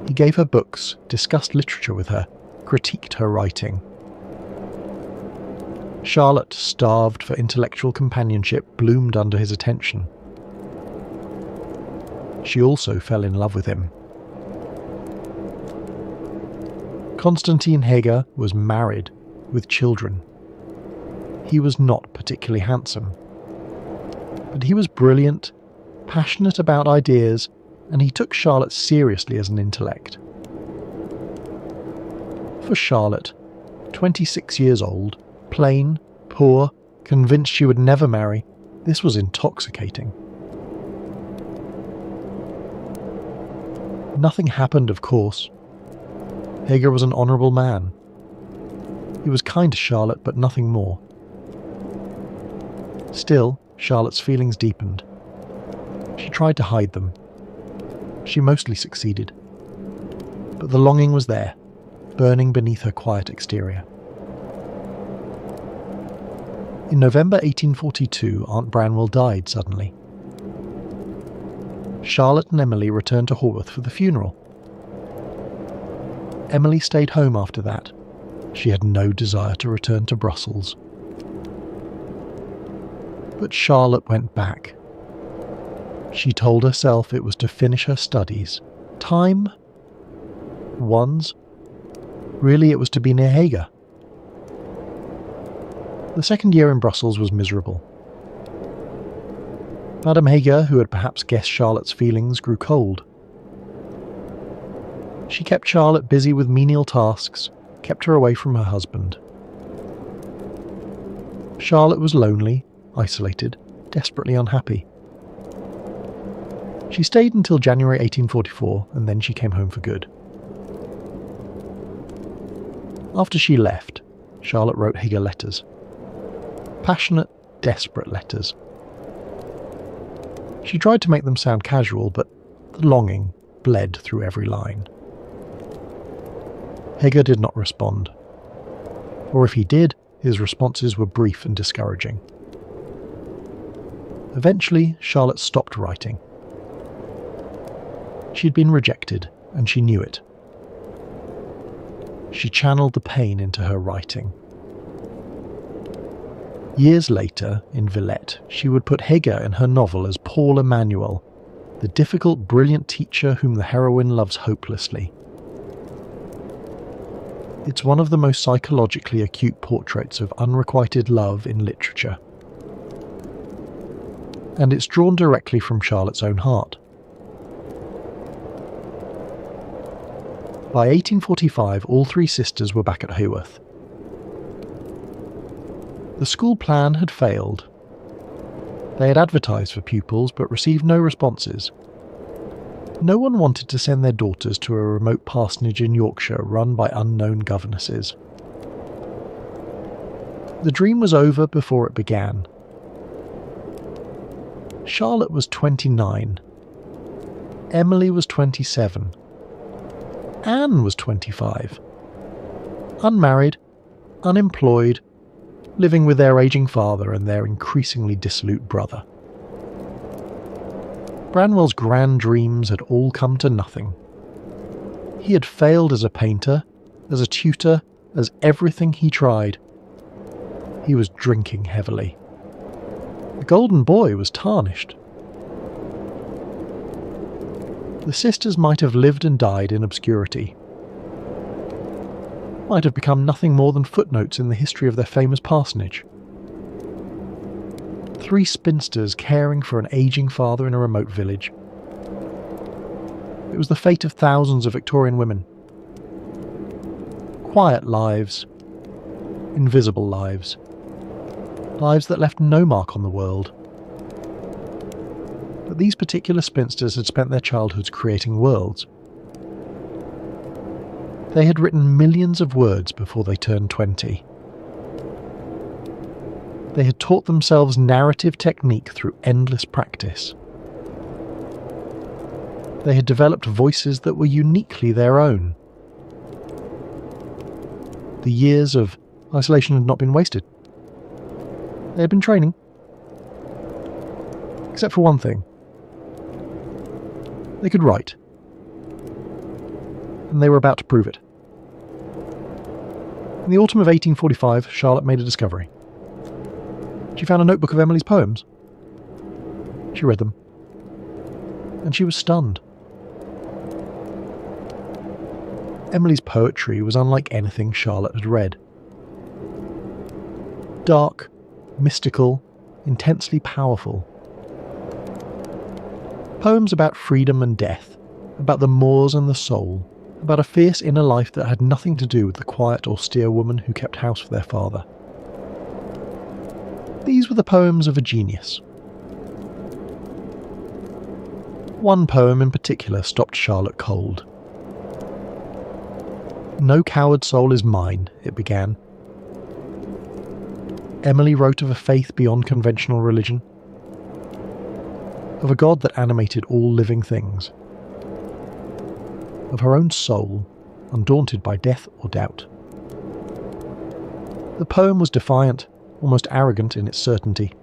He gave her books, discussed literature with her, critiqued her writing. Charlotte, starved for intellectual companionship, bloomed under his attention. She also fell in love with him. Constantine Heger was married, with children. He was not particularly handsome. But he was brilliant, passionate about ideas, and he took Charlotte seriously as an intellect. For Charlotte, 26 years old, plain, poor, convinced she would never marry, this was intoxicating. Nothing happened, of course. Heger was an honourable man. He was kind to Charlotte, but nothing more. Still, Charlotte's feelings deepened. She tried to hide them. She mostly succeeded. But the longing was there, burning beneath her quiet exterior. In November 1842, Aunt Branwell died suddenly. Charlotte and Emily returned to Haworth for the funeral. Emily stayed home after that. She had no desire to return to Brussels. But Charlotte went back. She told herself it was to finish her studies. Time? One's? Really, it was to be near Heger. The second year in Brussels was miserable. Madame Heger, who had perhaps guessed Charlotte's feelings, grew cold. She kept Charlotte busy with menial tasks, kept her away from her husband. Charlotte was lonely, isolated, desperately unhappy. She stayed until January 1844, and then she came home for good. After she left, Charlotte wrote Heger letters. Passionate, desperate letters. She tried to make them sound casual, but the longing bled through every line. Heger did not respond. Or if he did, his responses were brief and discouraging. Eventually, Charlotte stopped writing. She had been rejected, and she knew it. She channeled the pain into her writing. Years later, in Villette, she would put Heger in her novel as Paul Emmanuel, the difficult, brilliant teacher whom the heroine loves hopelessly. It's one of the most psychologically acute portraits of unrequited love in literature. And it's drawn directly from Charlotte's own heart. By 1845, all three sisters were back at Haworth. The school plan had failed. They had advertised for pupils but received no responses. No one wanted to send their daughters to a remote parsonage in Yorkshire run by unknown governesses. The dream was over before it began. Charlotte was 29. Emily was 27. Anne was 25. Unmarried, unemployed, living with their aging father and their increasingly dissolute brother. Branwell's grand dreams had all come to nothing. He had failed as a painter, as a tutor, as everything he tried. He was drinking heavily. The golden boy was tarnished. The sisters might have lived and died in obscurity. might have become nothing more than footnotes in the history of their famous parsonage. 3 spinsters caring for an ageing father in a remote village. It was the fate of thousands of Victorian women. Quiet lives, invisible lives, lives that left no mark on the world. But these particular spinsters had spent their childhoods creating worlds. They had written millions of words before they turned 20. They had taught themselves narrative technique through endless practice. They had developed voices that were uniquely their own. The years of isolation had not been wasted. They had been training. Except for one thing. They could write. And they were about to prove it. In the autumn of 1845, Charlotte made a discovery. She found a notebook of Emily's poems. She read them. And she was stunned. Emily's poetry was unlike anything Charlotte had read. Dark, mystical, intensely powerful. Poems about freedom and death, about the moors and the soul, about a fierce inner life that had nothing to do with the quiet, austere woman who kept house for their father. These were the poems of a genius. One poem in particular stopped Charlotte cold. "No coward soul is mine," it began. Emily wrote of a faith beyond conventional religion, of a God that animated all living things, of her own soul, undaunted by death or doubt. The poem was defiant, almost arrogant in its certainty.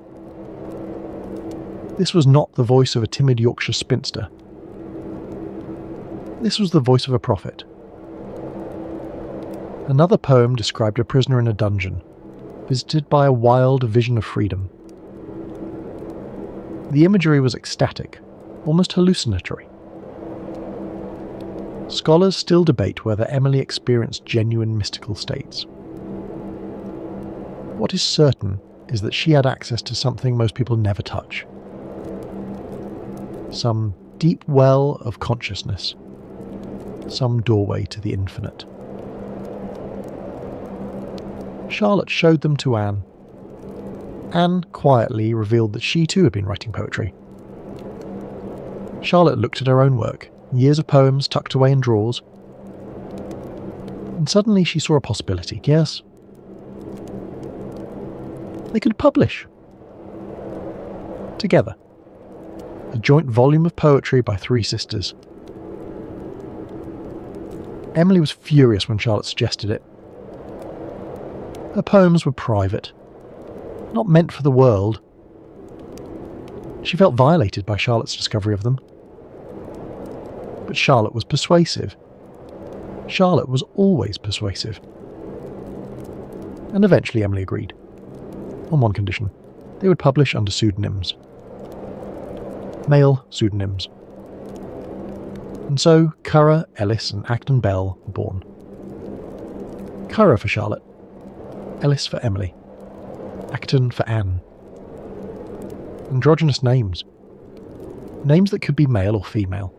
This was not the voice of a timid Yorkshire spinster. This was the voice of a prophet. Another poem described a prisoner in a dungeon, visited by a wild vision of freedom. The imagery was ecstatic, almost hallucinatory. Scholars still debate whether Emily experienced genuine mystical states. What is certain is that she had access to something most people never touch. Some deep well of consciousness. Some doorway to the infinite. Charlotte showed them to Anne. Anne quietly revealed that she too had been writing poetry. Charlotte looked at her own work, years of poems tucked away in drawers, and suddenly she saw a possibility. Yes, they could publish. Together. A joint volume of poetry by 3 sisters. Emily was furious when Charlotte suggested it. Her poems were private, not meant for the world. She felt violated by Charlotte's discovery of them. But Charlotte was persuasive. Charlotte was always persuasive. And eventually Emily agreed. On one condition: they would publish under pseudonyms. Male pseudonyms. And so Currer, Ellis and Acton Bell were born. Currer for Charlotte, Ellis for Emily, Acton for Anne. Androgynous names. Names that could be male or female.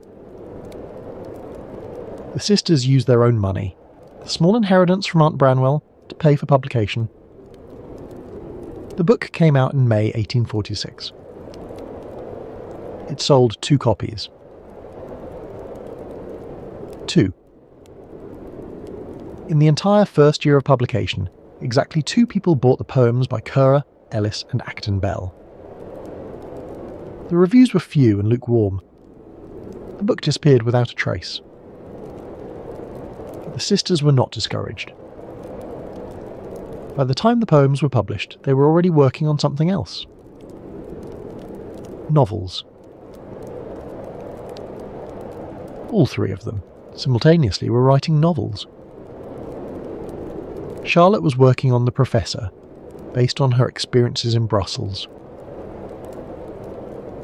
The sisters used their own money, the small inheritance from Aunt Branwell, to pay for publication. The book came out in May 1846. It sold 2 copies. 2. In the entire first year of publication, exactly 2 people bought the poems by Currer, Ellis and Acton Bell. The reviews were few and lukewarm. The book disappeared without a trace. But the sisters were not discouraged. By the time the poems were published, they were already working on something else. Novels. All 3 of them, simultaneously, were writing novels. Charlotte was working on The Professor, based on her experiences in Brussels.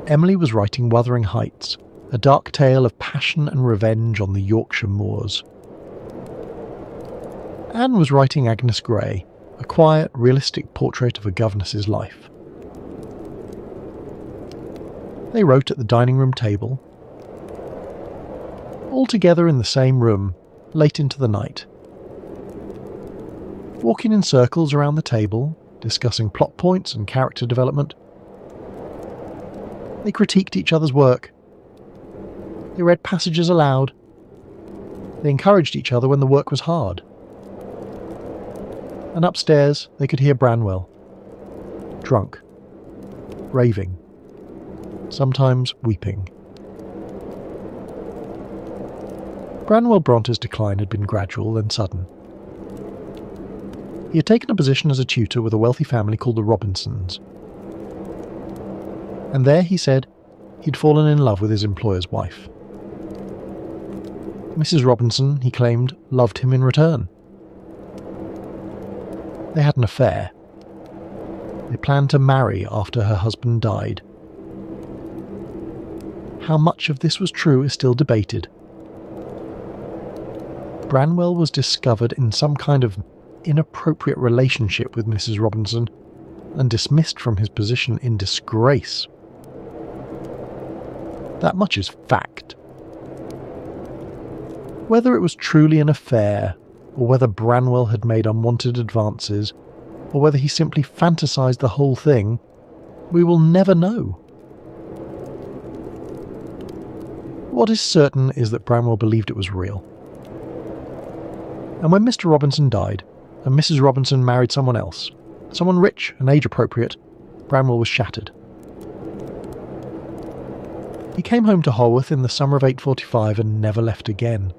Emily was writing Wuthering Heights, a dark tale of passion and revenge on the Yorkshire moors. Anne was writing Agnes Grey, a quiet, realistic portrait of a governess's life. They wrote at the dining room table, all together in the same room, late into the night. Walking in circles around the table, discussing plot points and character development. They critiqued each other's work. They read passages aloud. They encouraged each other when the work was hard. And upstairs they could hear Branwell, drunk, raving, sometimes weeping. Branwell Bronte's decline had been gradual, then sudden. He had taken a position as a tutor with a wealthy family called the Robinsons. And there, he said, he'd fallen in love with his employer's wife. Mrs. Robinson, he claimed, loved him in return. They had an affair. They planned to marry after her husband died. How much of this was true is still debated. Branwell was discovered in some kind of inappropriate relationship with Mrs. Robinson and dismissed from his position in disgrace. That much is fact. Whether it was truly an affair, or whether Branwell had made unwanted advances, or whether he simply fantasized the whole thing, we will never know. What is certain is that Branwell believed it was real. And when Mr. Robinson died, and Mrs. Robinson married someone else, someone rich and age-appropriate, Branwell was shattered. He came home to Holworth in the summer of 845 and never left again.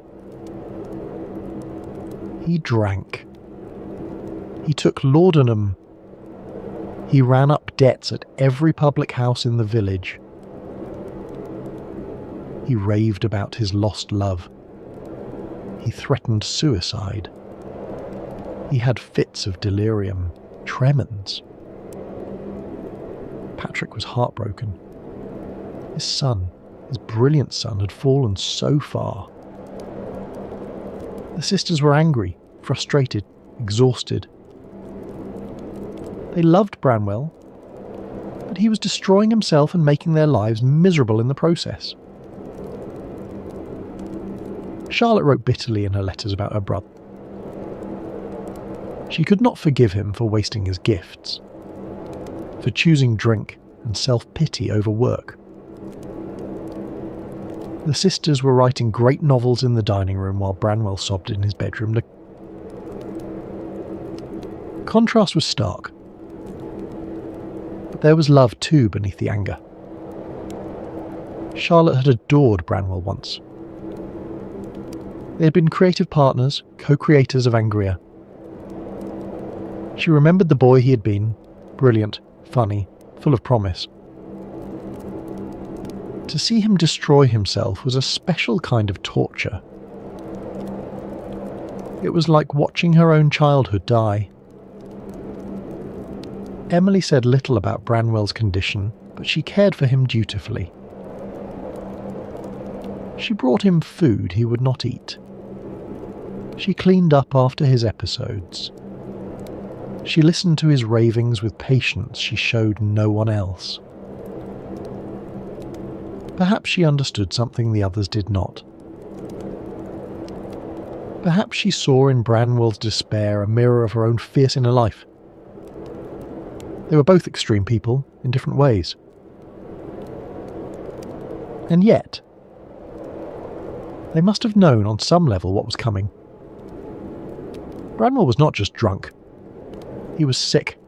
He drank. He took laudanum. He ran up debts at every public house in the village. He raved about his lost love. He threatened suicide. He had fits of delirium, tremens. Patrick was heartbroken. His son, his brilliant son, had fallen so far. The sisters were angry, frustrated, exhausted. They loved Branwell, but he was destroying himself and making their lives miserable in the process. Charlotte wrote bitterly in her letters about her brother. She could not forgive him for wasting his gifts, for choosing drink and self-pity over work. The sisters were writing great novels in the dining room while Branwell sobbed in his bedroom. The contrast was stark, but there was love too beneath the anger. Charlotte had adored Branwell once. They had been creative partners, co-creators of Angria. She remembered the boy he had been, brilliant, funny, full of promise. To see him destroy himself was a special kind of torture. It was like watching her own childhood die. Emily said little about Branwell's condition, but she cared for him dutifully. She brought him food he would not eat. She cleaned up after his episodes. She listened to his ravings with patience she showed no one else. Perhaps she understood something the others did not. Perhaps she saw in Branwell's despair a mirror of her own fierce inner life. They were both extreme people, in different ways. And yet, they must have known on some level what was coming. Branwell was not just drunk. He was sick.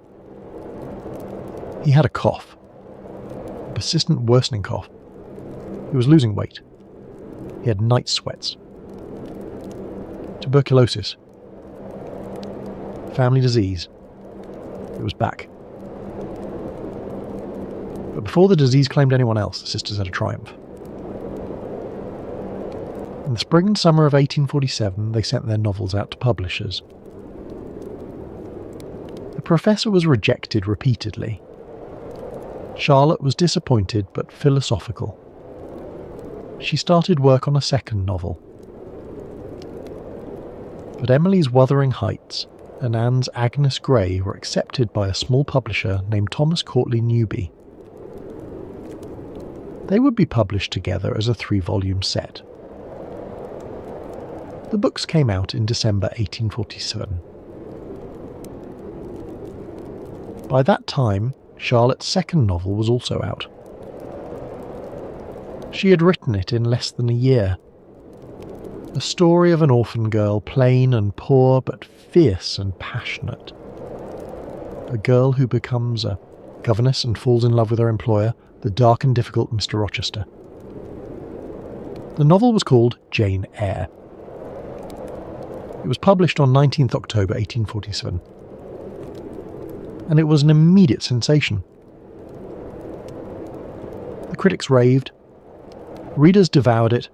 He had a cough. A persistent worsening cough. He was losing weight. He had night sweats. Tuberculosis. Family disease. It was back. But before the disease claimed anyone else, the sisters had a triumph. In the spring and summer of 1847, they sent their novels out to publishers. The professor was rejected repeatedly. Charlotte was disappointed but philosophical. She started work on a second novel. But Emily's Wuthering Heights and Anne's Agnes Grey were accepted by a small publisher named Thomas Courtly Newby. They would be published together as a 3-volume set. The books came out in December 1847. By that time, Charlotte's second novel was also out. She had written it in less than a year. A story of an orphan girl, plain and poor but fierce and passionate. A girl who becomes a governess and falls in love with her employer, the dark and difficult Mr. Rochester. The novel was called Jane Eyre. It was published on 19th October 1847. And it was an immediate sensation. The critics raved. Readers devoured it.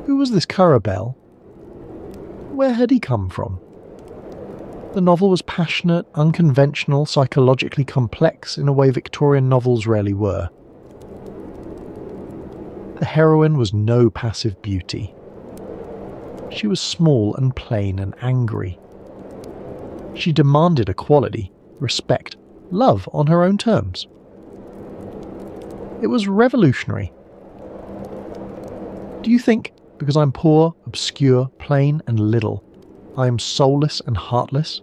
Who was this Currer Bell? Where had he come from? The novel was passionate, unconventional, psychologically complex in a way Victorian novels rarely were. The heroine was no passive beauty. She was small and plain and angry. She demanded equality, respect, love on her own terms. It was revolutionary. Do you think, because I'm poor, obscure, plain and little, I am soulless and heartless?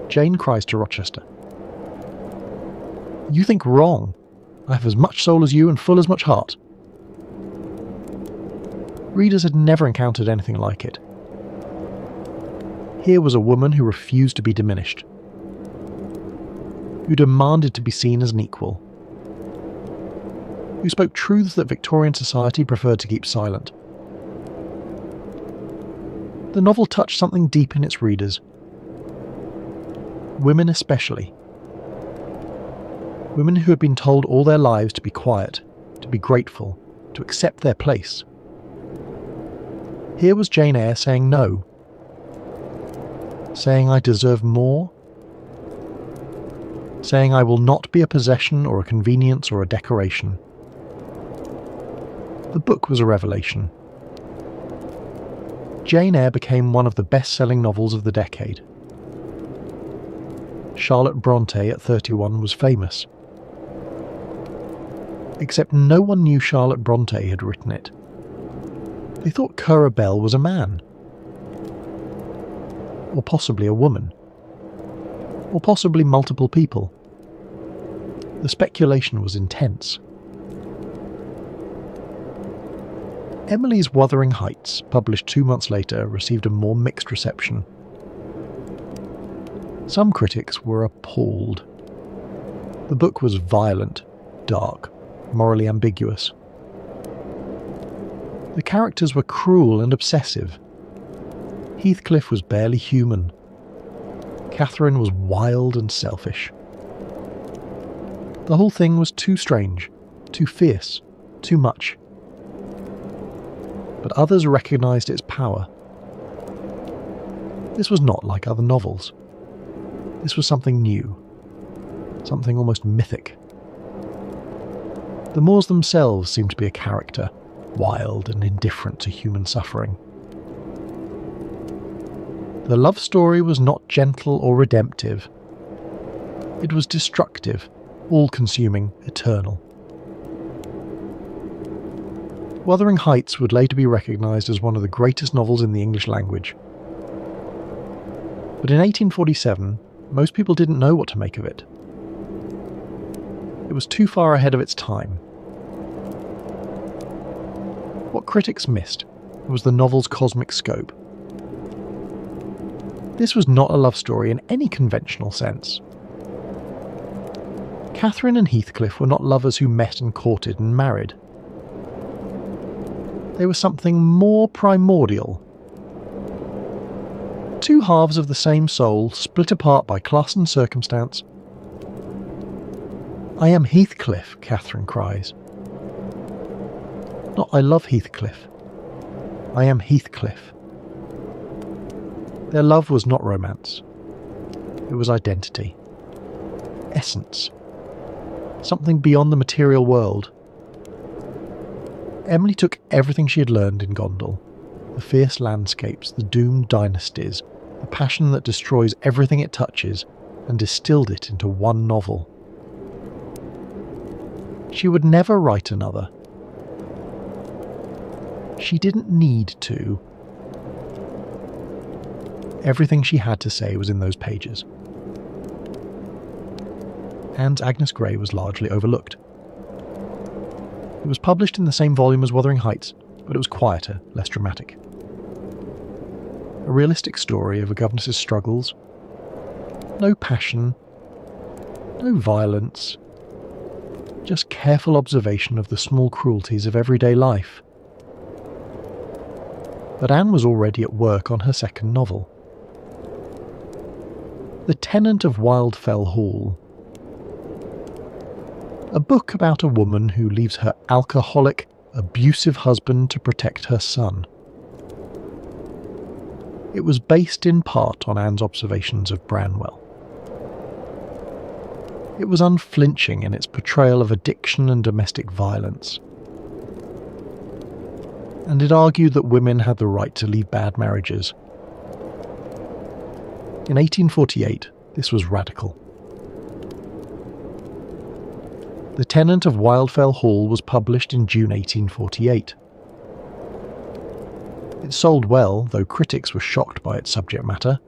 Jane cries to Rochester. You think wrong. I have as much soul as you and full as much heart. Readers had never encountered anything like it. Here was a woman who refused to be diminished, who demanded to be seen as an equal, who spoke truths that Victorian society preferred to keep silent. The novel touched something deep in its readers. Women especially. Women who had been told all their lives to be quiet, to be grateful, to accept their place. Here was Jane Eyre saying no. Saying I deserve more. Saying I will not be a possession or a convenience or a decoration. The book was a revelation. Jane Eyre became one of the best-selling novels of the decade. Charlotte Brontë at 31 was famous. Except no one knew Charlotte Brontë had written it. They thought Currer Bell was a man. Or possibly a woman. Or possibly multiple people. The speculation was intense. Emily's Wuthering Heights, published 2 months later, received a more mixed reception. Some critics were appalled. The book was violent, dark, morally ambiguous. The characters were cruel and obsessive. Heathcliff was barely human. Catherine was wild and selfish. The whole thing was too strange, too fierce, too much. But others recognised its power. This was not like other novels. This was something new, something almost mythic. The Moors themselves seemed to be a character, wild and indifferent to human suffering. The love story was not gentle or redemptive. It was destructive, all-consuming, eternal. Wuthering Heights would later be recognised as one of the greatest novels in the English language. But in 1847, most people didn't know what to make of it. It was too far ahead of its time. What critics missed was the novel's cosmic scope. This was not a love story in any conventional sense. Catherine and Heathcliff were not lovers who met and courted and married. They were something more primordial. Two halves of the same soul, split apart by class and circumstance. I am Heathcliff, Catherine cries. Not I love Heathcliff. I am Heathcliff. Their love was not romance. It was identity. Essence. Something beyond the material world. Emily took everything she had learned in Gondal, The fierce landscapes, the doomed dynasties, the passion that destroys everything it touches, and distilled it into one novel. She would never write another. She didn't need to. Everything she had to say was in those pages. Anne's Agnes Grey was largely overlooked. It was published in the same volume as Wuthering Heights, but it was quieter, less dramatic. A realistic story of a governess's struggles. No passion, no violence, just careful observation of the small cruelties of everyday life. But Anne was already at work on her second novel. The Tenant of Wildfell Hall. A book about a woman who leaves her alcoholic, abusive husband to protect her son. It was based in part on Anne's observations of Branwell. It was unflinching in its portrayal of addiction and domestic violence. And it argued that women had the right to leave bad marriages. In 1848, this was radical. The Tenant of Wildfell Hall was published in June 1848. It sold well, though critics were shocked by its subject matter.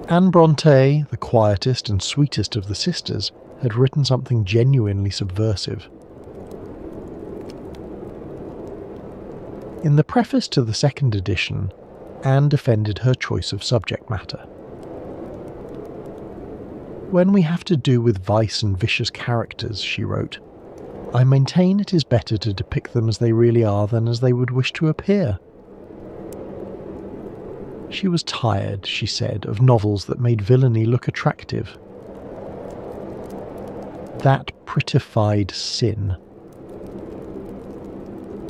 Anne Bronte, the quietest and sweetest of the sisters, had written something genuinely subversive. In the preface to the second edition, Anne defended her choice of subject matter. When we have to do with vice and vicious characters, she wrote, I maintain it is better to depict them as they really are than as they would wish to appear. She was tired, she said, of novels that made villainy look attractive. That prettified sin.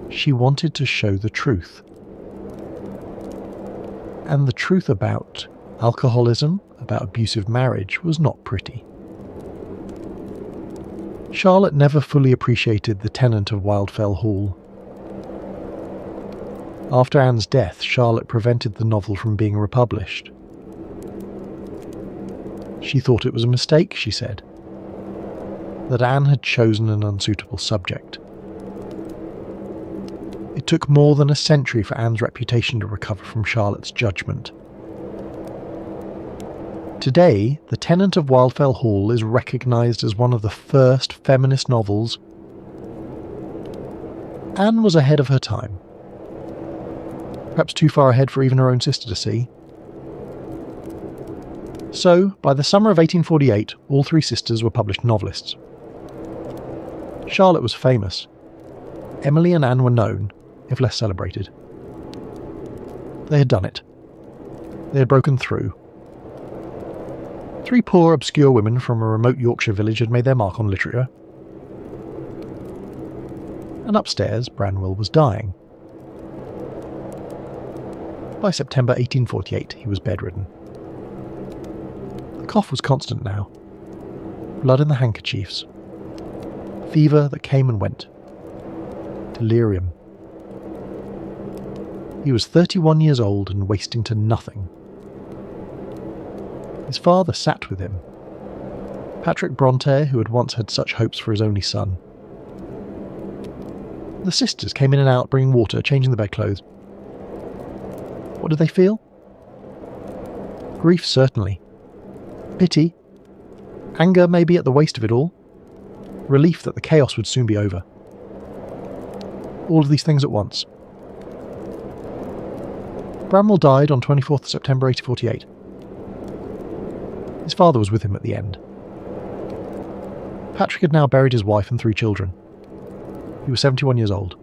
She wanted to show the truth. And the truth about alcoholism, about abusive marriage, was not pretty. Charlotte never fully appreciated The Tenant of Wildfell Hall. After Anne's death, Charlotte prevented the novel from being republished. She thought it was a mistake, she said, that Anne had chosen an unsuitable subject. It took more than a century for Anne's reputation to recover from Charlotte's judgment. Today, The Tenant of Wildfell Hall is recognised as one of the first feminist novels. Anne was ahead of her time. Perhaps too far ahead for even her own sister to see. So, by the summer of 1848, all three sisters were published novelists. Charlotte was famous. Emily and Anne were known, if less celebrated. They had done it. They had broken through. Three poor, obscure women from a remote Yorkshire village had made their mark on literature. And upstairs, Branwell was dying. By September 1848, he was bedridden. The cough was constant now. Blood in the handkerchiefs. Fever that came and went. Delirium. He was 31 years old and wasting to nothing. His father sat with him. Patrick Bronte, who had once had such hopes for his only son. The sisters came in and out, bringing water, changing the bedclothes. What did they feel? Grief, certainly. Pity. Anger, maybe, at the waste of it all. Relief that the chaos would soon be over. All of these things at once. Branwell died on 24th September 1848. His father was with him at the end. Patrick had now buried his wife and three children. He was 71 years old.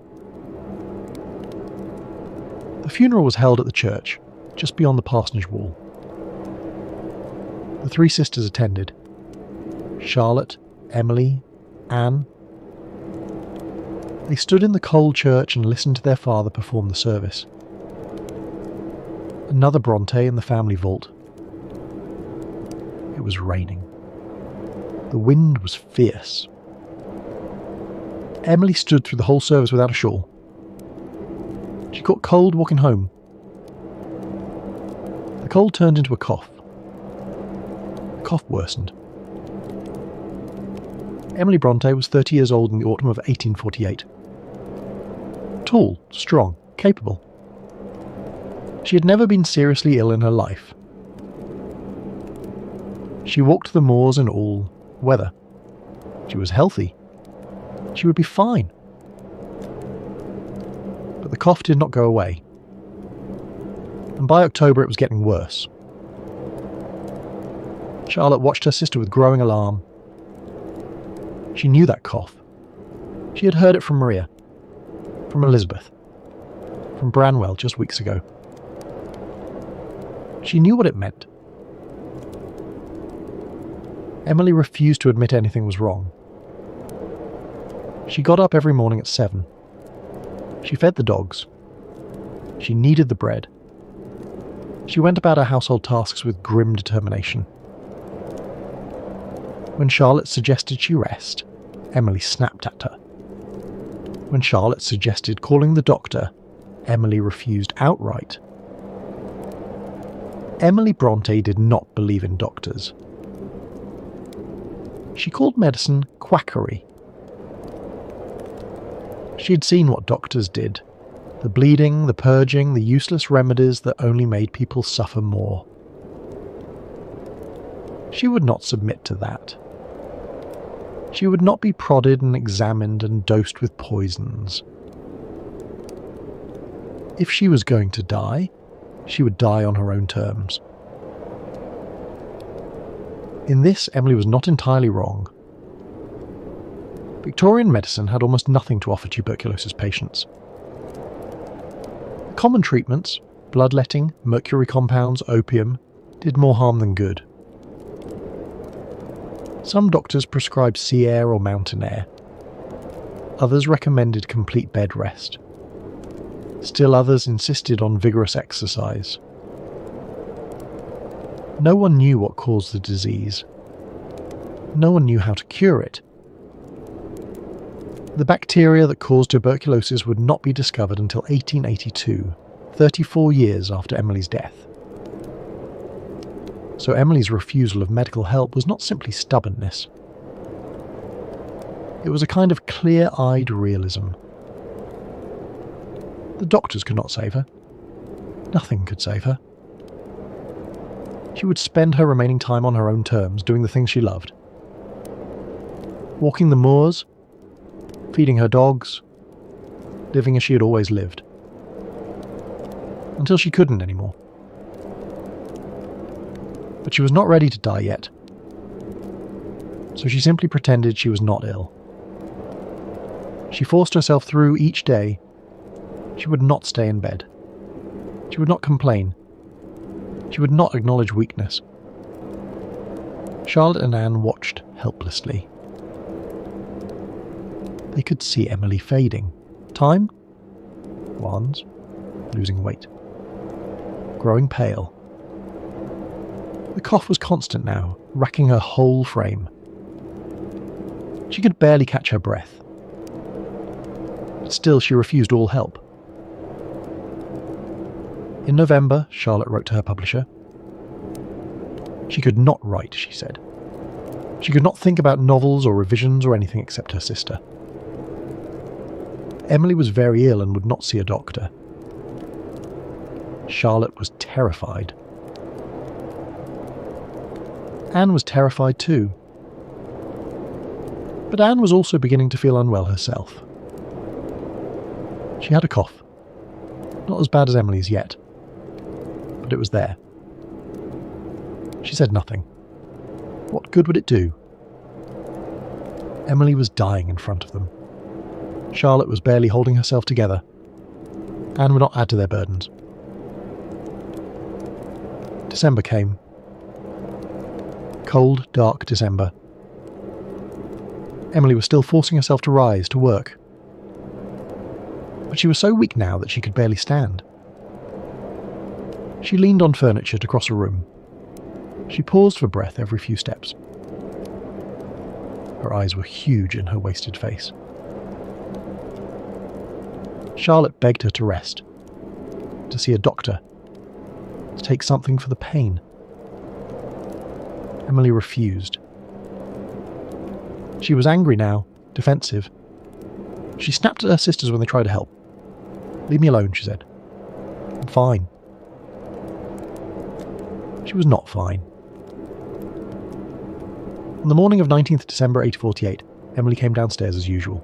The funeral was held at the church, just beyond the parsonage wall. The three sisters attended. Charlotte, Emily, Anne. They stood in the cold church and listened to their father perform the service. Another Bronte in the family vault. It was raining. The wind was fierce. Emily stood through the whole service without a shawl. She caught cold walking home. The cold turned into a cough. The cough worsened. Emily Bronte was 30 years old in the autumn of 1848. Tall, strong, capable. She had never been seriously ill in her life. She walked the moors in all weather. She was healthy. She would be fine. But the cough did not go away. And by October it was getting worse. Charlotte watched her sister with growing alarm. She knew that cough. She had heard it from Maria, from Elizabeth, from Branwell just weeks ago. She knew what it meant. Emily refused to admit anything was wrong. She got up every morning at 7. She fed the dogs. She kneaded the bread. She went about her household tasks with grim determination. When Charlotte suggested she rest, Emily snapped at her. When Charlotte suggested calling the doctor, Emily refused outright. Emily Bronte did not believe in doctors. She called medicine quackery. She had seen what doctors did. The bleeding, the purging, the useless remedies that only made people suffer more. She would not submit to that. She would not be prodded and examined and dosed with poisons. If she was going to die, she would die on her own terms. In this, Emily was not entirely wrong. Victorian medicine had almost nothing to offer tuberculosis patients. Common treatments, bloodletting, mercury compounds, opium, did more harm than good. Some doctors prescribed sea air or mountain air. Others recommended complete bed rest. Still others insisted on vigorous exercise. No one knew what caused the disease. No one knew how to cure it. The bacteria that caused tuberculosis would not be discovered until 1882, 34 years after Emily's death. So Emily's refusal of medical help was not simply stubbornness. It was a kind of clear-eyed realism. The doctors could not save her. Nothing could save her. She would spend her remaining time on her own terms, doing the things she loved. Walking the moors, feeding her dogs, living as she had always lived. Until she couldn't anymore. But she was not ready to die yet. So she simply pretended she was not ill. She forced herself through each day. She would not stay in bed. She would not complain. She would not acknowledge weakness. Charlotte and Anne watched helplessly. They could see Emily fading. Time? Wands. Losing weight. Growing pale. The cough was constant now, racking her whole frame. She could barely catch her breath. But still she refused all help. In November, Charlotte wrote to her publisher. She could not write, she said. She could not think about novels or revisions or anything except her sister. Emily was very ill and would not see a doctor. Charlotte was terrified. Anne was terrified too. But Anne was also beginning to feel unwell herself. She had a cough. Not as bad as Emily's yet. But it was there. She said nothing. What good would it do? Emily was dying in front of them. Charlotte was barely holding herself together. Anne would not add to their burdens. December came. Cold, dark December. Emily was still forcing herself to rise, to work. But she was so weak now that she could barely stand. She leaned on furniture to cross a room. She paused for breath every few steps. Her eyes were huge in her wasted face. Charlotte begged her to rest, to see a doctor, to take something for the pain. Emily refused. She was angry now, defensive. She snapped at her sisters when they tried to help. "Leave me alone," she said. "I'm fine." She was not fine. On the morning of 19th December 1848, Emily came downstairs as usual.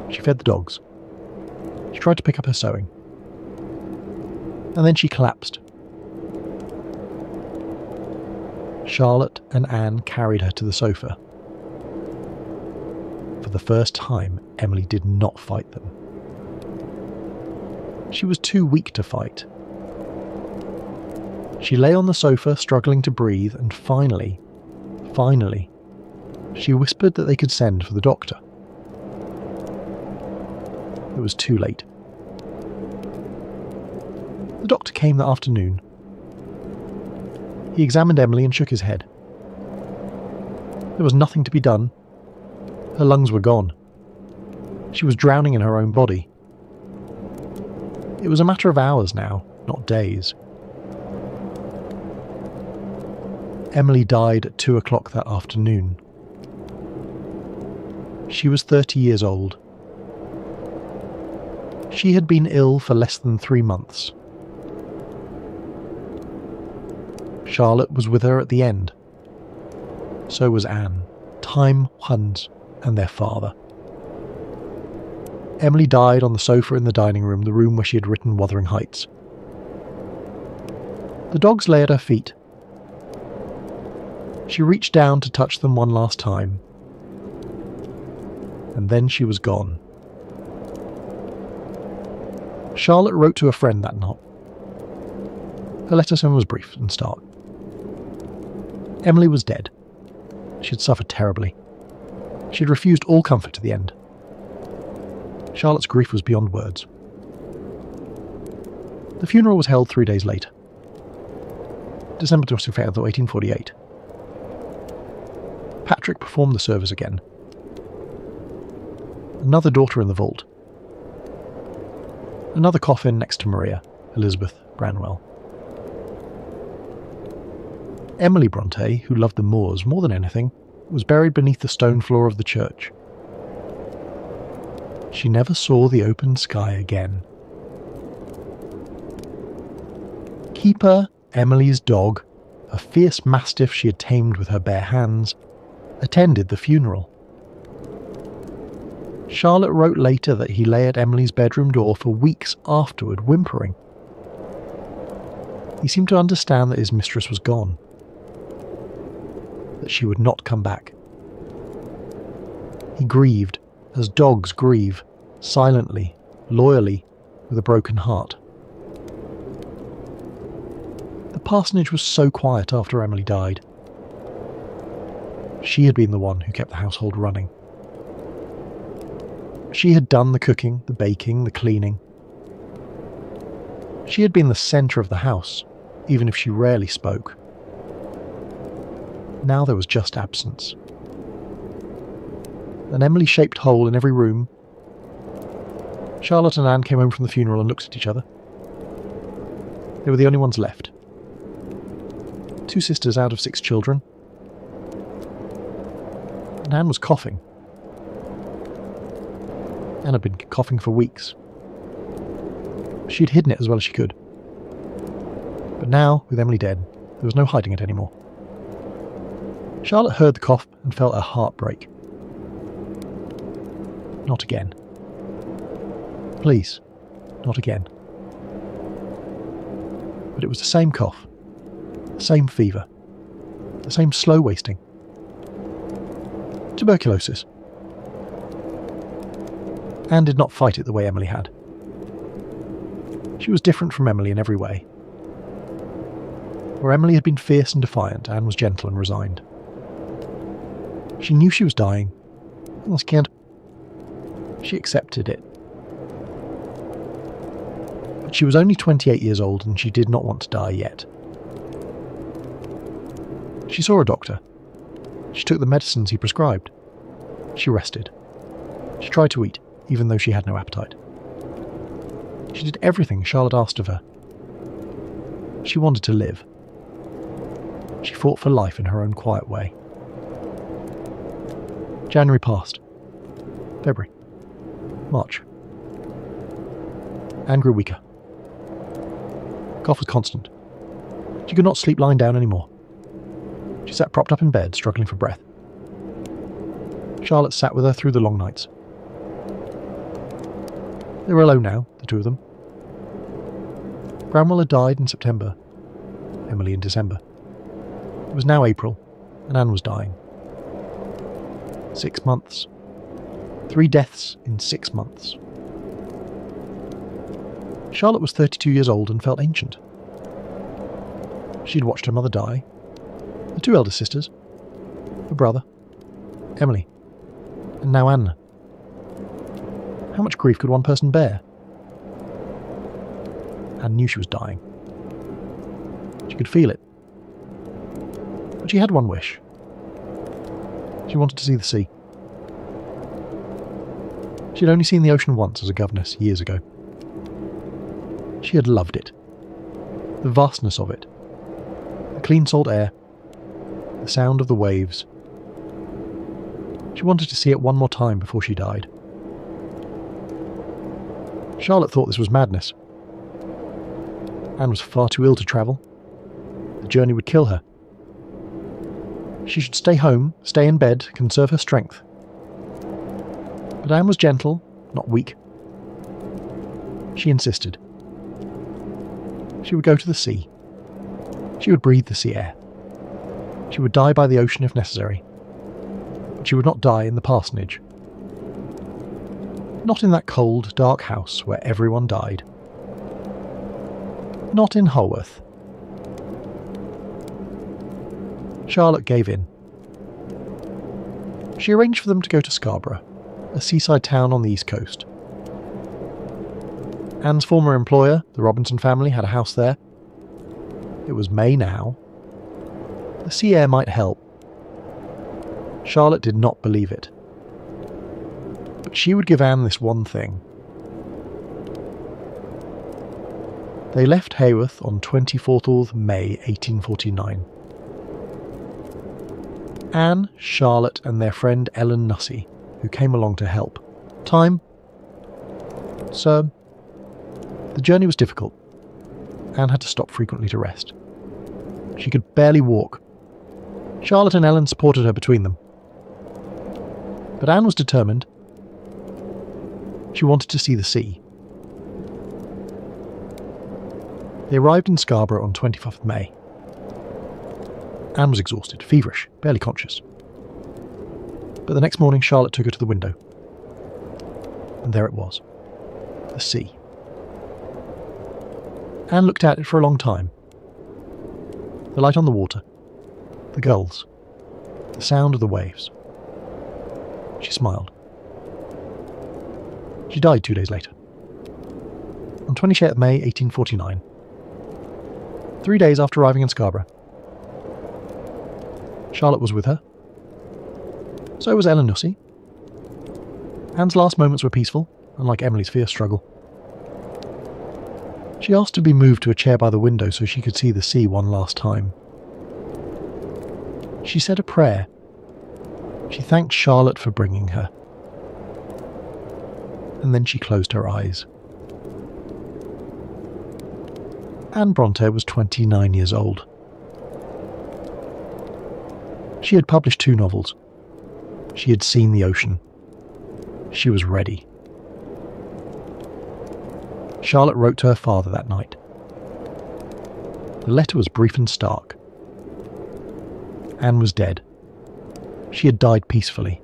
She fed the dogs. She tried to pick up her sewing. And then she collapsed. Charlotte and Anne carried her to the sofa. For the first time, Emily did not fight them. She was too weak to fight. She lay on the sofa, struggling to breathe, and finally, she whispered that they could send for the doctor. It was too late. The doctor came that afternoon. He examined Emily and shook his head. There was nothing to be done. Her lungs were gone. She was drowning in her own body. It was a matter of hours now, not days. Emily died at 2 o'clock that afternoon. She was 30 years old. She had been ill for less than 3 months. Charlotte was with her at the end. So was Anne, Time, Hans, and their father. Emily died on the sofa in the dining room, the room where she had written Wuthering Heights. The dogs lay at her feet. She reached down to touch them one last time. And then she was gone. Charlotte wrote to a friend that night. Her letter to him was brief and stark. Emily was dead. She had suffered terribly. She had refused all comfort to the end. Charlotte's grief was beyond words. The funeral was held 3 days later. December 25th, 1848. Patrick performed the service again. Another daughter in the vault. Another coffin next to Maria, Elizabeth Branwell. Emily Bronte, who loved the moors more than anything, was buried beneath the stone floor of the church. She never saw the open sky again. Keeper, Emily's dog, a fierce mastiff she had tamed with her bare hands, attended the funeral. Charlotte wrote later that he lay at Emily's bedroom door for weeks afterward, whimpering. He seemed to understand that his mistress was gone, that she would not come back. He grieved, as dogs grieve, silently, loyally, with a broken heart. The parsonage was so quiet after Emily died. She had been the one who kept the household running. She had done the cooking, the baking, the cleaning. She had been the centre of the house, even if she rarely spoke. Now there was just absence. An Emily-shaped hole in every room. Charlotte and Anne came home from the funeral and looked at each other. They were the only ones left. 2 sisters out of 6 children. And Anne was coughing. Anne had been coughing for weeks. She'd hidden it as well as she could. But now, with Emily dead, there was no hiding it anymore. Charlotte heard the cough and felt her heart break. Not again. Please, not again. But it was the same cough, the same fever, the same slow wasting. Tuberculosis. Anne did not fight it the way Emily had. She was different from Emily in every way. Where Emily had been fierce and defiant, Anne was gentle and resigned. She knew she was dying. She accepted it. But she was only 28 years old and she did not want to die yet. She saw a doctor. She took the medicines he prescribed. She rested. She tried to eat, even though she had no appetite. She did everything Charlotte asked of her. She wanted to live. She fought for life in her own quiet way. January passed. February. March. Anne grew weaker. Cough was constant. She could not sleep lying down anymore. She sat propped up in bed, struggling for breath. Charlotte sat with her through the long nights. They were alone now, the two of them. Bramwell had died in September, Emily in December. It was now April, and Anne was dying. 6 months. 3 deaths in 6 months. Charlotte was 32 years old and felt ancient. She had watched her mother die, the 2 elder sisters, her brother, Emily, and now Anna. How much grief could one person bear? Anne knew she was dying. She could feel it. But she had one wish. She wanted to see the sea. She had only seen the ocean once as a governess years ago. She had loved it. The vastness of it. The clean salt air. The sound of the waves. She wanted to see it one more time before she died. Charlotte thought this was madness. Anne was far too ill to travel. The journey would kill her. She should stay home, stay in bed, conserve her strength. But Anne was gentle, not weak. She insisted. She would go to the sea. She would breathe the sea air. She would die by the ocean if necessary. But she would not die in the parsonage. Not in that cold, dark house where everyone died. Not in Holworth. Charlotte gave in. She arranged for them to go to Scarborough, a seaside town on the east coast. Anne's former employer, the Robinson family, had a house there. It was May now. The sea air might help. Charlotte did not believe it. But she would give Anne this one thing. They left Haworth on 24th May 1849. Anne, Charlotte and their friend Ellen Nussey, who came along to help. Time? Sir. The journey was difficult. Anne had to stop frequently to rest. She could barely walk. Charlotte and Ellen supported her between them. But Anne was determined. She wanted to see the sea. They arrived in Scarborough on 25th May. Anne was exhausted, feverish, barely conscious. But the next morning Charlotte took her to the window. And there it was. The sea. Anne looked at it for a long time. The light on the water. The gulls. The sound of the waves. She smiled. She died 2 days later. On 28th May 1849. 3 days after arriving in Scarborough. Charlotte was with her. So was Ellen Nussey. Anne's last moments were peaceful, unlike Emily's fierce struggle. She asked to be moved to a chair by the window so she could see the sea one last time. She said a prayer. She thanked Charlotte for bringing her. And then she closed her eyes. Anne Bronte was 29 years old. She had published 2 novels. She had seen the ocean. She was ready. Charlotte wrote to her father that night. The letter was brief and stark. Anne was dead. She had died peacefully.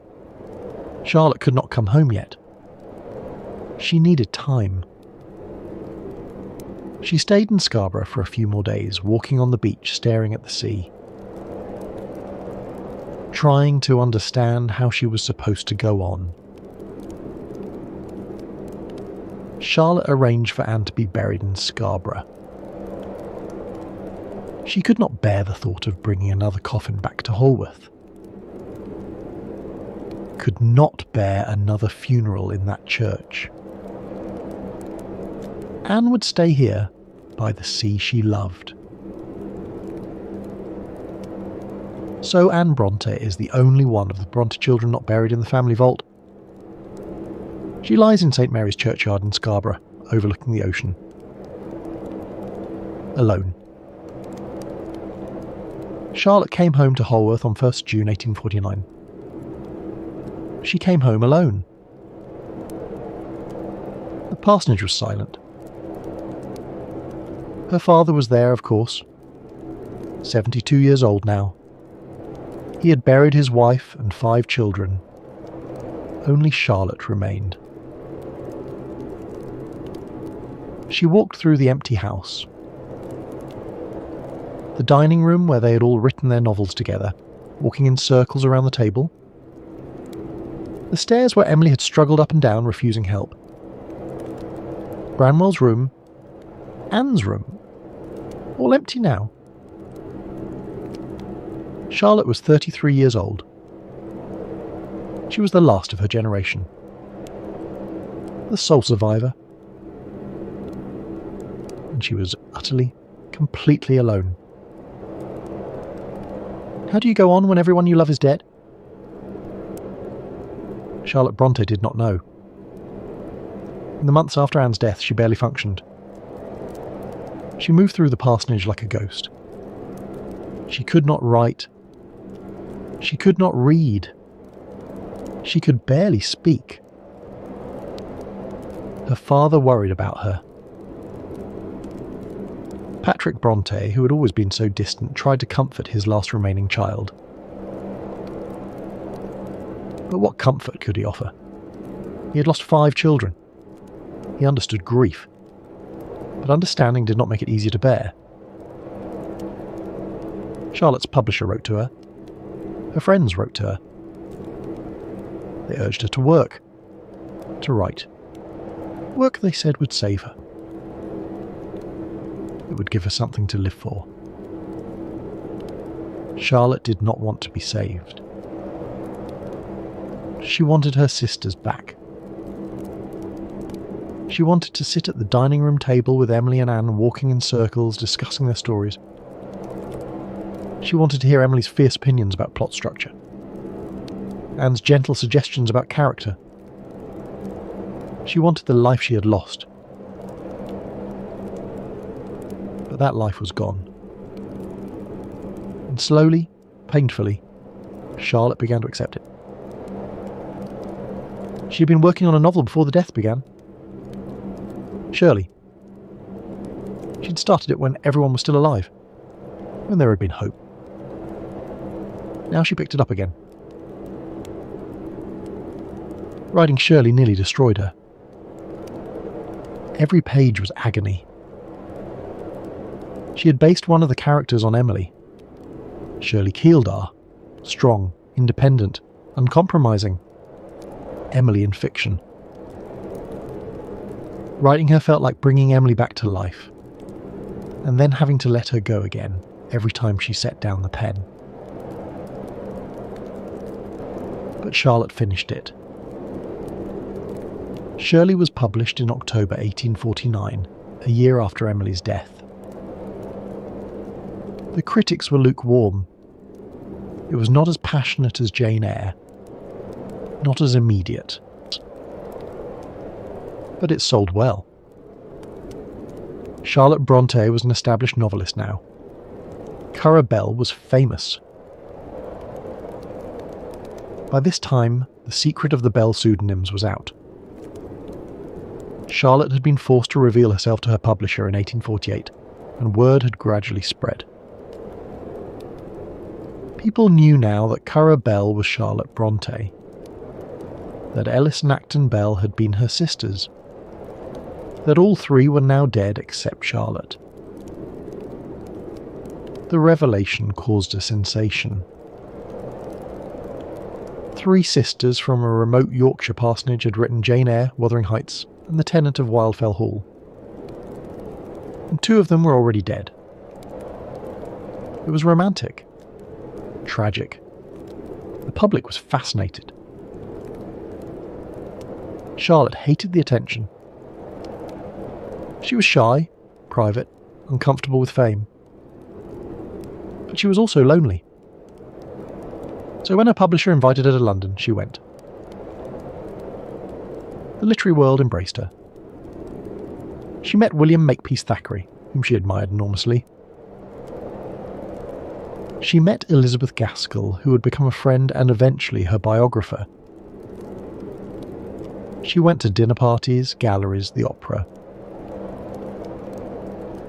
Charlotte could not come home yet. She needed time. She stayed in Scarborough for a few more days, walking on the beach, staring at the sea. Trying to understand how she was supposed to go on. Charlotte arranged for Anne to be buried in Scarborough. She could not bear the thought of bringing another coffin back to Holworth. Could not bear another funeral in that church. Anne would stay here by the sea she loved. So Anne Bronte is the only one of the Bronte children not buried in the family vault. She lies in St Mary's Churchyard in Scarborough, overlooking the ocean. Alone. Charlotte came home to Holworth on 1st June 1849. She came home alone. The parsonage was silent. Her father was there, of course. 72 years old now. He had buried his wife and 5 children. Only Charlotte remained. She walked through the empty house. The dining room where they had all written their novels together, walking in circles around the table. The stairs where Emily had struggled up and down, refusing help. Branwell's room. Anne's room. All empty now. Charlotte was 33 years old. She was the last of her generation. The sole survivor. And she was utterly, completely alone. How do you go on when everyone you love is dead? Charlotte Bronte did not know. In the months after Anne's death, she barely functioned. She moved through the parsonage like a ghost. She could not write. She could not read. She could barely speak. Her father worried about her. Patrick Bronte, who had always been so distant, tried to comfort his last remaining child. But what comfort could he offer? He had lost 5 children. He understood grief. But understanding did not make it easier to bear. Charlotte's publisher wrote to her. Her friends wrote to her. They urged her to work. To write. Work, they said, would save her. It would give her something to live for. Charlotte did not want to be saved. She wanted her sisters back. She wanted to sit at the dining room table with Emily and Anne, walking in circles, discussing their stories. She wanted to hear Emily's fierce opinions about plot structure, Anne's gentle suggestions about character. She wanted the life she had lost. But that life was gone. And slowly, painfully, Charlotte began to accept it. She had been working on a novel before the death began. Shirley. She'd started it when everyone was still alive, when there had been hope. Now she picked it up again. Writing Shirley nearly destroyed her. Every page was agony. She had based one of the characters on Emily. Shirley Keeldar, strong, independent, uncompromising. Emily in fiction. Writing her felt like bringing Emily back to life, and then having to let her go again every time she set down the pen. But Charlotte finished it. Shirley was published in October 1849, a year after Emily's death. The critics were lukewarm. It was not as passionate as Jane Eyre, not as immediate. But it sold well. Charlotte Bronte was an established novelist now. Currer Bell was famous. By this time, the secret of the Bell pseudonyms was out. Charlotte had been forced to reveal herself to her publisher in 1848, and word had gradually spread. People knew now that Currer Bell was Charlotte Bronte, that Ellis and Acton Bell had been her sisters, that all 3 were now dead except Charlotte. The revelation caused a sensation. 3 sisters from a remote Yorkshire parsonage had written Jane Eyre, Wuthering Heights, and The Tenant of Wildfell Hall. And 2 of them were already dead. It was romantic. Tragic. The public was fascinated. Charlotte hated the attention. She was shy, private, uncomfortable with fame. But she was also lonely. So when her publisher invited her to London, she went. The literary world embraced her. She met William Makepeace Thackeray, whom she admired enormously. She met Elizabeth Gaskell, who would become a friend and eventually her biographer. She went to dinner parties, galleries, the opera.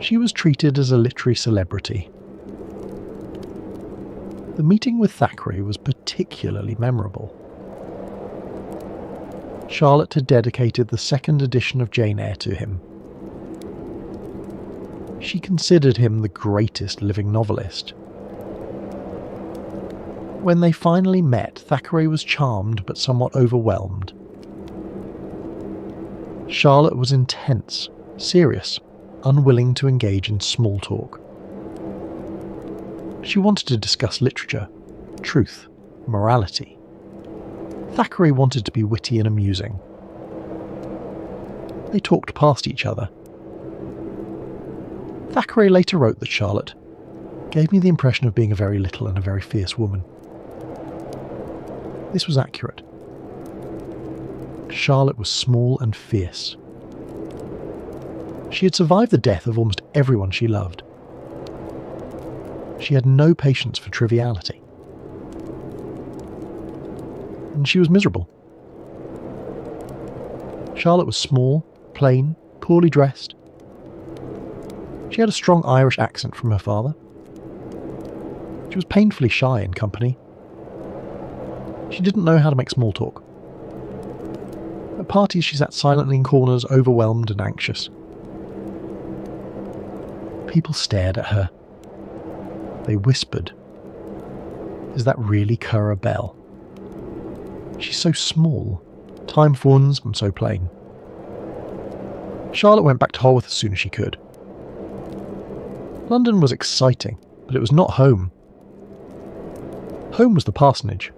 She was treated as a literary celebrity. The meeting with Thackeray was particularly memorable. Charlotte had dedicated the second edition of Jane Eyre to him. She considered him the greatest living novelist. When they finally met, Thackeray was charmed but somewhat overwhelmed. Charlotte was intense, serious, unwilling to engage in small talk. She wanted to discuss literature, truth, morality. Thackeray wanted to be witty and amusing. They talked past each other. Thackeray later wrote that Charlotte gave me the impression of being a very little and a very fierce woman. This was accurate. Charlotte was small and fierce. She had survived the death of almost everyone she loved. She had no patience for triviality. And she was miserable. Charlotte was small, plain, poorly dressed. She had a strong Irish accent from her father. She was painfully shy in company. She didn't know how to make small talk. At parties she sat silently in corners, overwhelmed and anxious. People stared at her. They whispered, "Is that really Currer Bell? She's so small. Time for ones and so plain." Charlotte went back to Holworth as soon as she could. London was exciting, but it was not home. Home was the parsonage,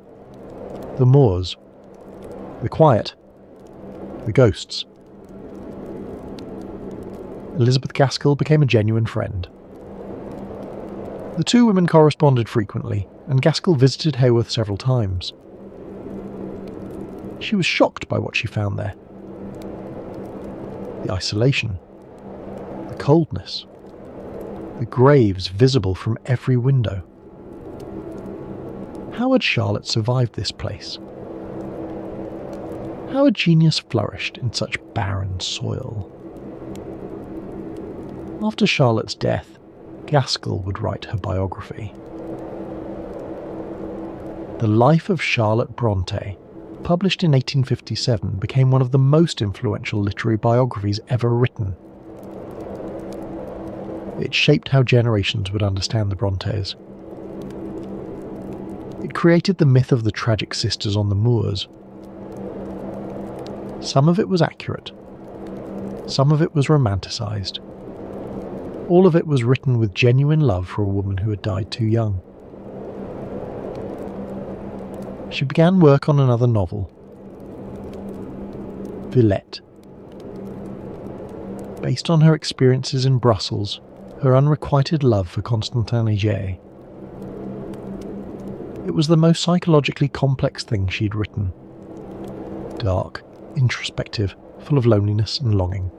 the moors, the quiet, the ghosts. Elizabeth Gaskell became a genuine friend. The two women corresponded frequently, and Gaskell visited Haworth several times. She was shocked by what she found there. The isolation, the coldness, the graves visible from every window. How had Charlotte survived this place? How had genius flourished in such barren soil? After Charlotte's death, Gaskell would write her biography. The Life of Charlotte Brontë, published in 1857, became one of the most influential literary biographies ever written. It shaped how generations would understand the Brontës. It created the myth of the tragic sisters on the moors. Some of it was accurate. Some of it was romanticised. All of it was written with genuine love for a woman who had died too young. She began work on another novel, Villette. Based on her experiences in Brussels, her unrequited love for Constantin Léger. It was the most psychologically complex thing she'd written. Dark, introspective, full of loneliness and longing.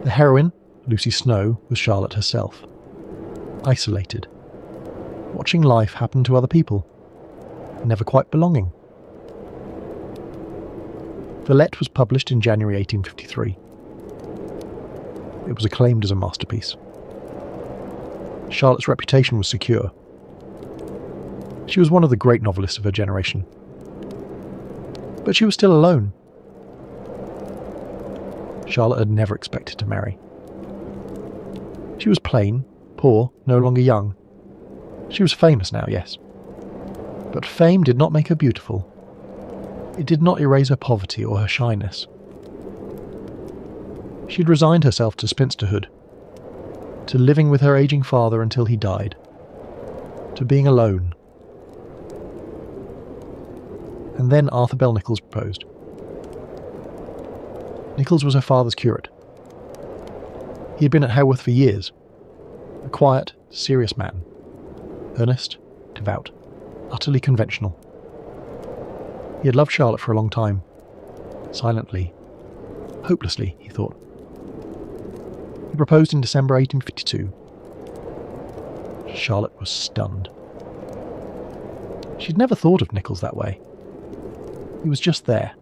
The heroine, Lucy Snow, was Charlotte herself. Isolated. Watching life happen to other people. Never quite belonging. Villette was published in January 1853. It was acclaimed as a masterpiece. Charlotte's reputation was secure. She was one of the great novelists of her generation. But she was still alone. Charlotte had never expected to marry. She was plain, poor, no longer young. She was famous now, yes. But fame did not make her beautiful. It did not erase her poverty or her shyness. She had resigned herself to spinsterhood, to living with her aging father until he died, to being alone. And then Arthur Bell Nicholls proposed. Nicholls was her father's curate, He had been at Haworth for years. A quiet, serious man. Earnest, devout, utterly conventional. He had loved Charlotte for a long time. Silently. Hopelessly, he thought. He proposed in December 1852. Charlotte was stunned. She'd never thought of Nichols that way. He was just there,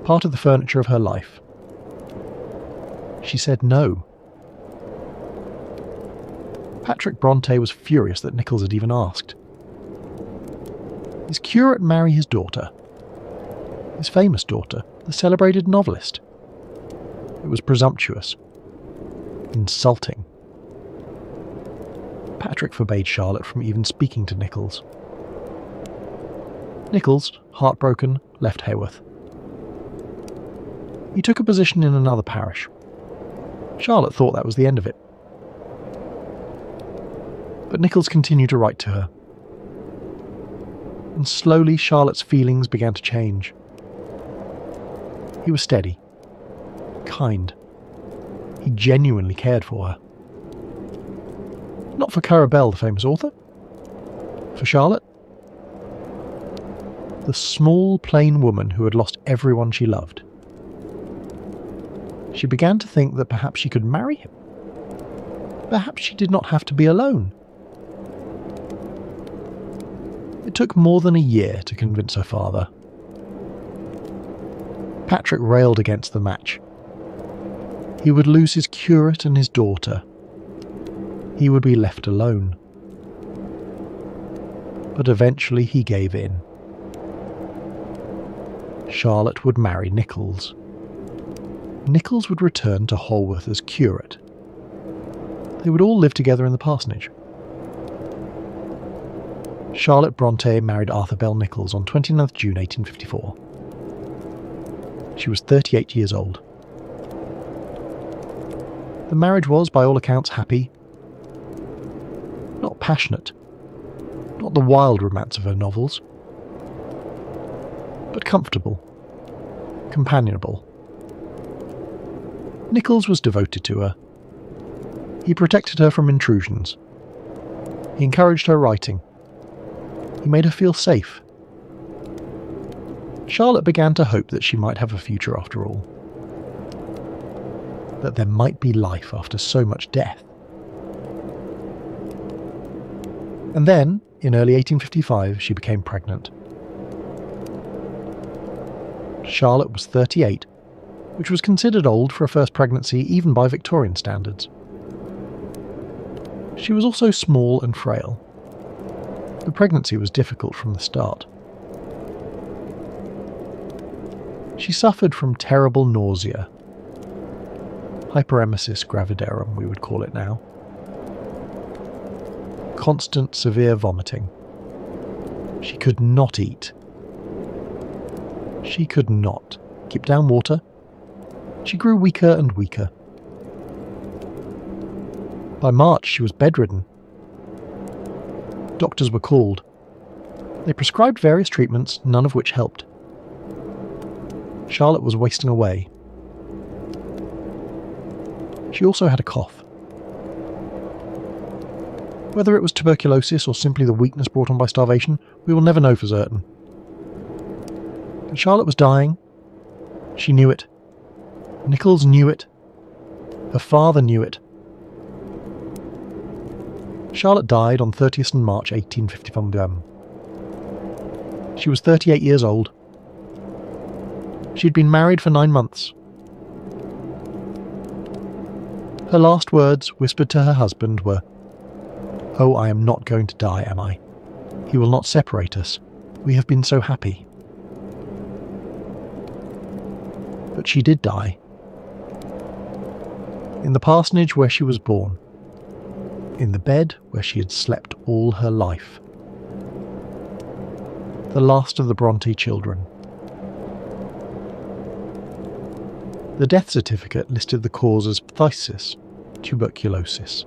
part of the furniture of her life. She said no. Patrick Bronte was furious that Nichols had even asked. His curate marry his daughter? His famous daughter, the celebrated novelist? It was presumptuous. Insulting. Patrick forbade Charlotte from even speaking to Nichols. Nichols, heartbroken, left Haworth. He took a position in another parish. Charlotte thought that was the end of it. But Nichols continued to write to her. And slowly Charlotte's feelings began to change. He was steady, kind. He genuinely cared for her. Not for Clara Bell, the famous author. For Charlotte. The small, plain woman who had lost everyone she loved. She began to think that perhaps she could marry him. Perhaps she did not have to be alone. It took more than a year to convince her father. Patrick railed against the match. He would lose his curate and his daughter. He would be left alone. But eventually he gave in. Charlotte would marry Nichols. Nichols would return to Haworth as curate. They would all live together in the parsonage. Charlotte Bronte married Arthur Bell Nichols on 29th June 1854. She was 38 years old. The marriage was, by all accounts, happy. Not passionate. Not the wild romance of her novels. But comfortable. Companionable. Nichols was devoted to her. He protected her from intrusions. He encouraged her writing. He made her feel safe. Charlotte began to hope that she might have a future after all. That there might be life after so much death. And then, in early 1855, she became pregnant. Charlotte was 38, which was considered old for a first pregnancy even by Victorian standards. She was also small and frail. The pregnancy was difficult from the start. She suffered from terrible nausea. Hyperemesis gravidarum, we would call it now. Constant, severe vomiting. She could not eat. She could not keep down water. She grew weaker and weaker. By March, she was bedridden. Doctors were called. They prescribed various treatments, none of which helped. Charlotte was wasting away. She also had a cough. Whether it was tuberculosis or simply the weakness brought on by starvation, we will never know for certain. But Charlotte was dying. She knew it. Nichols knew it. Her father knew it. Charlotte died on 30th March 1851. She was 38 years old. She had been married for 9 months. Her last words, whispered to her husband, were, "Oh, I am not going to die, am I? He will not separate us. We have been so happy." But she did die. In the parsonage where she was born. In the bed where she had slept all her life. The last of the Bronte children. The death certificate listed the cause as phthisis, tuberculosis.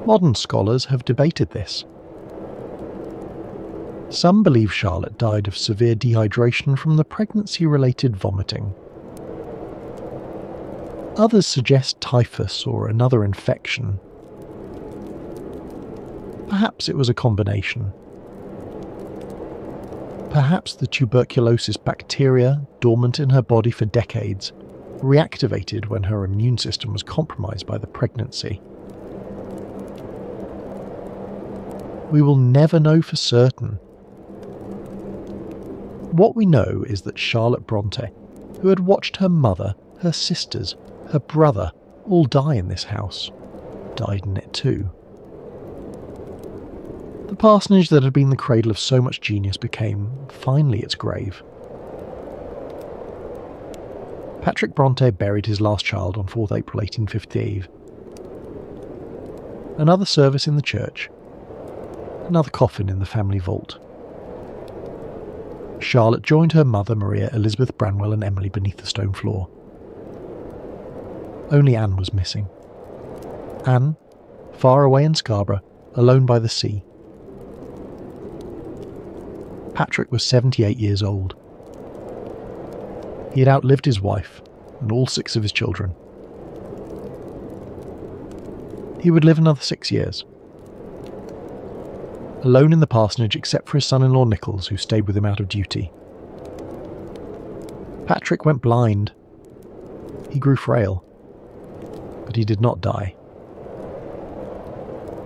Modern scholars have debated this. Some believe Charlotte died of severe dehydration from the pregnancy-related vomiting. Others suggest typhus or another infection. Perhaps it was a combination. Perhaps the tuberculosis bacteria, dormant in her body for decades, reactivated when her immune system was compromised by the pregnancy. We will never know for certain. What we know is that Charlotte Bronte, who had watched her mother, her sisters, her brother all die in this house, died in it too. The parsonage that had been the cradle of so much genius became, finally, its grave. Patrick Bronte buried his last child on 4th April 1858. Another service in the church, another coffin in the family vault. Charlotte joined her mother Maria Elizabeth Branwell and Emily beneath the stone floor. Only Anne was missing. Anne, far away in Scarborough, alone by the sea. Patrick was 78 years old. He had outlived his wife and all 6 of his children. He would live another 6 years. Alone in the parsonage except for his son-in-law Nichols, who stayed with him out of duty. Patrick went blind. He grew frail. But he did not die.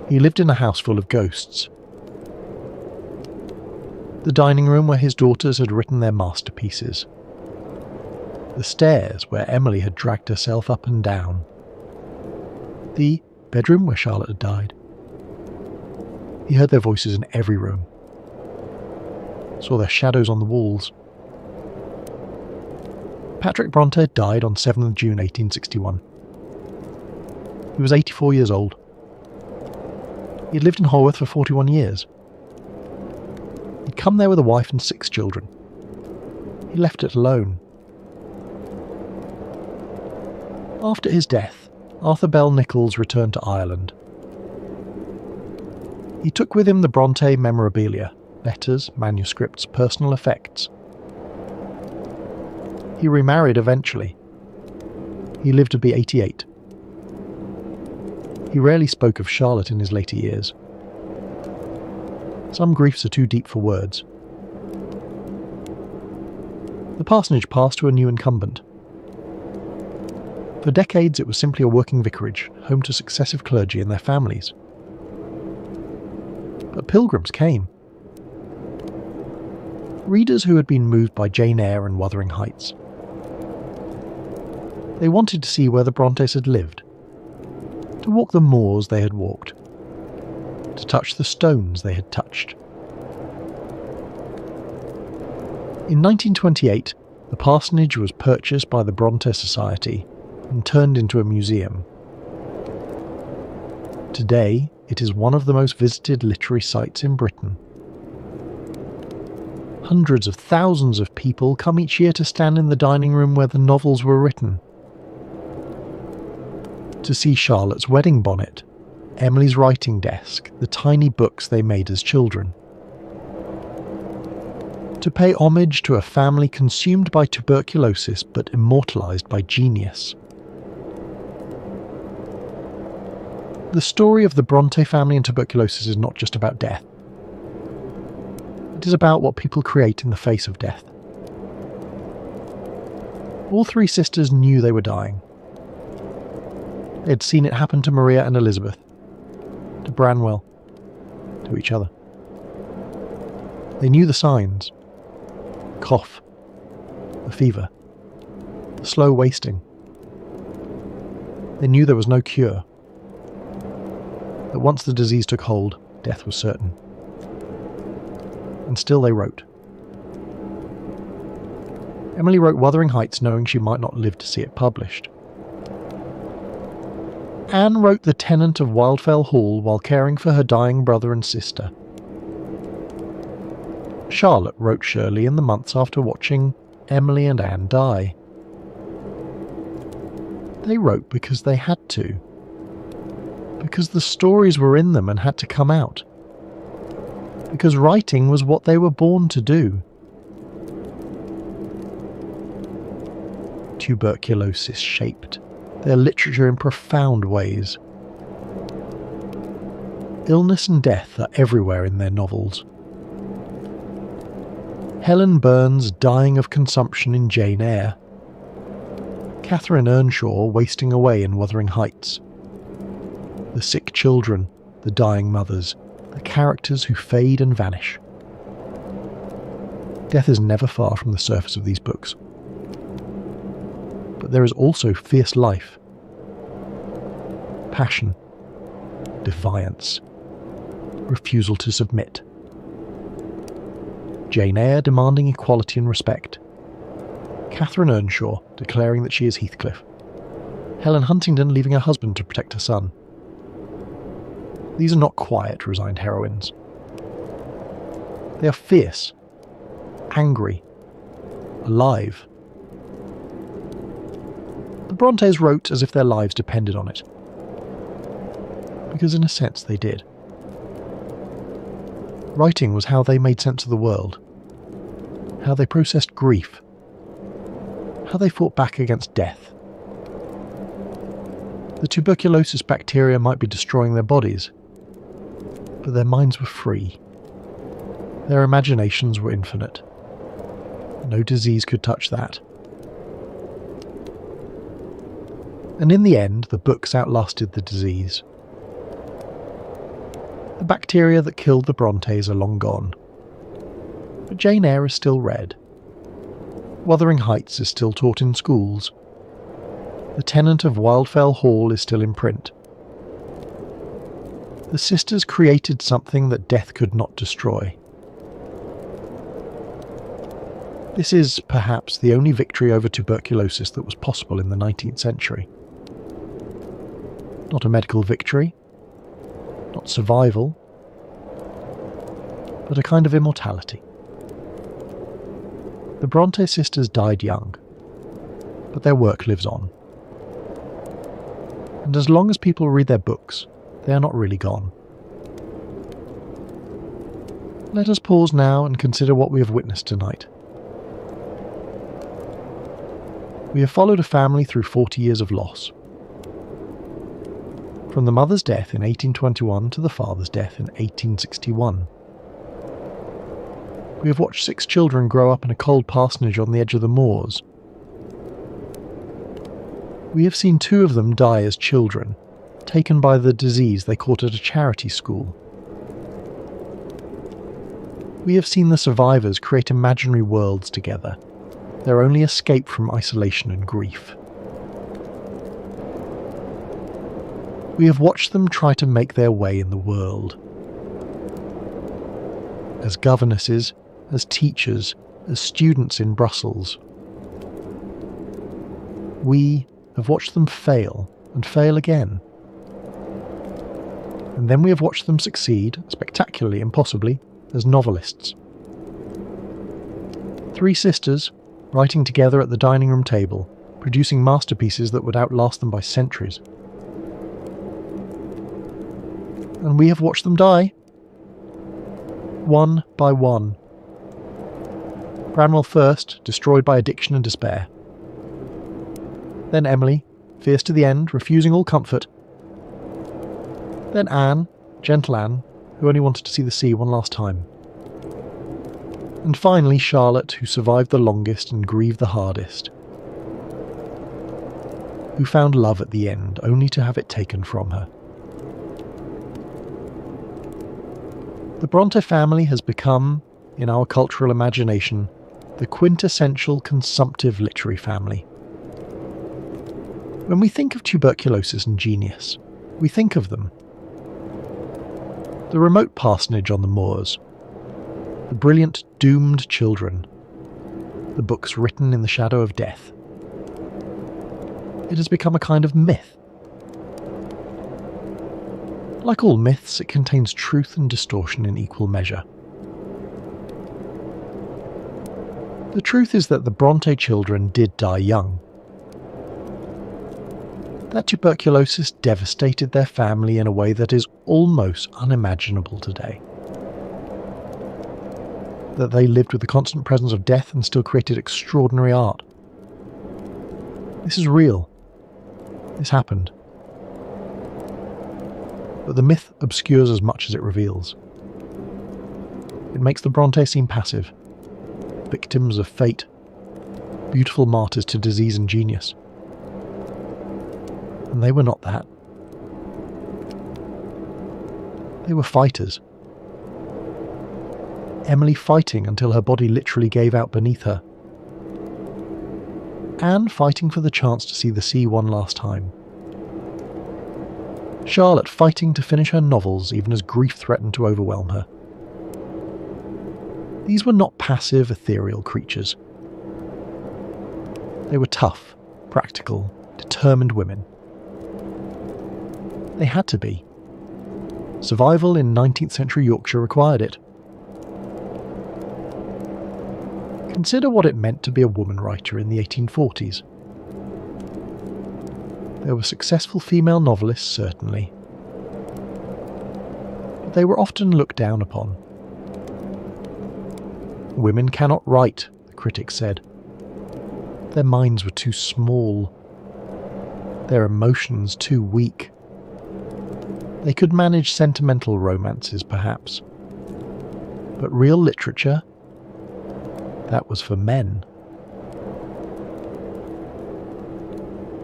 He lived in a house full of ghosts. The dining room where his daughters had written their masterpieces. The stairs where Emily had dragged herself up and down. The bedroom where Charlotte had died. He heard their voices in every room. Saw their shadows on the walls. Patrick Bronte died on 7th June 1861. He was 84 years old. He had lived in Holworth for 41 years. He'd come there with a wife and 6 children. He left it alone. After his death, Arthur Bell Nichols returned to Ireland. He took with him the Bronte memorabilia, letters, manuscripts, personal effects. He remarried eventually. He lived to be 88. He rarely spoke of Charlotte in his later years. Some griefs are too deep for words. The parsonage passed to a new incumbent. For decades it was simply a working vicarage, home to successive clergy and their families. But pilgrims came. Readers who had been moved by Jane Eyre and Wuthering Heights. They wanted to see where the Brontes had lived, to walk the moors they had walked, to touch the stones they had touched. In 1928, the parsonage was purchased by the Bronte Society and turned into a museum. Today, it is one of the most visited literary sites in Britain. Hundreds of thousands of people come each year to stand in the dining room where the novels were written. To see Charlotte's wedding bonnet, Emily's writing desk, the tiny books they made as children. To pay homage to a family consumed by tuberculosis but immortalised by genius. The story of the Bronte family and tuberculosis is not just about death. It is about what people create in the face of death. All 3 sisters knew they were dying. They had seen it happen to Maria and Elizabeth, to Branwell, to each other. They knew the signs. Cough, the fever, the slow wasting. They knew there was no cure. That once the disease took hold, death was certain. And still they wrote. Emily wrote Wuthering Heights knowing she might not live to see it published. Anne wrote The Tenant of Wildfell Hall while caring for her dying brother and sister. Charlotte wrote Shirley in the months after watching Emily and Anne die. They wrote because they had to. Because the stories were in them and had to come out. Because writing was what they were born to do. Tuberculosis shaped their literature in profound ways. Illness and death are everywhere in their novels. Helen Burns dying of consumption in Jane Eyre. Catherine Earnshaw wasting away in Wuthering Heights. The sick children, the dying mothers, the characters who fade and vanish. Death is never far from the surface of these books. But there is also fierce life, passion, defiance, refusal to submit. Jane Eyre demanding equality and respect. Catherine Earnshaw declaring that she is Heathcliff. Helen Huntingdon leaving her husband to protect her son. These are not quiet, resigned heroines. They are fierce, angry, alive. The Brontes wrote as if their lives depended on it. Because in a sense they did. Writing was how they made sense of the world, how they processed grief, how they fought back against death. The tuberculosis bacteria might be destroying their bodies, but their minds were free. Their imaginations were infinite. No disease could touch that. And in the end, the books outlasted the disease. The bacteria that killed the Brontes are long gone. But Jane Eyre is still read. Wuthering Heights is still taught in schools. The Tenant of Wildfell Hall is still in print. The sisters created something that death could not destroy. This is, perhaps, the only victory over tuberculosis that was possible in the 19th century. Not a medical victory, not survival, but a kind of immortality. The Bronte sisters died young, but their work lives on. And as long as people read their books, they are not really gone. Let us pause now and consider what we have witnessed tonight. We have followed a family through 40 years of loss. From the mother's death in 1821 to the father's death in 1861. We have watched 6 children grow up in a cold parsonage on the edge of the moors. We have seen 2 of them die as children, taken by the disease they caught at a charity school. We have seen the survivors create imaginary worlds together, their only escape from isolation and grief. We have watched them try to make their way in the world. As governesses, as teachers, as students in Brussels. We have watched them fail and fail again. And then we have watched them succeed, spectacularly and possibly, as novelists. 3 sisters, writing together at the dining room table, producing masterpieces that would outlast them by centuries. And we have watched them die. One by one. Branwell first, destroyed by addiction and despair. Then Emily, fierce to the end, refusing all comfort. Then Anne, gentle Anne, who only wanted to see the sea one last time. And finally Charlotte, who survived the longest and grieved the hardest. Who found love at the end, only to have it taken from her. The Bronte family has become, in our cultural imagination, the quintessential consumptive literary family. When we think of tuberculosis and genius, we think of them. The remote parsonage on the moors, the brilliant doomed children, the books written in the shadow of death. It has become a kind of myth. Like all myths, it contains truth and distortion in equal measure. The truth is that the Bronte children did die young. That tuberculosis devastated their family in a way that is almost unimaginable today. That they lived with the constant presence of death and still created extraordinary art. This is real. This happened. But the myth obscures as much as it reveals. It makes the Brontes seem passive, victims of fate, beautiful martyrs to disease and genius. And they were not that. They were fighters. Emily fighting until her body literally gave out beneath her. Anne fighting for the chance to see the sea one last time. Charlotte fighting to finish her novels even as grief threatened to overwhelm her. These were not passive, ethereal creatures. They were tough, practical, determined women. They had to be. Survival in 19th century Yorkshire required it. Consider what it meant to be a woman writer in the 1840s. There were successful female novelists, certainly, but they were often looked down upon. Women cannot write, the critics said. Their minds were too small, their emotions too weak. They could manage sentimental romances, perhaps, but real literature? That was for men.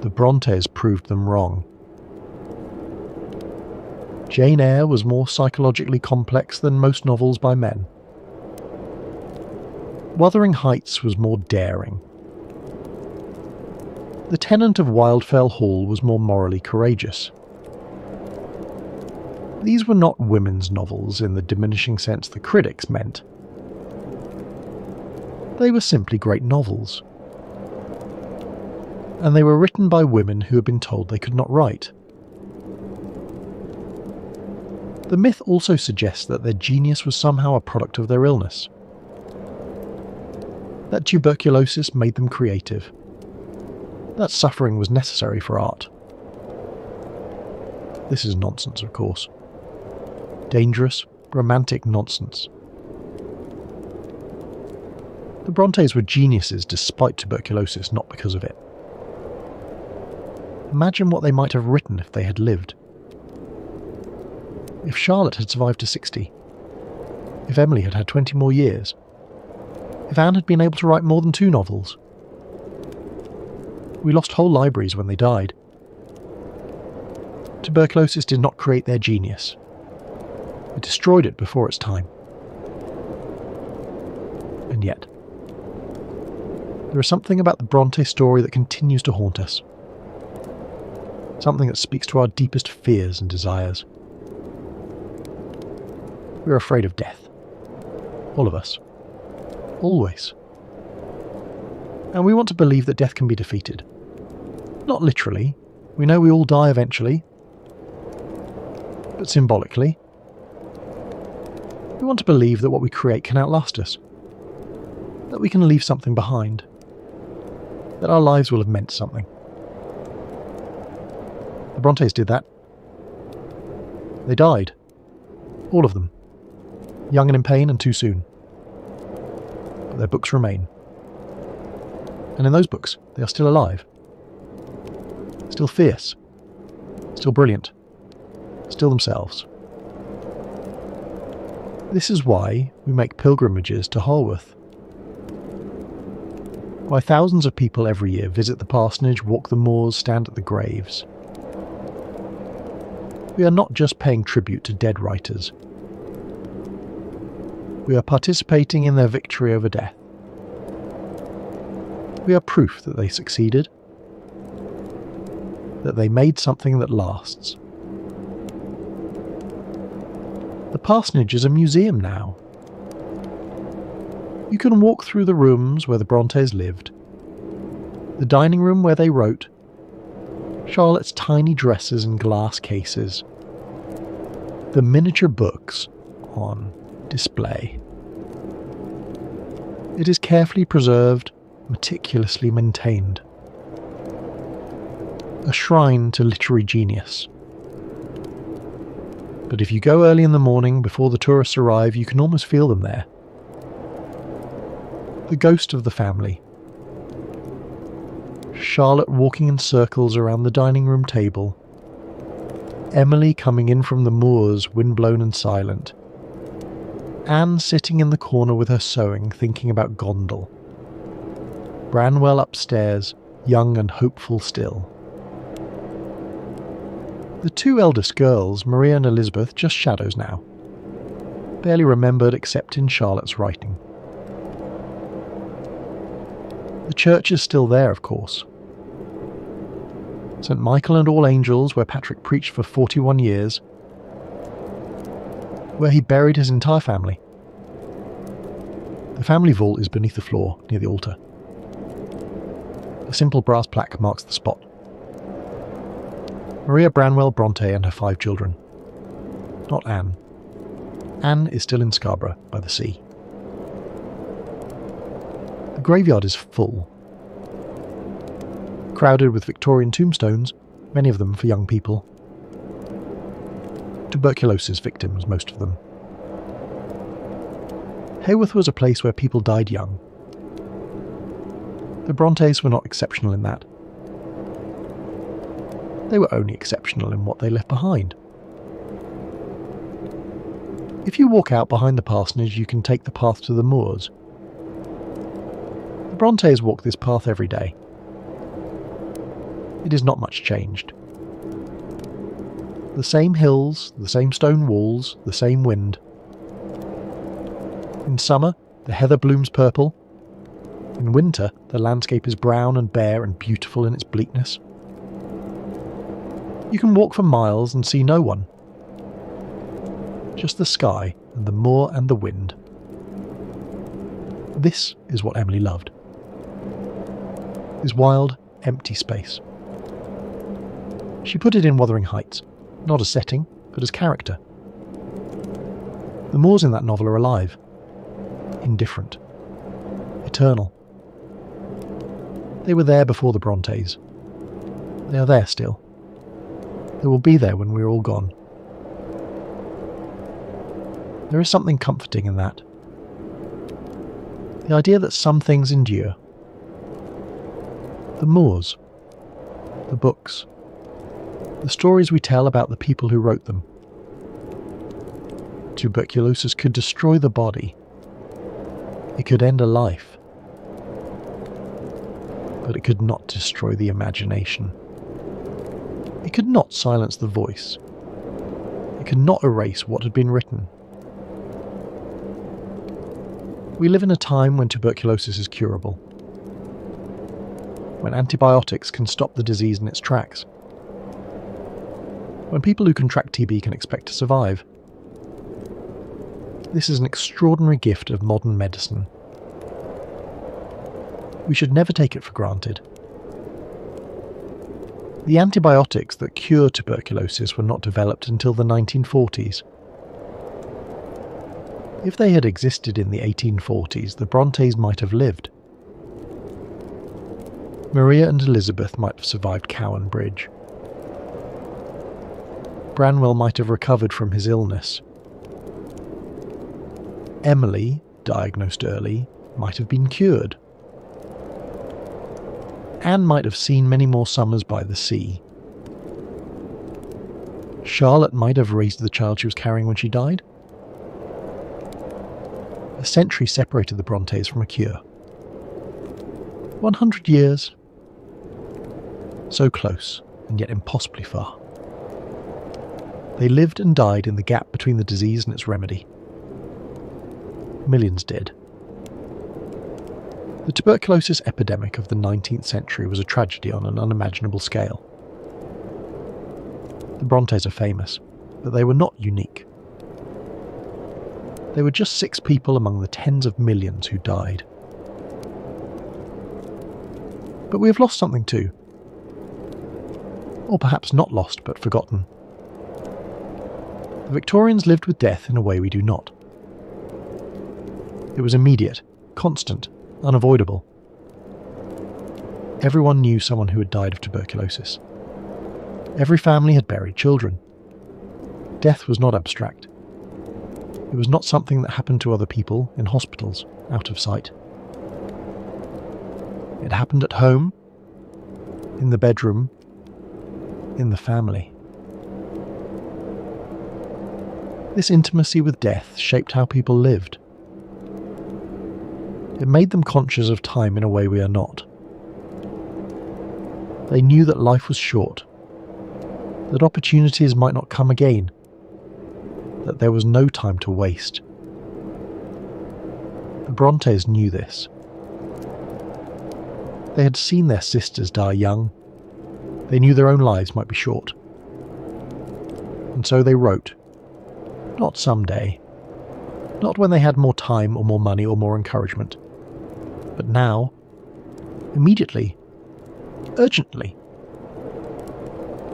The Brontes proved them wrong. Jane Eyre was more psychologically complex than most novels by men. Wuthering Heights was more daring. The tenant of Wildfell Hall was more morally courageous. These were not women's novels in the diminishing sense the critics meant. They were simply great novels. And they were written by women who had been told they could not write. The myth also suggests that their genius was somehow a product of their illness. That tuberculosis made them creative. That suffering was necessary for art. This is nonsense, of course. Dangerous, romantic nonsense. The Brontes were geniuses despite tuberculosis, not because of it. Imagine what they might have written if they had lived. If Charlotte had survived to 60. If Emily had had 20 more years. If Anne had been able to write more than 2 novels. We lost whole libraries when they died. Tuberculosis did not create their genius. It destroyed it before its time. And yet, there is something about the Bronte story that continues to haunt us. Something that speaks to our deepest fears and desires. We are afraid of death. All of us. Always. And we want to believe that death can be defeated. Not literally. We know we all die eventually. But symbolically. We want to believe that what we create can outlast us. That we can leave something behind. That our lives will have meant something. The Brontes did that. They died. All of them. Young and in pain and too soon. But their books remain. And in those books, they are still alive. Still fierce. Still brilliant. Still themselves. This is why we make pilgrimages to Haworth. Why thousands of people every year visit the parsonage, walk the moors, stand at the graves. We are not just paying tribute to dead writers. We are participating in their victory over death. We are proof that they succeeded, that they made something that lasts. The parsonage is a museum now. You can walk through the rooms where the Brontes lived, the dining room where they wrote, Charlotte's tiny dresses in glass cases, the miniature books on display. It is carefully preserved, meticulously maintained. A shrine to literary genius. But if you go early in the morning before the tourists arrive, you can almost feel them there. The ghost of the family. Charlotte walking in circles around the dining room table, Emily coming in from the moors, windblown and silent, Anne sitting in the corner with her sewing, thinking about Gondel, Branwell upstairs, young and hopeful still. The two eldest girls, Maria and Elizabeth, just shadows now, barely remembered except in Charlotte's writing. The church is still there, of course. St. Michael and All Angels, where Patrick preached for 41 years, where he buried his entire family. The family vault is beneath the floor, near the altar. A simple brass plaque marks the spot. Maria Branwell Bronte and her 5 children. Not Anne. Anne is still in Scarborough, by the sea. The graveyard is full. Crowded with Victorian tombstones, many of them for young people. Tuberculosis victims, most of them. Haworth was a place where people died young. The Brontes were not exceptional in that. They were only exceptional in what they left behind. If you walk out behind the parsonage, you can take the path to the moors. The Brontes walk this path every day. It is not much changed. The same hills, the same stone walls, the same wind. In summer, the heather blooms purple. In winter, the landscape is brown and bare and beautiful in its bleakness. You can walk for miles and see no one. Just the sky and the moor and the wind. This is what Emily loved. This wild, empty space. She put it in Wuthering Heights, not as setting, but as character. The moors in that novel are alive, indifferent, eternal. They were there before the Brontes. They are there still. They will be there when we are all gone. There is something comforting in that. The idea that some things endure. The moors, the books, the stories we tell about the people who wrote them. Tuberculosis could destroy the body. It could end a life. But it could not destroy the imagination. It could not silence the voice. It could not erase what had been written. We live in a time when tuberculosis is curable. When antibiotics can stop the disease in its tracks. When people who contract TB can expect to survive. This is an extraordinary gift of modern medicine. We should never take it for granted. The antibiotics that cure tuberculosis were not developed until the 1940s. If they had existed in the 1840s, the Brontes might have lived. Maria and Elizabeth might have survived Cowan Bridge. Branwell might have recovered from his illness. Emily, diagnosed early, might have been cured. Anne might have seen many more summers by the sea. Charlotte might have raised the child she was carrying when she died. A century separated the Brontes from a cure. 100 years. So close, and yet impossibly far. They lived and died in the gap between the disease and its remedy. Millions did. The tuberculosis epidemic of the 19th century was a tragedy on an unimaginable scale. The Brontes are famous, but they were not unique. They were just 6 people among the tens of millions who died. But we have lost something too. Or perhaps not lost, but forgotten. The Victorians lived with death in a way we do not. It was immediate, constant, unavoidable. Everyone knew someone who had died of tuberculosis. Every family had buried children. Death was not abstract. It was not something that happened to other people in hospitals, out of sight. It happened at home, in the bedroom, in the family. This intimacy with death shaped how people lived. It made them conscious of time in a way we are not. They knew that life was short, that opportunities might not come again, that there was no time to waste. The Brontes knew this. They had seen their sisters die young. They knew their own lives might be short. And so they wrote. Not someday. Not when they had more time or more money or more encouragement. But now. Immediately. Urgently.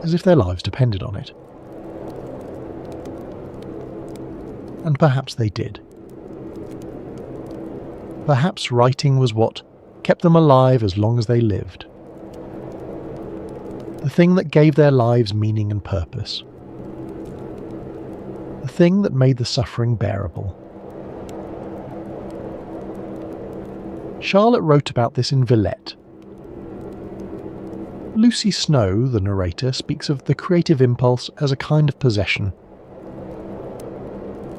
As if their lives depended on it. And perhaps they did. Perhaps writing was what kept them alive as long as they lived. The thing that gave their lives meaning and purpose. The thing that made the suffering bearable. Charlotte wrote about this in Villette. Lucy Snow, the narrator, speaks of the creative impulse as a kind of possession.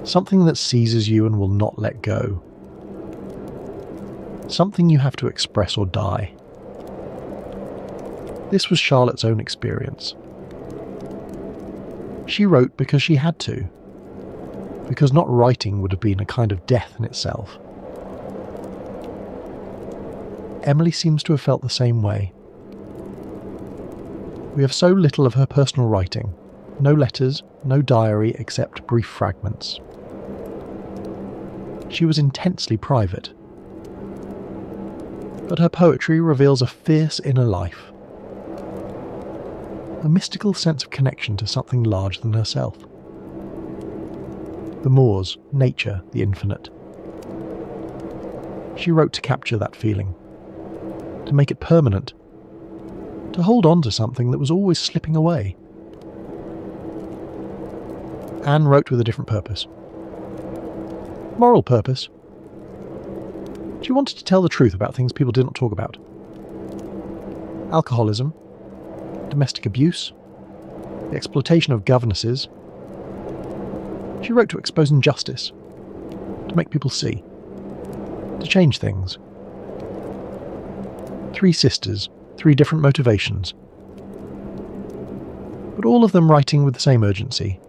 Something that seizes you and will not let go. Something you have to express or die. This was Charlotte's own experience. She wrote because she had to. Because not writing would have been a kind of death in itself. Emily seems to have felt the same way. We have so little of her personal writing. No letters, no diary except brief fragments. She was intensely private. But her poetry reveals a fierce inner life. A mystical sense of connection to something larger than herself. The moors, nature, the infinite. She wrote to capture that feeling. To make it permanent. To hold on to something that was always slipping away. Anne wrote with a different purpose. Moral purpose. She wanted to tell the truth about things people did not talk about. Alcoholism, domestic abuse, the exploitation of governesses. She wrote to expose injustice, to make people see, to change things. 3 sisters, 3 different motivations, but all of them writing with the same urgency.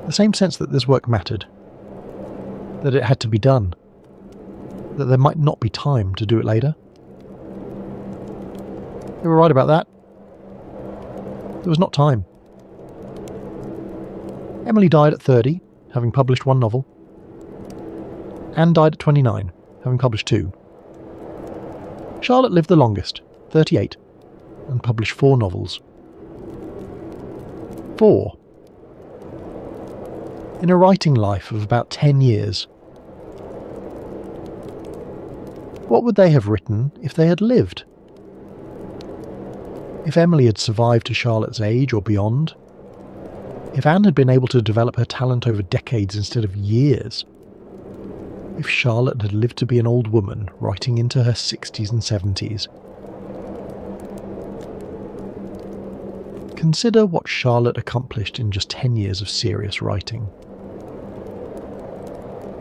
The same sense that this work mattered, that it had to be done, that there might not be time to do it later. They were right about that. There was not time. Emily died at 30, having published 1 novel. Anne died at 29, having published 2. Charlotte lived the longest, 38, and published 4 novels. 4. In a writing life of about 10 years. What would they have written if they had lived? If Emily had survived to Charlotte's age or beyond? If Anne had been able to develop her talent over decades instead of years? If Charlotte had lived to be an old woman, writing into her 60s and 70s? Consider what Charlotte accomplished in just 10 years of serious writing.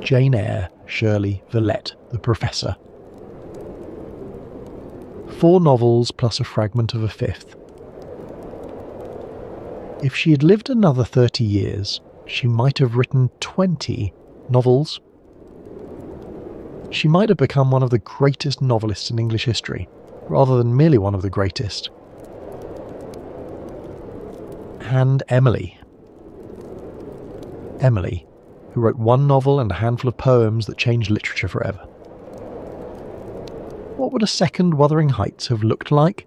Jane Eyre, Shirley, Villette, The Professor. 4 novels plus a fragment of a 5th. If she had lived another 30 years, she might have written 20 novels. She might have become one of the greatest novelists in English history, rather than merely one of the greatest. And Emily. Emily, who wrote 1 novel and a handful of poems that changed literature forever. What would a second Wuthering Heights have looked like?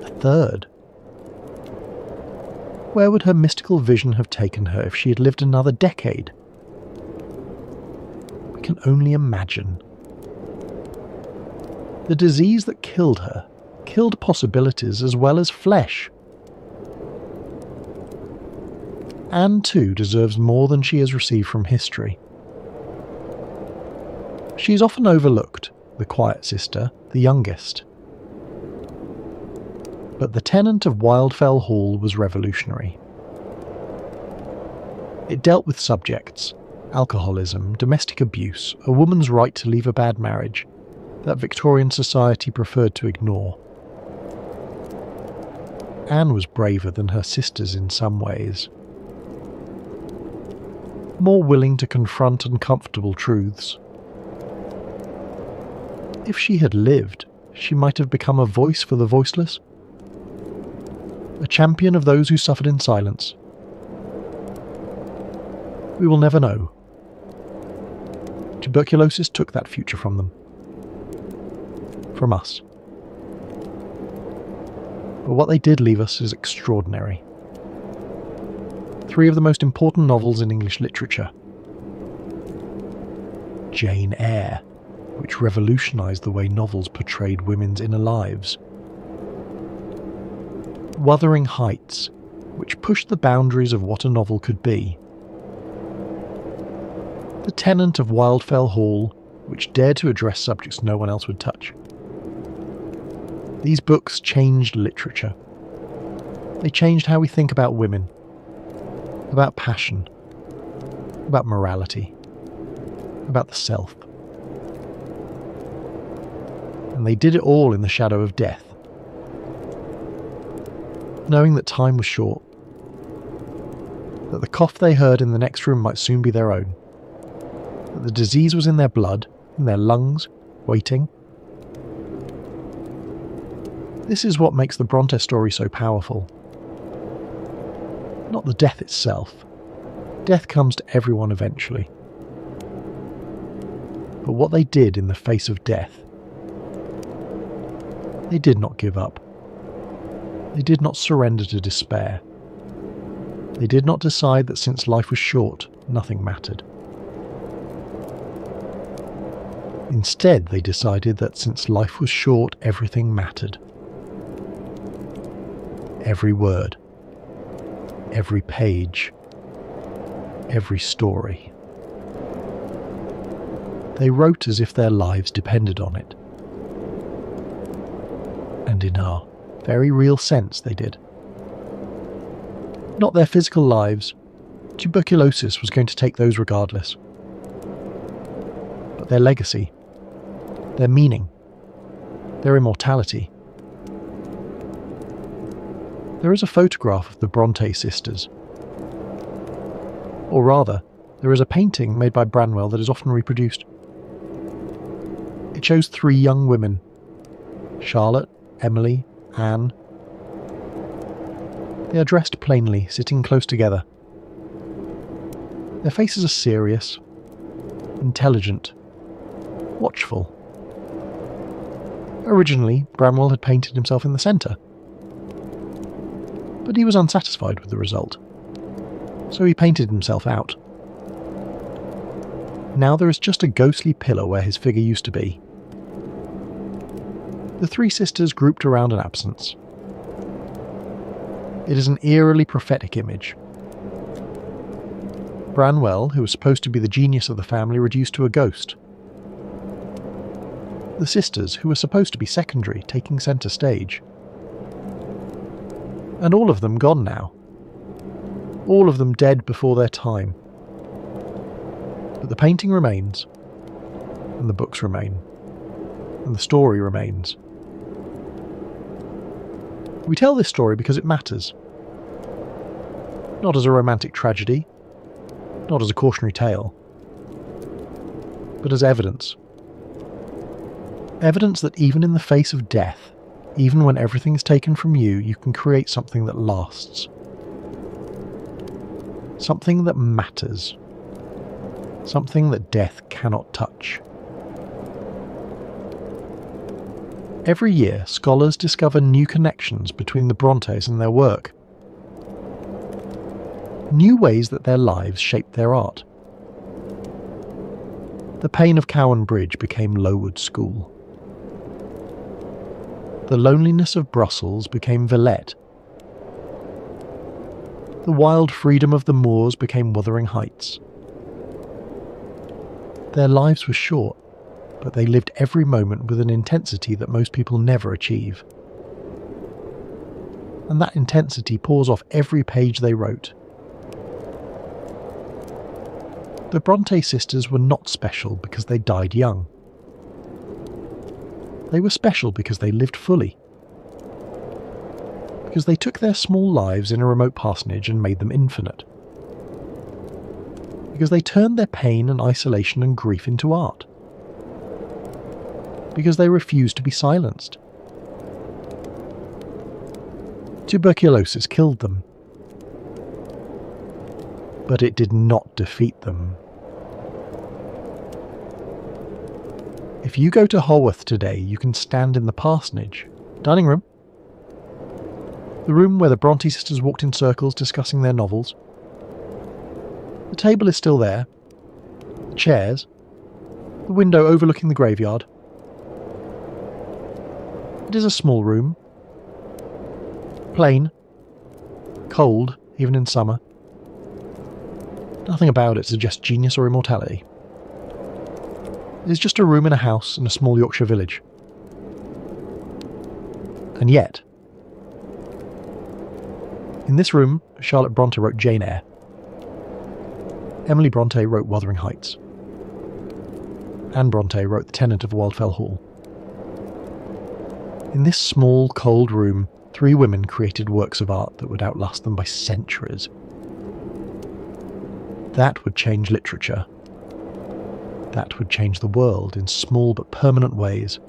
A third? Where would her mystical vision have taken her if she had lived another decade? We can only imagine. The disease that killed her killed possibilities as well as flesh. Anne too deserves more than she has received from history. She is often overlooked, the quiet sister, the youngest. But the tenant of Wildfell Hall was revolutionary. It dealt with subjects, alcoholism, domestic abuse, a woman's right to leave a bad marriage, that Victorian society preferred to ignore. Anne was braver than her sisters in some ways. More willing to confront uncomfortable truths. If she had lived, she might have become a voice for the voiceless, a champion of those who suffered in silence. We will never know. Tuberculosis took that future from them. From us. But what they did leave us is extraordinary. 3 of the most important novels in English literature. Jane Eyre, which revolutionised the way novels portrayed women's inner lives. Wuthering Heights, which pushed the boundaries of what a novel could be. The Tenant of Wildfell Hall, which dared to address subjects no one else would touch. These books changed literature. They changed how we think about women, about passion, about morality, about the self. And they did it all in the shadow of death. Knowing that time was short, that the cough they heard in the next room might soon be their own, that the disease was in their blood, in their lungs, waiting. This is what makes the Bronte story so powerful. Not the death itself. Death comes to everyone eventually. But what they did in the face of death. They did not give up. They did not surrender to despair. They did not decide that since life was short, nothing mattered. Instead, they decided that since life was short, everything mattered. Every word, every page, every story. They wrote as if their lives depended on it. And in a very real sense they did. Not their physical lives. Tuberculosis was going to take those regardless. But their legacy, their meaning, their immortality. There is a photograph of the Bronte sisters. Or rather, there is a painting made by Branwell that is often reproduced. It shows 3 young women, Charlotte, Emily, Anne. They are dressed plainly, sitting close together. Their faces are serious, intelligent, watchful. Originally, Branwell had painted himself in the centre. But he was unsatisfied with the result, so he painted himself out. Now there is just a ghostly pillar where his figure used to be. The 3 sisters grouped around an absence. It is an eerily prophetic image. Branwell, who was supposed to be the genius of the family, reduced to a ghost. The sisters, who were supposed to be secondary, taking centre stage. And all of them gone now. All of them dead before their time. But the painting remains, and the books remain, and the story remains. We tell this story because it matters. Not as a romantic tragedy, not as a cautionary tale, but as evidence. Evidence that even in the face of death, even when everything is taken from you, you can create something that lasts. Something that matters. Something that death cannot touch. Every year, scholars discover new connections between the Brontes and their work. New ways that their lives shaped their art. The pain of Cowan Bridge became Lowood School. The loneliness of Brussels became Villette. The wild freedom of the moors became Wuthering Heights. Their lives were short, but they lived every moment with an intensity that most people never achieve. And that intensity pours off every page they wrote. The Bronte sisters were not special because they died young. They were special because they lived fully. Because they took their small lives in a remote parsonage and made them infinite. Because they turned their pain and isolation and grief into art. Because they refused to be silenced. Tuberculosis killed them. But it did not defeat them. If you go to Haworth today, you can stand in the parsonage, dining room, the room where the Bronte sisters walked in circles discussing their novels. The table is still there, the chairs, the window overlooking the graveyard. It is a small room, plain, cold, even in summer. Nothing about it suggests genius or immortality. It is just a room in a house in a small Yorkshire village. And yet, in this room, Charlotte Bronte wrote Jane Eyre. Emily Bronte wrote Wuthering Heights. Anne Bronte wrote The Tenant of Wildfell Hall. In this small, cold room, 3 women created works of art that would outlast them by centuries. That would change literature. That would change the world in small but permanent ways.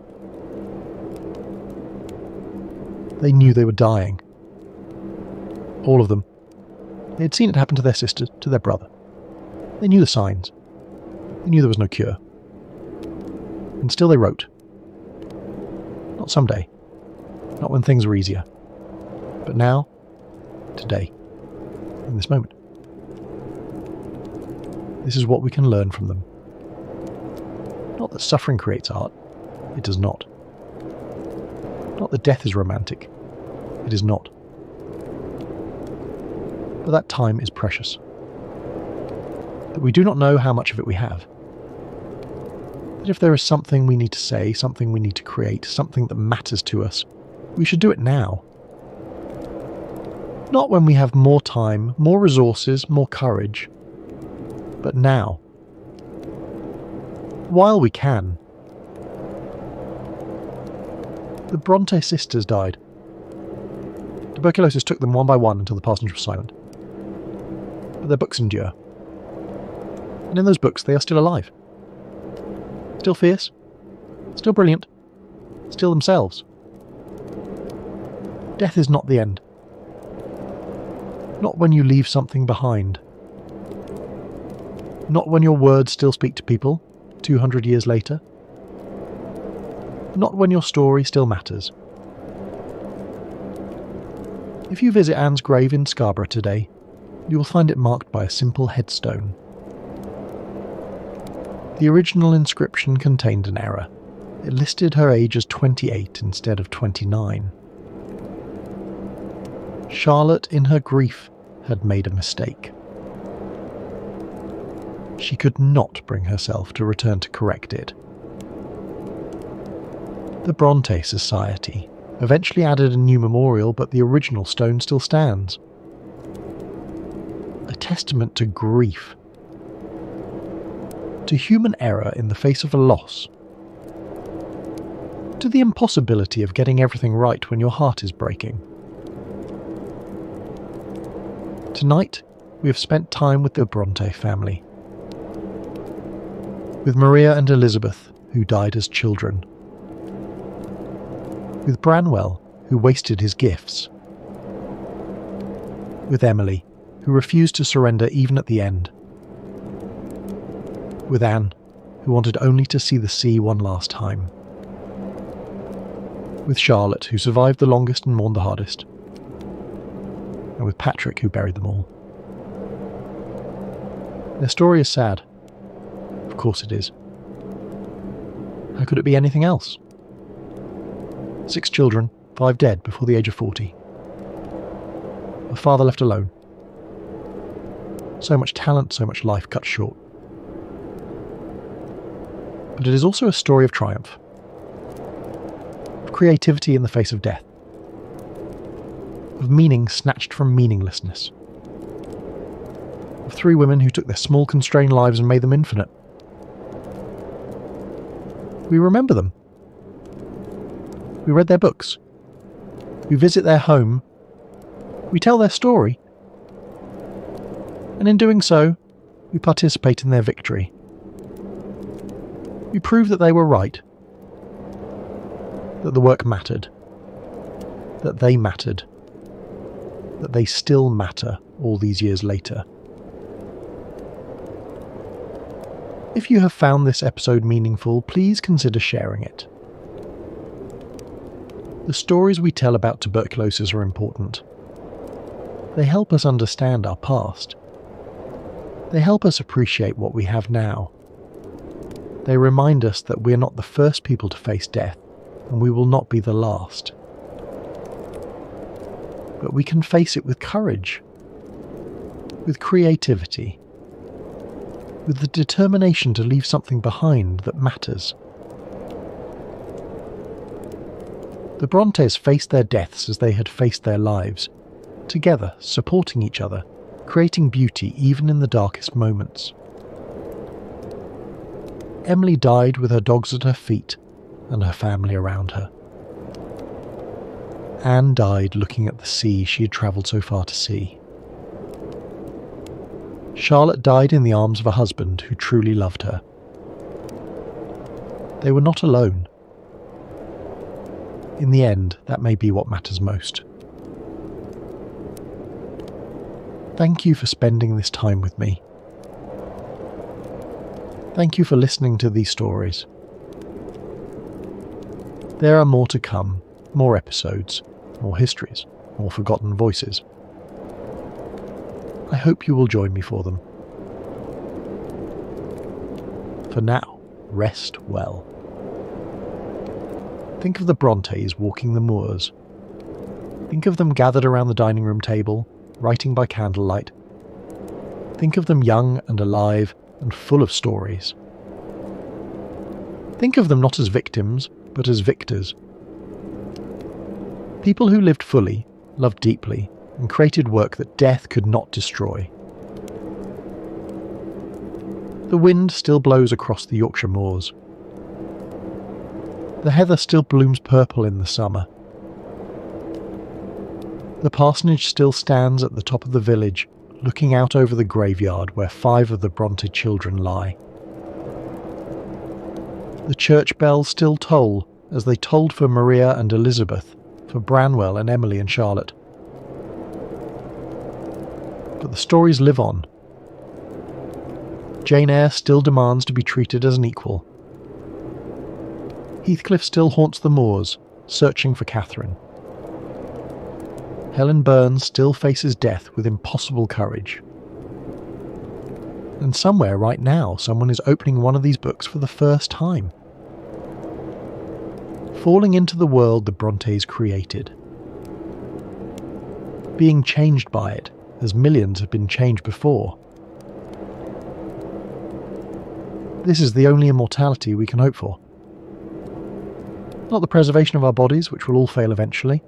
They knew they were dying. All of them. They had seen it happen to their sister, to their brother. They knew the signs. They knew there was no cure. And still they wrote. Not someday. Not when things were easier. But now, today, in this moment. This is what we can learn from them. Not that suffering creates art. It does not. Not that death is romantic. It is not. But that time is precious. That we do not know how much of it we have. That if there is something we need to say, something we need to create, something that matters to us, we should do it now. Not when we have more time, more resources, more courage, but now. While we can. The Bronte sisters died. Tuberculosis took them one by one until the parsonage was silent. But their books endure. And in those books they are still alive. Still fierce. Still brilliant. Still themselves. Death is not the end. Not when you leave something behind. Not when your words still speak to people 200 years later. Not when your story still matters. If you visit Anne's grave in Scarborough today, you will find it marked by a simple headstone. The original inscription contained an error. It listed her age as 28 instead of 29. Charlotte, in her grief, had made a mistake. She could not bring herself to return to correct it. The Bronte Society eventually added a new memorial, but the original stone still stands. A testament to grief. To human error in the face of a loss. To the impossibility of getting everything right when your heart is breaking. Tonight, we have spent time with the Bronte family. With Maria and Elizabeth, who died as children. With Branwell, who wasted his gifts. With Emily, who refused to surrender even at the end. With Anne, who wanted only to see the sea one last time. With Charlotte, who survived the longest and mourned the hardest. And with Patrick, who buried them all. Their story is sad. Of course it is. How could it be anything else? 6 children, 5 dead before the age of 40. A father left alone. So much talent, so much life cut short. But it is also a story of triumph, of creativity in the face of death, of meaning snatched from meaninglessness, of three women who took their small constrained lives and made them infinite. We remember them. We read their books. We visit their home. We tell their story. And in doing so, we participate in their victory. We prove that they were right. That the work mattered. That they mattered. That they still matter all these years later. If you have found this episode meaningful, please consider sharing it. The stories we tell about tuberculosis are important. They help us understand our past. They help us appreciate what we have now. They remind us that we are not the first people to face death, and we will not be the last. But we can face it with courage, with creativity, with the determination to leave something behind that matters. The Brontes faced their deaths as they had faced their lives, together, supporting each other, creating beauty even in the darkest moments. Emily died with her dogs at her feet and her family around her. Anne died looking at the sea she had travelled so far to see. Charlotte died in the arms of a husband who truly loved her. They were not alone. In the end, that may be what matters most. Thank you for spending this time with me. Thank you for listening to these stories. There are more to come, more episodes, more histories, more forgotten voices. I hope you will join me for them. For now, rest well. Think of the Brontes walking the moors. Think of them gathered around the dining room table, writing by candlelight. Think of them young and alive and full of stories. Think of them not as victims, but as victors. People who lived fully, loved deeply, and created work that death could not destroy. The wind still blows across the Yorkshire moors. The heather still blooms purple in the summer. The parsonage still stands at the top of the village, looking out over the graveyard where 5 of the Bronte children lie. The church bells still toll as they tolled for Maria and Elizabeth, for Branwell and Emily and Charlotte. But the stories live on. Jane Eyre still demands to be treated as an equal. Heathcliff still haunts the moors, searching for Catherine. Helen Burns still faces death with impossible courage. And somewhere right now, someone is opening one of these books for the first time. Falling into the world the Brontes created. Being changed by it, as millions have been changed before. This is the only immortality we can hope for. Not the preservation of our bodies, which will all fail eventually,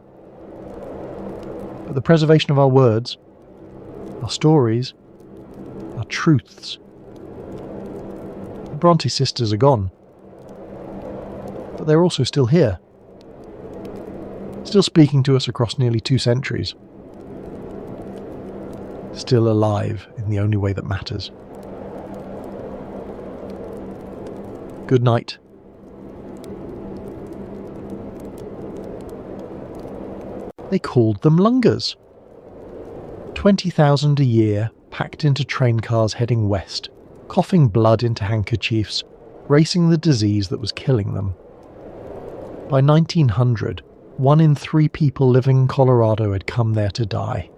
but the preservation of our words, our stories, our truths. The Bronte sisters are gone, but they're also still here, still speaking to us across nearly 2 centuries. Still alive in the only way that matters. Good night. They called them lungers. 20,000 a year, packed into train cars heading west, coughing blood into handkerchiefs, racing the disease that was killing them. By 1900, 1 in 3 people living in Colorado had come there to die.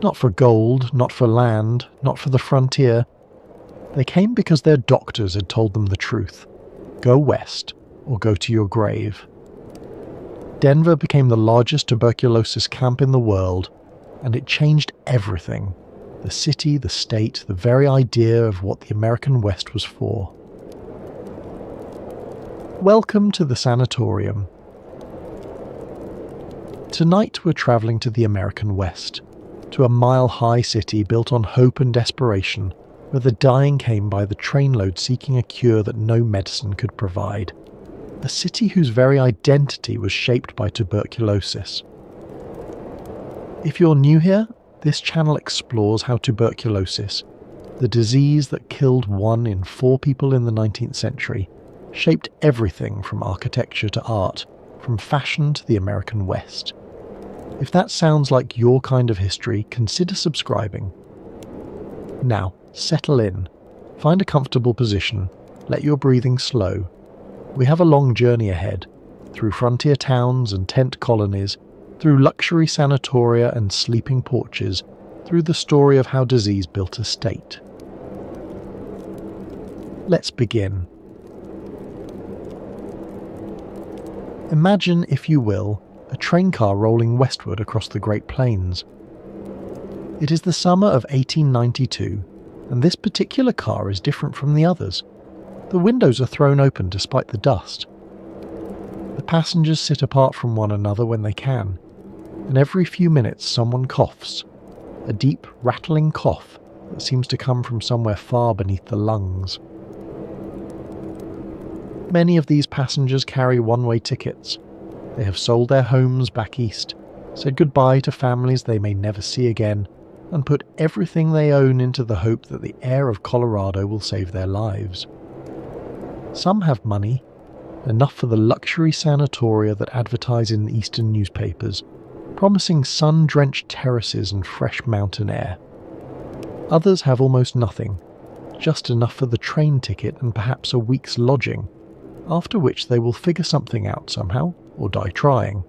Not for gold, not for land, not for the frontier. They came because their doctors had told them the truth. Go west, or go to your grave. Denver became the largest tuberculosis camp in the world, and it changed everything. The city, the state, the very idea of what the American West was for. Welcome to the Sanatorium. Tonight we're travelling to the American West, to a mile-high city built on hope and desperation, where the dying came by the trainload seeking a cure that no medicine could provide. A city whose very identity was shaped by tuberculosis. If you're new here, this channel explores how tuberculosis, the disease that killed 1 in 4 people in the 19th century, shaped everything from architecture to art, from fashion to the American West. If that sounds like your kind of history, consider subscribing. Now, settle in, find a comfortable position, let your breathing slow. We have a long journey ahead, through frontier towns and tent colonies, through luxury sanatoria and sleeping porches, through the story of how disease built a state. Let's begin. Imagine, if you will, a train car rolling westward across the Great Plains. It is the summer of 1892, and this particular car is different from the others. The windows are thrown open despite the dust. The passengers sit apart from one another when they can, and every few minutes someone coughs, a deep, rattling cough that seems to come from somewhere far beneath the lungs. Many of these passengers carry one-way tickets. They have sold their homes back east, said goodbye to families they may never see again, and put everything they own into the hope that the air of Colorado will save their lives. Some have money, enough for the luxury sanatoria that advertise in the eastern newspapers, promising sun-drenched terraces and fresh mountain air. Others have almost nothing, just enough for the train ticket and perhaps a week's lodging, after which they will figure something out somehow, or die trying.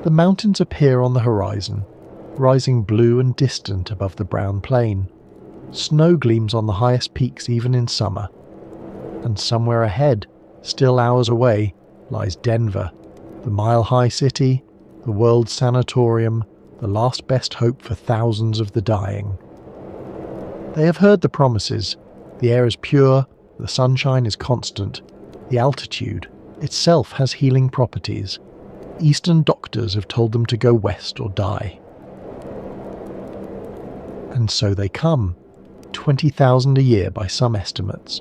The mountains appear on the horizon, rising blue and distant above the brown plain. Snow gleams on the highest peaks even in summer. And somewhere ahead, still hours away, lies Denver, the mile-high city, the world's sanatorium, the last best hope for thousands of the dying. They have heard the promises. The air is pure, the sunshine is constant, the altitude itself has healing properties. Eastern doctors have told them to go west or die. And so they come, 20,000 a year by some estimates,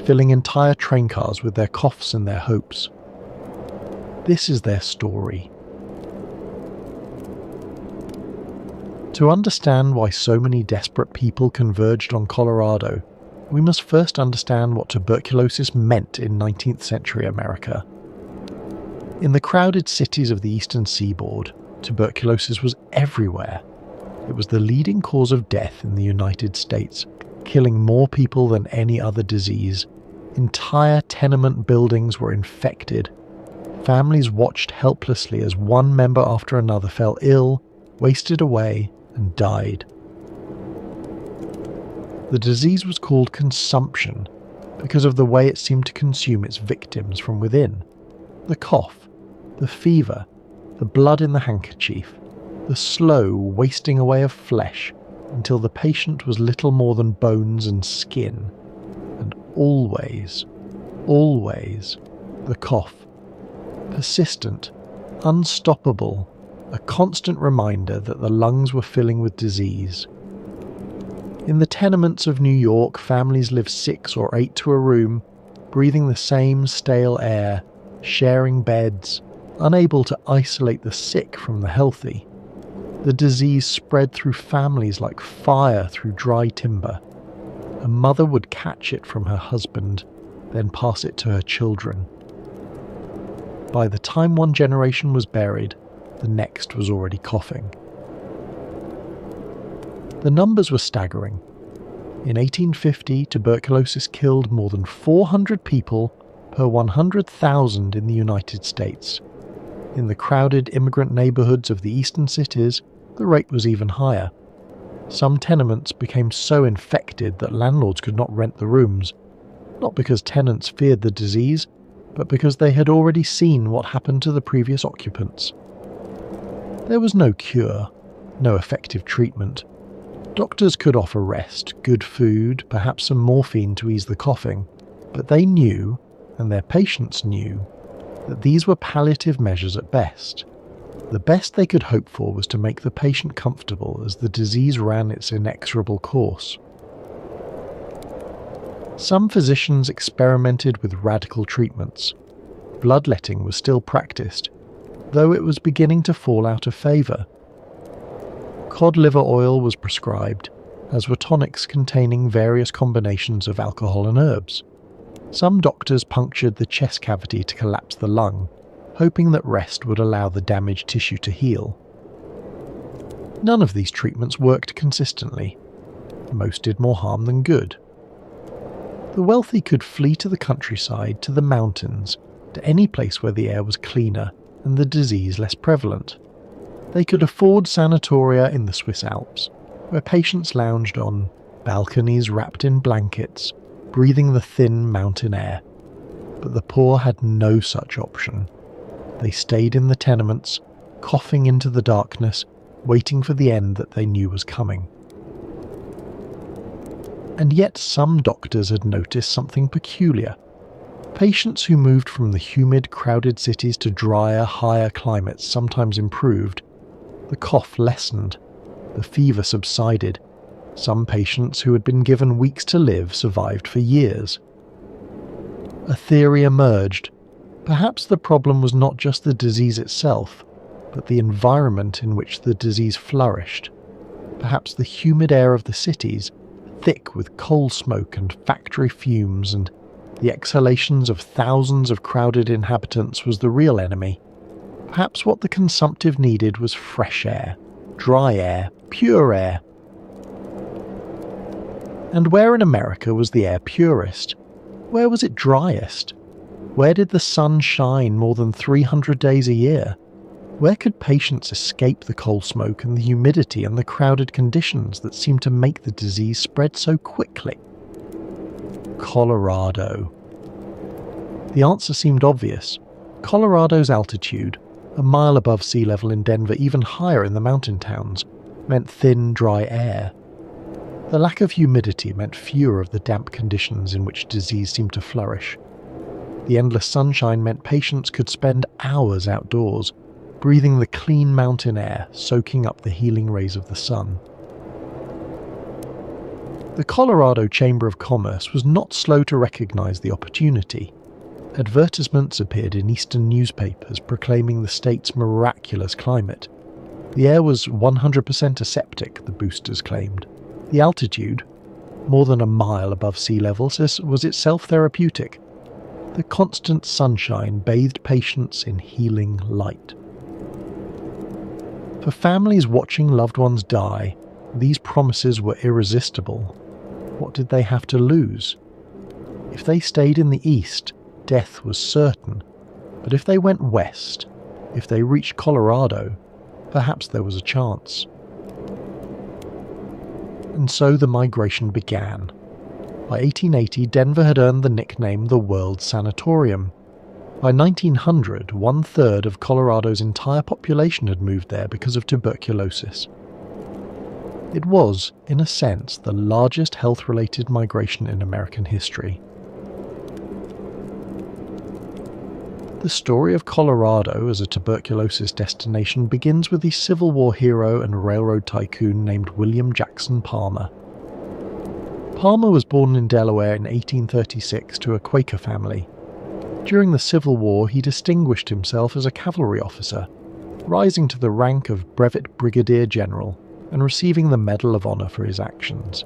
filling entire train cars with their coughs and their hopes. This is their story. To understand why so many desperate people converged on Colorado, we must first understand what tuberculosis meant in 19th century America. In the crowded cities of the eastern seaboard, tuberculosis was everywhere. It was the leading cause of death in the United States, killing more people than any other disease. Entire tenement buildings were infected. Families watched helplessly as one member after another fell ill, wasted away, and died. The disease was called consumption because of the way it seemed to consume its victims from within. The cough, the fever, the blood in the handkerchief, the slow wasting away of flesh until the patient was little more than bones and skin. And always, always, the cough. Persistent, unstoppable, a constant reminder that the lungs were filling with disease. In the tenements of New York, families lived 6 or 8 to a room, breathing the same stale air, sharing beds, unable to isolate the sick from the healthy. The disease spread through families like fire through dry timber. A mother would catch it from her husband, then pass it to her children. By the time one generation was buried, the next was already coughing. The numbers were staggering. In 1850, tuberculosis killed more than 400 people per 100,000 in the United States. In the crowded immigrant neighborhoods of the eastern cities, the rate was even higher. Some tenements became so infected that landlords could not rent the rooms, not because tenants feared the disease, but because they had already seen what happened to the previous occupants. There was no cure, no effective treatment. Doctors could offer rest, good food, perhaps some morphine to ease the coughing, But they knew, and their patients knew, that these were palliative measures at best. The best they could hope for was to make the patient comfortable as the disease ran its inexorable course. Some physicians experimented with radical treatments. Bloodletting was still practiced, though it was beginning to fall out of favour. Cod liver oil was prescribed, as were tonics containing various combinations of alcohol and herbs. Some doctors punctured the chest cavity to collapse the lung, hoping that rest would allow the damaged tissue to heal. None of these treatments worked consistently. Most did more harm than good. The wealthy could flee to the countryside, to the mountains, to any place where the air was cleaner and the disease less prevalent. They could afford sanatoria in the Swiss Alps, where patients lounged on balconies wrapped in blankets, breathing the thin mountain air. But the poor had no such option. They stayed in the tenements, coughing into the darkness, waiting for the end that they knew was coming. And yet some doctors had noticed something peculiar. Patients who moved from the humid, crowded cities to drier, higher climates sometimes improved. The cough lessened. The fever subsided. Some patients who had been given weeks to live survived for years. A theory emerged. Perhaps the problem was not just the disease itself, but the environment in which the disease flourished. Perhaps the humid air of the cities, thick with coal smoke and factory fumes, and the exhalations of thousands of crowded inhabitants was the real enemy. Perhaps what the consumptive needed was fresh air, dry air, pure air. And where in America was the air purest? Where was it driest? Where did the sun shine more than 300 days a year? Where could patients escape the coal smoke and the humidity and the crowded conditions that seemed to make the disease spread so quickly? Colorado. The answer seemed obvious. Colorado's altitude, a mile above sea level in Denver, even higher in the mountain towns, meant thin, dry air. The lack of humidity meant fewer of the damp conditions in which disease seemed to flourish. The endless sunshine meant patients could spend hours outdoors, breathing the clean mountain air, soaking up the healing rays of the sun. The Colorado Chamber of Commerce was not slow to recognize the opportunity. Advertisements appeared in eastern newspapers proclaiming the state's miraculous climate. The air was 100% aseptic, the boosters claimed. The altitude, more than a mile above sea level, was itself therapeutic. The constant sunshine bathed patients in healing light. For families watching loved ones die, these promises were irresistible. What did they have to lose? If they stayed in the east, death was certain. But if they went west, if they reached Colorado, perhaps there was a chance. And so the migration began. By 1880, Denver had earned the nickname the World Sanatorium. By 1900, 1/3 of Colorado's entire population had moved there because of tuberculosis. It was, in a sense, the largest health-related migration in American history. The story of Colorado as a tuberculosis destination begins with the Civil War hero and railroad tycoon named William Jackson Palmer. Palmer was born in Delaware in 1836 to a Quaker family. During the Civil War, he distinguished himself as a cavalry officer, rising to the rank of Brevet Brigadier General and receiving the Medal of Honor for his actions.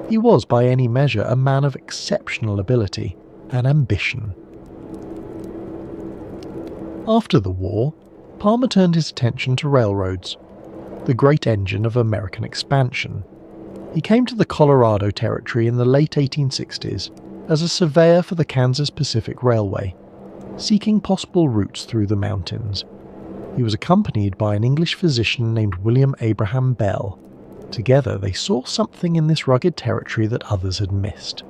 He was, by any measure, a man of exceptional ability and ambition. After the war, Palmer turned his attention to railroads, the great engine of American expansion. He came to the Colorado Territory in the late 1860s as a surveyor for the Kansas Pacific Railway, seeking possible routes through the mountains. He was accompanied by an English physician named William Abraham Bell. Together they saw something in this rugged territory that others had missed.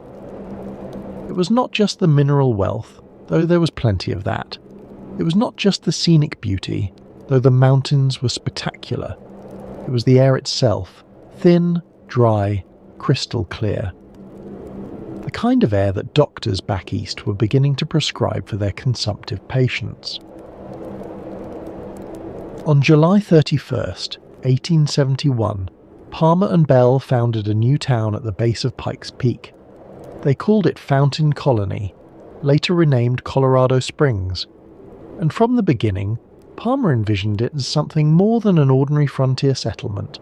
It was not just the mineral wealth, though there was plenty of that. It was not just the scenic beauty, though the mountains were spectacular. It was the air itself, thin, dry, crystal clear. The the kind of air that doctors back east were beginning to prescribe for their consumptive patients. On July 31st, 1871, Palmer and Bell founded a new town at the base of Pikes Peak. They called it Fountain Colony, later renamed Colorado Springs, and from the beginning, Palmer envisioned it as something more than an ordinary frontier settlement.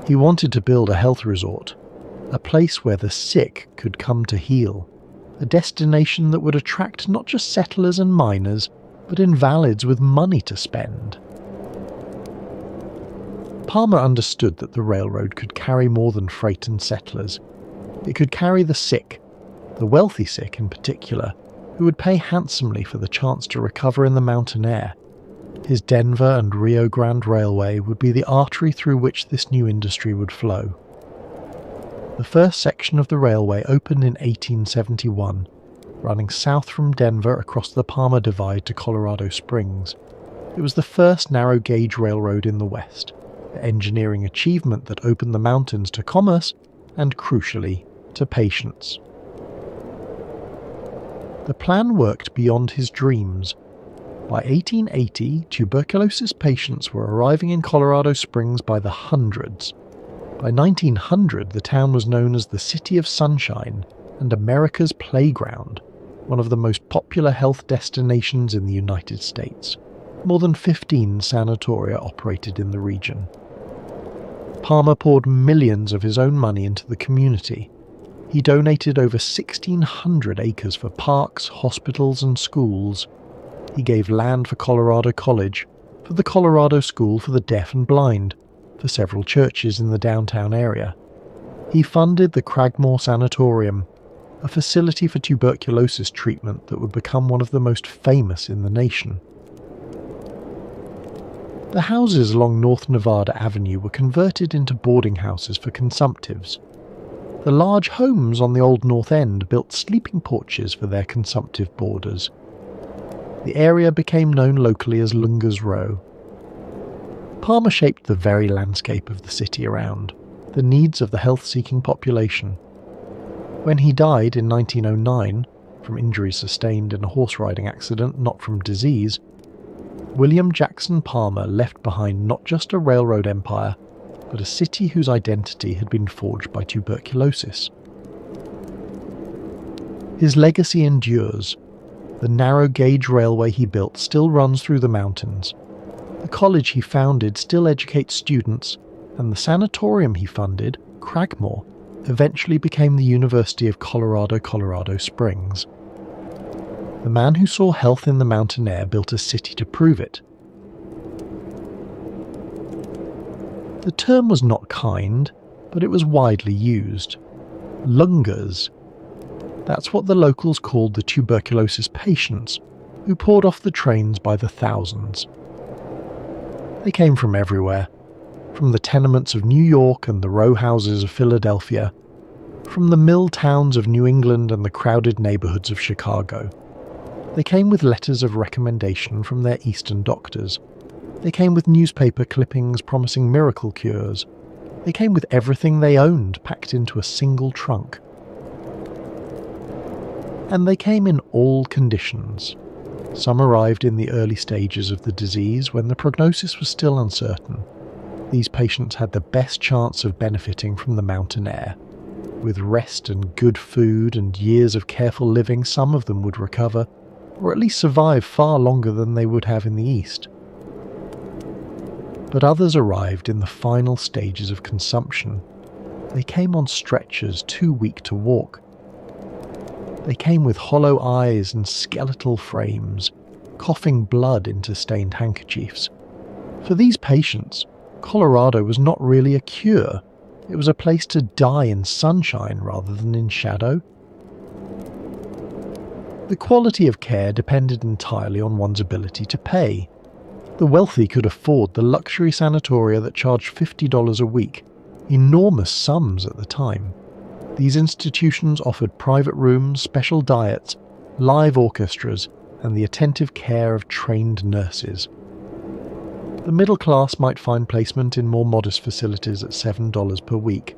He wanted to build a health resort, a place where the sick could come to heal, a destination that would attract not just settlers and miners, but invalids with money to spend. Palmer understood that the railroad could carry more than freight and settlers. It could carry the sick, the wealthy sick in particular, who would pay handsomely for the chance to recover in the mountain air. His Denver and Rio Grande Railway would be the artery through which this new industry would flow. The first section of the railway opened in 1871, running south from Denver across the Palmer Divide to Colorado Springs. It was the first narrow-gauge railroad in the West, an engineering achievement that opened the mountains to commerce and, crucially, to patients. The plan worked beyond his dreams. By 1880, tuberculosis patients were arriving in Colorado Springs by the hundreds. By 1900, the town was known as the City of Sunshine and America's Playground, one of the most popular health destinations in the United States. More than 15 sanatoria operated in the region. Palmer poured millions of his own money into the community. He donated over 1,600 acres for parks, hospitals, and schools. He gave land for Colorado College, for the Colorado School for the Deaf and Blind, for several churches in the downtown area. He funded the Cragmore Sanatorium, a facility for tuberculosis treatment that would become one of the most famous in the nation. The houses along North Nevada Avenue were converted into boarding houses for consumptives. The large homes on the old North End built sleeping porches for their consumptive boarders. The area became known locally as Lunger's Row. Palmer shaped the very landscape of the city around, the needs of the health-seeking population. When he died in 1909, from injuries sustained in a horse-riding accident, not from disease, William Jackson Palmer left behind not just a railroad empire, but a city whose identity had been forged by tuberculosis. His legacy endures. The narrow-gauge railway he built still runs through the mountains. The college he founded still educates students, and the sanatorium he funded, Cragmore, eventually became the University of Colorado Springs. The man who saw health in the mountain air built a city to prove it. The term was not kind, but it was widely used. Lungers. That's what the locals called the tuberculosis patients, who poured off the trains by the thousands. They came from everywhere, from the tenements of New York and the row houses of Philadelphia, from the mill towns of New England and the crowded neighborhoods of Chicago. They came with letters of recommendation from their Eastern doctors. They came with newspaper clippings promising miracle cures. They came with everything they owned packed into a single trunk. And they came in all conditions. Some arrived in the early stages of the disease when the prognosis was still uncertain. These patients had the best chance of benefiting from the mountain air. With rest and good food and years of careful living, some of them would recover, or at least survive far longer than they would have in the East. But others arrived in the final stages of consumption. They came on stretchers too weak to walk. They came with hollow eyes and skeletal frames, coughing blood into stained handkerchiefs. For these patients, Colorado was not really a cure. It was a place to die in sunshine rather than in shadow. The quality of care depended entirely on one's ability to pay. The wealthy could afford the luxury sanatoria that charged $50 a week, enormous sums at the time. These institutions offered private rooms, special diets, live orchestras, and the attentive care of trained nurses. The middle class might find placement in more modest facilities at $7 per week,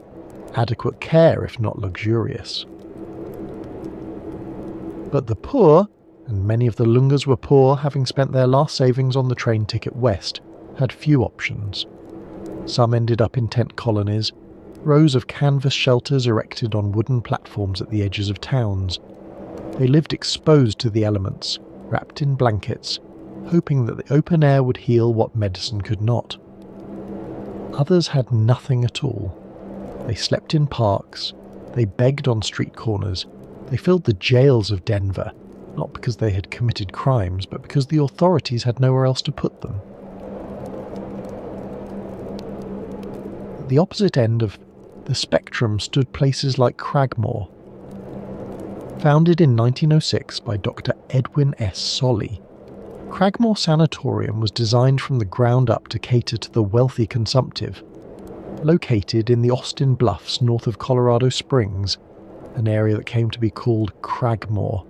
adequate care if not luxurious. But the poor, and many of the Lungas were poor, having spent their last savings on the train ticket west, had few options. Some ended up in tent colonies, rows of canvas shelters erected on wooden platforms at the edges of towns. They lived exposed to the elements, wrapped in blankets, hoping that the open air would heal what medicine could not. Others had nothing at all. They slept in parks, they begged on street corners, they filled the jails of Denver, not because they had committed crimes, but because the authorities had nowhere else to put them. At the opposite end of the spectrum stood places like Cragmore. Founded in 1906 by Dr. Edwin S. Solly, Cragmore Sanatorium was designed from the ground up to cater to the wealthy consumptive. Located in the Austin Bluffs north of Colorado Springs, an area that came to be called Cragmore,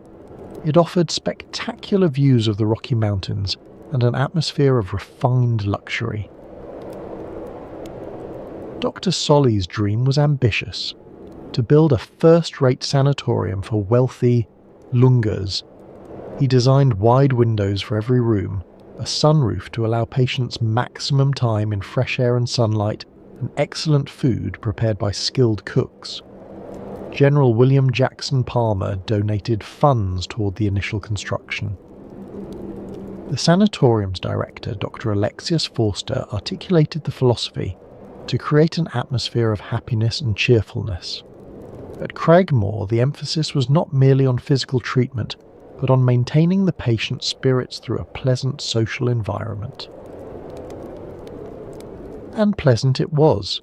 it offered spectacular views of the Rocky Mountains and an atmosphere of refined luxury. Dr. Solly's dream was ambitious, to build a first-rate sanatorium for wealthy Lungas. He designed wide windows for every room, a sunroof to allow patients maximum time in fresh air and sunlight, and excellent food prepared by skilled cooks. General William Jackson Palmer donated funds toward the initial construction. The sanatorium's director, Dr. Alexius Forster, articulated the philosophy to create an atmosphere of happiness and cheerfulness. At Cragmore, the emphasis was not merely on physical treatment, but on maintaining the patient's spirits through a pleasant social environment. And pleasant it was.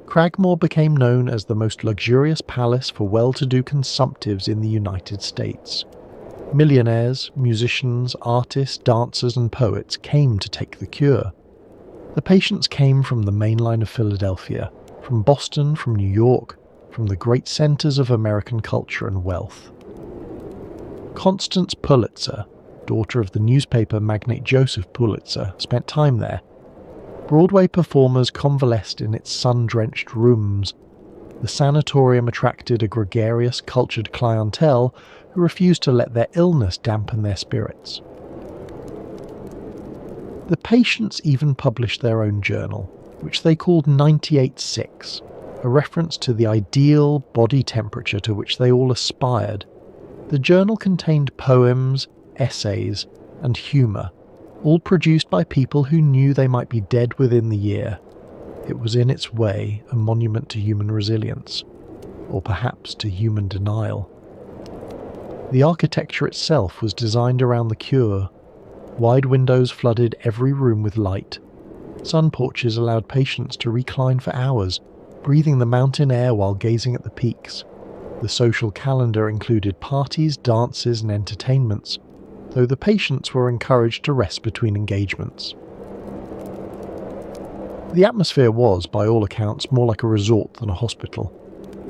Cragmore became known as the most luxurious palace for well-to-do consumptives in the United States. Millionaires, musicians, artists, dancers and poets came to take the cure. The patients came from the main line of Philadelphia, from Boston, from New York, from the great centers of American culture and wealth. Constance Pulitzer, daughter of the newspaper magnate Joseph Pulitzer, spent time there. Broadway performers convalesced in its sun-drenched rooms. The sanatorium attracted a gregarious, cultured clientele who refused to let their illness dampen their spirits. The patients even published their own journal, which they called 98.6, a reference to the ideal body temperature to which they all aspired. The journal contained poems, essays, and humour, all produced by people who knew they might be dead within the year. It was in its way a monument to human resilience, or perhaps to human denial. The architecture itself was designed around the cure. Wide windows flooded every room with light. Sun porches allowed patients to recline for hours, breathing the mountain air while gazing at the peaks. The social calendar included parties, dances, and entertainments, though the patients were encouraged to rest between engagements. The atmosphere was, by all accounts, more like a resort than a hospital.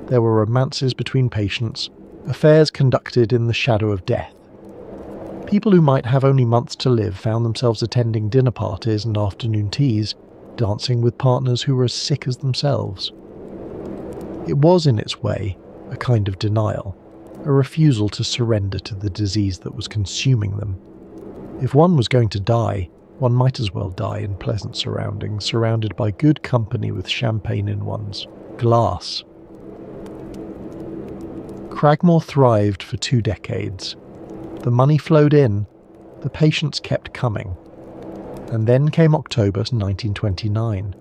There were romances between patients, affairs conducted in the shadow of death. People who might have only months to live found themselves attending dinner parties and afternoon teas, dancing with partners who were as sick as themselves. It was, in its way, a kind of denial, a refusal to surrender to the disease that was consuming them. If one was going to die, one might as well die in pleasant surroundings, surrounded by good company with champagne in one's glass. Cragmore thrived for 2 decades. The money flowed in, the patients kept coming. And then came October 1929.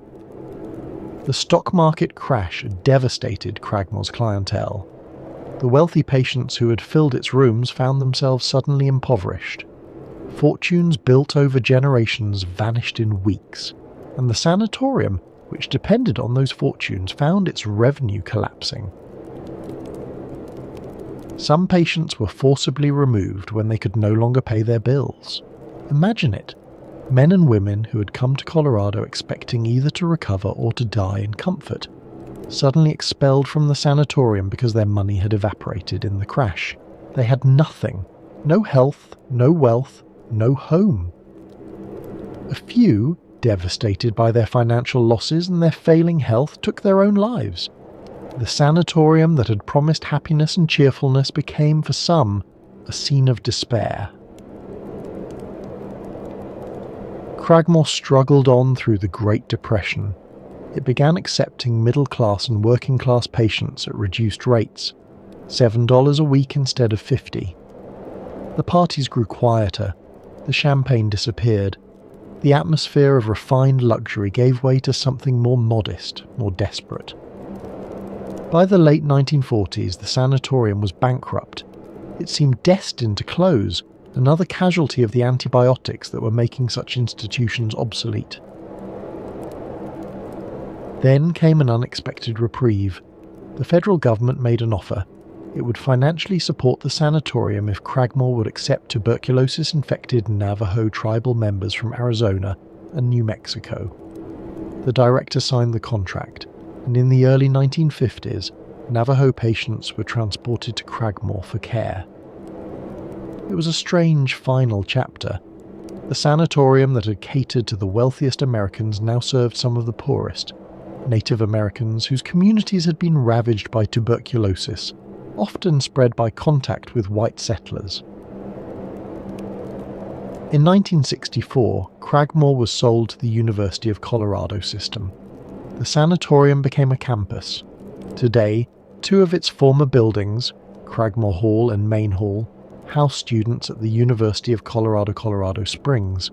The stock market crash devastated Cragmore's clientele. The wealthy patients who had filled its rooms found themselves suddenly impoverished. Fortunes built over generations vanished in weeks, and the sanatorium, which depended on those fortunes, found its revenue collapsing. Some patients were forcibly removed when they could no longer pay their bills. Imagine it. Men and women who had come to Colorado expecting either to recover or to die in comfort, suddenly expelled from the sanatorium because their money had evaporated in the crash. They had nothing. No health, no wealth, no home. A few, devastated by their financial losses and their failing health, took their own lives. The sanatorium that had promised happiness and cheerfulness became, for some, a scene of despair. Cragmore struggled on through the Great Depression. It began accepting middle-class and working-class patients at reduced rates, $7 a week instead of $50. The parties grew quieter, the champagne disappeared, the atmosphere of refined luxury gave way to something more modest, more desperate. By the late 1940s, the sanatorium was bankrupt. It seemed destined to close, another casualty of the antibiotics that were making such institutions obsolete. Then came an unexpected reprieve. The federal government made an offer. It would financially support the sanatorium if Cragmore would accept tuberculosis-infected Navajo tribal members from Arizona and New Mexico. The director signed the contract, and in the early 1950s, Navajo patients were transported to Cragmore for care. It was a strange final chapter. The sanatorium that had catered to the wealthiest Americans now served some of the poorest, Native Americans whose communities had been ravaged by tuberculosis, often spread by contact with white settlers. In 1964, Cragmore was sold to the University of Colorado system. The sanatorium became a campus. Today, two of its former buildings, Cragmore Hall and Main Hall, house students at the University of Colorado Springs.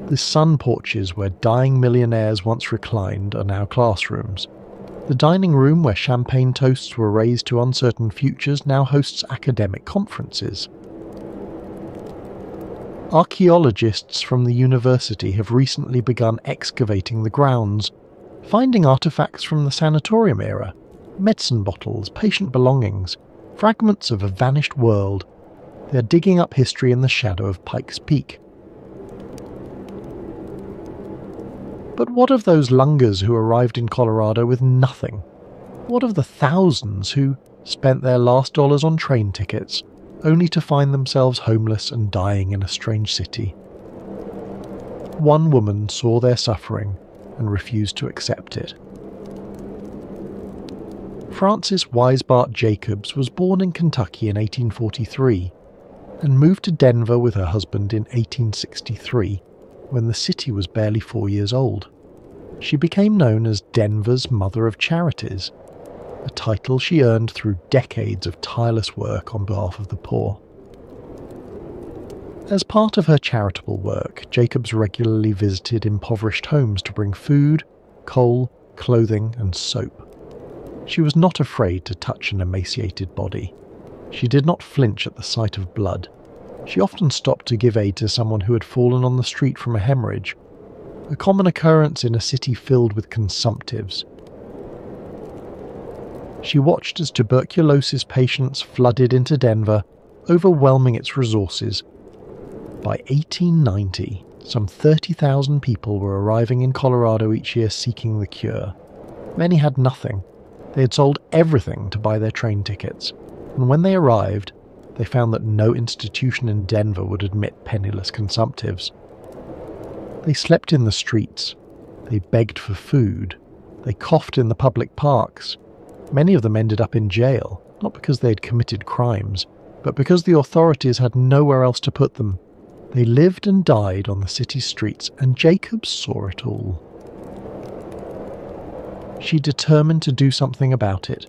The sun porches where dying millionaires once reclined are now classrooms. The dining room where champagne toasts were raised to uncertain futures now hosts academic conferences. Archaeologists from the university have recently begun excavating the grounds, finding artifacts from the sanatorium era, medicine bottles, patient belongings, fragments of a vanished world. They are digging up history in the shadow of Pikes Peak. But what of those lungers who arrived in Colorado with nothing? What of the thousands who spent their last dollars on train tickets, only to find themselves homeless and dying in a strange city? One woman saw their suffering and refused to accept it. Frances Weisbart Jacobs was born in Kentucky in 1843 and moved to Denver with her husband in 1863, when the city was barely 4 years old. She became known as Denver's Mother of Charities, a title she earned through decades of tireless work on behalf of the poor. As part of her charitable work, Jacobs regularly visited impoverished homes to bring food, coal, clothing, and soap. She was not afraid to touch an emaciated body. She did not flinch at the sight of blood. She often stopped to give aid to someone who had fallen on the street from a hemorrhage, a common occurrence in a city filled with consumptives. She watched as tuberculosis patients flooded into Denver, overwhelming its resources. By 1890, some 30,000 people were arriving in Colorado each year seeking the cure. Many had nothing. They had sold everything to buy their train tickets, and when they arrived, they found that no institution in Denver would admit penniless consumptives. They slept in the streets. They begged for food. They coughed in the public parks. Many of them ended up in jail, not because they had committed crimes, but because the authorities had nowhere else to put them. They lived and died on the city's streets, and Jacobs saw it all. She determined to do something about it.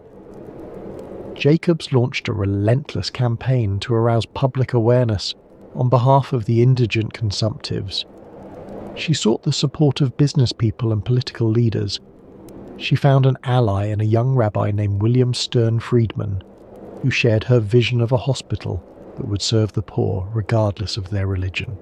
Jacobs launched a relentless campaign to arouse public awareness on behalf of the indigent consumptives. She sought the support of business people and political leaders. She found an ally in a young rabbi named William Stern Friedman, who shared her vision of a hospital that would serve the poor regardless of their religion.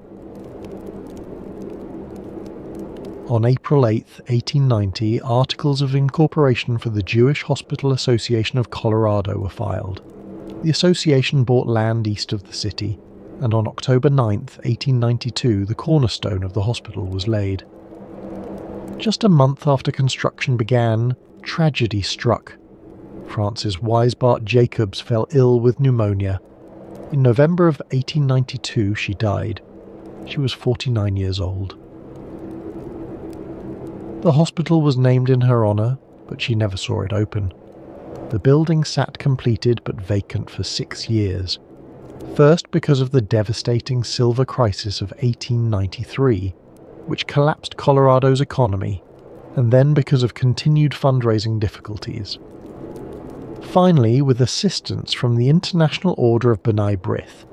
On April 8, 1890, articles of incorporation for the Jewish Hospital Association of Colorado were filed. The association bought land east of the city, and on October 9, 1892, the cornerstone of the hospital was laid. Just a month after construction began, tragedy struck. Frances Weisbart Jacobs fell ill with pneumonia. In November of 1892, she died. She was 49 years old. The hospital was named in her honour, but she never saw it open. The building sat completed but vacant for 6 years. First, because of the devastating silver crisis of 1893, which collapsed Colorado's economy, and then because of continued fundraising difficulties. Finally, with assistance from the International Order of B'nai B'rith,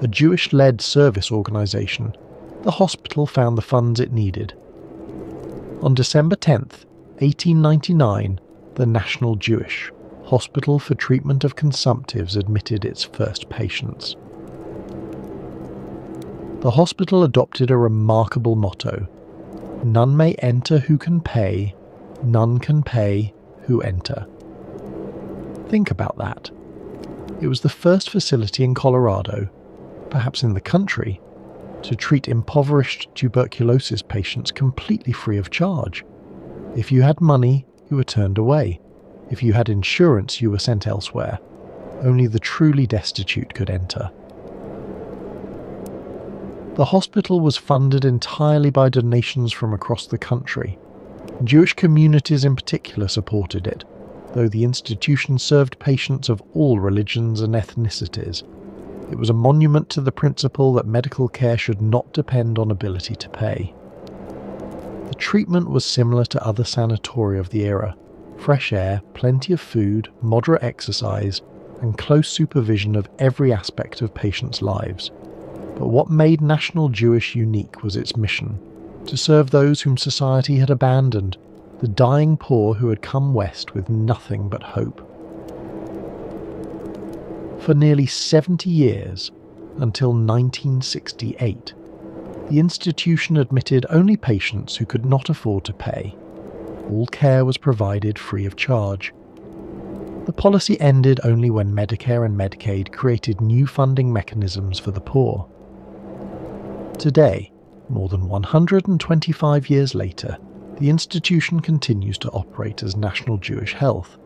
a Jewish-led service organisation, the hospital found the funds it needed. On December 10th, 1899, the National Jewish Hospital for Treatment of Consumptives admitted its first patients. The hospital adopted a remarkable motto: "None may enter who can pay, none can pay who enter." Think about that. It was the first facility in Colorado, perhaps in the country, to treat impoverished tuberculosis patients completely free of charge. If you had money, you were turned away. If you had insurance, you were sent elsewhere. Only the truly destitute could enter. The hospital was funded entirely by donations from across the country. Jewish communities in particular supported it, though the institution served patients of all religions and ethnicities. It was a monument to the principle that medical care should not depend on ability to pay. The treatment was similar to other sanatoria of the era: fresh air, plenty of food, moderate exercise, and close supervision of every aspect of patients' lives. But what made National Jewish unique was its mission: to serve those whom society had abandoned, the dying poor who had come west with nothing but hope. For nearly 70 years, until 1968, the institution admitted only patients who could not afford to pay. All care was provided free of charge. The policy ended only when Medicare and Medicaid created new funding mechanisms for the poor. Today, more than 125 years later, the institution continues to operate as National Jewish Health.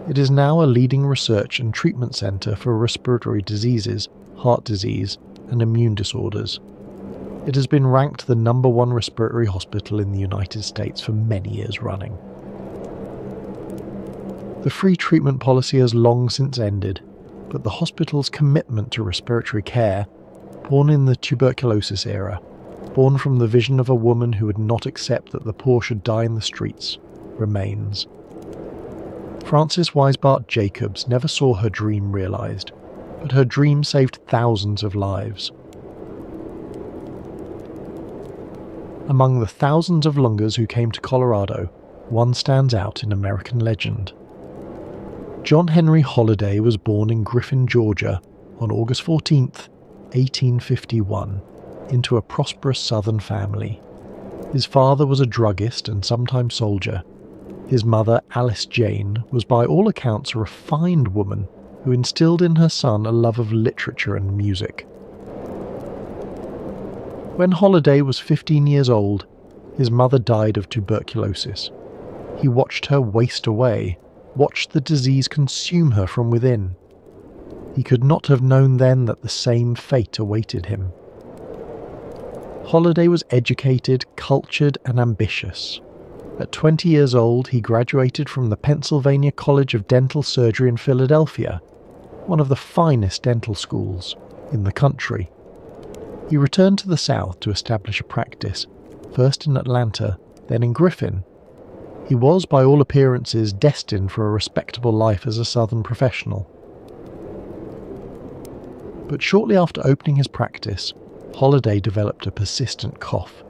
It is now a leading research and treatment centre for respiratory diseases, heart disease, and immune disorders. It has been ranked the #1 respiratory hospital in the United States for many years running. The free treatment policy has long since ended, but the hospital's commitment to respiratory care, born in the tuberculosis era, born from the vision of a woman who would not accept that the poor should die in the streets, remains. Frances Weisbart Jacobs never saw her dream realized, but her dream saved thousands of lives. Among the thousands of lungers who came to Colorado, one stands out in American legend. John Henry Holliday was born in Griffin, Georgia, on August 14th, 1851, into a prosperous Southern family. His father was a druggist and sometime soldier. His mother, Alice Jane, was by all accounts a refined woman who instilled in her son a love of literature and music. When Holliday was 15 years old, his mother died of tuberculosis. He watched her waste away, watched the disease consume her from within. He could not have known then that the same fate awaited him. Holliday was educated, cultured, and ambitious. At 20 years old, he graduated from the Pennsylvania College of Dental Surgery in Philadelphia, one of the finest dental schools in the country. He returned to the South to establish a practice, first in Atlanta, then in Griffin. He was, by all appearances, destined for a respectable life as a Southern professional. But shortly after opening his practice, Holliday developed a persistent cough.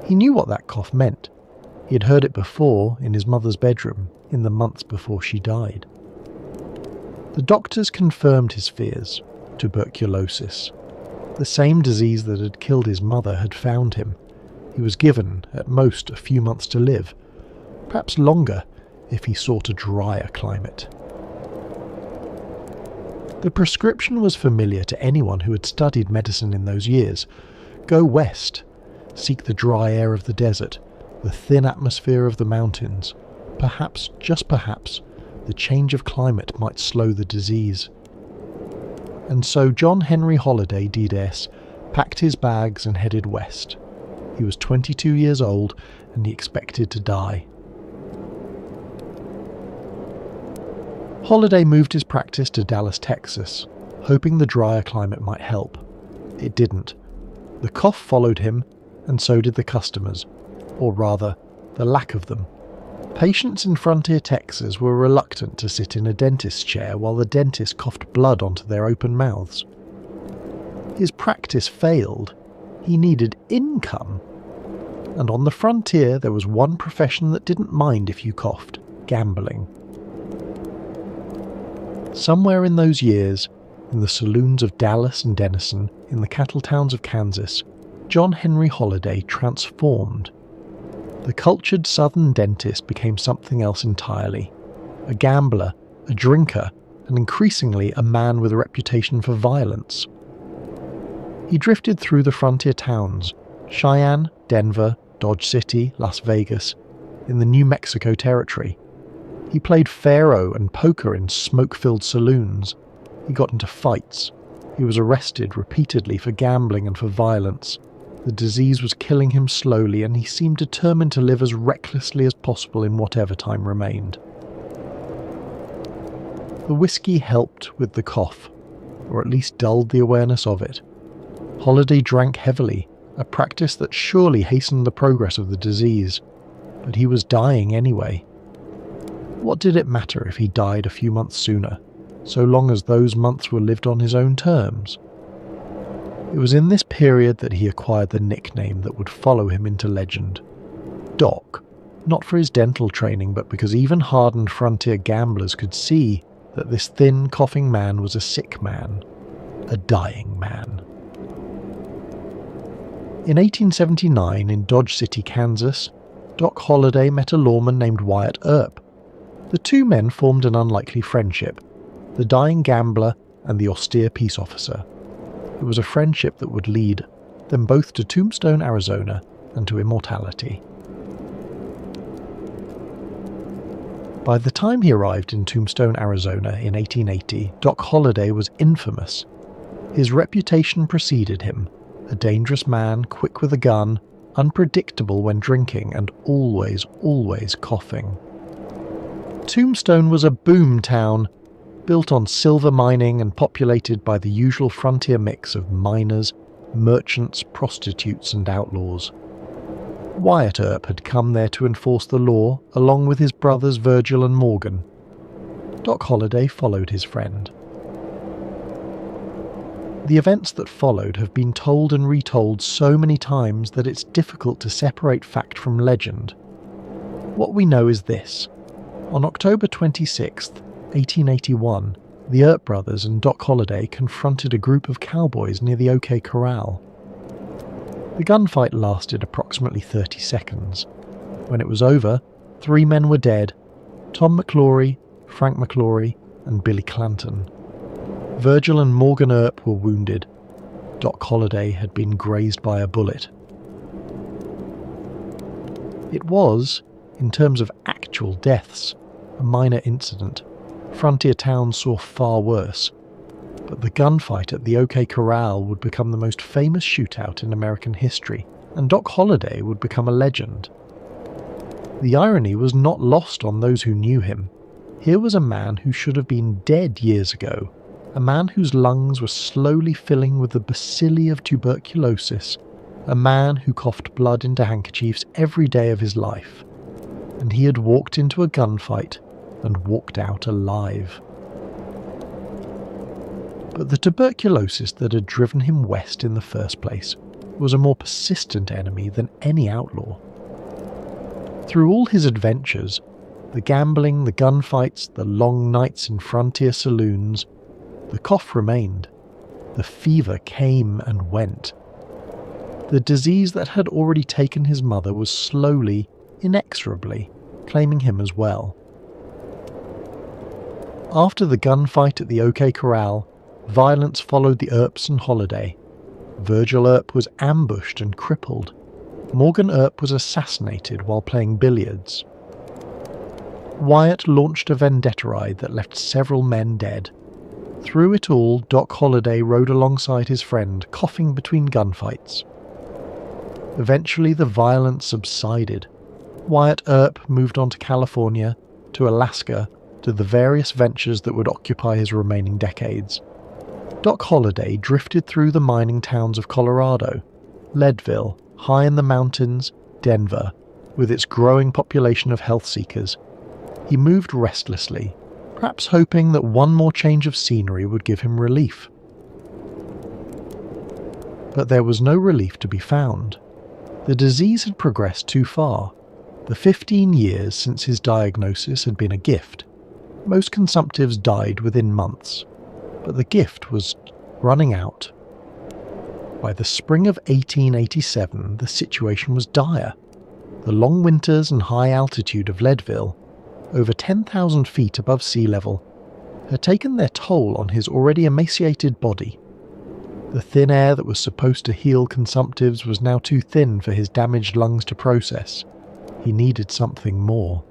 He knew what that cough meant. He had heard it before in his mother's bedroom in the months before she died. The doctors confirmed his fears: tuberculosis. The same disease that had killed his mother had found him. He was given, at most, a few months to live, perhaps longer if he sought a drier climate. The prescription was familiar to anyone who had studied medicine in those years. Go west. Seek the dry air of the desert, the thin atmosphere of the mountains. Perhaps, just perhaps, the change of climate might slow the disease. And so John Henry Holliday, D.S., packed his bags and headed west. He was 22 years old, and he expected to die. Holliday moved his practice to Dallas, Texas. hoping the drier climate might help. It didn't. The cough followed him, and so did the customers, or rather, the lack of them. Patients in Frontier, Texas were reluctant to sit in a dentist's chair while the dentist coughed blood onto their open mouths. His practice failed. He needed income. And on the frontier there was one profession that didn't mind if you coughed: gambling. Somewhere in those years, in the saloons of Dallas and Denison, in the cattle towns of Kansas, John Henry Holliday transformed. The cultured southern dentist became something else entirely: a gambler, a drinker, and increasingly a man with a reputation for violence. He drifted through the frontier towns: Cheyenne, Denver, Dodge City, Las Vegas, in the New Mexico territory. He played faro and poker in smoke-filled saloons. He got into fights. He was arrested repeatedly for gambling and for violence. The disease was killing him slowly, and he seemed determined to live as recklessly as possible in whatever time remained. The whiskey helped with the cough, or at least dulled the awareness of it. Holliday drank heavily, a practice that surely hastened the progress of the disease, but he was dying anyway. What did it matter if he died a few months sooner, so long as those months were lived on his own terms? It was in this period that he acquired the nickname that would follow him into legend: Doc, not for his dental training, but because even hardened frontier gamblers could see that this thin, coughing man was a sick man, a dying man. In 1879, in Dodge City, Kansas, Doc Holliday met a lawman named Wyatt Earp. The two men formed an unlikely friendship: the dying gambler and the austere peace officer. It was a friendship that would lead them both to Tombstone, Arizona, and to immortality. By the time he arrived in Tombstone, Arizona in 1880, Doc Holliday was infamous. His reputation preceded him: a dangerous man, quick with a gun, unpredictable when drinking, and always coughing. Tombstone was a boom town, built on silver mining and populated by the usual frontier mix of miners, merchants, prostitutes, and outlaws. Wyatt Earp had come there to enforce the law, along with his brothers Virgil and Morgan. Doc Holliday followed his friend. The events that followed have been told and retold so many times that it's difficult to separate fact from legend. What we know is this: on October 26, 1881, the Earp brothers and Doc Holliday confronted a group of cowboys near the OK Corral. The gunfight lasted approximately 30 seconds. When it was over, 3 men were dead: Tom McClory, Frank McClory, and Billy Clanton. Virgil and Morgan Earp were wounded. Doc Holliday had been grazed by a bullet. It was, in terms of actual deaths, a minor incident. Frontier towns saw far worse. But the gunfight at the OK Corral would become the most famous shootout in American history, and Doc Holliday would become a legend. The irony was not lost on those who knew him. Here was a man who should have been dead years ago, a man whose lungs were slowly filling with the bacilli of tuberculosis, a man who coughed blood into handkerchiefs every day of his life. And he had walked into a gunfight and walked out alive. But the tuberculosis that had driven him west in the first place was a more persistent enemy than any outlaw. Through all his adventures, the gambling, the gunfights, the long nights in frontier saloons, the cough remained. The fever came and went. The disease that had already taken his mother was slowly, inexorably, claiming him as well. After the gunfight at the OK Corral, violence followed the Earps and Holliday. Virgil Earp was ambushed and crippled. Morgan Earp was assassinated while playing billiards. Wyatt launched a vendetta ride that left several men dead. Through it all, Doc Holliday rode alongside his friend, coughing between gunfights. Eventually the violence subsided. Wyatt Earp moved on to California, to Alaska, to the various ventures that would occupy his remaining decades. Doc Holliday drifted through the mining towns of Colorado, Leadville, high in the mountains, Denver, with its growing population of health seekers. He moved restlessly, perhaps hoping that one more change of scenery would give him relief. But there was no relief to be found. The disease had progressed too far. The 15 years since his diagnosis had been a gift. Most consumptives died within months, but the gift was running out. By the spring of 1887, the situation was dire. The long winters and high altitude of Leadville, over 10,000 feet above sea level, had taken their toll on his already emaciated body. The thin air that was supposed to heal consumptives was now too thin for his damaged lungs to process. He needed something more.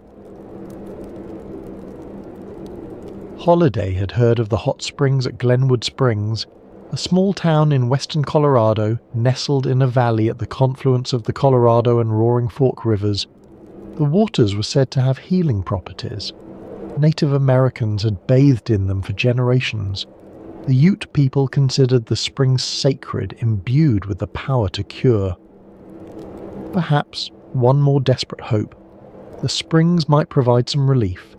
Holliday had heard of the hot springs at Glenwood Springs, a small town in western Colorado nestled in a valley at the confluence of the Colorado and Roaring Fork rivers. The waters were said to have healing properties. Native Americans had bathed in them for generations. The Ute people considered the springs sacred, imbued with the power to cure. Perhaps one more desperate hope. The springs might provide some relief.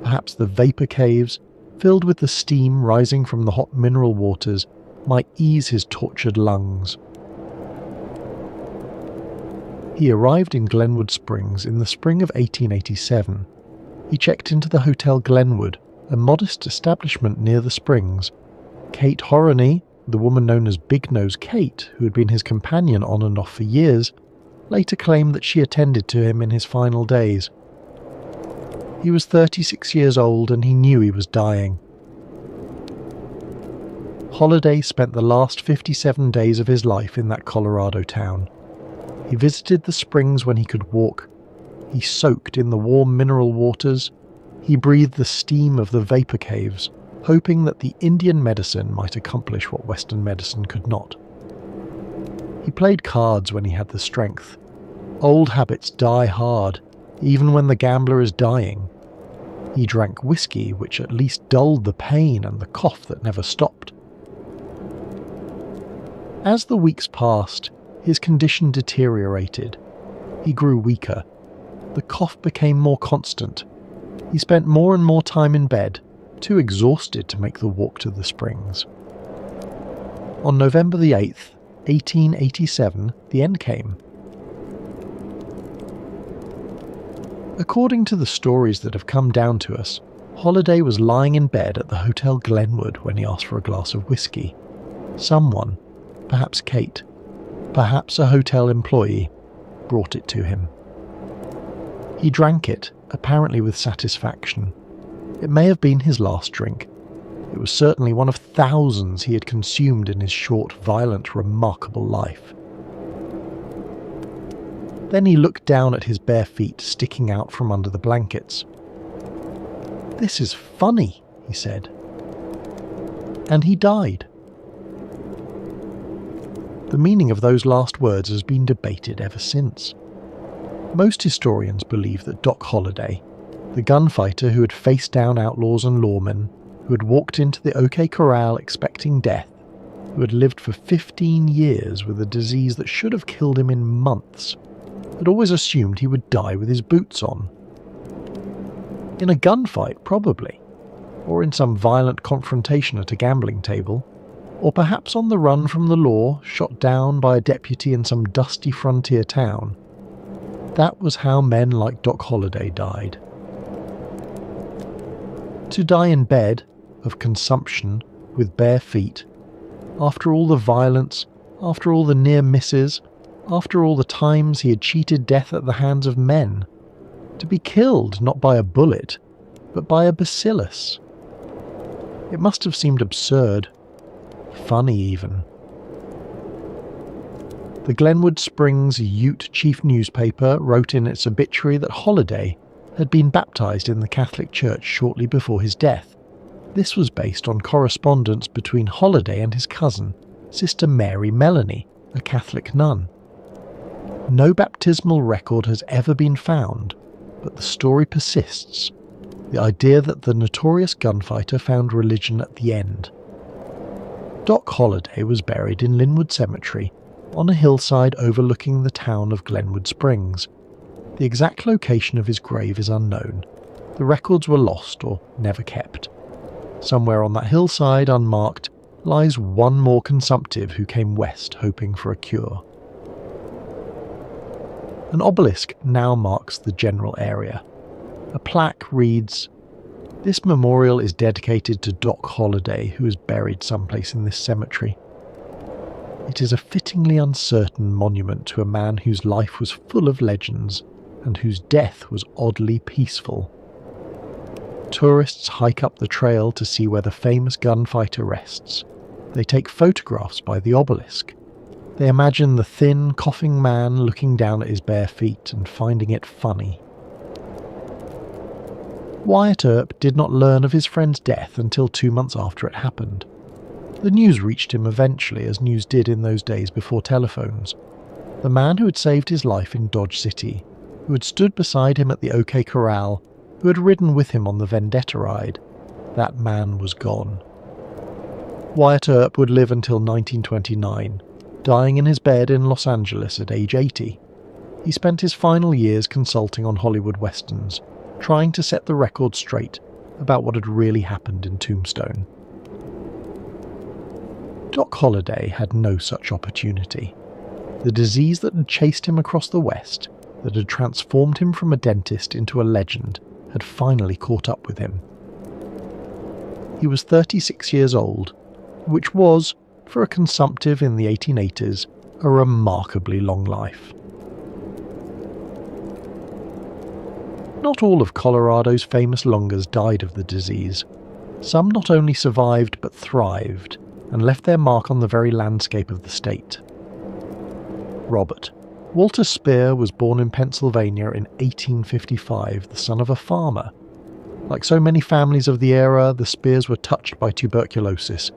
Perhaps the vapor caves, filled with the steam rising from the hot mineral waters, might ease his tortured lungs. He arrived in Glenwood Springs in the spring of 1887. He checked into the Hotel Glenwood, a modest establishment near the springs. Kate Horany, the woman known as Big Nose Kate, who had been his companion on and off for years, later claimed that she attended to him in his final days. He was 36 years old and he knew he was dying. Holliday spent the last 57 days of his life in that Colorado town. He visited the springs when he could walk. He soaked in the warm mineral waters. He breathed the steam of the vapor caves, hoping that the Indian medicine might accomplish what Western medicine could not. He played cards when he had the strength. Old habits die hard, even when the gambler is dying. He drank whiskey, which at least dulled the pain and the cough that never stopped. As the weeks passed, his condition deteriorated. He grew weaker. The cough became more constant. He spent more and more time in bed, too exhausted to make the walk to the springs. On November the 8th, 1887, the end came. According to the stories that have come down to us, Holliday was lying in bed at the Hotel Glenwood when he asked for a glass of whiskey. Someone, perhaps Kate, perhaps a hotel employee, brought it to him. He drank it, apparently with satisfaction. It may have been his last drink. It was certainly one of thousands he had consumed in his short, violent, remarkable life. Then he looked down at his bare feet sticking out from under the blankets. "This is funny," he said. And he died. The meaning of those last words has been debated ever since. Most historians believe that Doc Holliday, the gunfighter who had faced down outlaws and lawmen, who had walked into the OK Corral expecting death, who had lived for 15 years with a disease that should have killed him in months, had always assumed he would die with his boots on. In a gunfight, probably, or in some violent confrontation at a gambling table, or perhaps on the run from the law, shot down by a deputy in some dusty frontier town. That was how men like Doc Holliday died. To die in bed, of consumption, with bare feet, after all the violence, after all the near misses, after all the times he had cheated death at the hands of men, to be killed not by a bullet, but by a bacillus. It must have seemed absurd, funny even. The Glenwood Springs Ute Chief newspaper wrote in its obituary that Holliday had been baptized in the Catholic Church shortly before his death. This was based on correspondence between Holliday and his cousin, Sister Mary Melanie, a Catholic nun. No baptismal record has ever been found, but the story persists. The idea that the notorious gunfighter found religion at the end. Doc Holliday was buried in Linwood Cemetery on a hillside overlooking the town of Glenwood Springs. The exact location of his grave is unknown. The records were lost or never kept. Somewhere on that hillside, unmarked, lies one more consumptive who came west hoping for a cure. An obelisk now marks the general area. A plaque reads, "This memorial is dedicated to Doc Holliday, who is buried someplace in this cemetery." It is a fittingly uncertain monument to a man whose life was full of legends and whose death was oddly peaceful. Tourists hike up the trail to see where the famous gunfighter rests. They take photographs by the obelisk. They imagine the thin, coughing man looking down at his bare feet and finding it funny. Wyatt Earp did not learn of his friend's death until 2 months after it happened. The news reached him eventually, as news did in those days before telephones. The man who had saved his life in Dodge City, who had stood beside him at the OK Corral, who had ridden with him on the Vendetta ride, that man was gone. Wyatt Earp would live until 1929, dying in his bed in Los Angeles at age 80. He spent his final years consulting on Hollywood westerns, trying to set the record straight about what had really happened in Tombstone. Doc Holliday had no such opportunity. The disease that had chased him across the West, that had transformed him from a dentist into a legend, had finally caught up with him. He was 36 years old, which was, for a consumptive in the 1880s, a remarkably long life. Not all of Colorado's famous longers died of the disease. Some not only survived but thrived, and left their mark on the very landscape of the state. Robert Walter Speer was born in Pennsylvania in 1855, the son of a farmer. Like so many families of the era, the Speers were touched by tuberculosis,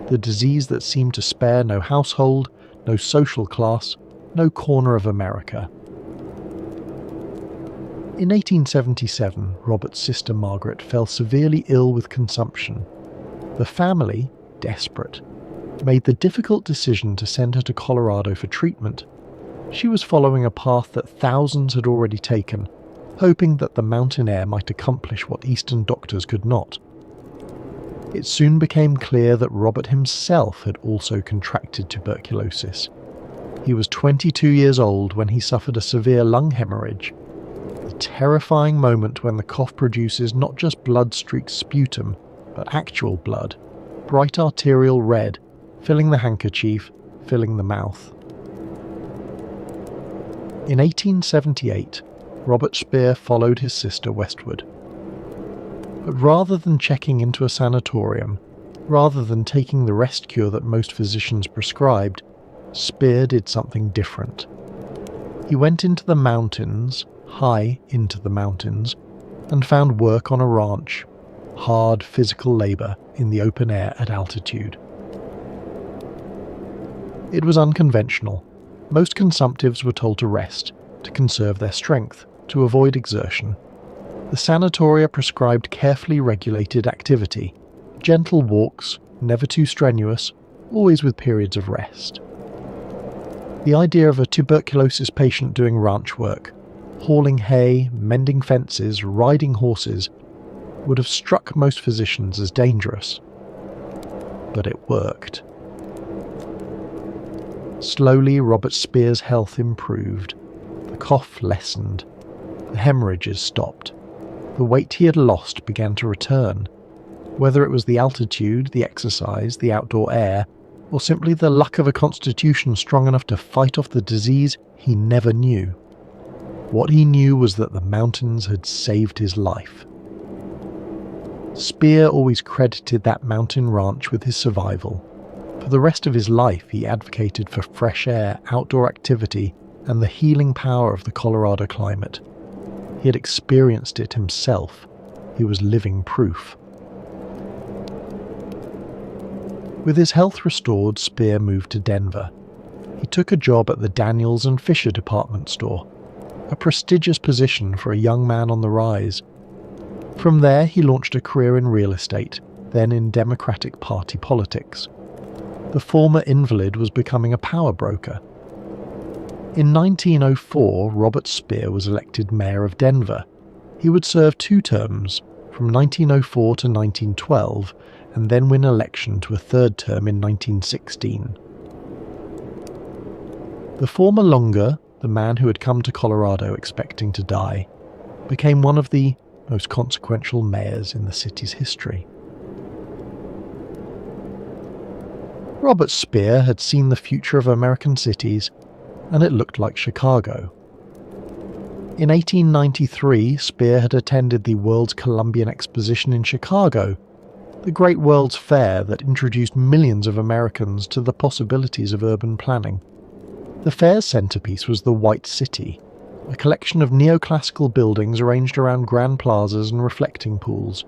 the disease that seemed to spare no household, no social class, no corner of America. In 1877, Robert's sister Margaret fell severely ill with consumption. The family, desperate, made the difficult decision to send her to Colorado for treatment. She was following a path that thousands had already taken, hoping that the mountain air might accomplish what Eastern doctors could not. It soon became clear that Robert himself had also contracted tuberculosis. He was 22 years old when he suffered a severe lung hemorrhage, the terrifying moment when the cough produces not just blood-streaked sputum, but actual blood, bright arterial red, filling the handkerchief, filling the mouth. In 1878, Robert Speer followed his sister westward. But rather than checking into a sanatorium, rather than taking the rest cure that most physicians prescribed, Speer did something different. He went into the mountains, high into the mountains, and found work on a ranch, hard physical labour in the open air at altitude. It was unconventional. Most consumptives were told to rest, to conserve their strength, to avoid exertion. The sanatoria prescribed carefully regulated activity, gentle walks, never too strenuous, always with periods of rest. The idea of a tuberculosis patient doing ranch work, hauling hay, mending fences, riding horses, would have struck most physicians as dangerous. But it worked. Slowly, Robert Speer's health improved. The cough lessened. The hemorrhages stopped. The weight he had lost began to return. Whether it was the altitude, the exercise, the outdoor air, or simply the luck of a constitution strong enough to fight off the disease, he never knew. What he knew was that the mountains had saved his life. Speer always credited that mountain ranch with his survival. For the rest of his life, he advocated for fresh air, outdoor activity, and the healing power of the Colorado climate. He had experienced it himself. He was living proof. With his health restored, Speer moved to Denver. He took a job at the Daniels and Fisher department store, a prestigious position for a young man on the rise. From there, he launched a career in real estate, then in Democratic Party politics. The former invalid was becoming a power broker. In 1904, Robert Speer was elected mayor of Denver. He would serve 2 terms, from 1904 to 1912, and then win election to a 3rd term in 1916. The former Longer, the man who had come to Colorado expecting to die, became one of the most consequential mayors in the city's history. Robert Speer had seen the future of American cities, and it looked like Chicago. In 1893, Speer had attended the World's Columbian Exposition in Chicago, the great World's Fair that introduced millions of Americans to the possibilities of urban planning. The fair's centerpiece was the White City, a collection of neoclassical buildings arranged around grand plazas and reflecting pools.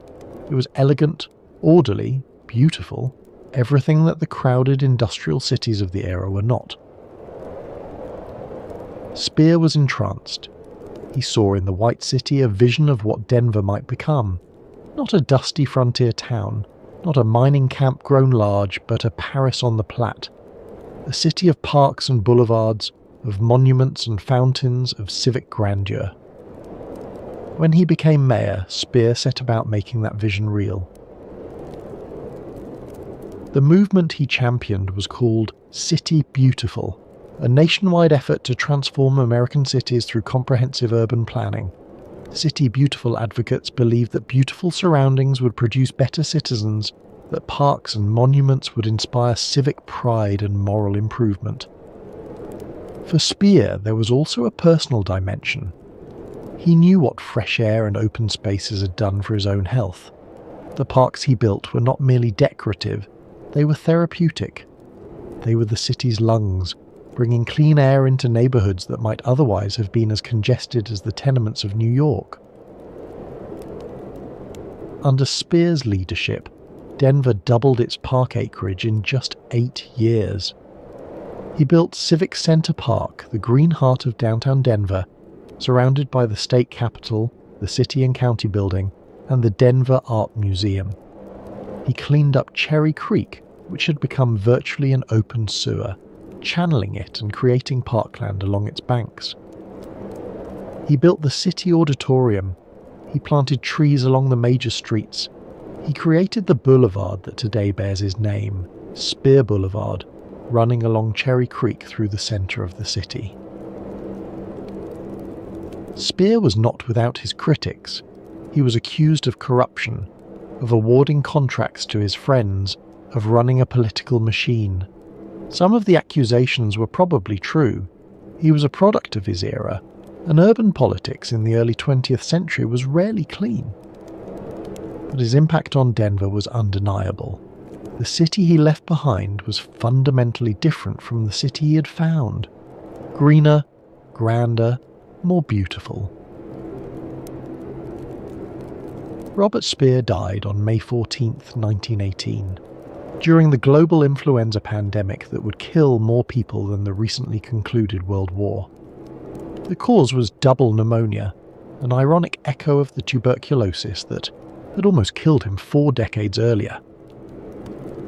It was elegant, orderly, beautiful, everything that the crowded industrial cities of the era were not. Speer was entranced. He saw in the White City a vision of what Denver might become. Not a dusty frontier town, not a mining camp grown large, but a Paris on the Platte. A city of parks and boulevards, of monuments and fountains, of civic grandeur. When he became mayor, Speer set about making that vision real. The movement he championed was called City Beautiful, a nationwide effort to transform American cities through comprehensive urban planning. City Beautiful advocates believed that beautiful surroundings would produce better citizens, that parks and monuments would inspire civic pride and moral improvement. For Speer, there was also a personal dimension. He knew what fresh air and open spaces had done for his own health. The parks he built were not merely decorative, they were therapeutic. They were the city's lungs, bringing clean air into neighborhoods that might otherwise have been as congested as the tenements of New York. Under Speer's leadership, Denver doubled its park acreage in just 8 years. He built Civic Center Park, the green heart of downtown Denver, surrounded by the state capitol, the city and county building, and the Denver Art Museum. He cleaned up Cherry Creek, which had become virtually an open sewer, channeling it and creating parkland along its banks. He built the City Auditorium. He planted trees along the major streets. He created the boulevard that today bears his name, Speer Boulevard, running along Cherry Creek through the center of the city. Speer was not without his critics. He was accused of corruption, of awarding contracts to his friends, of running a political machine. Some of the accusations were probably true. He was a product of his era, and urban politics in the early 20th century was rarely clean. But his impact on Denver was undeniable. The city he left behind was fundamentally different from the city he had found. Greener, grander, more beautiful. Robert Speer died on May 14, 1918. During the global influenza pandemic that would kill more people than the recently concluded World War. The cause was double pneumonia, an ironic echo of the tuberculosis that had almost killed him 4 decades earlier.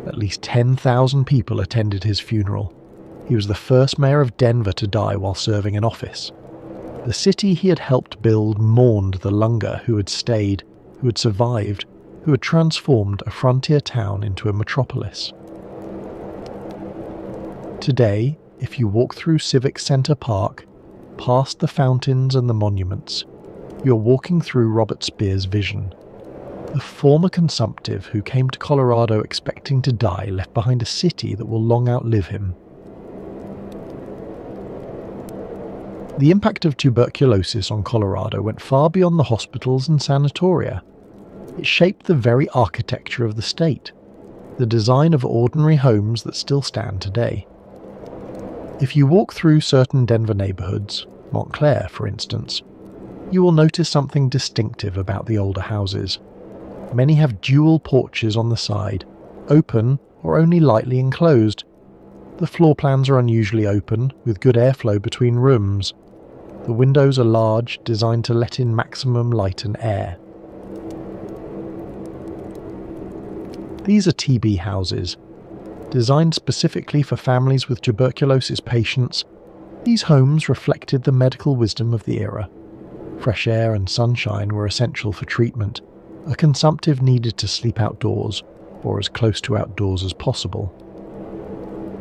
At least 10,000 people attended his funeral. He was the first mayor of Denver to die while serving in office. The city he had helped build mourned the Lunger who had stayed, who had survived, who had transformed a frontier town into a metropolis. Today, if you walk through Civic Center Park, past the fountains and the monuments, you're walking through Robert Speer's vision. The former consumptive who came to Colorado expecting to die left behind a city that will long outlive him. The impact of tuberculosis on Colorado went far beyond the hospitals and sanatoria. It shaped the very architecture of the state, the design of ordinary homes that still stand today. If you walk through certain Denver neighborhoods, Montclair for instance, you will notice something distinctive about the older houses. Many have dual porches on the side, open or only lightly enclosed. The floor plans are unusually open, with good airflow between rooms. The windows are large, designed to let in maximum light and air. These are TB houses, Designed specifically for families with tuberculosis patients, these homes reflected the medical wisdom of the era. Fresh air and sunshine were essential for treatment. A consumptive needed to sleep outdoors, or as close to outdoors as possible.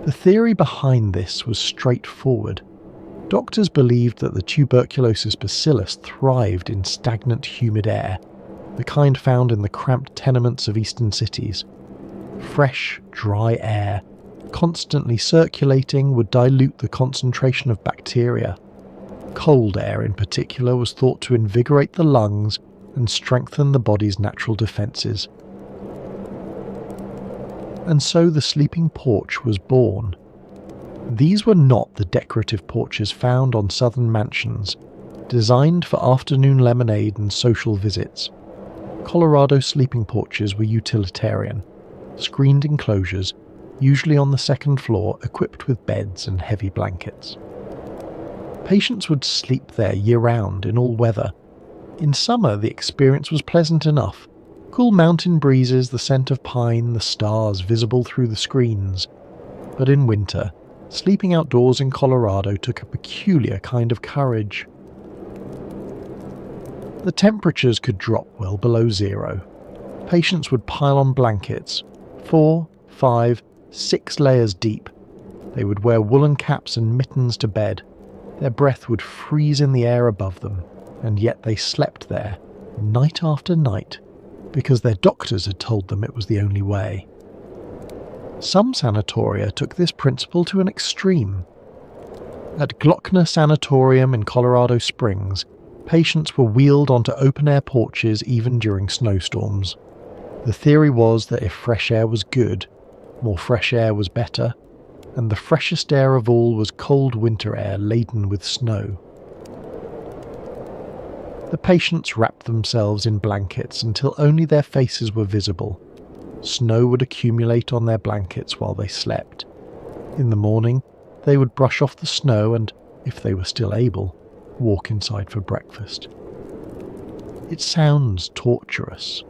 The theory behind this was straightforward. Doctors believed that the tuberculosis bacillus thrived in stagnant, humid air, the kind found in the cramped tenements of eastern cities. Fresh, dry air, constantly circulating, would dilute the concentration of bacteria. Cold air, in particular, was thought to invigorate the lungs and strengthen the body's natural defences. And so the sleeping porch was born. These were not the decorative porches found on southern mansions, designed for afternoon lemonade and social visits. Colorado sleeping porches were utilitarian, screened enclosures, usually on the second floor, equipped with beds and heavy blankets. Patients would sleep there year-round in all weather. In summer, the experience was pleasant enough. Cool mountain breezes, the scent of pine, the stars visible through the screens. But in winter, sleeping outdoors in Colorado took a peculiar kind of courage. The temperatures could drop well below zero. Patients would pile on blankets, 4, 5, 6 layers deep. They would wear woolen caps and mittens to bed. Their breath would freeze in the air above them, and yet they slept there, night after night, because their doctors had told them it was the only way. Some sanatoria took this principle to an extreme. At Glockner Sanatorium in Colorado Springs, patients were wheeled onto open-air porches even during snowstorms. The theory was that if fresh air was good, more fresh air was better, and the freshest air of all was cold winter air laden with snow. The patients wrapped themselves in blankets until only their faces were visible. Snow would accumulate on their blankets while they slept. In the morning, they would brush off the snow and, if they were still able, walk inside for breakfast. It sounds torturous,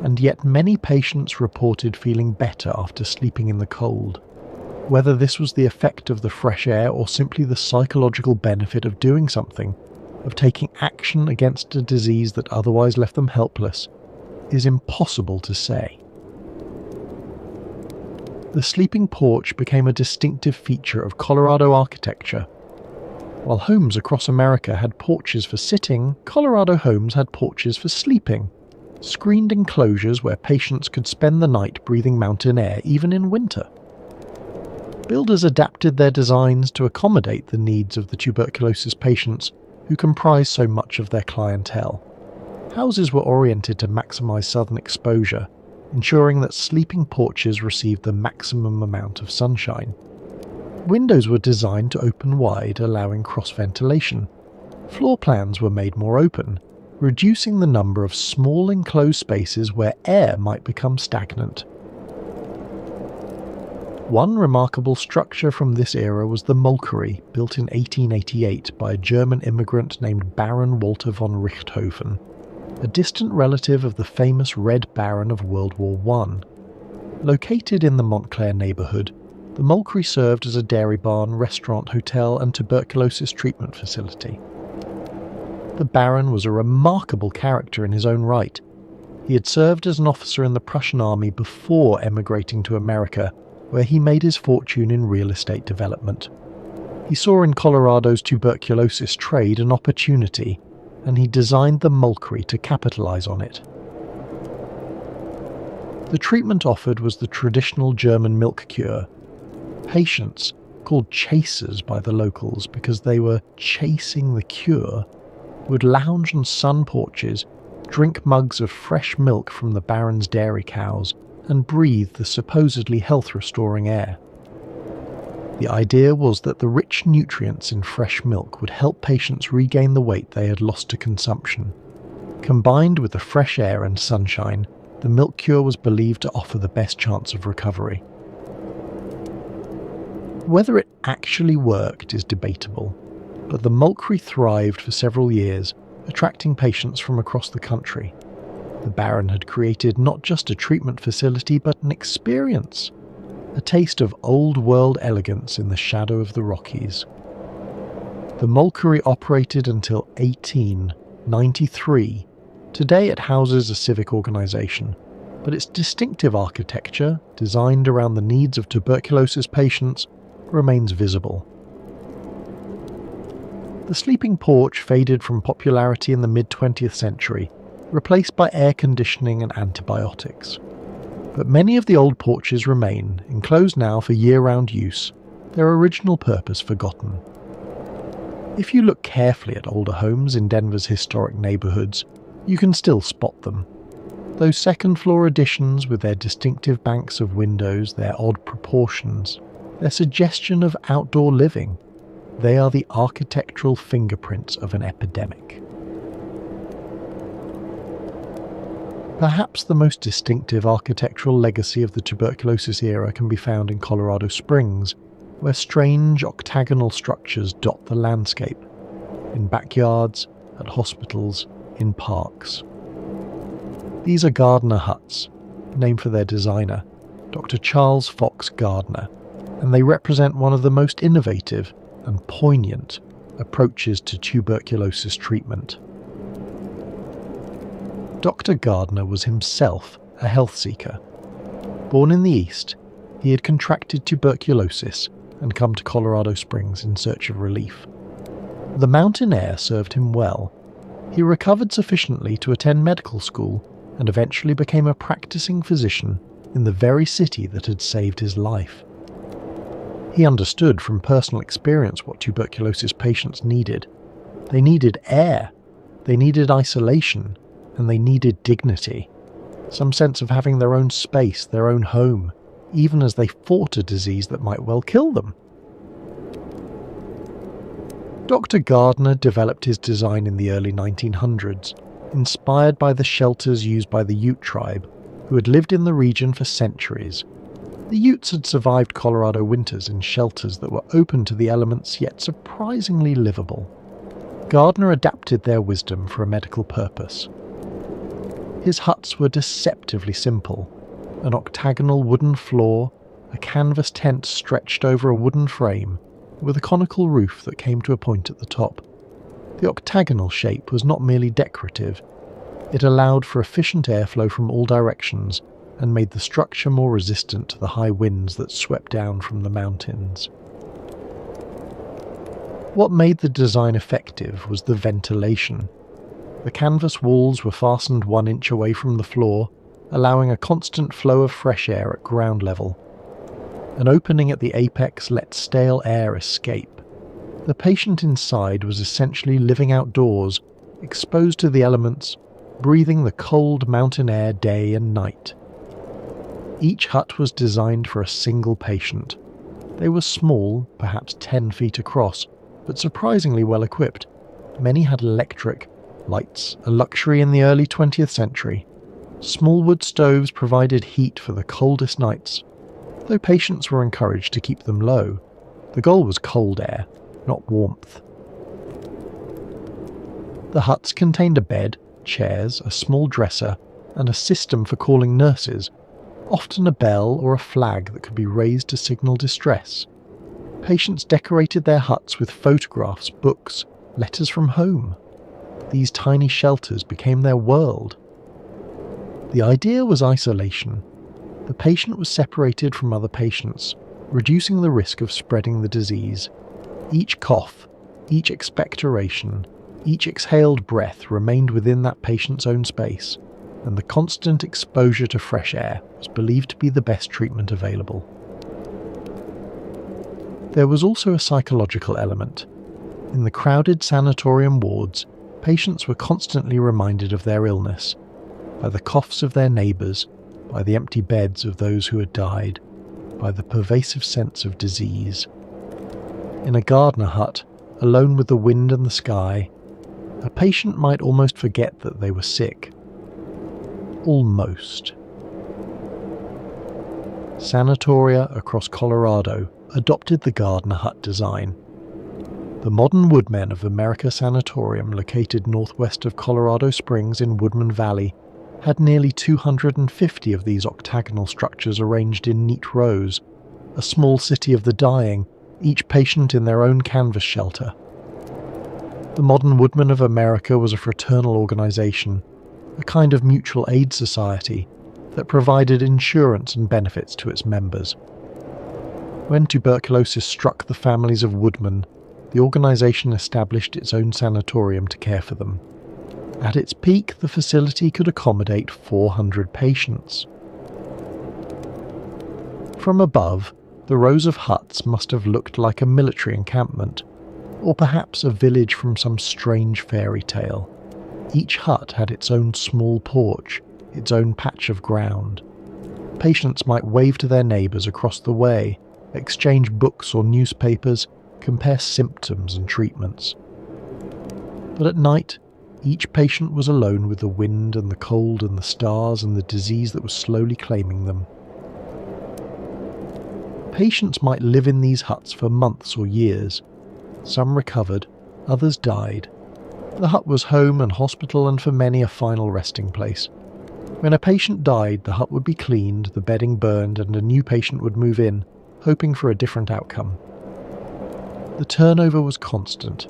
and yet many patients reported feeling better after sleeping in the cold. Whether this was the effect of the fresh air or simply the psychological benefit of doing something, of taking action against a disease that otherwise left them helpless, is impossible to say. The sleeping porch became a distinctive feature of Colorado architecture. While homes across America had porches for sitting, Colorado homes had porches for sleeping, screened enclosures where patients could spend the night breathing mountain air even in winter. Builders adapted their designs to accommodate the needs of the tuberculosis patients who comprise so much of their clientele. Houses were oriented to maximize southern exposure, ensuring that sleeping porches received the maximum amount of sunshine. Windows were designed to open wide, allowing cross-ventilation. Floor plans were made more open, reducing the number of small enclosed spaces where air might become stagnant. One remarkable structure from this era was the Molkery, built in 1888 by a German immigrant named Baron Walter von Richthofen, a distant relative of the famous Red Baron of World War I. Located in the Montclair neighbourhood, the Molkery served as a dairy barn, restaurant, hotel and tuberculosis treatment facility. The Baron was a remarkable character in his own right. He had served as an officer in the Prussian army before emigrating to America, where he made his fortune in real estate development. He saw in Colorado's tuberculosis trade an opportunity, and he designed the Molkery to capitalize on it. The treatment offered was the traditional German milk cure. Patients, called chasers by the locals because they were chasing the cure, would lounge on sun porches, drink mugs of fresh milk from the Baron's dairy cows, and breathe the supposedly health-restoring air. The idea was that the rich nutrients in fresh milk would help patients regain the weight they had lost to consumption. Combined with the fresh air and sunshine, the milk cure was believed to offer the best chance of recovery. Whether it actually worked is debatable, but the Molkery thrived for several years, attracting patients from across the country. The Baron had created not just a treatment facility but an experience. a taste of old-world elegance in the shadow of the Rockies. The Molkery operated until 1893. Today it houses a civic organisation, but its distinctive architecture, designed around the needs of tuberculosis patients, remains visible. The sleeping porch faded from popularity in the mid-20th century, replaced by air conditioning and antibiotics. But many of the old porches remain, enclosed now for year-round use, their original purpose forgotten. If you look carefully at older homes in Denver's historic neighbourhoods, you can still spot them. Those second-floor additions with their distinctive banks of windows, their odd proportions, their suggestion of outdoor living, they are the architectural fingerprints of an epidemic. Perhaps the most distinctive architectural legacy of the tuberculosis era can be found in Colorado Springs, where strange octagonal structures dot the landscape, in backyards, at hospitals, in parks. These are Gardner huts, named for their designer, Dr. Charles Fox Gardner, and they represent one of the most innovative and poignant approaches to tuberculosis treatment. Dr. Gardner was himself a health seeker. Born in the East, he had contracted tuberculosis and come to Colorado Springs in search of relief. The mountain air served him well. He recovered sufficiently to attend medical school and eventually became a practicing physician in the very city that had saved his life. He understood from personal experience what tuberculosis patients needed. They needed air, they needed isolation, and they needed dignity. Some sense of having their own space, their own home, even as they fought a disease that might well kill them. Dr. Gardner developed his design in the early 1900s, inspired by the shelters used by the Ute tribe, who had lived in the region for centuries. The Utes had survived Colorado winters in shelters that were open to the elements yet surprisingly livable. Gardner adapted their wisdom for a medical purpose. His huts were deceptively simple: an octagonal wooden floor, a canvas tent stretched over a wooden frame, with a conical roof that came to a point at the top. The octagonal shape was not merely decorative, it allowed for efficient airflow from all directions and made the structure more resistant to the high winds that swept down from the mountains. What made the design effective was the ventilation. The canvas walls were fastened 1 inch away from the floor, allowing a constant flow of fresh air at ground level. An opening at the apex let stale air escape. The patient inside was essentially living outdoors, exposed to the elements, breathing the cold mountain air day and night. Each hut was designed for a single patient. They were small, perhaps 10 feet across, but surprisingly well equipped. Many had electric lights, a luxury in the early 20th century. Small wood stoves provided heat for the coldest nights, though patients were encouraged to keep them low. The goal was cold air, not warmth. The huts contained a bed, chairs, a small dresser, and a system for calling nurses, often a bell or a flag that could be raised to signal distress. Patients decorated their huts with photographs, books, letters from home. These tiny shelters became their world. The idea was isolation. The patient was separated from other patients, reducing the risk of spreading the disease. Each cough, each expectoration, each exhaled breath remained within that patient's own space, and the constant exposure to fresh air was believed to be the best treatment available. There was also a psychological element. In the crowded sanatorium wards, patients were constantly reminded of their illness, by the coughs of their neighbours, by the empty beds of those who had died, by the pervasive sense of disease. In a Gardner hut, alone with the wind and the sky, a patient might almost forget that they were sick. Almost. Sanatoria across Colorado adopted the Gardner hut design. The modern woodmen of America Sanatorium, located northwest of Colorado Springs in Woodman Valley, had nearly 250 of these octagonal structures arranged in neat rows, a small city of the dying, each patient in their own canvas shelter. The Modern Woodmen of America was a fraternal organisation, a kind of mutual aid society that provided insurance and benefits to its members. When tuberculosis struck the families of woodmen, the organisation established its own sanatorium to care for them. At its peak, the facility could accommodate 400 patients. From above, the rows of huts must have looked like a military encampment, or perhaps a village from some strange fairy tale. Each hut had its own small porch, its own patch of ground. Patients might wave to their neighbours across the way, exchange books or newspapers, compare symptoms and treatments. But at night, each patient was alone with the wind and the cold and the stars and the disease that was slowly claiming them. Patients might live in these huts for months or years. Some recovered, others died. The hut was home and hospital, and for many a final resting place. When a patient died, the hut would be cleaned, the bedding burned, and a new patient would move in, hoping for a different outcome. The turnover was constant.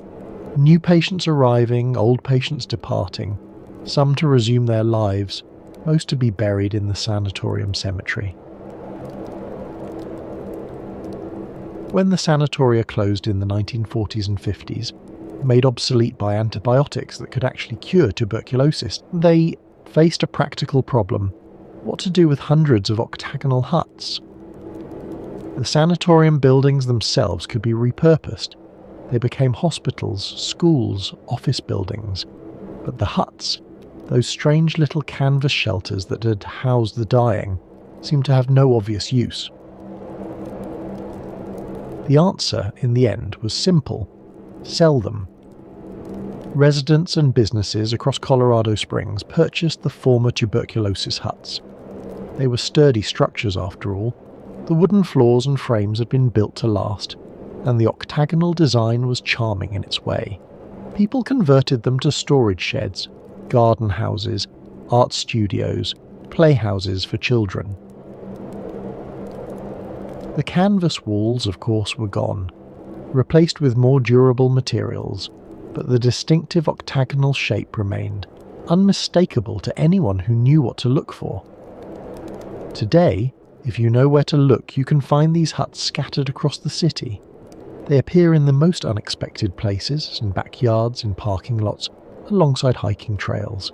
New patients arriving, old patients departing, some to resume their lives, most to be buried in the sanatorium cemetery. When the sanatoria closed in the 1940s and 50s, made obsolete by antibiotics that could actually cure tuberculosis, they faced a practical problem: what to do with hundreds of octagonal huts. The sanatorium buildings themselves could be repurposed. They became hospitals, schools, office buildings. But the huts, those strange little canvas shelters that had housed the dying, seemed to have no obvious use. The answer, in the end, was simple: sell them. Residents and businesses across Colorado Springs purchased the former tuberculosis huts. They were sturdy structures after all. The wooden floors and frames had been built to last, and the octagonal design was charming in its way. People converted them to storage sheds, garden houses, art studios, playhouses for children. The canvas walls, of course, were gone, replaced with more durable materials, but the distinctive octagonal shape remained, unmistakable to anyone who knew what to look for. Today, if you know where to look, you can find these huts scattered across the city. They appear in the most unexpected places, in backyards, in parking lots, alongside hiking trails.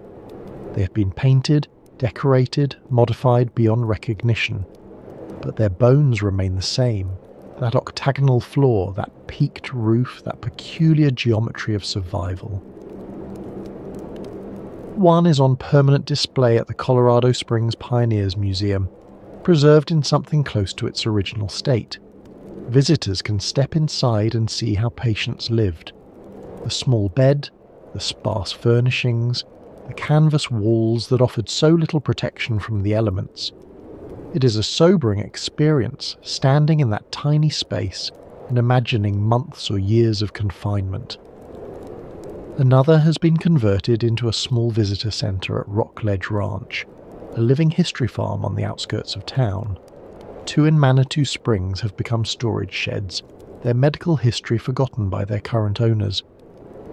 They have been painted, decorated, modified beyond recognition, but their bones remain the same. That octagonal floor, that peaked roof, that peculiar geometry of survival. One is on permanent display at the Colorado Springs Pioneers Museum, preserved in something close to its original state. Visitors can step inside and see how patients lived. The small bed, the sparse furnishings, the canvas walls that offered so little protection from the elements. It is a sobering experience, standing in that tiny space and imagining months or years of confinement. Another has been converted into a small visitor centre at Rockledge Ranch, a living history farm on the outskirts of town. Two in Manitou Springs have become storage sheds, their medical history forgotten by their current owners.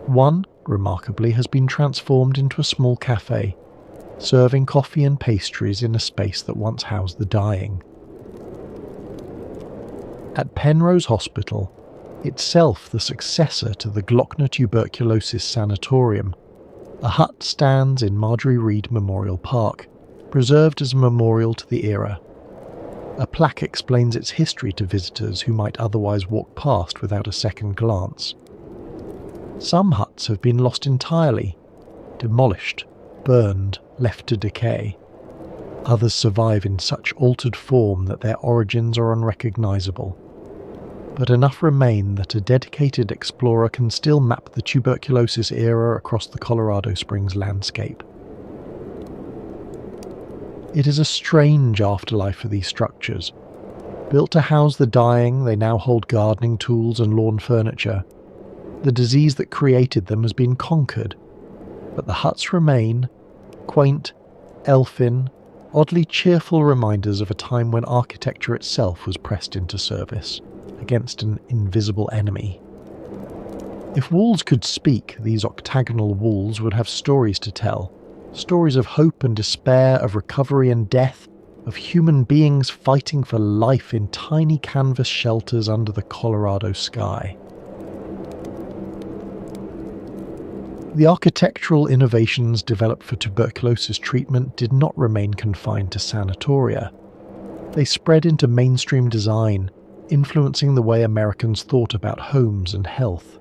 One, remarkably, has been transformed into a small cafe, serving coffee and pastries in a space that once housed the dying. At Penrose Hospital, itself the successor to the Glockner Tuberculosis Sanatorium, a hut stands in Marjorie Reed Memorial Park, preserved as a memorial to the era. A plaque explains its history to visitors who might otherwise walk past without a second glance. Some huts have been lost entirely, demolished, burned, left to decay. Others survive in such altered form that their origins are unrecognizable. But enough remain that a dedicated explorer can still map the tuberculosis era across the Colorado Springs landscape. It is a strange afterlife for these structures. Built to house the dying, they now hold gardening tools and lawn furniture. The disease that created them has been conquered, but the huts remain, quaint, elfin, oddly cheerful reminders of a time when architecture itself was pressed into service, against an invisible enemy. If walls could speak, these octagonal walls would have stories to tell. Stories of hope and despair, of recovery and death, of human beings fighting for life in tiny canvas shelters under the Colorado sky. The architectural innovations developed for tuberculosis treatment did not remain confined to sanatoria. They spread into mainstream design, influencing the way Americans thought about homes and health.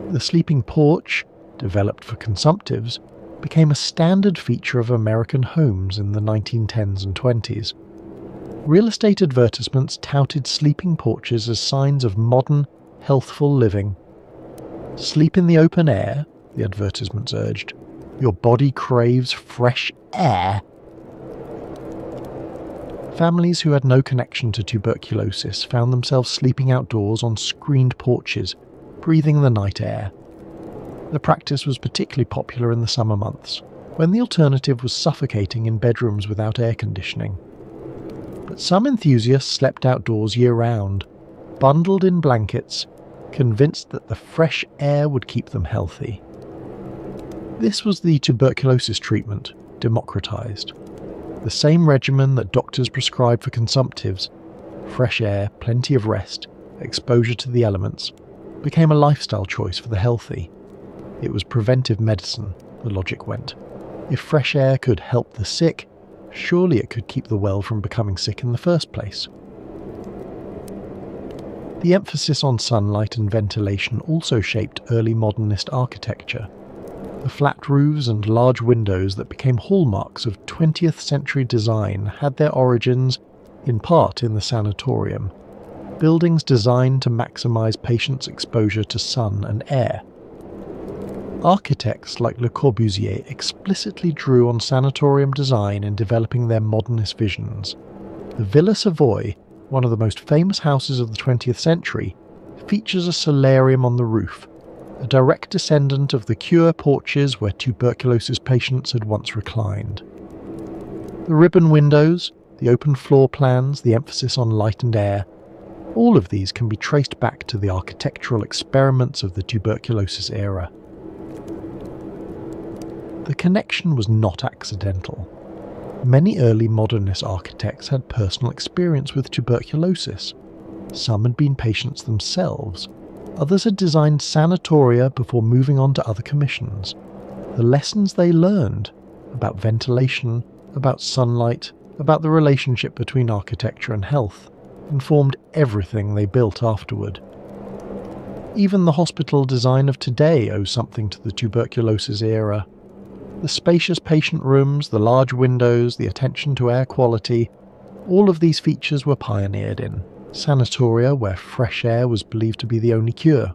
The sleeping porch, developed for consumptives, became a standard feature of American homes in the 1910s and 20s. Real estate advertisements touted sleeping porches as signs of modern, healthful living. Sleep in the open air, the advertisements urged. Your body craves fresh air. Families who had no connection to tuberculosis found themselves sleeping outdoors on screened porches, breathing the night air. The practice was particularly popular in the summer months, when the alternative was suffocating in bedrooms without air conditioning. But some enthusiasts slept outdoors year-round, bundled in blankets, convinced that the fresh air would keep them healthy. This was the tuberculosis treatment, democratized. The same regimen that doctors prescribed for consumptives, fresh air, plenty of rest, exposure to the elements, became a lifestyle choice for the healthy. It was preventive medicine, the logic went. If fresh air could help the sick, surely it could keep the well from becoming sick in the first place. The emphasis on sunlight and ventilation also shaped early modernist architecture. The flat roofs and large windows that became hallmarks of 20th century design had their origins, in part, in the sanatorium, buildings designed to maximize patients' exposure to sun and air. Architects like Le Corbusier explicitly drew on sanatorium design in developing their modernist visions. The Villa Savoy, one of the most famous houses of the 20th century, features a solarium on the roof, a direct descendant of the cure porches where tuberculosis patients had once reclined. The ribbon windows, the open floor plans, the emphasis on light and air, all of these can be traced back to the architectural experiments of the tuberculosis era. The connection was not accidental. Many early modernist architects had personal experience with tuberculosis. Some had been patients themselves. Others had designed sanatoria before moving on to other commissions. The lessons they learned about ventilation, about sunlight, about the relationship between architecture and health informed everything they built afterward. Even the hospital design of today owes something to the tuberculosis era. The spacious patient rooms, the large windows, the attention to air quality, all of these features were pioneered in sanatoria where fresh air was believed to be the only cure.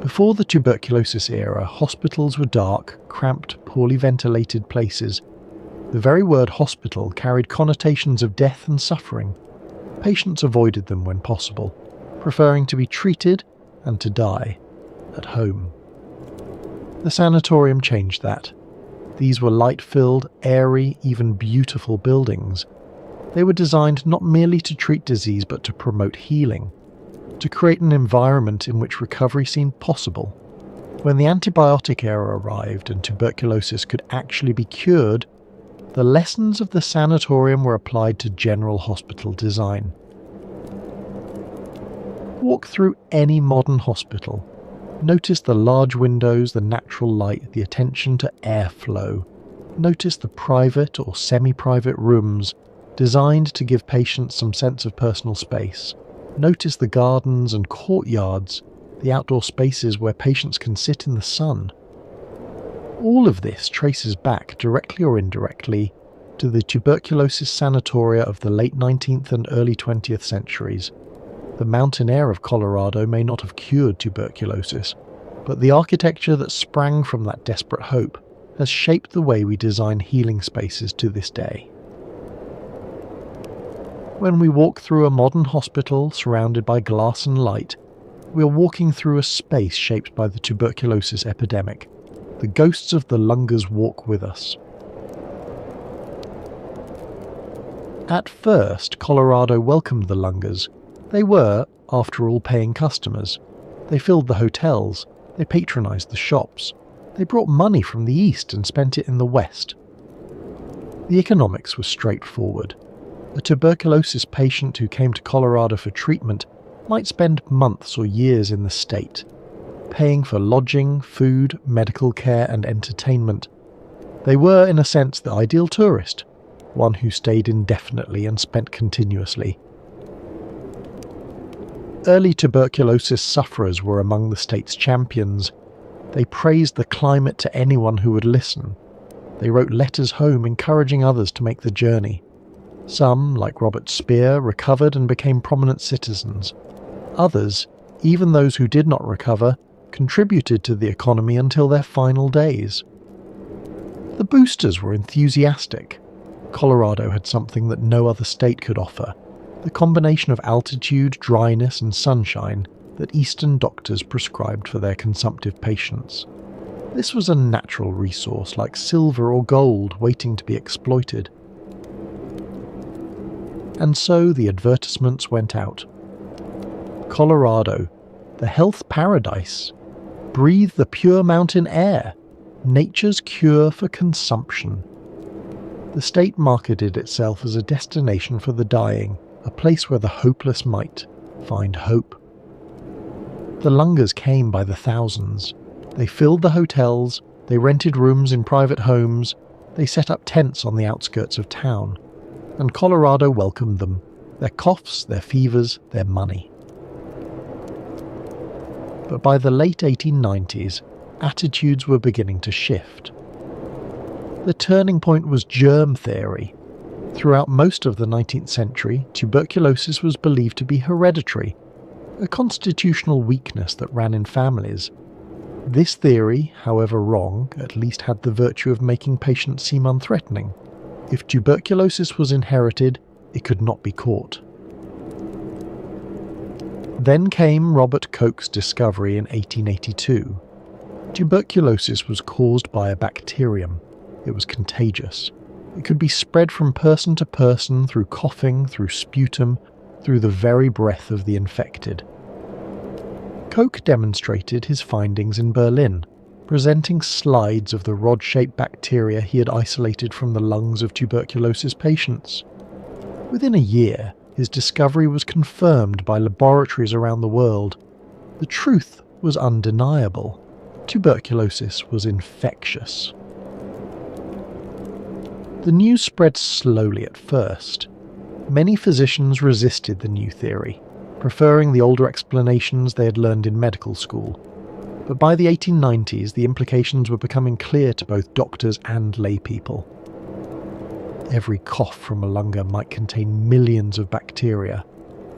Before the tuberculosis era, hospitals were dark, cramped, poorly ventilated places. The very word hospital carried connotations of death and suffering. Patients avoided them when possible, preferring to be treated and to die at home. The sanatorium changed that. These were light-filled, airy, even beautiful buildings. They were designed not merely to treat disease but to promote healing, to create an environment in which recovery seemed possible. When the antibiotic era arrived and tuberculosis could actually be cured, the lessons of the sanatorium were applied to general hospital design. Walk through any modern hospital. Notice the large windows, the natural light, the attention to airflow. Notice the private or semi-private rooms designed to give patients some sense of personal space. Notice the gardens and courtyards, the outdoor spaces where patients can sit in the sun. All of this traces back, directly or indirectly, to the tuberculosis sanatoria of the late 19th and early 20th centuries. The mountain air of Colorado may not have cured tuberculosis, but the architecture that sprang from that desperate hope has shaped the way we design healing spaces to this day. When we walk through a modern hospital surrounded by glass and light, we are walking through a space shaped by the tuberculosis epidemic. The ghosts of the lungers walk with us. At first, Colorado welcomed the Lungers. They were, after all, paying customers. They filled the hotels, they patronized the shops, they brought money from the east and spent it in the west. The economics was straightforward. A tuberculosis patient who came to Colorado for treatment might spend months or years in the state, paying for lodging, food, medical care and entertainment. They were, in a sense, the ideal tourist, one who stayed indefinitely and spent continuously. Early tuberculosis sufferers were among the state's champions. They praised the climate to anyone who would listen. They wrote letters home encouraging others to make the journey. Some, like Robert Speer, recovered and became prominent citizens. Others, even those who did not recover, contributed to the economy until their final days. The boosters were enthusiastic. Colorado had something that no other state could offer: the combination of altitude, dryness and sunshine that Eastern doctors prescribed for their consumptive patients. This was a natural resource like silver or gold waiting to be exploited. And so the advertisements went out. Colorado, the health paradise. Breathe the pure mountain air. Nature's cure for consumption. The state marketed itself as a destination for the dying, a place where the hopeless might find hope. The Lungers came by the thousands. They filled the hotels, they rented rooms in private homes, they set up tents on the outskirts of town, and Colorado welcomed them, their coughs, their fevers, their money. But by the late 1890s, attitudes were beginning to shift. The turning point was germ theory. Throughout most of the 19th century, tuberculosis was believed to be hereditary, a constitutional weakness that ran in families. This theory, however wrong, at least had the virtue of making patients seem unthreatening. If tuberculosis was inherited, it could not be caught. Then came Robert Koch's discovery in 1882. Tuberculosis was caused by a bacterium. It was contagious. It could be spread from person to person through coughing, through sputum, through the very breath of the infected. Koch demonstrated his findings in Berlin, presenting slides of the rod-shaped bacteria he had isolated from the lungs of tuberculosis patients. Within a year, his discovery was confirmed by laboratories around the world. The truth was undeniable. Tuberculosis was infectious. The news spread slowly at first. Many physicians resisted the new theory, preferring the older explanations they had learned in medical school. But by the 1890s, the implications were becoming clear to both doctors and laypeople. Every cough from a lunger might contain millions of bacteria.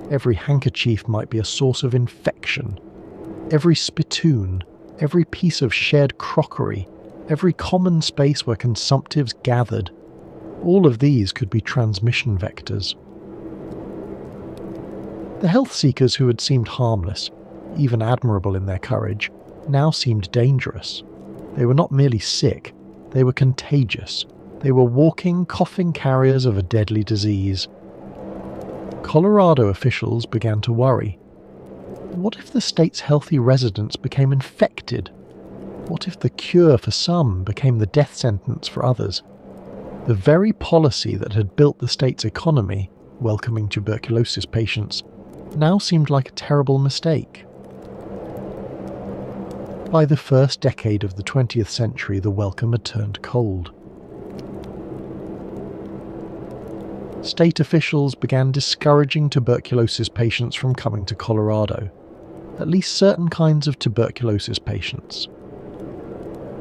Every handkerchief might be a source of infection. Every spittoon, every piece of shared crockery, every common space where consumptives gathered, all of these could be transmission vectors. The health seekers who had seemed harmless, even admirable in their courage, now seemed dangerous. They were not merely sick, they were contagious. They were walking, coughing carriers of a deadly disease. Colorado officials began to worry. What if the state's healthy residents became infected? What if the cure for some became the death sentence for others? The very policy that had built the state's economy, welcoming tuberculosis patients, now seemed like a terrible mistake. By the first decade of the 20th century, the welcome had turned cold. State officials began discouraging tuberculosis patients from coming to Colorado, at least certain kinds of tuberculosis patients.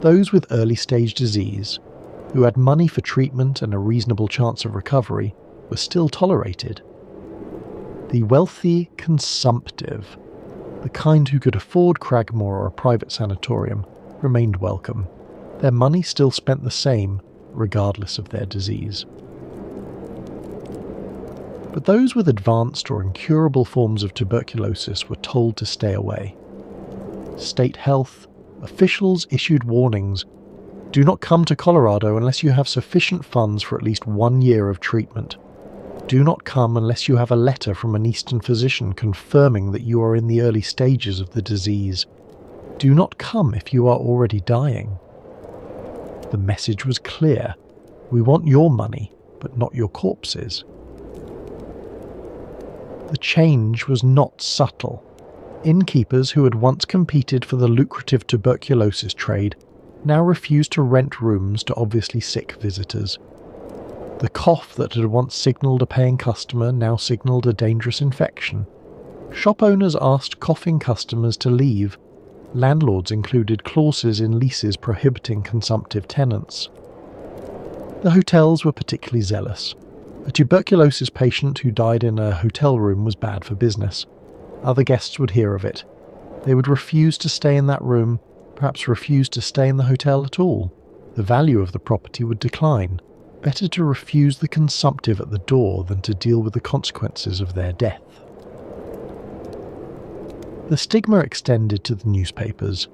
Those with early-stage disease, who had money for treatment and a reasonable chance of recovery, were still tolerated. The wealthy consumptive, the kind who could afford Cragmore or a private sanatorium, remained welcome. Their money still spent the same, regardless of their disease. But those with advanced or incurable forms of tuberculosis were told to stay away. State health officials issued warnings: do not come to Colorado unless you have sufficient funds for at least 1 year of treatment. Do not come unless you have a letter from an Eastern physician confirming that you are in the early stages of the disease. Do not come if you are already dying. The message was clear. We want your money, but not your corpses. The change was not subtle. Innkeepers who had once competed for the lucrative tuberculosis trade now refused to rent rooms to obviously sick visitors. The cough that had once signalled a paying customer now signalled a dangerous infection. Shop owners asked coughing customers to leave. Landlords included clauses in leases prohibiting consumptive tenants. The hotels were particularly zealous. A tuberculosis patient who died in a hotel room was bad for business. Other guests would hear of it. They would refuse to stay in that room, perhaps refuse to stay in the hotel at all. The value of the property would decline. Better to refuse the consumptive at the door than to deal with the consequences of their death. The stigma extended to the newspapers.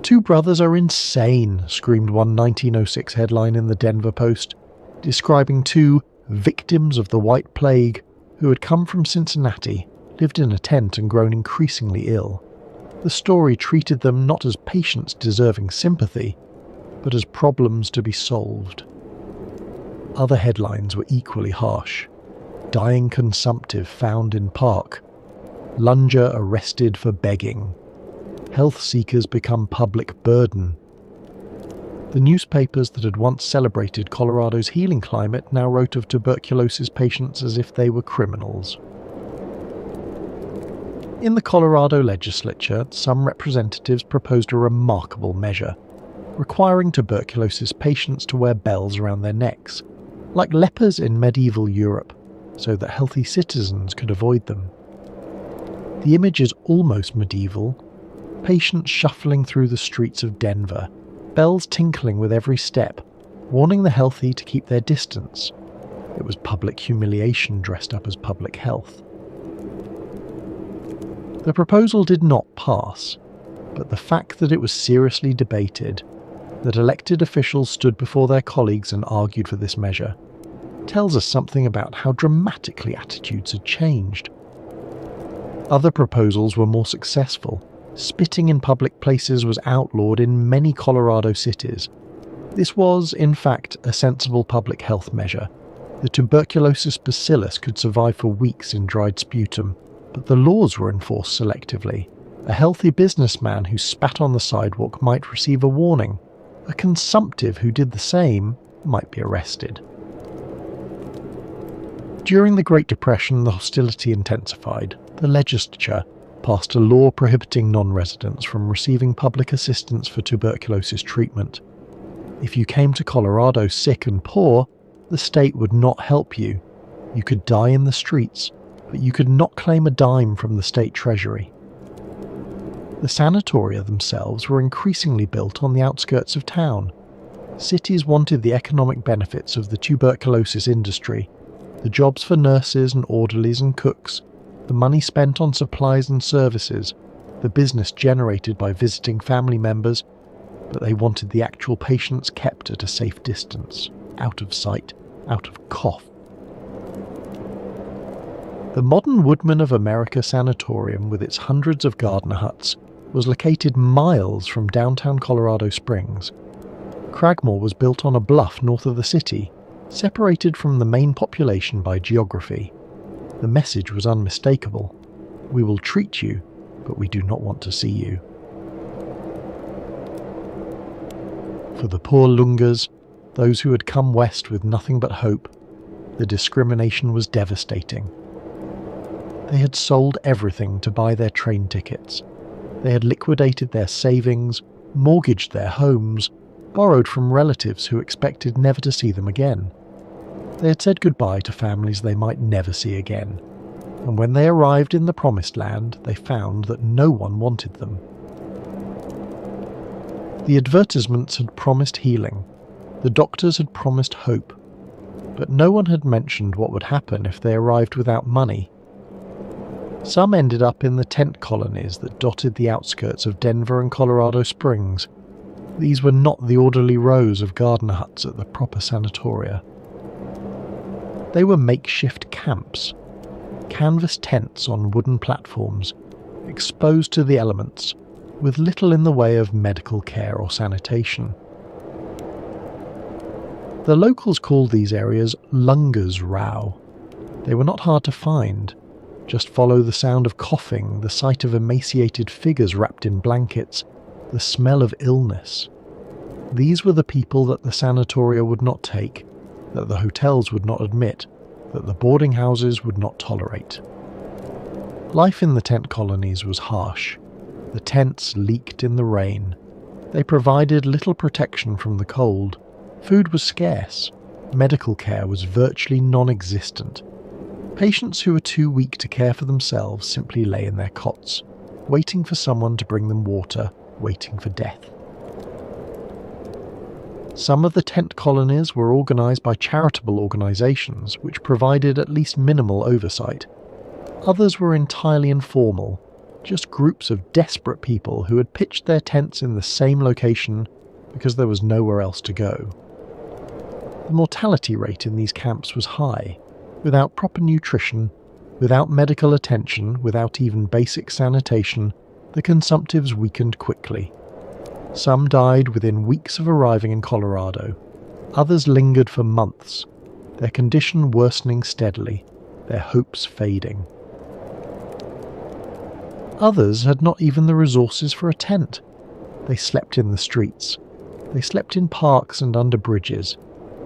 "Two brothers are insane," screamed one 1906 headline in the Denver Post, describing two victims of the White Plague who had come from Cincinnati, lived in a tent and grown increasingly ill. The story treated them not as patients deserving sympathy, but as problems to be solved. Other headlines were equally harsh. "Dying consumptive found in park." "Lunger arrested for begging." "Health seekers become public burden." The newspapers that had once celebrated Colorado's healing climate now wrote of tuberculosis patients as if they were criminals. In the Colorado legislature, some representatives proposed a remarkable measure, requiring tuberculosis patients to wear bells around their necks, like lepers in medieval Europe, so that healthy citizens could avoid them. The image is almost medieval. Patients shuffling through the streets of Denver, bells tinkling with every step, warning the healthy to keep their distance. It was public humiliation dressed up as public health. The proposal did not pass, but the fact that it was seriously debated, that elected officials stood before their colleagues and argued for this measure, tells us something about how dramatically attitudes had changed. Other proposals were more successful. Spitting in public places was outlawed in many Colorado cities. This was, in fact, a sensible public health measure. The tuberculosis bacillus could survive for weeks in dried sputum, but the laws were enforced selectively. A healthy businessman who spat on the sidewalk might receive a warning. A consumptive who did the same might be arrested. During the Great Depression, the hostility intensified. The legislature passed a law prohibiting non-residents from receiving public assistance for tuberculosis treatment. If you came to Colorado sick and poor, the state would not help you. You could die in the streets, but you could not claim a dime from the state treasury. The sanatoria themselves were increasingly built on the outskirts of town. Cities wanted the economic benefits of the tuberculosis industry, the jobs for nurses and orderlies and cooks, the money spent on supplies and services, the business generated by visiting family members, but they wanted the actual patients kept at a safe distance, out of sight, out of cough. The modern Woodman of America Sanatorium, with its hundreds of gardener huts, was located miles from downtown Colorado Springs. Cragmore was built on a bluff north of the city, separated from the main population by geography. The message was unmistakable. We will treat you, but we do not want to see you. For the poor Lungers, those who had come west with nothing but hope, the discrimination was devastating. They had sold everything to buy their train tickets. They had liquidated their savings, mortgaged their homes, borrowed from relatives who expected never to see them again. They had said goodbye to families they might never see again, and when they arrived in the promised land, they found that no one wanted them. The advertisements had promised healing, the doctors had promised hope, but no one had mentioned what would happen if they arrived without money. Some ended up in the tent colonies that dotted the outskirts of Denver and Colorado Springs. These were not the orderly rows of gardener huts at the proper sanatoria. They were makeshift camps, canvas tents on wooden platforms, exposed to the elements, with little in the way of medical care or sanitation. The locals called these areas Lunger's Row. They were not hard to find. Just follow the sound of coughing, the sight of emaciated figures wrapped in blankets, the smell of illness. These were the people that the sanatoria would not take, that the hotels would not admit, that the boarding houses would not tolerate. Life in the tent colonies was harsh. The tents leaked in the rain. They provided little protection from the cold. Food was scarce. Medical care was virtually non-existent. Patients who were too weak to care for themselves simply lay in their cots, waiting for someone to bring them water, waiting for death. Some of the tent colonies were organised by charitable organisations which provided at least minimal oversight. Others were entirely informal, just groups of desperate people who had pitched their tents in the same location because there was nowhere else to go. The mortality rate in these camps was high. Without proper nutrition, without medical attention, without even basic sanitation, the consumptives weakened quickly. Some died within weeks of arriving in Colorado. Others lingered for months, their condition worsening steadily, their hopes fading. Others had not even the resources for a tent. They slept in the streets. They slept in parks and under bridges.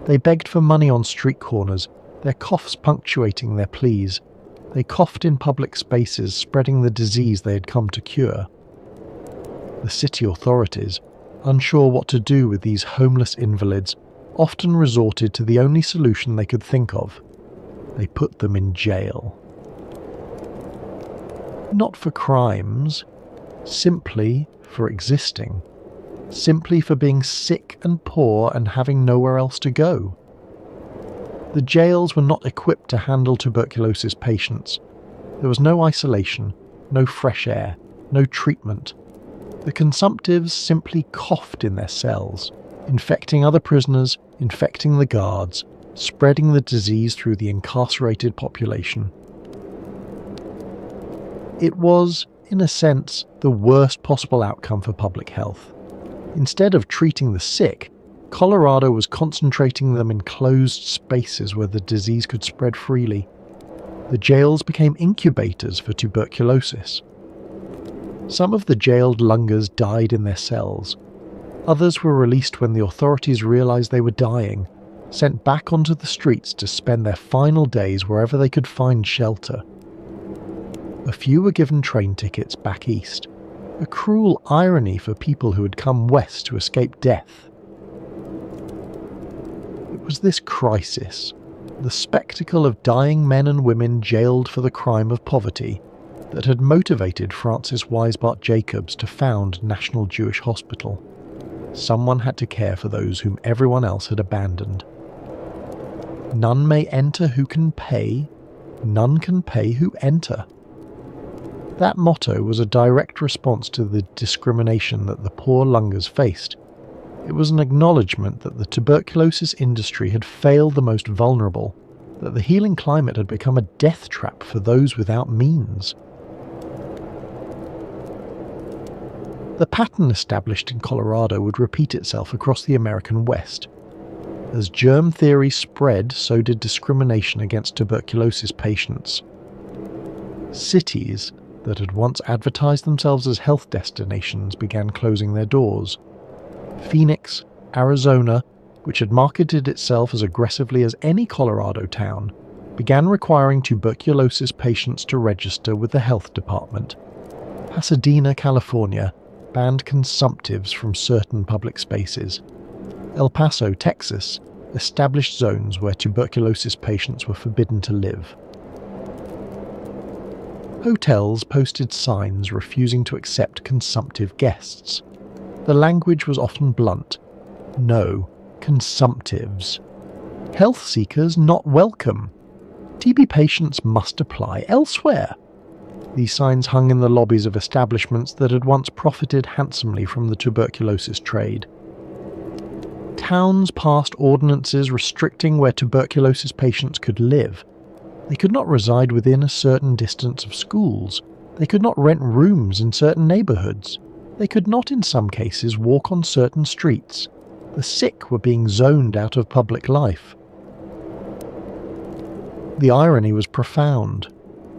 They begged for money on street corners, their coughs punctuating their pleas. They coughed in public spaces, spreading the disease they had come to cure. The city authorities, unsure what to do with these homeless invalids, often resorted to the only solution they could think of. They put them in jail. Not for crimes, simply for existing. Simply for being sick and poor and having nowhere else to go. The jails were not equipped to handle tuberculosis patients. There was no isolation, no fresh air, no treatment. The consumptives simply coughed in their cells, infecting other prisoners, infecting the guards, spreading the disease through the incarcerated population. It was, in a sense, the worst possible outcome for public health. Instead of treating the sick, Colorado was concentrating them in closed spaces where the disease could spread freely. The jails became incubators for tuberculosis. Some of the jailed lungers died in their cells. Others were released when the authorities realized they were dying, sent back onto the streets to spend their final days wherever they could find shelter. A few were given train tickets back east, a cruel irony for people who had come west to escape death. It was this crisis, the spectacle of dying men and women jailed for the crime of poverty, that had motivated Francis Weisbart Jacobs to found National Jewish Hospital. Someone had to care for those whom everyone else had abandoned. None may enter who can pay, none can pay who enter. That motto was a direct response to the discrimination that the poor lungers faced. It was an acknowledgement that the tuberculosis industry had failed the most vulnerable, that the healing climate had become a death trap for those without means. The pattern established in Colorado would repeat itself across the American West. As germ theory spread, so did discrimination against tuberculosis patients. Cities that had once advertised themselves as health destinations began closing their doors. Phoenix, Arizona, which had marketed itself as aggressively as any Colorado town, began requiring tuberculosis patients to register with the health department. Pasadena, California, banned consumptives from certain public spaces. El Paso, Texas, established zones where tuberculosis patients were forbidden to live. Hotels posted signs refusing to accept consumptive guests. The language was often blunt. No, consumptives. Health seekers not welcome. TB patients must apply elsewhere. These signs hung in the lobbies of establishments that had once profited handsomely from the tuberculosis trade. Towns passed ordinances restricting where tuberculosis patients could live. They could not reside within a certain distance of schools. They could not rent rooms in certain neighbourhoods. They could not, in some cases, walk on certain streets. The sick were being zoned out of public life. The irony was profound.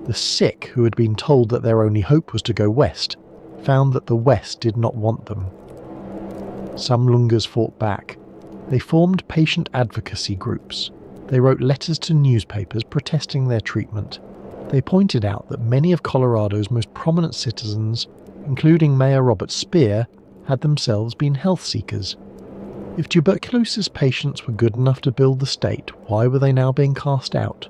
The sick, who had been told that their only hope was to go west, found that the west did not want them. Some Lungas fought back. They formed patient advocacy groups. They wrote letters to newspapers protesting their treatment. They pointed out that many of Colorado's most prominent citizens, including Mayor Robert Speer, had themselves been health seekers. If tuberculosis patients were good enough to build the state, why were they now being cast out?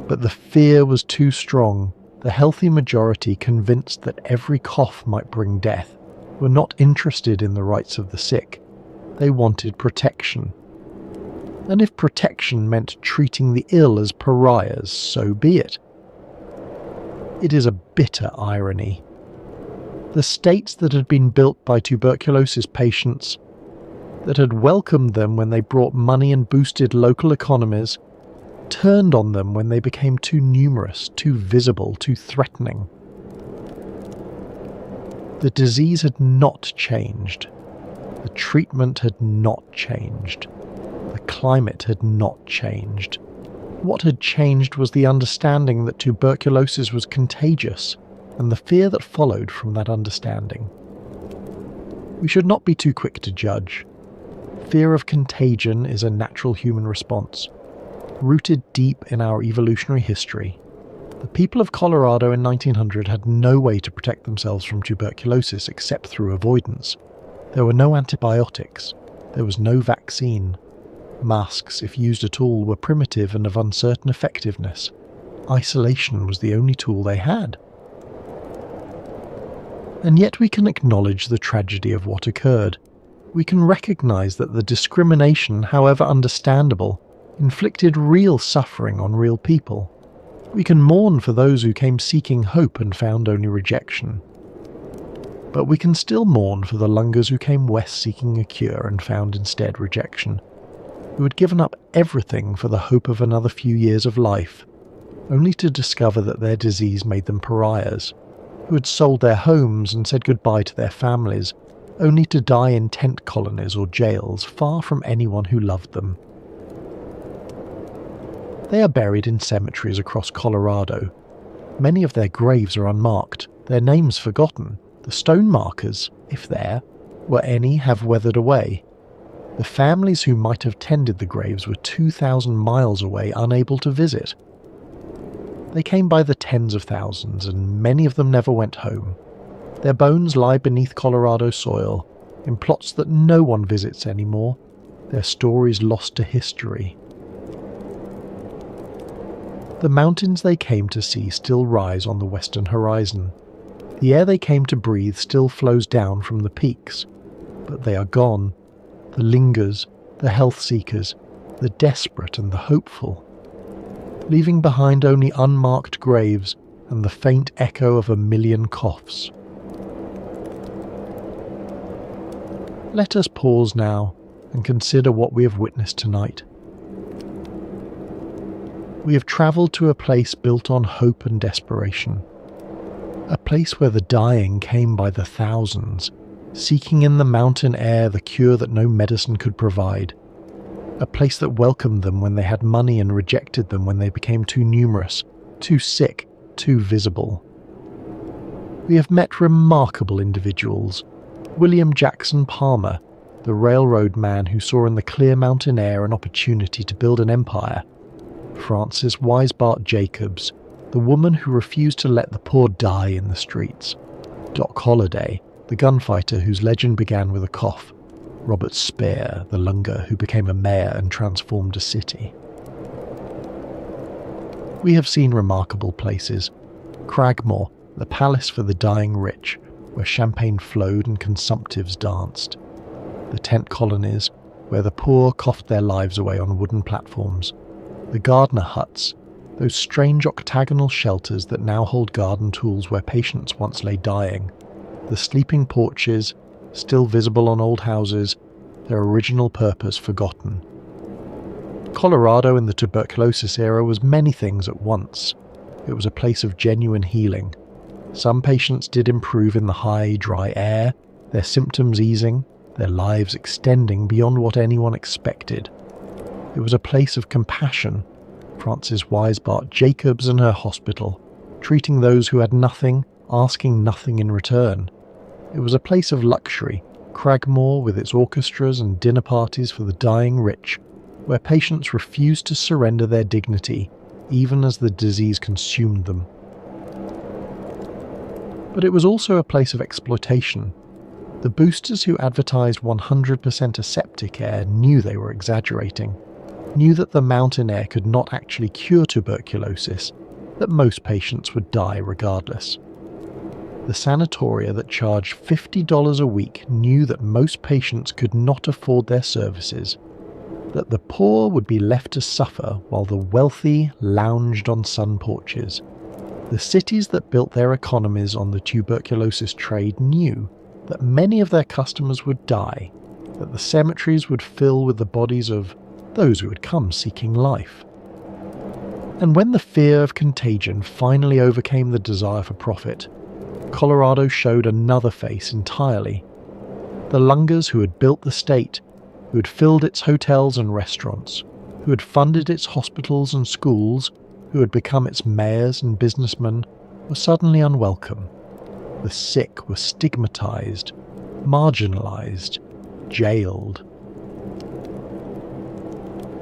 But the fear was too strong. The healthy majority, convinced that every cough might bring death, were not interested in the rights of the sick. They wanted protection. And if protection meant treating the ill as pariahs, so be it. It is a bitter irony. The states that had been built by tuberculosis patients, that had welcomed them when they brought money and boosted local economies, turned on them when they became too numerous, too visible, too threatening. The disease had not changed. The treatment had not changed. The climate had not changed. What had changed was the understanding that tuberculosis was contagious, and the fear that followed from that understanding. We should not be too quick to judge. Fear of contagion is a natural human response, rooted deep in our evolutionary history. The people of Colorado in 1900 had no way to protect themselves from tuberculosis except through avoidance. There were no antibiotics. There was no vaccine. Masks, if used at all, were primitive and of uncertain effectiveness. Isolation was the only tool they had. And yet we can acknowledge the tragedy of what occurred. We can recognize that the discrimination, however understandable, inflicted real suffering on real people. We can mourn for those who came seeking hope and found only rejection. But we can still mourn for the Lungas who came west seeking a cure and found instead rejection, who had given up everything for the hope of another few years of life, only to discover that their disease made them pariahs, who had sold their homes and said goodbye to their families, only to die in tent colonies or jails far from anyone who loved them. They are buried in cemeteries across Colorado. Many of their graves are unmarked, their names forgotten. The stone markers, if there were any, have weathered away. The families who might have tended the graves were 2,000 miles away, unable to visit. They came by the tens of thousands, and many of them never went home. Their bones lie beneath Colorado soil, in plots that no one visits anymore, their stories lost to history. The mountains they came to see still rise on the western horizon. The air they came to breathe still flows down from the peaks, but they are gone. The lingers, the health seekers, the desperate and the hopeful, leaving behind only unmarked graves and the faint echo of a million coughs. Let us pause now and consider what we have witnessed tonight. We have travelled to a place built on hope and desperation, a place where the dying came by the thousands, seeking in the mountain air the cure that no medicine could provide, a place that welcomed them when they had money and rejected them when they became too numerous, too sick, too visible. We have met remarkable individuals. William Jackson Palmer, the railroad man who saw in the clear mountain air an opportunity to build an empire. Frances Weisbart Jacobs, the woman who refused to let the poor die in the streets. Doc Holliday, the gunfighter whose legend began with a cough. Robert Speer, the Lunga who became a mayor and transformed a city. We have seen remarkable places. Cragmore, the palace for the dying rich, where champagne flowed and consumptives danced. The tent colonies, where the poor coughed their lives away on wooden platforms. The gardener huts, those strange octagonal shelters that now hold garden tools where patients once lay dying. The sleeping porches, still visible on old houses, their original purpose forgotten. Colorado in the tuberculosis era was many things at once. It was a place of genuine healing. Some patients did improve in the high, dry air, their symptoms easing, their lives extending beyond what anyone expected. It was a place of compassion. Frances Weisbart Jacobs and her hospital, treating those who had nothing, asking nothing in return. It was a place of luxury, Cragmore with its orchestras and dinner parties for the dying rich, where patients refused to surrender their dignity, even as the disease consumed them. But it was also a place of exploitation. The boosters who advertised 100% aseptic air knew they were exaggerating, knew that the mountain air could not actually cure tuberculosis, that most patients would die regardless. The sanatoria that charged $50 a week knew that most patients could not afford their services, that the poor would be left to suffer while the wealthy lounged on sun porches. The cities that built their economies on the tuberculosis trade knew that many of their customers would die, that the cemeteries would fill with the bodies of those who had come seeking life. And when the fear of contagion finally overcame the desire for profit, Colorado showed another face entirely. The Lungers who had built the state, who had filled its hotels and restaurants, who had funded its hospitals and schools, who had become its mayors and businessmen, were suddenly unwelcome. The sick were stigmatized, marginalized, jailed.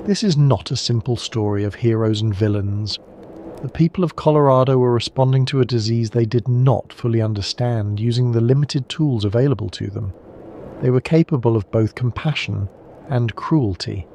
This is not a simple story of heroes and villains. The people of Colorado were responding to a disease they did not fully understand using the limited tools available to them. They were capable of both compassion and cruelty.